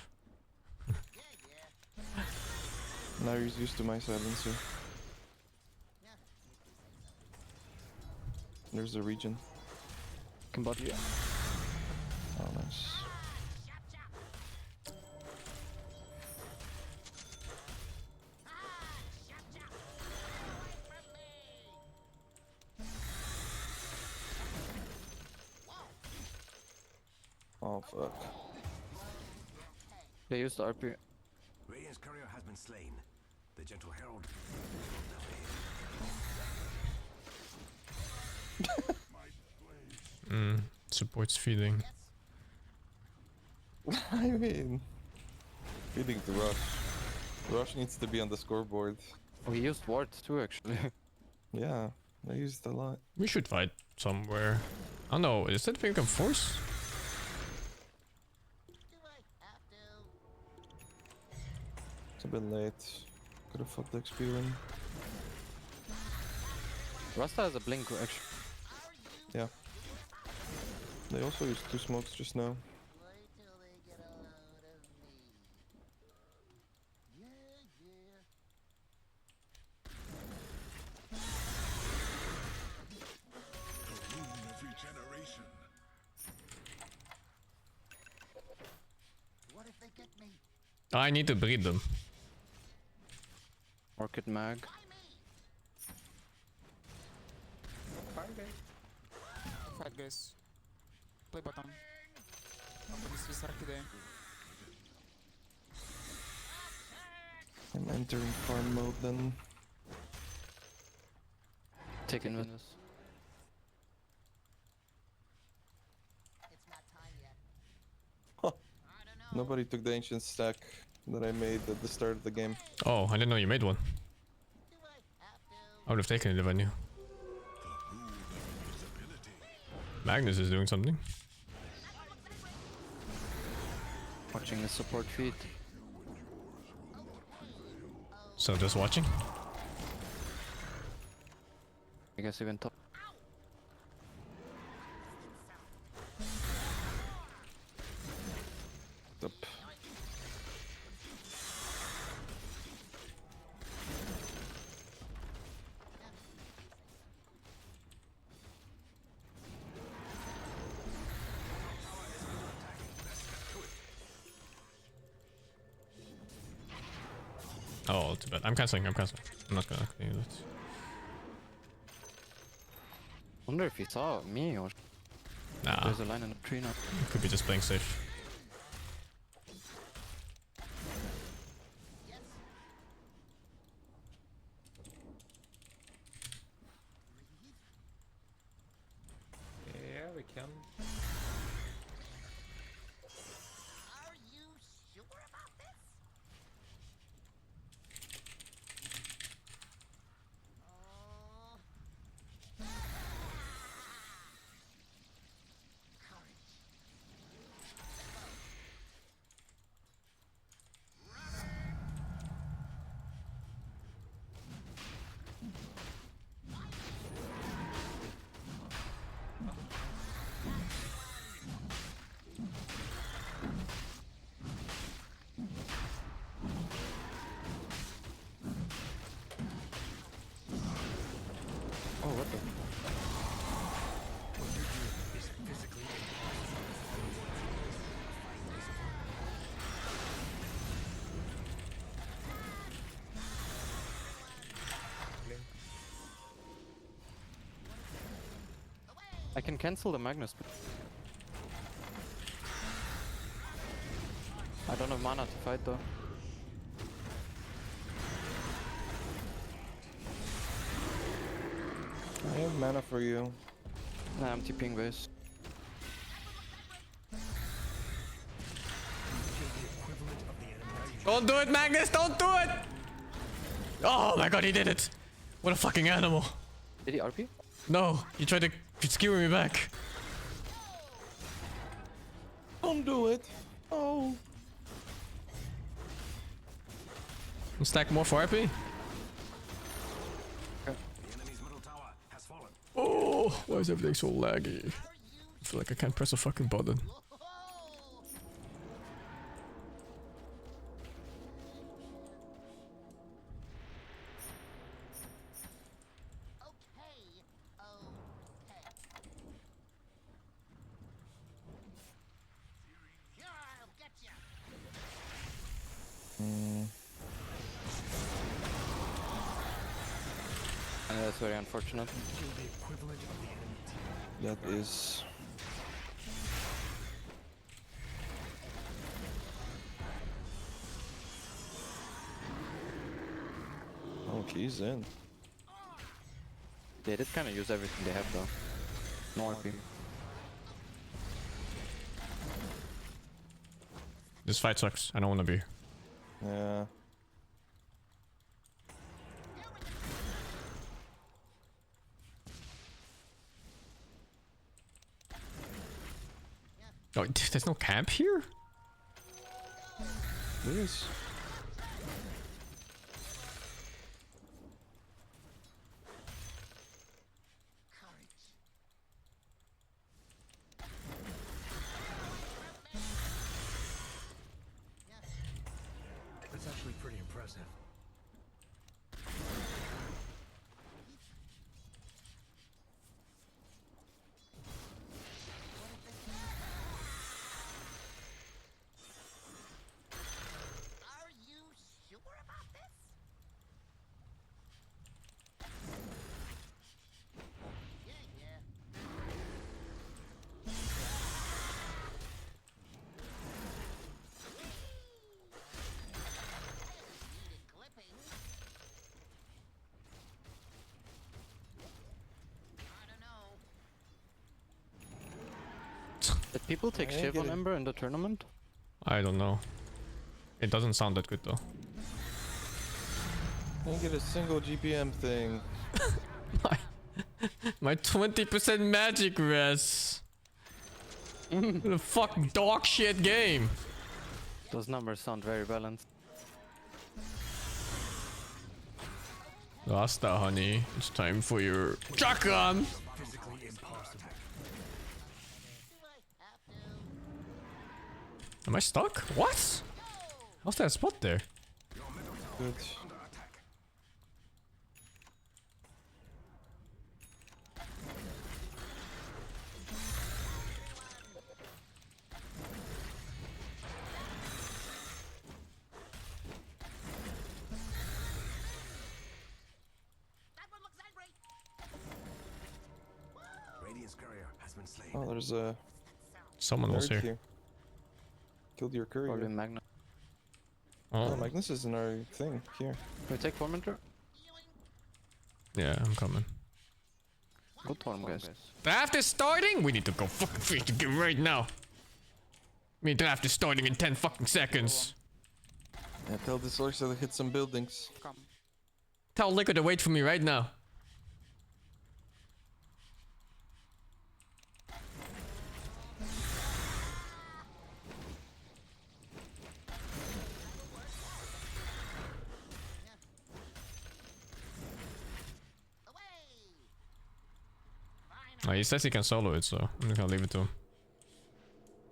Now he's used to my silencer. There's a region.
Can bot you.
Oh, nice. Oh, fuck.
They used the RP.
Radiant's courier has been slain. The gentle herald.
Supports feeding.
I mean, feeding the rush. Rush needs to be on the scoreboard.
Oh, he used wards too, actually.
Yeah, I used a lot.
We should fight somewhere. Oh no, is that thing can force?
It's a bit late. Could have fucked the experience.
Rasta has a blink, actually.
Yeah. They also used 2 smokes just now.
I need to breed them.
Orchid mag.
Fight guys. Play bottom. Companies restart today.
I'm entering farm mode then.
Take invis.
Nobody took the ancient stack that I made at the start of the game.
Oh, I didn't know you made one. I would have taken it if I knew. Magnus is doing something.
Watching the support feed.
So just watching?
I guess he went top.
Up.
Oh, too bad. I'm canceling, I'm canceling. I'm not gonna do that.
Wonder if he saw me or...
Nah.
There's a line in the tree now.
Could be just playing safe. can.
Oh, what the? I can cancel the Magnus. I don't have mana to fight though.
I have mana for you.
Nah, I'm TPing base.
Don't do it, Magnus! Don't do it! Oh my god, he did it! What a fucking animal.
Did he RP?
No, he tried to skewer me back.
Don't do it. Oh.
Stack more for RP. Oh, why is everything so laggy? I feel like I can't press a fucking button.
That's very unfortunate.
That is. Oh, he's in.
They did kind of use everything they have though. No RP.
This fight sucks. I don't want to be.
Yeah.
Oh, there's no camp here?
There is.
That's actually pretty impressive.
Did people take Shiv on Ember in the tournament?
I don't know. It doesn't sound that good though.
I didn't get a single GPM thing.
My 20% magic res. What a fucking dog shit game.
Those numbers sound very balanced.
Rasta, honey. It's time for your shotgun.
Physically impossible.
Am I stuck? What? How's that spot there?
Good. Oh, there's a.
Someone was here.
Killed your courier.
Probably Magnus.
Oh, Magnus is in our thing here.
Can we take Tormentor?
Yeah, I'm coming.
Good one, guys.
Draft is starting? We need to go fucking free to game right now. Draft is starting in 10 fucking seconds.
Yeah, tell this Orsa to hit some buildings.
Come.
Tell Liquor to wait for me right now. Oh, he says he can solo it, so I'm just gonna leave it to him.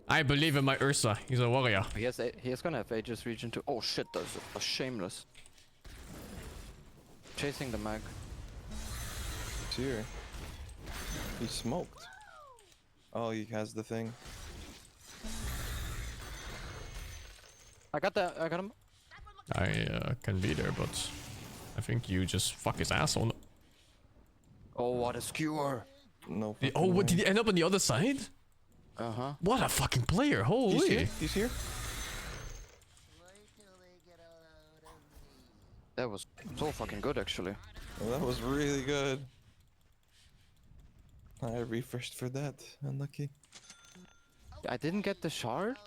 I believe in my Ursa. He's a warrior.
He is gonna have Aegis region too. Oh shit, that's shameless. Chasing the mag.
It's here. He smoked. Oh, he has the thing.
I got him.
I can be there, but I think you just fuck his asshole.
Oh, what a skewer.
No.
Oh, what, did he end up on the other side?
Uh-huh.
What a fucking player. Holy.
He's here. He's here.
That was so fucking good, actually.
Well, that was really good. I refreshed for that. Unlucky.
I didn't get the shard?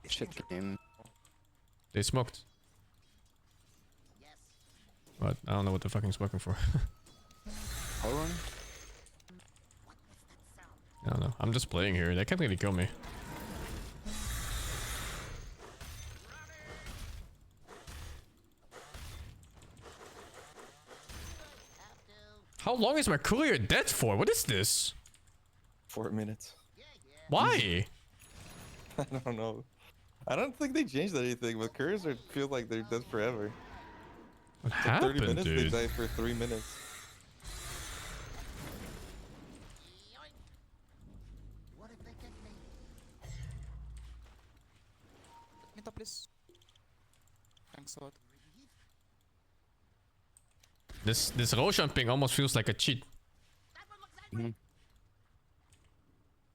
Shit game.
They smoked. But I don't know what they're fucking smoking for.
Hold on.
I don't know. I'm just playing here. They can't really kill me. How long is my courier dead for? What is this?
4 minutes.
Why?
I don't know. I don't think they changed anything, but couriers feel like they're dead forever.
What
It's like
happened,
30 minutes,
dude?
they die for 3 minutes.
Mid up, please. Thanks a lot.
This Roshan ping almost feels like a cheat.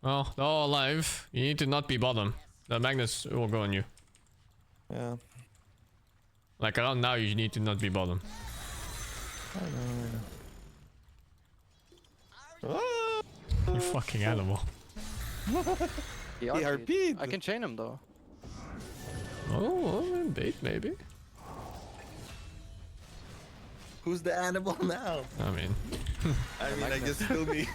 Oh, they're all alive. You need to not be bottom. The Magnus will go on you.
Yeah.
Like around now, you need to not be bottom. You fucking animal.
He RP'd. I can chain him though.
Oh, bait maybe.
Who's the animal now?
I mean,
I guess still me.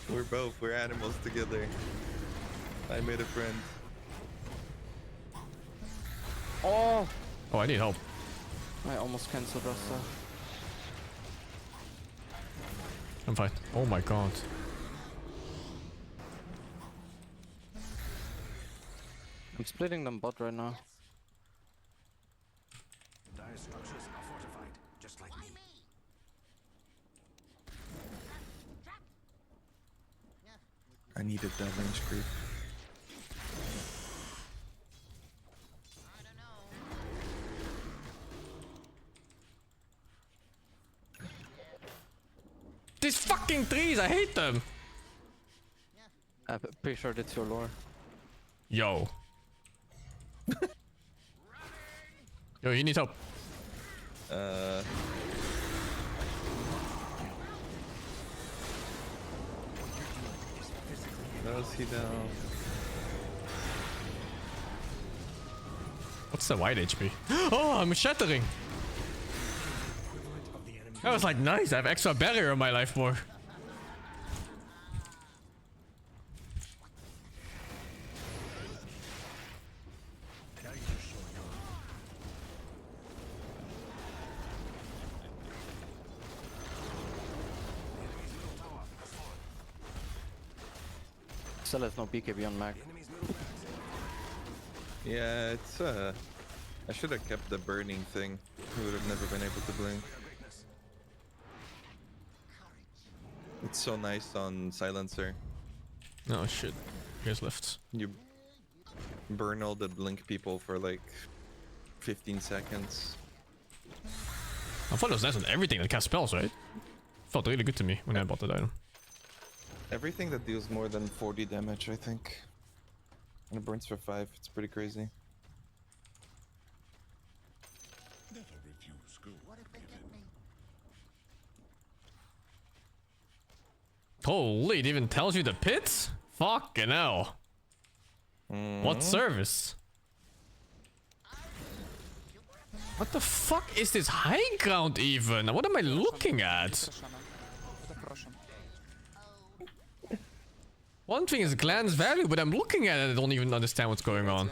We're animals together. I made a friend.
Oh!
Oh, I need help.
I almost cancelled Rasta.
I'm fine. Oh my god.
I'm splitting them bot right now.
Dire structures are fortified, just like me.
I needed that range creep.
These fucking trees, I hate them.
I'm pretty sure that's your lore.
Yo. Yo, you need help.
Where is he down?
What's the white HP? Oh, I'm shattering. That was like nice. I have extra barrier on my life more.
Still has no BKB on Mag.
Yeah, it's I should have kept the burning thing. We would have never been able to blink. It's so nice on silencer.
Oh shit. You guys left.
You burn all the blink people for like 15 seconds.
I thought it was nice on everything that cast spells, right? Felt really good to me when I bought that item.
Everything that deals more than 40 damage, I think. And it burns for 5. It's pretty crazy.
Holy, it even tells you the pits? Fucking hell. What service? What the fuck is this high ground even? What am I looking at? One thing is glance value, but I'm looking at it, I don't even understand what's going on.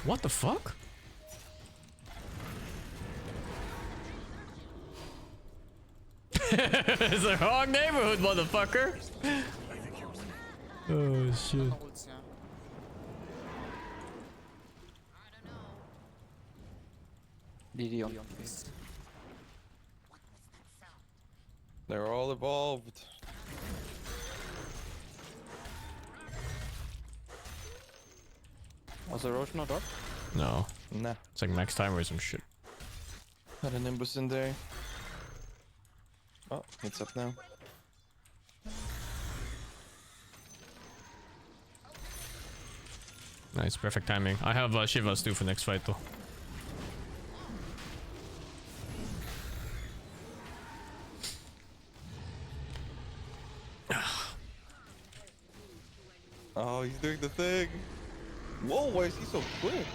What the fuck? It's the wrong neighborhood, motherfucker. Oh shit.
DD on face.
They're all evolved.
Was the Roche not up?
No.
Nah.
It's like max timer or some shit.
Had a Nimbus in there. Oh, it's up now.
Nice, perfect timing. I have Shivas too for next fight though.
Oh, he's doing the thing. Whoa, why is he so quick?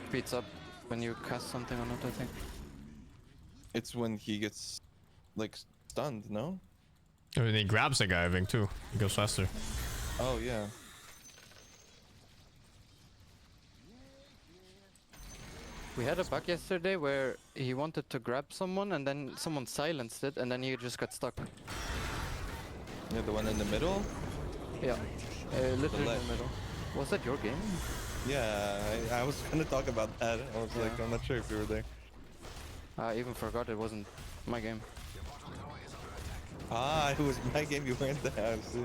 Speeds up when you cast something on it, I think.
It's when he gets, like, stunned, no?
And he grabs the guy, I think, too. He goes faster.
Oh, yeah.
We had a bug yesterday where he wanted to grab someone and then someone silenced it and then he just got stuck.
Yeah, the one in the middle?
Yeah, literally in the middle. Was that your game?
Yeah, I was gonna talk about that. I was like, I'm not sure if you were there.
I even forgot it wasn't my game.
Ah, it was my game, you weren't there, I see.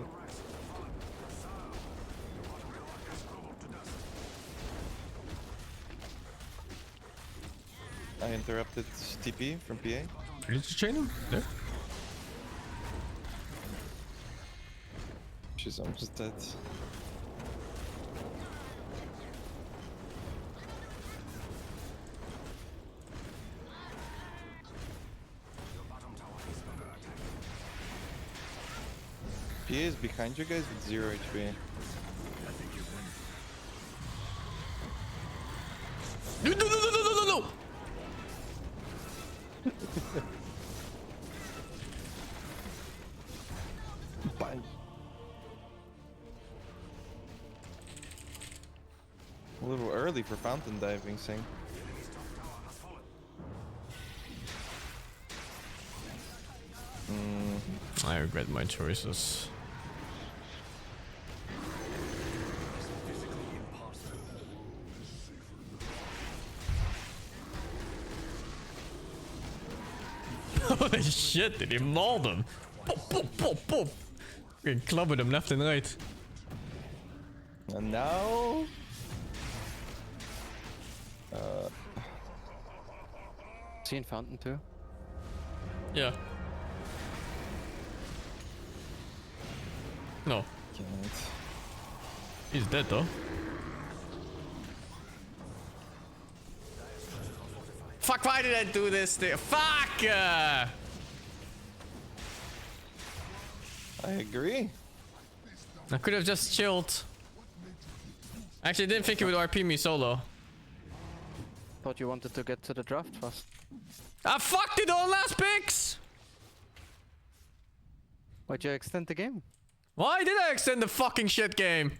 I interrupted TP from PA.
Did you just chain him? There?
She's almost dead. PA is behind you guys with 0 HP.
No!
Bang. A little early for fountain diving, Sing.
I regret my choices. Holy shit, did he mauled him? Pop, pop, pop, pop. Fucking clubbed him left and right.
And now...
Seen fountain too?
Yeah. No. He's dead though. Fuck, why did I do this thing? Fuck!
I agree.
I could have just chilled. Actually, I didn't think he would RP me solo.
Thought you wanted to get to the draft fast.
I fucked it on last picks!
Why'd you extend the game?
Why did I extend the fucking shit game?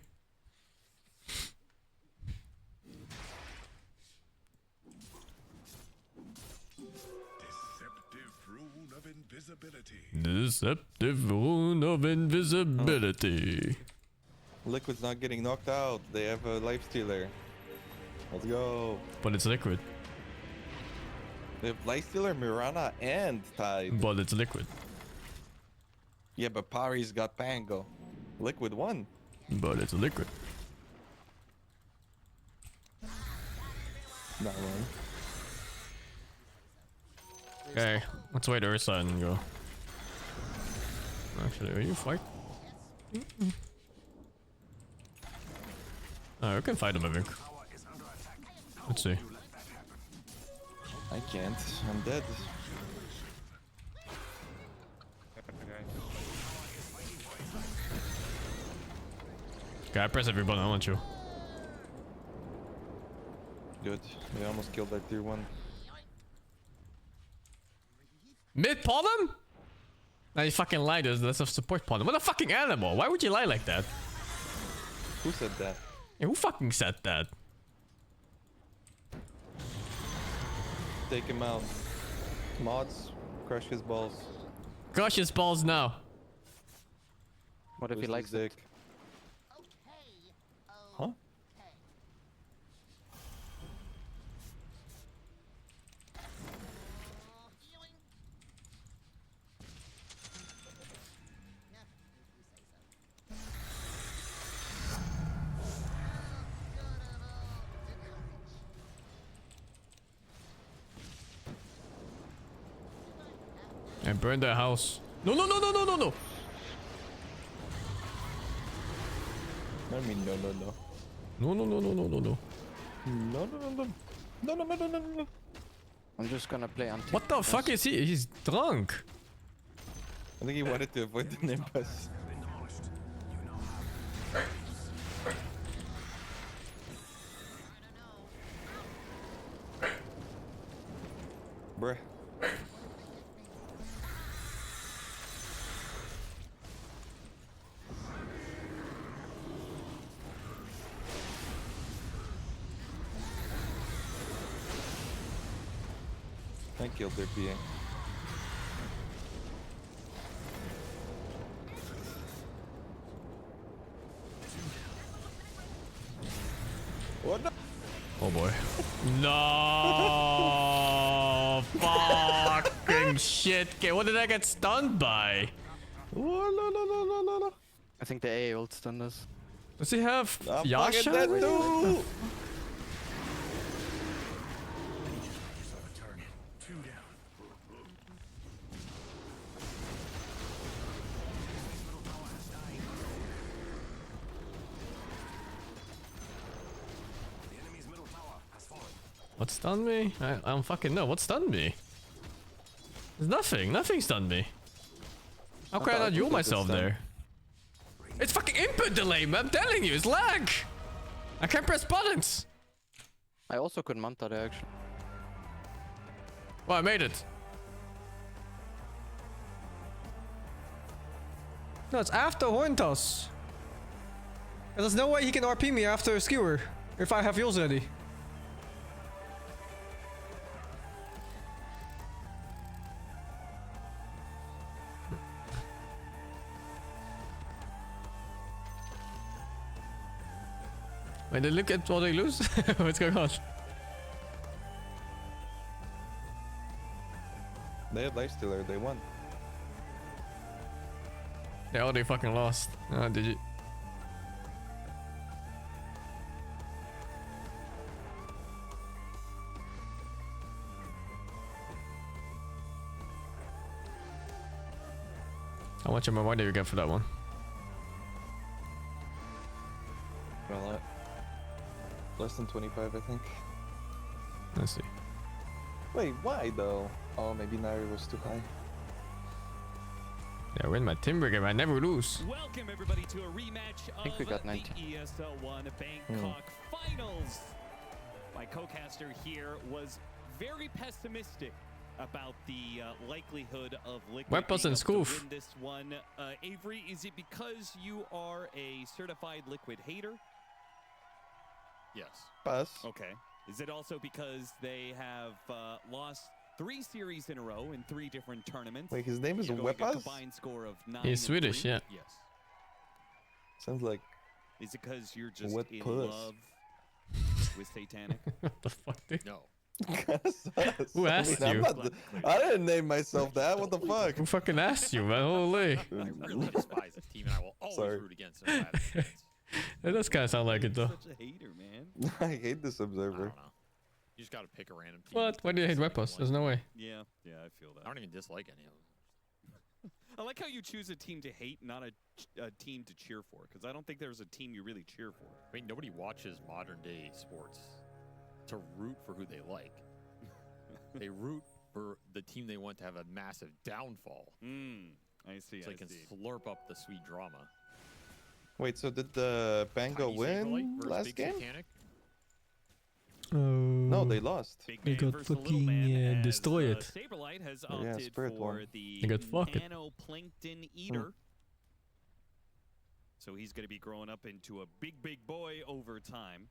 Deceptive rune of invisibility.
Liquid's not getting knocked out. They have a life stealer. Let's go.
But it's liquid.
They have life stealer, Mirana, and Tide.
But it's liquid.
Yeah, but Pari's got Pango. Liquid won.
But it's liquid.
Not one.
Okay, let's wait Ursa and go. Actually, are you fight? Oh, we can fight him, I think. Let's see.
I can't. I'm dead.
Okay, I press every button I want you.
Good. We almost killed that tier 1.
Mid bottom? Now you fucking lied. That's a support bottom. What a fucking animal. Why would you lie like that?
Who said that?
Yeah, who fucking said that?
Take him out. Mods, crush his balls.
Crush his balls now.
What if he likes it?
Huh?
And burn their house. No, no, no, no, no, no, no.
I mean, no, no, no.
No, no, no, no, no, no, no.
No, no, no, no. No, no, no, no, no, no.
I'm just gonna play anti.
What the fuck is he? He's drunk.
I think he wanted to avoid the Nimbus. Bruh. I killed their PA. What? No?
Oh boy. No. Fucking shit. Okay, what did I get stunned by?
Oh, no, no, no, no, no, no.
I think the A ult stunned us.
Does he have
I'm
Yasha?
fucking dead too.
What stunned me? I don't fucking know. What stunned me? There's nothing. Nothing stunned me. How could I not duel myself there? It's fucking input delay, man. I'm telling you, it's lag. I can't press buttons.
I also could manta there actually.
Well, I made it. No, it's after horn toss. And there's no way he can RP me after a skewer if I have heals ready. Wait, they look at what they lose? What's going on?
They had lifestealer, they won.
Yeah, oh, they fucking lost. Oh, did you? How much MMR did you get for that one?
Well, less than 25, I think.
Let's see.
Wait, why though? Oh, maybe Nairi was too high.
Yeah, win my Timber game. I never lose.
Welcome everybody to a rematch
I think we got 90.
the ESL 1 Bangkok Finals. My co-caster here was very pessimistic about the likelihood of Liquid
Weapons
being
and
able to
Scoof.
win this one. Avery, is it because you are a certified Liquid hater?
Yes.
Pass.
Okay. Is it also because they have lost 3 series in a row in 3 different tournaments?
Wait, his name is
Going a
Wepas?
combined score of 9
He's
and
Swedish,
3?
yeah.
Yes.
Sounds like.
Is it because you're just
Wet
in
puss.
love with Satanic?
What the fuck, dude?
No.
Who asked
I'm
you?
not I didn't name myself that. What the fuck?
Who fucking asked you, man? Holy.
I really despise this team, and I will always
Sorry.
root against them.
It does kind of sound like it, though.
Such a hater, man.
I hate this
I
observer.
don't know. You just got to pick a random team.
What? Why do you hate Weapons? There's no way.
Yeah, yeah, I feel that.
I don't even dislike any of them.
I like how you choose a team to hate, not a team to cheer for, because I don't think there's a team you really cheer for.
I mean, nobody watches modern day sports. to root for who they like. They root for the team they want to have a massive downfall.
I see.
So they can slurp up the sweet drama.
Wait, so did the Bango win last game? No, they lost.
They got fucking destroyed.
Saberlight has
Yeah,
opted
Spirit
for
won.
the
They got fucked.
nanoplankton eater. So he's going to be growing up into a big boy over time.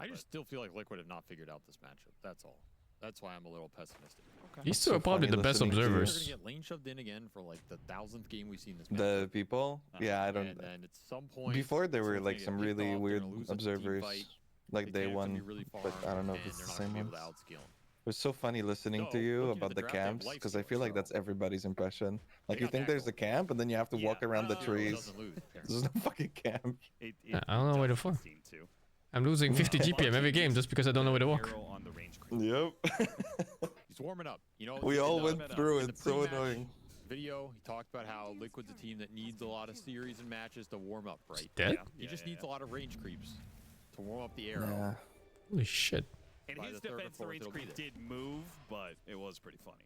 I just still feel like Liquid have not figured out this matchup. That's all. That's why I'm a little pessimistic.
These two are probably the best
They're
observers.
gonna get lane shoved in again for like the 1000th game we've seen this.
The people? Yeah, I don't.
And then at some point,
Before there were
someone's
like
gonna
some
get picked
really
off, they're
weird
gonna lose a team
observers,
fight.
like
They
day
can't
one,
be really
but I don't know if
and
it's the
they're not
same
gonna be
ones.
able to outscale 'em.
It was so funny listening to you about the camps because I feel like that's everybody's impression. Like you think there's a camp and then you have to walk around the trees. There's no fucking camp.
I don't know where to walk. I'm losing 50 GPM every game just because I don't know where to walk.
Yep.
He's warming up. You know,
We all went through
in the
it. So
pre-match
annoying.
Video, he talked about how Liquid's a team that needs a lot of series and matches to warm up, right?
Dead?
He just needs a lot of range creeps to warm up the arrow.
Yeah.
Holy shit.
In
By
his
the third or
defense, the
fourth,
range
it'll be
creep
there.
did move, but it was pretty funny.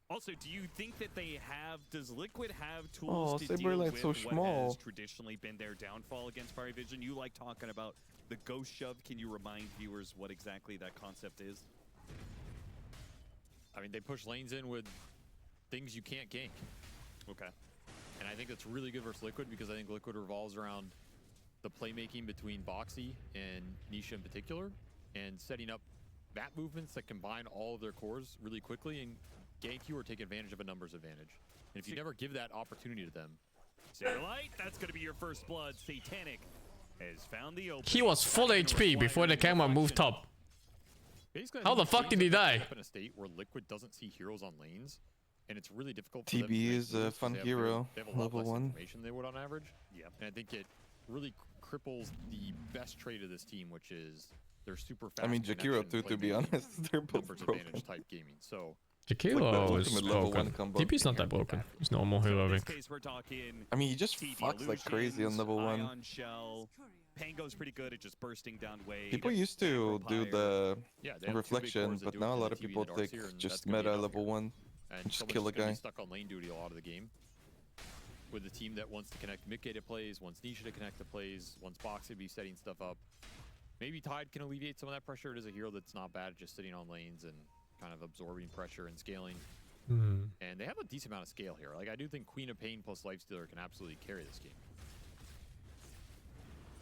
Also, do you think that they have, does Liquid have tools to deal
Saberlight's
with
so
what
small.
has traditionally been their downfall against Fire Vision? You like talking about the ghost shove. Can you remind viewers what exactly that concept is?
I mean, they push lanes in with things you can't gank.
Okay.
And I think that's really good versus Liquid because I think Liquid revolves around the playmaking between Boxy and Nisha in particular and setting up map movements that combine all of their cores really quickly and gank you or take advantage of a numbers advantage. And if you never give that opportunity to them,
Saberlight, that's going to be your first blood. Satanic has found the opening.
He was full HP before the camera moved up.
basically, I
How
think
the fuck did he die?
Up in a state where Liquid doesn't see heroes on lanes, and it's really difficult for them to
TB
make
is a
moves 'cause
fun
they have
hero,
they have a lot
level
less
1.
information they would on average.
Yeah.
And I think it really cripples the best trait of this team, which is they're super fast.
I mean, Jakiro too, to be honest. They're both
numbers
broken.
advantage type gaming. So
Jakiro
Like
is
the ultimate level
broken.
1 combo.
TP's not that broken. He's normal hero, I
In this
think.
case, we're talking
I mean, he just
TB
fucks like crazy on level 1.
Ion Shell. Pango's pretty good at just bursting down wave.
People used to do the
Yeah, they have two big
reflection,
cores that
but
do it
now a
for
lot
the
of
TB
people
and the
take
Darkseer, and
just
that's gonna be
meta
enough
level
here.
1
and
and just
someone's
kill a
gonna be
guy.
stuck on lane duty a lot of the game. With a team that wants to connect mid-gate to plays, wants Nisha to connect to plays, wants Box to be setting stuff up. Maybe Tide can alleviate some of that pressure. It is a hero that's not bad at just sitting on lanes and kind of absorbing pressure and scaling. And they have a decent amount of scale here. Like, I do think Queen of Pain plus Lifestealer can absolutely carry this game.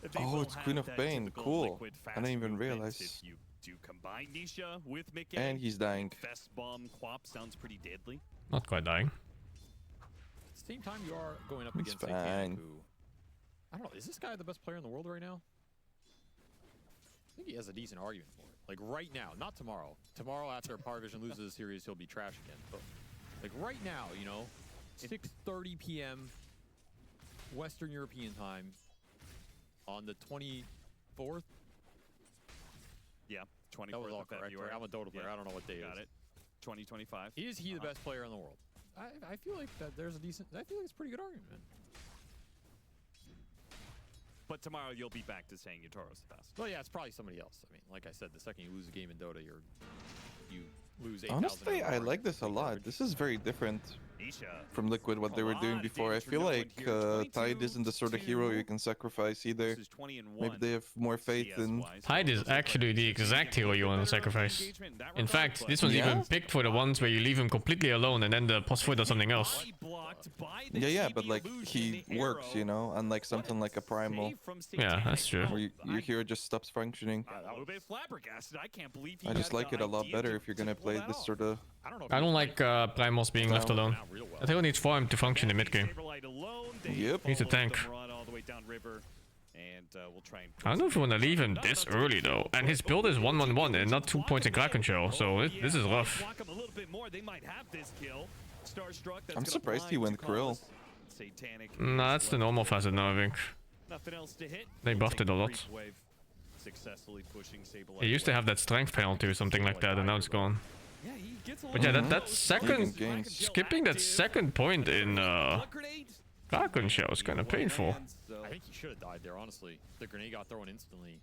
They
Oh,
will
it's
have
Queen of
that
Pain.
typical
Cool.
Liquid
I didn't
fast
even
movement.
realize.
If you do combine Nisha with Mickey,
And he's dying.
Fest Bomb Quap sounds pretty deadly.
Not quite dying.
At the same time, you are going up
He's
against Satanic,
fine.
who... I don't know, is this guy the best player in the world right now? I think he has a decent argument for it. Like, right now, not tomorrow. Tomorrow, after Power Vision loses the series, he'll be trash again. But, like, right now, you know, 6:30 p.m. Western European time on the 24th.
Yeah, 24th
That was all
of
correct,
February.
right? I'm a Dota player.
Yeah.
I don't know what day
Got
it
it. 2025.
is. Is he the best player in the world? I feel like that there's a decent... I feel like it's a pretty good argument, man.
But tomorrow you'll be back to saying Yatoro's the best.
Well, yeah, it's probably somebody else. I mean, like I said, the second you lose a game in Dota, you lose 8,000.
Honestly, I like this a lot. This is very different from Liquid, what they were doing before. I feel like Tide isn't the sort of hero you can sacrifice either. Maybe they have more faith in...
Tide is actually the exact hero you want to sacrifice. In fact, this one's even picked for the ones where you leave him completely alone and then the post does something else.
Yeah, but like, he works, you know? Unlike something like a Primal.
Yeah, that's true.
Where your hero just stops functioning.
A little bit flabbergasted. I can't believe he
I just
had
like
the
it a lot
idea
better
to-
if you're gonna play this sort of...
I don't like Primals being left alone. I think we need farm to function in mid game.
Yep.
He's a tank.
All the way down river, and we'll try and
I don't know if we want to leave him this early though. And his build is 1-1-1 and not 2 points in Kraken Shell, so this is rough.
block him a little bit more. They might have this kill. Starstruck, that's
I'm
gonna
surprised he
blind
went Krill.
Cause Satanic.
Nah, that's the normal facet now, I think.
Nothing else to hit.
They
He'll
buffed
take
it a
the
lot.
creep wave, successfully pushing Saberlight
He used to
away.
have that strength penalty or something like that, and now it's gone.
Yeah, he gets a
But yeah,
little
that
close.
second... Skipping that second point in Kraken Shell is kind of painful.
I
I think he should have died there, honestly. The grenade got thrown instantly.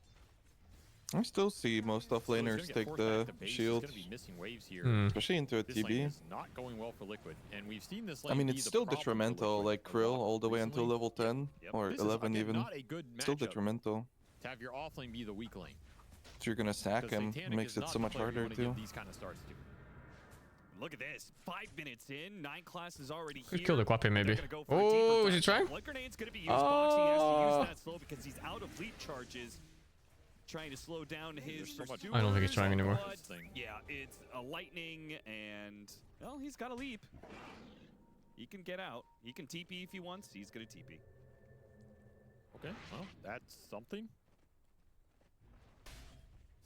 I still see most offlaners take the shield, especially into a
This lane
TB.
is not going well for Liquid, and we've seen this
I
lane
mean,
be
it's
the
still
problem for
detrimental,
Liquid
like Krill all the way until
recently.
level 10 or
This is,
11
again,
even.
not a good
Still
matchup
detrimental.
to have your offlane be the weak lane.
So you're gonna sack
Because
him,
Satanic
makes
is
it
not
so
the
much
player you
harder
wanna give
too.
these kind of starts to.
Look at this. 5 minutes in. 9 class is already
Could
here.
kill the Quappy maybe.
They're gonna go for a
Oh,
deeper
is he
dive.
trying?
One grenade's gonna be used. Boxing has to use that slow because he's out of leap charges. Trying to slow down his pursuers.
I don't think he's trying anymore.
But, yeah, it's a lightning, and well, he's got a leap. He can get out. He can TP if he wants. He's gonna TP.
Okay, well, that's something.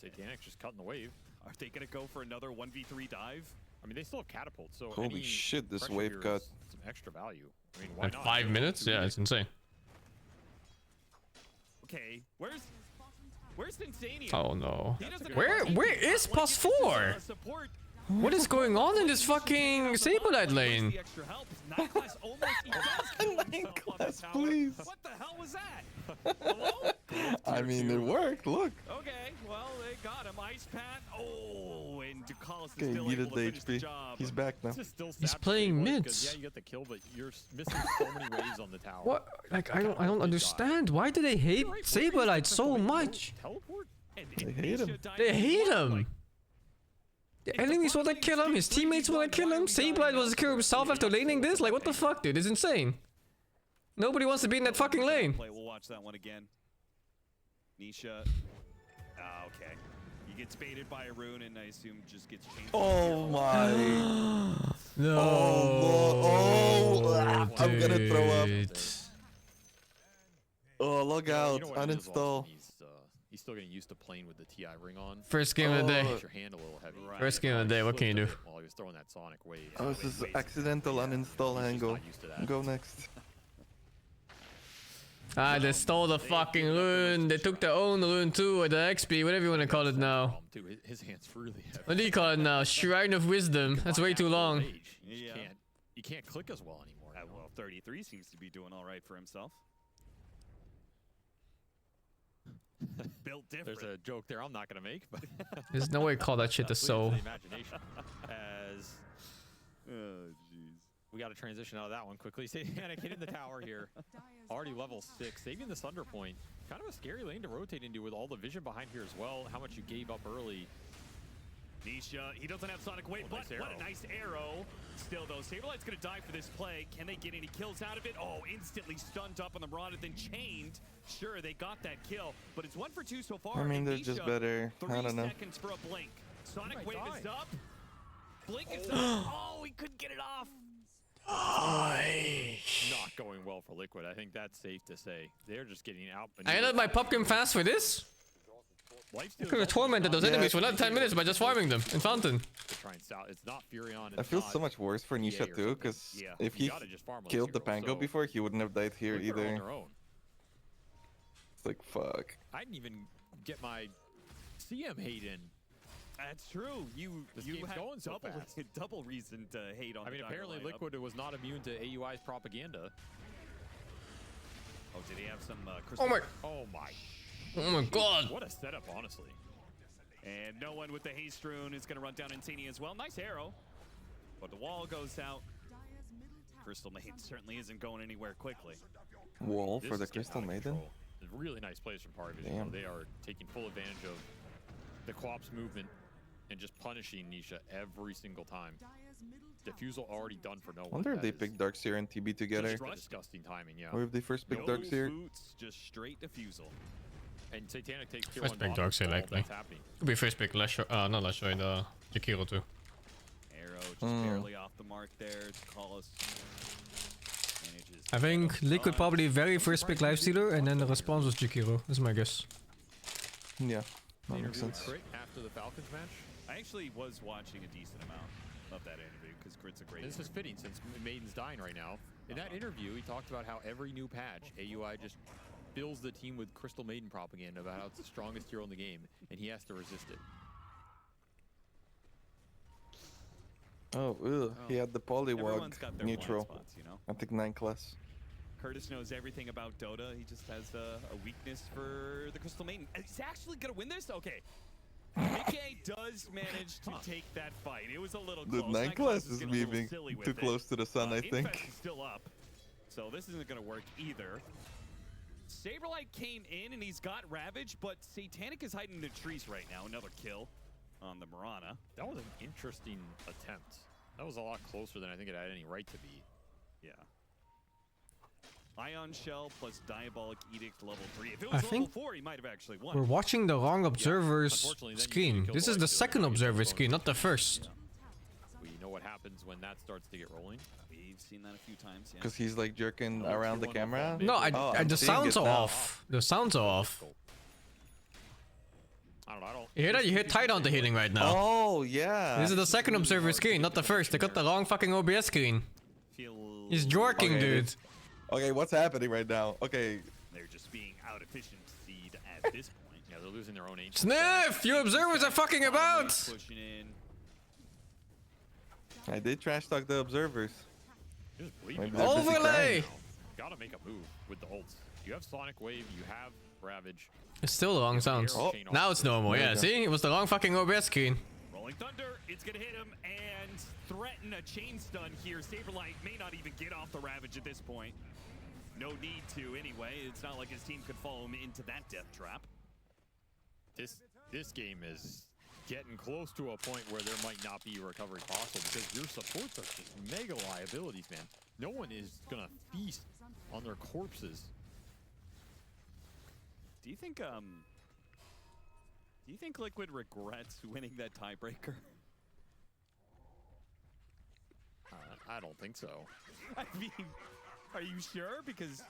Satanic just cutting the wave.
Are they gonna go for another 1v3 dive?
I mean, they still have catapult, so
Holy
any
shit, this
pressure
wave
here
got
is some extra value. I mean, why
In
not?
5 minutes? Yeah, it's insane.
Okay, where's Insania?
Oh no.
He doesn't
Where is plus 4?
support.
What is going on in this fucking Saberlight lane?
The extra help. 9 class almost
Class, please.
What the hell was that? Hello?
I mean, it worked. Look.
Okay, well, they got him. Ice Pat. Oh, and Ducalis is
Okay,
still
he
able
did
to
the
finish the
HP.
job.
He's back now.
This is still
He's
sad to
playing
say,
mids.
because, yeah, you get the kill, but you're missing so many waves on the tower.
What? Like I don't understand. Why do they hate Saberlight so much?
Teleport?
They hate him.
They hate him. The enemies want to kill him. His teammates want to kill him. Saberlight was to kill himself after laning this. Like what the fuck, dude? It's insane. Nobody wants to be in that fucking lane.
We'll watch that one again. Nisha. Ah, okay. He gets baited by a rune and I assume just gets changed.
Oh my.
No.
Oh, I'm gonna throw up.
Dude.
Oh, log out.
You know what it is also?
Uninstall.
He's still getting used to playing with the TI ring on.
First game of the day.
Makes your hand a little heavy.
First game of the day. What can you do?
While he was throwing that Sonic wave.
Oh, this is accidental uninstall angle. Go next.
Ah, they stole the fucking rune. They took their own rune too, or the XP, whatever you want to call it now.
Dude, his hand's really heavy.
What do you call it now? Shrine of Wisdom. That's way too long.
You can't click as well anymore.
Well, 33 seems to be doing all right for himself. Built different.
There's a joke there I'm not gonna make, but
There's no way to call that shit the soul.
imagination. As
oh jeez,
we got to transition out of that one quickly. Satanic hitting the tower here, already level 6, saving the Thunder Point. Kind of a scary lane to rotate into with all the vision behind here as well. How much you gave up early.
Nisha, he doesn't have Sonic Wave, but what a nice arrow. Still, though, Saberlight's going to die for this play. Can they get any kills out of it? Oh, instantly stunned up on the Mirana, then chained. Sure, they got that kill, but it's 1 for 2 so far.
I mean,
and
they're
Nisha,
just better.
3
I don't know.
seconds for a blink. Sonic Wave is up. Blink is up. Oh, he couldn't get it off.
Not going well for Liquid. I think that's safe to say. They're just getting out.
I ended my pumpkin fast for this. I could have tormented those enemies for another 10 minutes by just farming them in Fountain.
It's not Furion.
I feel so much worse for Nisha too, because if he killed the Pango before, he wouldn't have died here either. It's like, fuck.
I didn't even get my CM hate in.
That's true. You had
going so
double,
fast.
double reason to hate on.
I mean,
the
apparently
lineup.
Liquid was not immune to AUI's propaganda.
Oh, did he have some crystal?
Oh my.
Oh my god.
What a setup, honestly.
And no one with the haste rune is going to run down Insania as well. Nice arrow. But the wall goes out. Crystal Maiden certainly isn't going anywhere quickly.
Wall for the Crystal Maiden?
Really nice plays from Parvision.
Damn.
They are taking full advantage of the Quap's movement and just punishing Nisha every single time. Diffusal already done for no one.
I wonder if they picked Darkseer and TB together.
Disgusting timing, yeah.
Or if they first picked
No
Darkseer.
boots, just straight defusal.
And Satanic takes tier
First
1
pick
bottom.
Darkseer likely.
That's happening.
Could be first pick Lasho, not Lasho, the Jakiro too.
Arrow just barely off the mark there. Callis manages.
I think Liquid probably very first pick Lifestealer and then the response was Jakiro. That's my guess.
Yeah, that
Interview
makes sense.
Crit after the Falcons match.
I actually was watching a decent amount of that interview because Crit's a great.
This is fitting since Maiden's dying right now. In that interview, he talked about how every new patch, AUI just fills the team with Crystal Maiden propaganda about how it's the strongest hero in the game, and he has to resist it.
Oh, ugh. He had the polywog
Everyone's got their blind
neutral.
spots, you know?
I think 9 class.
Curtis knows everything about Dota. He just has a weakness for the Crystal Maiden. He's actually gonna win this? Okay. Mickey does manage to take that fight. It was a little
The
close.
9 class is me being too close to the sun, I
Infest
think.
is still up, so this isn't gonna work either. Saberlight came in and he's got Ravage, but Satanic is hiding in the trees right now. Another kill on the Mirana.
That was an interesting attempt. That was a lot closer than I think it had any right to be.
Yeah. Ion Shell plus Diabolic Edict level 3. If it was level 4, he might have actually won.
We're watching the wrong observer's screen. This is the second observer screen, not the first.
We know what happens when that starts to get rolling.
We've seen that a few times.
Because he's like jerking around the camera.
No, the sounds are
now.
off. The sounds are off.
I don't.
You hear that? You hear tight on the hitting right now.
Oh, yeah.
This is the second observer screen, not the first. They got the wrong fucking OBS screen. He's jorking,
Okay,
dude.
Okay, what's happening right now? Okay.
They're just being out efficiencyed at this point.
Yeah, they're losing their own ancient.
Sniff! You observers are fucking about!
Pushing in.
I did trash talk the observers. Maybe they're busy
Overlay!
crying.
Gotta make a move with the ults. You have Sonic Wave, you have Ravage.
It's still the wrong sounds. Now it's normal, yeah. See? It was the wrong fucking OBS screen.
Rolling Thunder, it's gonna hit him and threaten a chain stun here. Saberlight may not even get off the Ravage at this point. No need to anyway. It's not like his team could follow him into that death trap.
This game is getting close to a point where there might not be recovery possible because your supports are just mega liabilities, man. No one is gonna feast on their corpses.
Do you think Liquid regrets winning that tiebreaker?
I don't think so.
I mean, are you sure? Because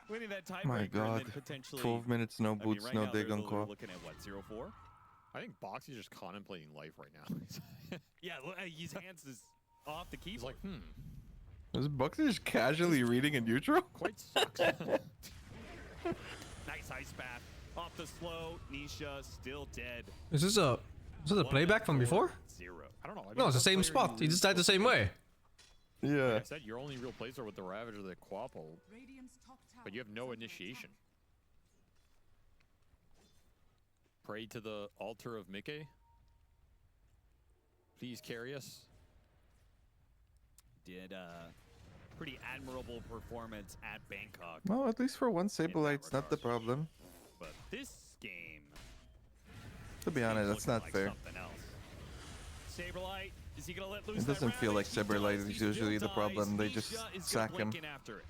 winning that tiebreaker
My
and
God.
then potentially
12 minutes, no
I mean,
boots,
right
no
now
dig
they're
on core.
looking at what, 0-4?
I think Boxy's just contemplating life right now.
Yeah, his hands is off the keyboard.
He's like,
Is Buxy just casually reading a neutral?
Quite sucks.
Nice ice bath. Off the slow. Nisha still dead.
Is this a playback from before?
0.
I don't know.
No, it's the same spot. He just died the same way.
Yeah.
Like I said, your only real plays are with the Ravage or the Quapple, but you have no initiation. Pray to the altar of Mickey. Please carry us.
Did pretty admirable performance at Bangkok.
Well, at least for one, Saberlight's not the problem.
But this game,
To be honest, that's not fair.
something else. Saberlight, is he gonna let loose
It
that
doesn't feel like
Ravage? He
Saberlight
does.
is
He
usually
still
the problem. They
dies.
just
Nisha is
sack
gonna
him.
blink in after it.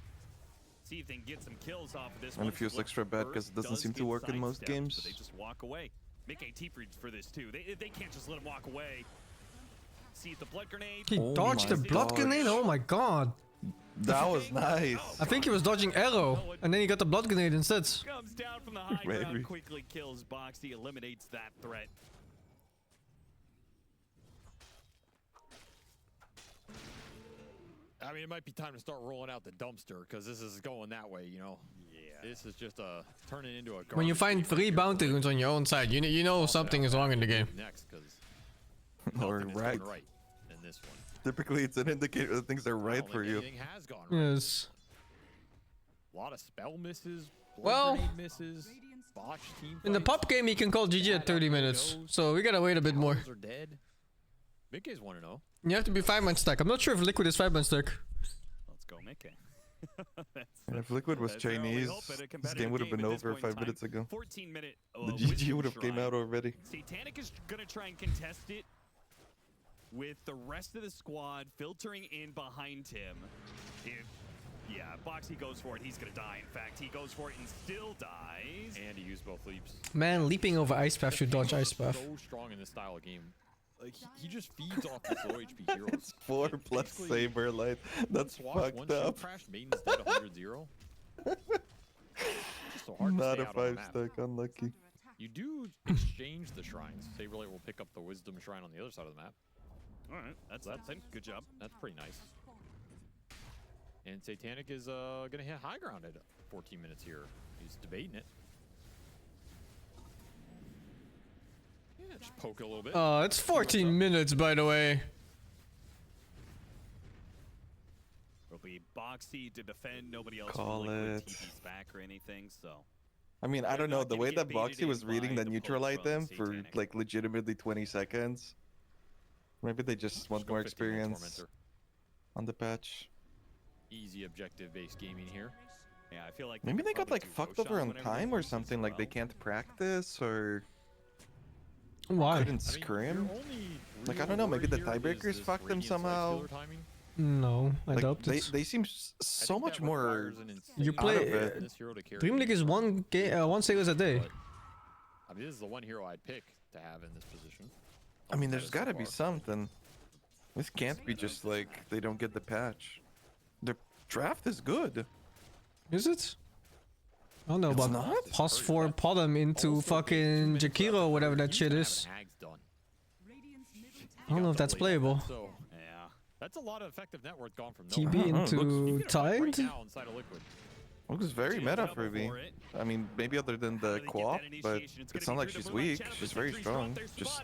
See if they can get some kills off of this
And
one.
it feels
Flip
extra bad because it doesn't
does
seem to
get
work in most
sidestepped,
games.
But they just walk away. Mickey T-Freeds for this too. They can't just let him walk away. See the blood grenade.
He dodged the blood grenade? Oh my god.
That was nice.
I think he was dodging arrow, and then he got the blood grenade instead.
Comes down from the high
Maybe.
ground, quickly kills Boxy, eliminates that threat.
I mean, it might be time to start rolling out the dumpster because this is going that way, you know. Yeah. This is just turning into a.
When you find 3 bounty runes on your own side, you know something is wrong in the game.
Next, because
Or right.
right in this one.
Typically, it's an indicator that things are right for you.
Anything has gone right.
Yes.
A lot of spell misses. Blood
Well,
grenade misses. Botch team.
in the pop game, he can call GG at 30 minutes, so we gotta wait a bit more.
Are dead. Mickey's 1-0.
You have to be 5-man stack. I'm not sure if Liquid is 5-man stack.
Let's go, Mickey.
And if Liquid was
That's our only
Chinese,
hope at a
this
competitive
game would have
game
been
at this
over
point in
5 minutes
time.
ago.
14-minute
The GG
Wisdom
would have came
Shrine.
out already.
Satanic is gonna try and contest it with the rest of the squad filtering in behind him. Yeah, Boxy goes for it. He's gonna die. In fact, he goes for it and still dies.
And he used both leaps.
Man, leaping over ice path should dodge ice path.
So strong in this style of game. Like he just feeds off the low HP heroes.
It's 4 plus Saberlight. That's
Swash,
fucked
one
up.
Crash, Maiden's dead 100-0. Just so hard to
Not
stay
a
out on the
5
map.
stack, unlucky.
You do exchange the shrines. Saberlight will pick up the Wisdom Shrine on the other side of the map.
All right, that's it. Good job.
That's pretty nice. And Satanic is gonna hit high ground at 14 minutes here. He's debating it. Yeah, just poke it a little bit.
It's 14 minutes, by the way.
Will be Boxy Boxy to defend. Nobody else
Call
from Liquid
it.
TP's back or anything. So
I mean, I
They're
don't know.
not
The
gonna
way
get
that
baited
Boxy was
in
reading
by
the
the
neutral
poke
item
from
for
Satanic.
like legitimately 20 seconds. Maybe they just want
go
more
15 on
experience
Tormentor.
on the patch.
Easy objective-based gaming here.
yeah, I feel like
Maybe
could
they got
probably
like
do
fucked
Roshan
over on
whenever they
time or
force as
something. Like they
well.
can't practice or
Why?
couldn't scrim. Like I don't know. Maybe the tiebreakers fucked them somehow.
No, I
Like
doubt
they
it.
they seem so much more.
You
out
play
of it.
DreamLeague is one game, one series a day.
I mean, this is the one hero I'd pick to have in this position.
I mean, there's got to be something. This can't be just like they don't get the patch. Their draft is good.
Is it? I don't know
It's
about
not?
Pos 4 pot him into fucking Jakiro, whatever that shit is. I don't know if that's playable.
So, yeah, that's a lot of effective net worth gone from
TB
nowhere.
into Tide?
Right now inside of Liquid.
Looks very meta for me. I mean, maybe other than the co-op, but it's not like she's weak. She's very strong. Just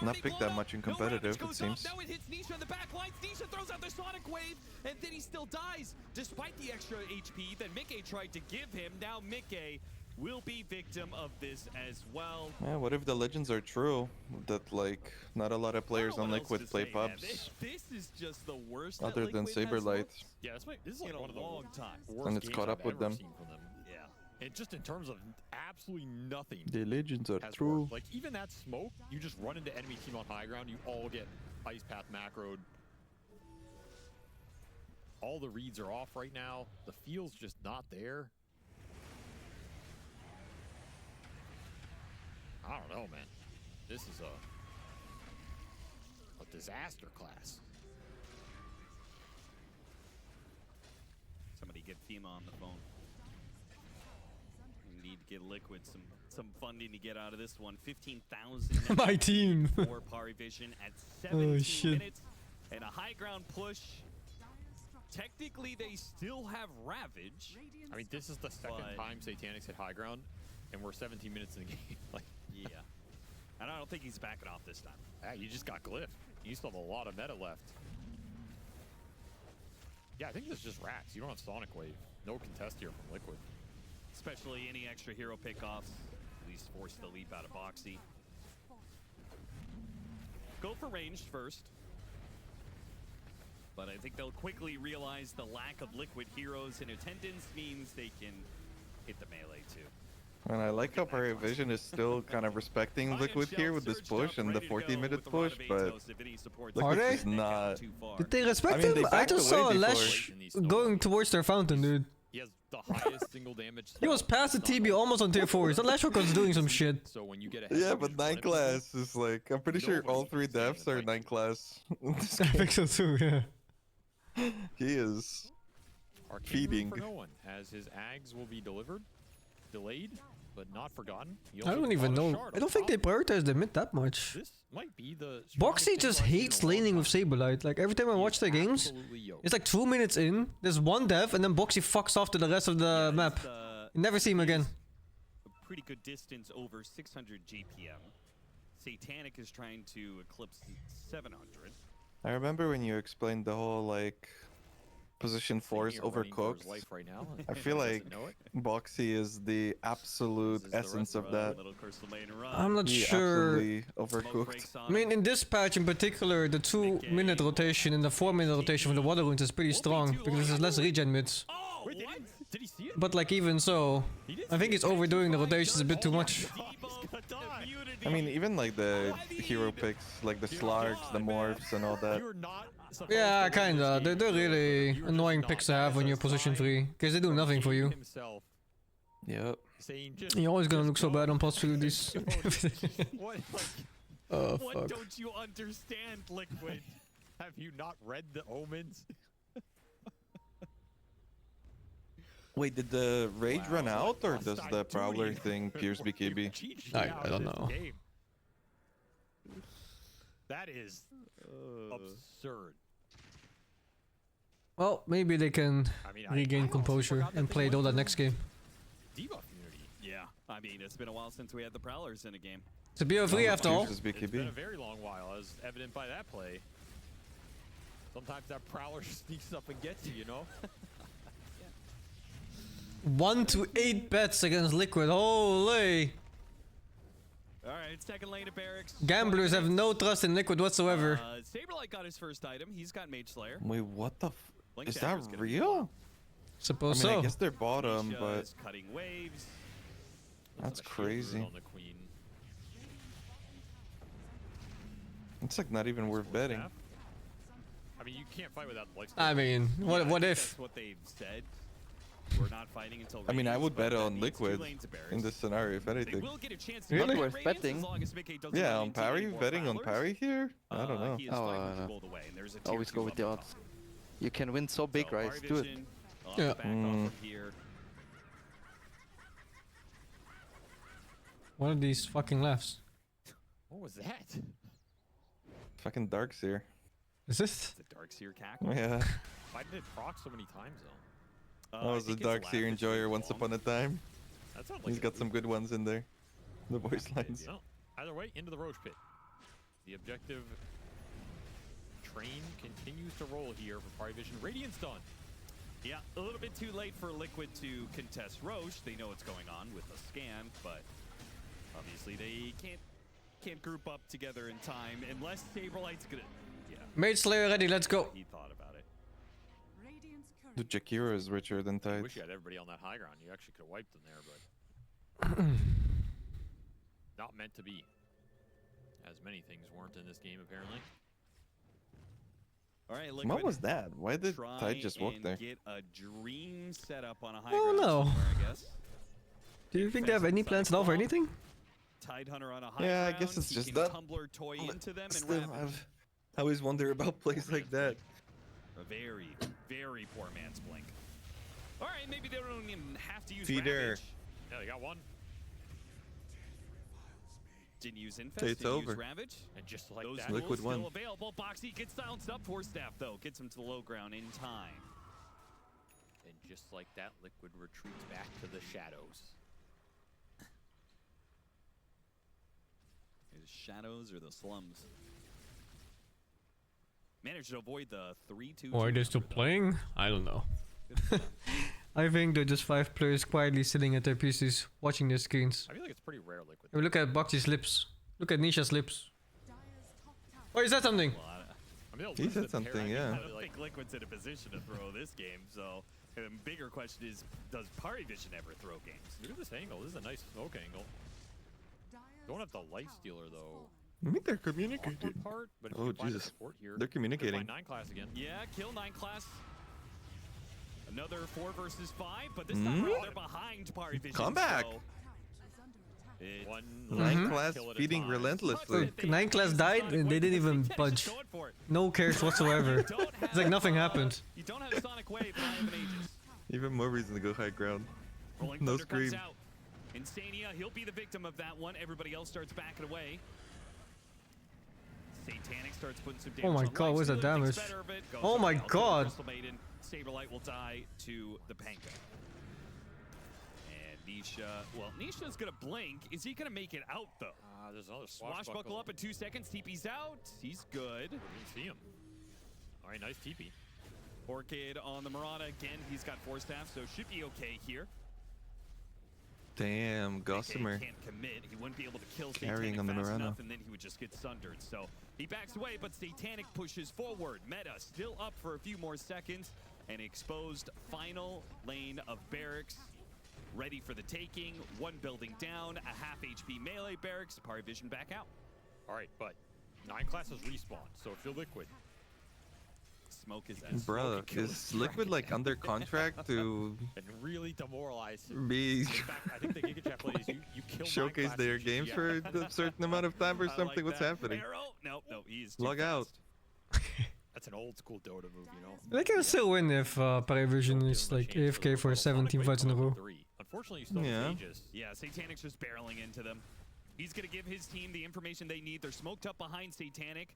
not picked that much in competitive, it seems.
Now it hits Nisha in the back lines. Nisha throws out the Sonic Wave, and then he still dies despite the extra HP that Mickey tried to give him. Now Mickey will be victim of this as well.
Yeah, what if the legends are true? That like not a lot of players on Liquid play pubs,
This is just the worst.
other than Saberlight.
Yeah, this is like one of the
long time.
worst
And it's
games
caught up
I've
with
ever
them.
seen from them. Yeah, and just in terms of absolutely nothing.
The legends are
has
true.
worked. Like even that smoke, you just run into enemy team on high ground, you all get ice path macroed. All the reads are off right now. The feel's just not there. I don't know, man. This is a disaster class.
Somebody get FEMA on the phone. We need to get Liquid some funding to get out of this one. 15,000.
My team.
For Parivision at 17
shit.
minutes and a high ground push. Technically, they still have Ravage.
I mean, this is the second time Satanics hit high ground, and we're 17 minutes in the game. Like,
yeah. And I don't think he's backing off this time.
ah, you just got glyphed. You still have a lot of meta left. Yeah, I think this is just racks. You don't have Sonic Wave. No contest here from Liquid.
Especially any extra hero pickoffs. At least force the leap out of Boxy. Go for ranged first. But I think they'll quickly realize the lack of Liquid heroes in attendance means they can hit the melee too.
And I like how Parivision is still kind of respecting Liquid here with this push and the 14-minute push, but Liquid is not.
Did they respect
I mean, they
him? I
backed
just
away
saw
before.
Lash going towards their fountain, dude.
He has the highest single damage.
He was past the TB almost on tier 4. That Lash was doing some shit.
So when you get
Yeah, but 9 class is like, I'm pretty sure all 3 deaths are 9 class.
I think so too, yeah.
He is feeding.
For no one, as his ags will be delivered, delayed, but not forgotten. He
I
also
don't even
got a
know.
shard
I
on
don't think
top.
they prioritize the mid that much.
This might be the
Boxy just hates laning with Saberlight. Like every time I watch their games, it's like 2 minutes in, there's one dev, and then Boxy fucks off to the rest of the map. You never see him again.
A pretty good distance over 600 GPM. Satanic is trying to eclipse 700.
I remember when you explained the whole like position 4 is
here running for his
overcooked.
life right now.
I feel like
Doesn't know it.
Boxy is the absolute essence of that.
I'm not
He
sure.
absolutely overcooked.
I mean, in this patch in particular, the 2-minute rotation and the 4-minute rotation for the water runes is pretty strong because there's less regen mids.
Wait, did he see it?
But like even so, I think he's overdoing the rotations a bit too much.
I mean, even like the hero picks, like the Slarks, the Morphs, and all that.
Yeah, kinda. They're really annoying picks to have when you're position 3, because they do nothing for you.
Yep.
You're always gonna look so bad on possibilities. Oh,
What
fuck.
don't you understand, Liquid?
Have you not read the omens?
Wait, did the rage run out, or does the Prowler thing pierce BKB?
I don't know.
That is absurd.
Well, maybe they can regain composure and play Dota next game.
Debuff immunity.
Yeah, I mean, it's been a while since we had the Prowlers in a game.
It's a BO3 after all.
It's been a very long while, as evident by that play. Sometimes that Prowler sneaks up and gets you, you know?
1 to 8 bets against Liquid. Holy!
All right, second lane of Barracks.
Gamblers have no trust in Liquid whatsoever.
Saberlight got his first item. He's got Mage Slayer.
Wait, what the?
Blink
Is that
Dagger's gonna be
real?
Suppose
I mean,
so.
I guess they're bottom,
Nisha
but
is cutting waves.
that's crazy.
On the Queen.
It's like not even worth betting.
I mean, you can't fight without the lifesteal.
I mean, what if?
That's what they've said. We're not fighting until.
I mean, I
Radiance,
would
but
bet
that
on
means 2
Liquid
lanes of Barracks.
in this scenario, if
They
anything.
will get a chance to
Really?
get
Worth
Radiance
betting.
as long as Mickey doesn't
Yeah,
run
on
into
parry,
any more
betting on
Prowlers.
parry here? I don't know.
He is
Oh,
flying
I
with
know.
gold away, and there's a tier
Always
2
go with
up
the
above.
odds. You can win so big,
So,
right?
Parry
Do it.
Vision, I'll have
Yeah.
to back off from here.
What are these fucking laughs?
What was that?
Fucking Dark's here.
Is this?
The Darkseer cackle.
Yeah.
Why did it proc so many times, though?
That was a Darkseer enjoyer once upon a time.
That sounds
He's
like
got some good ones in there. The voice lines.
No, either way, into the Roach Pit. The objective train continues to roll here for Party Vision. Radiance done.
Yeah, a little bit too late for Liquid to contest Roche. They know what's going on with the scan, but obviously they can't group up together in time unless Saberlight's gonna. Yeah.
Mage Slayer ready, let's go.
He thought about it.
The Jakira is richer than
I
Tide.
wish you had everybody on that high ground. You actually could have wiped them there, but not meant to be. As many things weren't in this game, apparently.
All right, Liquid.
What was that? Why did
Try
Tide just walk
and
there?
Get a dream set up on a high
Oh,
ground
no.
somewhere, I guess.
Do you think they have any plans now for anything?
Tide Hunter on a high
Yeah, I
ground.
guess it's
He
just
can
that.
Tumbler toy into them and
Still,
Ravage.
I always wonder about plays like that.
A very, very poor man's blink. All right, maybe they don't even have to use
Feeder.
Ravage.
Yeah, they got one.
Didn't use Infest,
It's
didn't
over.
use Ravage.
And just like
Those
that,
Liquid
rules
won.
still available. Boxy gets silenced up. Force Staff, though, gets him to the low ground in time.
and just like that, Liquid retreats back to the shadows.
The shadows or the slums. Managed to avoid the 3-2.
Or are they still playing? I don't know. I think they're just 5 players quietly sitting at their PCs, watching their screens.
I feel like it's pretty rare, Liquid.
Look at Bakchi's lips. Look at Nisha's lips. Oh, is that something?
He said something, yeah.
I don't think Liquid's in a position to throw this game, so the bigger question is, does Party Vision ever throw games?
Look at this angle. This is a nice smoke angle. Don't have the life stealer though.
I think they're communicating.
Part, but if
Oh,
you find
Jesus.
support here,
They're communicating.
9 class again.
Yeah, kill 9 class. Another 4 versus 5, but this time around they're behind Party Vision.
Come back.
So it's
9 class feeding relentlessly.
9 class died and they didn't even budge. No cares whatsoever. It's like nothing happened.
You don't have Sonic Wave, but I have an Aegis.
Even more reason to go high ground.
Rolling
No
Thunder comes
scream.
out. Insania, he'll be the victim of that one. Everybody else starts backing away. Satanic starts putting some damage.
Oh my
on
god, what's that
Lifestealer,
damage?
thinks better of it, goes
Oh my
out to the
god.
Crystal Maiden. Saberlight will die to the Panka. And Nisha, well, Nisha's gonna blink. Is he gonna make it out though?
There's another
Swashbuckle up in 2 seconds. TP's out. He's good.
Didn't see him. All right, nice TP.
Orchid on the Marauder again. He's got 4 staff, so should be okay here.
Damn,
AK
Gossamer.
can't commit. He wouldn't be able to kill
Carrying
Satanic
on the
fast
Morano.
enough, and then he would just get sundered. So he backs away, but Satanic pushes forward. Meta still up for a few more seconds. An exposed final lane of Barracks. Ready for the taking. 1 building down. A half HP melee Barracks. Party Vision back out.
All right, but 9 classes respawn. So if you're Liquid,
Smoke is that.
Bruh, is Liquid like under contract to
and really demoralize him.
be
In fact, I think the Giga Chat plays you kill 9
showcase
classes,
their
you-
games
yeah.
for a certain amount of time or
I
something?
like
What's
that.
happening?
Arrow? Nope, he's too
Log out.
That's an old school Dota move, you know.
They can still win if Paravision is like AFK for 17 fights in a row.
Unfortunately, you still
Yeah.
have Aegis.
Yeah, Satanic's just barreling into them. He's going to give his team the information they need. They're smoked up behind Satanic,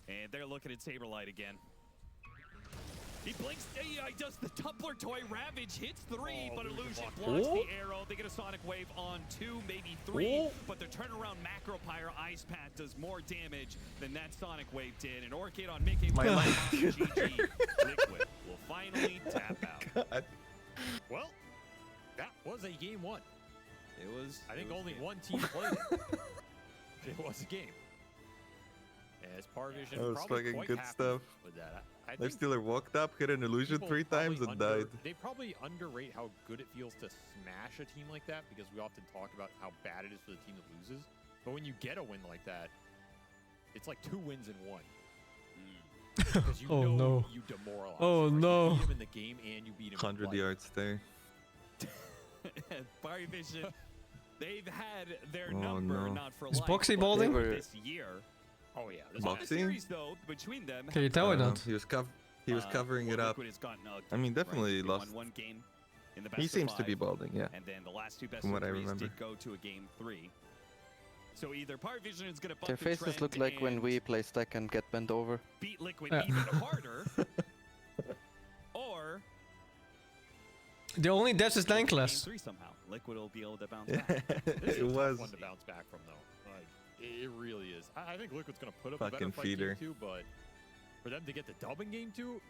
and they're looking at Saberlight again. He blinks, he does the Tumbler Toy Ravage, hits 3, but Illusion blocks the arrow. They get a Sonic Wave on 2, maybe 3, but their turnaround Macro Pyre Ice Path does more damage than that Sonic Wave did. And Orchid on Mickey GG. Liquid will finally tap out.
God. Well, that was a game 1.
It was.
I think only one team played it. It was a game. As Parvision
That was
probably
fucking
quite
good
happy
stuff.
with that. I think
Lifestealer walked up, hit an illusion
people
3 times,
probably
and died.
They probably underrate how good it feels to smash a team like that, because we often talk about how bad it is for the team that loses. But when you get a win like that, it's like 2 wins in 1. Because you know you demoralize.
Oh no!
You beat him in the game and you beat him.
100 yards there.
Parvision, they've had their
Oh,
number
no.
not for
Is
life,
Boxy
but
balding?
this year.
Oh yeah,
This
Boxy?
series though between them.
Can you tell or
I don't
not?
know. He was covering it up.
Liquid has gotten ugly,
I mean,
right?
definitely
They
lost.
won 1 game in the
He
best
seems
of
to be
5,
balding, yeah.
and then the last 2 best
From what
of
I
3s
remember.
did go to a game 3. So either Parvision is going to buck
Their
the
faces
trend
look like when
and
we play stack and get bent over.
beat Liquid
Yeah.
even harder, or
The only death is
game
Lankless.
3 somehow. Liquid will be able to bounce back.
This is
It
a tough
was.
one to bounce back from, though. Like, it really is. I think Liquid's going to put up a better
Fucking
fight
feeder.
game 2, but for them to get the dub in game 2,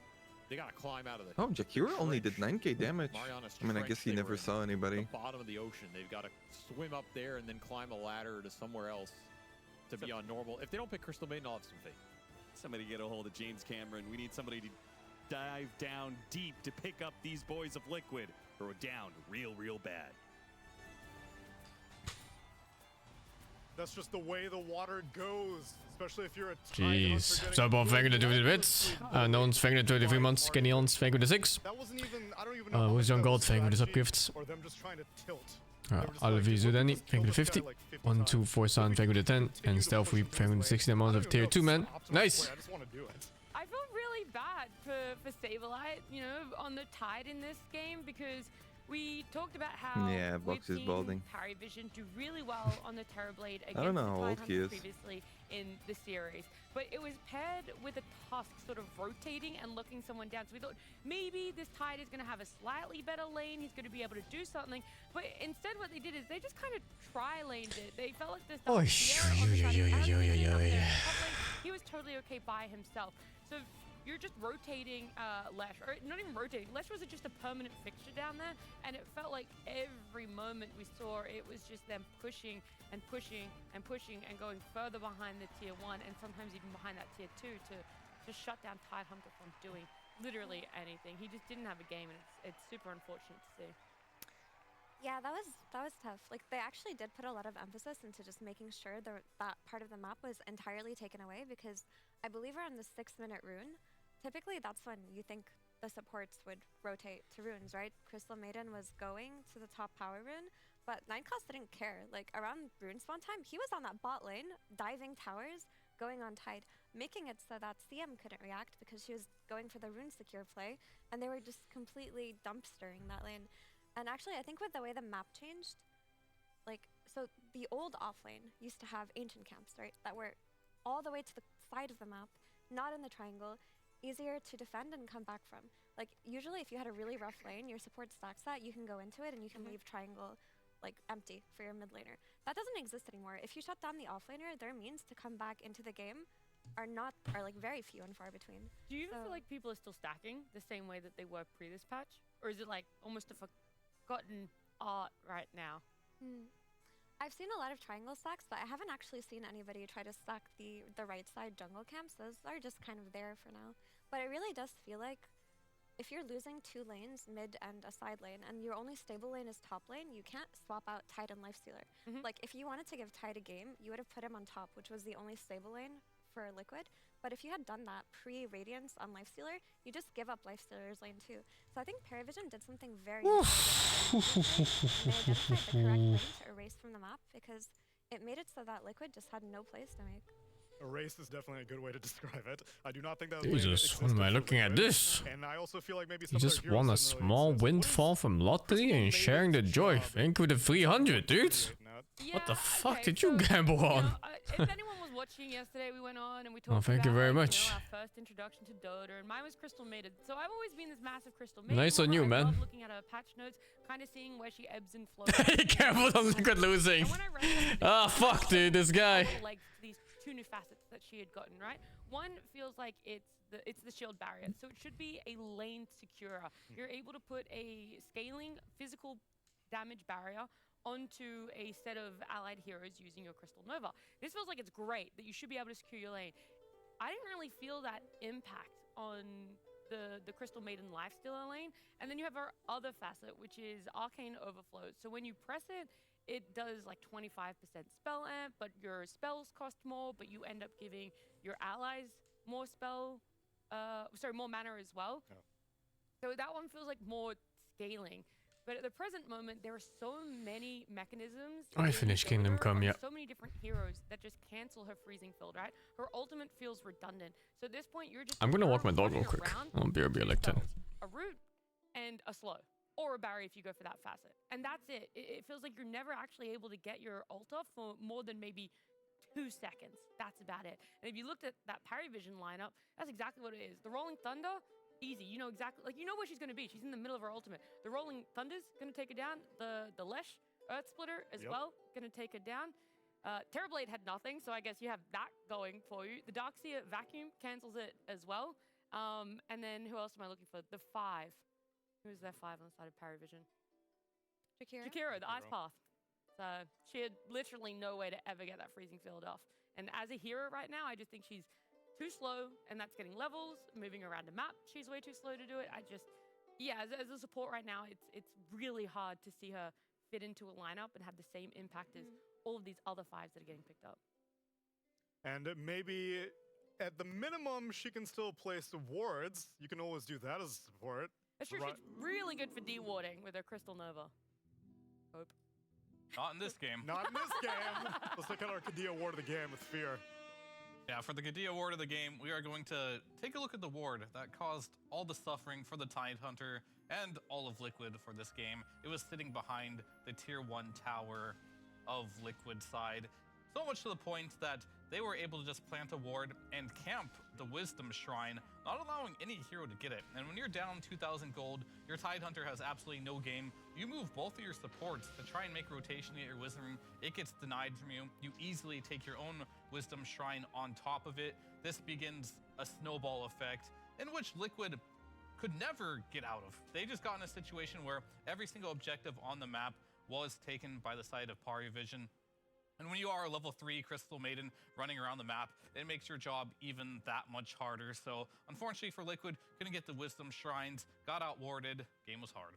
they got to climb out of the
Oh, Jakira only did 9k damage.
Mariana's
I mean, I
trench
guess he
they
never
were in,
saw anybody.
the bottom of the ocean. They've got to swim up there and then climb a ladder to somewhere else to be on normal. If they don't pick Crystal Maiden, I'll have some faith.
Somebody get a hold of James Cameron. We need somebody to dive down deep to pick up these boys of Liquid who are down real bad.
That's just the way the water goes, especially if you're a
Jeez. Subbob, thank you to 20 bits. Unknowns, thank you to 23 months. Kenny Ons, thank you to 6.
That wasn't even, I don't even know.
Who's Young Gold, thank you to subgifts.
Or them just trying to tilt.
Alvi Zudani, thank you to 50. 1, 2, 4, Sun, thank you to 10. And Stealth Weep, thank you to 60 amounts of tier 2, man. Nice!
I just want to do it.
I feel really bad for Saberlight, you know, on the Tide in this game, because we talked about how
Yeah,
we've
Box is
seen
balding.
Paravision do really well on the Terrorblade against
I don't know how
the
old he
Tidehunters
is.
previously in the series. But it was paired with a Tusk sort of rotating and looking someone down. So we thought maybe this Tide is going to have a slightly better lane. He's going to be able to do something. But instead what they did is they just kind of tri-laned it. They felt like this. He was totally okay by himself. So you're just rotating Lesh, or not even rotating. Lesh was just a permanent fixture down there, and it felt like every moment we saw it was just them pushing and pushing and pushing and going further behind the tier 1 and sometimes even behind that tier 2 to shut down Tidehunter from doing literally anything. He just didn't have a game, and it's super unfortunate to see.
Yeah, that was tough. Like, they actually did put a lot of emphasis into just making sure that part of the map was entirely taken away, because I believe around the 6-minute rune, typically that's when you think the supports would rotate to runes, right? Crystal Maiden was going to the top power rune, but Ninecast didn't care. Like, around rune spawn time, he was on that bot lane, diving towers, going on Tide, making it so that CM couldn't react because she was going for the rune secure play, and they were just completely dumpstering that lane. And actually, I think with the way the map changed, like, so the old offlane used to have ancient camps, right? That were all the way to the side of the map, not in the triangle, easier to defend and come back from. Like, usually if you had a really rough lane, your support stacks that, you can go into it and you can leave triangle, like, empty for your mid laner. That doesn't exist anymore. If you shut down the offlaner, their means to come back into the game are like very few and far between.
Do you feel like people are still stacking the same way that they were pre this patch? Or is it like almost a forgotten art right now?
I've seen a lot of triangle stacks, but I haven't actually seen anybody try to stack the right side jungle camps. Those are just kind of there for now. But it really does feel like if you're losing 2 lanes, mid and a side lane, and your only stable lane is top lane, you can't swap out Tide and Lifestealer. Like, if you wanted to give Tide a game, you would have put him on top, which was the only stable lane for Liquid. But if you had done that pre-Radiance on Lifestealer, you just give up Lifestealer's lane too. So I think Paravision did something very important. They identified the correct lane to erase from the map, because it made it so that Liquid just had no place to make.
Erase is definitely a good way to describe it. I do not think that.
Jesus, what am I looking at this?
And I also feel like maybe
You just won a small windfall from lottery and sharing the joy. Thank you to 300, dude. What the fuck did you gamble on?
If anyone was watching yesterday. We went on and we talked
thank you
about,
very
like,
much.
our first introduction to Dota, and mine was Crystal Maiden. So I've always been this massive Crystal Maiden.
Nice on you,
I
man.
love looking at her patch notes, kind of seeing where she ebbs and flows.
Careful on Liquid losing. Ah, fuck, dude, this guy.
Like these two new facets that she had gotten, right? One feels like it's the shield barrier, so it should be a lane securer. You're able to put a scaling physical damage barrier onto a set of allied heroes using your Crystal Nova. This feels like it's great, that you should be able to secure your lane. I didn't really feel that impact on the Crystal Maiden lifestealer lane. And then you have our other facet, which is Arcane Overflow. So when you press it, it does like 25% spell amp, but your spells cost more, but you end up giving your allies more more mana as well.
Yeah.
So that one feels like more scaling. But at the present moment, there are so many mechanisms.
I finished Kingdom Come, yeah.
So many different heroes that just cancel her freezing field, right? Her ultimate feels redundant. So at this point, you're just.
I'm gonna walk my dog
running
real quick.
around
I'll be
two
like 10.
spells, a root and a slow, or a barrier if you go for that facet. And that's it. It feels like you're never actually able to get your ult off for more than maybe 2 seconds. That's about it. And if you looked at that parry vision lineup, that's exactly what it is. The Rolling Thunder. Easy, you know exactly, like you know where she's gonna be. She's in the middle of her ultimate. The Rolling Thunder's gonna take her down. The Lesh Earth Splitter as well, gonna take her down. Terrorblade had nothing, so I guess you have that going for you. The Darkseer Vacuum cancels it as well. And then who else am I looking for? The 5. Who's their 5 on the side of parry vision? Jakiro, the Ice Path. So she had literally no way to ever get that freezing field off. And as a hero right now, I just think she's too slow, and that's getting levels, moving around a map. She's way too slow to do it. As a support right now, it's really hard to see her fit into a lineup and have the same impact as all of these other 5s that are getting picked up.
And maybe at the minimum, she can still place wards. You can always do that as a support.
That's true. She's really good for dewarding with her Crystal Nova. Hope.
Not in this game.
Not in this game. Let's look at our Kadia ward of the game with Fear.
Yeah, for the Kadia ward of the game, we are going to take a look at the ward that caused all the suffering for the Tidehunter and all of Liquid for this game. It was sitting behind the tier 1 tower of Liquid side, so much to the point that they were able to just plant a ward and camp the Wisdom Shrine, not allowing any hero to get it. And when you're down 2,000 gold, your Tidehunter has absolutely no game. You move both of your supports to try and make rotation at your Wisdom. It gets denied from you. You easily take your own Wisdom Shrine on top of it. This begins a snowball effect in which Liquid could never get out of. They just got in a situation where every single objective on the map was taken by the side of Pari Vision. And when you are a level 3 Crystal Maiden running around the map, it makes your job even that much harder. So unfortunately for Liquid, couldn't get the Wisdom Shrines, got outwarded, game was hard.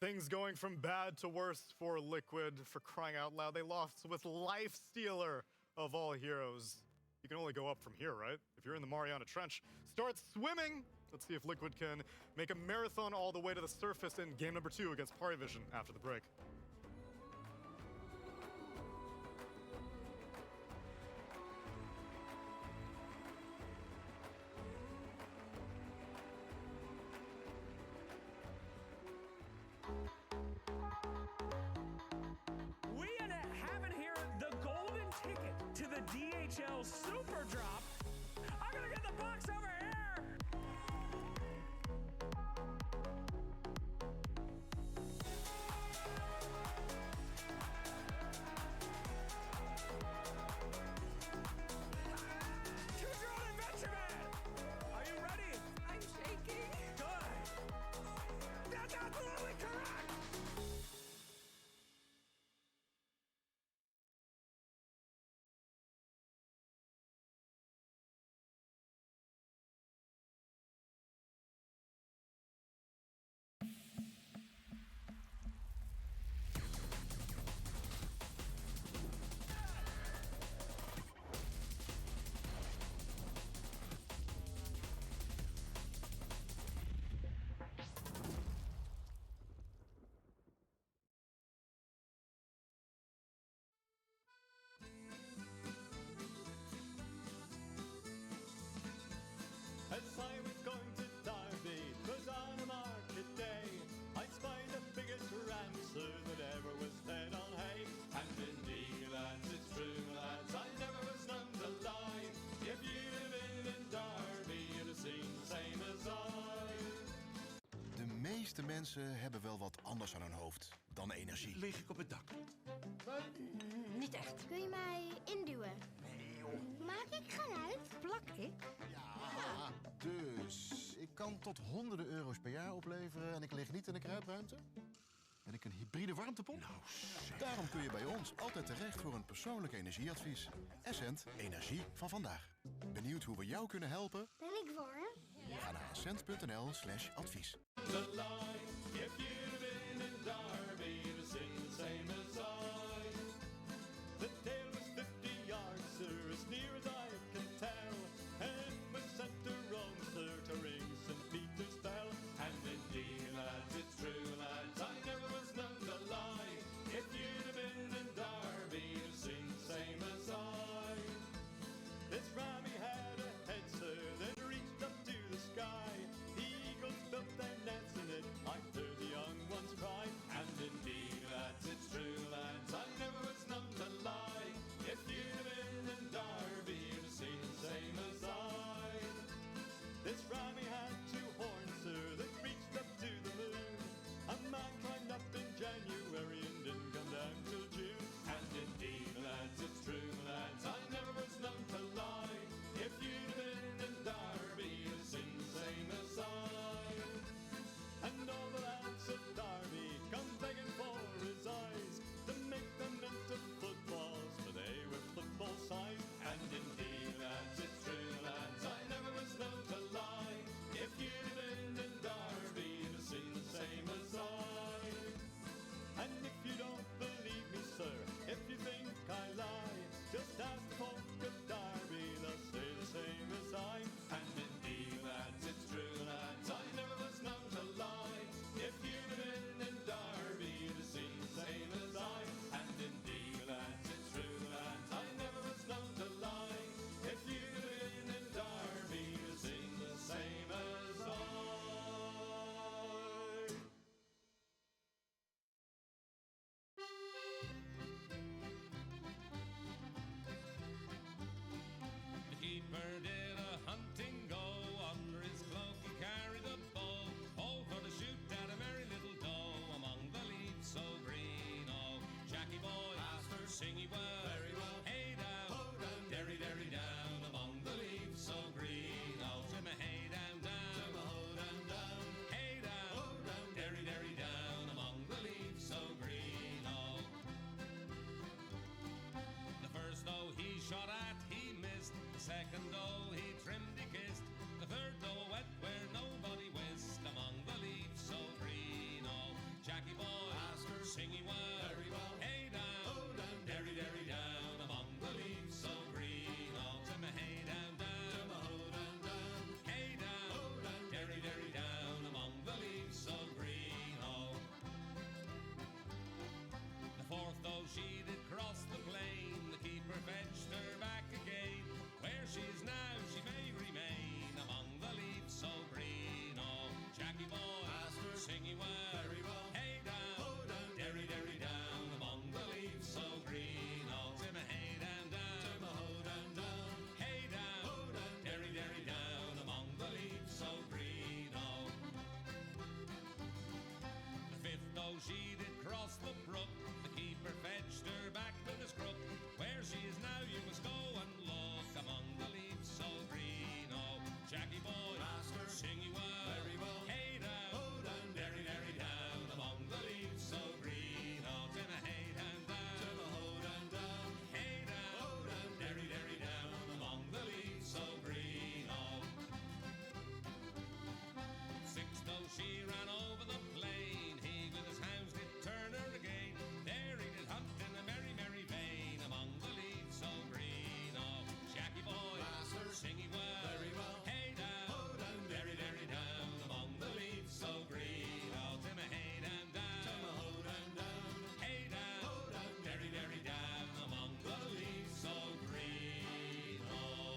Things going from bad to worse for Liquid, for crying out loud. They lost with Lifestealer of all heroes. You can only go up from here, right? If you're in the Mariana Trench, start swimming. Let's see if Liquid can make a marathon all the way to the surface in game number 2 against Parivision after the break.
We have here the golden ticket to the DHL Super Drop. I'm gonna get the box over
meeste mensen hebben wel wat anders aan hun hoofd dan energie.
Lig ik op het dak?
Niet echt. Kun je mij induwen?
Nee, joh.
Maak ik geluid? Plak ik?
Ja, dus ik kan tot honderden euro's per jaar opleveren en ik lig niet in de kruipruimte. Ben ik een hybride warmtepomp?
Nou,
Daarom kun je bij ons altijd terecht voor een persoonlijk energieadvies. Essent, energie van vandaag. Benieuwd hoe we jou kunnen helpen?
Ben ik warm?
Ga naar essent.nl/advies.
The line, if you've been in Derby to sing the same as I. The tail was 50 yards, sir, as near as I can tell. And was sent to Rome, sir, to ring St. Peter's bell. And indeed, lads, it's true, lads, I never was known to lie. If you'd have been in Derby to sing the same as I. This Rami had a head, sir, that reached up to the sky. Eagles built their nets in it, I heard the young ones cry. And indeed, lads, it's true, lads, I never was known to lie. If you'd been in Derby to see the same as I. This Rami had two horns, sir, that reached up to the moon. A man climbed up in January and didn't come down till June. And indeed, lads, it's true, lads, I never was known to lie. If you'd been in Derby to sing the same as I. And all the lads of Derby come begging for his eyes to make them into footballs, for they were football size. And indeed, lads, it's true, lads, I never was known to lie. If you'd been in Derby to see the same as I. And if you don't believe me, sir, if you think I lie, just ask the folk of Derby, they'll say the same as I. And indeed, lads, it's true, lads, I never was known to lie. If you'd been in Derby to see the same as I. And indeed, lads, it's true, lads, I never was known to lie. If you'd been in Derby to sing the same as I. The keeper did a hunting go, under his cloak he carried a bow, over to shoot at a merry little doe among the leaves so green. Oh, Jackie boy, master, sing ye well, very well. Hey down, ho down, derry derry down among the leaves so green. Oh, Jimmy, hey down, down, Jimmy, ho down, down, hey down, ho down, derry derry down among the leaves so green. Oh, the first doe he shot at, he missed. The second doe he trimmed, he kissed. The third doe wet where nobody whisked among the leaves so green. Oh, Jackie boy, master, sing ye well, very well. Hey down, ho down, derry derry down among the leaves so green. Oh, Jimmy, hey down, down, Jimmy, ho down, down, hey down, ho down, derry derry down among the leaves so green. Oh, the fourth though she did cross the plain, the keeper fetched her back again. Where she is now she may remain among the leaves so green. Oh, Jackie boy, master, sing ye well, very well. Hey down, ho down, derry derry down among the leaves so green. Oh, Jimmy, hey down, down, Jimmy, ho down, down, hey down, ho down, derry derry down among the leaves so green. Oh, the fifth though she did cross the brook, the keeper fetched her back with his crook. Where she is now you must go and look among the leaves so green. Oh, Jackie boy, master, sing ye well, very well. Hey down, ho down, derry derry down among the leaves so green. Oh, Jimmy, hey down, down, Jimmy, ho down, down, hey down, ho down, derry derry down among the leaves so green. Oh, sixth though she ran over the plain, he with his hounds did turn her again. There he did hunt in a merry merry vein among the leaves so green. Oh, Jackie boy, master, sing ye well, very well. Hey down, ho down, derry derry down among the leaves so green. Oh, Timmy, hey down, down, Timmy, ho down, down, hey down, ho down, derry derry down among the leaves so green. Oh.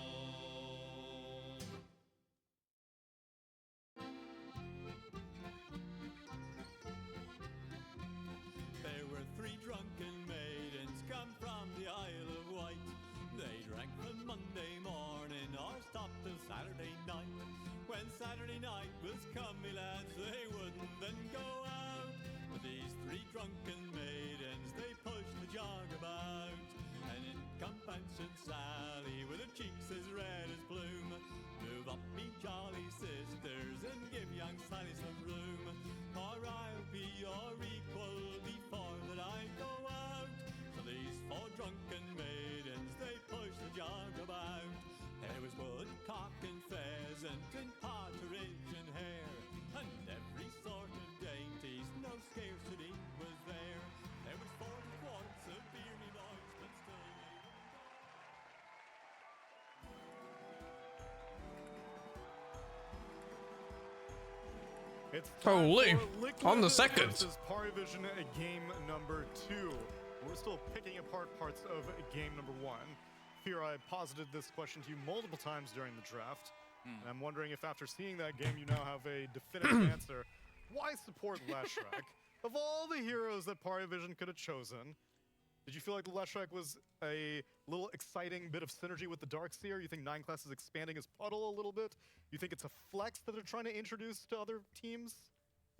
It's time
Holy,
for Liquid
on the second.
versus Parivision game number 2. We're still picking apart parts of game number 1. Fear, I posited this question to you multiple times during the draft. And I'm wondering if after seeing that game, you now have a definitive answer. Why support Leshrac? Of all the heroes that Parivision could have chosen, did you feel like the Leshrac was a little exciting bit of synergy with the Darkseer? You think 9 class is expanding his puddle a little bit? You think it's a flex that they're trying to introduce to other teams?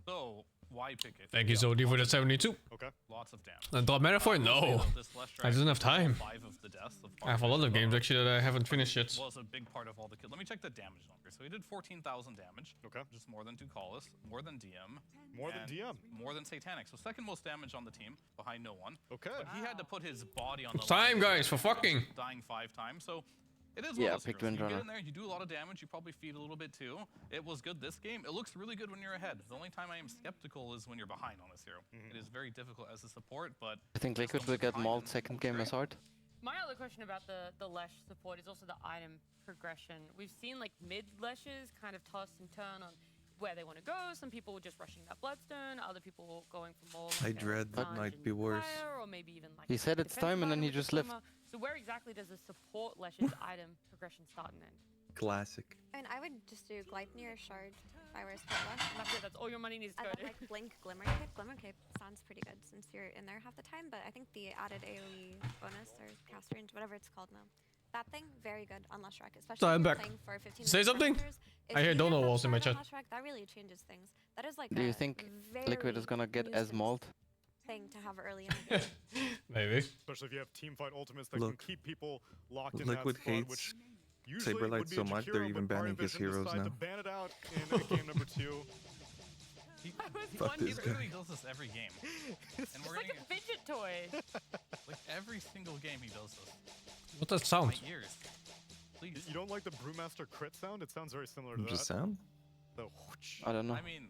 So, why pick it?
Thank you, Zodi, for the 72.
Okay.
Lots of damage.
And drop metaphor? No. I didn't have time.
5 of the deaths of
I have a lot of games actually that I haven't finished yet.
Was a big part of all the kills. Let me check the damage number. So he did 14,000 damage.
Okay.
Just more than Ducalis, more than DM.
More than DM.
More than Satanic. So second most damage on the team, behind no one.
Okay.
But he had to put his body on the
Time,
line,
guys, for fucking.
dying 5 times. So it is
Yeah,
one of those
picked
heroes. You get
Windrunner.
in there, you do a lot of damage, you probably feed a little bit too. It was good this game. It looks really good when you're ahead. The only time I am skeptical is when you're behind on this hero. It is very difficult as a support, but
I think Liquid will get mauled second game as hard.
My other question about the Lesh support is also the item progression. We've seen like mid Leshes kind of toss and turn on where they want to go. Some people just rushing that Bloodstone, other people going for more.
I
Like
dread that might be worse.
or maybe even like
He said it's time and then he just left.
So where exactly does the support Lesh's item progression start and end?
Classic.
I mean, I would just do Gleipnir, Shard, if I were a spot Lesh.
And that's it, that's all your money needs to
And
go
then
to.
like Blink, Glimmer Cape. Glimmer Cape sounds pretty good since you're in there half the time, but I think the added AoE bonus or cast range, whatever it's called now. That thing, very good on Leshrac, especially
So
if
I'm
you're
back.
playing for 15
Say
minute
something?
counters. If
I hear
you
Dona
have
walls in my
Shard on
chat.
Leshrac, that really changes things. That is like
Do you
a
think Liquid is
very
gonna get as
nuisance
mauled?
thing to have early in the game.
Maybe.
Especially if you have teamfight ultimates that
Look,
can keep people locked in
Liquid
that spot,
hates
which usually
Saberlight
would be
so
a
much,
Jakiro,
they're even
but
banning his
Parivision
heroes
decide
now.
to ban it out in game number 2.
Fuck
He
this guy.
literally does this every game. And we're
Like
getting
a fidget toy.
like every single game he does this.
What that sound?
My ears. Please.
You don't like the Brewmaster crit sound? It sounds very similar to that.
Just sound?
The whoosh.
I don't know.
I mean,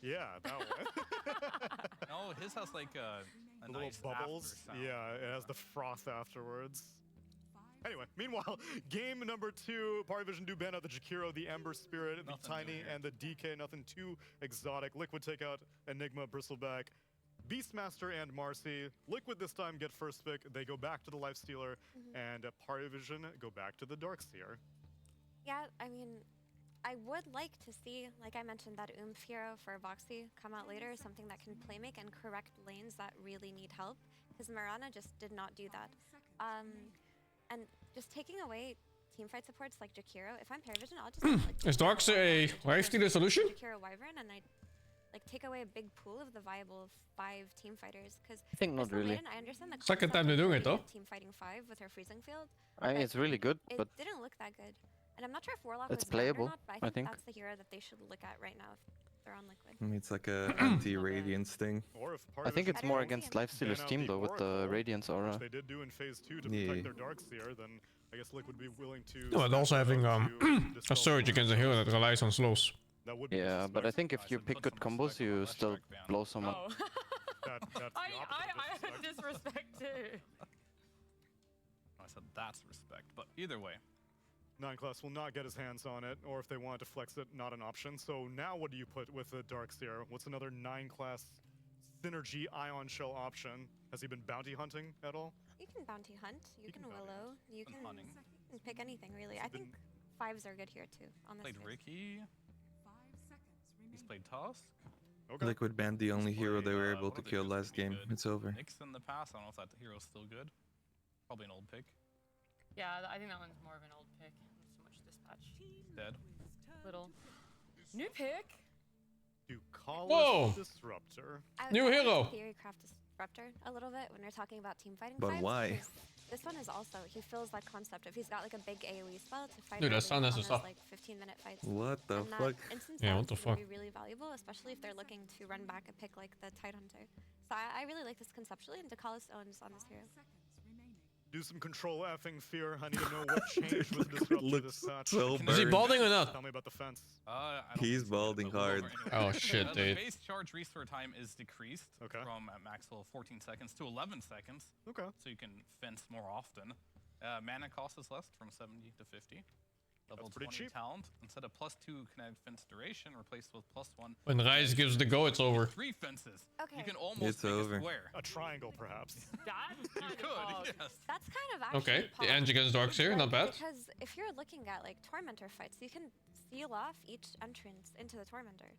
Yeah, that one.
no, his has like a
The little
nice
bubbles.
after sound.
Yeah, it has the froth afterwards. Anyway, meanwhile, game number 2, Parivision do ban out the Jakiro, the Ember Spirit, the
Nothing
Tiny,
new here.
and the DK. Nothing too exotic. Liquid take out Enigma, Bristleback, Beastmaster, and Marcy. Liquid this time get first pick. They go back to the Lifestealer, and Parivision go back to the Darkseer.
Yeah, I mean, I would like to see, like I mentioned, that Hero for Voxy come out later, something that can playmake and correct lanes that really need help, because Mirana just did not do that. And just taking away teamfight supports like Jakiro, if I'm Parivision, I'll just like,
Is Darkseer a lifestealer solution?
Jakiro Wyvern, and I like take away a big pool of the viable 5 team fighters, because
I think not really.
I understand the
Second
concept
time they're
of
doing it,
playing
though.
Team fighting 5 with her freezing field.
I mean, it's really good,
It
but
didn't look that good. And I'm not sure if Warlock
It's
was banned
playable,
or not, but
I
I
think.
think that's the hero that they should look at right now if they're on Liquid.
I mean, it's like a anti-radiance thing.
Or if
I think it's
Parivision
more
don't
against
ban
Lifestealer's
out
team
the
though with the
Oracle,
Radiance aura.
which they did do in phase 2 to
Yeah.
protect their Darkseer, then I guess Liquid would be willing to...
No, and also having a surge against a hero that relies on slows.
That would be
Yeah, but I
disrespectful.
think if you pick good combos, you still blow someone.
Oh.
That's the
I
opposite
have disrespect too.
I said that's respect, but either way.
9 class will not get his hands on it, or if they want to flex it, not an option. So now what do you put with the Darkseer? What's another 9 class synergy Ion Shell option? Has he been bounty hunting at all?
You can bounty hunt, you can
bounty
willow, you
Been
can
hunting.
pick anything really. I think 5s are good here too, on this
Played
phase.
Ricky. He's played Tusk.
Okay.
Liquid banned the only hero they were
Played,
able
what
to
other
kill
heroes
last
could be
game.
good?
It's over.
Nyx in the past. I don't know if that hero's still good. Probably an old pick.
Yeah, I think that one's more of an old pick. Not so much dispatch.
Dead.
Little new pick.
Whoa!
Disruptor.
New hero.
Theorycraft Disruptor a little bit when we're talking about team fighting.
But
fives,
why?
because This one is also, he feels that concept of he's got like a big AoE spell to fight
Dude,
early
that's
on those,
unnecessary.
like 15-minute fights.
What the
and
fuck?
That instance
Yeah,
sounds
what the
gonna
fuck?
be really valuable, especially if they're looking to run back a pick like the Tidehunter. So I really like this conceptually, and Dakalis owns on this hero.
Do some control effing fear. I need to know what changed with the disruptor
looks
this patch.
so
Is he
burned.
balding or not?
Tell me about the fence.
I don't
He's
think so,
balding
but we'll go
hard.
over anyway.
Oh shit,
The
dude.
base charge restore time is decreased from at maximal 14 seconds to 11 seconds.
Okay.
So you can fence more often. Mana cost is less from 70 to 50. Level
pretty
20
cheap.
talent. Instead of +2 kinetic fence duration, replaced with +1.
When Rise gives the go, it's over.
3 fences.
Okay.
You can almost
It's
make
over.
a square.
A triangle, perhaps.
That's kind of
Could,
hard.
yes.
That's kind of actually
Okay, the
possible.
Edge against Darkseer, not bad.
Because if you're looking at like Tormentor fights, you can seal off each entrance into the Tormentor.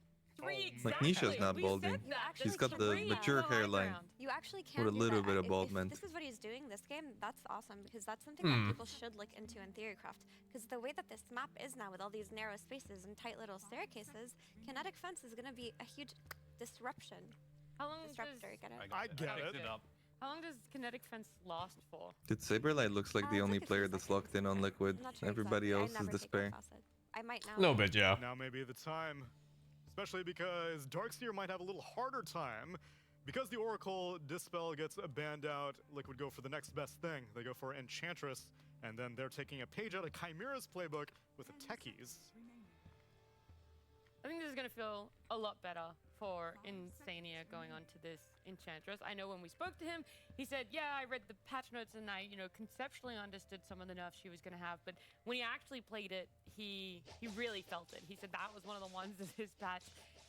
Like Nisha's not balding. She's got the mature hairline.
You actually can
With a
do
little
that.
bit of
If
baldment.
this is what he's doing this game, that's awesome because that's something that
Hmm.
people should look into in Theorycraft. Because the way that this map is now with all these narrow spaces and tight little staircases, kinetic fence is going to be a huge disruption.
How long
Disruptor, get it?
I get it.
How long does kinetic fence last for?
Dude, Saberlight looks like the only player that's locked in on Liquid.
I'm not sure
Everybody
exactly. I
else is
never take
despair.
Faucet. I might now.
No bit, yeah.
Now may be the time. Especially because Darkseer might have a little harder time. Because the Oracle Dispel gets banned out, Liquid go for the next best thing. They go for Enchantress, and then they're taking a page out of Chimera's playbook with the Techies.
I think this is going to feel a lot better for Insania going on to this Enchantress. I know when we spoke to him, he said, yeah, I read the patch notes and I, conceptually understood some of the nerfs she was going to have. But when he actually played it, he really felt it. He said that was one of the ones that his patch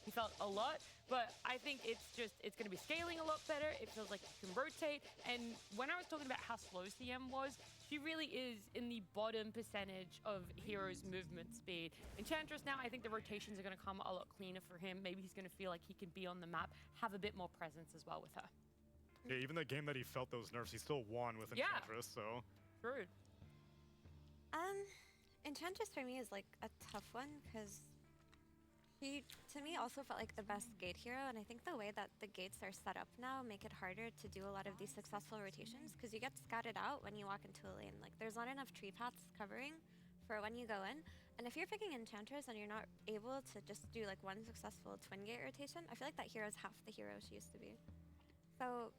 he felt a lot. But I think it's going to be scaling a lot better. It feels like you can rotate. And when I was talking about how slow CM was, she really is in the bottom percentage of Hero's movement speed. Enchantress now, I think the rotations are going to come a lot cleaner for him. Maybe he's going to feel like he can be on the map, have a bit more presence as well with her.
Yeah, even the game that he felt those nerfs, he still won with
Yeah.
Enchantress, so...
True.
Enchantress for me is like a tough one because he, to me, also felt like the best gate hero, and I think the way that the gates are set up now make it harder to do a lot of these successful rotations because you get scattered out when you walk into a lane. Like, there's not enough tree paths covering for when you go in, and if you're picking Enchantress and you're not able to just do like one successful twin gate rotation, I feel like that hero is half the hero she used to be. So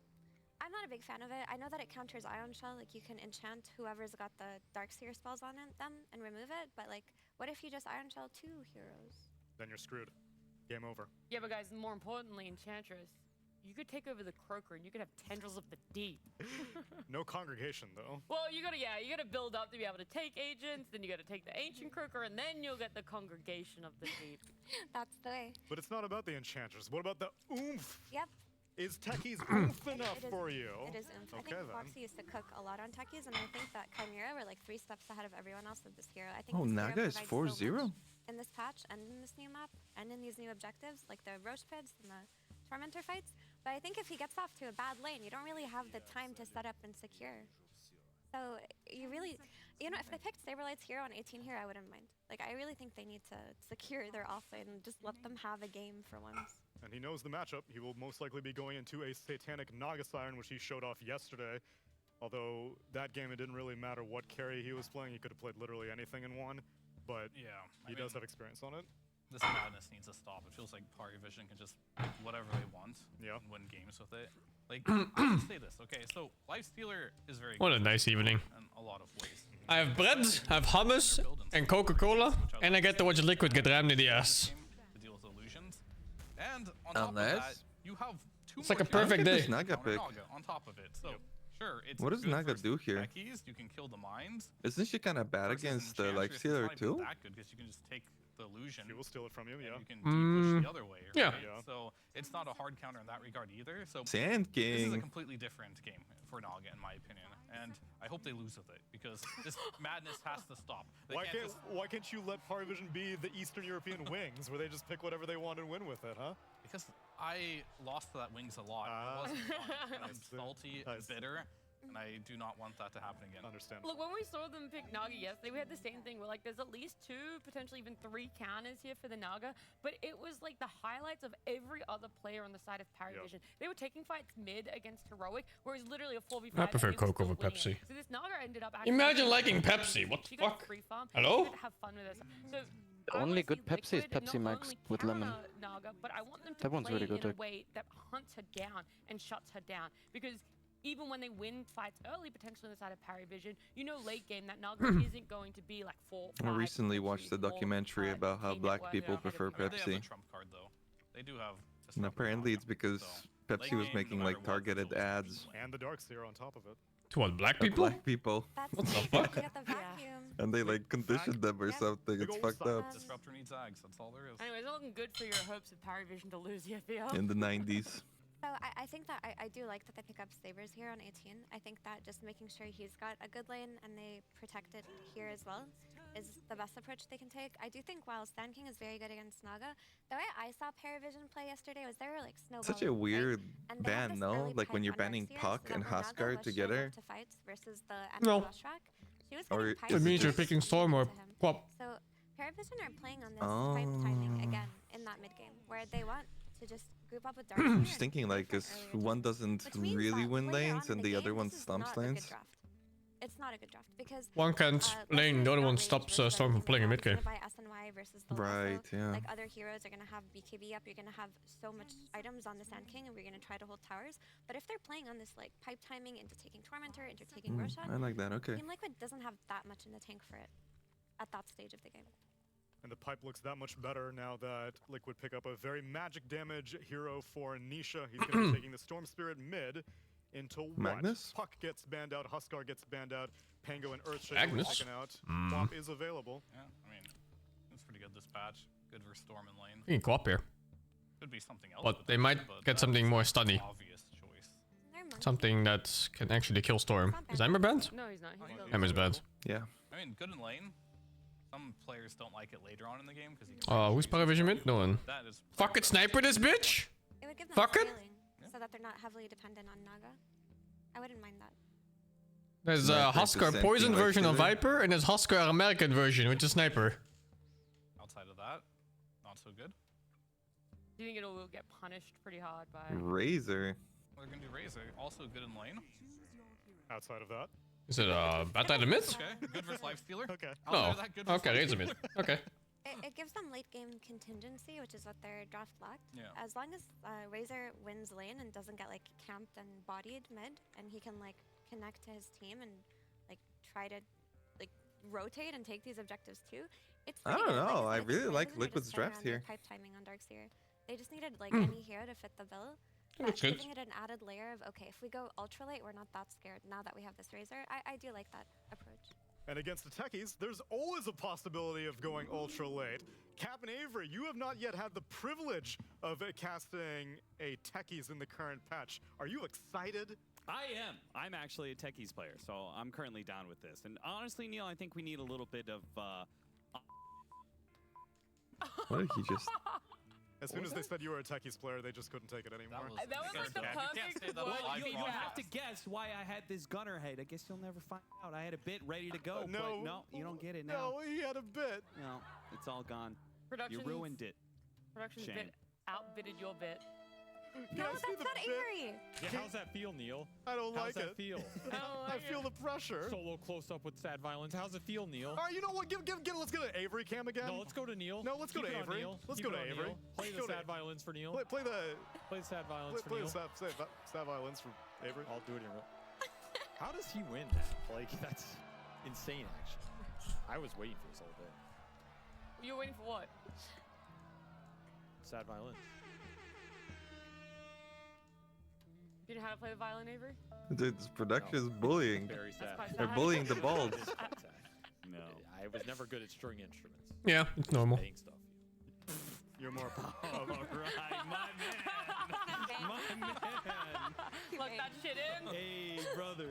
I'm not a big fan of it. I know that it counters Ion Shell, like you can enchant whoever's got the Darkseer spells on them and remove it, but like, what if you just Ion Shell 2 heroes?
Then you're screwed. Game over.
Yeah, but guys, more importantly, Enchantress, you could take over the Croaker and you could have Tendrils of the Deep.
No congregation, though.
Well, you gotta build up to be able to take agents, then you gotta take the Ancient Croaker, and then you'll get the Congregation of the Deep.
That's the way.
But it's not about the Enchantress. What about the oomph?
Yep.
Is Techies oomph enough
It is-
for you?
It is oomph. I
Okay,
think
then.
Foxy used to cook a lot on techies, and I think that Chimera were like 3 steps ahead of everyone else with this hero. I think
Oh,
this hero
Naga is
provides so
4-0.
much in this patch and in this new map and in these new objectives, like the Roche Pids and the Tormentor fights. But I think if he gets off to a bad lane, you don't really have the time to set up and secure. So you really, if they picked Saberlight's hero on 18 here, I wouldn't mind. Like, I really think they need to secure their offlane and just let them have a game for once.
And he knows the matchup. He will most likely be going into a Satanic Naga Siren, which he showed off yesterday. Although that game, it didn't really matter what carry he was playing. He could have played literally anything in one. But
Yeah,
he does have experience on it.
This madness needs to stop. It feels like Party Vision can just pick whatever they want and win games with it. Like, I would say this, okay? So, Lifestealer is very
What a
good
nice evening.
in a lot of ways.
I have bread, I have hummus, and Coca-Cola, and I get to watch Liquid get rammed in the ass.
To deal with illusions. And on top of that, you have two
It's
more
like a perfect
counters
day.
Naga
counter
pick.
Naga on top of it. So, sure, it's
What does
good
Naga
for
do here?
techies, you can kill the mines.
Isn't she kind of bad
versus
against the
Enchantress, it's
Lifestealer
not even
too?
that good because you can just take the illusion.
He will steal it from you, yeah.
You can deep push the other way.
Yeah.
Right? So it's not a hard counter in that regard either. So
Sand
this is a
King.
completely different game for Naga, in my opinion. And I hope they lose with it because this madness has to stop. They can't just-
Why can't you let Party Vision be the Eastern European Wings, where they just pick whatever they want and win with it, huh?
Because I lost to that Wings a lot. It wasn't fun. And I'm salty and bitter, and I do not want that to happen again.
Understand.
Look, when we saw them pick Naga yesterday, we had the same thing. We're like, there's at least 2, potentially even 3 counters here for the Naga. But it was like the highlights of every other player on the side of Parry Vision. They were taking fights mid against Heroic, whereas literally a 4v5.
I prefer
and they were
Coke over
still winning
Pepsi.
it. So this Naga ended up actually.
Imagine liking Pepsi, what the
She got
fuck?
free farm.
Hello?
She could have fun with this. So
The only good Pepsi is Pepsi Max with lemon.
Naga, but I want them to
That one's
play
really good,
in a
too.
way that hunts her down and shuts her down. Because even when they win fights early, potentially on the side of Parry Vision, late game, that Naga isn't going to be like 4, 5.
I recently watched a
potentially more,
documentary about how
K
black
network
people
ahead of
prefer
I mean, they have the
Pepsi.
trump card though. They do have.
And apparently it's because Pepsi was making like targeted ads.
And the Darkseer on top of it.
To what, black people?
Black people.
What the fuck?
You got the vacuum.
And they like conditioned them or something. It's fucked up.
Disruptor needs Ags. That's all there is.
Anyways, it's looking good for your hopes of Paravision to lose the FPL.
In the 90s.
So I think that I do like that they pick up Sabers here on 18. I think that just making sure he's got a good lane and they protect it here as well is the best approach they can take. I do think while Stan King is very good against Naga, the way I saw Paravision play yesterday was they were like snowballing.
Such a weird
And they have
ban,
this
no?
early
Like when
pipe
you're
on
banning
Darkseer,
Puck
so
and
that when Naga
Huskar
was
together.
showing up to fights versus the
No.
enemy Lushrak, she was getting
Or
piped
It means you're
just
picking Storm or
to him.
Quap.
So Paravision are playing on this pipe timing again in that mid game, where they want to just group up with Darkseer.
I'm just thinking like, cause one doesn't really win lanes and the other one stomps lanes.
It's not a good draft because
One can't lane, the other one stops Storm from playing a mid game.
SNY versus the
Right, yeah.
Like other heroes are gonna have BKB up, you're gonna have so much items on the Sand King, and we're gonna try to hold towers. But if they're playing on this like pipe timing into taking Tormentor, into taking Roshan,
I like that, okay.
Team Liquid doesn't have that much in the tank for it at that stage of the game.
And the pipe looks that much better now that Liquid pick up a very magic damage hero for Nisha. He's going to be taking the Storm Spirit mid into what?
Magnus?
Puck gets banned out, Huskar gets banned out, Pango and Earthshake
Magnus?
taken out.
Mm.
Quap is available.
Yeah, I mean, it's pretty good dispatch. Good for Storm and lane.
You can Quap here.
Could be something else.
But they might get something more stunny.
Obvious choice.
Something that can actually kill Storm. Is Ember banned?
No, he's not. He's still
Ember's banned.
Yeah.
I mean, good in lane. Some players don't like it later on in the game because.
Who's Paravision mid? No one.
That is.
Fuck it, sniper this bitch!
It would give them
Fuck it!
scaling so that they're not heavily dependent on Naga. I wouldn't mind that.
There's a Huskar poison version of Viper, and there's Huskar American version, which is sniper.
Outside of that, not so good.
Do you think it'll get punished pretty hard by
Razor.
We're gonna do Razor. Also good in lane.
Outside of that.
Is it bad at the mid?
Okay, good versus Lifestealer.
Okay.
Oh, okay, Razor mid. Okay.
It gives them late game contingency, which is what their draft lacked.
Yeah.
As long as Razor wins lane and doesn't get like camped and bodied mid, and he can like connect to his team and like try to like rotate and take these objectives too. It's
I
pretty
don't
good.
know. I
Like,
really like
Paravision are
Liquid's
just playing
draft
around their
here.
Pipe timing on Darkseer. They just needed like any hero to fit the bill.
Looks
But
good.
giving it an added layer of okay, if we go ultra late, we're not that scared. Now that we have this Razor, I do like that approach.
And against the techies, there's always a possibility of going ultra late. Cap and Avery, you have not yet had the privilege of casting a techies in the current patch. Are you excited?
I am. I'm actually a techies player, so I'm currently down with this. And honestly, Neil, I think we need a little bit of.
What did he just?
As soon as they said you were a techies player, they just couldn't take it anymore.
That was like the perfect
Well,
word.
you have to guess why I had this gunner head. I guess you'll never find out. I had a bit ready to go, but no, you don't get it now.
No, he had a bit.
No, it's all gone.
Production's-
You ruined it.
Production's
Shame.
bit outbidded your bit.
No, that's not Avery.
Yeah, how's that feel, Neil?
I don't
How's
like
that
it.
feel?
I feel the pressure.
Solo close up with sad violence. How's it feel, Neil?
All right, you know what? Let's go to Avery cam again.
No, let's go to Neil.
No, let's go
Keep
to
it on
Avery.
Neil.
Let's
Keep
go
it
to
on
Avery.
Neil. Play
Let's
the
go to-
sad violence for Neil.
Play the
sad violence for
play
Neil.
the sad violence for Avery.
I'll do it in real. How does he win that? Like, that's insane, actually. I was waiting for this all day.
You're waiting for what?
Sad violence.
Do you know how to play the violin, Avery?
Dude, this production is bullying.
Very sad.
quite
They're
sad.
bullying the balls.
No. I was never good at string instruments.
Yeah, it's normal.
Playing stuff.
You're more.
All right, my man. My man.
Lock that shit in.
Hey, brother.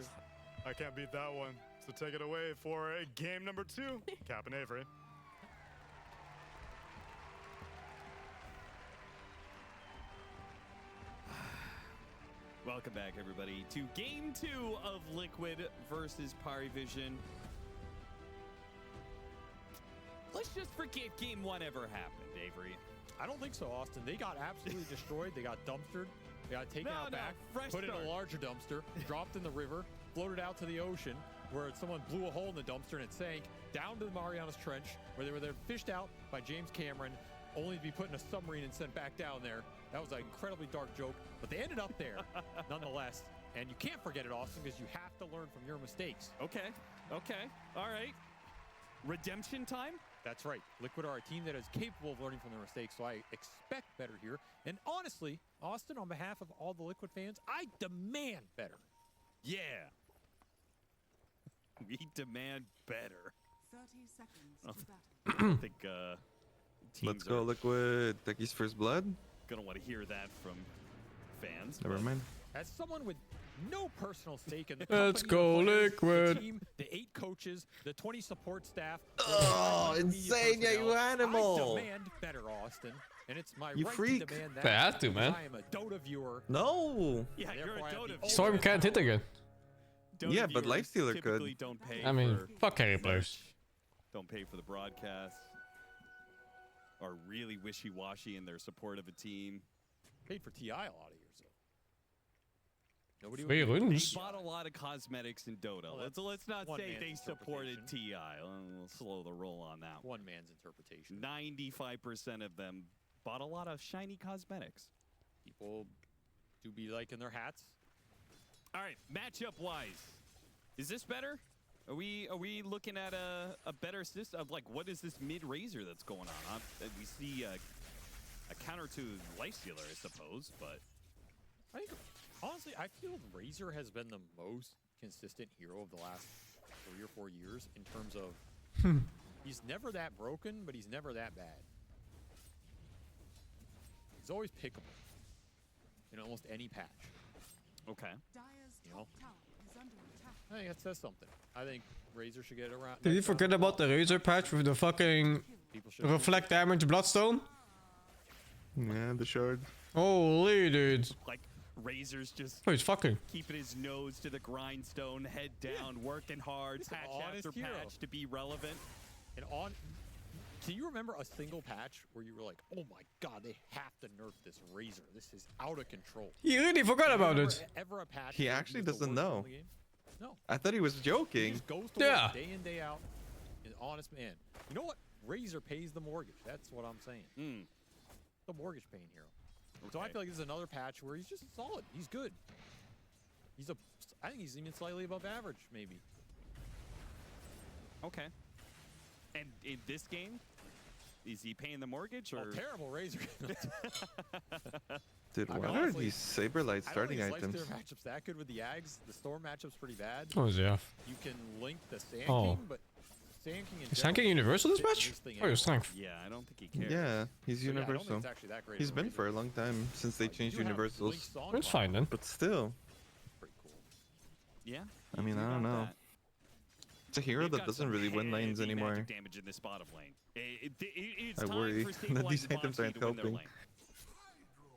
I can't beat that one. So take it away for game number 2. Cap and Avery.
Welcome back, everybody, to Game 2 of Liquid versus Parivision. Let's just forget Game 1 ever happened, Avery.
I don't think so, Austin. They got absolutely destroyed. They got dumpstered. They got taken out back,
fresh
put in
start.
a larger dumpster, dropped in the river, floated out to the ocean, where someone blew a hole in the dumpster and it sank, down to the Marianas Trench, where they were there fished out by James Cameron, only to be put in a submarine and sent back down there. That was an incredibly dark joke, but they ended up there nonetheless. And you can't forget it, Austin, because you have to learn from your mistakes.
Okay, all right. Redemption time?
That's right. Liquid are a team that is capable of learning from their mistakes, so I expect better here. And honestly, Austin, on behalf of all the Liquid fans, I demand better.
Yeah. We demand better.
30 seconds
Oh,
to battle.
I don't think
Let's
teams
go,
are
Liquid. Techies first blood.
gonna want to hear that from fans.
Never
but-
mind.
As someone with no personal stake in the
Let's
company,
go,
the players,
Liquid.
the team, the 8 coaches, the 20 support staff.
Oh,
the media
insane, yeah, you
personnel,
animal.
I demand better, Austin. And it's my
You
right
freak.
to demand that.
They have to, man.
I am a Dota viewer.
No.
Yeah, you're a Dota.
Storm can't hit again.
Dota
Yeah, but
viewers
Lifestealer
typically
could.
Don't pay
I mean,
for
fuck carry
much,
players.
Don't pay for the broadcast. Are really wishy-washy in their support of a team.
Paid for TI a lot of years ago. Nobody
Free
would-
runes.
They bought a lot of cosmetics in Dota.
Well,
Let's not
one
say
man's
they supported
interpretation.
TI. We'll slow the roll on that.
One man's interpretation.
95% of them bought a lot of shiny cosmetics.
People do be liking their hats.
All right, matchup-wise, is this better? Are we looking at a better system of like what is this mid Razor that's going on? We see a counter to Lifestealer, I suppose, but
I think, honestly, I feel Razor has been the most consistent hero of the last 3 or 4 years in terms of he's never that broken, but he's never that bad. He's always pickable in almost any patch.
Okay.
Dire's
You know?
top tower is under attack.
I think that says something. I think Razor should get around.
Did you forget about the Razor patch with the fucking
People should
reflect damage Bloodstone?
Yeah, the shard.
Holy dude.
like Razor's just
Oh, he's fucking.
keeping his nose to the grindstone, head down, working hard,
He's an
patch
honest
after
hero.
patch to be relevant.
And on, can you remember a single patch where you were like, "Oh my God, they have to nerf this Razor. This is out of control."
He really forgot about
Remember
it.
Ever a patch
He
where
actually
was the
doesn't
worst hero
know.
in the game? No.
I thought he was
He
joking.
just goes to
Yeah.
work day in, day out. An honest man. You know what? Razor pays the mortgage. That's what I'm saying.
Mm.
The mortgage paying hero. So I
Okay.
feel like this is another patch where he's just solid. He's good. I think he's even slightly above average, maybe.
Okay. And in this game, is he paying the mortgage or
Oh, terrible Razor.
Dude,
I mean,
what are
honestly,
these Saberlight starting
I don't think
items?
his Lifestealer matchup's that good with the Ags. The Storm matchup's pretty bad.
Oh, is he off?
You can link the Sand
Oh.
King, but Sand King in
Is Sand King
general
universal this
fits
match?
thing
Oh, your
anyway.
strength.
Yeah, I don't think he cares.
Yeah, he's
So, yeah, I don't think
universal.
it's actually that great
He's
of a
been
Razor.
for a long time since they
You
changed
do have
universals.
Link Song
That's
Cloud.
fine then.
But still,
Pretty cool.
Yeah.
I mean,
you
I don't
got
know.
that.
It's a hero
They've
that
got
doesn't
some
really win lanes
heavy
anymore.
magic damage in this bottom lane. It's
I
time
worry
for
that
stabilizing
these items
Boxy
aren't
to win their
helping.
lane.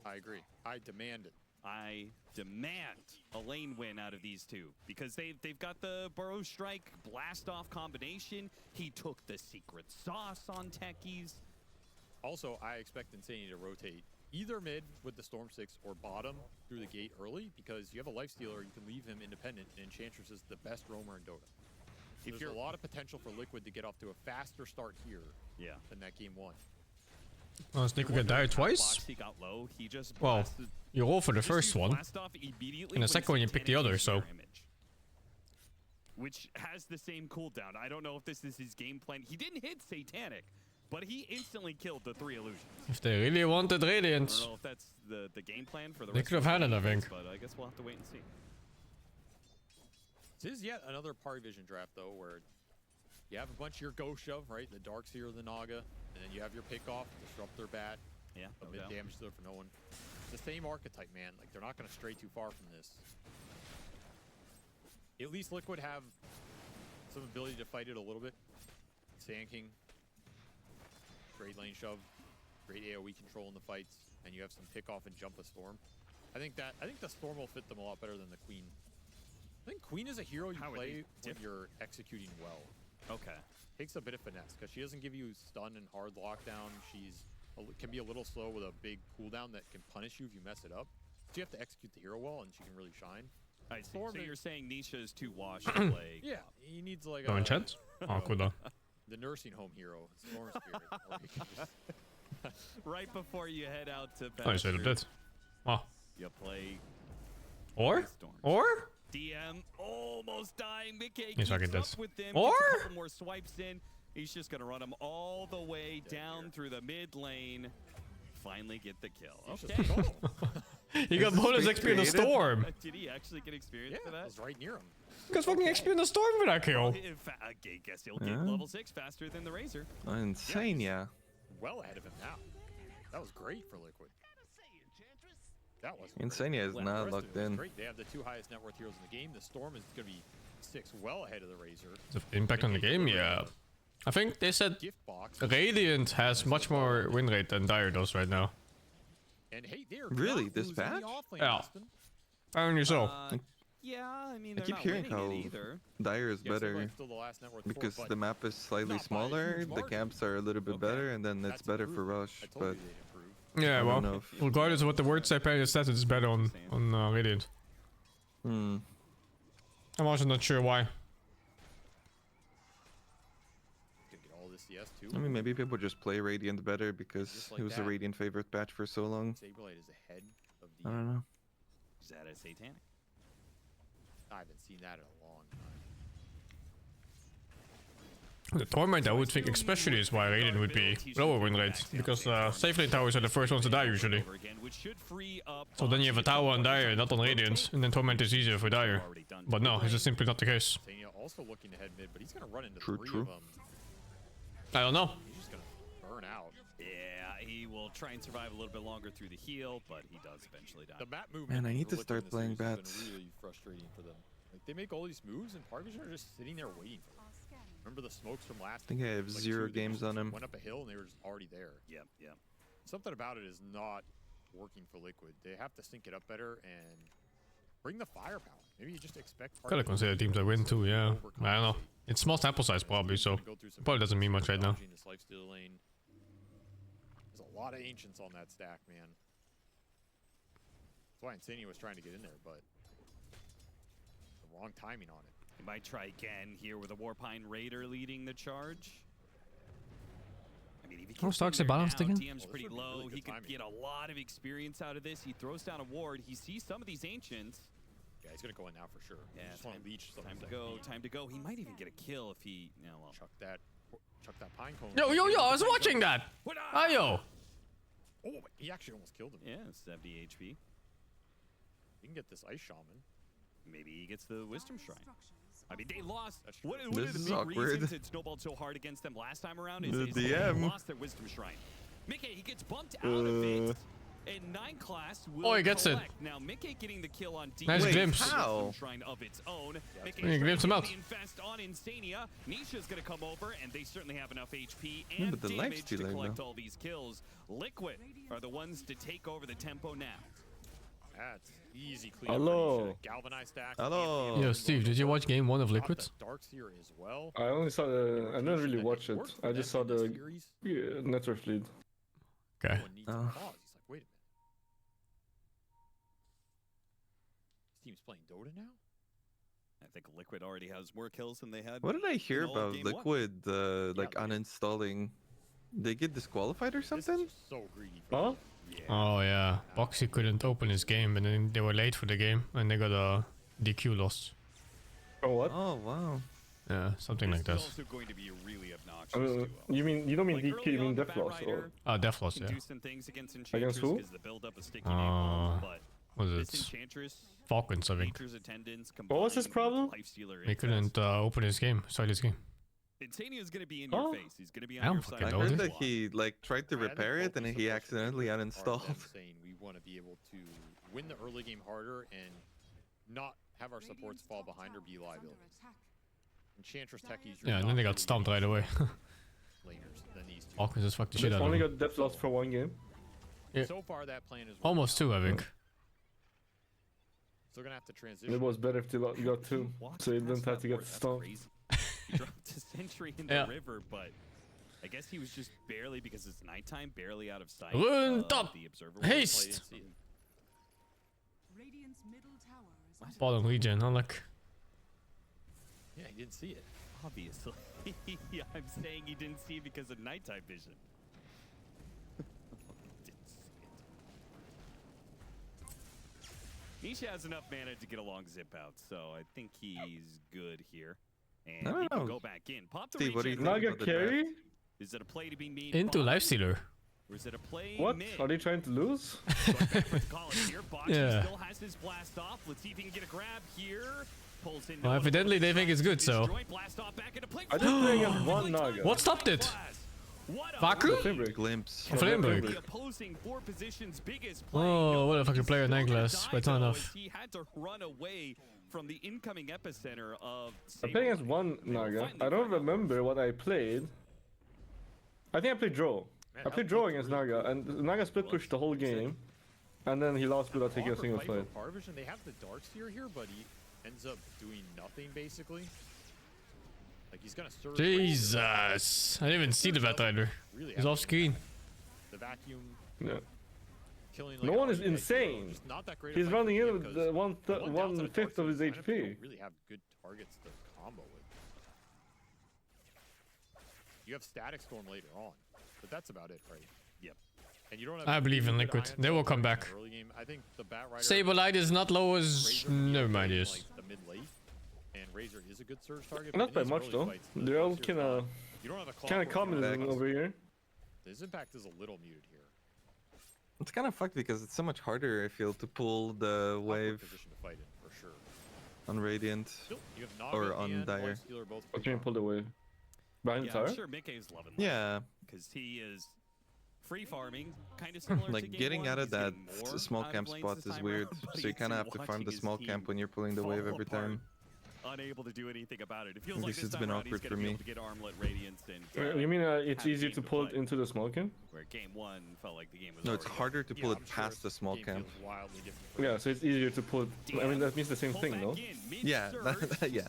I agree. I demand it.
I demand a lane win out of these two because they've got the Burrow Strike blast off combination. He took the secret sauce on techies.
Also, I expect Insanity to rotate either mid with the Storm 6 or bottom through the gate early because you have a Lifestealer, you can leave him independent, and Enchantress is the best roamer in Dota. There's a lot of potential for Liquid to get off to a faster start here than that game one.
Oh, Sneaker get died twice?
Boxy got low. He just
Well,
blasted.
you roll for the
just
first
used
one.
blast off immediately
And the
when
second one you pick the
Satanic
other,
used
so.
mirror image, which has the same cooldown. I don't know if this is his game plan. He didn't hit Satanic, but he instantly killed the 3 illusions.
If they really wanted
I
Radiant,
don't know if that's the game plan for the
They
rest
could
of
have
the
had it, I
game,
think.
But I guess we'll have to wait and see.
This is yet another Party Vision draft, though, where you have a bunch of your Ghost Shove, right? The Darkseer, the Naga, and then you have your Pickoff, Disruptor Bat,
Yeah,
a
no
mid
doubt.
damage dealer for no one. It's the same archetype, man. Like, they're not going to stray too far from this. At least Liquid have some ability to fight it a little bit. Sand King, great lane shove, great AoE control in the fights, and you have some Pickoff and Jump a Storm. I think the Storm will fit them a lot better than the Queen. I think Queen is a hero you
How are
play
they
when you're executing well.
Okay.
Takes a bit of finesse because she doesn't give you stun and hard lockdown. Can be a little slow with a big cooldown that can punish you if you mess it up. So you have to execute the hero well, and she can really shine.
I see. So
Storm
you're
is-
saying Nisha is too washed to play.
Yeah, he needs like
no enchant? Oh, cooldown.
the nursing home hero, Storm Spirit. Or he can just
Right before you head out to
Oh, you said it did. Wow.
You play
Or?
Storm.
Or?
DM almost dying. Mickey
He's fucking
keeps
dead.
up with them.
Or?
Gets a couple more swipes in. He's just gonna run him all the way down through the mid lane. Finally get the kill.
He's
Okay.
just
He got bonus XP in the storm.
Did he actually get experience for that?
I was right near him.
He got fucking XP in the storm for that kill.
In fact, I guess he'll get level 6 faster than the Razor.
Insane, yeah.
Well ahead of him now. That was great for Liquid. That was
Insania is not locked in.
Great. They have the 2 highest net worth heroes in the game. The Storm is going to be 6, well ahead of the Razor.
Impact on the game, yeah. I think they said Radiant has much more win rate than Dire does right now.
And hey, they're
Really, this patch?
Yeah. Apparently so.
Yeah, I mean,
I keep hearing how Dire is better because the map is slightly smaller, the camps are a little bit better, and then it's better for Rush. But
yeah, well, regardless of what the words say, apparently the stats is better on Radiant. I'm also not sure why.
I mean, maybe people just play Radiant better because it was a Radiant favorite patch for so long. I don't know.
Is that a satanic?
I haven't seen that in a long time.
The Torment, I would think especially is why Radiant would be lower win rate, because safe lane towers are the first ones to die usually. So then you have a tower on Dire, not on Radiant, and then Torment is easier for Dire. But no, it's just simply not the case.
Also looking to head mid, but he's going to run into
True.
of them.
I don't know.
He's just going to burn out.
Yeah, he will try and survive a little bit longer through the heal, but he does eventually die.
The map movement.
Man, I need to
for
start
Liquid
playing
in this series
bats.
has been really frustrating for them. Like they make all these moves, and Parvision are just sitting there waiting for them. Remember the smokes from last?
I think I have
like
0
they
games
just
on him.
Went up a hill and they were just already there.
Yep.
Something about it is not working for Liquid. They have to sync it up better and bring the firepower. Maybe you just expect.
Gotta consider teams that win too, yeah. I don't know. It's small sample size probably, so probably doesn't mean much right now.
This lifesteal lane. There's a lot of ancients on that stack, man. That's why Insania was trying to get in there, but the wrong timing on it.
He might try again here with a Warpine Raider leading the charge. I mean, if he
Oh, Stark's balanced again?
TM's pretty low. He could get a lot of experience out of this. He throws down a ward. He sees some of these ancients.
Yeah, he's gonna go in now for sure.
Yeah,
just want to leech
time to go. Time to go. He might even get a kill if he. Yeah, well.
Chuck that pine cone.
Yo, I was watching that. Ayo.
Oh, he actually almost killed him.
Yeah, 70 HP.
You can get this ice shaman.
Maybe he gets the wisdom shrine. I mean, they lost. What
This
are
is
the big
awkward.
reasons it snowballed so hard against them last time around?
The
Is they
DM.
lost their wisdom shrine. Mickey, he gets bumped out of it. And 9 class will
Oh, he gets it.
collect. Now Mickey getting the kill on D.
Nice glimpse.
How?
Shrine of its own.
Yeah, glimpse him out.
Infest on Insania. Nisha's gonna come over, and they certainly have enough HP
Yeah,
and
but the
damage
life's
to
too late
collect
now.
all these kills. Liquid are the ones to take over the tempo now.
That's easy clean.
Hello.
Galvanized stack.
Hello.
Yo, Steve, did you watch game 1 of Liquid?
Darks here as well.
I only saw the. I didn't really watch it. I just saw the network lead.
Okay.
He's like, wait a minute. This team's playing Dota now?
I think Liquid already has more kills than they had.
What did I hear
in all of
about
game one.
Liquid, like uninstalling? They get disqualified or something?
So greedy.
Huh?
Oh yeah, Boxy couldn't open his game, and then they were late for the game, and they got a DQ loss.
Oh what?
Oh wow.
Yeah, something like
This
that.
is also going to be really obnoxious.
You don't mean
Like
DQ,
early
you mean
on,
death
Bat
loss or?
Rider
Death loss,
can
yeah.
do some things against Enchantress
who?
because the build up a sticky napalm, but
What is
this
it?
Enchantress,
Falcons, I think.
Nature's Attendance
What was his
combined with
problem?
Lifestealer
They couldn't open his game, start his game.
Insania is going to be in
Oh.
your face. He's going to be
I
on
don't
your
fucking
side.
I
know,
heard
dude.
that he like tried to repair it and he accidentally uninstalled.
Saying we want to be able to win the early game harder and not have our supports fall behind or be liabilities. Enchantress techies.
Yeah, and then they got stomped right away.
Laners than these two.
Falcons just fucked the
They
shit out of
only
them.
got death loss for one game.
Yeah.
So far, that plan is
Almost 2, I think.
Still gonna have to transition.
It was better if they got 2, so you didn't have to get stomped.
He dropped a sentry in the
Yeah.
river, but I guess he was just barely, because it's nighttime, barely out of sight.
Run top!
The observer
Haste!
was. I didn't see it.
Radiant's middle tower is under
Bottom regen, unluck.
Yeah, he didn't see it.
Obviously. I'm saying he didn't see it because of nighttime vision. Didn't see it. Nisha has enough mana to get a long zip out, so I think he's good here. And
I don't
he can
know.
go back in. Pop the
Steve, what do you
regen.
think
Naga
about the
carry?
Is it a play to be made?
Into
Pop.
Lifestealer.
Or is it a play
What?
mid?
Are they trying to lose?
Yeah.
Still has his blast off. Let's see if he can get a grab here. Pulls in.
Well, evidently they think it's good, so.
I just play against one Naga.
What stopped it? Vacuum?
Glimpse.
Flame break.
The opposing 4 positions biggest
Oh, what a fucking player, Necklace. By ton of.
He had to run away from the incoming epicenter of.
I played against one Naga. I don't remember what I played. I think I played draw. I played draw against Naga, and Naga split pushed the whole game, and then he lost without taking a single fight.
Parvision, they have the Darkseer here, but he ends up doing nothing basically. Like he's gonna surge.
Jesus! I didn't even see the Batrider. He's off screen.
The vacuum.
Yeah.
Killing
No one is insane. He's running in with the 1/5 of his HP.
Really have good targets to combo with. You have Static Storm later on, but that's about it, right?
Yep.
And you don't have.
I believe in Liquid. They will come back.
Early game. I think the Batrider.
Saberlight is not low as. Never mind, yes.
Like the mid late, and Razor is a good surge target.
Not by much though. They're all kinda common over here.
His impact is a little muted here.
It's kind of fucked because it's so much harder, I feel, to pull the wave
Position to fight in for sure.
on Radiant
You have Naga
or on
and
Dire.
Stealer both.
What do you mean pull the wave? Behind the
Yeah,
tower?
I'm sure Mickey is loving that.
Yeah.
Because he is free farming, kind of similar to
Like
game
getting
one.
out of
He's
that
getting more
small
out of
camp
lanes
spot
this
is
time
weird,
around, but
so you
he's
kind of have to farm
watching
the
his
small
team
camp when you're pulling the wave
fall
every
apart,
time.
Unable to do anything about it. It feels
At
like
least
this
it's
time
been
around he's
awkward
going
for
to be
me.
able to get armlet radiance and
You mean it's
have
easier
game
to
to
pull it
play.
into the small camp?
Where game one felt like the game was
No, it's
already
harder
over.
to pull it past the small camp.
Yeah, so it's easier to pull it. I mean, that means the same thing, no?
Yeah, yeah.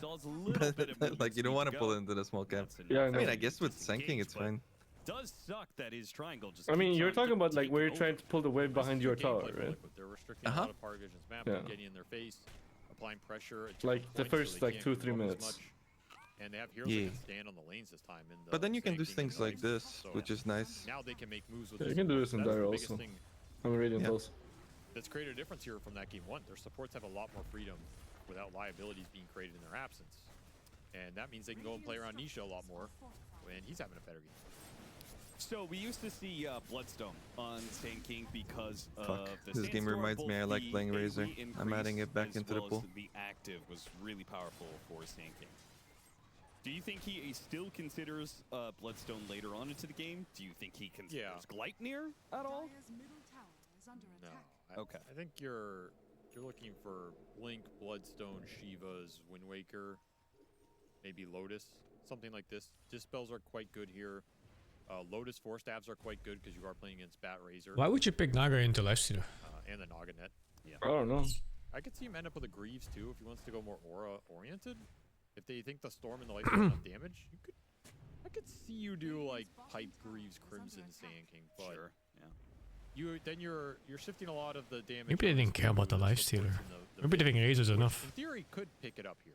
But, like you don't want to pull it into the small camp.
Yeah, I
I mean,
know.
I guess with sinking it's fine.
Does suck that his triangle just.
I mean,
keeps
you're
on
talking about like
taking
where you're
over.
trying to pull the wave behind your tower, right?
They're restricting a lot of Parvision's map,
Yeah.
getting in their face, applying pressure. at
Like the
points so
first
they
like
can't
2-3
grow up as
minutes.
much. And they have heroes
Yeah.
that can stand on the lanes this time. In the
But then you can do
Sand King
things
and
like
Knights,
this,
so
which is nice.
Now they can make moves with
Yeah, you
this
can do
support.
this in
That's the
Dire
biggest
also.
thing
I'm a Radiant
Yeah.
also.
that's created a difference here from that game one. Their supports have a lot more freedom without liabilities being created in their absence. And that means they can go and play around Nisha a lot more. And he's having a better game.
So we used to see Bloodstone on Sand King because
Fuck.
of the
This game
Sandstorm,
reminds me I
both
like
the
playing
AoE
Razor. I'm adding
increase
it back
as
into the
well as
pool.
The active was really powerful for Sand King. Do you think he still considers Bloodstone later on into the game? Do you think he considers Gleipnir at all?
Dire's middle tower is under
No.
attack.
Okay.
I think you're looking for Blink, Bloodstone, Shiva's, Wind Waker, maybe Lotus, something like this. Dispels are quite good here. Lotus Force Stabs are quite good because you are playing against Bat Razor.
Why would you pick Naga into Lifestealer?
And the Naga Net. Yeah.
I don't know.
I could see him end up with a Greaves too if he wants to go more aura oriented. If they think the Storm and the Light does enough damage, I could see you do like Pipe Greaves, Crimson, Sand King, but
Sure. Yeah.
you're shifting a lot of the damage.
Maybe they didn't care about the Lifestealer. Maybe they think Razor's enough.
In theory, could pick it up here.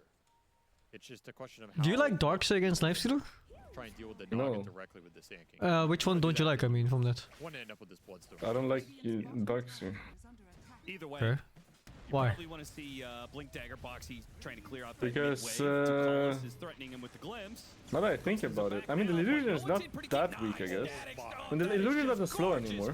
It's just a question of how.
Do you like Darkseid against Lifestealer?
Try and deal with the Naga directly with the Sand King.
Which one don't you like, I mean, from that?
Want to end up with this Bloodstone.
I don't like Darkseer.
Either way.
Okay. Why?
Probably want to see Blink Dagger Boxy trying to clear out that
Because,
midway. Tukalos is threatening him with the glimpse.
Now that I think about it, I mean the illusion is not that weak, I guess. And the illusion doesn't slow anymore.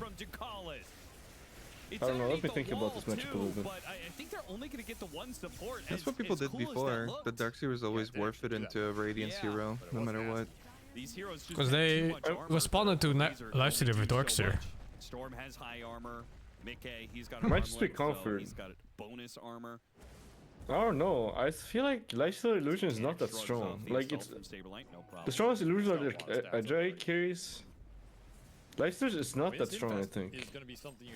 I don't know, let me think about this matchup a little bit.
But I think they're only going to get the one support.
That's what people did before. The Darkseer was always worth it into a Radiance hero, no matter what.
These heroes just
Because
have too
they
much armor
responded to
Razor
Lifestealer with
so
Darkseer.
much. Storm has high armor. Mickey, he's got
Might just be
armlet, so
comfort.
he's got bonus armor.
I don't know, I feel like Lifestealer illusion is not that
Shrugs
strong.
off the
Like
assault
it's
from Saberlight, no problem.
the strongest illusions are the Ajay carries. Lifestealer is not that strong, I think.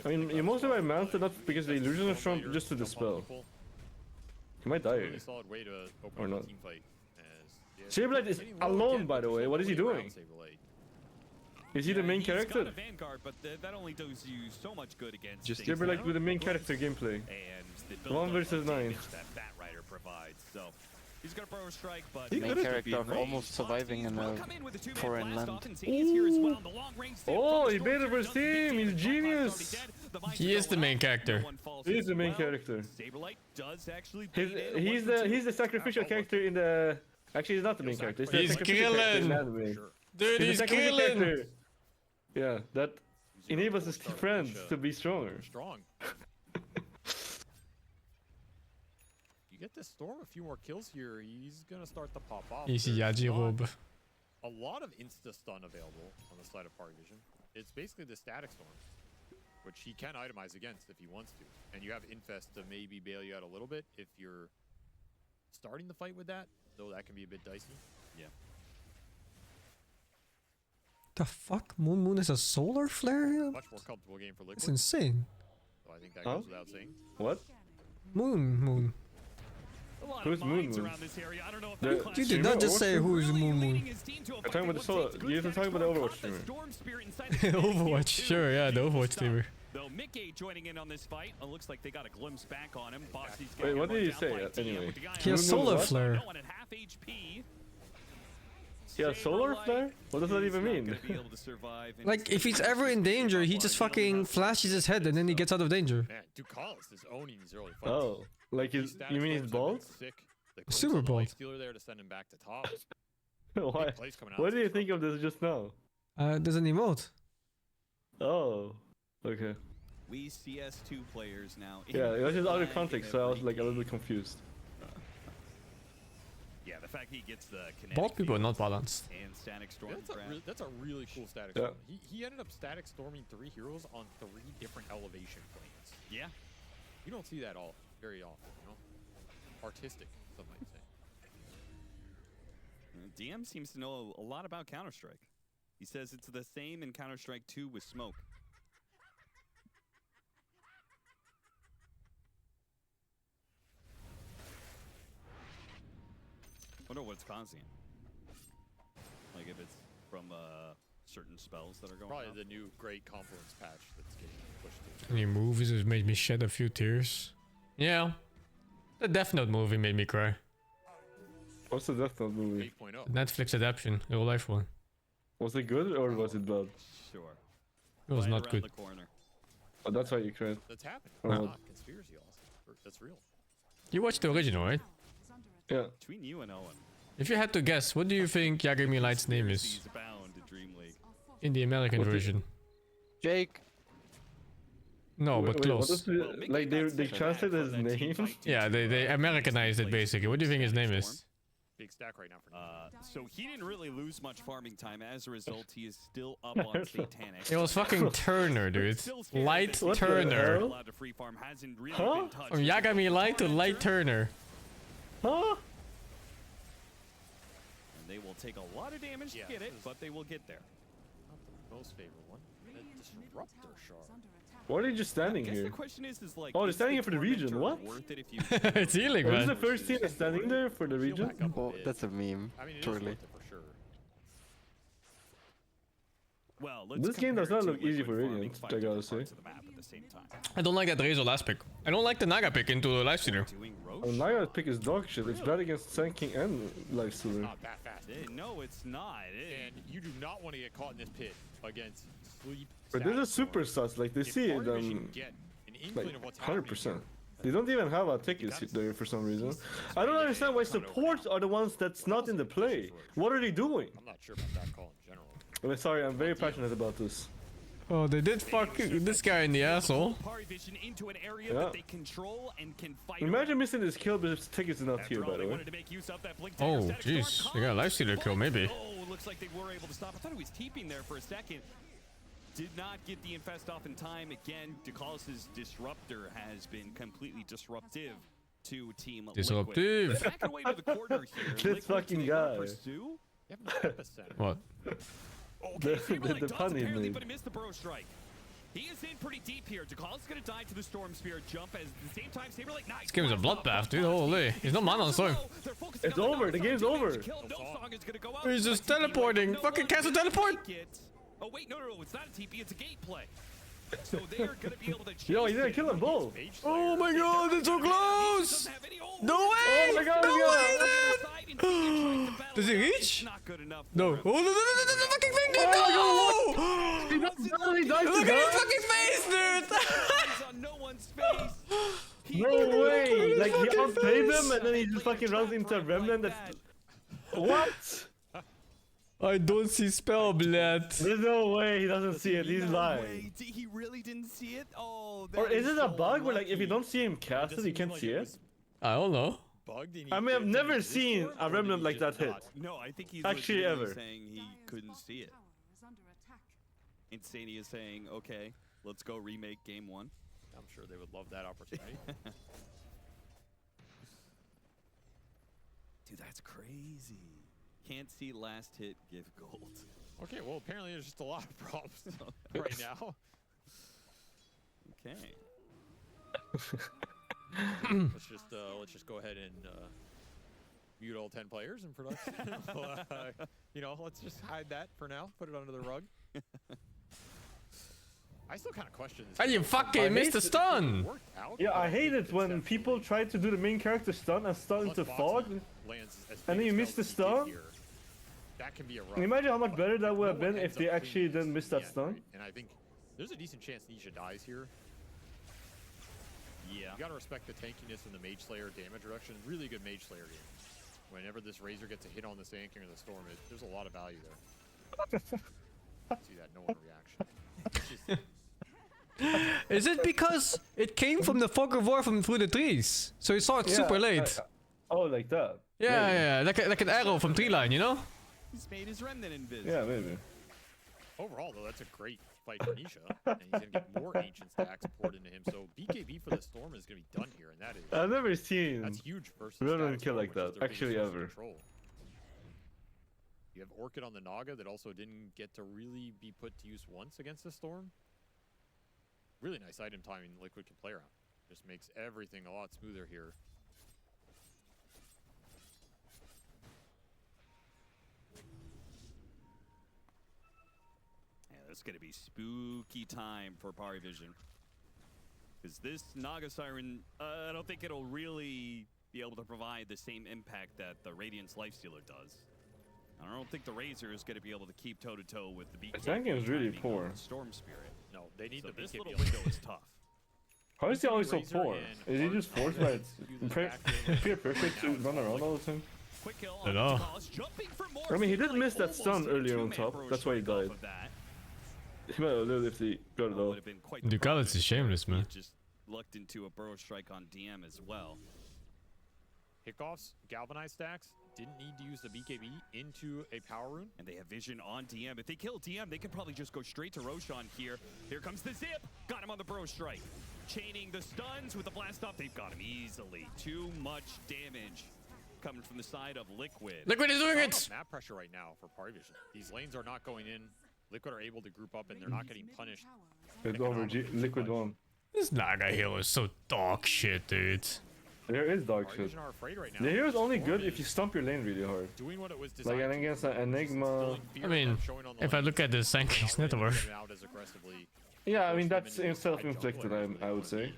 I mean, you mostly buy Manta not because the illusions are strong, just to dispel. He might die here.
Solid way to open
Or
up
not.
a team fight.
Saberlight is alone, by the way. What is he doing? Is he the main
He's got
character?
a Vanguard, but that only does you so much good against
Just
things
Saberlight
like
with the main character gameplay.
and the build
1
up
versus
of
9.
damage that Bat Rider provides. So he's got a Burrow Strike, but
Main character almost surviving in a foreign land.
Oh, he baited for his team. He's genius.
He is the main character.
He is the main character.
Saberlight does actually
He's the sacrificial character in the. Actually, he's not the main character. He's the
He's
sacrificial character in the
Krillin.
anime.
Dude,
the
he's
sacrificial
Krillin.
character. Yeah, that. enables his friends to be stronger.
Strong. You get this Storm a few more kills here, he's gonna start to pop off.
Easy Yaji Robe.
A lot of insta stun available on the side of Park Vision. It's basically the static storm, which he can itemize against if he wants to. And you have Infest to maybe bail you out a little bit if you're starting the fight with that, though that can be a bit dicey.
Yeah.
The fuck? Moon is a solar flare here?
Much more comfortable game for Liquid.
That's insane.
So I think that goes without saying.
What?
Moon.
Who's Moon?
You did not just say who is Moon.
I'm talking about the solo. You have to talk about the Overwatch streamer.
Overwatch, sure, yeah, the Overwatch streamer.
Though Mickey joining in on this fight, it looks like they got a glimpse back on him.
Wait, what did he say anyway?
He has solar flare.
He has solar flare? What does that even mean?
Like, if he's ever in danger, he just fucking flashes his head and then he gets out of danger.
Man, Ducalis is owning these early fights.
Oh, like you mean he's bald?
Super bald.
Stealer there to send him back to top.
Why? What do you think of this just now?
There's an emote.
Oh, okay.
We CS2 players now.
Yeah, it was just out of context, so I was like a little bit confused.
Yeah, the fact he gets the kinetic
Bald people are not balanced.
and static storm.
That's a really cool static storm. He ended up static storming 3 heroes on 3 different elevation planes.
Yeah.
You don't see that very often, you know? Artistic, some might say.
DM seems to know a lot about Counter-Strike. He says it's the same in Counter-Strike 2 with smoke. Wonder what it's causing. Like if it's from certain spells that are going
Probably
out.
the new Great Confluence patch that's getting pushed to.
Any movies has made me shed a few tears. Yeah. The Death Note movie made me cry.
What's the Death Note movie?
8.0.
Netflix adaptation, real life one.
Was it good or was it bad?
Sure.
It was not good.
The corner.
Oh, that's why you cried.
That's happening.
Oh.
Not conspiracy also. That's real.
You watched the original, right?
Yeah.
Between you and Owen.
If you had to guess, what do you think Yagami Light's name is?
He's bound to DreamLeague.
In the American version.
Jake.
No, but close.
Like they translated his name?
Yeah, they Americanized it basically. What do you think his name is?
Big stack right now for
So he didn't really lose much farming time. As a result, he is still up on Satanic.
It was fucking Turner, dude. Light
What the
Turner.
hell?
Allowed to free farm hasn't really
Huh?
been touched.
From Yagami Light to Light Turner.
Huh?
And they will take a lot of damage to get it, but they will get there.
Not the most favorite one. The Disruptor Shard.
Why are they just standing
I guess
here?
the question is like,
Oh, they're
is
standing
the
here for the region.
Tormentor
What?
worth it if you
It's healing,
This is
man.
the first team that's standing there for the region?
Oh, that's a meme.
I mean, it is
Truly.
worth it for sure.
Well, let's
This game does
compare
not
it
look
to
easy for
farming
Radiant,
5
I gotta
different
say.
parts of the map at the same time.
I don't like that Razor last pick. I don't like the Naga pick into the Lifestealer.
Doing Roche?
Oh, Naga pick is dog shit. It's bad against SingSing and Lifestealer.
Not that fast.
No, it's not.
And you do not want to get caught in this pit against Sleep.
But this is super sus. Like they see it,
Get an
like
inkling of what's happening
100%. They don't even have a ticket there for some reason. I don't understand why supports are the ones that's not in the play. What are they doing?
I'm not sure about that call in general.
I'm sorry, I'm very passionate about this.
Oh, they did fuck this guy in the asshole.
Vision into an area
Yeah.
that they control and can fight.
Imagine missing this kill, but his ticket's not here, by the way.
Oh, jeez. They got a Lifestealer kill, maybe.
Oh, looks like they were able to stop. I thought he was TPing there for a second. Did not get the infest off in time. Again, Ducalis' Disruptor has been completely disruptive to Team
Disruptive.
Liquid. Back away to the corner here.
This
Liquid,
fucking
do they wanna
guy.
pursue?
What?
Okay,
The pun he
apparently,
made.
but he missed the Burrow Strike. He is in pretty deep here. Ducalis is going to die to the Storm Spirit jump as at the same time, Saberlight, nice.
This game is a bloodbath, dude. Holy. He's no mana on Storm.
It's over. The game's over.
He's just teleporting. Fucking cancel teleport.
Oh, wait, no, it's not a TP, it's a gate play. So they're going to be able to chase
Yo, he didn't kill them both.
Oh my god, it's so close. No way.
Oh my god,
no
yeah.
way, dude. Does he reach?
Not good enough.
No. Oh, no, the fucking thing, dude.
Oh
No.
He died to
Look at his
God.
fucking face, dude.
on no one's face.
No way! Like he outplayed them and then he just fucking runs into a remnant that's... What?
I don't see spell, blood.
There's no way he doesn't see it. He's lying.
Wait, he really didn't see it? Oh,
Or is it a bug where like if you don't see him cast it, you can't see it?
I don't know.
I mean, I've never seen a remnant like that hit.
No, I think he's
actually
legitimately
ever.
saying he couldn't see it. Insania is saying, okay, let's go remake game 1.
I'm sure they would love that opportunity.
Dude, that's crazy. Can't see last hit, give gold.
Okay, well apparently there's just a lot of problems right now.
Okay.
let's just go ahead and mute all 10 players in production. You know, let's just hide that for now. Put it under the rug. I still kind of question this.
And you fucking missed the stun!
Yeah, I hate it when people try to do the main character stun and stun into fog, and then you miss the stun.
That can be a rough.
Can you imagine how much better that would have been if they actually didn't miss that stun?
And I think there's a decent chance Nisha dies here.
Yeah.
You gotta respect the tankiness and the Mage Slayer damage reduction. Really good Mage Slayer game. Whenever this Razor gets a hit on the Sand King or the Storm, there's a lot of value there. See that no one reaction.
Is it because it came from the fog of war from through the trees? So you saw it super late.
Oh, like that?
Yeah, like an arrow from tree line, you know?
He's made his remnant invis.
Yeah, maybe.
Overall, though, that's a great fight for Nisha, and he's gonna get more ancient stacks poured into him. So BKB for the Storm is gonna be done here, and that is.
I've never seen.
That's huge versus.
Remnant kill like that, actually ever.
You have Orchid on the Naga that also didn't get to really be put to use once against the Storm. Really nice item timing Liquid can play around. Just makes everything a lot smoother here.
Yeah, that's gonna be spooky time for Parivision. Because this Naga Siren, I don't think it'll really be able to provide the same impact that the Radiance Lifestealer does. I don't think the Razor is going to be able to keep toe-to-toe with the BKB.
That game is really poor.
Storm Spirit.
No, they need the
this
BKB.
little window is tough.
How is he always so poor? Is he just forced by Fear Perfect to run around all the time?
I don't know.
I mean, he did miss that stun earlier on top. That's why he died. He might have lived if he got it all.
Ducats is shameless, man.
Just lucked into a burrow strike on DM as well.
Hickoffs, Galvanized stacks, didn't need to use the BKB into a power rune.
And they have vision on DM. If they kill DM, they can probably just go straight to Roshan here. Here comes the zip. Got him on the burrow strike. Chaining the stuns with the blast off. They've got him easily. Too much damage coming from the side of Liquid.
Liquid is doing it!
Map pressure right now for Parivision. These lanes are not going in. Liquid are able to group up and they're not getting punished.
Liquid one.
This Naga hero is so dog shit, dude.
There is dog shit. The hero is only good if you stomp your lane really hard.
Doing what it was
like against an Enigma.
I mean, if I look at the Sand King's net worth.
Yeah, I mean that's self-inflicted, I would say.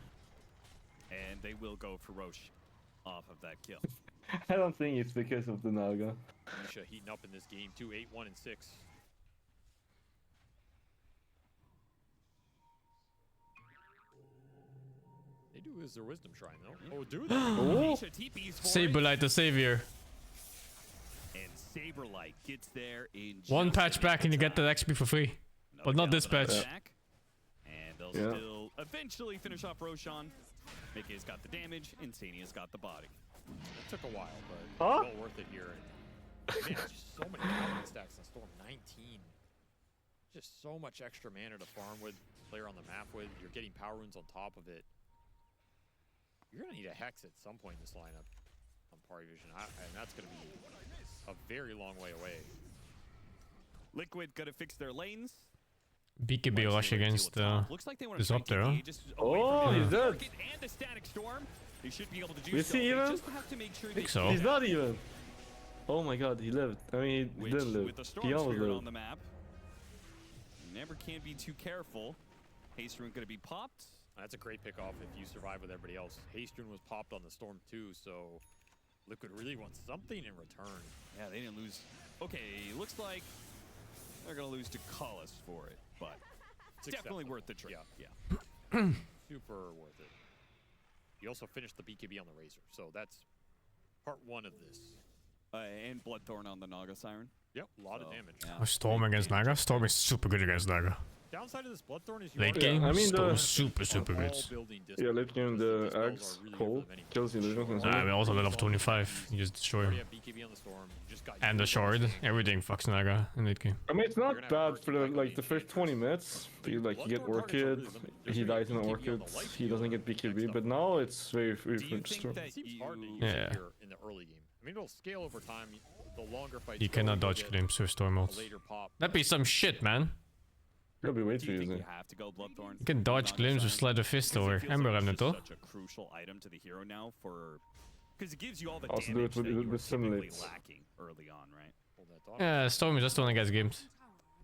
And they will go for Roche off of that kill.
I don't think it's because of the Naga.
Nisha heating up in this game too, 8-1 and 6. They do use their wisdom shrine though. Oh, do they?
Saberlight the savior.
And Saberlight gets there in
one patch back and you get that XP for free. But not this patch.
And they'll still eventually finish off Roshan. Mickey's got the damage, Insania's got the body.
It took a while, but well worth it here. Man, just so many Galvanized stacks in Storm. 19. Just so much extra mana to farm with, player on the map with. You're getting power runes on top of it. You're gonna need a Hex at some point in this lineup on Parivision, and that's gonna be a very long way away.
Liquid gotta fix their lanes.
BKB rush against Disruptor.
Oh, he's dead.
And the Static Storm. They should be able to do
Is he even?
Just have to make sure
I think so.
He's not even. Oh my god, he lived. I mean, he didn't live.
With the Storm
He almost
Spirit
lived.
on the map. Never can be too careful. Haste Rune gonna be popped.
That's a great pick off if you survive with everybody else. Haste Rune was popped on the Storm too, so Liquid really wants something in return.
Yeah, they didn't lose. Okay, looks like they're gonna lose to Collis for it, but it's definitely worth the trade.
Yeah. Super worth it. You also finished the BKB on the Razor, so that's part one of this.
And Bloodthorn on the Naga Siren.
Yep, a lot of damage.
Oh, Storm against Naga? Storm is super good against Naga.
Downside of this Bloodthorn is
Late game, Storm is super good.
Yeah, late game the Axe Cold kills illusions.
I mean, also level 25, you just destroy him. And the Shard, everything fucks Naga in late game.
I mean, it's not bad for the first 20 minutes. You get Orchid, he dies in the Orchid, he doesn't get BKB, but now it's very Storm.
Yeah.
In the early game. I mean, it'll scale over time. The longer fights
You cannot dodge glimpse with Storm ults. That'd be some shit, man.
That'll be way too easy.
You have to go Bloodthorn.
You can dodge glimpse with Sleight of Fist or Ember Remnant, though.
Such a crucial item to the hero now for because it gives you all the
Also
damage
do it
that you were
with
typically
simulates.
lacking early on, right?
Yeah, Storm is just one against games.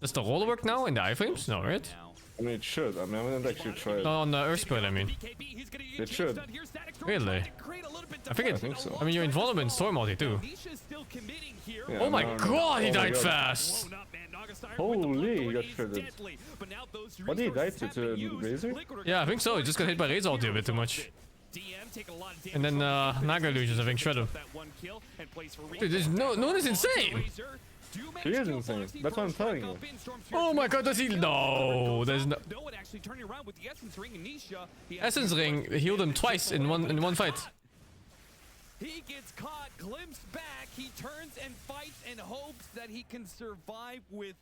Does the roll work now in the iframes? No, right?
I mean, it should. I mean, I haven't actually tried.
No, on the Earthspell, I mean.
It should.
Really? I think
so.
I mean, you're invulnerable in Storm ulti too.
Yeah,
oh my
no,
god, he
oh my
died
God.
fast!
Holy, he got shredded. What did he die to Razor?
Yeah, I think so. He just got hit by Razor ulti a bit too much. And then Naga illusions, I think, shred him. Dude, there's no one is insane!
He is insane. That's what I'm telling you.
Oh my god, does he? No, there's no. Essence Ring healed him twice in one fight.
He gets caught, glimpse back, he turns and fights and hopes that he can survive with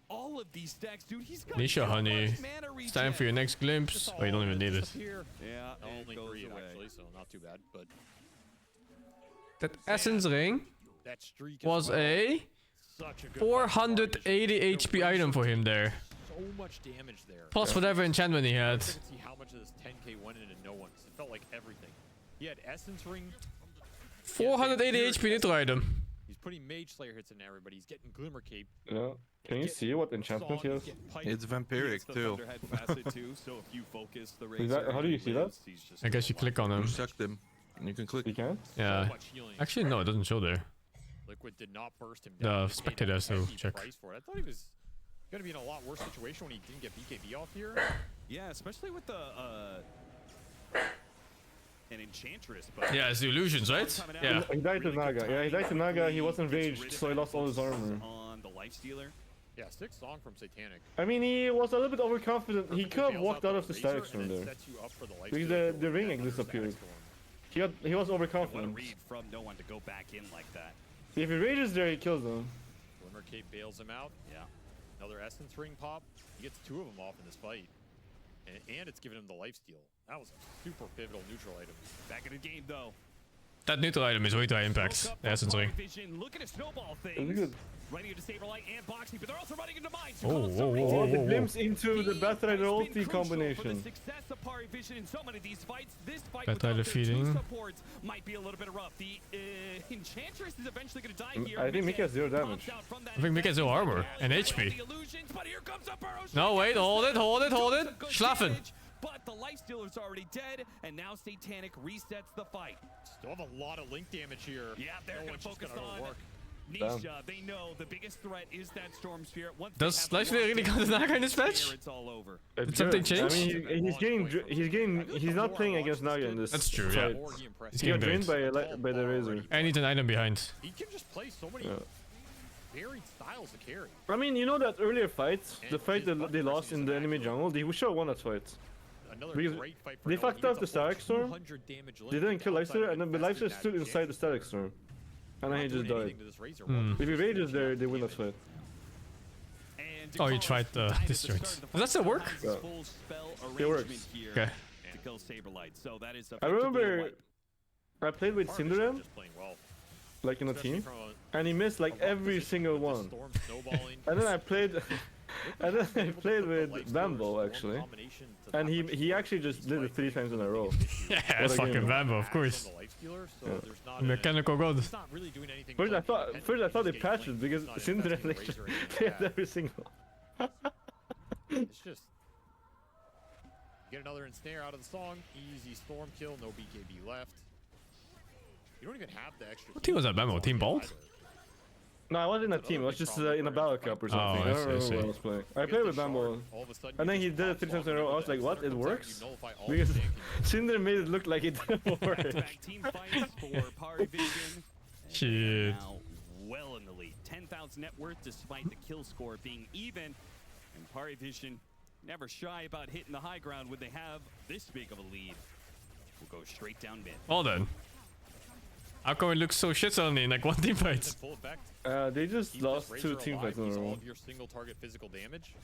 all of these stacks. Dude, he's got
Nisha, honey, it's time for your next glimpse. Oh, you don't even need it.
Yeah,
only 3 actually, so not too bad. But
that Essence Ring
that streak
was a 480 HP item for him there.
so much damage there.
Plus whatever enchantment he had.
I couldn't see how much of this 10k went into no one. It felt like everything. He had Essence Ring.
480 HP Nitro item.
He's putting Mage Slayer hits in everybody. He's getting Glimmer Cape.
Yeah. Can you see what enchantment he has?
It's vampiric too.
How do you see that?
I guess you click on him.
You sucked him. And you can click.
You can?
Yeah. Actually, no, it doesn't show there.
Liquid did not burst him down.
The spectator has to check.
I thought he was gonna be in a lot worse situation when he didn't get BKB off here.
Yeah, especially with the an Enchantress. But
yeah, it's the illusions, right? Yeah.
He died to Naga. Yeah, he died to Naga. He wasn't raged, so he lost all his armor.
On the Life Stealer.
Yeah, 6 song from Satanic.
I mean, he was a little bit overconfident. He could have walked out of the static storm there. Because the ring egg disappeared. He was overconfident.
Read from no one to go back in like that.
If he rages there, he kills them.
Glimmer Cape bails him out. Yeah. Another Essence Ring pop. He gets 2 of them off in this fight. And it's giving him the lifesteal. That was a super pivotal neutral item.
Back in the game though.
That neutral item is way too high impact. The Essence Ring.
Look at a snowball thing. Running into Saberlight and Boxy, but they're also running into mines.
Oh, the glimpse into the Batrider ulti combination.
Success of Pari Vision in so many of these fights. This fight
Batrider feeding.
supports might be a little bit rough. The Enchantress is eventually going to die here.
I think Mika has 0 damage.
I think Mika has 0 armor and HP. No, wait, hold it. Schlaffen.
But the Life Stealer's already dead, and now Satanic resets the fight.
Still have a lot of link damage here.
Yeah, they're going to focus on Nisha. They know the biggest threat is that Storm Spirit. Once
does Life Stealer really count as Naga in this match?
It's all over.
Did something change?
I mean, he's not playing against Naga in this.
That's true, yeah.
He got drained by the Razor.
I need an item behind.
He can just play so many varied styles of carry.
I mean, you know that earlier fight, the fight that they lost in the enemy jungle, they should have won that fight. Because they fucked up the Static Storm, they didn't kill Lifestealer, and then the Lifestealer stood inside the Static Storm. And then he just died. If he rages there, they win that fight.
Oh, he tried the disjoint. Does that still work?
Yeah. It works.
Okay.
I remember I played with Cinderem, like in a team, and he missed like every single one. And then I played with Bambo actually, and he actually just did it 3 times in a row.
Yeah, it's fucking Bambo, of course. Mechanical god.
First I thought they patched it because Cinderem like they had every single.
It's just get another ensnare out of the song. Easy storm kill, no BKB left. You don't even have the extra.
What team was that, Bambo? Team Bolt?
No, I wasn't in a team. I was just in a battle cup or something. I don't remember what I was playing. I played with Bambo, and then he did it 3 times in a row. I was like, what? It works? Because Cinder made it look like it didn't work.
Shit.
well in the lead. 10,000 net worth despite the kill score being even. And Parivision never shy about hitting the high ground when they have this big of a lead. We'll go straight down mid.
Well then. How come it looks so shit suddenly in like one team fight?
They just lost 2 team fights in a row.
All of your single target physical damage.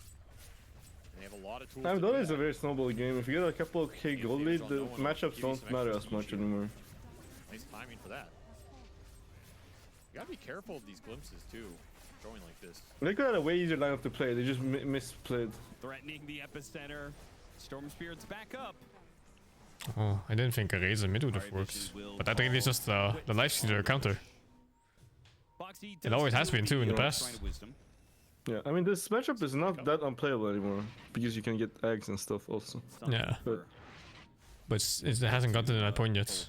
And they have a lot of tools.
Dota is a very snowball game. If you get a couple of K gold lead, the matchups don't matter as much anymore.
Nice timing for that. You gotta be careful of these glimpses too. Throwing like this.
Liquid had a way easier lineup to play. They just misplayed.
Threatening the epicenter. Storm Spirit's back up.
Oh, I didn't think a Razor mid would have worked. But that really is just the lifestealer counter. It always has been too in the past.
Yeah, I mean this matchup is not that unplayable anymore because you can get eggs and stuff also.
Yeah. But it hasn't gotten to that point yet.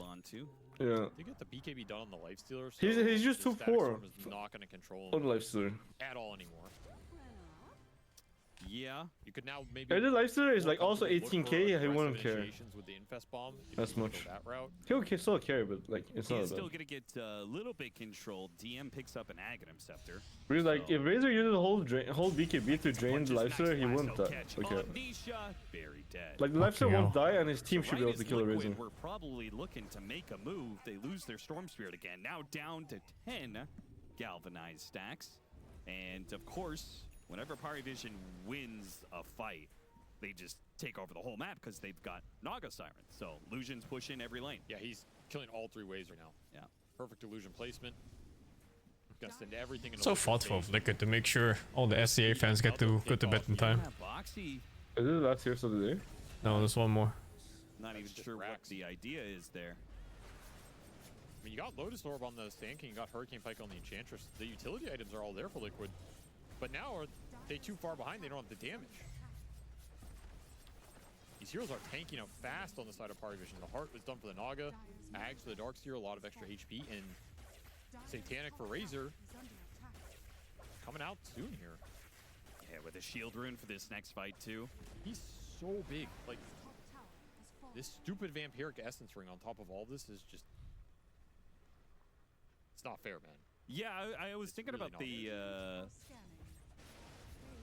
Yeah.
You get the BKB done on the lifestealer. So
He's just too poor.
Not gonna control
on the lifestealer
at all anymore.
Yeah.
You could now maybe.
And the lifestealer is like also 18k. He wouldn't care.
With the infest bomb,
That's much.
that route.
He'll still care, but like it's not
He's
that.
still gonna get a little bit controlled. DM picks up an Aghanim Scepter.
Because like if Razor uses the whole BKB to drain the lifestealer, he wouldn't die. Okay.
Very dead.
Like the lifestealer won't die, and his team should be able to kill a Razor.
We're probably looking to make a move. They lose their Storm Spirit again. Now down to 10 galvanized stacks, and of course, whenever Parivision wins a fight, they just take over the whole map because they've got Naga Siren. So Illusion's pushing every lane.
Yeah, he's killing all 3 ways right now.
Yeah.
Perfect illusion placement. Gonna send everything in.
So thoughtful of Liquid to make sure all the SCA fans get to go to bed in time.
Boxy.
Is it the last year of the day?
No, there's one more.
Not even sure what the idea is there.
I mean, you got Lotus Orb on the Sand King, you got Hurricane Pike on the Enchantress. The utility items are all there for Liquid. But now are they too far behind? They don't have the damage. These heroes are tanking out fast on the side of Parivision. The Heart was done for the Naga, Ags for the Darkseer, a lot of extra HP, and Satanic for Razor. Coming out soon here.
Yeah, with a shield rune for this next fight too.
He's so big. Like, this stupid Vampiric Essence ring on top of all this is just... It's not fair, man.
Yeah, I was thinking
really
about the...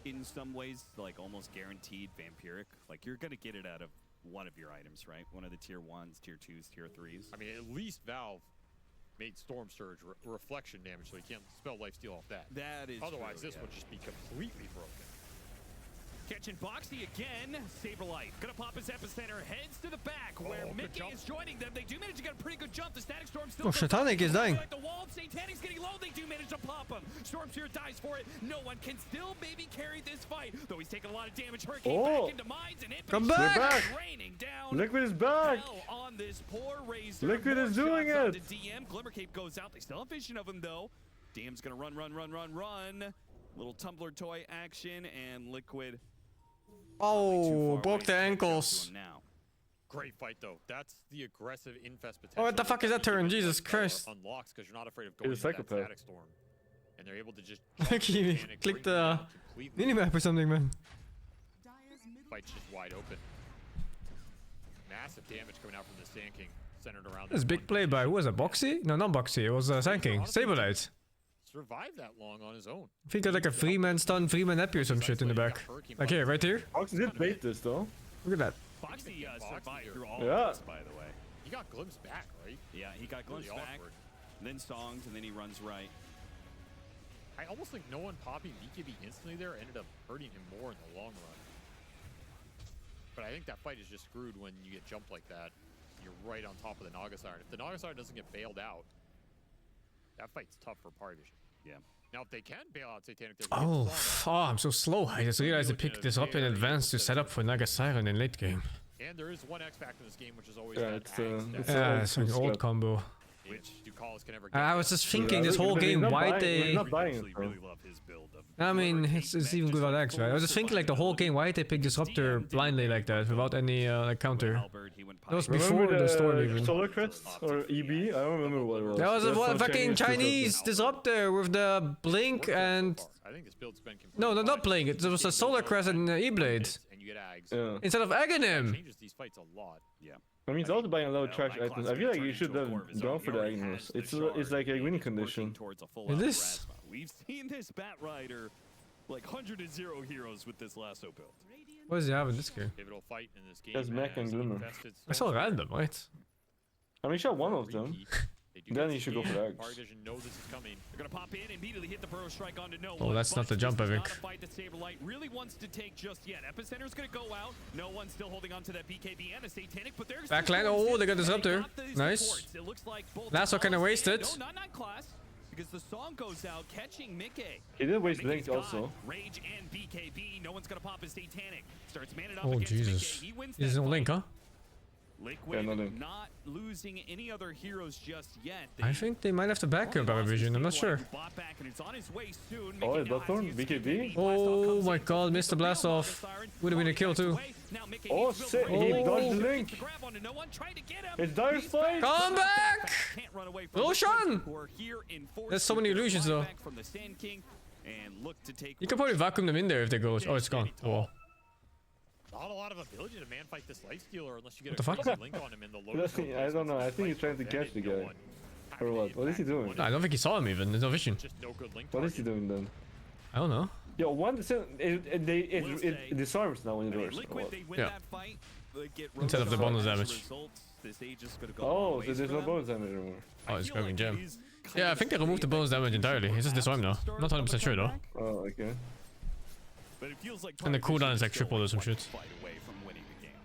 in some ways, like almost guaranteed Vampiric. Like you're gonna get it out of one of your items, right? One of the tier 1s, tier 2s, tier 3s.
I mean, at least Valve made Storm Surge reflection damage, so he can't spell Lifesteal off that.
That is
Otherwise,
true,
this would just be completely broken.
Catching Boxy again. Saberlight gonna pop his epicenter, heads to the back where Mickey is joining them. They do manage to get a pretty good jump. The Static Storm still.
Oh, Satanic is dying.
Like the wall, Satanic's getting low. They do manage to pop him. Storm Spirit dies for it. No one can still maybe carry this fight, though he's taking a lot of damage. Hurricane back into mines and
come back.
Raining down.
Liquid is back.
On this poor Razor.
Liquid is doing it.
DM Glimmercape goes out. They still have vision of him though. DM's gonna run. Little tumbler toy action and Liquid.
Oh, broke the ankles.
Great fight though. That's the aggressive infest potential.
Oh, what the fuck is that turn? Jesus Christ.
Unlocks because you're not afraid of going into that Static Storm. And they're able to just
click the minimap or something, man.
Fight's just wide open. Massive damage coming out from the Sand King, centered around.
That's big play by, who was it, Boxy? No, not Boxy, it was Sand King. Saberlight.
Survived that long on his own.
I think he got like a 3-man stun, 3-man happy or some shit in the back. Like here, right here.
Boxy did bait this though.
Look at that.
Foxy survived through all
of
this, by the way.
He got glimpsed back, right?
Yeah, he got glimpsed back, then songed, and then he runs right.
I almost think no one popping BKB instantly there ended up hurting him more in the long run. But I think that fight is just screwed when you get jumped like that. You're right on top of the Naga Siren. If the Naga Siren doesn't get bailed out, that fight's tough for Parivision.
Yeah.
Now, if they can bail out Satanic,
oh, I'm so slow. I just realized I picked this up in advance to set up for Naga Siren in late game.
And there is one X factor in this game, which is always
it's an old combo.
Which Ducalis can never
I was just thinking this whole game, why they...
really love his build of
I mean, it's even good without X, right? I was just thinking like the whole game, why did they pick Disruptor blindly like that, without any like counter? That was before the storm even.
Solar Crest or EB? I don't remember what it was.
That was a fucking Chinese Disruptor with the Blink and...
I think this build's been
No, not Blink, it was a Solar Crest and E-Blade.
And you get Ags.
Yeah.
Instead of Aghanim.
Changes these fights a lot.
Yeah.
I mean, it's also buying a lot of trash items. I feel like you should have gone for the Agnes. It's like a winning condition.
It is.
We've seen this Bat Rider like 100 to 0 heroes with this lasso build.
What does he have in this game?
Pivotal fight in this game.
That's Mech and Glimmer.
I saw random, right?
I mean, shot one of them. Then you should go for the eggs.
Vision know this is coming.
They're gonna pop in, immediately hit the burrow strike onto no
Oh,
one.
that's not the jump, I think.
Not a fight that Saberlight really wants to take just yet. Epicenter's gonna go out. No one's still holding on to that BKB and a Satanic, but there's
Backline. Oh, they got Disruptor. Nice.
It looks like both
Lasso kind of wasted.
No, not class. Because the song goes out, catching Mickey.
He did waste Blink also.
Rage and BKB. No one's gonna pop his Satanic. Starts manning up
Oh,
against
Jesus.
Mickey. He wins
There's
that
no link, huh?
Liquid
Yeah, no link.
not losing any other heroes just yet.
I think they might have to back up Vision. I'm not sure.
Bought back and it's on his way soon.
Oh, it's Bloodthorn? BKB?
Oh my god, missed the blast off. Would have been a kill too.
Oh, shit. He dodged the link. It's Dire's fight.
Come back! Roshan! There's so many illusions though. You can probably vacuum them in there if they go. Oh, it's gone. Oh.
Not a lot of ability to man fight this Lifestealer unless you get
What the
a
fuck?
crazy link on him in the low.
I don't know. I think he's trying to catch the guy. Or what? What is he doing?
I don't think he saw him even. There's no vision.
Just no good link.
What is he doing then?
I don't know.
Yo, it disarms now when it doors.
Yeah. Instead of the bonus damage.
Oh, so there's no bonus damage anymore.
Oh, it's grabbing gem. Yeah, I think they removed the bonus damage entirely. It's just disarm now. Not 100% sure though.
Oh, okay.
But it feels like
And the cooldown is like triple or some shit.
fight away from winning the game.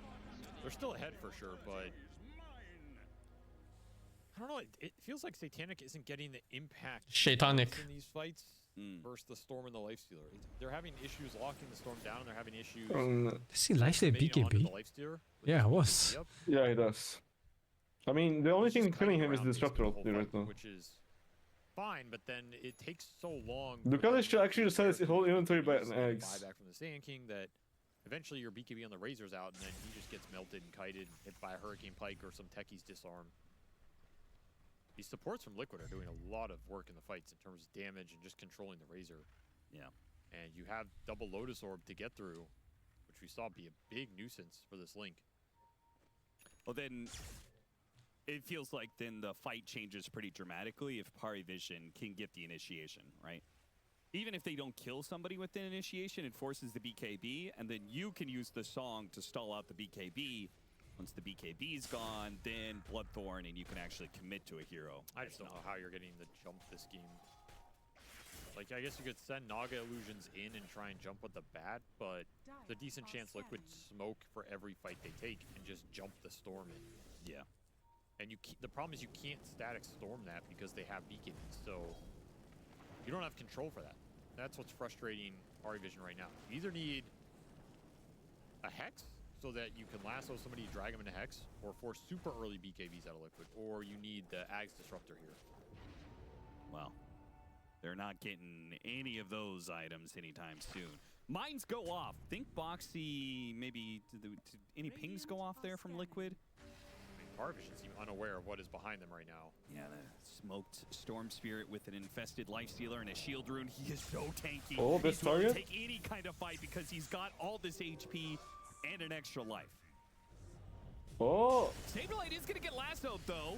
They're still ahead for sure, but I don't know. It feels like Satanic isn't getting the impact
Satanic.
in these fights versus the Storm and the Lifestealer. They're having issues locking the Storm down, and they're having issues.
Does he Lifesteal BKB? Yeah, it was.
Yeah, he does. I mean, the only thing killing him is the Disruptor ulti right now.
Which is fine, but then it takes so long.
Lucas should actually just sell his whole inventory by an eggs.
Buyback from the Sand King that eventually your BKB on the Razor's out, and then he just gets melted and kited, hit by a Hurricane Pike or some techies disarm. These supports from Liquid are doing a lot of work in the fights in terms of damage and just controlling the Razor.
Yeah.
And you have double Lotus Orb to get through, which we saw be a big nuisance for this Link.
Well, then it feels like then the fight changes pretty dramatically if Vision can get the initiation, right? Even if they don't kill somebody with the initiation, it forces the BKB, and then you can use the song to stall out the BKB. Once the BKB's gone, then Bloodthorn, and you can actually commit to a hero.
I just don't know how you're getting the jump this game. Like, I guess you could send Naga Illusions in and try and jump with the bat, but there's a decent chance Liquid smoke for every fight they take and just jump the Storm in.
Yeah.
And the problem is you can't static Storm that because they have Beacon, so you don't have control for that. That's what's frustrating Vision right now. You either need a Hex, so that you can lasso somebody, drag them into Hex, or force super early BKBs out of Liquid, or you need the Ags Disruptor here.
Well, they're not getting any of those items anytime soon. Mines go off. Think Boxy, maybe, any pings go off there from Liquid?
I mean, Vision seem unaware of what is behind them right now.
Yeah, the smoked Storm Spirit with an infested Lifestealer and a Shield Rune. He is so tanky.
Oh, best
He's willing to
target?
take any kind of fight because he's got all this HP and an extra life.
Oh!
Saberlight is going to get lassoed, though.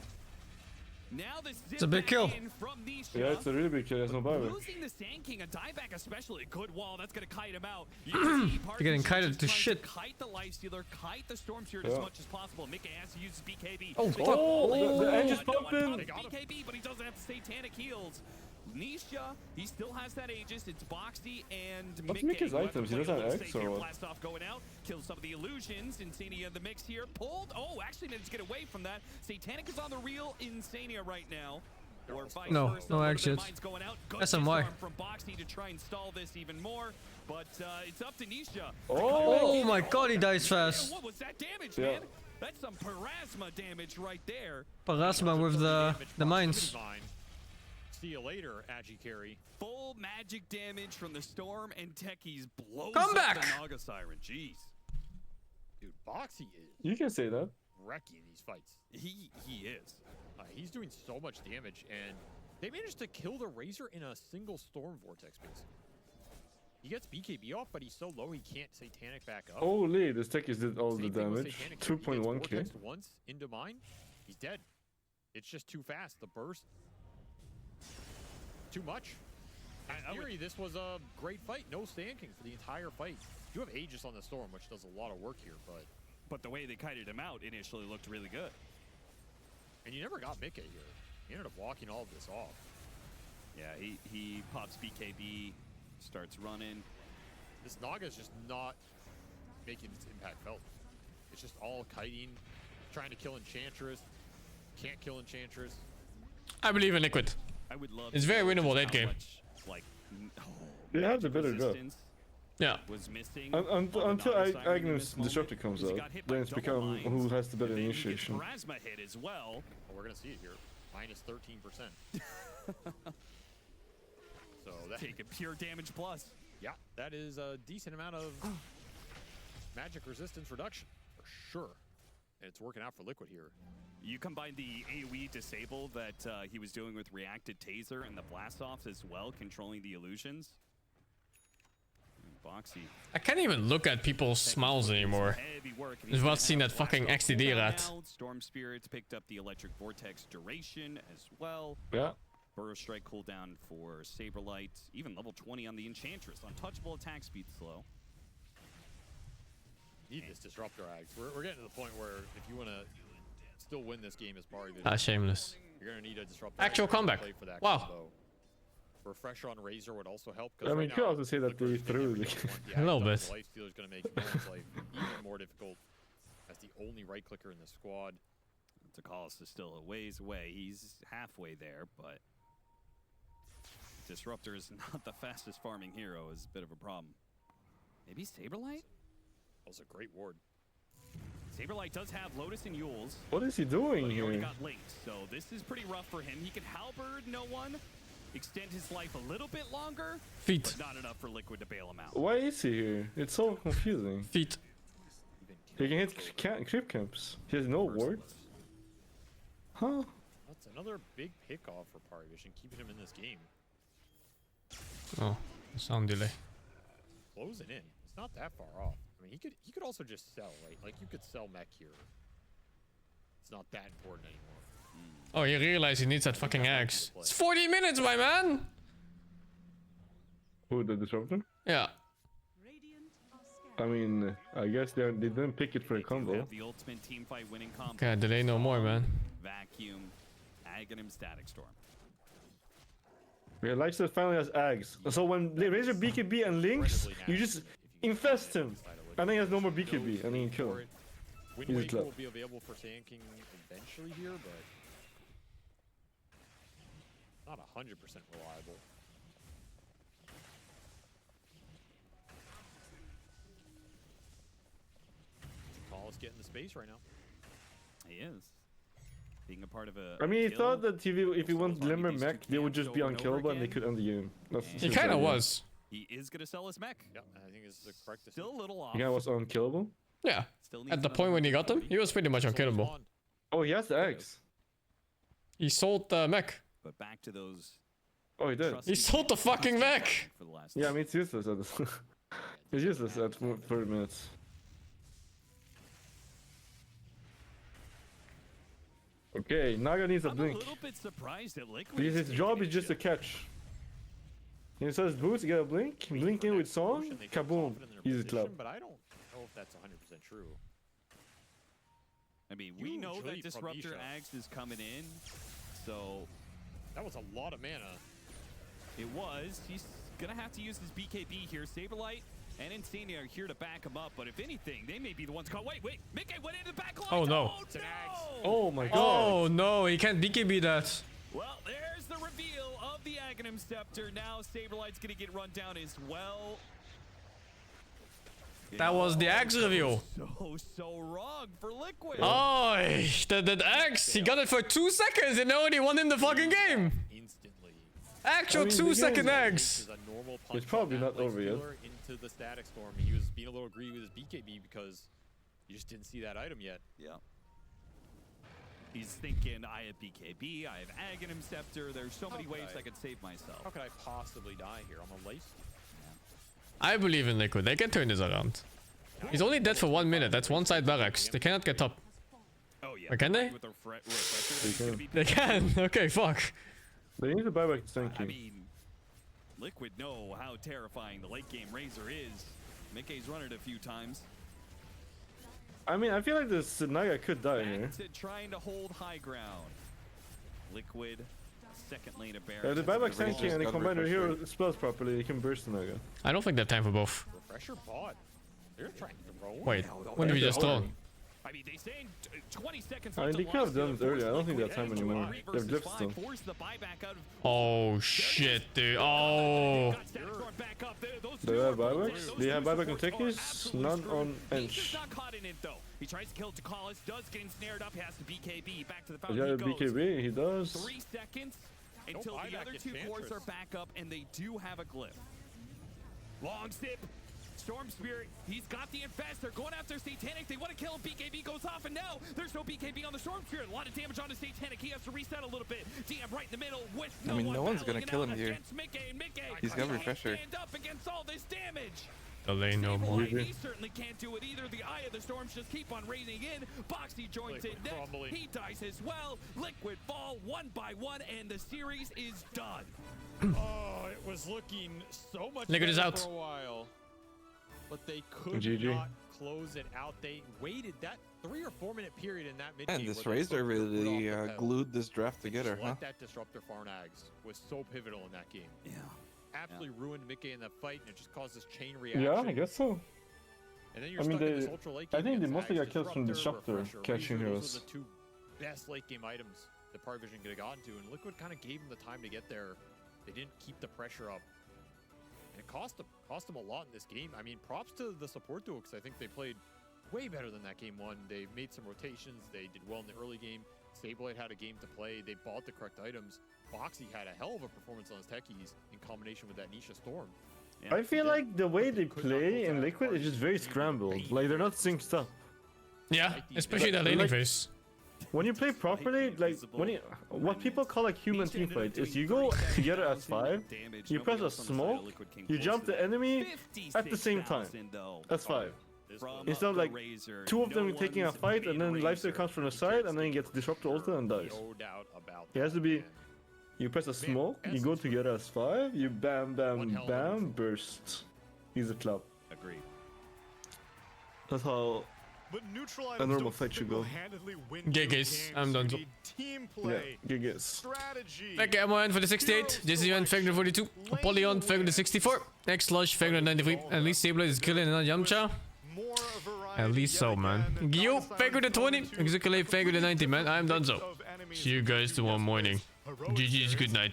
Now the zip
It's a big kill.
from Nisha.
Yeah, it's a really big kill. There's no buyback.
Losing the Sand King, a dieback especially, a good wall. That's going to kite him out. You can see
They're getting kited to shit.
Kite the Lifestealer, kite the Storm Spirit
Yeah.
as much as possible. Mickey has to use his BKB.
Oh,
They
fuck.
don't-
the edge is
no one
pumping.
pops BKB, but he doesn't have the Satanic heals. Nisha, he still has that Aegis. It's Boxy and
What's
Mickey.
Mickey's
who have
items?
to
He
play a
doesn't have
little
X
safe
or
here.
what?
Blast off going out. Kills some of the illusions. Insania in the mix here. Pulled. Oh, actually managed to get away from that. Satanic is on the real Insania right now. Or vice
No,
versa.
no
A little bit of
exit.
mines going out. Good
SMY.
disarm from Boxy to try and stall this even more. But it's up to Nisha.
Oh my god, he dies
Man,
fast.
what was that damage,
Yeah.
man? That's some Parasma damage right there.
Parasma with the mines.
See you later, Agi Carry.
Full magic damage from the Storm, and Techies blows
Come
up
back!
the Naga Siren. Jeez.
Dude, Boxy is
You can say that.
wrecking these fights.
He is.
He's doing so much damage, and they managed to kill the Razor in a single Storm Vortex, basically. He gets BKB off, but he's so low he can't Satanic back up.
Holy, this tech is did all the
Same thing with
damage.
Satanic.
2.1k.
He gets vortexed once into mine, he's dead. It's just too fast. The burst, too much. In theory, this was a great fight. No Sand King for the entire fight. You have Aegis on the Storm, which does a lot of work here, but
the way they kited him out initially looked really good.
And you never got Mika here. He ended up walking all of this off.
Yeah, he pops BKB, starts running.
This Naga's just not making its impact felt. It's just all kiting, trying to kill Enchantress. Can't kill Enchantress.
I believe in Liquid.
I would love
it's very winnable late game.
They have the better go.
Yeah.
Was missing
until Agnes Disruptor comes out, then it's become who has the better initiation.
Plasma hit as well.
Oh, we're gonna see it here. Minus 13%. So that
taking pure damage plus.
Yeah, that is a decent amount of magic resistance reduction for sure. And it's working out for Liquid here.
You combine the AoE disable that he was doing with Reacted Taser and the blast-offs as well, controlling the illusions. Boxy.
I can't even look at people's smiles anymore. I've not seen that fucking XDD rat.
Storm Spirits picked up the Electric Vortex duration as well.
Yeah.
Burrow Strike cooldown for Saberlight. Even level 20 on the Enchantress. Untouchable attack speed slow.
Need this Disruptor Axe. We're getting to the point where if you want to still win this game as Bari Vision,
shameless.
you're going to need a Disruptor
Actual
Axe
comeback.
To play for that
Wow.
combo. Refresher on Razor would also help.
I mean, you could also say that they threw the
a little bit.
The Life Stealer is going to make Nolan's life even more difficult as the only right clicker in the squad.
Takalis is still a ways away. He's halfway there, but Disruptor is not the fastest farming hero. Is a bit of a problem. Maybe Saberlight?
That was a great ward.
Saberlight does have Lotus and Yules.
What is he doing
He
here?
already got linked, so this is pretty rough for him. He can halberd no one, extend his life a little bit longer,
Feet.
but not enough for Liquid to bail him out.
Why is he here? It's so confusing.
Feet.
He can hit creep camps. He has no ward. Huh?
That's another big pick off for Bari Vision, keeping him in this game.
Oh, sound delay.
Closing in. It's not that far off. I mean, he could also just sell, right? Like you could sell mech here. It's not that important anymore.
Oh, he realized he needs that fucking axe. It's 40 minutes, my man!
Who, the Disruptor?
Yeah.
I mean, I guess they didn't pick it for a combo.
The ultimate team fight winning combo.
Okay, delay no more, man.
Vacuum, Aghanim, Static Storm.
Yeah, Lifesteal finally has Ags. So when they raise your BKB and links, you just infest him. And then he has no more BKB, and then you kill him.
Wind
He's
Waker
left.
will be available for Sand King eventually here, but not 100% reliable. Tallest getting the space right now.
He is. Being a part of a
I mean, he
kill.
thought that if he wants Glimmer mech, they would just be unkillable and they could end the game. That's
He
his
kind of
idea.
was.
He is going to sell his mech.
Yeah, I think it's the correct
Still a little off.
He was unkillable?
Yeah.
Still
At the point when he got them, he was pretty much unkillable.
Oh, he has the Ags.
He sold the mech.
But back to those.
Oh, he did.
He sold the fucking mech!
For the last
Yeah, I mean, it's useless at this. It's useless at 30 minutes. Okay, Naga needs a
I'm
blink.
a little bit surprised at Liquid.
Because his job is just to catch. He says boost, you get a blink, blink in with song, kaboom, easy clap.
But I don't know if that's 100% true.
I mean, we know
Usually
that Disruptor
from
Ags is coming in, so
that was a lot of mana.
It was. He's gonna have to use his BKB here. Saberlight and Insania are here to back him up, but if anything, they may be the ones caught. Wait, Mickey went into the back line.
Oh no.
Oh my god.
Oh no, he can't BKB that.
Well, there's the reveal of the Aghanim Scepter. Now Saberlight's gonna get run down as well.
That was the axe reveal.
So wrong for Liquid.
Oh, that axe. He got it for 2 seconds and already won in the fucking game.
Instantly.
Actual
I mean,
2-second
the
axe.
It's probably not over yet.
Into the Static Storm. He was being a little greedy with his BKB because you just didn't see that item yet.
Yeah. He's thinking, I have BKB, I have Aghanim Scepter. There's so many ways I could save myself.
How could I possibly die here? I'm a life.
I believe in Liquid. They can turn this around. He's only dead for 1 minute. That's one side barracks. They cannot get top.
Oh yeah.
Or can they? They can. Okay, fuck.
They need to buy back the
I mean, Liquid know how terrifying the late game Razor is. Mickey's run it a few times.
I mean, I feel like this Naga could die here.
Trying to hold high ground. Liquid, second lane of Bear.
Yeah, they buy back Sankey and they combine their hero spells properly, they can burst the Naga.
I don't think they have time for both.
Refresher bot. They're trying to roll.
Wait, when did we just throw?
I mean, they say 20 seconds.
I mean, they could have done it earlier. I don't think they have time anymore. They have glyphs still.
Oh shit, dude. Oh.
Do they have buybacks? Do you have buyback on techies? None on Ench.
He tries to kill Takalis, does get ensnared up, has to BKB, back to the
Yeah,
fountain.
BKB, he does.
3 seconds until the other 2 cores are back up, and they do have a glyph. Long sip. Storm Spirit, he's got the infest. They're going after Satanic. They want to kill him. BKB goes off, and now there's no BKB on the Storm Spirit. A lot of damage on the Satanic. He has to reset a little bit. DM right in the middle with
I mean, no one's gonna kill him here. He's got refresher.
Stand up against all this damage.
The lane no more.
He certainly can't do it either. The Eye of the Storms just keep on raising in. Boxy joins in next. He dies as well. Liquid fall 1 by 1, and the series is done.
Oh, it was looking so much
Liquid is
better
out.
for a while. But they could
GG.
not close it out. They waited that 3 or 4 minute period in that mid game.
And this Razor really glued this draft together, huh?
That disruptor Farnags was so pivotal in that game.
Yeah.
Absolutely ruined Mickey in that fight, and it just caused this chain reaction.
Yeah, I guess so.
And then you're
I mean,
stuck in this ultra late
I
game
think they
against
mostly
Axe,
got kills from Disruptor
Refresher,
catching
Razor.
heroes.
Those were the 2 best late game items that Parvision could have gotten to, and Liquid kind of gave them the time to get there. They didn't keep the pressure up. And it cost them a lot in this game. I mean, props to the support duo, because I think they played way better than that game 1. They made some rotations. They did well in the early game. Sableye had a game to play. They bought the correct items. Boxy had a hell of a performance on his techies in combination with that Nisha Storm.
I feel like the way they play in Liquid is just very scrambled. Like, they're not synced up.
Yeah, especially that laning phase.
When you play properly, like, what people call like human teamfight is you go together as 5, you press a smoke, you jump the enemy at the same time. That's 5. Instead of like 2 of them taking a fight and then Lifesteal comes from the side and then he gets disrupted ulti and dies.
No doubt about
It has to be, you press a smoke, you go together as 5, you bam bam bam burst. He's a club.
Agreed.
That's how a normal fight should go.
GG's, I'm done so.
Yeah, GG's.
Thank you everyone for the 68, JCN Fagner 42, Apollyon Fagner 64, X Slush Fagner 93, at least Sableye is killing and Yamcha. At least so, man. Gyo Fagner the 20, Execute Fagner the 90, man. I'm done so. See you guys tomorrow morning. GG's, good night.